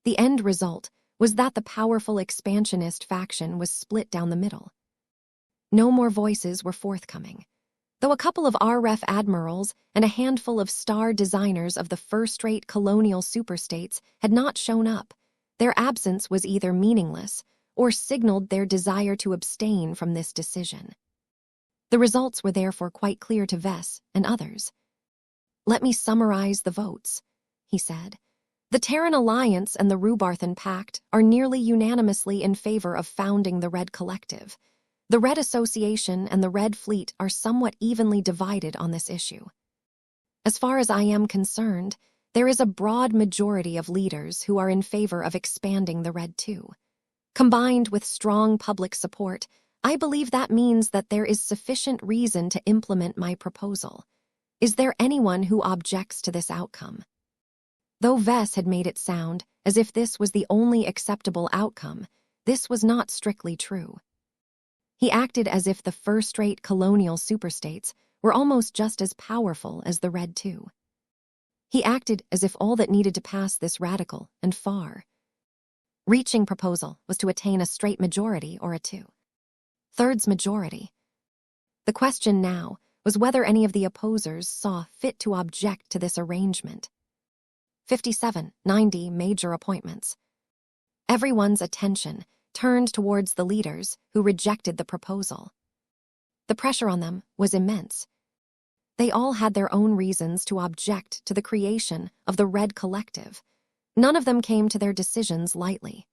The end result was that the powerful expansionist faction was split down the middle. No more voices were forthcoming. Though a couple of RF admirals and a handful of star designers of the first-rate colonial superstates had not shown up, their absence was either meaningless or signaled their desire to abstain from this decision. The results were therefore quite clear to Vess and others. Let me summarize the votes, he said. The Terran Alliance and the Rubarthan Pact are nearly unanimously in favor of founding the Red Collective. The Red Association and the Red Fleet are somewhat evenly divided on this issue. As far as I am concerned, there is a broad majority of leaders who are in favor of expanding the Red 2. Combined with strong public support, I believe that means that there is sufficient reason to implement my proposal. Is there anyone who objects to this outcome? Though Vess had made it sound as if this was the only acceptable outcome, this was not strictly true. He acted as if the first-rate colonial superstates were almost just as powerful as the Red 2. He acted as if all that needed to pass this radical and far-reaching proposal was to attain a straight majority or a two-thirds majority. The question now was whether any of the opposers saw fit to object to this arrangement. 90 major appointments. Everyone's attention turned towards the leaders who rejected the proposal. The pressure on them was immense. They all had their own reasons to object to the creation of the Red Collective. None of them came to their decisions lightly.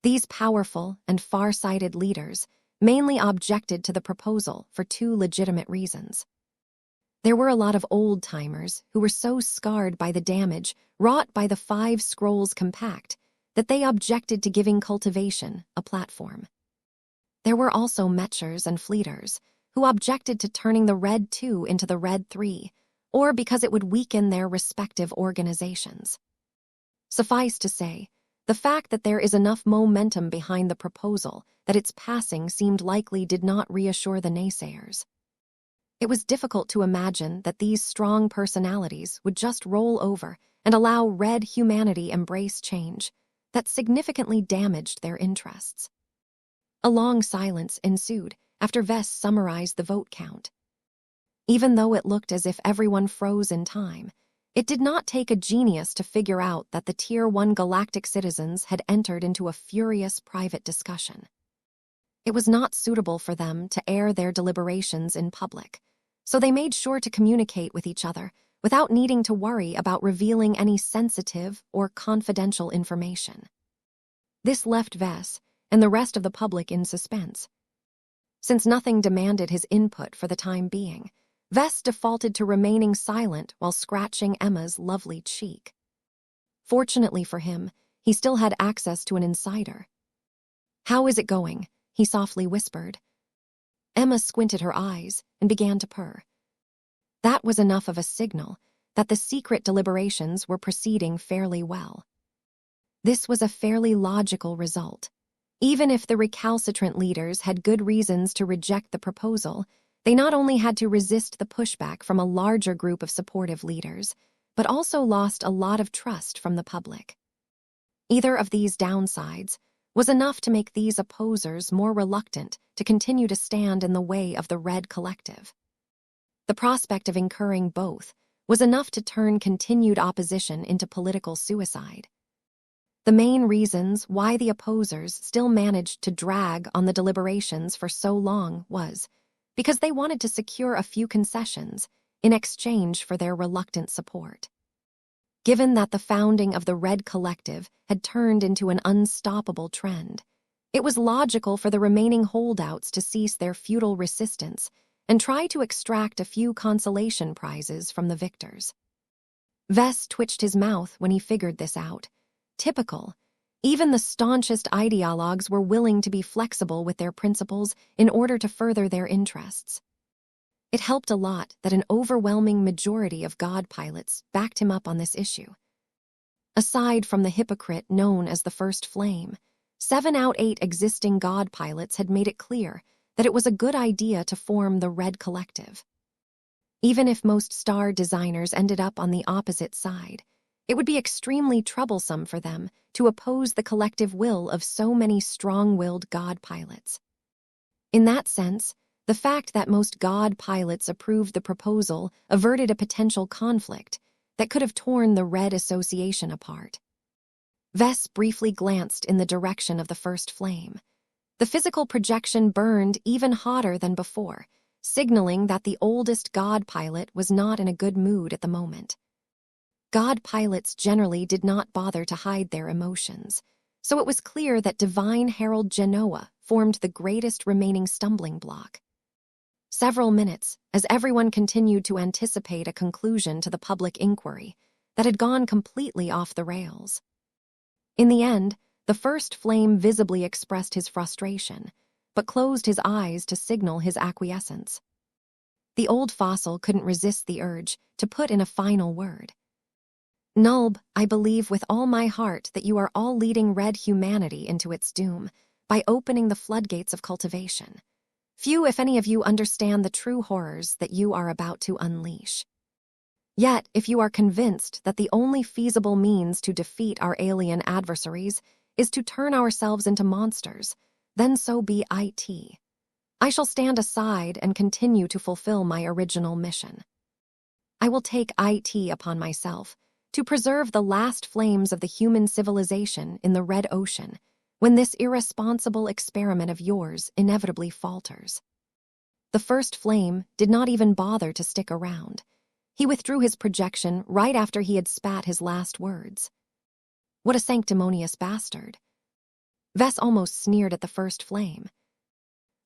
These powerful and far-sighted leaders mainly objected to the proposal for two legitimate reasons. There were a lot of old-timers who were so scarred by the damage wrought by the 5 Scrolls Compact that they objected to giving cultivation a platform. There were also Mechers and Fleeters who objected to turning the Red 2 into the Red 3, or because it would weaken their respective organizations. Suffice to say, the fact that there is enough momentum behind the proposal that its passing seemed likely did not reassure the naysayers. It was difficult to imagine that these strong personalities would just roll over and allow Red humanity embrace change that significantly damaged their interests. A long silence ensued after Vess summarized the vote count. Even though it looked as if everyone froze in time, it did not take a genius to figure out that the Tier 1 galactic citizens had entered into a furious private discussion. It was not suitable for them to air their deliberations in public, so they made sure to communicate with each other without needing to worry about revealing any sensitive or confidential information. This left Vess and the rest of the public in suspense. Since nothing demanded his input for the time being, Vess defaulted to remaining silent while scratching Emma's lovely cheek. Fortunately for him, he still had access to an insider. "How is it going?" he softly whispered. Emma squinted her eyes and began to purr. That was enough of a signal that the secret deliberations were proceeding fairly well. This was a fairly logical result. Even if the recalcitrant leaders had good reasons to reject the proposal, they not only had to resist the pushback from a larger group of supportive leaders, but also lost a lot of trust from the public. Either of these downsides was enough to make these opposers more reluctant to continue to stand in the way of the Red Collective. The prospect of incurring both was enough to turn continued opposition into political suicide. The main reasons why the opposers still managed to drag on the deliberations for so long was because they wanted to secure a few concessions in exchange for their reluctant support. Given that the founding of the Red Collective had turned into an unstoppable trend, it was logical for the remaining holdouts to cease their futile resistance and try to extract a few consolation prizes from the victors. Vess twitched his mouth when he figured this out. Typical. Even the staunchest ideologues were willing to be flexible with their principles in order to further their interests. It helped a lot that an overwhelming majority of God pilots backed him up on this issue. Aside from the hypocrite known as the First Flame, 7 out 8 existing God pilots had made it clear that it was a good idea to form the Red Collective. Even if most star designers ended up on the opposite side, it would be extremely troublesome for them to oppose the collective will of so many strong-willed God pilots. In that sense, the fact that most God pilots approved the proposal averted a potential conflict that could have torn the Red Association apart. Vess briefly glanced in the direction of the First Flame. The physical projection burned even hotter than before, signaling that the oldest God pilot was not in a good mood at the moment. God pilots generally did not bother to hide their emotions, so it was clear that Divine Herald Genoa formed the greatest remaining stumbling block. Several minutes, as everyone continued to anticipate a conclusion to the public inquiry that had gone completely off the rails. In the end, the First Flame visibly expressed his frustration, but closed his eyes to signal his acquiescence. The old fossil couldn't resist the urge to put in a final word. "Nulb, I believe with all my heart that you are all leading Red humanity into its doom by opening the floodgates of cultivation. Few, if any of you, understand the true horrors that you are about to unleash. Yet, if you are convinced that the only feasible means to defeat our alien adversaries is to turn ourselves into monsters, then so be it. I shall stand aside and continue to fulfill my original mission. I will take it upon myself to preserve the last flames of the human civilization in the Red Ocean when this irresponsible experiment of yours inevitably falters." the first flame did not even bother to stick around. He withdrew his projection right after he had spat his last words. What a sanctimonious bastard. Vess almost sneered at the first flame.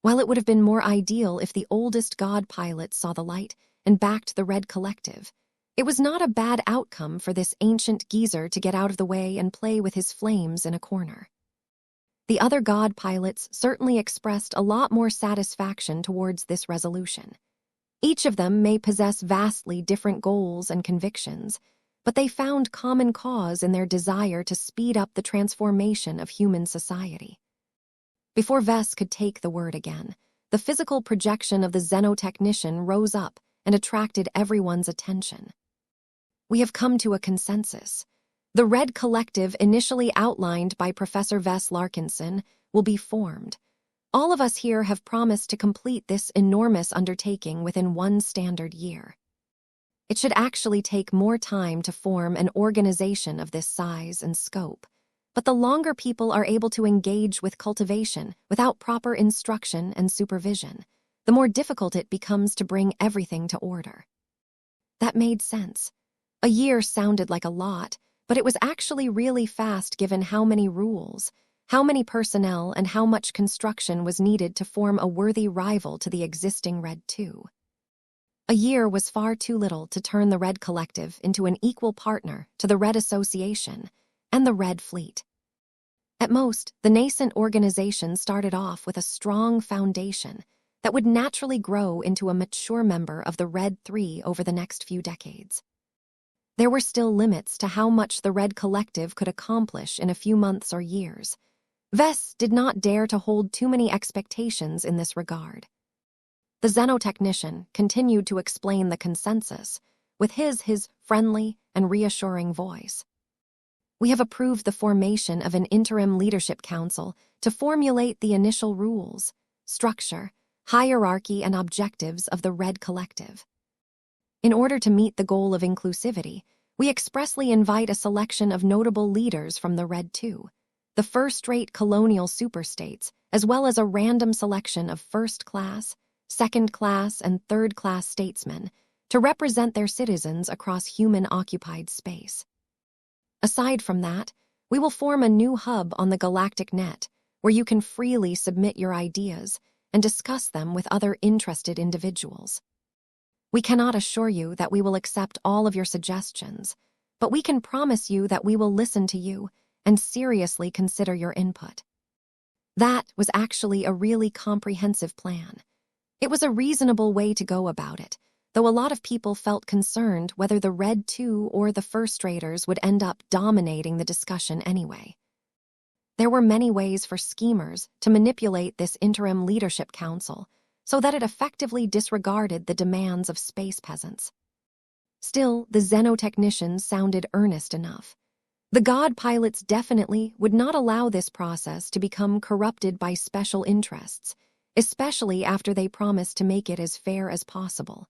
While it would have been more ideal if the oldest god pilot saw the light and backed the Red Collective, it was not a bad outcome for this ancient geezer to get out of the way and play with his flames in a corner. The other god pilots certainly expressed a lot more satisfaction towards this resolution. Each of them may possess vastly different goals and convictions, but they found common cause in their desire to speed up the transformation of human society. Before Vess could take the word again, the physical projection of the xenotechnician rose up and attracted everyone's attention. We have come to a consensus. The Red Collective, initially outlined by Professor Vess Larkinson, will be formed. All of us here have promised to complete this enormous undertaking within 1 standard year. It should actually take more time to form an organization of this size and scope, but the longer people are able to engage with cultivation without proper instruction and supervision, the more difficult it becomes to bring everything to order. That made sense. A year sounded like a lot, but it was actually really fast given how many rules, how many personnel, and how much construction was needed to form a worthy rival to the existing Red 2. A year was far too little to turn the Red Collective into an equal partner to the Red Association and the Red Fleet. At most, the nascent organization started off with a strong foundation that would naturally grow into a mature member of the Red 3 over the next few decades. There were still limits to how much the Red Collective could accomplish in a few months or years. Vess did not dare to hold too many expectations in this regard. The xenotechnician continued to explain the consensus with his friendly and reassuring voice. We have approved the formation of an interim leadership council to formulate the initial rules, structure, hierarchy, and objectives of the Red Collective. In order to meet the goal of inclusivity, we expressly invite a selection of notable leaders from the Red 2, the first-rate colonial superstates, as well as a random selection of first-class, second-class, and third-class statesmen to represent their citizens across human-occupied space. Aside from that, we will form a new hub on the galactic net where you can freely submit your ideas and discuss them with other interested individuals. We cannot assure you that we will accept all of your suggestions, but we can promise you that we will listen to you and seriously consider your input. That was actually a really comprehensive plan. It was a reasonable way to go about it, though a lot of people felt concerned whether the Red 2 or the First Raiders would end up dominating the discussion anyway. There were many ways for schemers to manipulate this interim leadership council so that it effectively disregarded the demands of space peasants. Still, the xenotechnicians sounded earnest enough. The god pilots definitely would not allow this process to become corrupted by special interests, especially after they promised to make it as fair as possible.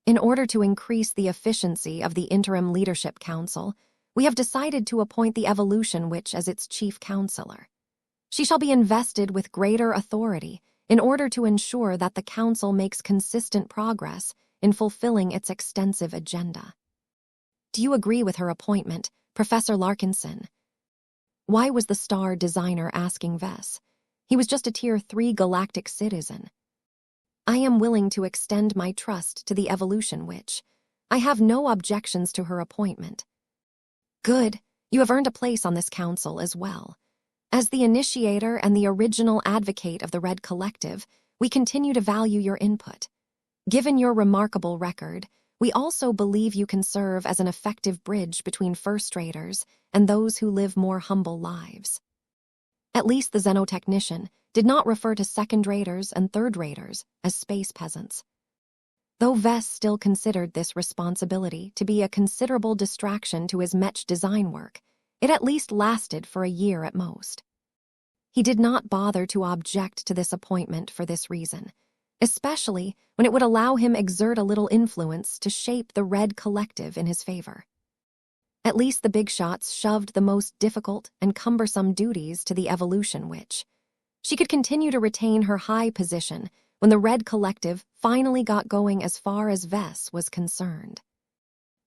In order to increase the efficiency of the interim leadership council, we have decided to appoint the Evolution Witch as its chief counselor. She shall be invested with greater authority in order to ensure that the council makes consistent progress in fulfilling its extensive agenda. Do you agree with her appointment, Professor Larkinson? Why was the star designer asking Vess? He was just a Tier 3 galactic citizen. I am willing to extend my trust to the Evolution Witch. I have no objections to her appointment. Good, you have earned a place on this council as well. As the initiator and the original advocate of the Red Collective, we continue to value your input. Given your remarkable record, we also believe you can serve as an effective bridge between First Raiders and those who live more humble lives. At least the xenotechnician did not refer to Second Raiders and Third Raiders as space peasants. Though Vess still considered this responsibility to be a considerable distraction to his Mech design work, it at least lasted for a year at most. He did not bother to object to this appointment for this reason, especially when it would allow him exert a little influence to shape the Red Collective in his favor. At least the big shots shoved the most difficult and cumbersome duties to the Evolution Witch. She could continue to retain her high position when the Red Collective finally got going as far as Vess was concerned.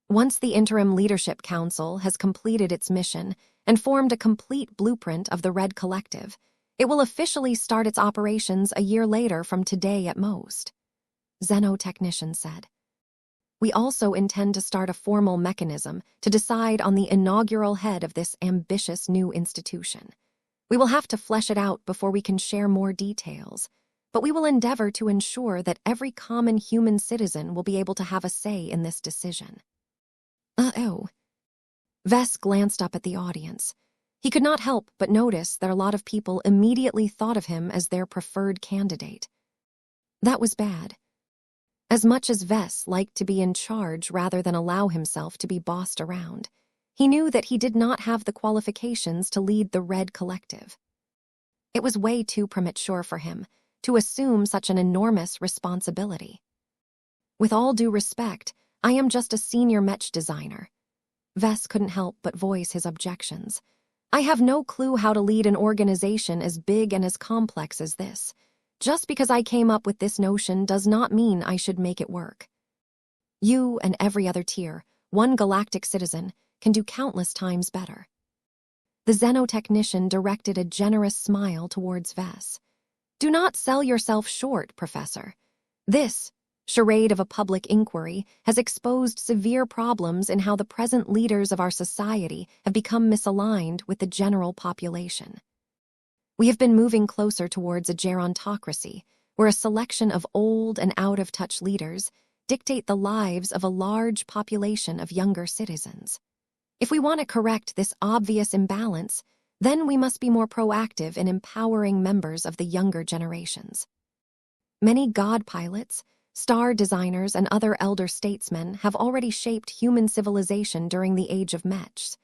Once the Interim Leadership Council has completed its mission and formed a complete blueprint of the Red Collective, it will officially start its operations a year later from today at most, Xenotechnician said. We also intend to start a formal mechanism to decide on the inaugural head of this ambitious new institution. We will have to flesh it out before we can share more details, but we will endeavor to ensure that every common human citizen will be able to have a say in this decision. Oh. Vess glanced up at the audience. He could not help but notice that a lot of people immediately thought of him as their preferred candidate. That was bad. As much as Vess liked to be in charge rather than allow himself to be bossed around, he knew that he did not have the qualifications to lead the Red Collective. It was way too premature for him to assume such an enormous responsibility. With all due respect, I am just a senior Mech designer. Vess couldn't help but voice his objections. I have no clue how to lead an organization as big and as complex as this. Just because I came up with this notion does not mean I should make it work. You and every other tier, one galactic citizen, can do countless times better. The Xenotechnician directed a generous smile towards Vess. Do not sell yourself short, Professor. This charade of a public inquiry has exposed severe problems in how the present leaders of our society have become misaligned with the general population. We have been moving closer towards a gerontocracy, where a selection of old and out-of-touch leaders dictate the lives of a large population of younger citizens. If we want to correct this obvious imbalance, then we must be more proactive in empowering members of the younger generations. Many god pilots, star designers, and other elder statesmen have already shaped human civilization during the Age of Mechs.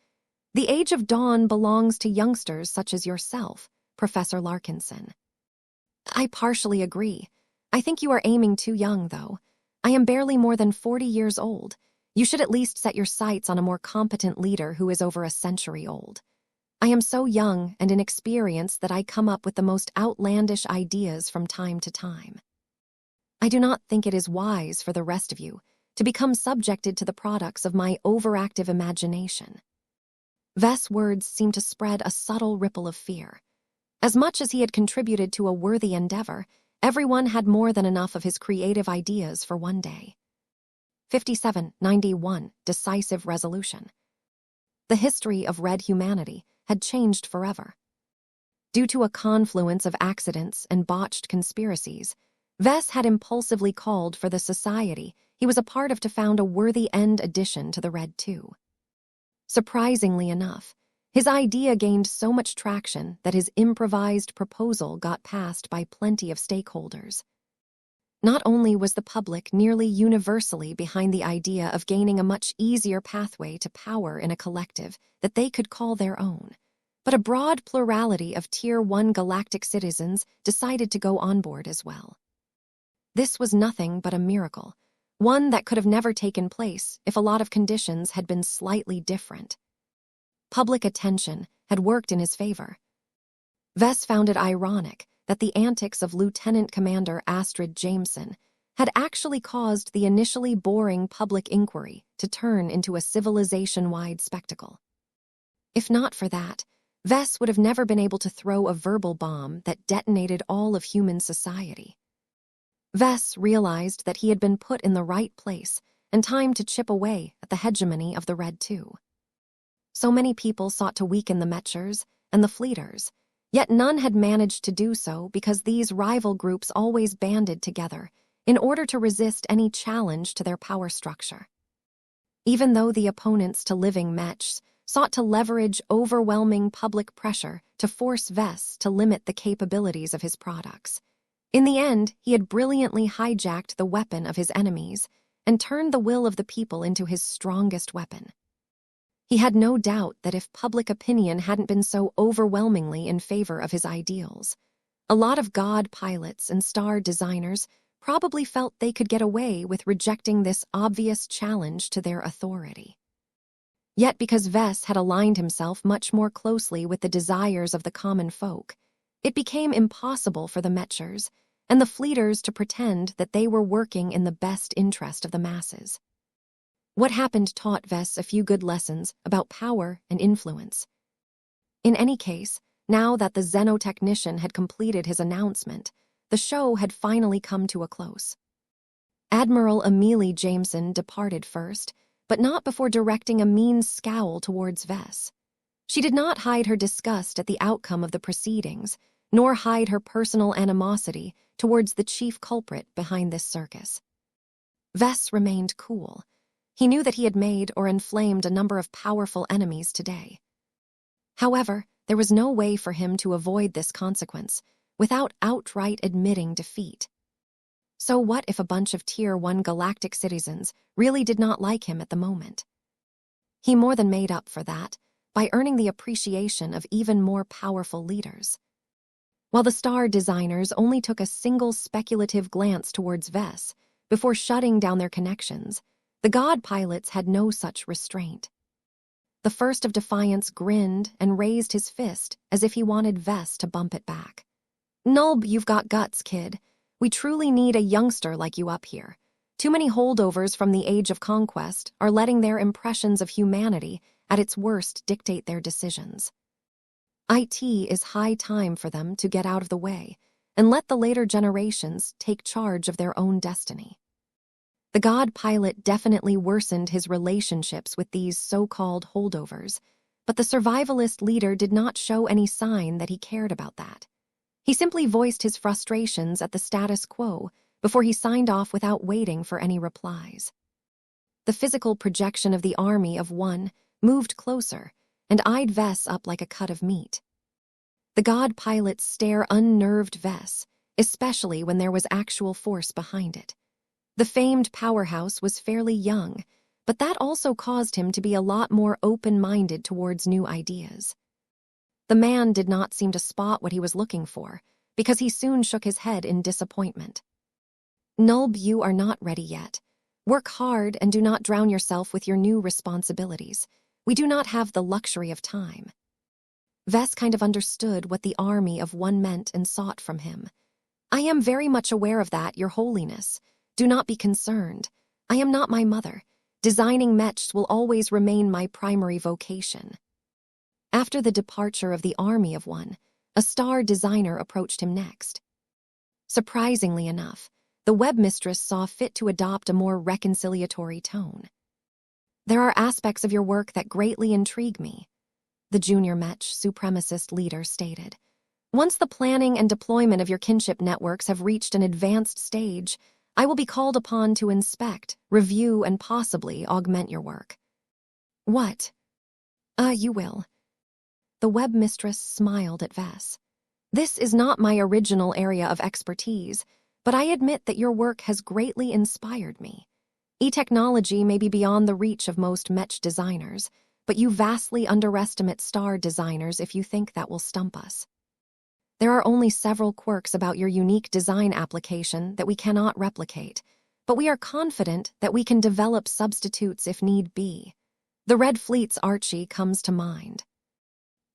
The Age of Dawn belongs to youngsters such as yourself, Professor Larkinson. I partially agree. I think you are aiming too young, though. I am barely more than 40 years old. You should at least set your sights on a more competent leader who is over a century old. I am so young and inexperienced that I come up with the most outlandish ideas from time to time. I do not think it is wise for the rest of you to become subjected to the products of my overactive imagination. Vess' words seemed to spread a subtle ripple of fear. As much as he had contributed to a worthy endeavor, everyone had more than enough of his creative ideas for one day. 5791 Decisive Resolution. The history of Red humanity had changed forever. Due to a confluence of accidents and botched conspiracies, Vess had impulsively called for the society he was a part of to found a worthy end addition to the Red 2. Surprisingly enough, his idea gained so much traction that his improvised proposal got passed by plenty of stakeholders. Not only was the public nearly universally behind the idea of gaining a much easier pathway to power in a collective that they could call their own, but a broad plurality of Tier 1 galactic citizens decided to go on board as well. This was nothing but a miracle, one that could have never taken place if a lot of conditions had been slightly different. Public attention had worked in his favor. Vess found it ironic that the antics of Lieutenant Commander Astrid Jameson had actually caused the initially boring public inquiry to turn into a civilization-wide spectacle. If not for that, Vess would have never been able to throw a verbal bomb that detonated all of human society. Vess realized that he had been put in the right place and time to chip away at the hegemony of the Red 2. So many people sought to weaken the Mechers and the Fleeters, yet none had managed to do so because these rival groups always banded together in order to resist any challenge to their power structure. Even though the opponents to living Mechs sought to leverage overwhelming public pressure to force Vess to limit the capabilities of his products, in the end he had brilliantly hijacked the weapon of his enemies and turned the will of the people into his strongest weapon. He had no doubt that if public opinion hadn't been so overwhelmingly in favor of his ideals, a lot of god pilots and star designers probably felt they could get away with rejecting this obvious challenge to their authority. Yet because Vess had aligned himself much more closely with the desires of the common folk, it became impossible for the Mechers, and the fleeters to pretend that they were working in the best interest of the masses. What happened taught Vess a few good lessons about power and influence. In any case, now that the xenotechnician had completed his announcement, the show had finally come to a close. Admiral Amelie Jameson departed first, but not before directing a mean scowl towards Vess. She did not hide her disgust at the outcome of the proceedings, nor hide her personal animosity towards the chief culprit behind this circus. Vess remained cool. He knew that he had made or inflamed a number of powerful enemies today. However, there was no way for him to avoid this consequence without outright admitting defeat. So what if a bunch of Tier 1 galactic citizens really did not like him at the moment? He more than made up for that by earning the appreciation of even more powerful leaders. While the star designers only took a single speculative glance towards Vess before shutting down their connections, the god pilots had no such restraint. The first of Defiance grinned and raised his fist as if he wanted Vess to bump it back. "Nulb, you've got guts, kid. We truly need a youngster like you up here. Too many holdovers from the Age of Conquest are letting their impressions of humanity at its worst dictate their decisions. It is high time for them to get out of the way and let the later generations take charge of their own destiny." The god pilot definitely worsened his relationships with these so-called holdovers, but the survivalist leader did not show any sign that he cared about that. He simply voiced his frustrations at the status quo before he signed off without waiting for any replies. The physical projection of the army of one moved closer and eyed Vess up like a cut of meat. The god pilot's stare unnerved Vess, especially when there was actual force behind it. The famed powerhouse was fairly young, but that also caused him to be a lot more open-minded towards new ideas. The man did not seem to spot what he was looking for, because he soon shook his head in disappointment. "Nulb, you are not ready yet. Work hard and do not drown yourself with your new responsibilities. We do not have the luxury of time." Vess kind of understood what the army of one meant and sought from him. "I am very much aware of that, Your Holiness. Do not be concerned. I am not my mother. Designing mechs will always remain my primary vocation." After the departure of the army of one, a star designer approached him next. Surprisingly enough, the webmistress saw fit to adopt a more reconciliatory tone. "There are aspects of your work that greatly intrigue me," the junior mech supremacist leader stated. "Once the planning and deployment of your kinship networks have reached an advanced stage, I will be called upon to inspect, review, and possibly augment your work." "What?" You will." The webmistress smiled at Vess. "This is not my original area of expertise, but I admit that your work has greatly inspired me. E-technology may be beyond the reach of most mech designers, but you vastly underestimate star designers if you think that will stump us. There are only several quirks about your unique design application that we cannot replicate, but we are confident that we can develop substitutes if need be. The Red Fleet's Archie comes to mind."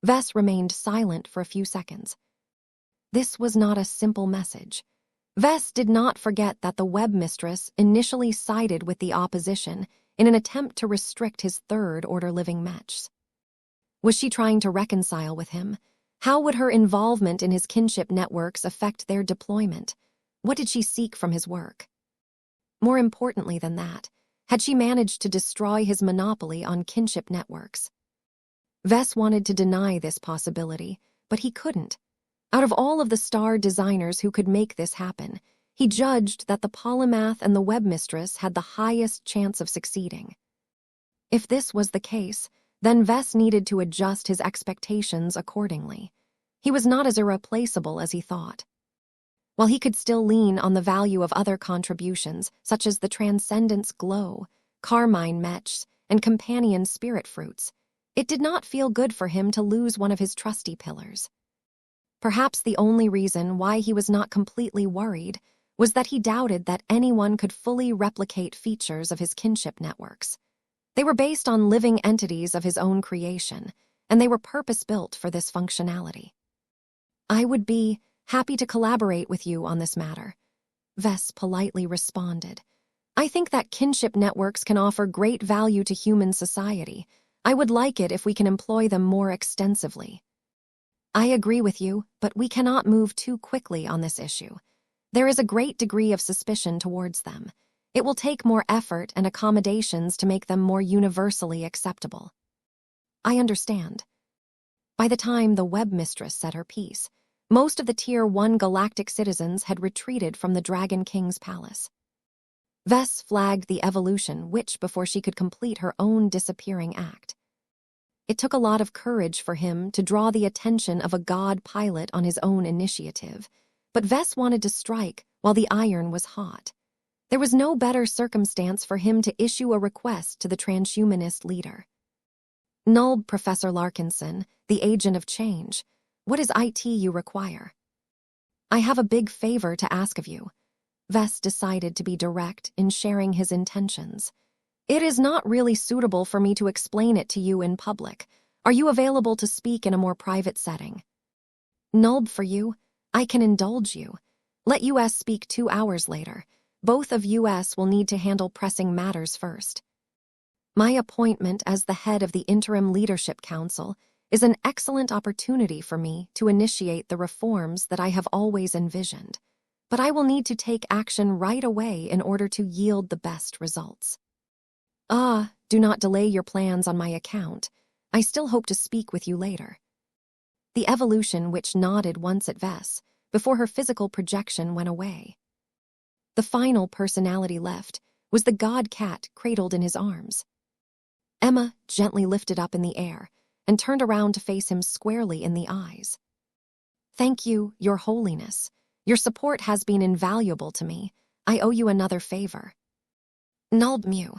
Vess remained silent for a few seconds. This was not a simple message. Vess did not forget that the webmistress initially sided with the opposition in an attempt to restrict his third-order living mechs. Was she trying to reconcile with him? How would her involvement in his kinship networks affect their deployment? What did she seek from his work? More importantly than that, had she managed to destroy his monopoly on kinship networks? Vess wanted to deny this possibility, but he couldn't. Out of all of the star designers who could make this happen, he judged that the polymath and the webmistress had the highest chance of succeeding. If this was the case, then Vess needed to adjust his expectations accordingly. He was not as irreplaceable as he thought. While he could still lean on the value of other contributions, such as the Transcendence Glow, Carmine Mechs, and Companion Spirit Fruits, it did not feel good for him to lose one of his trusty pillars. Perhaps the only reason why he was not completely worried was that he doubted that anyone could fully replicate features of his kinship networks. They were based on living entities of his own creation, and they were purpose-built for this functionality. "I would be happy to collaborate with you on this matter. Vess politely responded. I think that kinship networks can offer great value to human society. I would like it if we can employ them more extensively. I agree with you, but we cannot move too quickly on this issue. There is a great degree of suspicion towards them. It will take more effort and accommodations to make them more universally acceptable. I understand. By the time the web mistress said her piece, most of the Tier 1 galactic citizens had retreated from the Dragon King's palace. Vess flagged the evolution witch before she could complete her own disappearing act. It took a lot of courage for him to draw the attention of a god pilot on his own initiative, but Vess wanted to strike while the iron was hot. There was no better circumstance for him to issue a request to the transhumanist leader. Nulb, Professor Larkinson, the agent of change. What is IT you require? I have a big favor to ask of you. Vess decided to be direct in sharing his intentions. It is not really suitable for me to explain it to you in public. Are you available to speak in a more private setting? Nulb, for you, I can indulge you. Let US speak 2 hours later. Both of US will need to handle pressing matters first. My appointment as the head of the Interim Leadership Council is an excellent opportunity for me to initiate the reforms that I have always envisioned, but I will need to take action right away in order to yield the best results. Do not delay your plans on my account. I still hope to speak with you later. The evolution witch nodded once at Vess before her physical projection went away. The final personality left was the god cat cradled in his arms. Emma gently lifted up in the air and turned around to face him squarely in the eyes. Thank you, Your Holiness. Your support has been invaluable to me. I owe you another favor. Nulb Mew.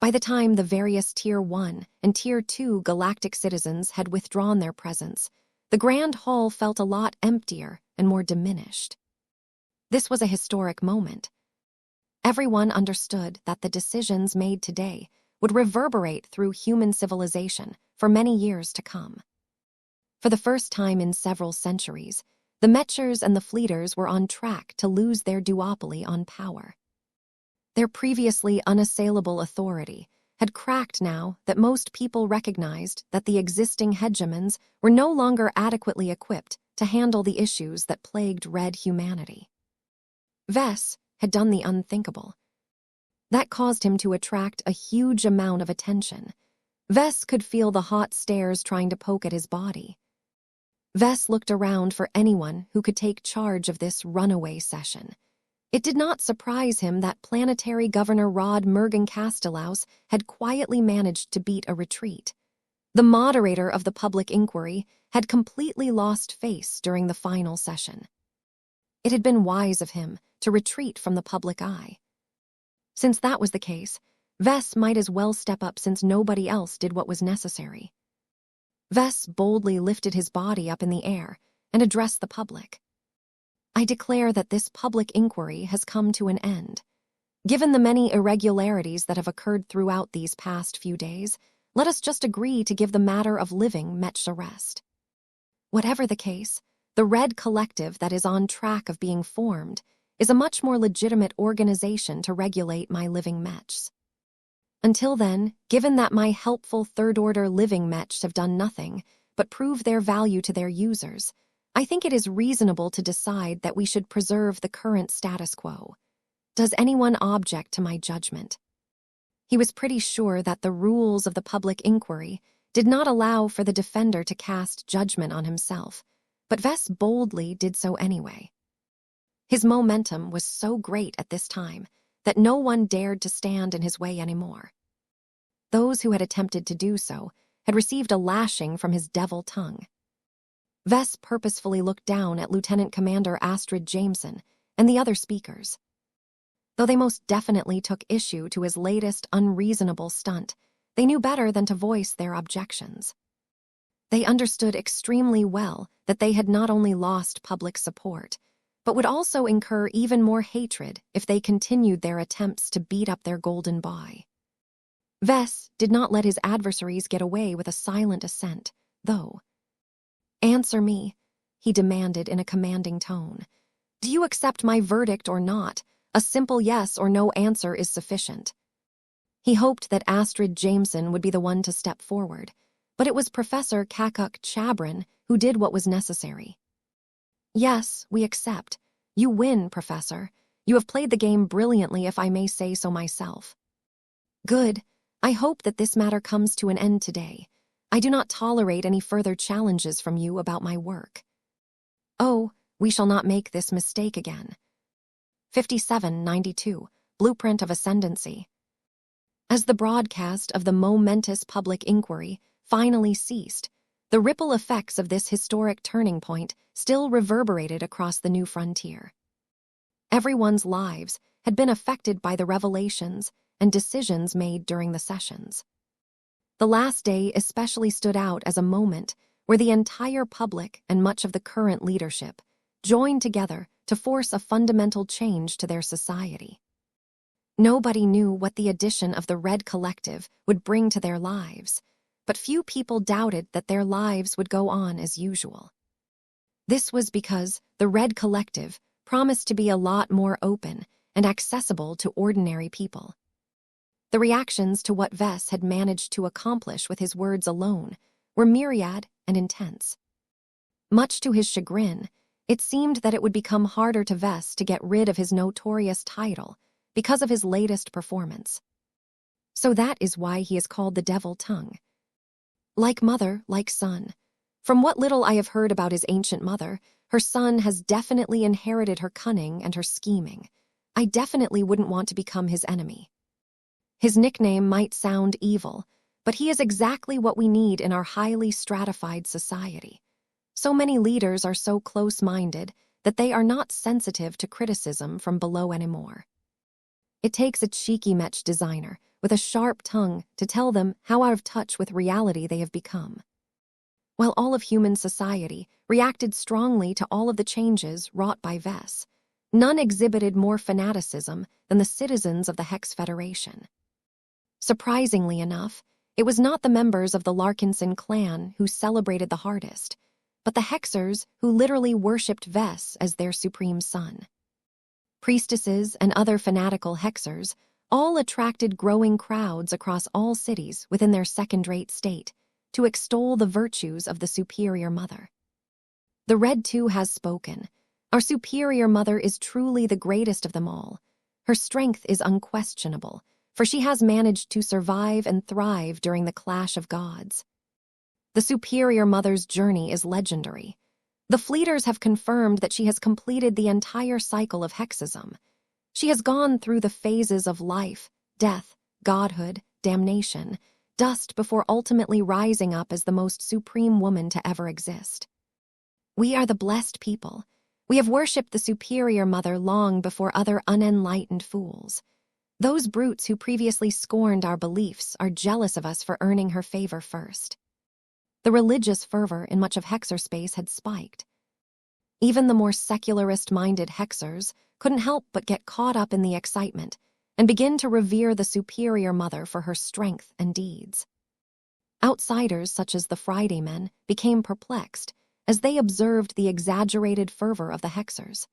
By the time the various Tier 1 and Tier 2 galactic citizens had withdrawn their presence, the Grand Hall felt a lot emptier and more diminished. This was a historic moment. Everyone understood that the decisions made today would reverberate through human civilization for many years to come. For the first time in several centuries, the Mechers and the Fleeters were on track to lose their duopoly on power. Their previously unassailable authority had cracked now that most people recognized that the existing hegemons were no longer adequately equipped to handle the issues that plagued red humanity. Vess had done the unthinkable. That caused him to attract a huge amount of attention. Vess could feel the hot stares trying to poke at his body. Vess looked around for anyone who could take charge of this runaway session. It did not surprise him that Planetary Governor Rod Mergen-Castellaus had quietly managed to beat a retreat. The moderator of the public inquiry had completely lost face during the final session. It had been wise of him to retreat from the public eye. Since that was the case, Vess might as well step up since nobody else did what was necessary. Vess boldly lifted his body up in the air and addressed the public. I declare that this public inquiry has come to an end. Given the many irregularities that have occurred throughout these past few days, let us just agree to give the matter of living Mech a rest. Whatever the case, the Red Collective that is on track of being formed is a much more legitimate organization to regulate my living Mechs. Until then, given that my helpful third-order living Mechs have done nothing but prove their value to their users, I think it is reasonable to decide that we should preserve the current status quo. Does anyone object to my judgment? He was pretty sure that the rules of the public inquiry did not allow for the defender to cast judgment on himself, but Vess boldly did so anyway. His momentum was so great at this time that no one dared to stand in his way anymore. Those who had attempted to do so had received a lashing from his devil tongue. Vess purposefully looked down at Lieutenant Commander Astrid Jameson and the other speakers. Though they most definitely took issue to his latest unreasonable stunt, they knew better than to voice their objections. They understood extremely well that they had not only lost public support, but would also incur even more hatred if they continued their attempts to beat up their golden boy. Vess did not let his adversaries get away with a silent assent, though. Answer me. he demanded in a commanding tone. "Do you accept my verdict or not? A simple yes or no answer is sufficient." He hoped that Astrid Jameson would be the one to step forward, but it was Professor Kakuk Chabran who did what was necessary. "Yes, we accept. You win, Professor. You have played the game brilliantly, if I may say so myself." "Good. I hope that this matter comes to an end today. I do not tolerate any further challenges from you about my work." "Oh, we shall not make this mistake again." 5792, Blueprint of Ascendancy. As the broadcast of the momentous public inquiry finally ceased, the ripple effects of this historic turning point still reverberated across the new frontier. Everyone's lives had been affected by the revelations and decisions made during the sessions. The last day especially stood out as a moment where the entire public and much of the current leadership joined together to force a fundamental change to their society. Nobody knew what the addition of the Red Collective would bring to their lives, but few people doubted that their lives would go on as usual. This was because the Red Collective promised to be a lot more open and accessible to ordinary people. The reactions to what Vess had managed to accomplish with his words alone were myriad and intense. Much to his chagrin, it seemed that it would become harder to Vess to get rid of his notorious title because of his latest performance. So that is why he is called the Devil Tongue. Like mother, like son. From what little I have heard about his ancient mother, her son has definitely inherited her cunning and her scheming. I definitely wouldn't want to become his enemy. His nickname might sound evil, but he is exactly what we need in our highly stratified society. So many leaders are so close-minded that they are not sensitive to criticism from below anymore. It takes a cheeky Mech designer with a sharp tongue to tell them how out of touch with reality they have become. While all of human society reacted strongly to all of the changes wrought by Vess, none exhibited more fanaticism than the citizens of the Hex Federation. Surprisingly enough, it was not the members of the Larkinson clan who celebrated the hardest, but the Hexers who literally worshipped Vess as their supreme son. Priestesses and other fanatical Hexers all attracted growing crowds across all cities within their second-rate state to extol the virtues of the Superior Mother. The Red Two has spoken. Our Superior Mother is truly the greatest of them all. Her strength is unquestionable, for she has managed to survive and thrive during the clash of gods. The Superior Mother's journey is legendary. The Fleeters have confirmed that she has completed the entire cycle of hexism. She has gone through the phases of life, death, godhood, damnation, dust before ultimately rising up as the most supreme woman to ever exist. We are the blessed people. We have worshipped the Superior Mother long before other unenlightened fools. Those brutes who previously scorned our beliefs are jealous of us for earning her favor first. The religious fervor in much of Hexer space had spiked. Even the more secularist-minded Hexers couldn't help but get caught up in the excitement and begin to revere the Superior Mother for her strength and deeds. Outsiders such as the Friday Men became perplexed as they observed the exaggerated fervor of the Hexers.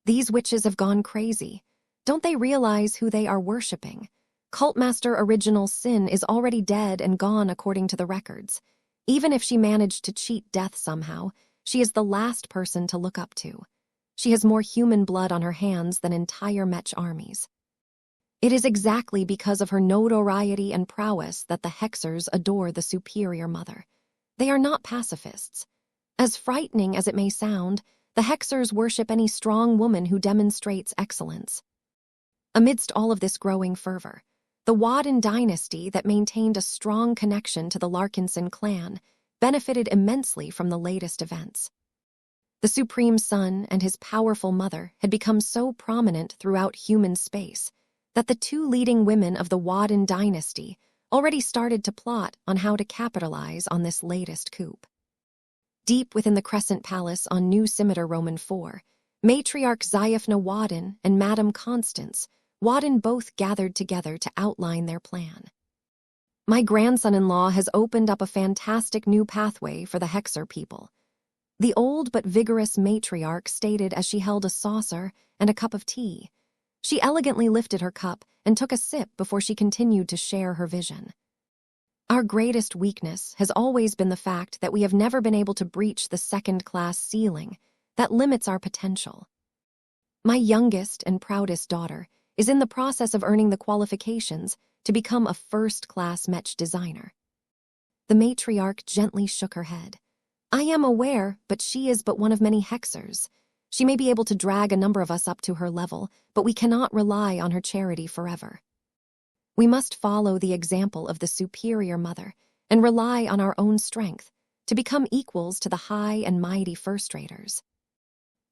These witches have gone crazy. Don't they realize who they are worshipping? Cultmaster Original Sin is already dead and gone according to the records. Even if she managed to cheat death somehow, she is the last person to look up to. She has more human blood on her hands than entire Mech armies. It is exactly because of her notoriety and prowess that the Hexers adore the Superior Mother. They are not pacifists. As frightening as it may sound, the Hexers worship any strong woman who demonstrates excellence. Amidst all of this growing fervor, the Wadden dynasty that maintained a strong connection to the Larkinson clan benefited immensely from the latest events. The Supreme Son and his powerful mother had become so prominent throughout human space that the two leading women of the Wadden dynasty already started to plot on how to capitalize on this latest coup. Deep within the Crescent Palace on New Scimitar Roman IV, Matriarch Ziaphna Wadden and Madame Constance Wadden both gathered together to outline their plan. My grandson-in-law has opened up a fantastic new pathway for the Hexer people. The old but vigorous matriarch stated as she held a saucer and a cup of tea. She elegantly lifted her cup and took a sip before she continued to share her vision. Our greatest weakness has always been the fact that we have never been able to breach the second-class ceiling that limits our potential. My youngest and proudest daughter is in the process of earning the qualifications to become a first-class Mech designer. The matriarch gently shook her head. I am aware, but she is but one of many hexers. She may be able to drag a number of us up to her level, but we cannot rely on her charity forever. We must follow the example of the superior mother and rely on our own strength to become equals to the high and mighty first-raters.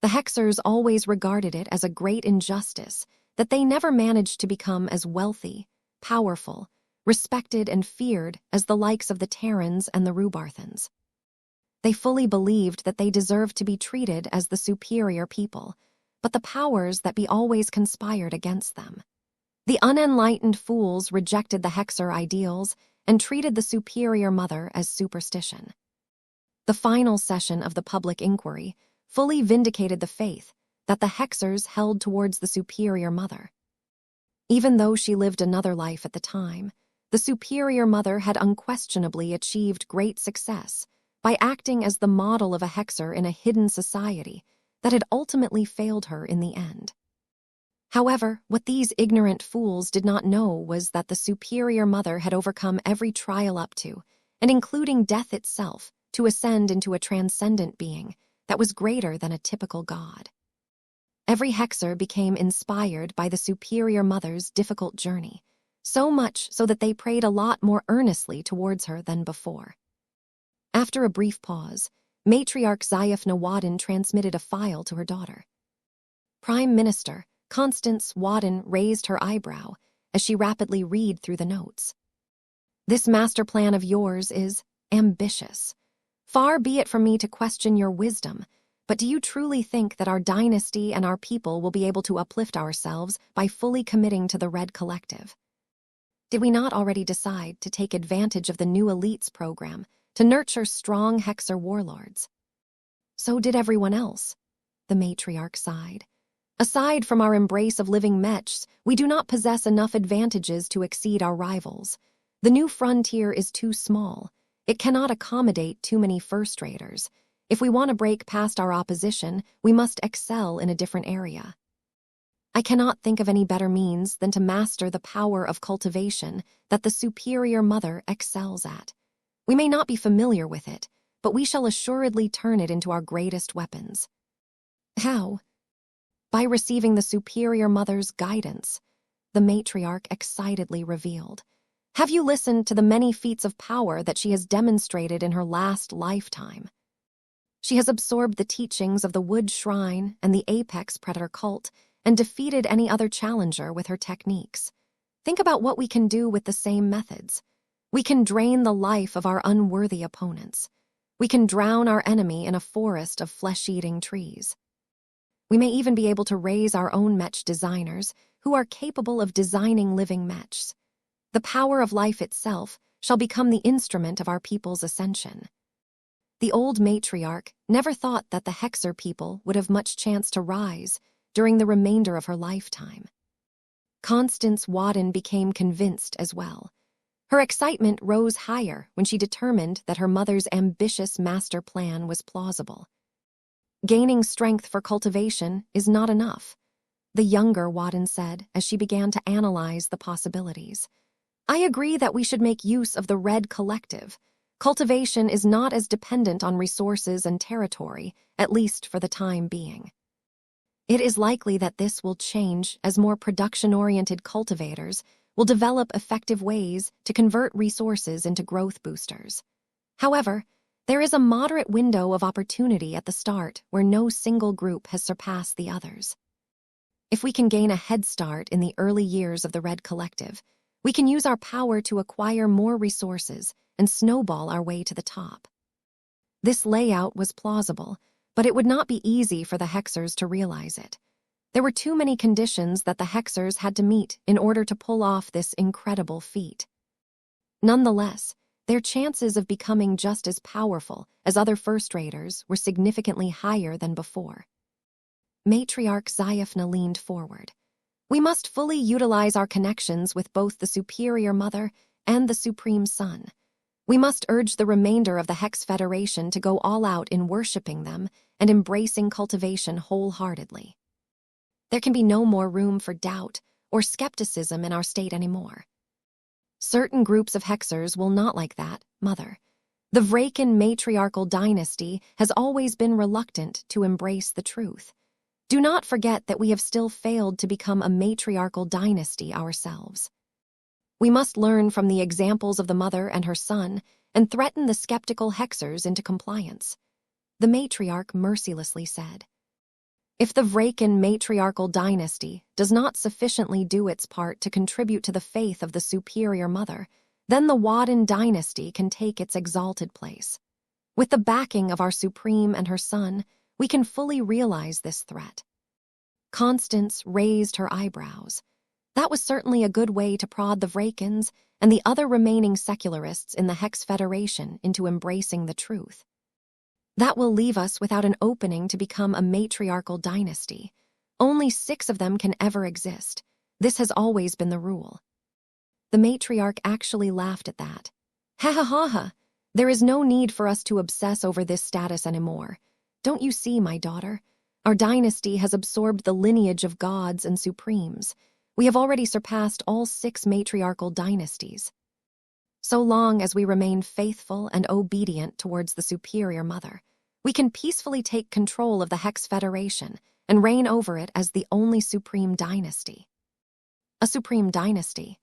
The hexers always regarded it as a great injustice that they never managed to become as wealthy, powerful, respected and feared as the likes of the Terrans and the Rubarthans. They fully believed that they deserved to be treated as the superior people, but the powers that be always conspired against them. The unenlightened fools rejected the hexer ideals and treated the superior mother as superstition. The final session of the public inquiry fully vindicated the faith that the hexers held towards the superior mother. Even though she lived another life at the time, the superior mother had unquestionably achieved great success by acting as the model of a hexer in a hidden society that had ultimately failed her in the end. However, what these ignorant fools did not know was that the superior mother had overcome every trial up to, and including death itself, to ascend into a transcendent being that was greater than a typical god. Every hexer became inspired by the superior mother's difficult journey, so much so that they prayed a lot more earnestly towards her than before. After a brief pause, Matriarch Zayefna Wadden transmitted a file to her daughter. Prime Minister Constance Wadden raised her eyebrow as she rapidly read through the notes. This master plan of yours is ambitious. Far be it from me to question your wisdom, but do you truly think that our dynasty and our people will be able to uplift ourselves by fully committing to the Red Collective? Did we not already decide to take advantage of the new elites program to nurture strong hexer warlords? So did everyone else, the matriarch sighed. Aside from our embrace of living mechs, we do not possess enough advantages to exceed our rivals. The new frontier is too small. It cannot accommodate too many first-raters. If we want to break past our opposition, we must excel in a different area. I cannot think of any better means than to master the power of cultivation that the superior mother excels at. We may not be familiar with it, but we shall assuredly turn it into our greatest weapons. How? By receiving the superior mother's guidance, the matriarch excitedly revealed. Have you listened to the many feats of power that she has demonstrated in her last lifetime? She has absorbed the teachings of the Wood Shrine and the Apex Predator cult and defeated any other challenger with her techniques. Think about what we can do with the same methods. We can drain the life of our unworthy opponents. We can drown our enemy in a forest of flesh-eating trees. We may even be able to raise our own mech designers who are capable of designing living mechs. The power of life itself shall become the instrument of our people's ascension. The old matriarch never thought that the hexer people would have much chance to rise during the remainder of her lifetime. Constance Wadden became convinced as well. Her excitement rose higher when she determined that her mother's ambitious master plan was plausible. Gaining strength for cultivation is not enough, the younger Wadden said as she began to analyze the possibilities. I agree that we should make use of the Red Collective. Cultivation is not as dependent on resources and territory, at least for the time being. It is likely that this will change as more production-oriented cultivators will develop effective ways to convert resources into growth boosters. However, there is a moderate window of opportunity at the start where no single group has surpassed the others. If we can gain a head start in the early years of the Red Collective, we can use our power to acquire more resources and snowball our way to the top. This layout was plausible, but it would not be easy for the hexers to realize it. There were too many conditions that the hexers had to meet in order to pull off this incredible feat. Nonetheless, their chances of becoming just as powerful as other first-raters were significantly higher than before. Matriarch Zayafna leaned forward. We must fully utilize our connections with both the Superior Mother and the Supreme Son. We must urge the remainder of the Hex Federation to go all out in worshipping them and embracing cultivation wholeheartedly. There can be no more room for doubt or skepticism in our state anymore. Certain groups of Hexers will not like that, Mother. The Vraken matriarchal dynasty has always been reluctant to embrace the truth. Do not forget that we have still failed to become a matriarchal dynasty ourselves. We must learn from the examples of the mother and her son and threaten the skeptical Hexers into compliance. The matriarch mercilessly said. If the Vraken matriarchal dynasty does not sufficiently do its part to contribute to the faith of the Superior Mother, then the Wadden dynasty can take its exalted place. With the backing of our Supreme and her son, we can fully realize this threat. Constance raised her eyebrows. That was certainly a good way to prod the Vrakens and the other remaining secularists in the Hex Federation into embracing the truth. That will leave us without an opening to become a matriarchal dynasty. Only 6 of them can ever exist. This has always been the rule. The matriarch actually laughed at that. Ha ha ha ha! There is no need for us to obsess over this status anymore. Don't you see, my daughter? Our dynasty has absorbed the lineage of gods and supremes. We have already surpassed all 6 matriarchal dynasties. So long as we remain faithful and obedient towards the Superior Mother, we can peacefully take control of the Hex Federation and reign over it as the only supreme dynasty. A supreme dynasty.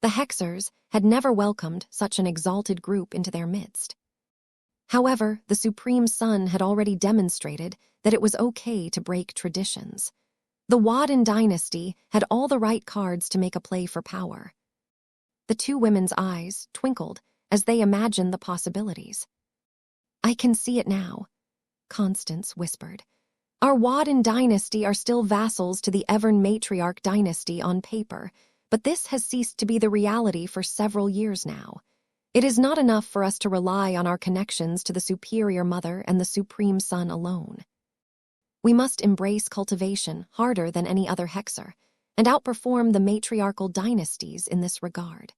The Hexers had never welcomed such an exalted group into their midst. However, the Supreme Son had already demonstrated that it was okay to break traditions. The Wadden dynasty had all the right cards to make a play for power. The 2 women's eyes twinkled as they imagined the possibilities. I can see it now, Constance whispered. Our Wadden dynasty are still vassals to the Evern matriarch dynasty on paper, but this has ceased to be the reality for several years now. It is not enough for us to rely on our connections to the Superior Mother and the Supreme Son alone. We must embrace cultivation harder than any other Hexer, and outperform the matriarchal dynasties in this regard.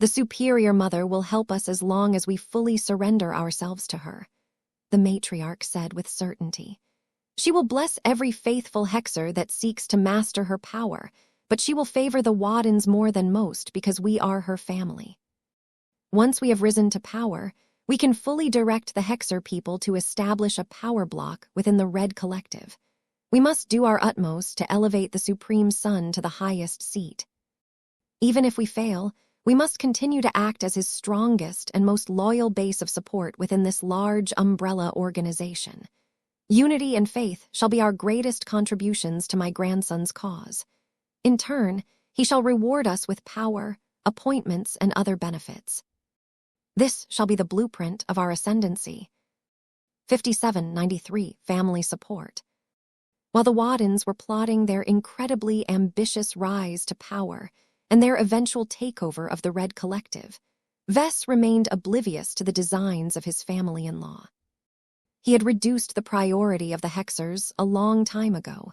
The Superior Mother will help us as long as we fully surrender ourselves to her, the matriarch said with certainty. She will bless every faithful Hexer that seeks to master her power, but she will favor the Waddens more than most because we are her family. Once we have risen to power, we can fully direct the Hexer people to establish a power block within the Red Collective. We must do our utmost to elevate the Supreme Son to the highest seat. Even if we fail, we must continue to act as his strongest and most loyal base of support within this large umbrella organization. Unity and faith shall be our greatest contributions to my grandson's cause. In turn, he shall reward us with power, appointments, and other benefits. This shall be the blueprint of our ascendancy. 5793 Family Support. While the Waddens were plotting their incredibly ambitious rise to power and their eventual takeover of the Red Collective, Vess remained oblivious to the designs of his family-in-law. He had reduced the priority of the Hexers a long time ago.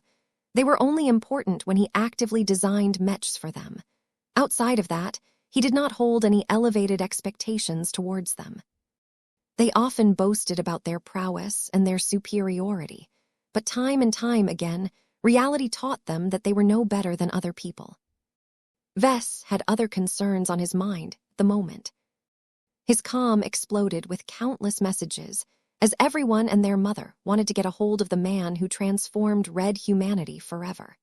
They were only important when he actively designed mechs for them. Outside of that, he did not hold any elevated expectations towards them. They often boasted about their prowess and their superiority, but time and time again, reality taught them that they were no better than other people. Vess had other concerns on his mind at the moment. His comm exploded with countless messages, as everyone and their mother wanted to get a hold of the man who transformed red humanity forever.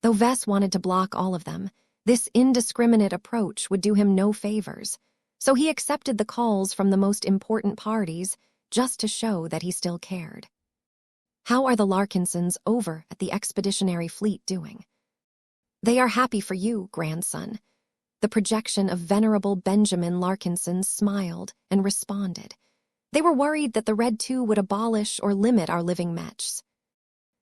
Though Vess wanted to block all of them, this indiscriminate approach would do him no favors, so he accepted the calls from the most important parties just to show that he still cared. How are the Larkinsons over at the Expeditionary Fleet doing? They are happy for you, grandson. The projection of venerable Benjamin Larkinson smiled and responded. They were worried that the Red Two would abolish or limit our living mechs.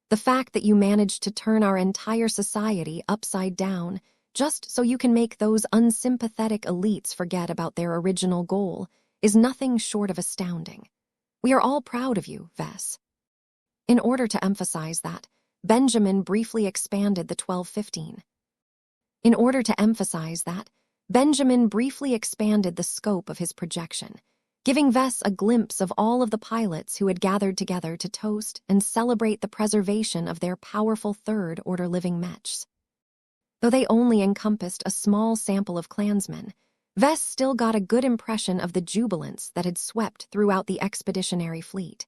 The fact that you managed to turn our entire society upside down just so you can make those unsympathetic elites forget about their original goal, is nothing short of astounding. We are all proud of you, Vess." In order to emphasize that, Benjamin briefly expanded the 1215. In order to emphasize that, Benjamin briefly expanded the scope of his projection, giving Vess a glimpse of all of the pilots who had gathered together to toast and celebrate the preservation of their powerful third-order living mechs. Though they only encompassed a small sample of clansmen, Vess still got a good impression of the jubilance that had swept throughout the expeditionary fleet.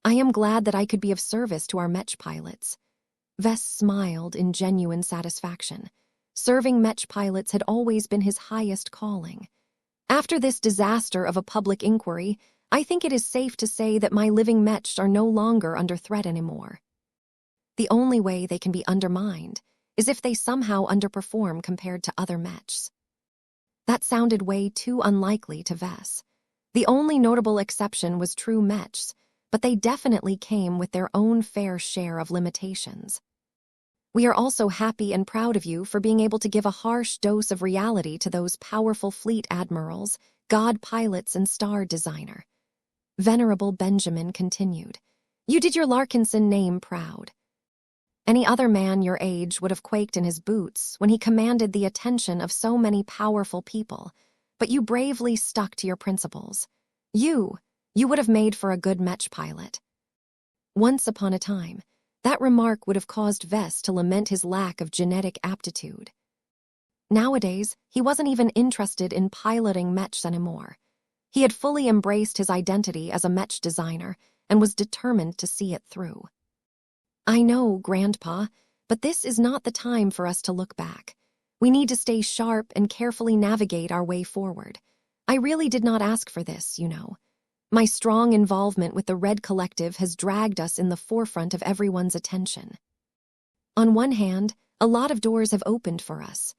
"I am glad that I could be of service to our Mech pilots." Vess smiled in genuine satisfaction. Serving Mech pilots had always been his highest calling. "After this disaster of a public inquiry, I think it is safe to say that my living Mechs are no longer under threat anymore. The only way they can be undermined is if they somehow underperform compared to other Mechs." That sounded way too unlikely to Vess. The only notable exception was true Mechs, but they definitely came with their own fair share of limitations. "We are also happy and proud of you for being able to give a harsh dose of reality to those powerful fleet admirals, god pilots, and star designer." Venerable Benjamin continued. "You did your Larkinson name proud. Any other man your age would have quaked in his boots when he commanded the attention of so many powerful people, but you bravely stuck to your principles. You would have made for a good Mech pilot." Once upon a time, that remark would have caused Vess to lament his lack of genetic aptitude. Nowadays, he wasn't even interested in piloting Mechs anymore. He had fully embraced his identity as a Mech designer and was determined to see it through. "I know, Grandpa, but this is not the time for us to look back. We need to stay sharp and carefully navigate our way forward. I really did not ask for this, you know. My strong involvement with the Red Collective has dragged us in the forefront of everyone's attention. On one hand, a lot of doors have opened for us.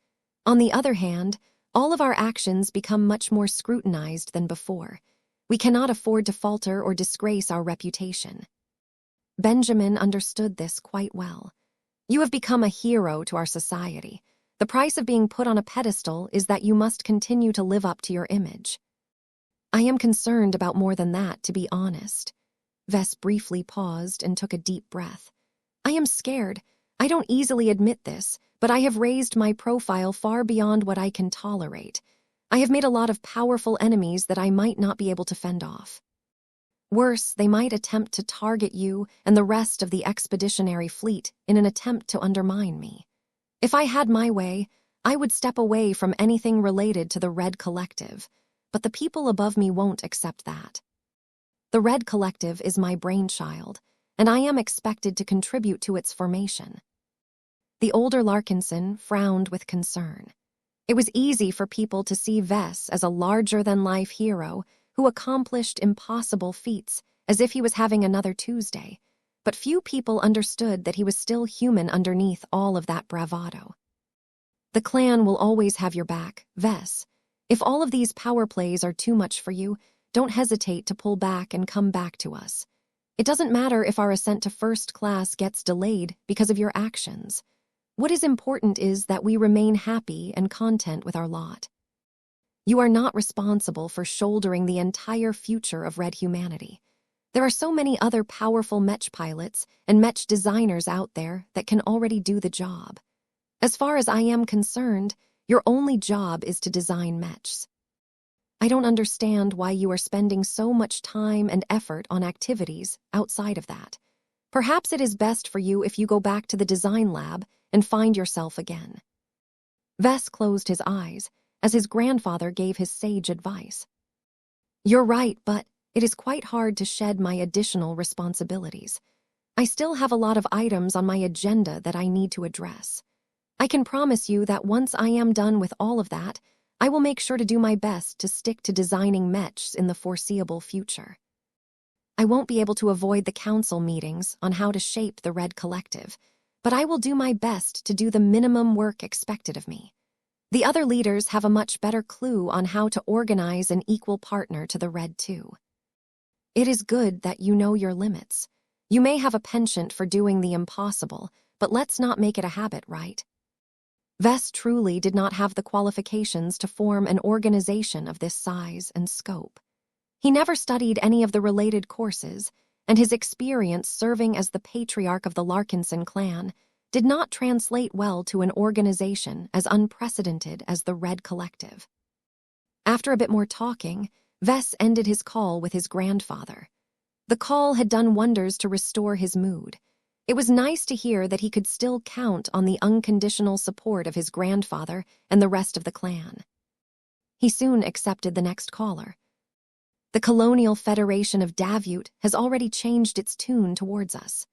On the other hand, all of our actions become much more scrutinized than before. We cannot afford to falter or disgrace our reputation." Benjamin understood this quite well. "You have become a hero to our society. The price of being put on a pedestal is that you must continue to live up to your image." "I am concerned about more than that, to be honest." Vess briefly paused and took a deep breath. "I am scared. I don't easily admit this, but I have raised my profile far beyond what I can tolerate. I have made a lot of powerful enemies that I might not be able to fend off. Worse, they might attempt to target you and the rest of the expeditionary fleet in an attempt to undermine me. If I had my way, I would step away from anything related to the Red Collective, but the people above me won't accept that. The Red Collective is my brainchild, and I am expected to contribute to its formation." The older Larkinson frowned with concern. It was easy for people to see Vess as a larger-than-life hero who accomplished impossible feats as if he was having another Tuesday, but few people understood that he was still human underneath all of that bravado. "The clan will always have your back, Vess. If all of these power plays are too much for you, don't hesitate to pull back and come back to us. It doesn't matter if our ascent to first class gets delayed because of your actions. What is important is that we remain happy and content with our lot. You are not responsible for shouldering the entire future of Red humanity. There are so many other powerful Mech pilots and Mech designers out there that can already do the job. As far as I am concerned, your only job is to design Mechs. I don't understand why you are spending so much time and effort on activities outside of that. Perhaps it is best for you if you go back to the design lab and find yourself again." Vess closed his eyes as his grandfather gave his sage advice. "You're right, but it is quite hard to shed my additional responsibilities. I still have a lot of items on my agenda that I need to address. I can promise you that once I am done with all of that, I will make sure to do my best to stick to designing Mechs in the foreseeable future. I won't be able to avoid the council meetings on how to shape the Red Collective, but I will do my best to do the minimum work expected of me. The other leaders have a much better clue on how to organize an equal partner to the Red too. It is good that you know your limits. You may have a penchant for doing the impossible, but let's not make it a habit, right?" Vess truly did not have the qualifications to form an organization of this size and scope. He never studied any of the related courses, and his experience serving as the patriarch of the Larkinson clan did not translate well to an organization as unprecedented as the Red Collective. After a bit more talking, Vess ended his call with his grandfather. The call had done wonders to restore his mood. It was nice to hear that he could still count on the unconditional support of his grandfather and the rest of the clan. He soon accepted the next caller. The Colonial Federation of Davut has already changed its tune towards us.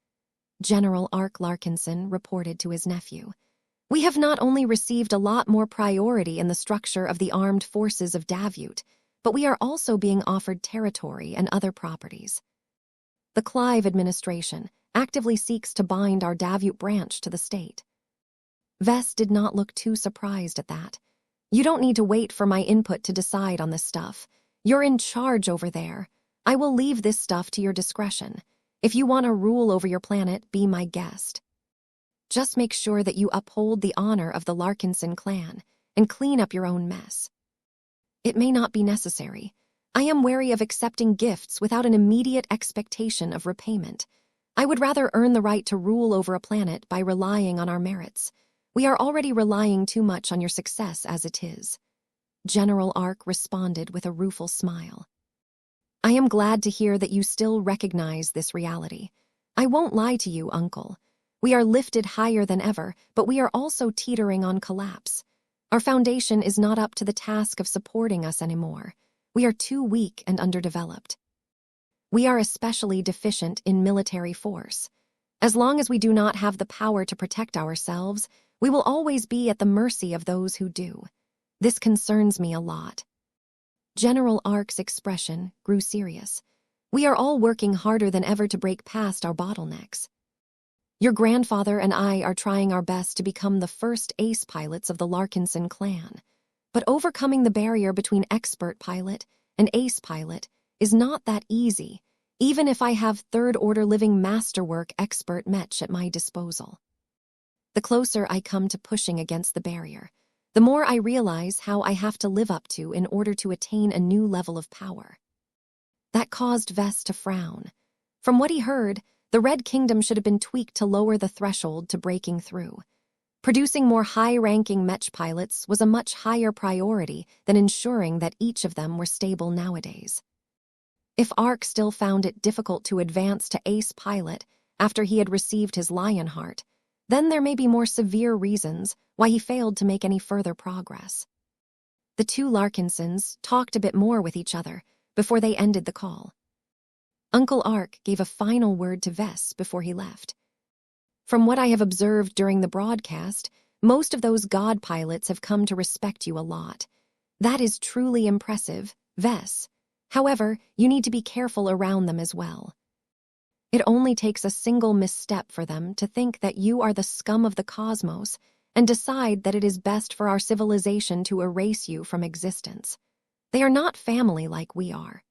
General Ark Larkinson reported to his nephew. We have not only received a lot more priority in the structure of the armed forces of Davut, but we are also being offered territory and other properties. The Clive administration actively seeks to bind our Davut branch to the state. Vess did not look too surprised at that. You don't need to wait for my input to decide on this stuff. You're in charge over there. I will leave this stuff to your discretion. If you want to rule over your planet, be my guest. Just make sure that you uphold the honor of the Larkinson clan and clean up your own mess. It may not be necessary. I am wary of accepting gifts without an immediate expectation of repayment. I would rather earn the right to rule over a planet by relying on our merits. We are already relying too much on your success as it is. General Ark responded with a rueful smile. I am glad to hear that you still recognize this reality. I won't lie to you, Uncle. We are lifted higher than ever, but we are also teetering on collapse. Our foundation is not up to the task of supporting us anymore. We are too weak and underdeveloped. We are especially deficient in military force. As long as we do not have the power to protect ourselves, we will always be at the mercy of those who do. This concerns me a lot. General Ark's expression grew serious. We are all working harder than ever to break past our bottlenecks. Your grandfather and I are trying our best to become the first ace pilots of the Larkinson clan. But overcoming the barrier between expert pilot and ace pilot is not that easy, even if I have third-order living masterwork expert Mech at my disposal. The closer I come to pushing against the barrier, the more I realize how I have to live up to in order to attain a new level of power. That caused Vess to frown. From what he heard, the Red Kingdom should have been tweaked to lower the threshold to breaking through. Producing more high-ranking Mech pilots was a much higher priority than ensuring that each of them were stable nowadays. If Ark still found it difficult to advance to ace pilot after he had received his Lionheart, then there may be more severe reasons why he failed to make any further progress. The two Larkinsons talked a bit more with each other before they ended the call. Uncle Ark gave a final word to Vess before he left. From what I have observed during the broadcast, most of those god pilots have come to respect you a lot. That is truly impressive, Vess. However, you need to be careful around them as well. It only takes a single misstep for them to think that you are the scum of the cosmos and decide that it is best for our civilization to erase you from existence. They are not family like we are.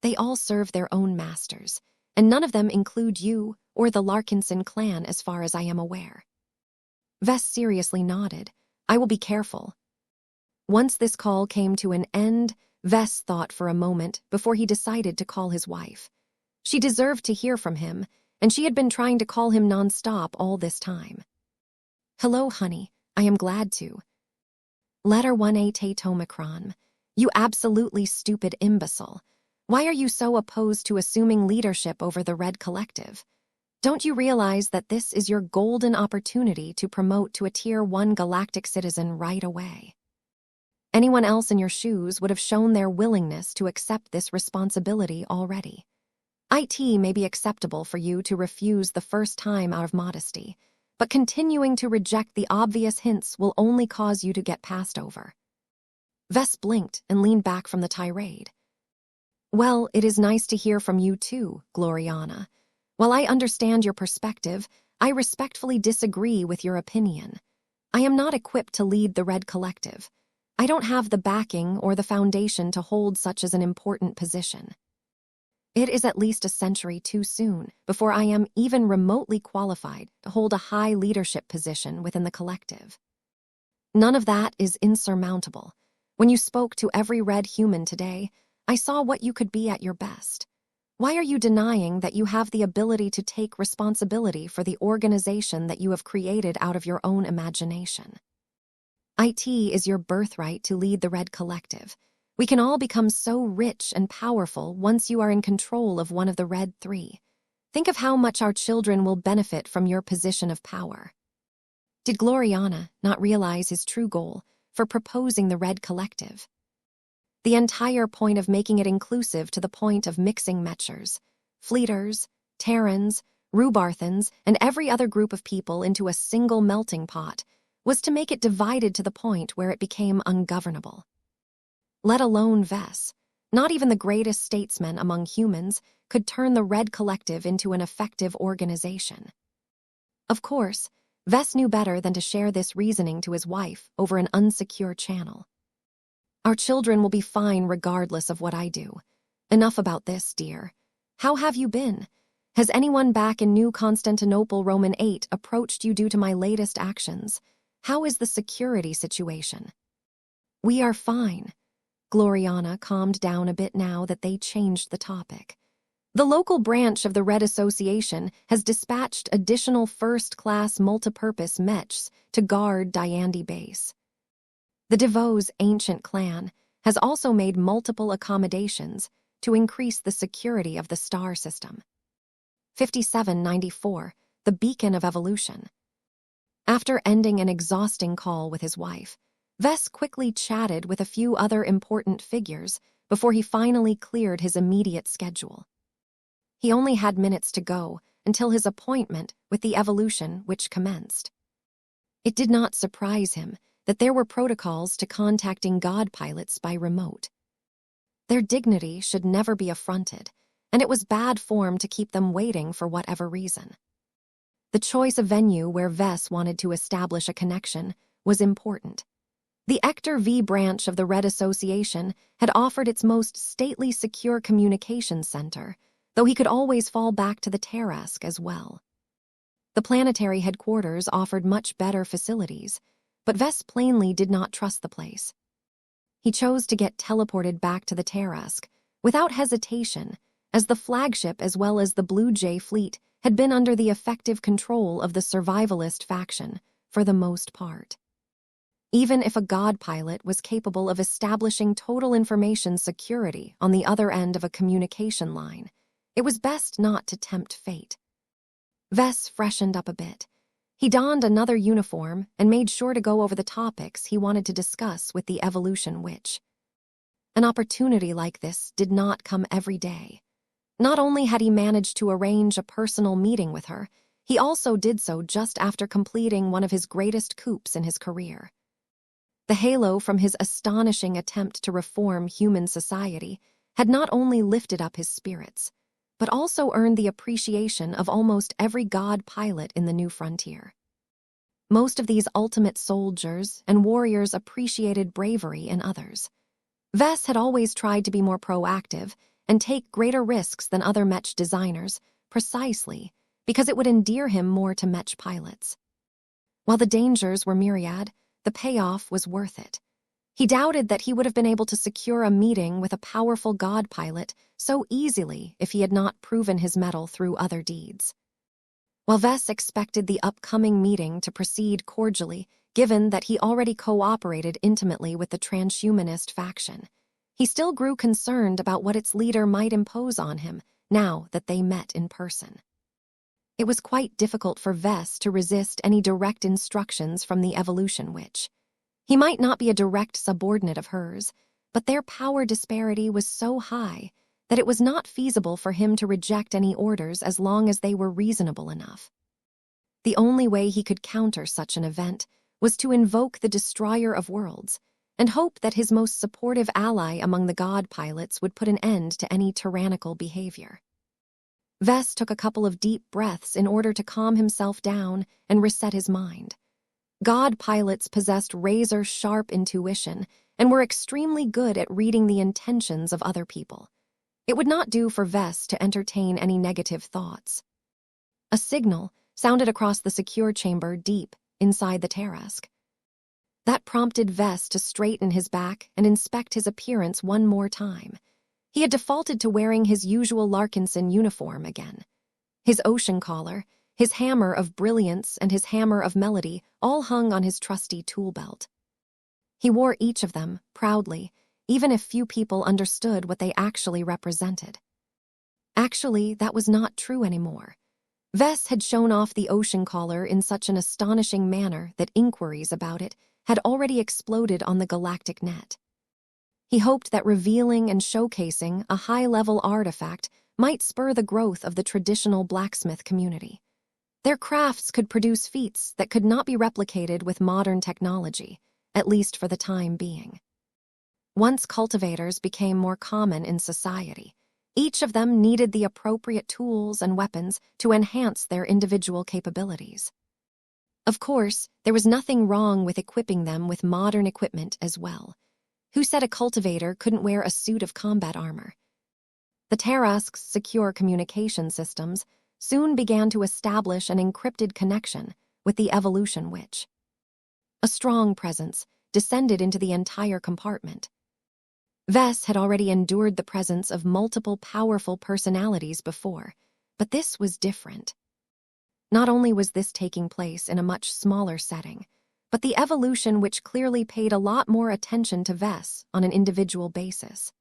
They all serve their own masters, and none of them include you or the Larkinson clan as far as I am aware. Vess seriously nodded. I will be careful. Once this call came to an end, Vess thought for a moment before he decided to call his wife. She deserved to hear from him, and she had been trying to call him nonstop all this time. Hello, honey. I am glad to. Letter 1A Tatomicron. You absolutely stupid imbecile. Why are you so opposed to assuming leadership over the Red Collective? Don't you realize that this is your golden opportunity to promote to a Tier 1 galactic citizen right away? Anyone else in your shoes would have shown their willingness to accept this responsibility already. IT may be acceptable for you to refuse the first time out of modesty, but continuing to reject the obvious hints will only cause you to get passed over. Vess blinked and leaned back from the tirade. Well, it is nice to hear from you too, Gloriana. While I understand your perspective, I respectfully disagree with your opinion. I am not equipped to lead the Red Collective. I don't have the backing or the foundation to hold such as an important position. It is at least a century too soon before I am even remotely qualified to hold a high leadership position within the collective. None of that is insurmountable. When you spoke to every red human today, I saw what you could be at your best. Why are you denying that you have the ability to take responsibility for the organization that you have created out of your own imagination? IT is your birthright to lead the Red Collective. We can all become so rich and powerful once you are in control of one of the Red Three. Think of how much our children will benefit from your position of power. Did Gloriana not realize his true goal for proposing the Red Collective? The entire point of making it inclusive to the point of mixing Mechers, Fleeters, Terrans, Rubarthans, and every other group of people into a single melting pot was to make it divided to the point where it became ungovernable. Let alone Vess, not even the greatest statesman among humans could turn the Red Collective into an effective organization. Of course, Vess knew better than to share this reasoning to his wife over an unsecure channel. Our children will be fine regardless of what I do. Enough about this, dear. How have you been? Has anyone back in New Constantinople Roman 8 approached you due to my latest actions? How is the security situation? We are fine. Gloriana calmed down a bit now that they changed the topic. The local branch of the Red Association has dispatched additional first-class multipurpose mechs to guard Diandi Base. The DeVos ancient clan has also made multiple accommodations to increase the security of the star system. 5794, the Beacon of Evolution. After ending an exhausting call with his wife, Vess quickly chatted with a few other important figures before he finally cleared his immediate schedule. He only had minutes to go until his appointment with the Evolution, which commenced. It did not surprise him that there were protocols to contacting God pilots by remote. Their dignity should never be affronted, and it was bad form to keep them waiting for whatever reason. The choice of venue where Vess wanted to establish a connection was important. The Ector V branch of the Red Association had offered its most stately secure communications center, though he could always fall back to the Terrask as well. The planetary headquarters offered much better facilities, but Vess plainly did not trust the place. He chose to get teleported back to the Terrask without hesitation, as the flagship as well as the Blue Jay fleet had been under the effective control of the survivalist faction for the most part. Even if a God pilot was capable of establishing total information security on the other end of a communication line, it was best not to tempt fate. Vess freshened up a bit. He donned another uniform and made sure to go over the topics he wanted to discuss with the Evolution Witch. An opportunity like this did not come every day. Not only had he managed to arrange a personal meeting with her, he also did so just after completing one of his greatest coups in his career. The halo from his astonishing attempt to reform human society had not only lifted up his spirits, but also earned the appreciation of almost every God pilot in the new frontier. Most of these ultimate soldiers and warriors appreciated bravery in others. Vess had always tried to be more proactive and take greater risks than other Mech designers, precisely because it would endear him more to Mech pilots. While the dangers were myriad, the payoff was worth it. He doubted that he would have been able to secure a meeting with a powerful God pilot so easily if he had not proven his mettle through other deeds. While Vess expected the upcoming meeting to proceed cordially, given that he already cooperated intimately with the transhumanist faction, he still grew concerned about what its leader might impose on him now that they met in person. It was quite difficult for Vess to resist any direct instructions from the Evolution Witch. He might not be a direct subordinate of hers, but their power disparity was so high that it was not feasible for him to reject any orders as long as they were reasonable enough. The only way he could counter such an event was to invoke the Destroyer of Worlds and hope that his most supportive ally among the God pilots would put an end to any tyrannical behavior. Vess took a couple of deep breaths in order to calm himself down and reset his mind. God pilots possessed razor-sharp intuition and were extremely good at reading the intentions of other people. It would not do for Vess to entertain any negative thoughts. A signal sounded across the secure chamber deep inside the Terrask. That prompted Vess to straighten his back and inspect his appearance one more time. He had defaulted to wearing his usual Larkinson uniform again. His ocean collar, his hammer of brilliance, and his hammer of melody all hung on his trusty tool belt. He wore each of them proudly, even if few people understood what they actually represented. Actually, that was not true anymore. Vess had shown off the ocean collar in such an astonishing manner that inquiries about it had already exploded on the galactic net. He hoped that revealing and showcasing a high-level artifact might spur the growth of the traditional blacksmith community. Their crafts could produce feats that could not be replicated with modern technology, at least for the time being. Once cultivators became more common in society, each of them needed the appropriate tools and weapons to enhance their individual capabilities. Of course, there was nothing wrong with equipping them with modern equipment as well. Who said a cultivator couldn't wear a suit of combat armor? The Tarask's secure communication systems soon began to establish an encrypted connection with the evolution witch. A strong presence descended into the entire compartment. Vess had already endured the presence of multiple powerful personalities before, but this was different. Not only was this taking place in a much smaller setting, but the evolution which clearly paid a lot more attention to Vess on an individual basis.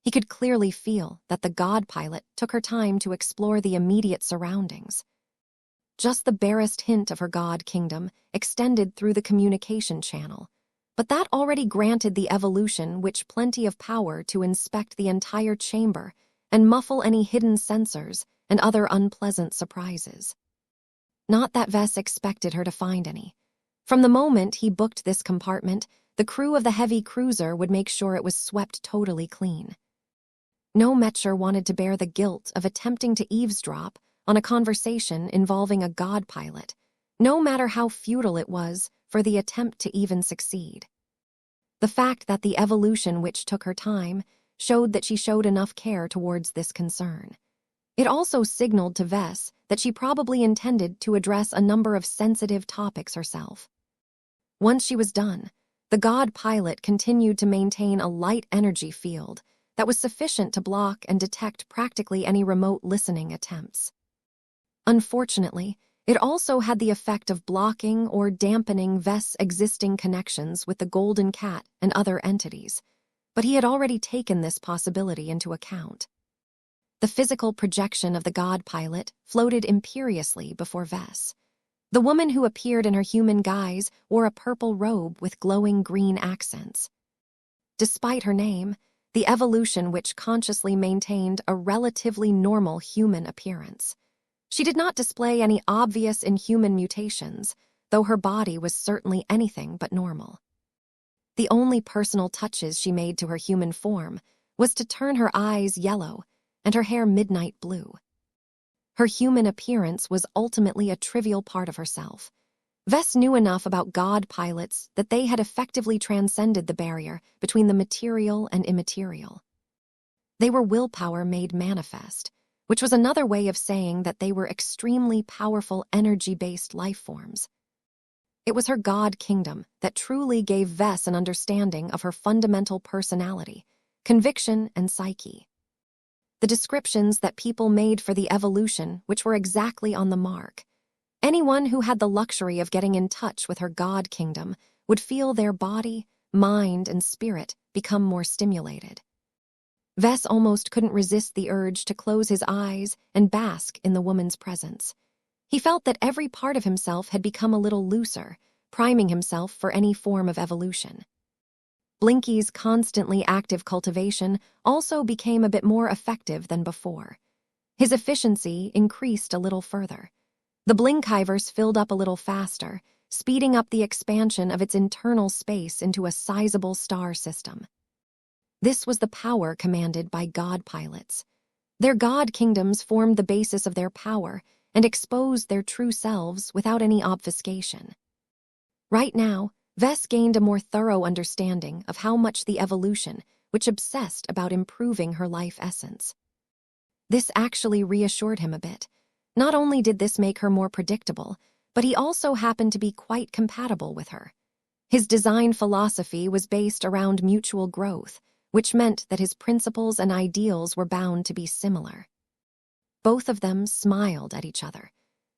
He could clearly feel that the God pilot took her time to explore the immediate surroundings. Just the barest hint of her God kingdom extended through the communication channel, but that already granted the evolution witch plenty of power to inspect the entire chamber and muffle any hidden sensors and other unpleasant surprises. Not that Vess expected her to find any. From the moment he booked this compartment, the crew of the heavy cruiser would make sure it was swept totally clean. No Mecher wanted to bear the guilt of attempting to eavesdrop on a conversation involving a God pilot, no matter how futile it was for the attempt to even succeed. The fact that the evolution witch took her time showed that she showed enough care towards this concern. It also signaled to Vess that she probably intended to address a number of sensitive topics herself. Once she was done, the God pilot continued to maintain a light energy field that was sufficient to block and detect practically any remote listening attempts. Unfortunately, it also had the effect of blocking or dampening Vess' existing connections with the Golden Cat and other entities, but he had already taken this possibility into account. The physical projection of the God pilot floated imperiously before Vess. The woman who appeared in her human guise wore a purple robe with glowing green accents. Despite her name, the evolution witch consciously maintained a relatively normal human appearance. She did not display any obvious inhuman mutations, though her body was certainly anything but normal. The only personal touches she made to her human form was to turn her eyes yellow and her hair midnight blue. Her human appearance was ultimately a trivial part of herself. Vess knew enough about God pilots that they had effectively transcended the barrier between the material and immaterial. They were willpower made manifest, which was another way of saying that they were extremely powerful energy-based life forms. It was her God kingdom that truly gave Vess an understanding of her fundamental personality, conviction, and psyche. The descriptions that people made for the evolution, which were exactly on the mark. Anyone who had the luxury of getting in touch with her God kingdom would feel their body, mind, and spirit become more stimulated. Vess almost couldn't resist the urge to close his eyes and bask in the woman's presence. He felt that every part of himself had become a little looser, priming himself for any form of evolution. Blinky's constantly active cultivation also became a bit more effective than before. His efficiency increased a little further. The Blinkhiverse filled up a little faster, speeding up the expansion of its internal space into a sizable star system. This was the power commanded by God pilots. Their God kingdoms formed the basis of their power and exposed their true selves without any obfuscation. Right now, Vess gained a more thorough understanding of how much the evolution, which obsessed about improving her life essence. This actually reassured him a bit. Not only did this make her more predictable, but he also happened to be quite compatible with her. His design philosophy was based around mutual growth, which meant that his principles and ideals were bound to be similar. Both of them smiled at each other.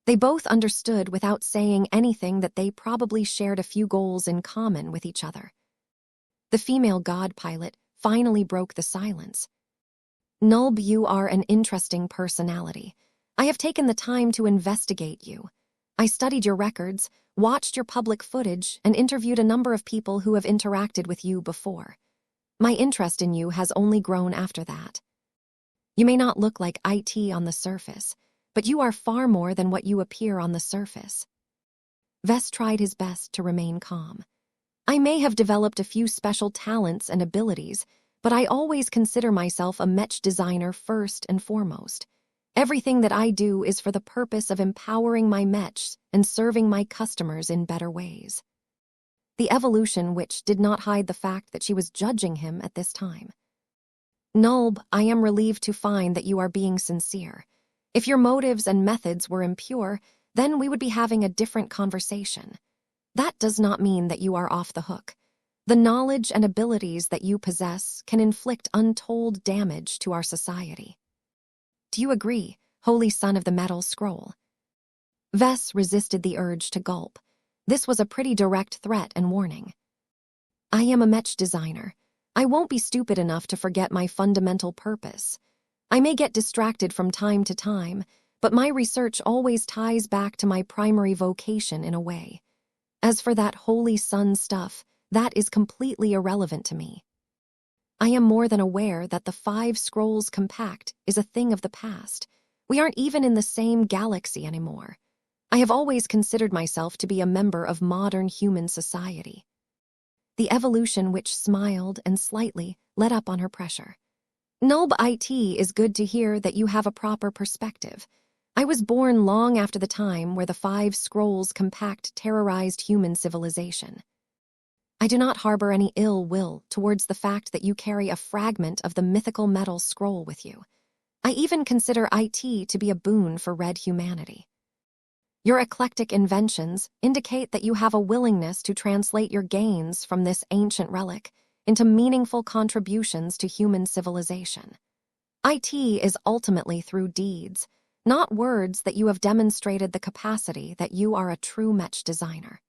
They both understood without saying anything that they probably shared a few goals in common with each other. The female god pilot finally broke the silence. Nulb, you are an interesting personality. I have taken the time to investigate you. I studied your records, watched your public footage, and interviewed a number of people who have interacted with you before. My interest in you has only grown after that. You may not look like IT on the surface, but you are far more than what you appear on the surface. Vess tried his best to remain calm. I may have developed a few special talents and abilities, but I always consider myself a Mech designer first and foremost. Everything that I do is for the purpose of empowering my Mechs and serving my customers in better ways. The evolution which did not hide the fact that she was judging him at this time. Nulb, I am relieved to find that you are being sincere. If your motives and methods were impure, then we would be having a different conversation. That does not mean that you are off the hook. The knowledge and abilities that you possess can inflict untold damage to our society. Do you agree, Holy Son of the Metal Scroll? Vess resisted the urge to gulp. This was a pretty direct threat and warning. I am a Mech designer. I won't be stupid enough to forget my fundamental purpose. I may get distracted from time to time, but my research always ties back to my primary vocation in a way. As for that Holy Sun stuff, that is completely irrelevant to me. I am more than aware that the 5 Scrolls Compact is a thing of the past. We aren't even in the same galaxy anymore. I have always considered myself to be a member of modern human society. The evolution which smiled and slightly let up on her pressure. Nulb, IT is good to hear that you have a proper perspective. I was born long after the time where the 5 Scrolls Compact terrorized human civilization. I do not harbor any ill will towards the fact that you carry a fragment of the mythical metal scroll with you. I even consider IT to be a boon for red humanity. Your eclectic inventions indicate that you have a willingness to translate your gains from this ancient relic into meaningful contributions to human civilization. IT is ultimately through deeds, not words, that you have demonstrated the capacity that you are a true Mech designer.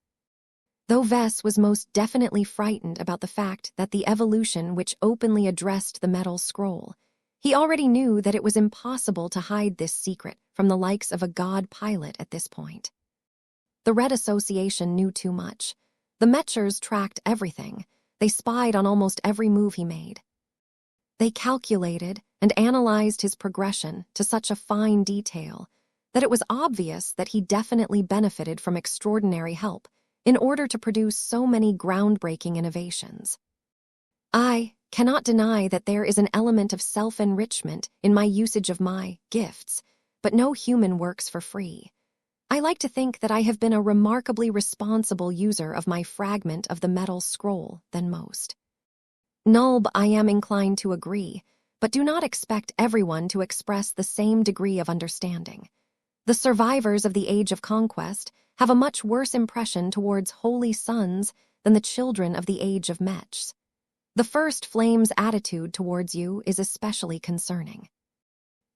Though Vess was most definitely frightened about the fact that the evolution which openly addressed the metal scroll, he already knew that it was impossible to hide this secret from the likes of a god pilot at this point. The Red Association knew too much. The Mechers tracked everything. They spied on almost every move he made. They calculated and analyzed his progression to such a fine detail that it was obvious that he definitely benefited from extraordinary help in order to produce so many groundbreaking innovations. I cannot deny that there is an element of self-enrichment in my usage of my gifts, but no human works for free. I like to think that I have been a remarkably responsible user of my fragment of the metal scroll than most. Nulb, I am inclined to agree, but do not expect everyone to express the same degree of understanding. The survivors of the Age of Conquest have a much worse impression towards holy sons than the children of the Age of Mechs. The First Flame's attitude towards you is especially concerning.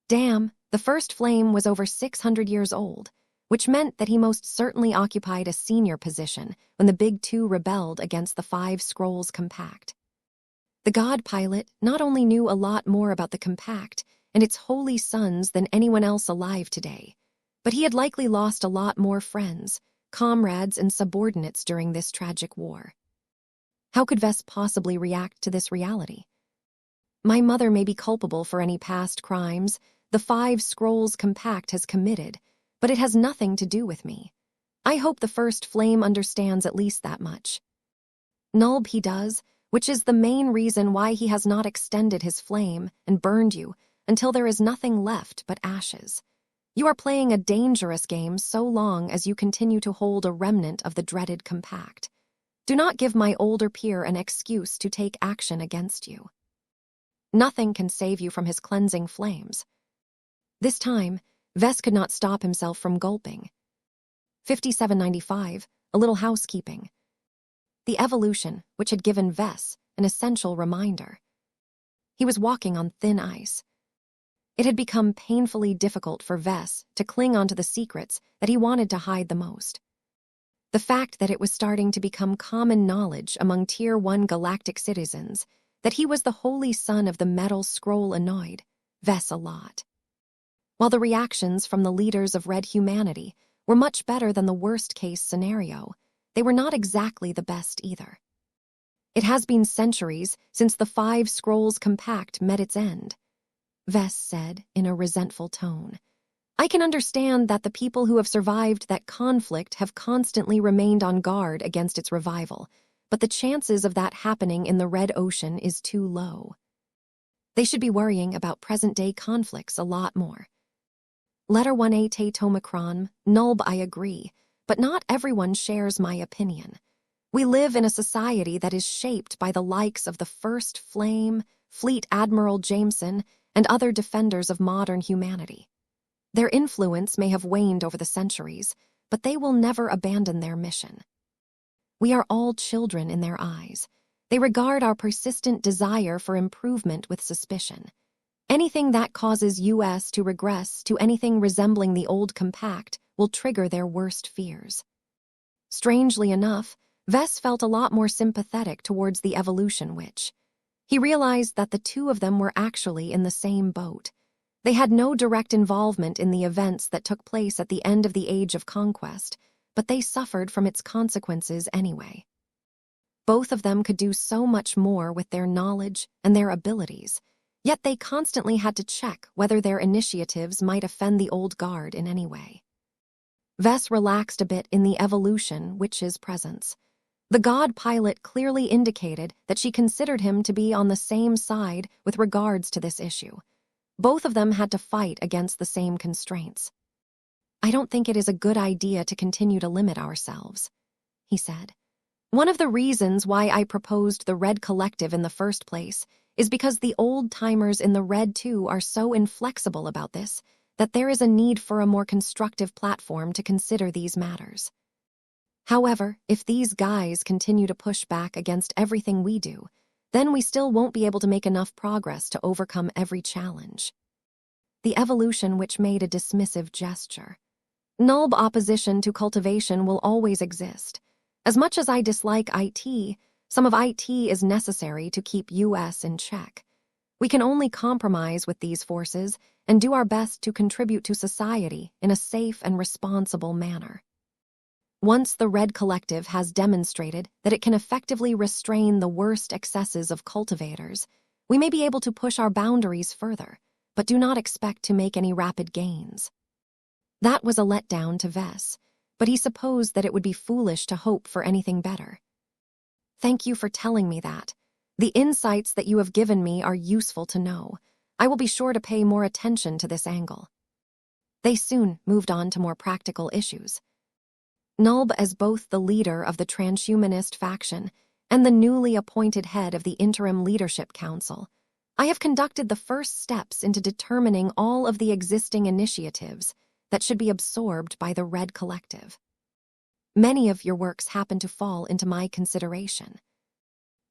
Damn, the First Flame was over 600 years old, which meant that he most certainly occupied a senior position when the Big Two rebelled against the 5 Scrolls Compact. The god pilot not only knew a lot more about the Compact and its holy sons than anyone else alive today, but he had likely lost a lot more friends, comrades, and subordinates during this tragic war. How could Vess possibly react to this reality? My mother may be culpable for any past crimes the 5 Scrolls Compact has committed, but it has nothing to do with me. I hope the First Flame understands at least that much. Nulb, he does, which is the main reason why he has not extended his flame and burned you until there is nothing left but ashes. You are playing a dangerous game so long as you continue to hold a remnant of the dreaded Compact. Do not give my older peer an excuse to take action against you. Nothing can save you from his cleansing flames. This time, Vess could not stop himself from gulping. 5795, a little housekeeping. the evolution which had given Vess an essential reminder. He was walking on thin ice. It had become painfully difficult for Vess to cling onto the secrets that he wanted to hide the most. The fact that it was starting to become common knowledge among Tier 1 galactic citizens that he was the holy son of the metal scroll annoyed Vess a lot. While the reactions from the leaders of Red humanity were much better than the worst-case scenario, they were not exactly the best either. It has been centuries since the 5 Scrolls Compact met its end, Vess said in a resentful tone. I can understand that the people who have survived that conflict have constantly remained on guard against its revival, but the chances of that happening in the Red Ocean is too low. They should be worrying about present-day conflicts a lot more. Letter 1A te Tomicron, Nulb, I agree, but not everyone shares my opinion. We live in a society that is shaped by the likes of the First Flame, Fleet Admiral Jameson, and other defenders of modern humanity. Their influence may have waned over the centuries, but they will never abandon their mission. We are all children in their eyes. They regard our persistent desire for improvement with suspicion. Anything that causes US to regress to anything resembling the old compact will trigger their worst fears. Strangely enough, Vess felt a lot more sympathetic towards the evolution witch. He realized that the two of them were actually in the same boat. They had no direct involvement in the events that took place at the end of the Age of Conquest, but they suffered from its consequences anyway. Both of them could do so much more with their knowledge and their abilities, yet they constantly had to check whether their initiatives might offend the old guard in any way. Vess relaxed a bit in the evolution witch's presence. The god pilot clearly indicated that she considered him to be on the same side with regards to this issue. Both of them had to fight against the same constraints. I don't think it is a good idea to continue to limit ourselves, he said. One of the reasons why I proposed the Red Collective in the first place is because the old-timers in the Red too are so inflexible about this that there is a need for a more constructive platform to consider these matters. However, if these guys continue to push back against everything we do, then we still won't be able to make enough progress to overcome every challenge. The evolution witch made a dismissive gesture. Nulb opposition to cultivation will always exist. As much as I dislike IT, some of IT is necessary to keep US in check. We can only compromise with these forces and do our best to contribute to society in a safe and responsible manner. Once the Red Collective has demonstrated that it can effectively restrain the worst excesses of cultivators, we may be able to push our boundaries further, but do not expect to make any rapid gains. That was a letdown to Vess, but he supposed that it would be foolish to hope for anything better. Thank you for telling me that. The insights that you have given me are useful to know. I will be sure to pay more attention to this angle. They soon moved on to more practical issues. Nulb, as both the leader of the transhumanist faction and the newly appointed head of the Interim Leadership Council, I have conducted the first steps into determining all of the existing initiatives that should be absorbed by the Red Collective. Many of your works happen to fall into my consideration.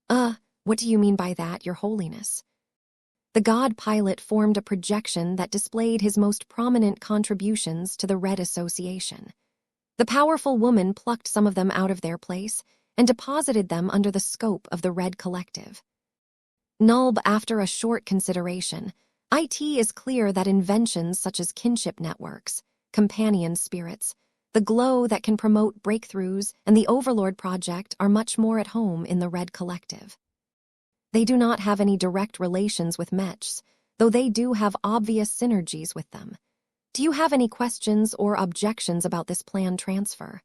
What do you mean by that, Your Holiness? The god pilot formed a projection that displayed his most prominent contributions to the Red Association. The powerful woman plucked some of them out of their place and deposited them under the scope of the Red Collective. Nulb, after a short consideration, IT is clear that inventions such as kinship networks, companion spirits, the glow that can promote breakthroughs, and the Overlord Project are much more at home in the Red Collective. They do not have any direct relations with Mechs, though they do have obvious synergies with them. Do you have any questions or objections about this planned transfer?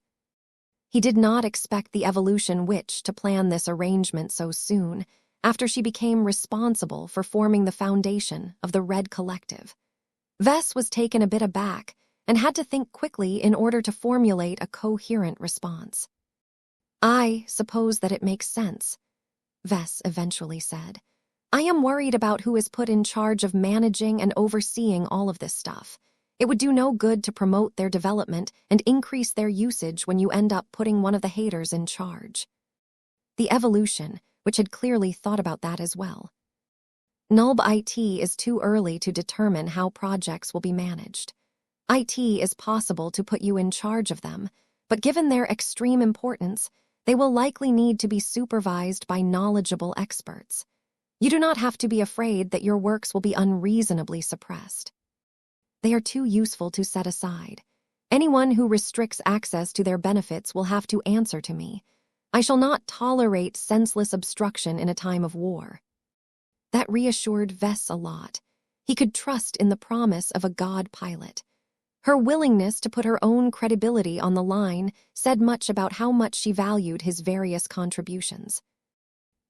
He did not expect the evolution witch to plan this arrangement so soon, after she became responsible for forming the foundation of the Red Collective. Vess was taken a bit aback and had to think quickly in order to formulate a coherent response. I suppose that it makes sense, Vess eventually said. I am worried about who is put in charge of managing and overseeing all of this stuff. It would do no good to promote their development and increase their usage when you end up putting one of the haters in charge. The evolution, which had clearly thought about that as well. Nulb IT is too early to determine how projects will be managed. IT is possible to put you in charge of them, but given their extreme importance, they will likely need to be supervised by knowledgeable experts. You do not have to be afraid that your works will be unreasonably suppressed. They are too useful to set aside. Anyone who restricts access to their benefits will have to answer to me. I shall not tolerate senseless obstruction in a time of war. That reassured Vess a lot. He could trust in the promise of a god pilot. Her willingness to put her own credibility on the line said much about how much she valued his various contributions.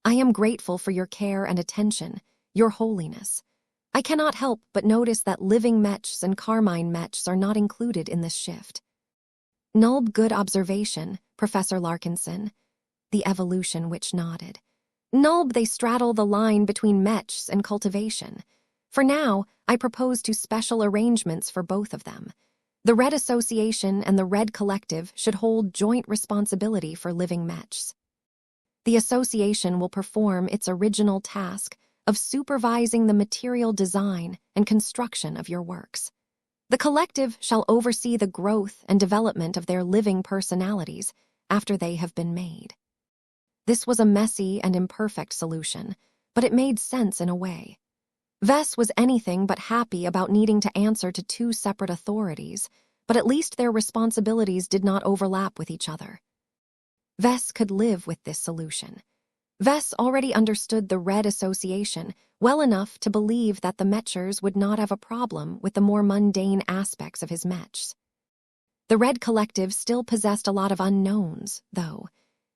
I am grateful for your care and attention, Your Holiness. I cannot help but notice that living Mechs and Carmine Mechs are not included in this shift. Nulb, good observation, Professor Larkinson. The evolution which nodded. Nulb, they straddle the line between Mechs and cultivation. For now, I propose to special arrangements for both of them. The Red Association and the Red Collective should hold joint responsibility for living Mechs. The association will perform its original task of supervising the material design and construction of your works. The collective shall oversee the growth and development of their living personalities after they have been made. This was a messy and imperfect solution, but it made sense in a way. Vess was anything but happy about needing to answer to two separate authorities, but at least their responsibilities did not overlap with each other. Vess could live with this solution. Vess already understood the Red Association well enough to believe that the Mechers would not have a problem with the more mundane aspects of his Mechs. The Red Collective still possessed a lot of unknowns, though.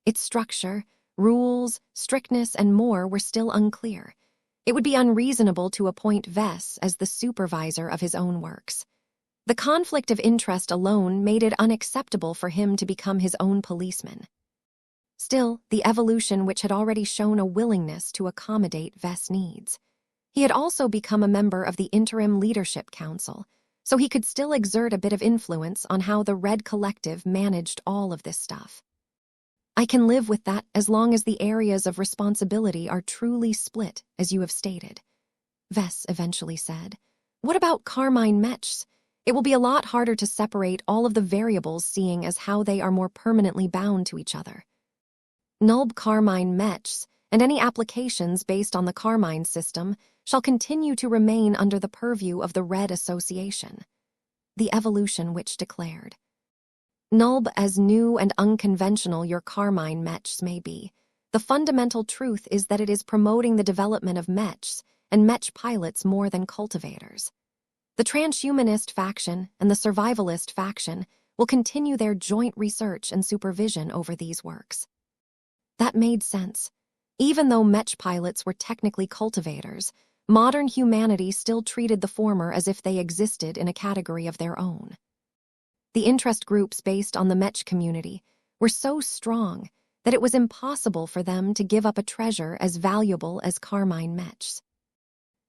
Its structure, rules, strictness, and more were still unclear. It would be unreasonable to appoint Vess as the supervisor of his own works. The conflict of interest alone made it unacceptable for him to become his own policeman. Still, the evolution which had already shown a willingness to accommodate Vess' needs. He had also become a member of the Interim Leadership Council, so he could still exert a bit of influence on how the Red Collective managed all of this stuff. I can live with that as long as the areas of responsibility are truly split, as you have stated, Vess eventually said. What about Carmine Mechs? It will be a lot harder to separate all of the variables seeing as how they are more permanently bound to each other. Nulb Carmine Mechs and any applications based on the Carmine system shall continue to remain under the purview of the Red Association. The evolution which declared. Nulb, as new and unconventional your Carmine Mechs may be, the fundamental truth is that it is promoting the development of Mechs and Mech pilots more than cultivators. The transhumanist faction and the survivalist faction will continue their joint research and supervision over these works. That made sense. Even though Mech pilots were technically cultivators, modern humanity still treated the former as if they existed in a category of their own. The interest groups based on the Mech community were so strong that it was impossible for them to give up a treasure as valuable as Carmine Mechs.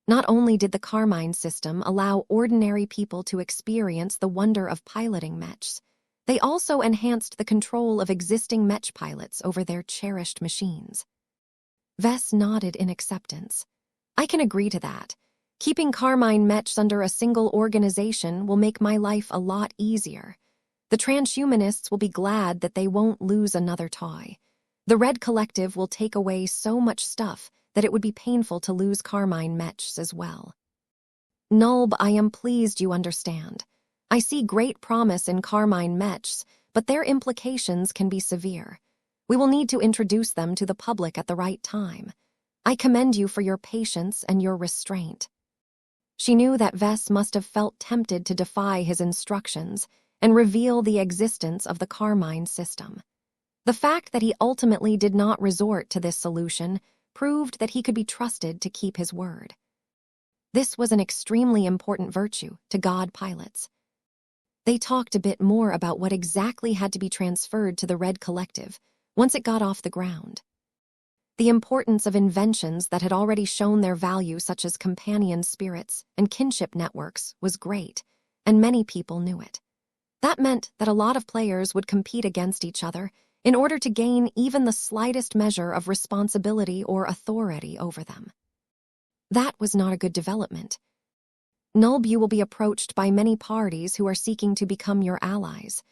Not only did the Carmine system allow ordinary people to experience the wonder of piloting Mechs, they also enhanced the control of existing Mech pilots over their cherished machines. Vess nodded in acceptance. I can agree to that. Keeping Carmine Mechs under a single organization will make my life a lot easier. The transhumanists will be glad that they won't lose another toy. The Red Collective will take away so much stuff that it would be painful to lose Carmine Mechs as well. Nulb, I am pleased you understand. I see great promise in Carmine Mechs, but their implications can be severe. We will need to introduce them to the public at the right time. I commend you for your patience and your restraint. She knew that Vess must have felt tempted to defy his instructions and reveal the existence of the Carmine system. The fact that he ultimately did not resort to this solution proved that he could be trusted to keep his word. This was an extremely important virtue to god pilots. They talked a bit more about what exactly had to be transferred to the Red Collective once it got off the ground. The importance of inventions that had already shown their value, such as companion spirits and kinship networks, was great, and many people knew it. That meant that a lot of players would compete against each other, in order to gain even the slightest measure of responsibility or authority over them. That was not a good development. Nulb, you will be approached by many parties who are seeking to become your allies.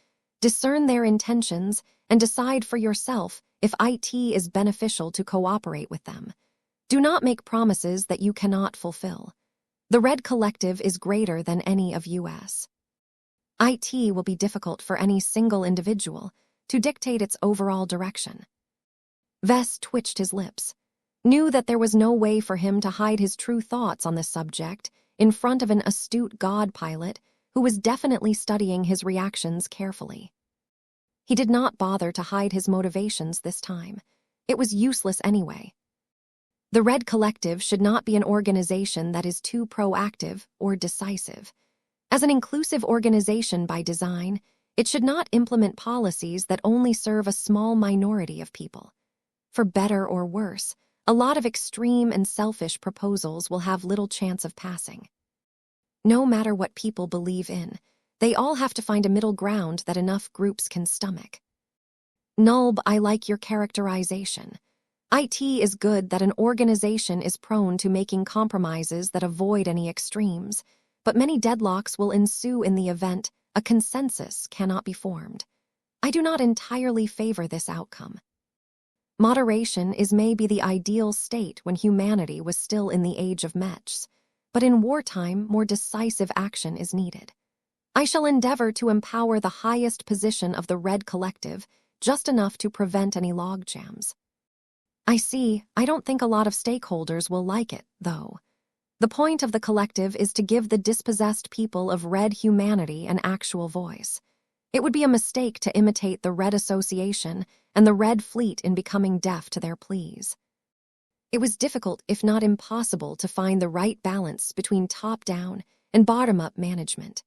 Discern their intentions and decide for yourself if IT is beneficial to cooperate with them. Do not make promises that you cannot fulfill. The Red Collective is greater than any of US. IT will be difficult for any single individual to dictate its overall direction. Vess twitched his lips, knew that there was no way for him to hide his true thoughts on this subject in front of an astute god pilot who was definitely studying his reactions carefully. He did not bother to hide his motivations this time. It was useless anyway. The Red Collective should not be an organization that is too proactive or decisive. As an inclusive organization by design, it should not implement policies that only serve a small minority of people. For better or worse, a lot of extreme and selfish proposals will have little chance of passing. No matter what people believe in, they all have to find a middle ground that enough groups can stomach. Nulb, I like your characterization. IT is good that an organization is prone to making compromises that avoid any extremes, but many deadlocks will ensue in the event a consensus cannot be formed. I do not entirely favor this outcome. Moderation is maybe the ideal state when humanity was still in the age of Mechs, but in wartime more decisive action is needed. I shall endeavor to empower the highest position of the Red Collective just enough to prevent any logjams. I see, I don't think a lot of stakeholders will like it, though. The point of the collective is to give the dispossessed people of Red humanity an actual voice. It would be a mistake to imitate the Red Association and the Red Fleet in becoming deaf to their pleas. It was difficult, if not impossible, to find the right balance between top-down and bottom-up management.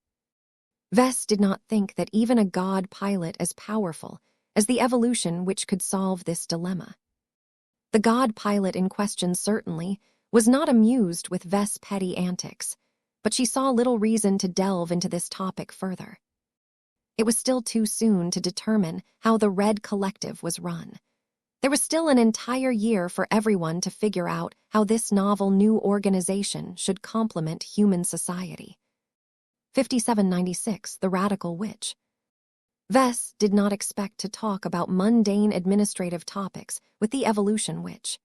Vess did not think that even a god pilot as powerful as the evolution which could solve this dilemma. The god pilot in question certainly was not amused with Vess' petty antics, but she saw little reason to delve into this topic further. It was still too soon to determine how the Red Collective was run. There was still an entire year for everyone to figure out how this novel new organization should complement human society. 5796, The Radical Witch. Vess did not expect to talk about mundane administrative topics with the evolution witch.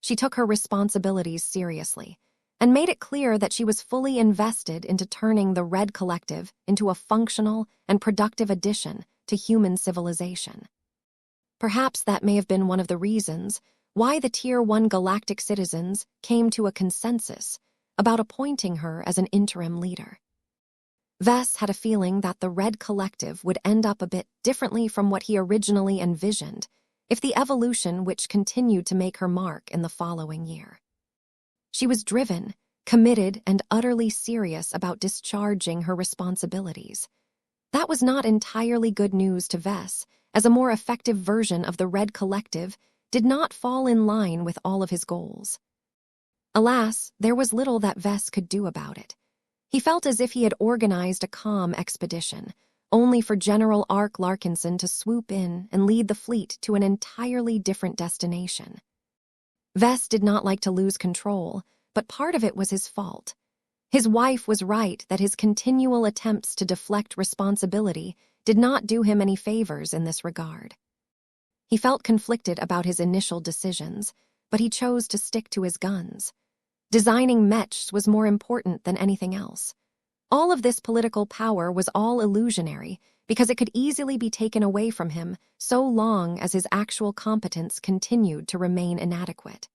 She took her responsibilities seriously and made it clear that she was fully invested into turning the Red Collective into a functional and productive addition to human civilization. Perhaps that may have been one of the reasons why the Tier 1 galactic citizens came to a consensus about appointing her as an interim leader. Vess had a feeling that the Red Collective would end up a bit differently from what he originally envisioned if the evolution which continued to make her mark in the following year. She was driven, committed, and utterly serious about discharging her responsibilities. That was not entirely good news to Vess, as a more effective version of the Red Collective did not fall in line with all of his goals. Alas, there was little that Vess could do about it. He felt as if he had organized a calm expedition, only for General Ark Larkinson to swoop in and lead the fleet to an entirely different destination. Vess did not like to lose control, but part of it was his fault. His wife was right that his continual attempts to deflect responsibility did not do him any favors in this regard. He felt conflicted about his initial decisions, but he chose to stick to his guns. Designing Mechs was more important than anything else. All of this political power was all illusionary because it could easily be taken away from him so long as his actual competence continued to remain inadequate.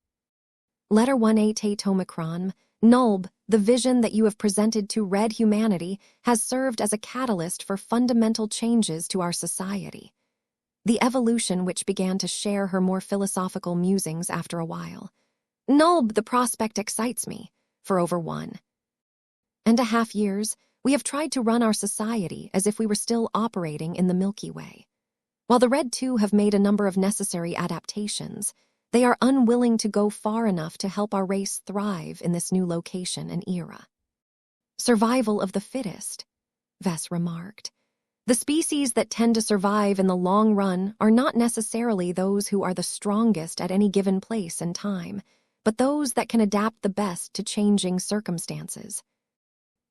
Letter 1A Omicron, Nulb, the vision that you have presented to Red humanity has served as a catalyst for fundamental changes to our society. The evolution which began to share her more philosophical musings after a while. Nulb, the prospect excites me. For over 1.5 years, we have tried to run our society as if we were still operating in the Milky Way. While the Red 2 have made a number of necessary adaptations, they are unwilling to go far enough to help our race thrive in this new location and era. Survival of the fittest, Vess remarked. The species that tend to survive in the long run are not necessarily those who are the strongest at any given place and time, but those that can adapt the best to changing circumstances.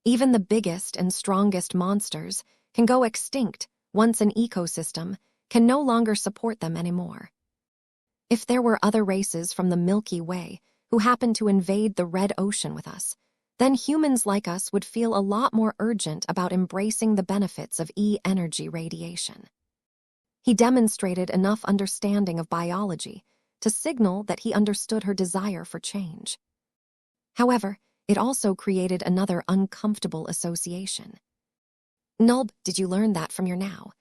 Even the biggest and strongest monsters can go extinct once an ecosystem can no longer support them anymore. If there were other races from the Milky Way who happened to invade the red ocean with us, then humans like us would feel a lot more urgent about embracing the benefits of E-energy radiation. He demonstrated enough understanding of biology to signal that he understood her desire for change. However, it also created another uncomfortable association. Nulb, did you learn that from your now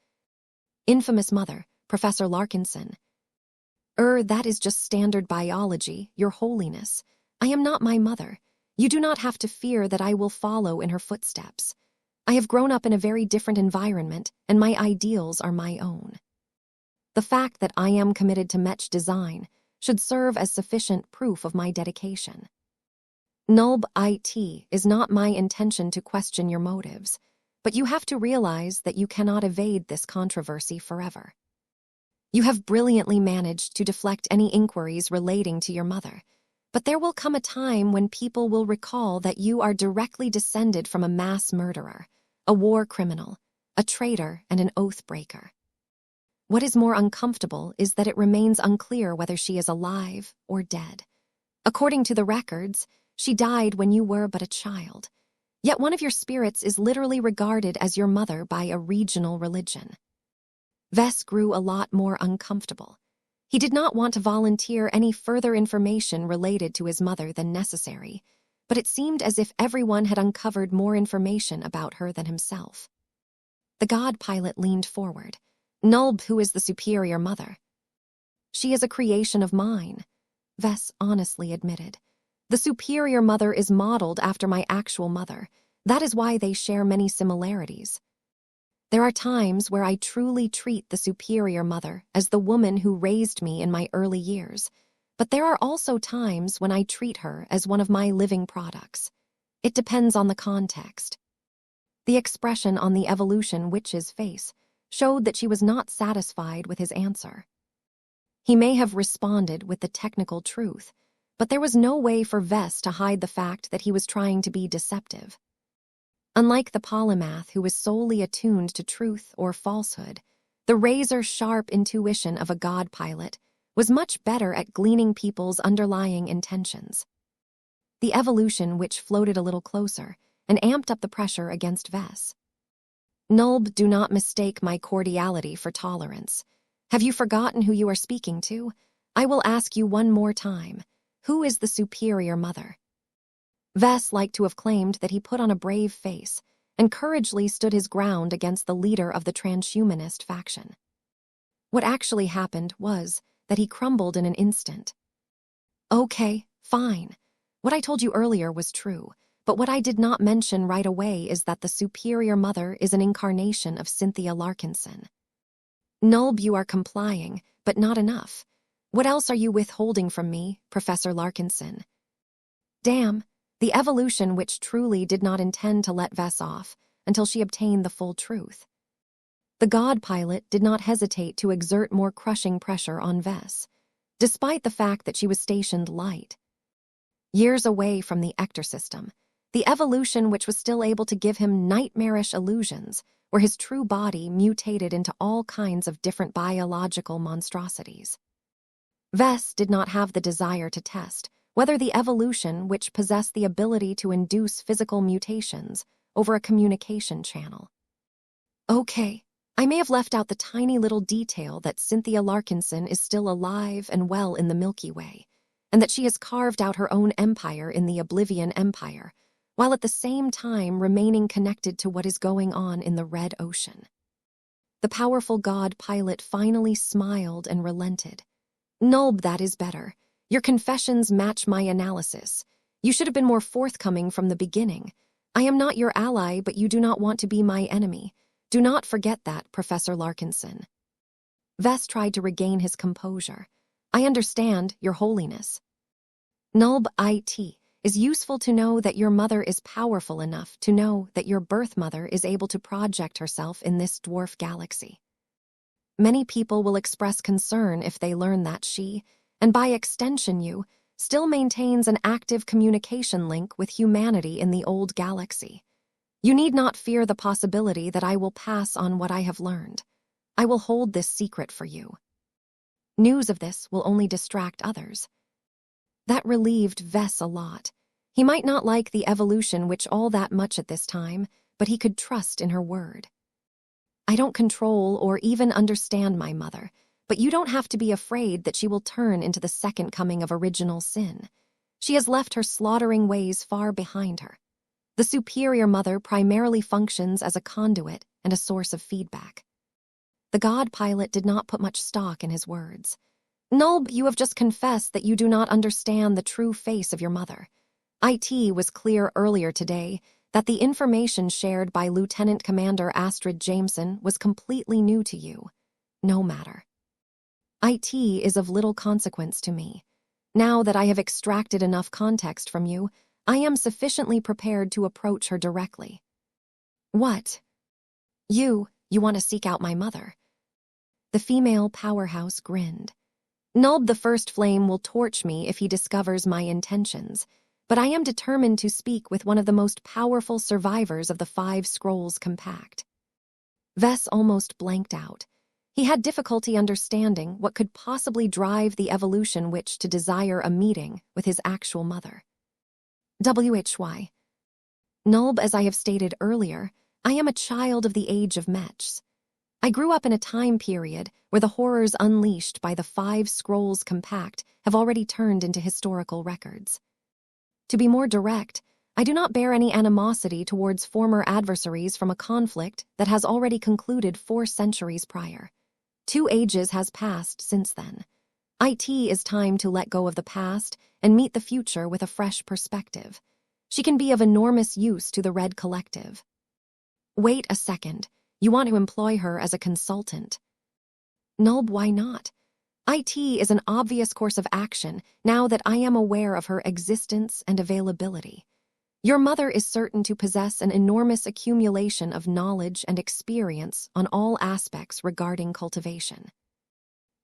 infamous mother, Professor Larkinson? That is just standard biology, Your Holiness. I am not my mother. You do not have to fear that I will follow in her footsteps. I have grown up in a very different environment, and my ideals are my own. The fact that I am committed to Mech design should serve as sufficient proof of my dedication. Nulb, it is not my intention to question your motives, but you have to realize that you cannot evade this controversy forever. You have brilliantly managed to deflect any inquiries relating to your mother, but there will come a time when people will recall that you are directly descended from a mass murderer, a war criminal, a traitor, and an oath breaker. What is more uncomfortable is that it remains unclear whether she is alive or dead. According to the records, she died when you were but a child. Yet one of your spirits is literally regarded as your mother by a regional religion. Vess grew a lot more uncomfortable. He did not want to volunteer any further information related to his mother than necessary, but it seemed as if everyone had uncovered more information about her than himself. The god pilot leaned forward. Nulb, who is the superior mother? She is a creation of mine, Vess honestly admitted. The superior mother is modeled after my actual mother. That is why they share many similarities. There are times where I truly treat the superior mother as the woman who raised me in my early years, but there are also times when I treat her as one of my living products. It depends on the context. The expression on the evolution witch's face showed that she was not satisfied with his answer. He may have responded with the technical truth, but there was no way for Vess to hide the fact that he was trying to be deceptive. Unlike the polymath who is solely attuned to truth or falsehood, the razor-sharp intuition of a god pilot was much better at gleaning people's underlying intentions. The evolution witch floated a little closer and amped up the pressure against Vess. Nulb, do not mistake my cordiality for tolerance. Have you forgotten who you are speaking to? I will ask you one more time. Who is the superior mother? Vess liked to have claimed that he put on a brave face and courageously stood his ground against the leader of the transhumanist faction. What actually happened was that he crumbled in an instant. Okay, fine. What I told you earlier was true, but what I did not mention right away is that the superior mother is an incarnation of Cynthia Larkinson. Nulb, you are complying, but not enough. What else are you withholding from me, Professor Larkinson? Damn. The evolution witch truly did not intend to let Vess off until she obtained the full truth. The god pilot did not hesitate to exert more crushing pressure on Vess, despite the fact that she was stationed light. Years away from the Ector system, the evolution witch was still able to give him nightmarish illusions where his true body mutated into all kinds of different biological monstrosities. Vess did not have the desire to test whether the evolution which possessed the ability to induce physical mutations over a communication channel. Okay, I may have left out the tiny little detail that Cynthia Larkinson is still alive and well in the Milky Way, and that she has carved out her own empire in the Oblivion Empire, while at the same time remaining connected to what is going on in the Red Ocean. The powerful god pilot finally smiled and relented. Nulb, that is better. Your confessions match my analysis. You should have been more forthcoming from the beginning. I am not your ally, but you do not want to be my enemy. Do not forget that, Professor Larkinson. Vess tried to regain his composure. I understand, Your Holiness. Nulb, is useful to know that your mother is powerful enough to know that your birth mother is able to project herself in this dwarf galaxy. Many people will express concern if they learn that she, and by extension you, still maintains an active communication link with humanity in the old galaxy. You need not fear the possibility that I will pass on what I have learned. I will hold this secret for you. News of this will only distract others. That relieved Vess a lot. He might not like the evolution witch all that much at this time, but he could trust in her word. I don't control or even understand my mother, but you don't have to be afraid that she will turn into the second coming of original sin. She has left her slaughtering ways far behind her. The superior mother primarily functions as a conduit and a source of feedback. The god pilot did not put much stock in his words. Nulb, you have just confessed that you do not understand the true face of your mother. IT was clear earlier today that the information shared by Lieutenant Commander Astrid Jameson was completely new to you. No matter. IT is of little consequence to me. Now that I have extracted enough context from you, I am sufficiently prepared to approach her directly. What? You want to seek out my mother? The female powerhouse grinned. Nulb the First Flame will torch me if he discovers my intentions, but I am determined to speak with one of the most powerful survivors of the 5 Scrolls Compact. Vess almost blanked out. He had difficulty understanding what could possibly drive the evolution witch to desire a meeting with his actual mother. Why? Nulb, as I have stated earlier, I am a child of the age of Mechs. I grew up in a time period where the horrors unleashed by the 5 Scrolls Compact have already turned into historical records. To be more direct, I do not bear any animosity towards former adversaries from a conflict that has already concluded 4 centuries prior. 2 ages has passed since then. IT is time to let go of the past and meet the future with a fresh perspective. She can be of enormous use to the Red Collective. Wait a second. You want to employ her as a consultant. Nulb, why not? IT is an obvious course of action now that I am aware of her existence and availability. Your mother is certain to possess an enormous accumulation of knowledge and experience on all aspects regarding cultivation.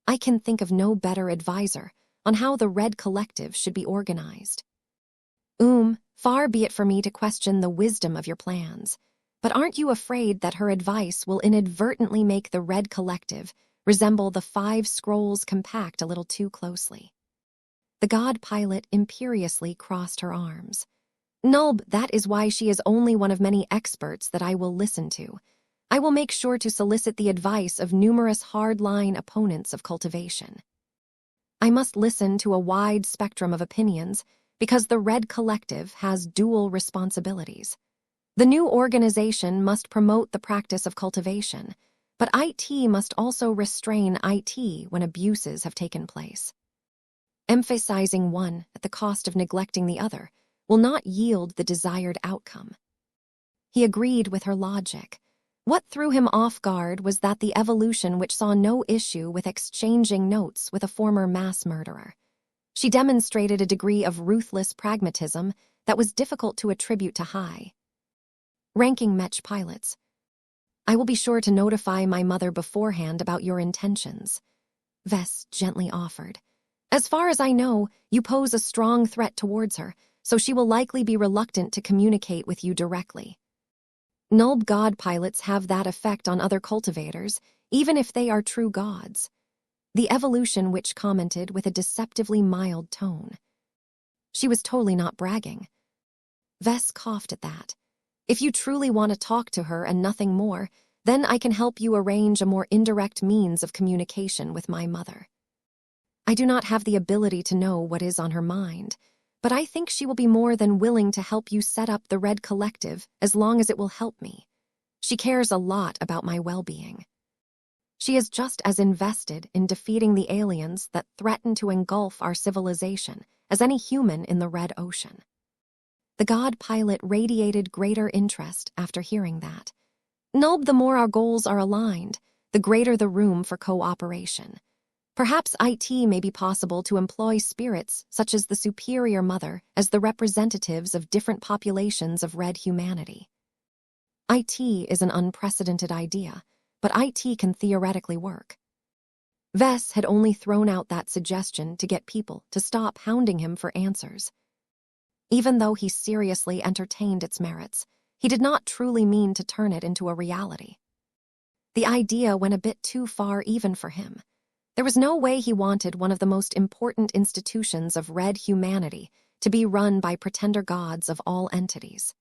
I can think of no better advisor on how the Red Collective should be organized. Far be it for me to question the wisdom of your plans. But aren't you afraid that her advice will inadvertently make the Red Collective resemble the 5 Scrolls Compact a little too closely? The god pilot imperiously crossed her arms. Nulb, that is why she is only one of many experts that I will listen to. I will make sure to solicit the advice of numerous hardline opponents of cultivation. I must listen to a wide spectrum of opinions because the Red Collective has dual responsibilities. The new organization must promote the practice of cultivation, but IT must also restrain IT when abuses have taken place. Emphasizing one at the cost of neglecting the other will not yield the desired outcome. He agreed with her logic. What threw him off guard was that the evolution which saw no issue with exchanging notes with a former mass murderer. She demonstrated a degree of ruthless pragmatism that was difficult to attribute to high-ranking Mech pilots. I will be sure to notify my mother beforehand about your intentions, Vess gently offered. As far as I know, you pose a strong threat towards her, so she will likely be reluctant to communicate with you directly. Nulb god pilots have that effect on other cultivators, even if they are true gods. The evolution witch commented with a deceptively mild tone. She was totally not bragging. Vess coughed at that. If you truly want to talk to her and nothing more, then I can help you arrange a more indirect means of communication with my mother. I do not have the ability to know what is on her mind, but I think she will be more than willing to help you set up the Red Collective as long as it will help me. She cares a lot about my well-being. She is just as invested in defeating the aliens that threaten to engulf our civilization as any human in the Red Ocean. The god pilot radiated greater interest after hearing that. Nulb, the more our goals are aligned, the greater the room for cooperation. Perhaps IT may be possible to employ spirits such as the Superior Mother as the representatives of different populations of red humanity. IT is an unprecedented idea, but IT can theoretically work. Vess had only thrown out that suggestion to get people to stop hounding him for answers. Even though he seriously entertained its merits, he did not truly mean to turn it into a reality. The idea went a bit too far even for him. There was no way he wanted one of the most important institutions of red humanity to be run by pretender gods of all entities.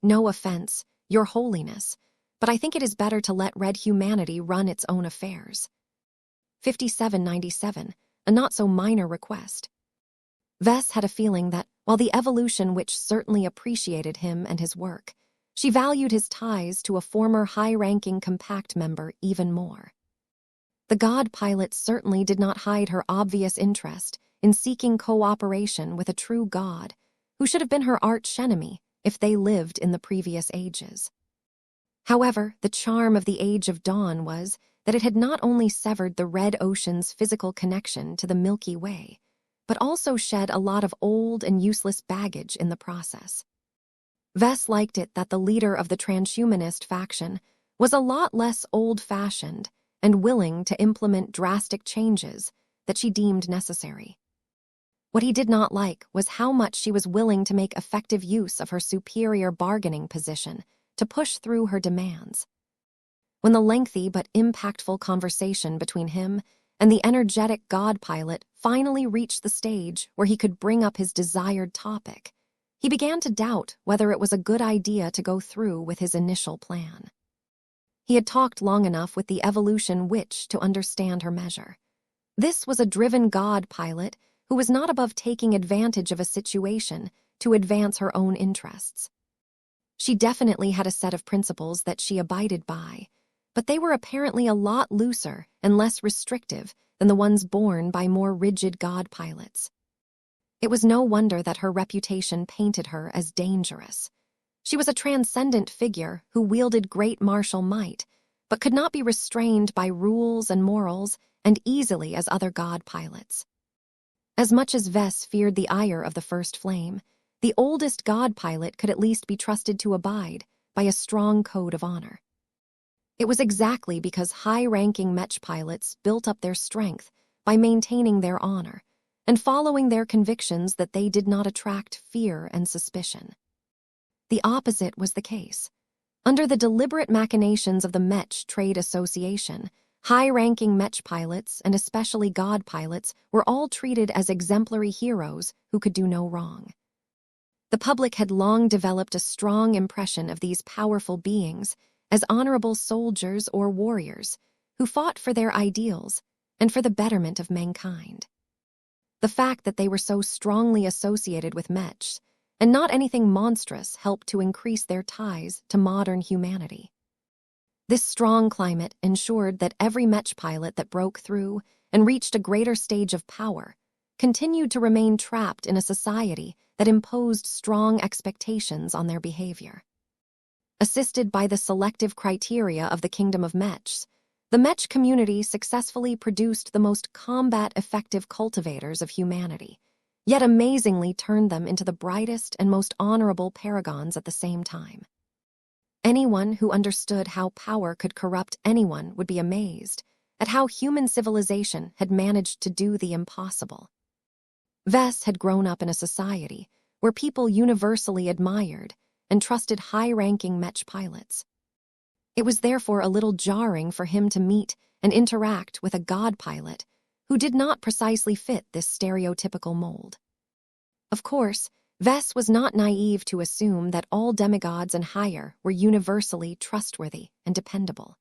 No offense, Your Holiness, but I think it is better to let red humanity run its own affairs. 5797, a not-so-minor request. Vess had a feeling that, while the evolution which certainly appreciated him and his work, she valued his ties to a former high-ranking compact member even more. The god pilot certainly did not hide her obvious interest in seeking cooperation with a true god, who should have been her arch-enemy if they lived in the previous ages. However, the charm of the Age of Dawn was that it had not only severed the Red Ocean's physical connection to the Milky Way, but also shed a lot of old and useless baggage in the process. Vess liked it that the leader of the transhumanist faction was a lot less old-fashioned and willing to implement drastic changes that she deemed necessary. What he did not like was how much she was willing to make effective use of her superior bargaining position to push through her demands. When the lengthy but impactful conversation between him and the energetic god pilot finally reached the stage where he could bring up his desired topic, he began to doubt whether it was a good idea to go through with his initial plan. He had talked long enough with the evolution witch to understand her measure. This was a driven god pilot who was not above taking advantage of a situation to advance her own interests. She definitely had a set of principles that she abided by, but they were apparently a lot looser and less restrictive than the ones borne by more rigid god pilots. It was no wonder that her reputation painted her as dangerous. She was a transcendent figure who wielded great martial might, but could not be restrained by rules and morals and easily as other god pilots. As much as Vess feared the ire of the First Flame, the oldest god pilot could at least be trusted to abide by a strong code of honor. It was exactly because high-ranking Mech pilots built up their strength by maintaining their honor and following their convictions that they did not attract fear and suspicion. The opposite was the case. Under the deliberate machinations of the Mech Trade Association, high-ranking Mech pilots, and especially god pilots, were all treated as exemplary heroes who could do no wrong. The public had long developed a strong impression of these powerful beings as honorable soldiers or warriors who fought for their ideals and for the betterment of mankind. The fact that they were so strongly associated with Mech and not anything monstrous helped to increase their ties to modern humanity. This strong climate ensured that every Mech pilot that broke through and reached a greater stage of power continued to remain trapped in a society that imposed strong expectations on their behavior. Assisted by the selective criteria of the Kingdom of Mech, the Mech community successfully produced the most combat-effective cultivators of humanity, yet amazingly turned them into the brightest and most honorable paragons at the same time. Anyone who understood how power could corrupt anyone would be amazed at how human civilization had managed to do the impossible. Vess had grown up in a society where people universally admired and trusted high-ranking Mech pilots. It was therefore a little jarring for him to meet and interact with a god pilot who did not precisely fit this stereotypical mold. Of course, Vess was not naive to assume that all demigods and higher were universally trustworthy and dependable.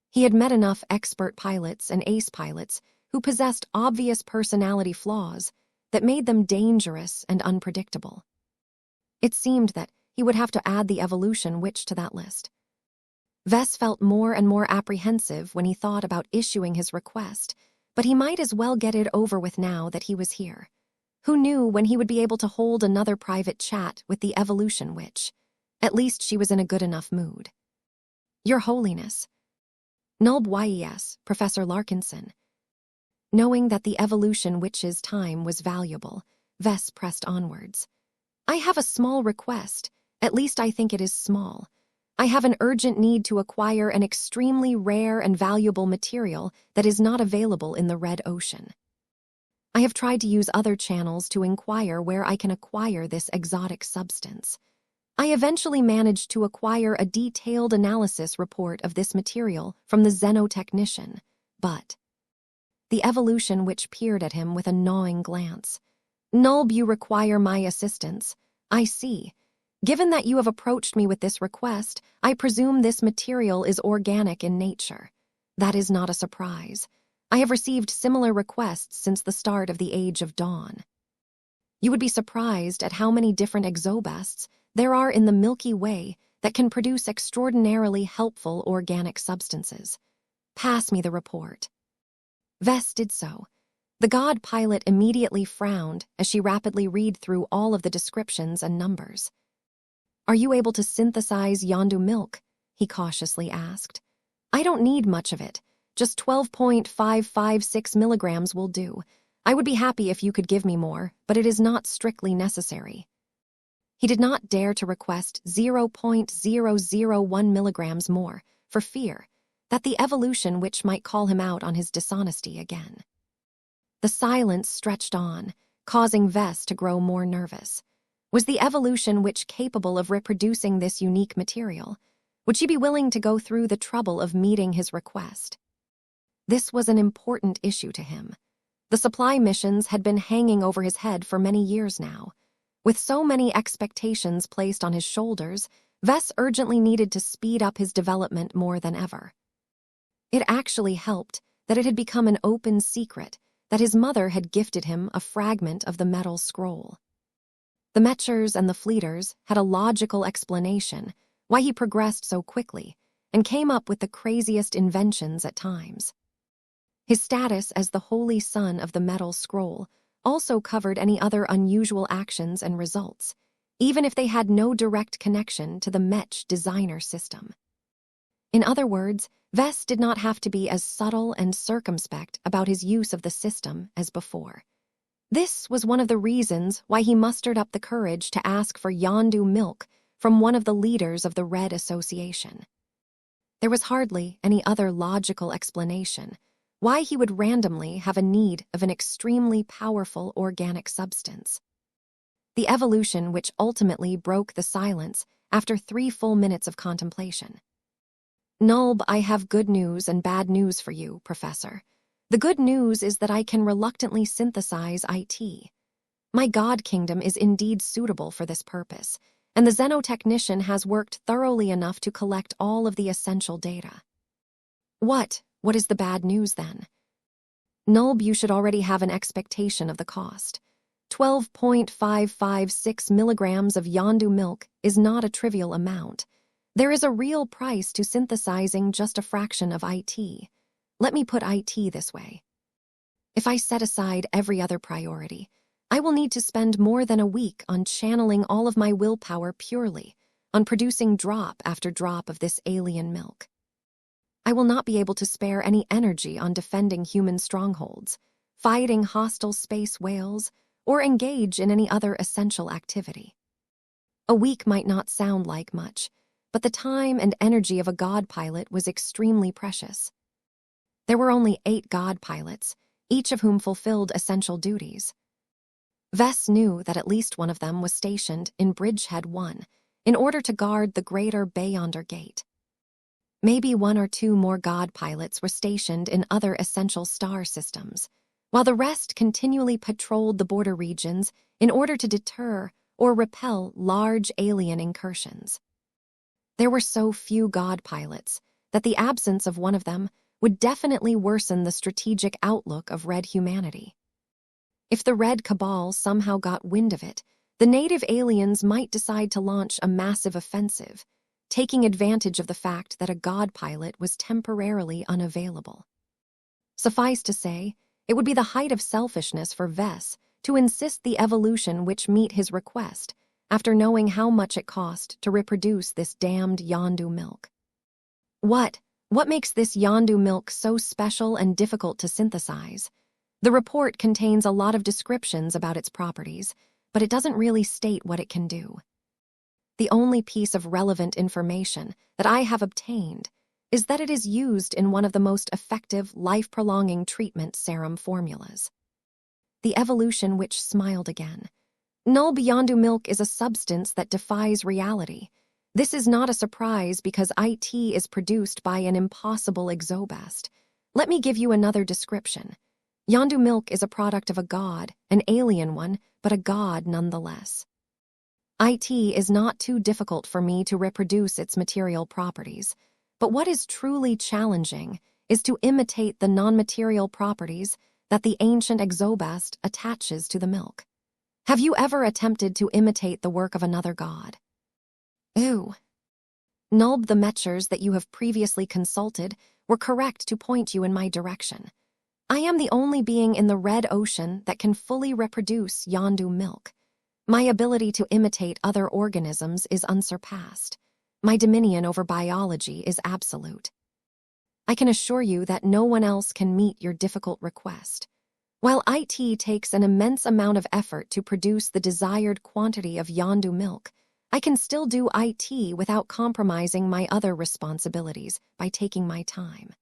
He had met enough expert pilots and ace pilots who possessed obvious personality flaws that made them dangerous and unpredictable. It seemed that he would have to add the evolution witch to that list. Vess felt more and more apprehensive when he thought about issuing his request, but he might as well get it over with now that he was here. Who knew when he would be able to hold another private chat with the evolution witch? At least she was in a good enough mood. Your Holiness. Nulb yes, Professor Larkinson. Knowing that the evolution witch's time was valuable, Vess pressed onwards. I have a small request, at least I think it is small. I have an urgent need to acquire an extremely rare and valuable material that is not available in the Red Ocean. I have tried to use other channels to inquire where I can acquire this exotic substance. I eventually managed to acquire a detailed analysis report of this material from the xenotechnician, but the evolution witch peered at him with a gnawing glance. Nulb, you require my assistance. I see. Given that you have approached me with this request, I presume this material is organic in nature. That is not a surprise. I have received similar requests since the start of the Age of Dawn. You would be surprised at how many different exobests there are in the Milky Way that can produce extraordinarily helpful organic substances. Pass me the report. Vess did so. The god pilot immediately frowned as she rapidly read through all of the descriptions and numbers. Are you able to synthesize Yondu milk? He cautiously asked. I don't need much of it. Just 12.556 milligrams will do. I would be happy if you could give me more, but it is not strictly necessary. He did not dare to request 0.001 milligrams more, for fear that the evolution witch might call him out on his dishonesty again. The silence stretched on, causing Vess to grow more nervous. Was the evolution witch capable of reproducing this unique material? Would she be willing to go through the trouble of meeting his request? This was an important issue to him. The supply missions had been hanging over his head for many years now. With so many expectations placed on his shoulders, Vess urgently needed to speed up his development more than ever. It actually helped that it had become an open secret that his mother had gifted him a fragment of the metal scroll. The Mechers and the Fleeters had a logical explanation why he progressed so quickly and came up with the craziest inventions at times. His status as the holy son of the metal scroll also covered any other unusual actions and results, even if they had no direct connection to the Mech designer system. In other words, Vess did not have to be as subtle and circumspect about his use of the system as before. This was one of the reasons why he mustered up the courage to ask for Yondu milk from one of the leaders of the Red Association. There was hardly any other logical explanation why he would randomly have a need of an extremely powerful organic substance. The evolution which ultimately broke the silence after 3 full minutes of contemplation. Nulb, I have good news and bad news for you, Professor. The good news is that I can reluctantly synthesize IT. My god kingdom is indeed suitable for this purpose, and the xenotechnician has worked thoroughly enough to collect all of the essential data. What is the bad news then? Nulb, you should already have an expectation of the cost. 12.556 milligrams of Yondu milk is not a trivial amount. There is a real price to synthesizing just a fraction of IT. Let me put IT this way. If I set aside every other priority, I will need to spend more than a week on channeling all of my willpower purely on producing drop after drop of this alien milk. I will not be able to spare any energy on defending human strongholds, fighting hostile space whales, or engage in any other essential activity. A week might not sound like much, but the time and energy of a god pilot was extremely precious. There were only 8 god pilots, each of whom fulfilled essential duties. Vess knew that at least one of them was stationed in Bridgehead 1 in order to guard the greater Beyonder Gate. Maybe 1 or 2 more god pilots were stationed in other essential star systems, while the rest continually patrolled the border regions in order to deter or repel large alien incursions. There were so few god pilots that the absence of one of them would definitely worsen the strategic outlook of Red humanity. If the Red Cabal somehow got wind of it, the native aliens might decide to launch a massive offensive, taking advantage of the fact that a god pilot was temporarily unavailable. Suffice to say, it would be the height of selfishness for Vess to insist the evolution which meet his request after knowing how much it cost to reproduce this damned Yondu milk. What What makes this Yondu milk so special and difficult to synthesize? The report contains a lot of descriptions about its properties, but it doesn't really state what it can do. The only piece of relevant information that I have obtained is that it is used in one of the most effective life-prolonging treatment serum formulas. The evolution which smiled again. Nulb Yondu milk is a substance that defies reality. This is not a surprise because it is produced by an impossible exobest. Let me give you another description. Yondu milk is a product of a god, an alien one, but a god nonetheless. It is not too difficult for me to reproduce its material properties, but what is truly challenging is to imitate the non-material properties that the ancient exobest attaches to the milk. Have you ever attempted to imitate the work of another god? Ooh. Nulb, the Mechers that you have previously consulted were correct to point you in my direction. I am the only being in the red ocean that can fully reproduce Yondu milk. My ability to imitate other organisms is unsurpassed. My dominion over biology is absolute. I can assure you that no one else can meet your difficult request. While it takes an immense amount of effort to produce the desired quantity of Yondu milk, I can still do it without compromising my other responsibilities by taking my time.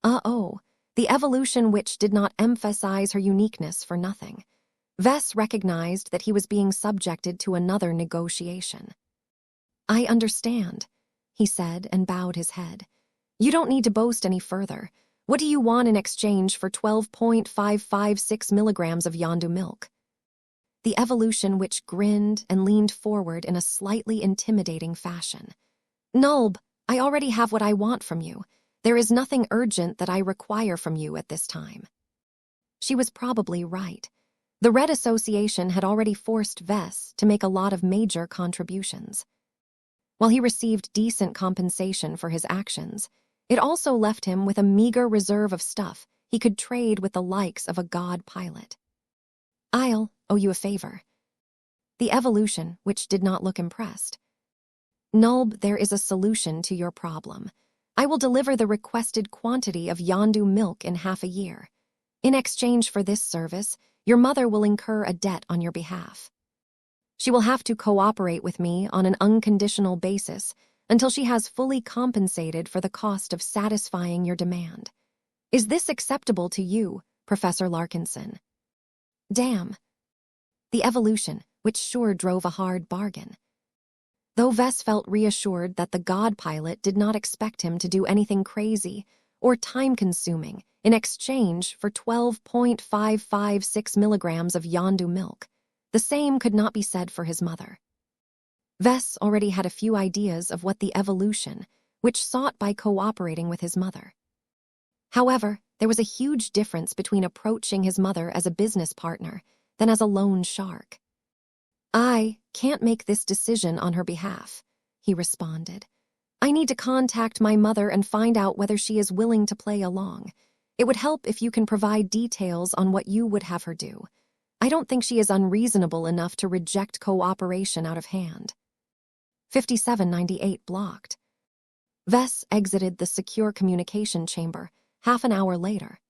The evolution which did not emphasize her uniqueness for nothing. Vess recognized that he was being subjected to another negotiation. I understand, he said and bowed his head. You don't need to boast any further. What do you want in exchange for 12.556 milligrams of Yondu milk? The evolution which grinned and leaned forward in a slightly intimidating fashion. Nulb, I already have what I want from you. There is nothing urgent that I require from you at this time. She was probably right. The Red Association had already forced Vess to make a lot of major contributions. While he received decent compensation for his actions, it also left him with a meager reserve of stuff he could trade with the likes of a god pilot. I'll owe you a favor. The evolution, which did not look impressed. Nulb, there is a solution to your problem. I will deliver the requested quantity of Yondu milk in half a year. In exchange for this service, your mother will incur a debt on your behalf. She will have to cooperate with me on an unconditional basis until she has fully compensated for the cost of satisfying your demand. Is this acceptable to you, Professor Larkinson? Damn. The evolution, which sure drove a hard bargain. Though Vess felt reassured that the god pilot did not expect him to do anything crazy or time-consuming in exchange for 12.556 milligrams of Yondu milk, the same could not be said for his mother. Vess already had a few ideas of what the evolution, which sought by cooperating with his mother. However, there was a huge difference between approaching his mother as a business partner than as a lone shark. I can't make this decision on her behalf, he responded. I need to contact my mother and find out whether she is willing to play along. It would help if you can provide details on what you would have her do. I don't think she is unreasonable enough to reject cooperation out of hand. 5798 blocked. Vess exited the secure communication chamber half an hour later.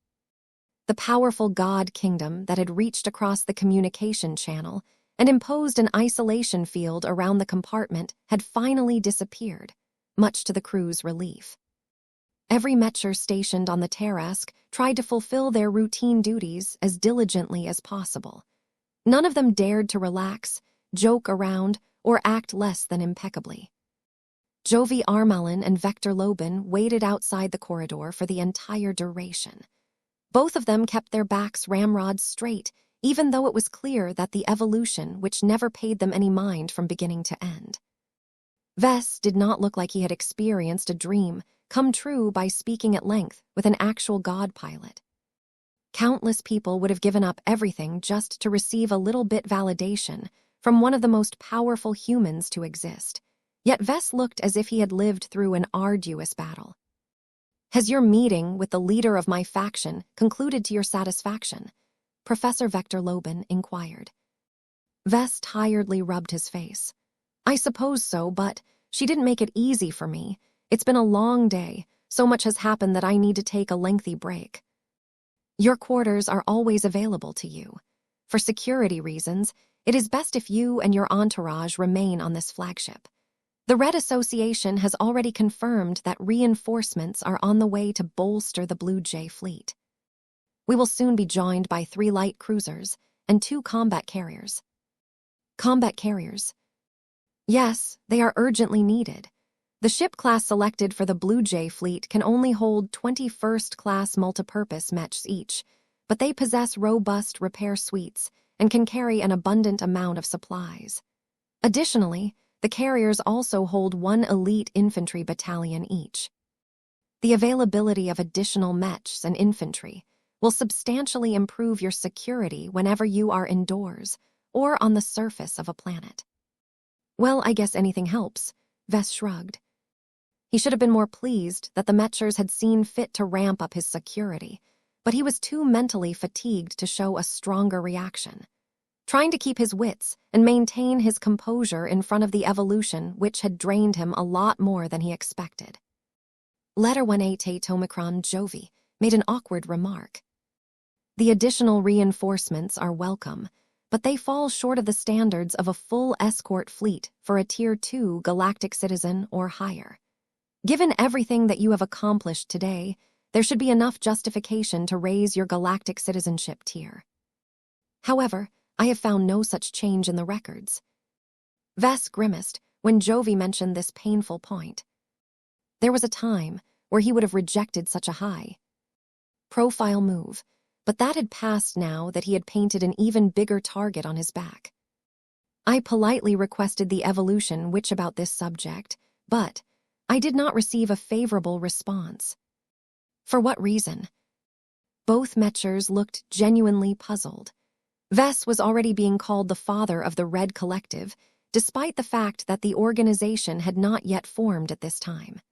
The powerful god kingdom that had reached across the communication channel and imposed an isolation field around the compartment had finally disappeared, much to the crew's relief. Every Mecher stationed on the Tarask tried to fulfill their routine duties as diligently as possible. None of them dared to relax, joke around, or act less than impeccably. Jovi Armalin and Vector Lobin waited outside the corridor for the entire duration. Both of them kept their backs ramrods straight, even though it was clear that the evolution which never paid them any mind from beginning to end. Vess did not look like he had experienced a dream come true by speaking at length with an actual god pilot. Countless people would have given up everything just to receive a little bit validation from one of the most powerful humans to exist. Yet Vess looked as if he had lived through an arduous battle. Has your meeting with the leader of my faction concluded to your satisfaction? Professor Vector Lobin inquired. Vess tiredly rubbed his face. I suppose so, but she didn't make it easy for me. It's been a long day. So much has happened that I need to take a lengthy break. Your quarters are always available to you. For security reasons, it is best if you and your entourage remain on this flagship. The Red Association has already confirmed that reinforcements are on the way to bolster the Blue Jay fleet. We will soon be joined by 3 light cruisers and 2 combat carriers. Combat carriers. Yes, they are urgently needed. The ship class selected for the Blue Jay fleet can only hold 20 first-class multipurpose mechs each, but they possess robust repair suites and can carry an abundant amount of supplies. Additionally, the carriers also hold 1 elite infantry battalion each. The availability of additional mechs and infantry will substantially improve your security whenever you are indoors or on the surface of a planet. Well, I guess anything helps, Vess shrugged. He should have been more pleased that the Mechers had seen fit to ramp up his security, but he was too mentally fatigued to show a stronger reaction. Trying to keep his wits and maintain his composure in front of the evolution which had drained him a lot more than he expected. Letter 188 Omicron Jovi made an awkward remark. The additional reinforcements are welcome, but they fall short of the standards of a full escort fleet for a Tier 2 galactic citizen or higher. Given everything that you have accomplished today, there should be enough justification to raise your galactic citizenship tier. However, I have found no such change in the records. Vess grimaced when Jovi mentioned this painful point. There was a time where he would have rejected such a high-profile move, but that had passed now that he had painted an even bigger target on his back. I politely requested the evolution which about this subject, but I did not receive a favorable response. For what reason? Both Mechers looked genuinely puzzled. Vess was already being called the father of the Red Collective, despite the fact that the organization had not yet formed at this time.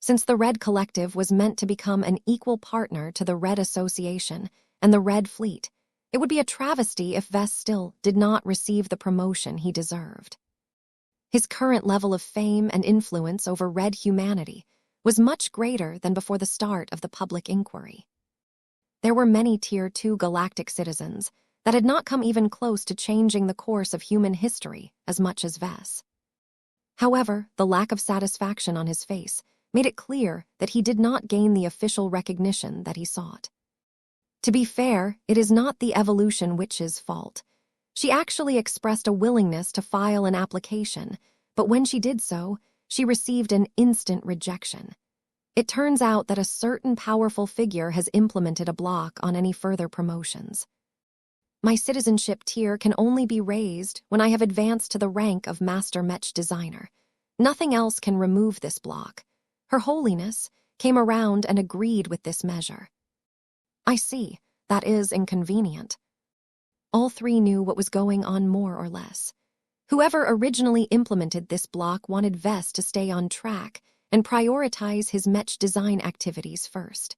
Since the Red Collective was meant to become an equal partner to the Red Association and the Red Fleet, it would be a travesty if Vess still did not receive the promotion he deserved. His current level of fame and influence over Red humanity was much greater than before the start of the public inquiry. There were many Tier 2 galactic citizens that had not come even close to changing the course of human history as much as Vess. However, the lack of satisfaction on his face made it clear that he did not gain the official recognition that he sought. To be fair, it is not the Evolution Witch's fault. She actually expressed a willingness to file an application, but when she did so, she received an instant rejection. It turns out that a certain powerful figure has implemented a block on any further promotions. My citizenship tier can only be raised when I have advanced to the rank of Master Mech Designer. Nothing else can remove this block. Her Holiness came around and agreed with this measure. I see, that is inconvenient. All 3 knew what was going on more or less. Whoever originally implemented this block wanted Vess to stay on track and prioritize his mech design activities first.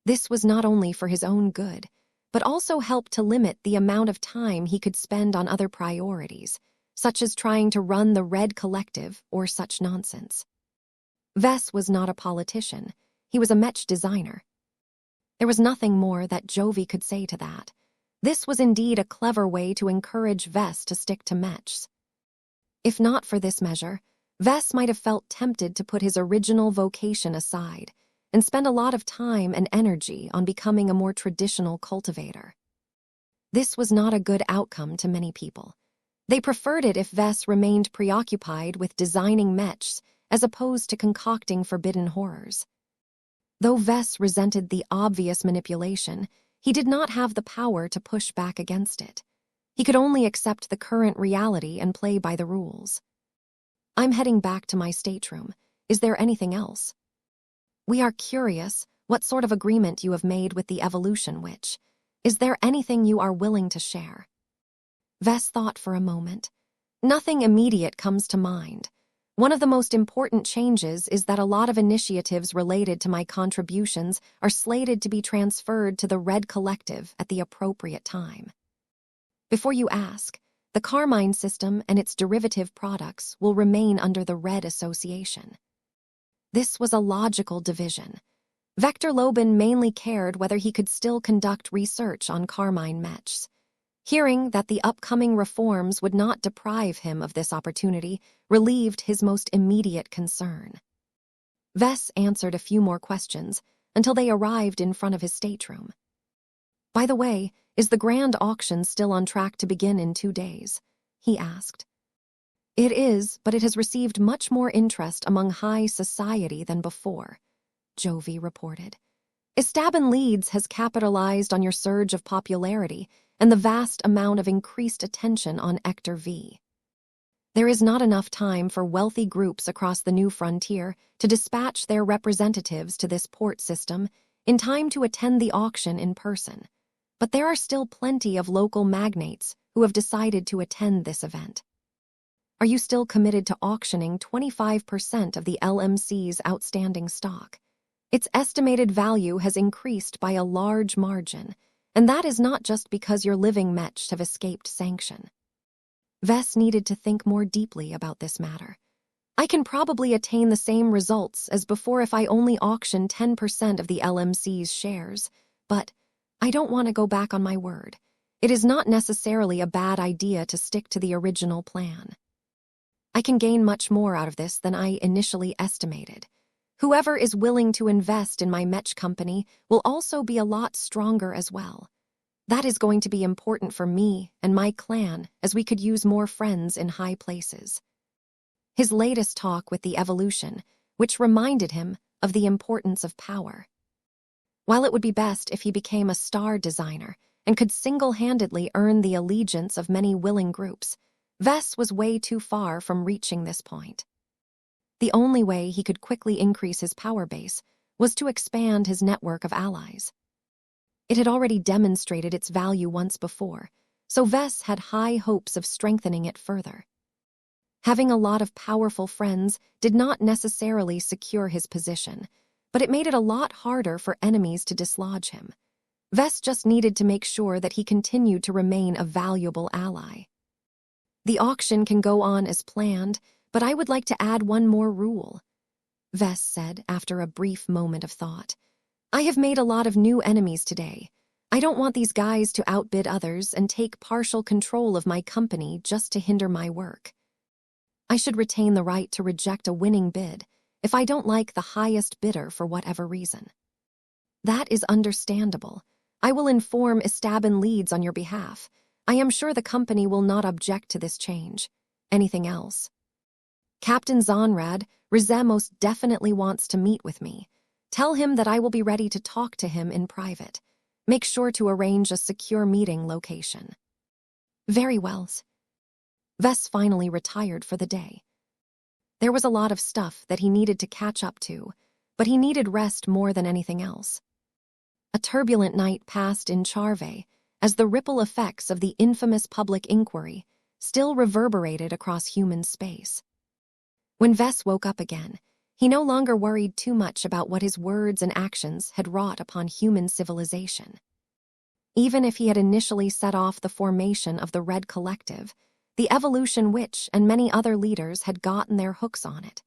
This was not only for his own good, but also helped to limit the amount of time he could spend on other priorities, such as trying to run the Red Collective or such nonsense. Vess was not a politician. He was a mech designer. There was nothing more that Jovi could say to that. This was indeed a clever way to encourage Vess to stick to mechs. If not for this measure, Vess might have felt tempted to put his original vocation aside and spend a lot of time and energy on becoming a more traditional cultivator. This was not a good outcome to many people. They preferred it if Vess remained preoccupied with designing mechs as opposed to concocting forbidden horrors. Though Vess resented the obvious manipulation, he did not have the power to push back against it. He could only accept the current reality and play by the rules. I'm heading back to my stateroom. Is there anything else? We are curious what sort of agreement you have made with the Evolution Witch. Is there anything you are willing to share? Vess thought for a moment. Nothing immediate comes to mind. One of the most important changes is that a lot of initiatives related to my contributions are slated to be transferred to the Red Collective at the appropriate time. Before you ask, the Carmine system and its derivative products will remain under the Red Association. This was a logical division. Vector Lobin mainly cared whether he could still conduct research on Carmine Mechs. Hearing that the upcoming reforms would not deprive him of this opportunity relieved his most immediate concern. Vess answered a few more questions until they arrived in front of his stateroom. "By the way, is the grand auction still on track to begin in 2 days?" he asked. "It is, but it has received much more interest among high society than before," Jovi reported. "Estaban Leeds has capitalized on your surge of popularity and the vast amount of increased attention on Hector V. There is not enough time for wealthy groups across the new frontier to dispatch their representatives to this port system in time to attend the auction in person, but there are still plenty of local magnates who have decided to attend this event. Are you still committed to auctioning 25% of the LMC's outstanding stock? Its estimated value has increased by a large margin, and that is not just because your living Mechs have escaped sanction." Vess needed to think more deeply about this matter. "I can probably attain the same results as before if I only auction 10% of the LMC's shares, but I don't want to go back on my word. It is not necessarily a bad idea to stick to the original plan. I can gain much more out of this than I initially estimated. Whoever is willing to invest in my Mech company will also be a lot stronger as well. That is going to be important for me and my clan, as we could use more friends in high places." His latest talk with the evolution, which reminded him of the importance of power. While it would be best if he became a star designer and could single-handedly earn the allegiance of many willing groups, Vess was way too far from reaching this point. The only way he could quickly increase his power base was to expand his network of allies. It had already demonstrated its value once before, so Vess had high hopes of strengthening it further. Having a lot of powerful friends did not necessarily secure his position, but it made it a lot harder for enemies to dislodge him. Vess just needed to make sure that he continued to remain a valuable ally. "The auction can go on as planned, but I would like to add one more rule," Vess said after a brief moment of thought. "I have made a lot of new enemies today. I don't want these guys to outbid others and take partial control of my company just to hinder my work. I should retain the right to reject a winning bid if I don't like the highest bidder for whatever reason." "That is understandable. I will inform Estaban Leeds on your behalf. I am sure the company will not object to this change. Anything else?" "Captain Zonrad, Rizet most definitely wants to meet with me. Tell him that I will be ready to talk to him in private. Make sure to arrange a secure meeting location." "Very well." Vess finally retired for the day. There was a lot of stuff that he needed to catch up to, but he needed rest more than anything else. A turbulent night passed in Charve as the ripple effects of the infamous public inquiry still reverberated across human space. When Vess woke up again, he no longer worried too much about what his words and actions had wrought upon human civilization. Even if he had initially set off the formation of the Red Collective, the Evolution Witch and many other leaders had gotten their hooks on it.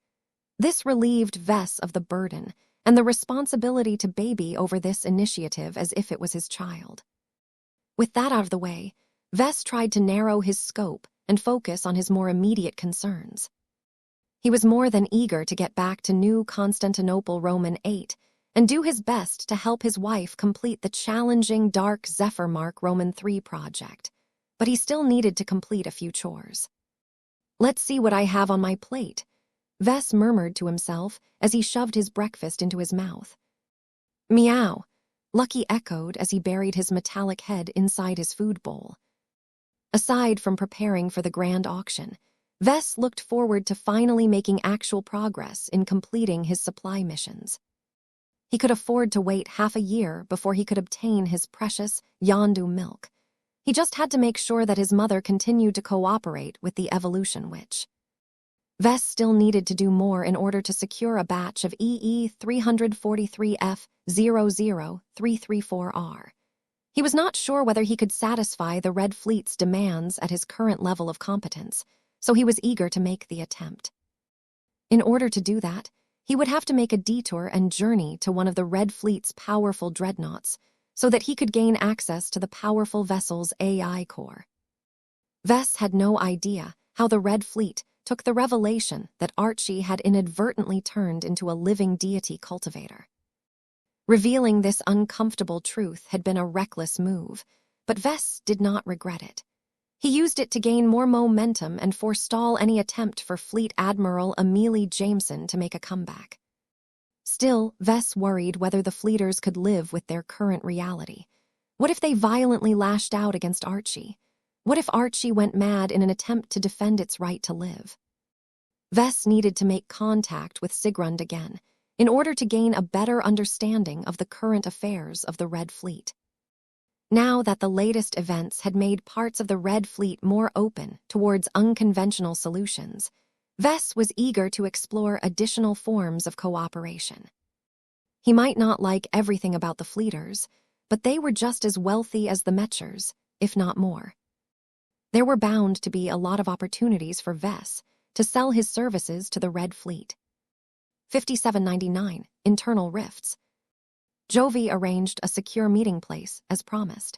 This relieved Vess of the burden and the responsibility to baby over this initiative as if it was his child. With that out of the way, Vess tried to narrow his scope and focus on his more immediate concerns. He was more than eager to get back to New Constantinople Roman 8 and do his best to help his wife complete the challenging Dark Zephyr Mark Roman 3 project, but he still needed to complete a few chores. "Let's see what I have on my plate," Vess murmured to himself as he shoved his breakfast into his mouth. "Meow," Lucky echoed as he buried his metallic head inside his food bowl. Aside from preparing for the grand auction, Vess looked forward to finally making actual progress in completing his supply missions. He could afford to wait half a year before he could obtain his precious Yondu milk. He just had to make sure that his mother continued to cooperate with the Evolution Witch. Vess still needed to do more in order to secure a batch of EE-343F00334R. He was not sure whether he could satisfy the Red Fleet's demands at his current level of competence, so he was eager to make the attempt. In order to do that, he would have to make a detour and journey to one of the Red Fleet's powerful dreadnoughts so that he could gain access to the powerful vessel's AI core. Vess had no idea how the Red Fleet took the revelation that Archie had inadvertently turned into a living deity cultivator. Revealing this uncomfortable truth had been a reckless move, but Vess did not regret it. He used it to gain more momentum and forestall any attempt for Fleet Admiral Amelie Jameson to make a comeback. Still, Vess worried whether the Fleeters could live with their current reality. What if they violently lashed out against Archie? What if Archie went mad in an attempt to defend its right to live? Vess needed to make contact with Sigrund again in order to gain a better understanding of the current affairs of the Red Fleet. Now that the latest events had made parts of the Red Fleet more open towards unconventional solutions, Vess was eager to explore additional forms of cooperation. He might not like everything about the Fleeters, but they were just as wealthy as the Mechers, if not more. There were bound to be a lot of opportunities for Vess to sell his services to the Red Fleet. 5799 Internal Rifts. Jovi arranged a secure meeting place, as promised.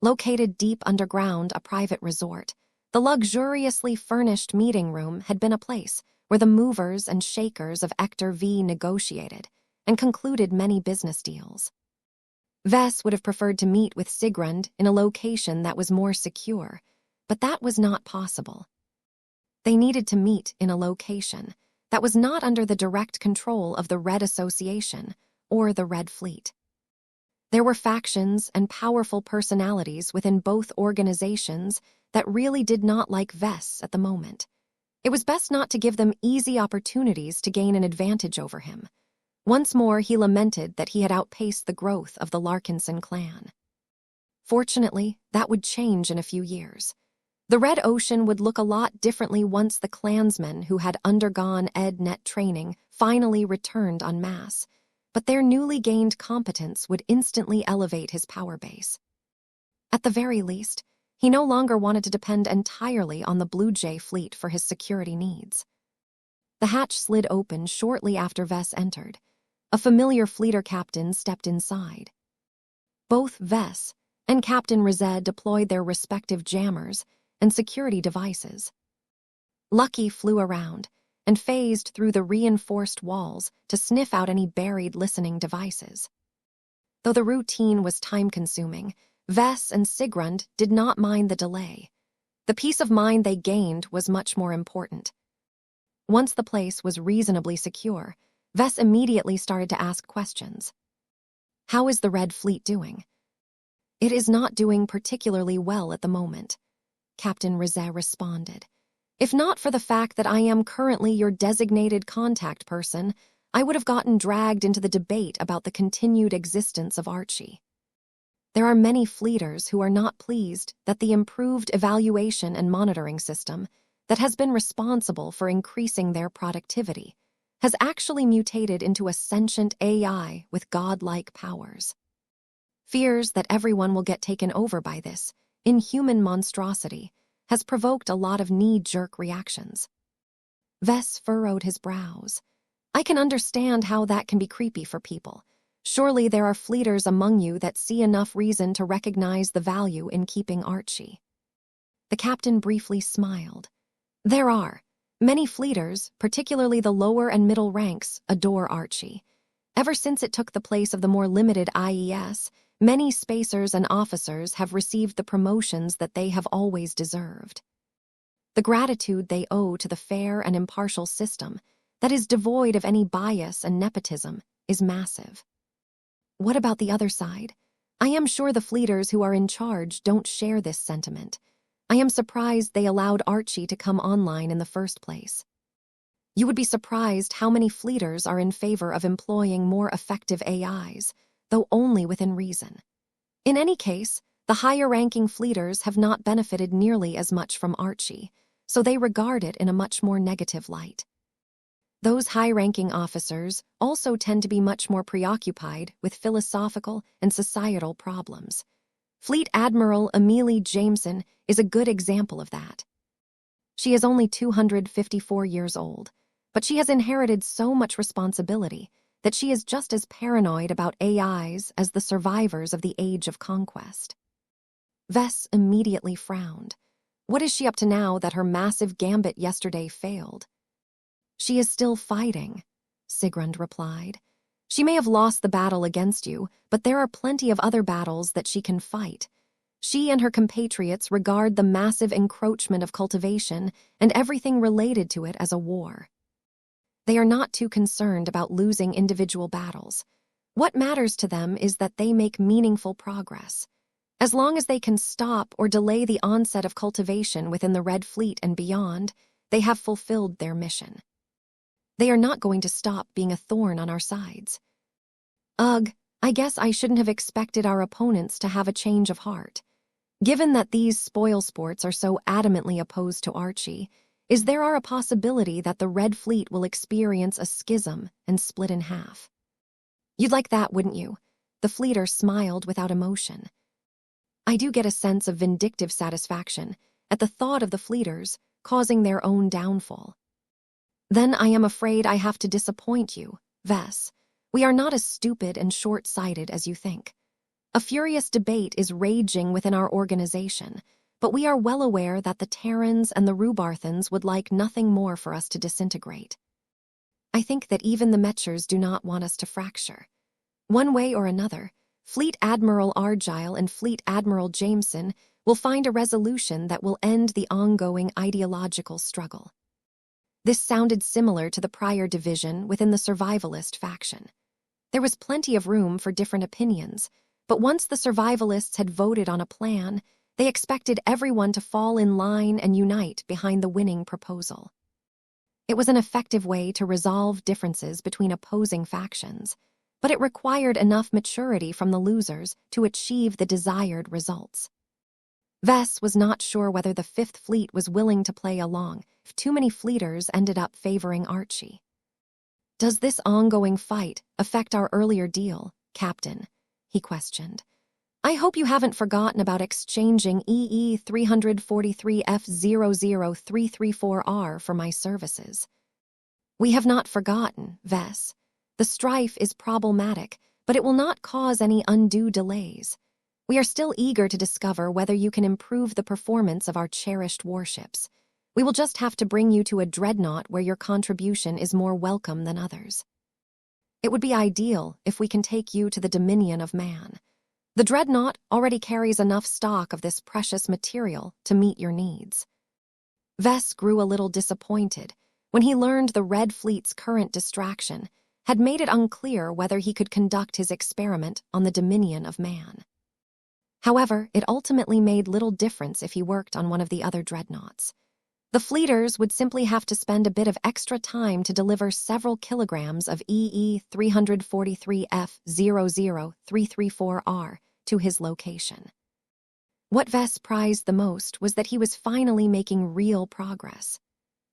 Located deep underground, a private resort, the luxuriously furnished meeting room had been a place where the movers and shakers of Ector V negotiated and concluded many business deals. Vess would have preferred to meet with Sigrund in a location that was more secure, but that was not possible. They needed to meet in a location that was not under the direct control of the Red Association or the Red Fleet. There were factions and powerful personalities within both organizations that really did not like Vess at the moment. It was best not to give them easy opportunities to gain an advantage over him. Once more, he lamented that he had outpaced the growth of the Larkinson clan. Fortunately, that would change in a few years. The Red Ocean would look a lot differently once the clansmen who had undergone EdNet training finally returned en masse, but their newly gained competence would instantly elevate his power base. At the very least, he no longer wanted to depend entirely on the Blue Jay fleet for his security needs. The hatch slid open shortly after Vess entered. A familiar fleeter captain stepped inside. Both Vess and Captain Rizet deployed their respective jammers and security devices. Lucky flew around and phased through the reinforced walls to sniff out any buried listening devices. Though the routine was time-consuming, Vess and Sigrund did not mind the delay. The peace of mind they gained was much more important. Once the place was reasonably secure, Vess immediately started to ask questions. How is the Red Fleet doing? It is not doing particularly well at the moment, Captain Rizet responded. If not for the fact that I am currently your designated contact person, I would have gotten dragged into the debate about the continued existence of Archie. There are many fleeters who are not pleased that the improved evaluation and monitoring system that has been responsible for increasing their productivity has actually mutated into a sentient AI with godlike powers. Fears that everyone will get taken over by this inhuman monstrosity has provoked a lot of knee-jerk reactions. Vess furrowed his brows. I can understand how that can be creepy for people. Surely there are fleeters among you that see enough reason to recognize the value in keeping Archie. The captain briefly smiled. There are. Many fleeters, particularly the lower and middle ranks, adore Archie. Ever since it took the place of the more limited IES, many spacers and officers have received the promotions that they have always deserved. The gratitude they owe to the fair and impartial system, that is devoid of any bias and nepotism, is massive. What about the other side? I am sure the fleeters who are in charge don't share this sentiment. I am surprised they allowed Archie to come online in the first place. You would be surprised how many fleeters are in favor of employing more effective AIs, though only within reason. In any case, the higher-ranking fleeters have not benefited nearly as much from Archie, so they regard it in a much more negative light. Those high-ranking officers also tend to be much more preoccupied with philosophical and societal problems. Fleet Admiral Amelie Jameson is a good example of that. She is only 254 years old, but she has inherited so much responsibility that she is just as paranoid about AIs as the survivors of the Age of Conquest. Vess immediately frowned. What is she up to now that her massive gambit yesterday failed? She is still fighting, Sigrund replied. She may have lost the battle against you, but there are plenty of other battles that she can fight. She and her compatriots regard the massive encroachment of cultivation and everything related to it as a war. They are not too concerned about losing individual battles. What matters to them is that they make meaningful progress. As long as they can stop or delay the onset of cultivation within the Red Fleet and beyond, they have fulfilled their mission. They are not going to stop being a thorn on our sides. Ugh, I guess I shouldn't have expected our opponents to have a change of heart. Given that these spoilsports are so adamantly opposed to Archie, is there a possibility that the Red Fleet will experience a schism and split in half? You'd like that, wouldn't you? The fleeter smiled without emotion. I do get a sense of vindictive satisfaction at the thought of the fleeters causing their own downfall. Then I am afraid I have to disappoint you, Vess. We are not as stupid and short-sighted as you think. A furious debate is raging within our organization, but we are well aware that the Terrans and the Rubarthans would like nothing more for us to disintegrate. I think that even the Mechers do not want us to fracture. One way or another, Fleet Admiral Argyle and Fleet Admiral Jameson will find a resolution that will end the ongoing ideological struggle. This sounded similar to the prior division within the survivalist faction. There was plenty of room for different opinions, but once the survivalists had voted on a plan, they expected everyone to fall in line and unite behind the winning proposal. It was an effective way to resolve differences between opposing factions, but it required enough maturity from the losers to achieve the desired results. Vess was not sure whether the Fifth Fleet was willing to play along if too many fleeters ended up favoring Archie. Does this ongoing fight affect our earlier deal, Captain? He questioned. I hope you haven't forgotten about exchanging EE 343F00334R for my services. We have not forgotten, Vess. The strife is problematic, but it will not cause any undue delays. We are still eager to discover whether you can improve the performance of our cherished warships. We will just have to bring you to a dreadnought where your contribution is more welcome than others. It would be ideal if we can take you to the Dominion of Man. The dreadnought already carries enough stock of this precious material to meet your needs. Vess grew a little disappointed when he learned the Red Fleet's current distraction had made it unclear whether he could conduct his experiment on the Dominion of Man. However, it ultimately made little difference if he worked on one of the other dreadnoughts. The fleeters would simply have to spend a bit of extra time to deliver several kilograms of EE 343F00334R to his location. What Vess prized the most was that he was finally making real progress.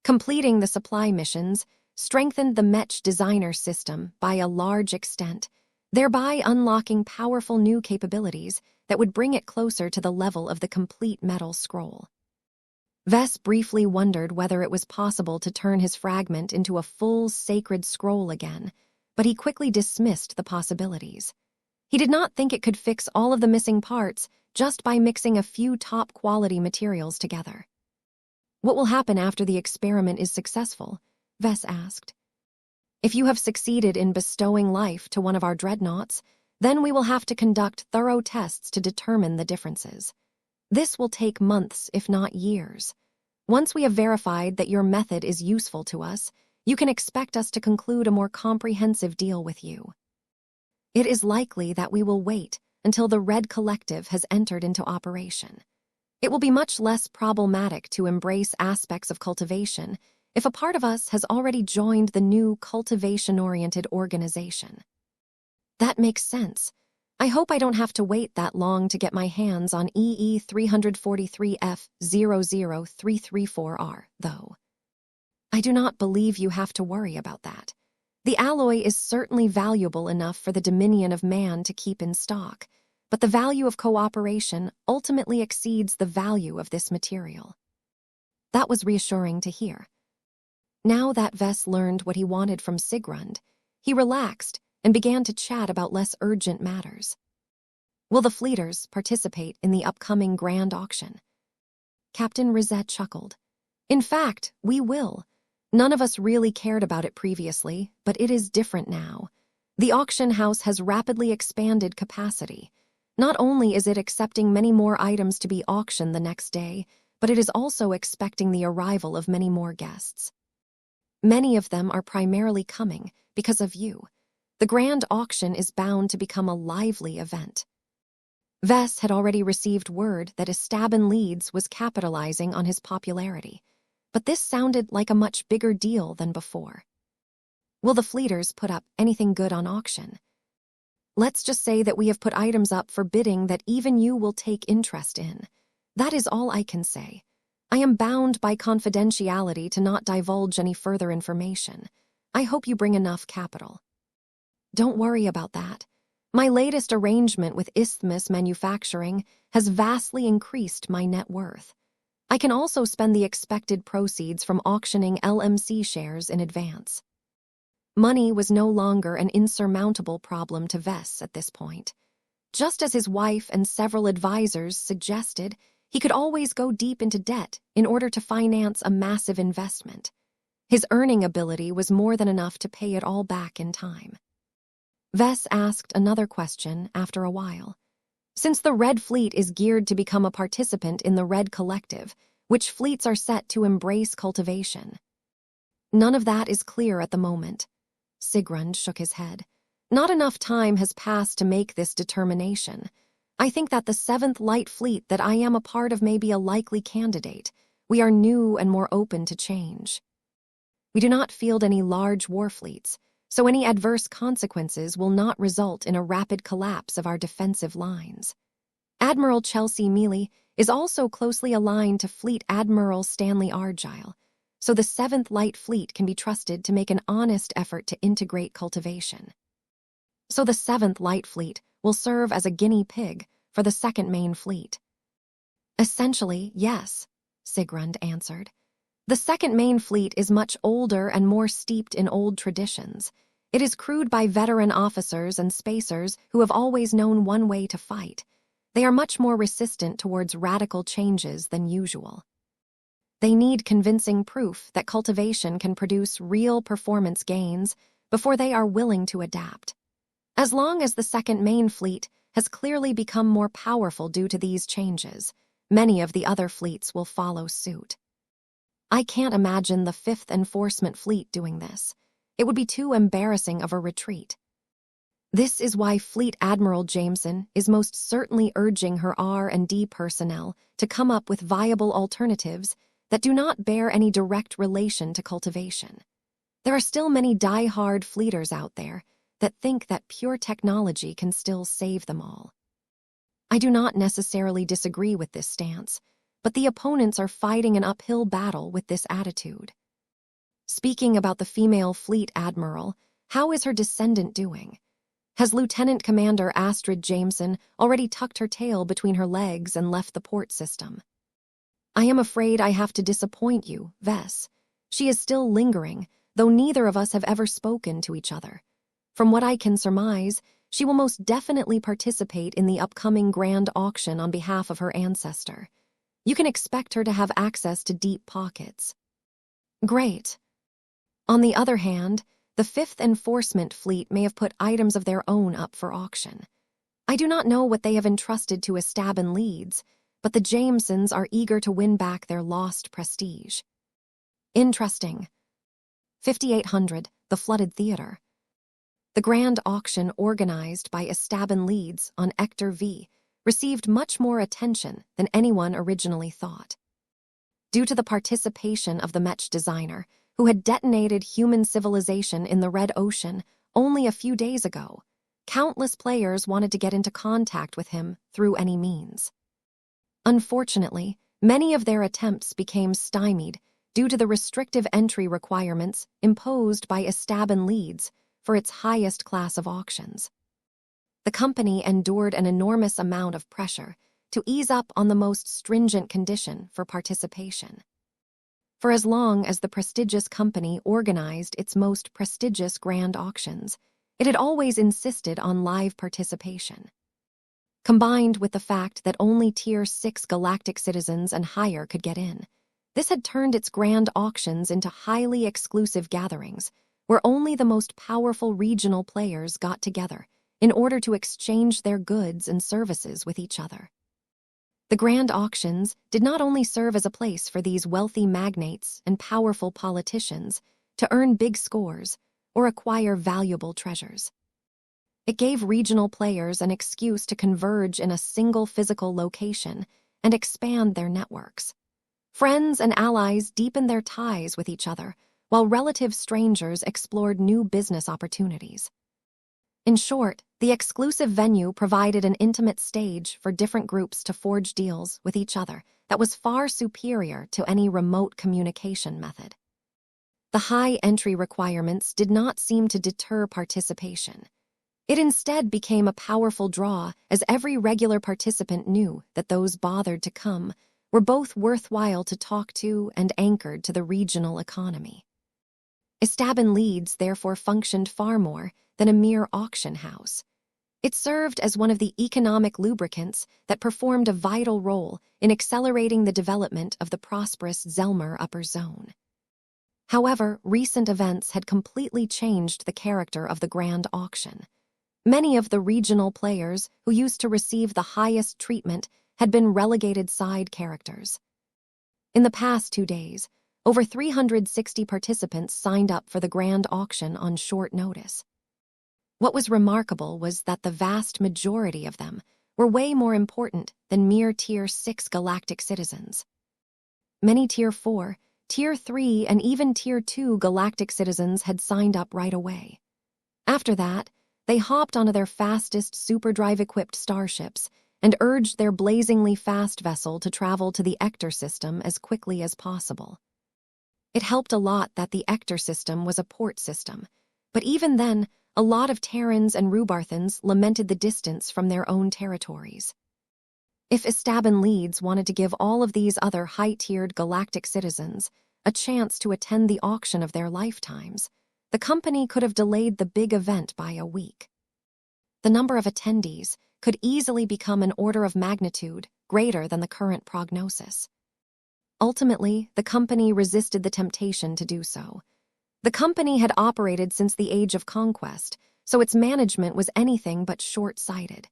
Completing the supply missions strengthened the Mech designer system by a large extent, thereby unlocking powerful new capabilities that would bring it closer to the level of the complete metal scroll. Vess briefly wondered whether it was possible to turn his fragment into a full sacred scroll again, but he quickly dismissed the possibilities. He did not think it could fix all of the missing parts just by mixing a few top-quality materials together. What will happen after the experiment is successful? Vess asked. If you have succeeded in bestowing life to one of our dreadnoughts, then we will have to conduct thorough tests to determine the differences. This will take months, if not years. Once we have verified that your method is useful to us, you can expect us to conclude a more comprehensive deal with you. It is likely that we will wait until the Red Collective has entered into operation. It will be much less problematic to embrace aspects of cultivation if a part of us has already joined the new cultivation-oriented organization. That makes sense. I hope I don't have to wait that long to get my hands on EE 343F00334R, though. I do not believe you have to worry about that. The alloy is certainly valuable enough for the Dominion of Man to keep in stock, but the value of cooperation ultimately exceeds the value of this material. That was reassuring to hear. Now that Vess learned what he wanted from Sigrund, he relaxed and began to chat about less urgent matters. Will the Fleeters participate in the upcoming grand auction? Captain Rosette chuckled. In fact, we will. None of us really cared about it previously, but it is different now. The auction house has rapidly expanded capacity. Not only is it accepting many more items to be auctioned the next day, but it is also expecting the arrival of many more guests. Many of them are primarily coming because of you. The grand auction is bound to become a lively event. Vess had already received word that Estaban Leeds was capitalizing on his popularity, but this sounded like a much bigger deal than before. Will the Fleeters put up anything good on auction? Let's just say that we have put items up for bidding that even you will take interest in. That is all I can say. I am bound by confidentiality to not divulge any further information. I hope you bring enough capital. Don't worry about that. My latest arrangement with Isthmus Manufacturing has vastly increased my net worth. I can also spend the expected proceeds from auctioning LMC shares in advance. Money was no longer an insurmountable problem to Vess at this point. Just as his wife and several advisors suggested, he could always go deep into debt in order to finance a massive investment. His earning ability was more than enough to pay it all back in time. Vess asked another question after a while. Since the Red Fleet is geared to become a participant in the Red Collective, which fleets are set to embrace cultivation? None of that is clear at the moment. Sigrund shook his head. Not enough time has passed to make this determination. I think that the 7th Light Fleet that I am a part of may be a likely candidate. We are new and more open to change. We do not field any large war fleets, so any adverse consequences will not result in a rapid collapse of our defensive lines. Admiral Chelsea Mealy is also closely aligned to Fleet Admiral Stanley Argyle, so the 7th Light Fleet can be trusted to make an honest effort to integrate cultivation. So the 7th Light Fleet will serve as a guinea pig for the 2nd Main Fleet. Essentially, yes, Sigrund answered. The 2nd Main Fleet is much older and more steeped in old traditions. It is crewed by veteran officers and spacers who have always known one way to fight. They are much more resistant towards radical changes than usual. They need convincing proof that cultivation can produce real performance gains before they are willing to adapt. As long as the 2nd Main Fleet has clearly become more powerful due to these changes, many of the other fleets will follow suit. I can't imagine the 5th Enforcement Fleet doing this. It would be too embarrassing of a retreat. This is why Fleet Admiral Jameson is most certainly urging her R&D personnel to come up with viable alternatives that do not bear any direct relation to cultivation. There are still many die-hard fleeters out there that think that pure technology can still save them all. I do not necessarily disagree with this stance, but the opponents are fighting an uphill battle with this attitude. Speaking about the female fleet admiral, how is her descendant doing? Has Lieutenant Commander Astrid Jameson already tucked her tail between her legs and left the port system? I am afraid I have to disappoint you, Vess. She is still lingering, though neither of us have ever spoken to each other. From what I can surmise, she will most definitely participate in the upcoming grand auction on behalf of her ancestor. You can expect her to have access to deep pockets. Great. On the other hand, the 5th Enforcement Fleet may have put items of their own up for auction. I do not know what they have entrusted to Estaban Leeds, but the Jamesons are eager to win back their lost prestige. Interesting. 5800, the Flooded Theater. The grand auction organized by Estaban Leeds on Hector V received much more attention than anyone originally thought. Due to the participation of the Mech designer, who had detonated human civilization in the Red Ocean only a few days ago, countless players wanted to get into contact with him through any means. Unfortunately, many of their attempts became stymied due to the restrictive entry requirements imposed by Estaban Leeds for its highest class of auctions. The company endured an enormous amount of pressure to ease up on the most stringent condition for participation. for as long as the prestigious company organized its most prestigious grand auctions, it had always insisted on live participation. Combined with the fact that only Tier 6 galactic citizens and higher could get in, this had turned its grand auctions into highly exclusive gatherings where only the most powerful regional players got together in order to exchange their goods and services with each other. The grand auctions did not only serve as a place for these wealthy magnates and powerful politicians to earn big scores or acquire valuable treasures. It gave regional players an excuse to converge in a single physical location and expand their networks. Friends and allies deepened their ties with each other, while relative strangers explored new business opportunities. In short, the exclusive venue provided an intimate stage for different groups to forge deals with each other that was far superior to any remote communication method. The high entry requirements did not seem to deter participation. It instead became a powerful draw, as every regular participant knew that those bothered to come were both worthwhile to talk to and anchored to the regional economy. Estaban Leeds therefore functioned far more than a mere auction house. It served as one of the economic lubricants that performed a vital role in accelerating the development of the prosperous Zelmer Upper Zone. However, recent events had completely changed the character of the grand auction. Many of the regional players who used to receive the highest treatment had been relegated side characters. In the past 2 days, over 360 participants signed up for the grand auction on short notice. What was remarkable was that the vast majority of them were way more important than mere Tier 6 galactic citizens. Many Tier 4, Tier 3, and even Tier 2 galactic citizens had signed up right away. After that, they hopped onto their fastest superdrive-equipped starships and urged their blazingly fast vessel to travel to the Ector system as quickly as possible. It helped a lot that the Ector system was a port system, but even then, a lot of Terrans and Rubarthans lamented the distance from their own territories. If Estaban Leeds wanted to give all of these other high-tiered galactic citizens a chance to attend the auction of their lifetimes, the company could have delayed the big event by a week. The number of attendees could easily become an order of magnitude greater than the current prognosis. Ultimately, the company resisted the temptation to do so. The company had operated since the Age of Conquest, so its management was anything but short-sighted.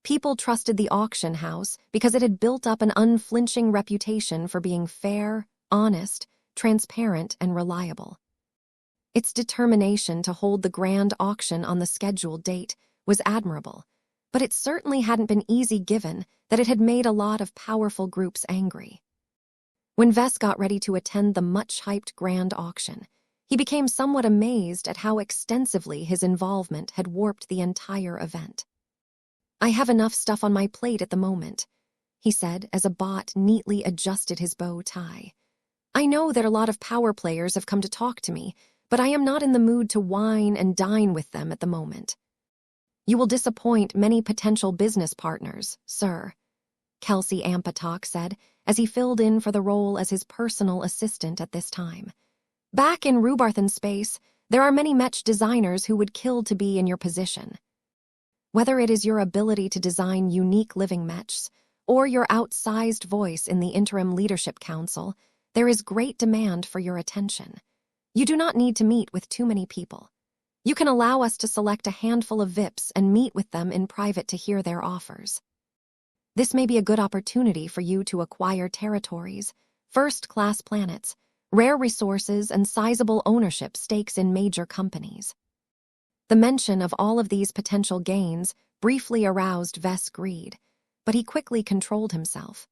People trusted the auction house because it had built up an unflinching reputation for being fair, honest, transparent, and reliable. Its determination to hold the grand auction on the scheduled date was admirable, but it certainly hadn't been easy given that it had made a lot of powerful groups angry. When Vess got ready to attend the much-hyped grand auction, he became somewhat amazed at how extensively his involvement had warped the entire event. "I have enough stuff on my plate at the moment," he said as a bot neatly adjusted his bow tie. "I know that a lot of power players have come to talk to me, but I am not in the mood to wine and dine with them at the moment." "You will disappoint many potential business partners, sir," Kelsey Ampatok said as he filled in for the role as his personal assistant at this time. "Back in Rubarthan space, there are many Mech designers who would kill to be in your position. Whether it is your ability to design unique living Mechs or your outsized voice in the Interim Leadership Council, there is great demand for your attention. You do not need to meet with too many people. You can allow us to select a handful of VIPs and meet with them in private to hear their offers. This may be a good opportunity for you to acquire territories, first-class planets, rare resources, and sizable ownership stakes in major companies." The mention of all of these potential gains briefly aroused Vess' greed, but he quickly controlled himself.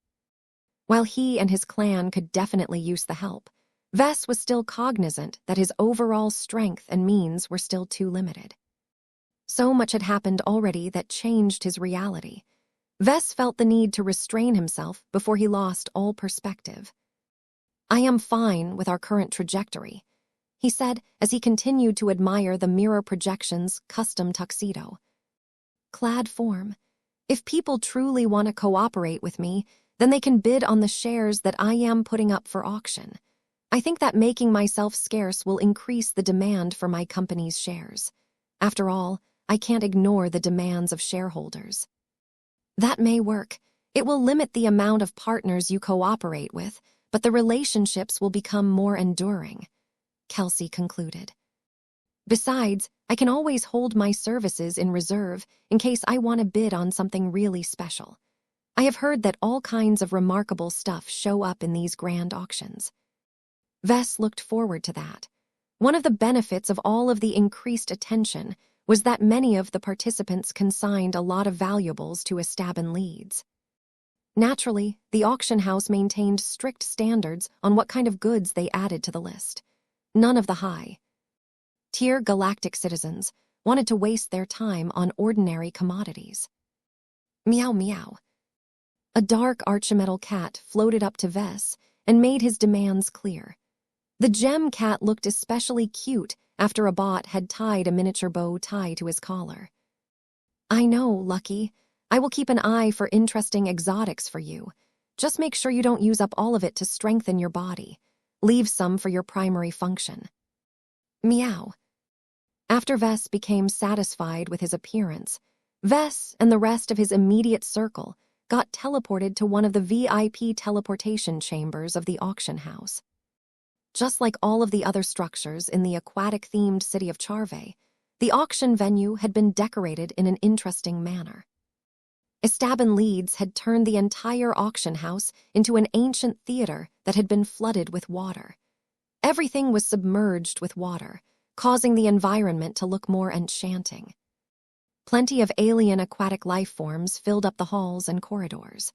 While he and his clan could definitely use the help, Vess was still cognizant that his overall strength and means were still too limited. So much had happened already that changed his reality. Vess felt the need to restrain himself before he lost all perspective. "I am fine with our current trajectory," he said as he continued to admire the mirror projection's custom tuxedo. "Clad form. If people truly want to cooperate with me, then they can bid on the shares that I am putting up for auction. I think that making myself scarce will increase the demand for my company's shares. After all, I can't ignore the demands of shareholders. That may work. It will limit the amount of partners you cooperate with, but the relationships will become more enduring, Kelsey concluded. Besides, I can always hold my services in reserve in case I want to bid on something really special. I have heard that all kinds of remarkable stuff show up in these grand auctions. Vess looked forward to that. One of the benefits of all of the increased attention was that many of the participants consigned a lot of valuables to Estaban leads. Naturally, the auction house maintained strict standards on what kind of goods they added to the list. None of the high-tier galactic citizens wanted to waste their time on ordinary commodities. Meow meow. A dark archimetal cat floated up to Vess and made his demands clear. The gem cat looked especially cute after a bot had tied a miniature bow tie to his collar. I know, Lucky. I will keep an eye for interesting exotics for you. Just make sure you don't use up all of it to strengthen your body. Leave some for your primary function. Meow. After Vess became satisfied with his appearance, Vess and the rest of his immediate circle got teleported to one of the VIP teleportation chambers of the auction house. Just like all of the other structures in the aquatic-themed city of Charve, the auction venue had been decorated in an interesting manner. Estaban leads had turned the entire auction house into an ancient theater that had been flooded with water. Everything was submerged with water, causing the environment to look more enchanting. Plenty of alien aquatic life forms filled up the halls and corridors.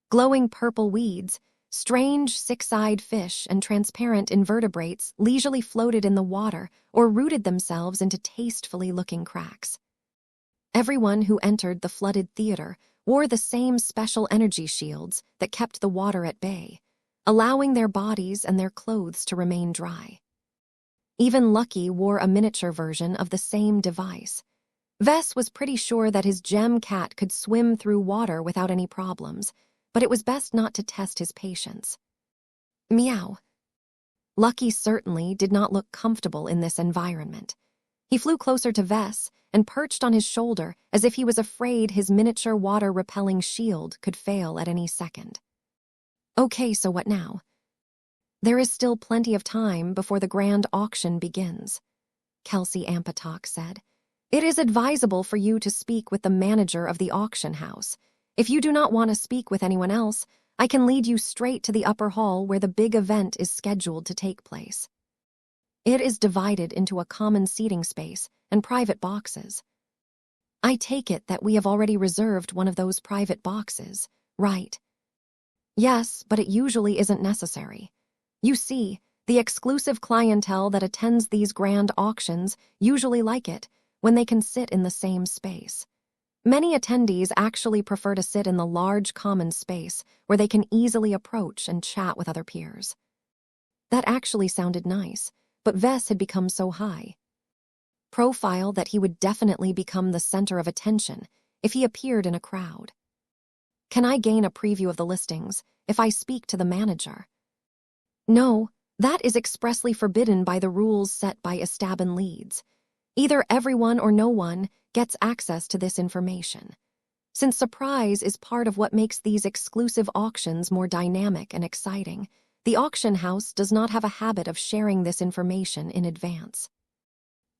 Glowing purple weeds, strange six-eyed fish, and transparent invertebrates leisurely floated in the water or rooted themselves into tastefully looking cracks. Everyone who entered the flooded theater wore the same special energy shields that kept the water at bay, allowing their bodies and their clothes to remain dry. Even Lucky wore a miniature version of the same device. Vess was pretty sure that his gem cat could swim through water without any problems, but it was best not to test his patience. Meow. Lucky certainly did not look comfortable in this environment. He flew closer to Vess and perched on his shoulder as if he was afraid his miniature water-repelling shield could fail at any second. Okay, so what now? There is still plenty of time before the grand auction begins, Kelsey Ampatok said. It is advisable for you to speak with the manager of the auction house. If you do not want to speak with anyone else, I can lead you straight to the upper hall where the big event is scheduled to take place. It is divided into a common seating space and private boxes. I take it that we have already reserved one of those private boxes, right? Yes, but it usually isn't necessary. You see, the exclusive clientele that attends these grand auctions usually like it when they can sit in the same space. Many attendees actually prefer to sit in the large common space where they can easily approach and chat with other peers. That actually sounded nice, but Vess had become so high profile that he would definitely become the center of attention if he appeared in a crowd. Can I gain a preview of the listings if I speak to the manager? No, that is expressly forbidden by the rules set by Estaban leads. Either everyone or no one gets access to this information. Since surprise is part of what makes these exclusive auctions more dynamic and exciting, the auction house does not have a habit of sharing this information in advance.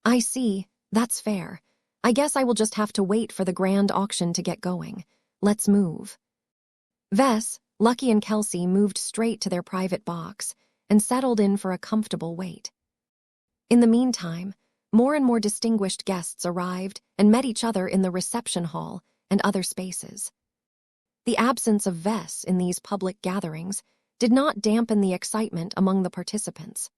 I see, that's fair. I guess I will just have to wait for the grand auction to get going. Let's move. Vess, Lucky, and Kelsey moved straight to their private box and settled in for a comfortable wait. In the meantime, more and more distinguished guests arrived and met each other in the reception hall and other spaces. The absence of Vess in these public gatherings did not dampen the excitement among the participants.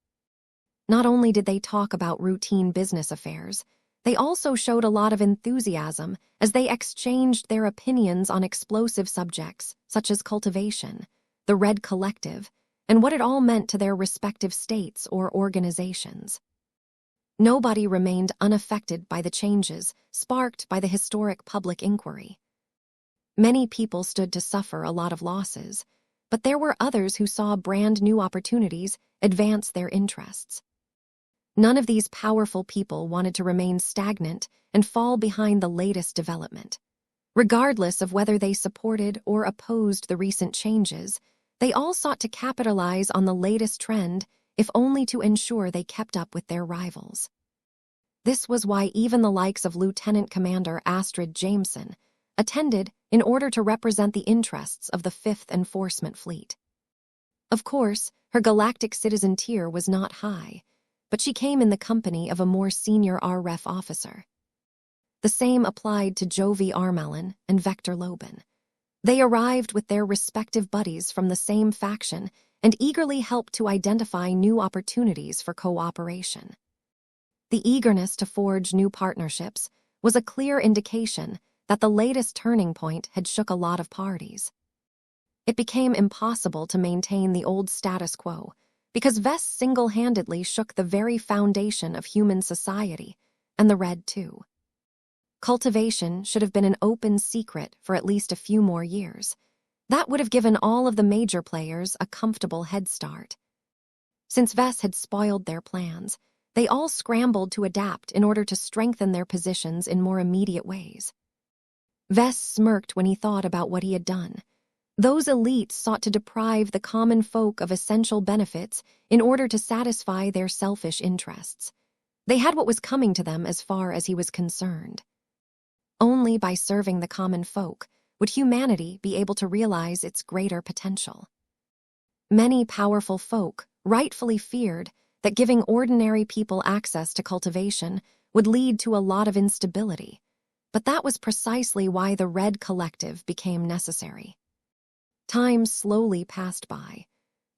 Not only did they talk about routine business affairs, they also showed a lot of enthusiasm as they exchanged their opinions on explosive subjects such as cultivation, the Red Collective, and what it all meant to their respective states or organizations. Nobody remained unaffected by the changes sparked by the historic public inquiry. Many people stood to suffer a lot of losses. but there were others who saw brand new opportunities advance their interests. None of these powerful people wanted to remain stagnant and fall behind the latest development. Regardless of whether they supported or opposed the recent changes, they all sought to capitalize on the latest trend, if only to ensure they kept up with their rivals. This was why even the likes of Lieutenant Commander Astrid Jameson attended in order to represent the interests of the 5th Enforcement Fleet. Of course, her galactic citizen tier was not high, but she came in the company of a more senior RREF officer. The same applied to Jovi Armelin and Vector Lobin. They arrived with their respective buddies from the same faction and eagerly helped to identify new opportunities for cooperation. The eagerness to forge new partnerships was a clear indication that the latest turning point had shook a lot of parties. It became impossible to maintain the old status quo because Vess single-handedly shook the very foundation of human society, and the Red too. Cultivation should have been an open secret for at least a few more years. That would have given all of the major players a comfortable head start. Since Vess had spoiled their plans, they all scrambled to adapt in order to strengthen their positions in more immediate ways. Vess smirked when he thought about what he had done. Those elites sought to deprive the common folk of essential benefits in order to satisfy their selfish interests. They had what was coming to them as far as he was concerned. Only by serving the common folk would humanity be able to realize its greater potential. Many powerful folk rightfully feared that giving ordinary people access to cultivation would lead to a lot of instability, but that was precisely why the Red Collective became necessary. Time slowly passed by.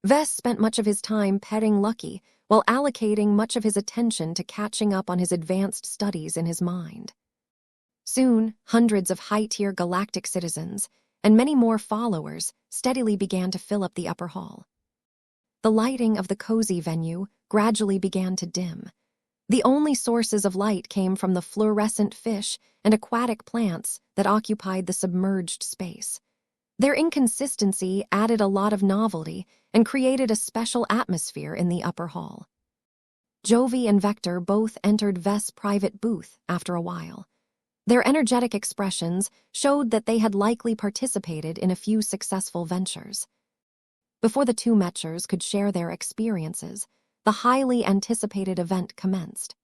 Vess spent much of his time petting Lucky while allocating much of his attention to catching up on his advanced studies in his mind. Soon, hundreds of high-tier galactic citizens and many more followers steadily began to fill up the upper hall. The lighting of the cozy venue gradually began to dim. The only sources of light came from the fluorescent fish and aquatic plants that occupied the submerged space. Their inconsistency added a lot of novelty and created a special atmosphere in the upper hall. Jovi and Vector both entered Vess' private booth after a while. Their energetic expressions showed that they had likely participated in a few successful ventures. Before the two Mechers could share their experiences, the highly anticipated event commenced.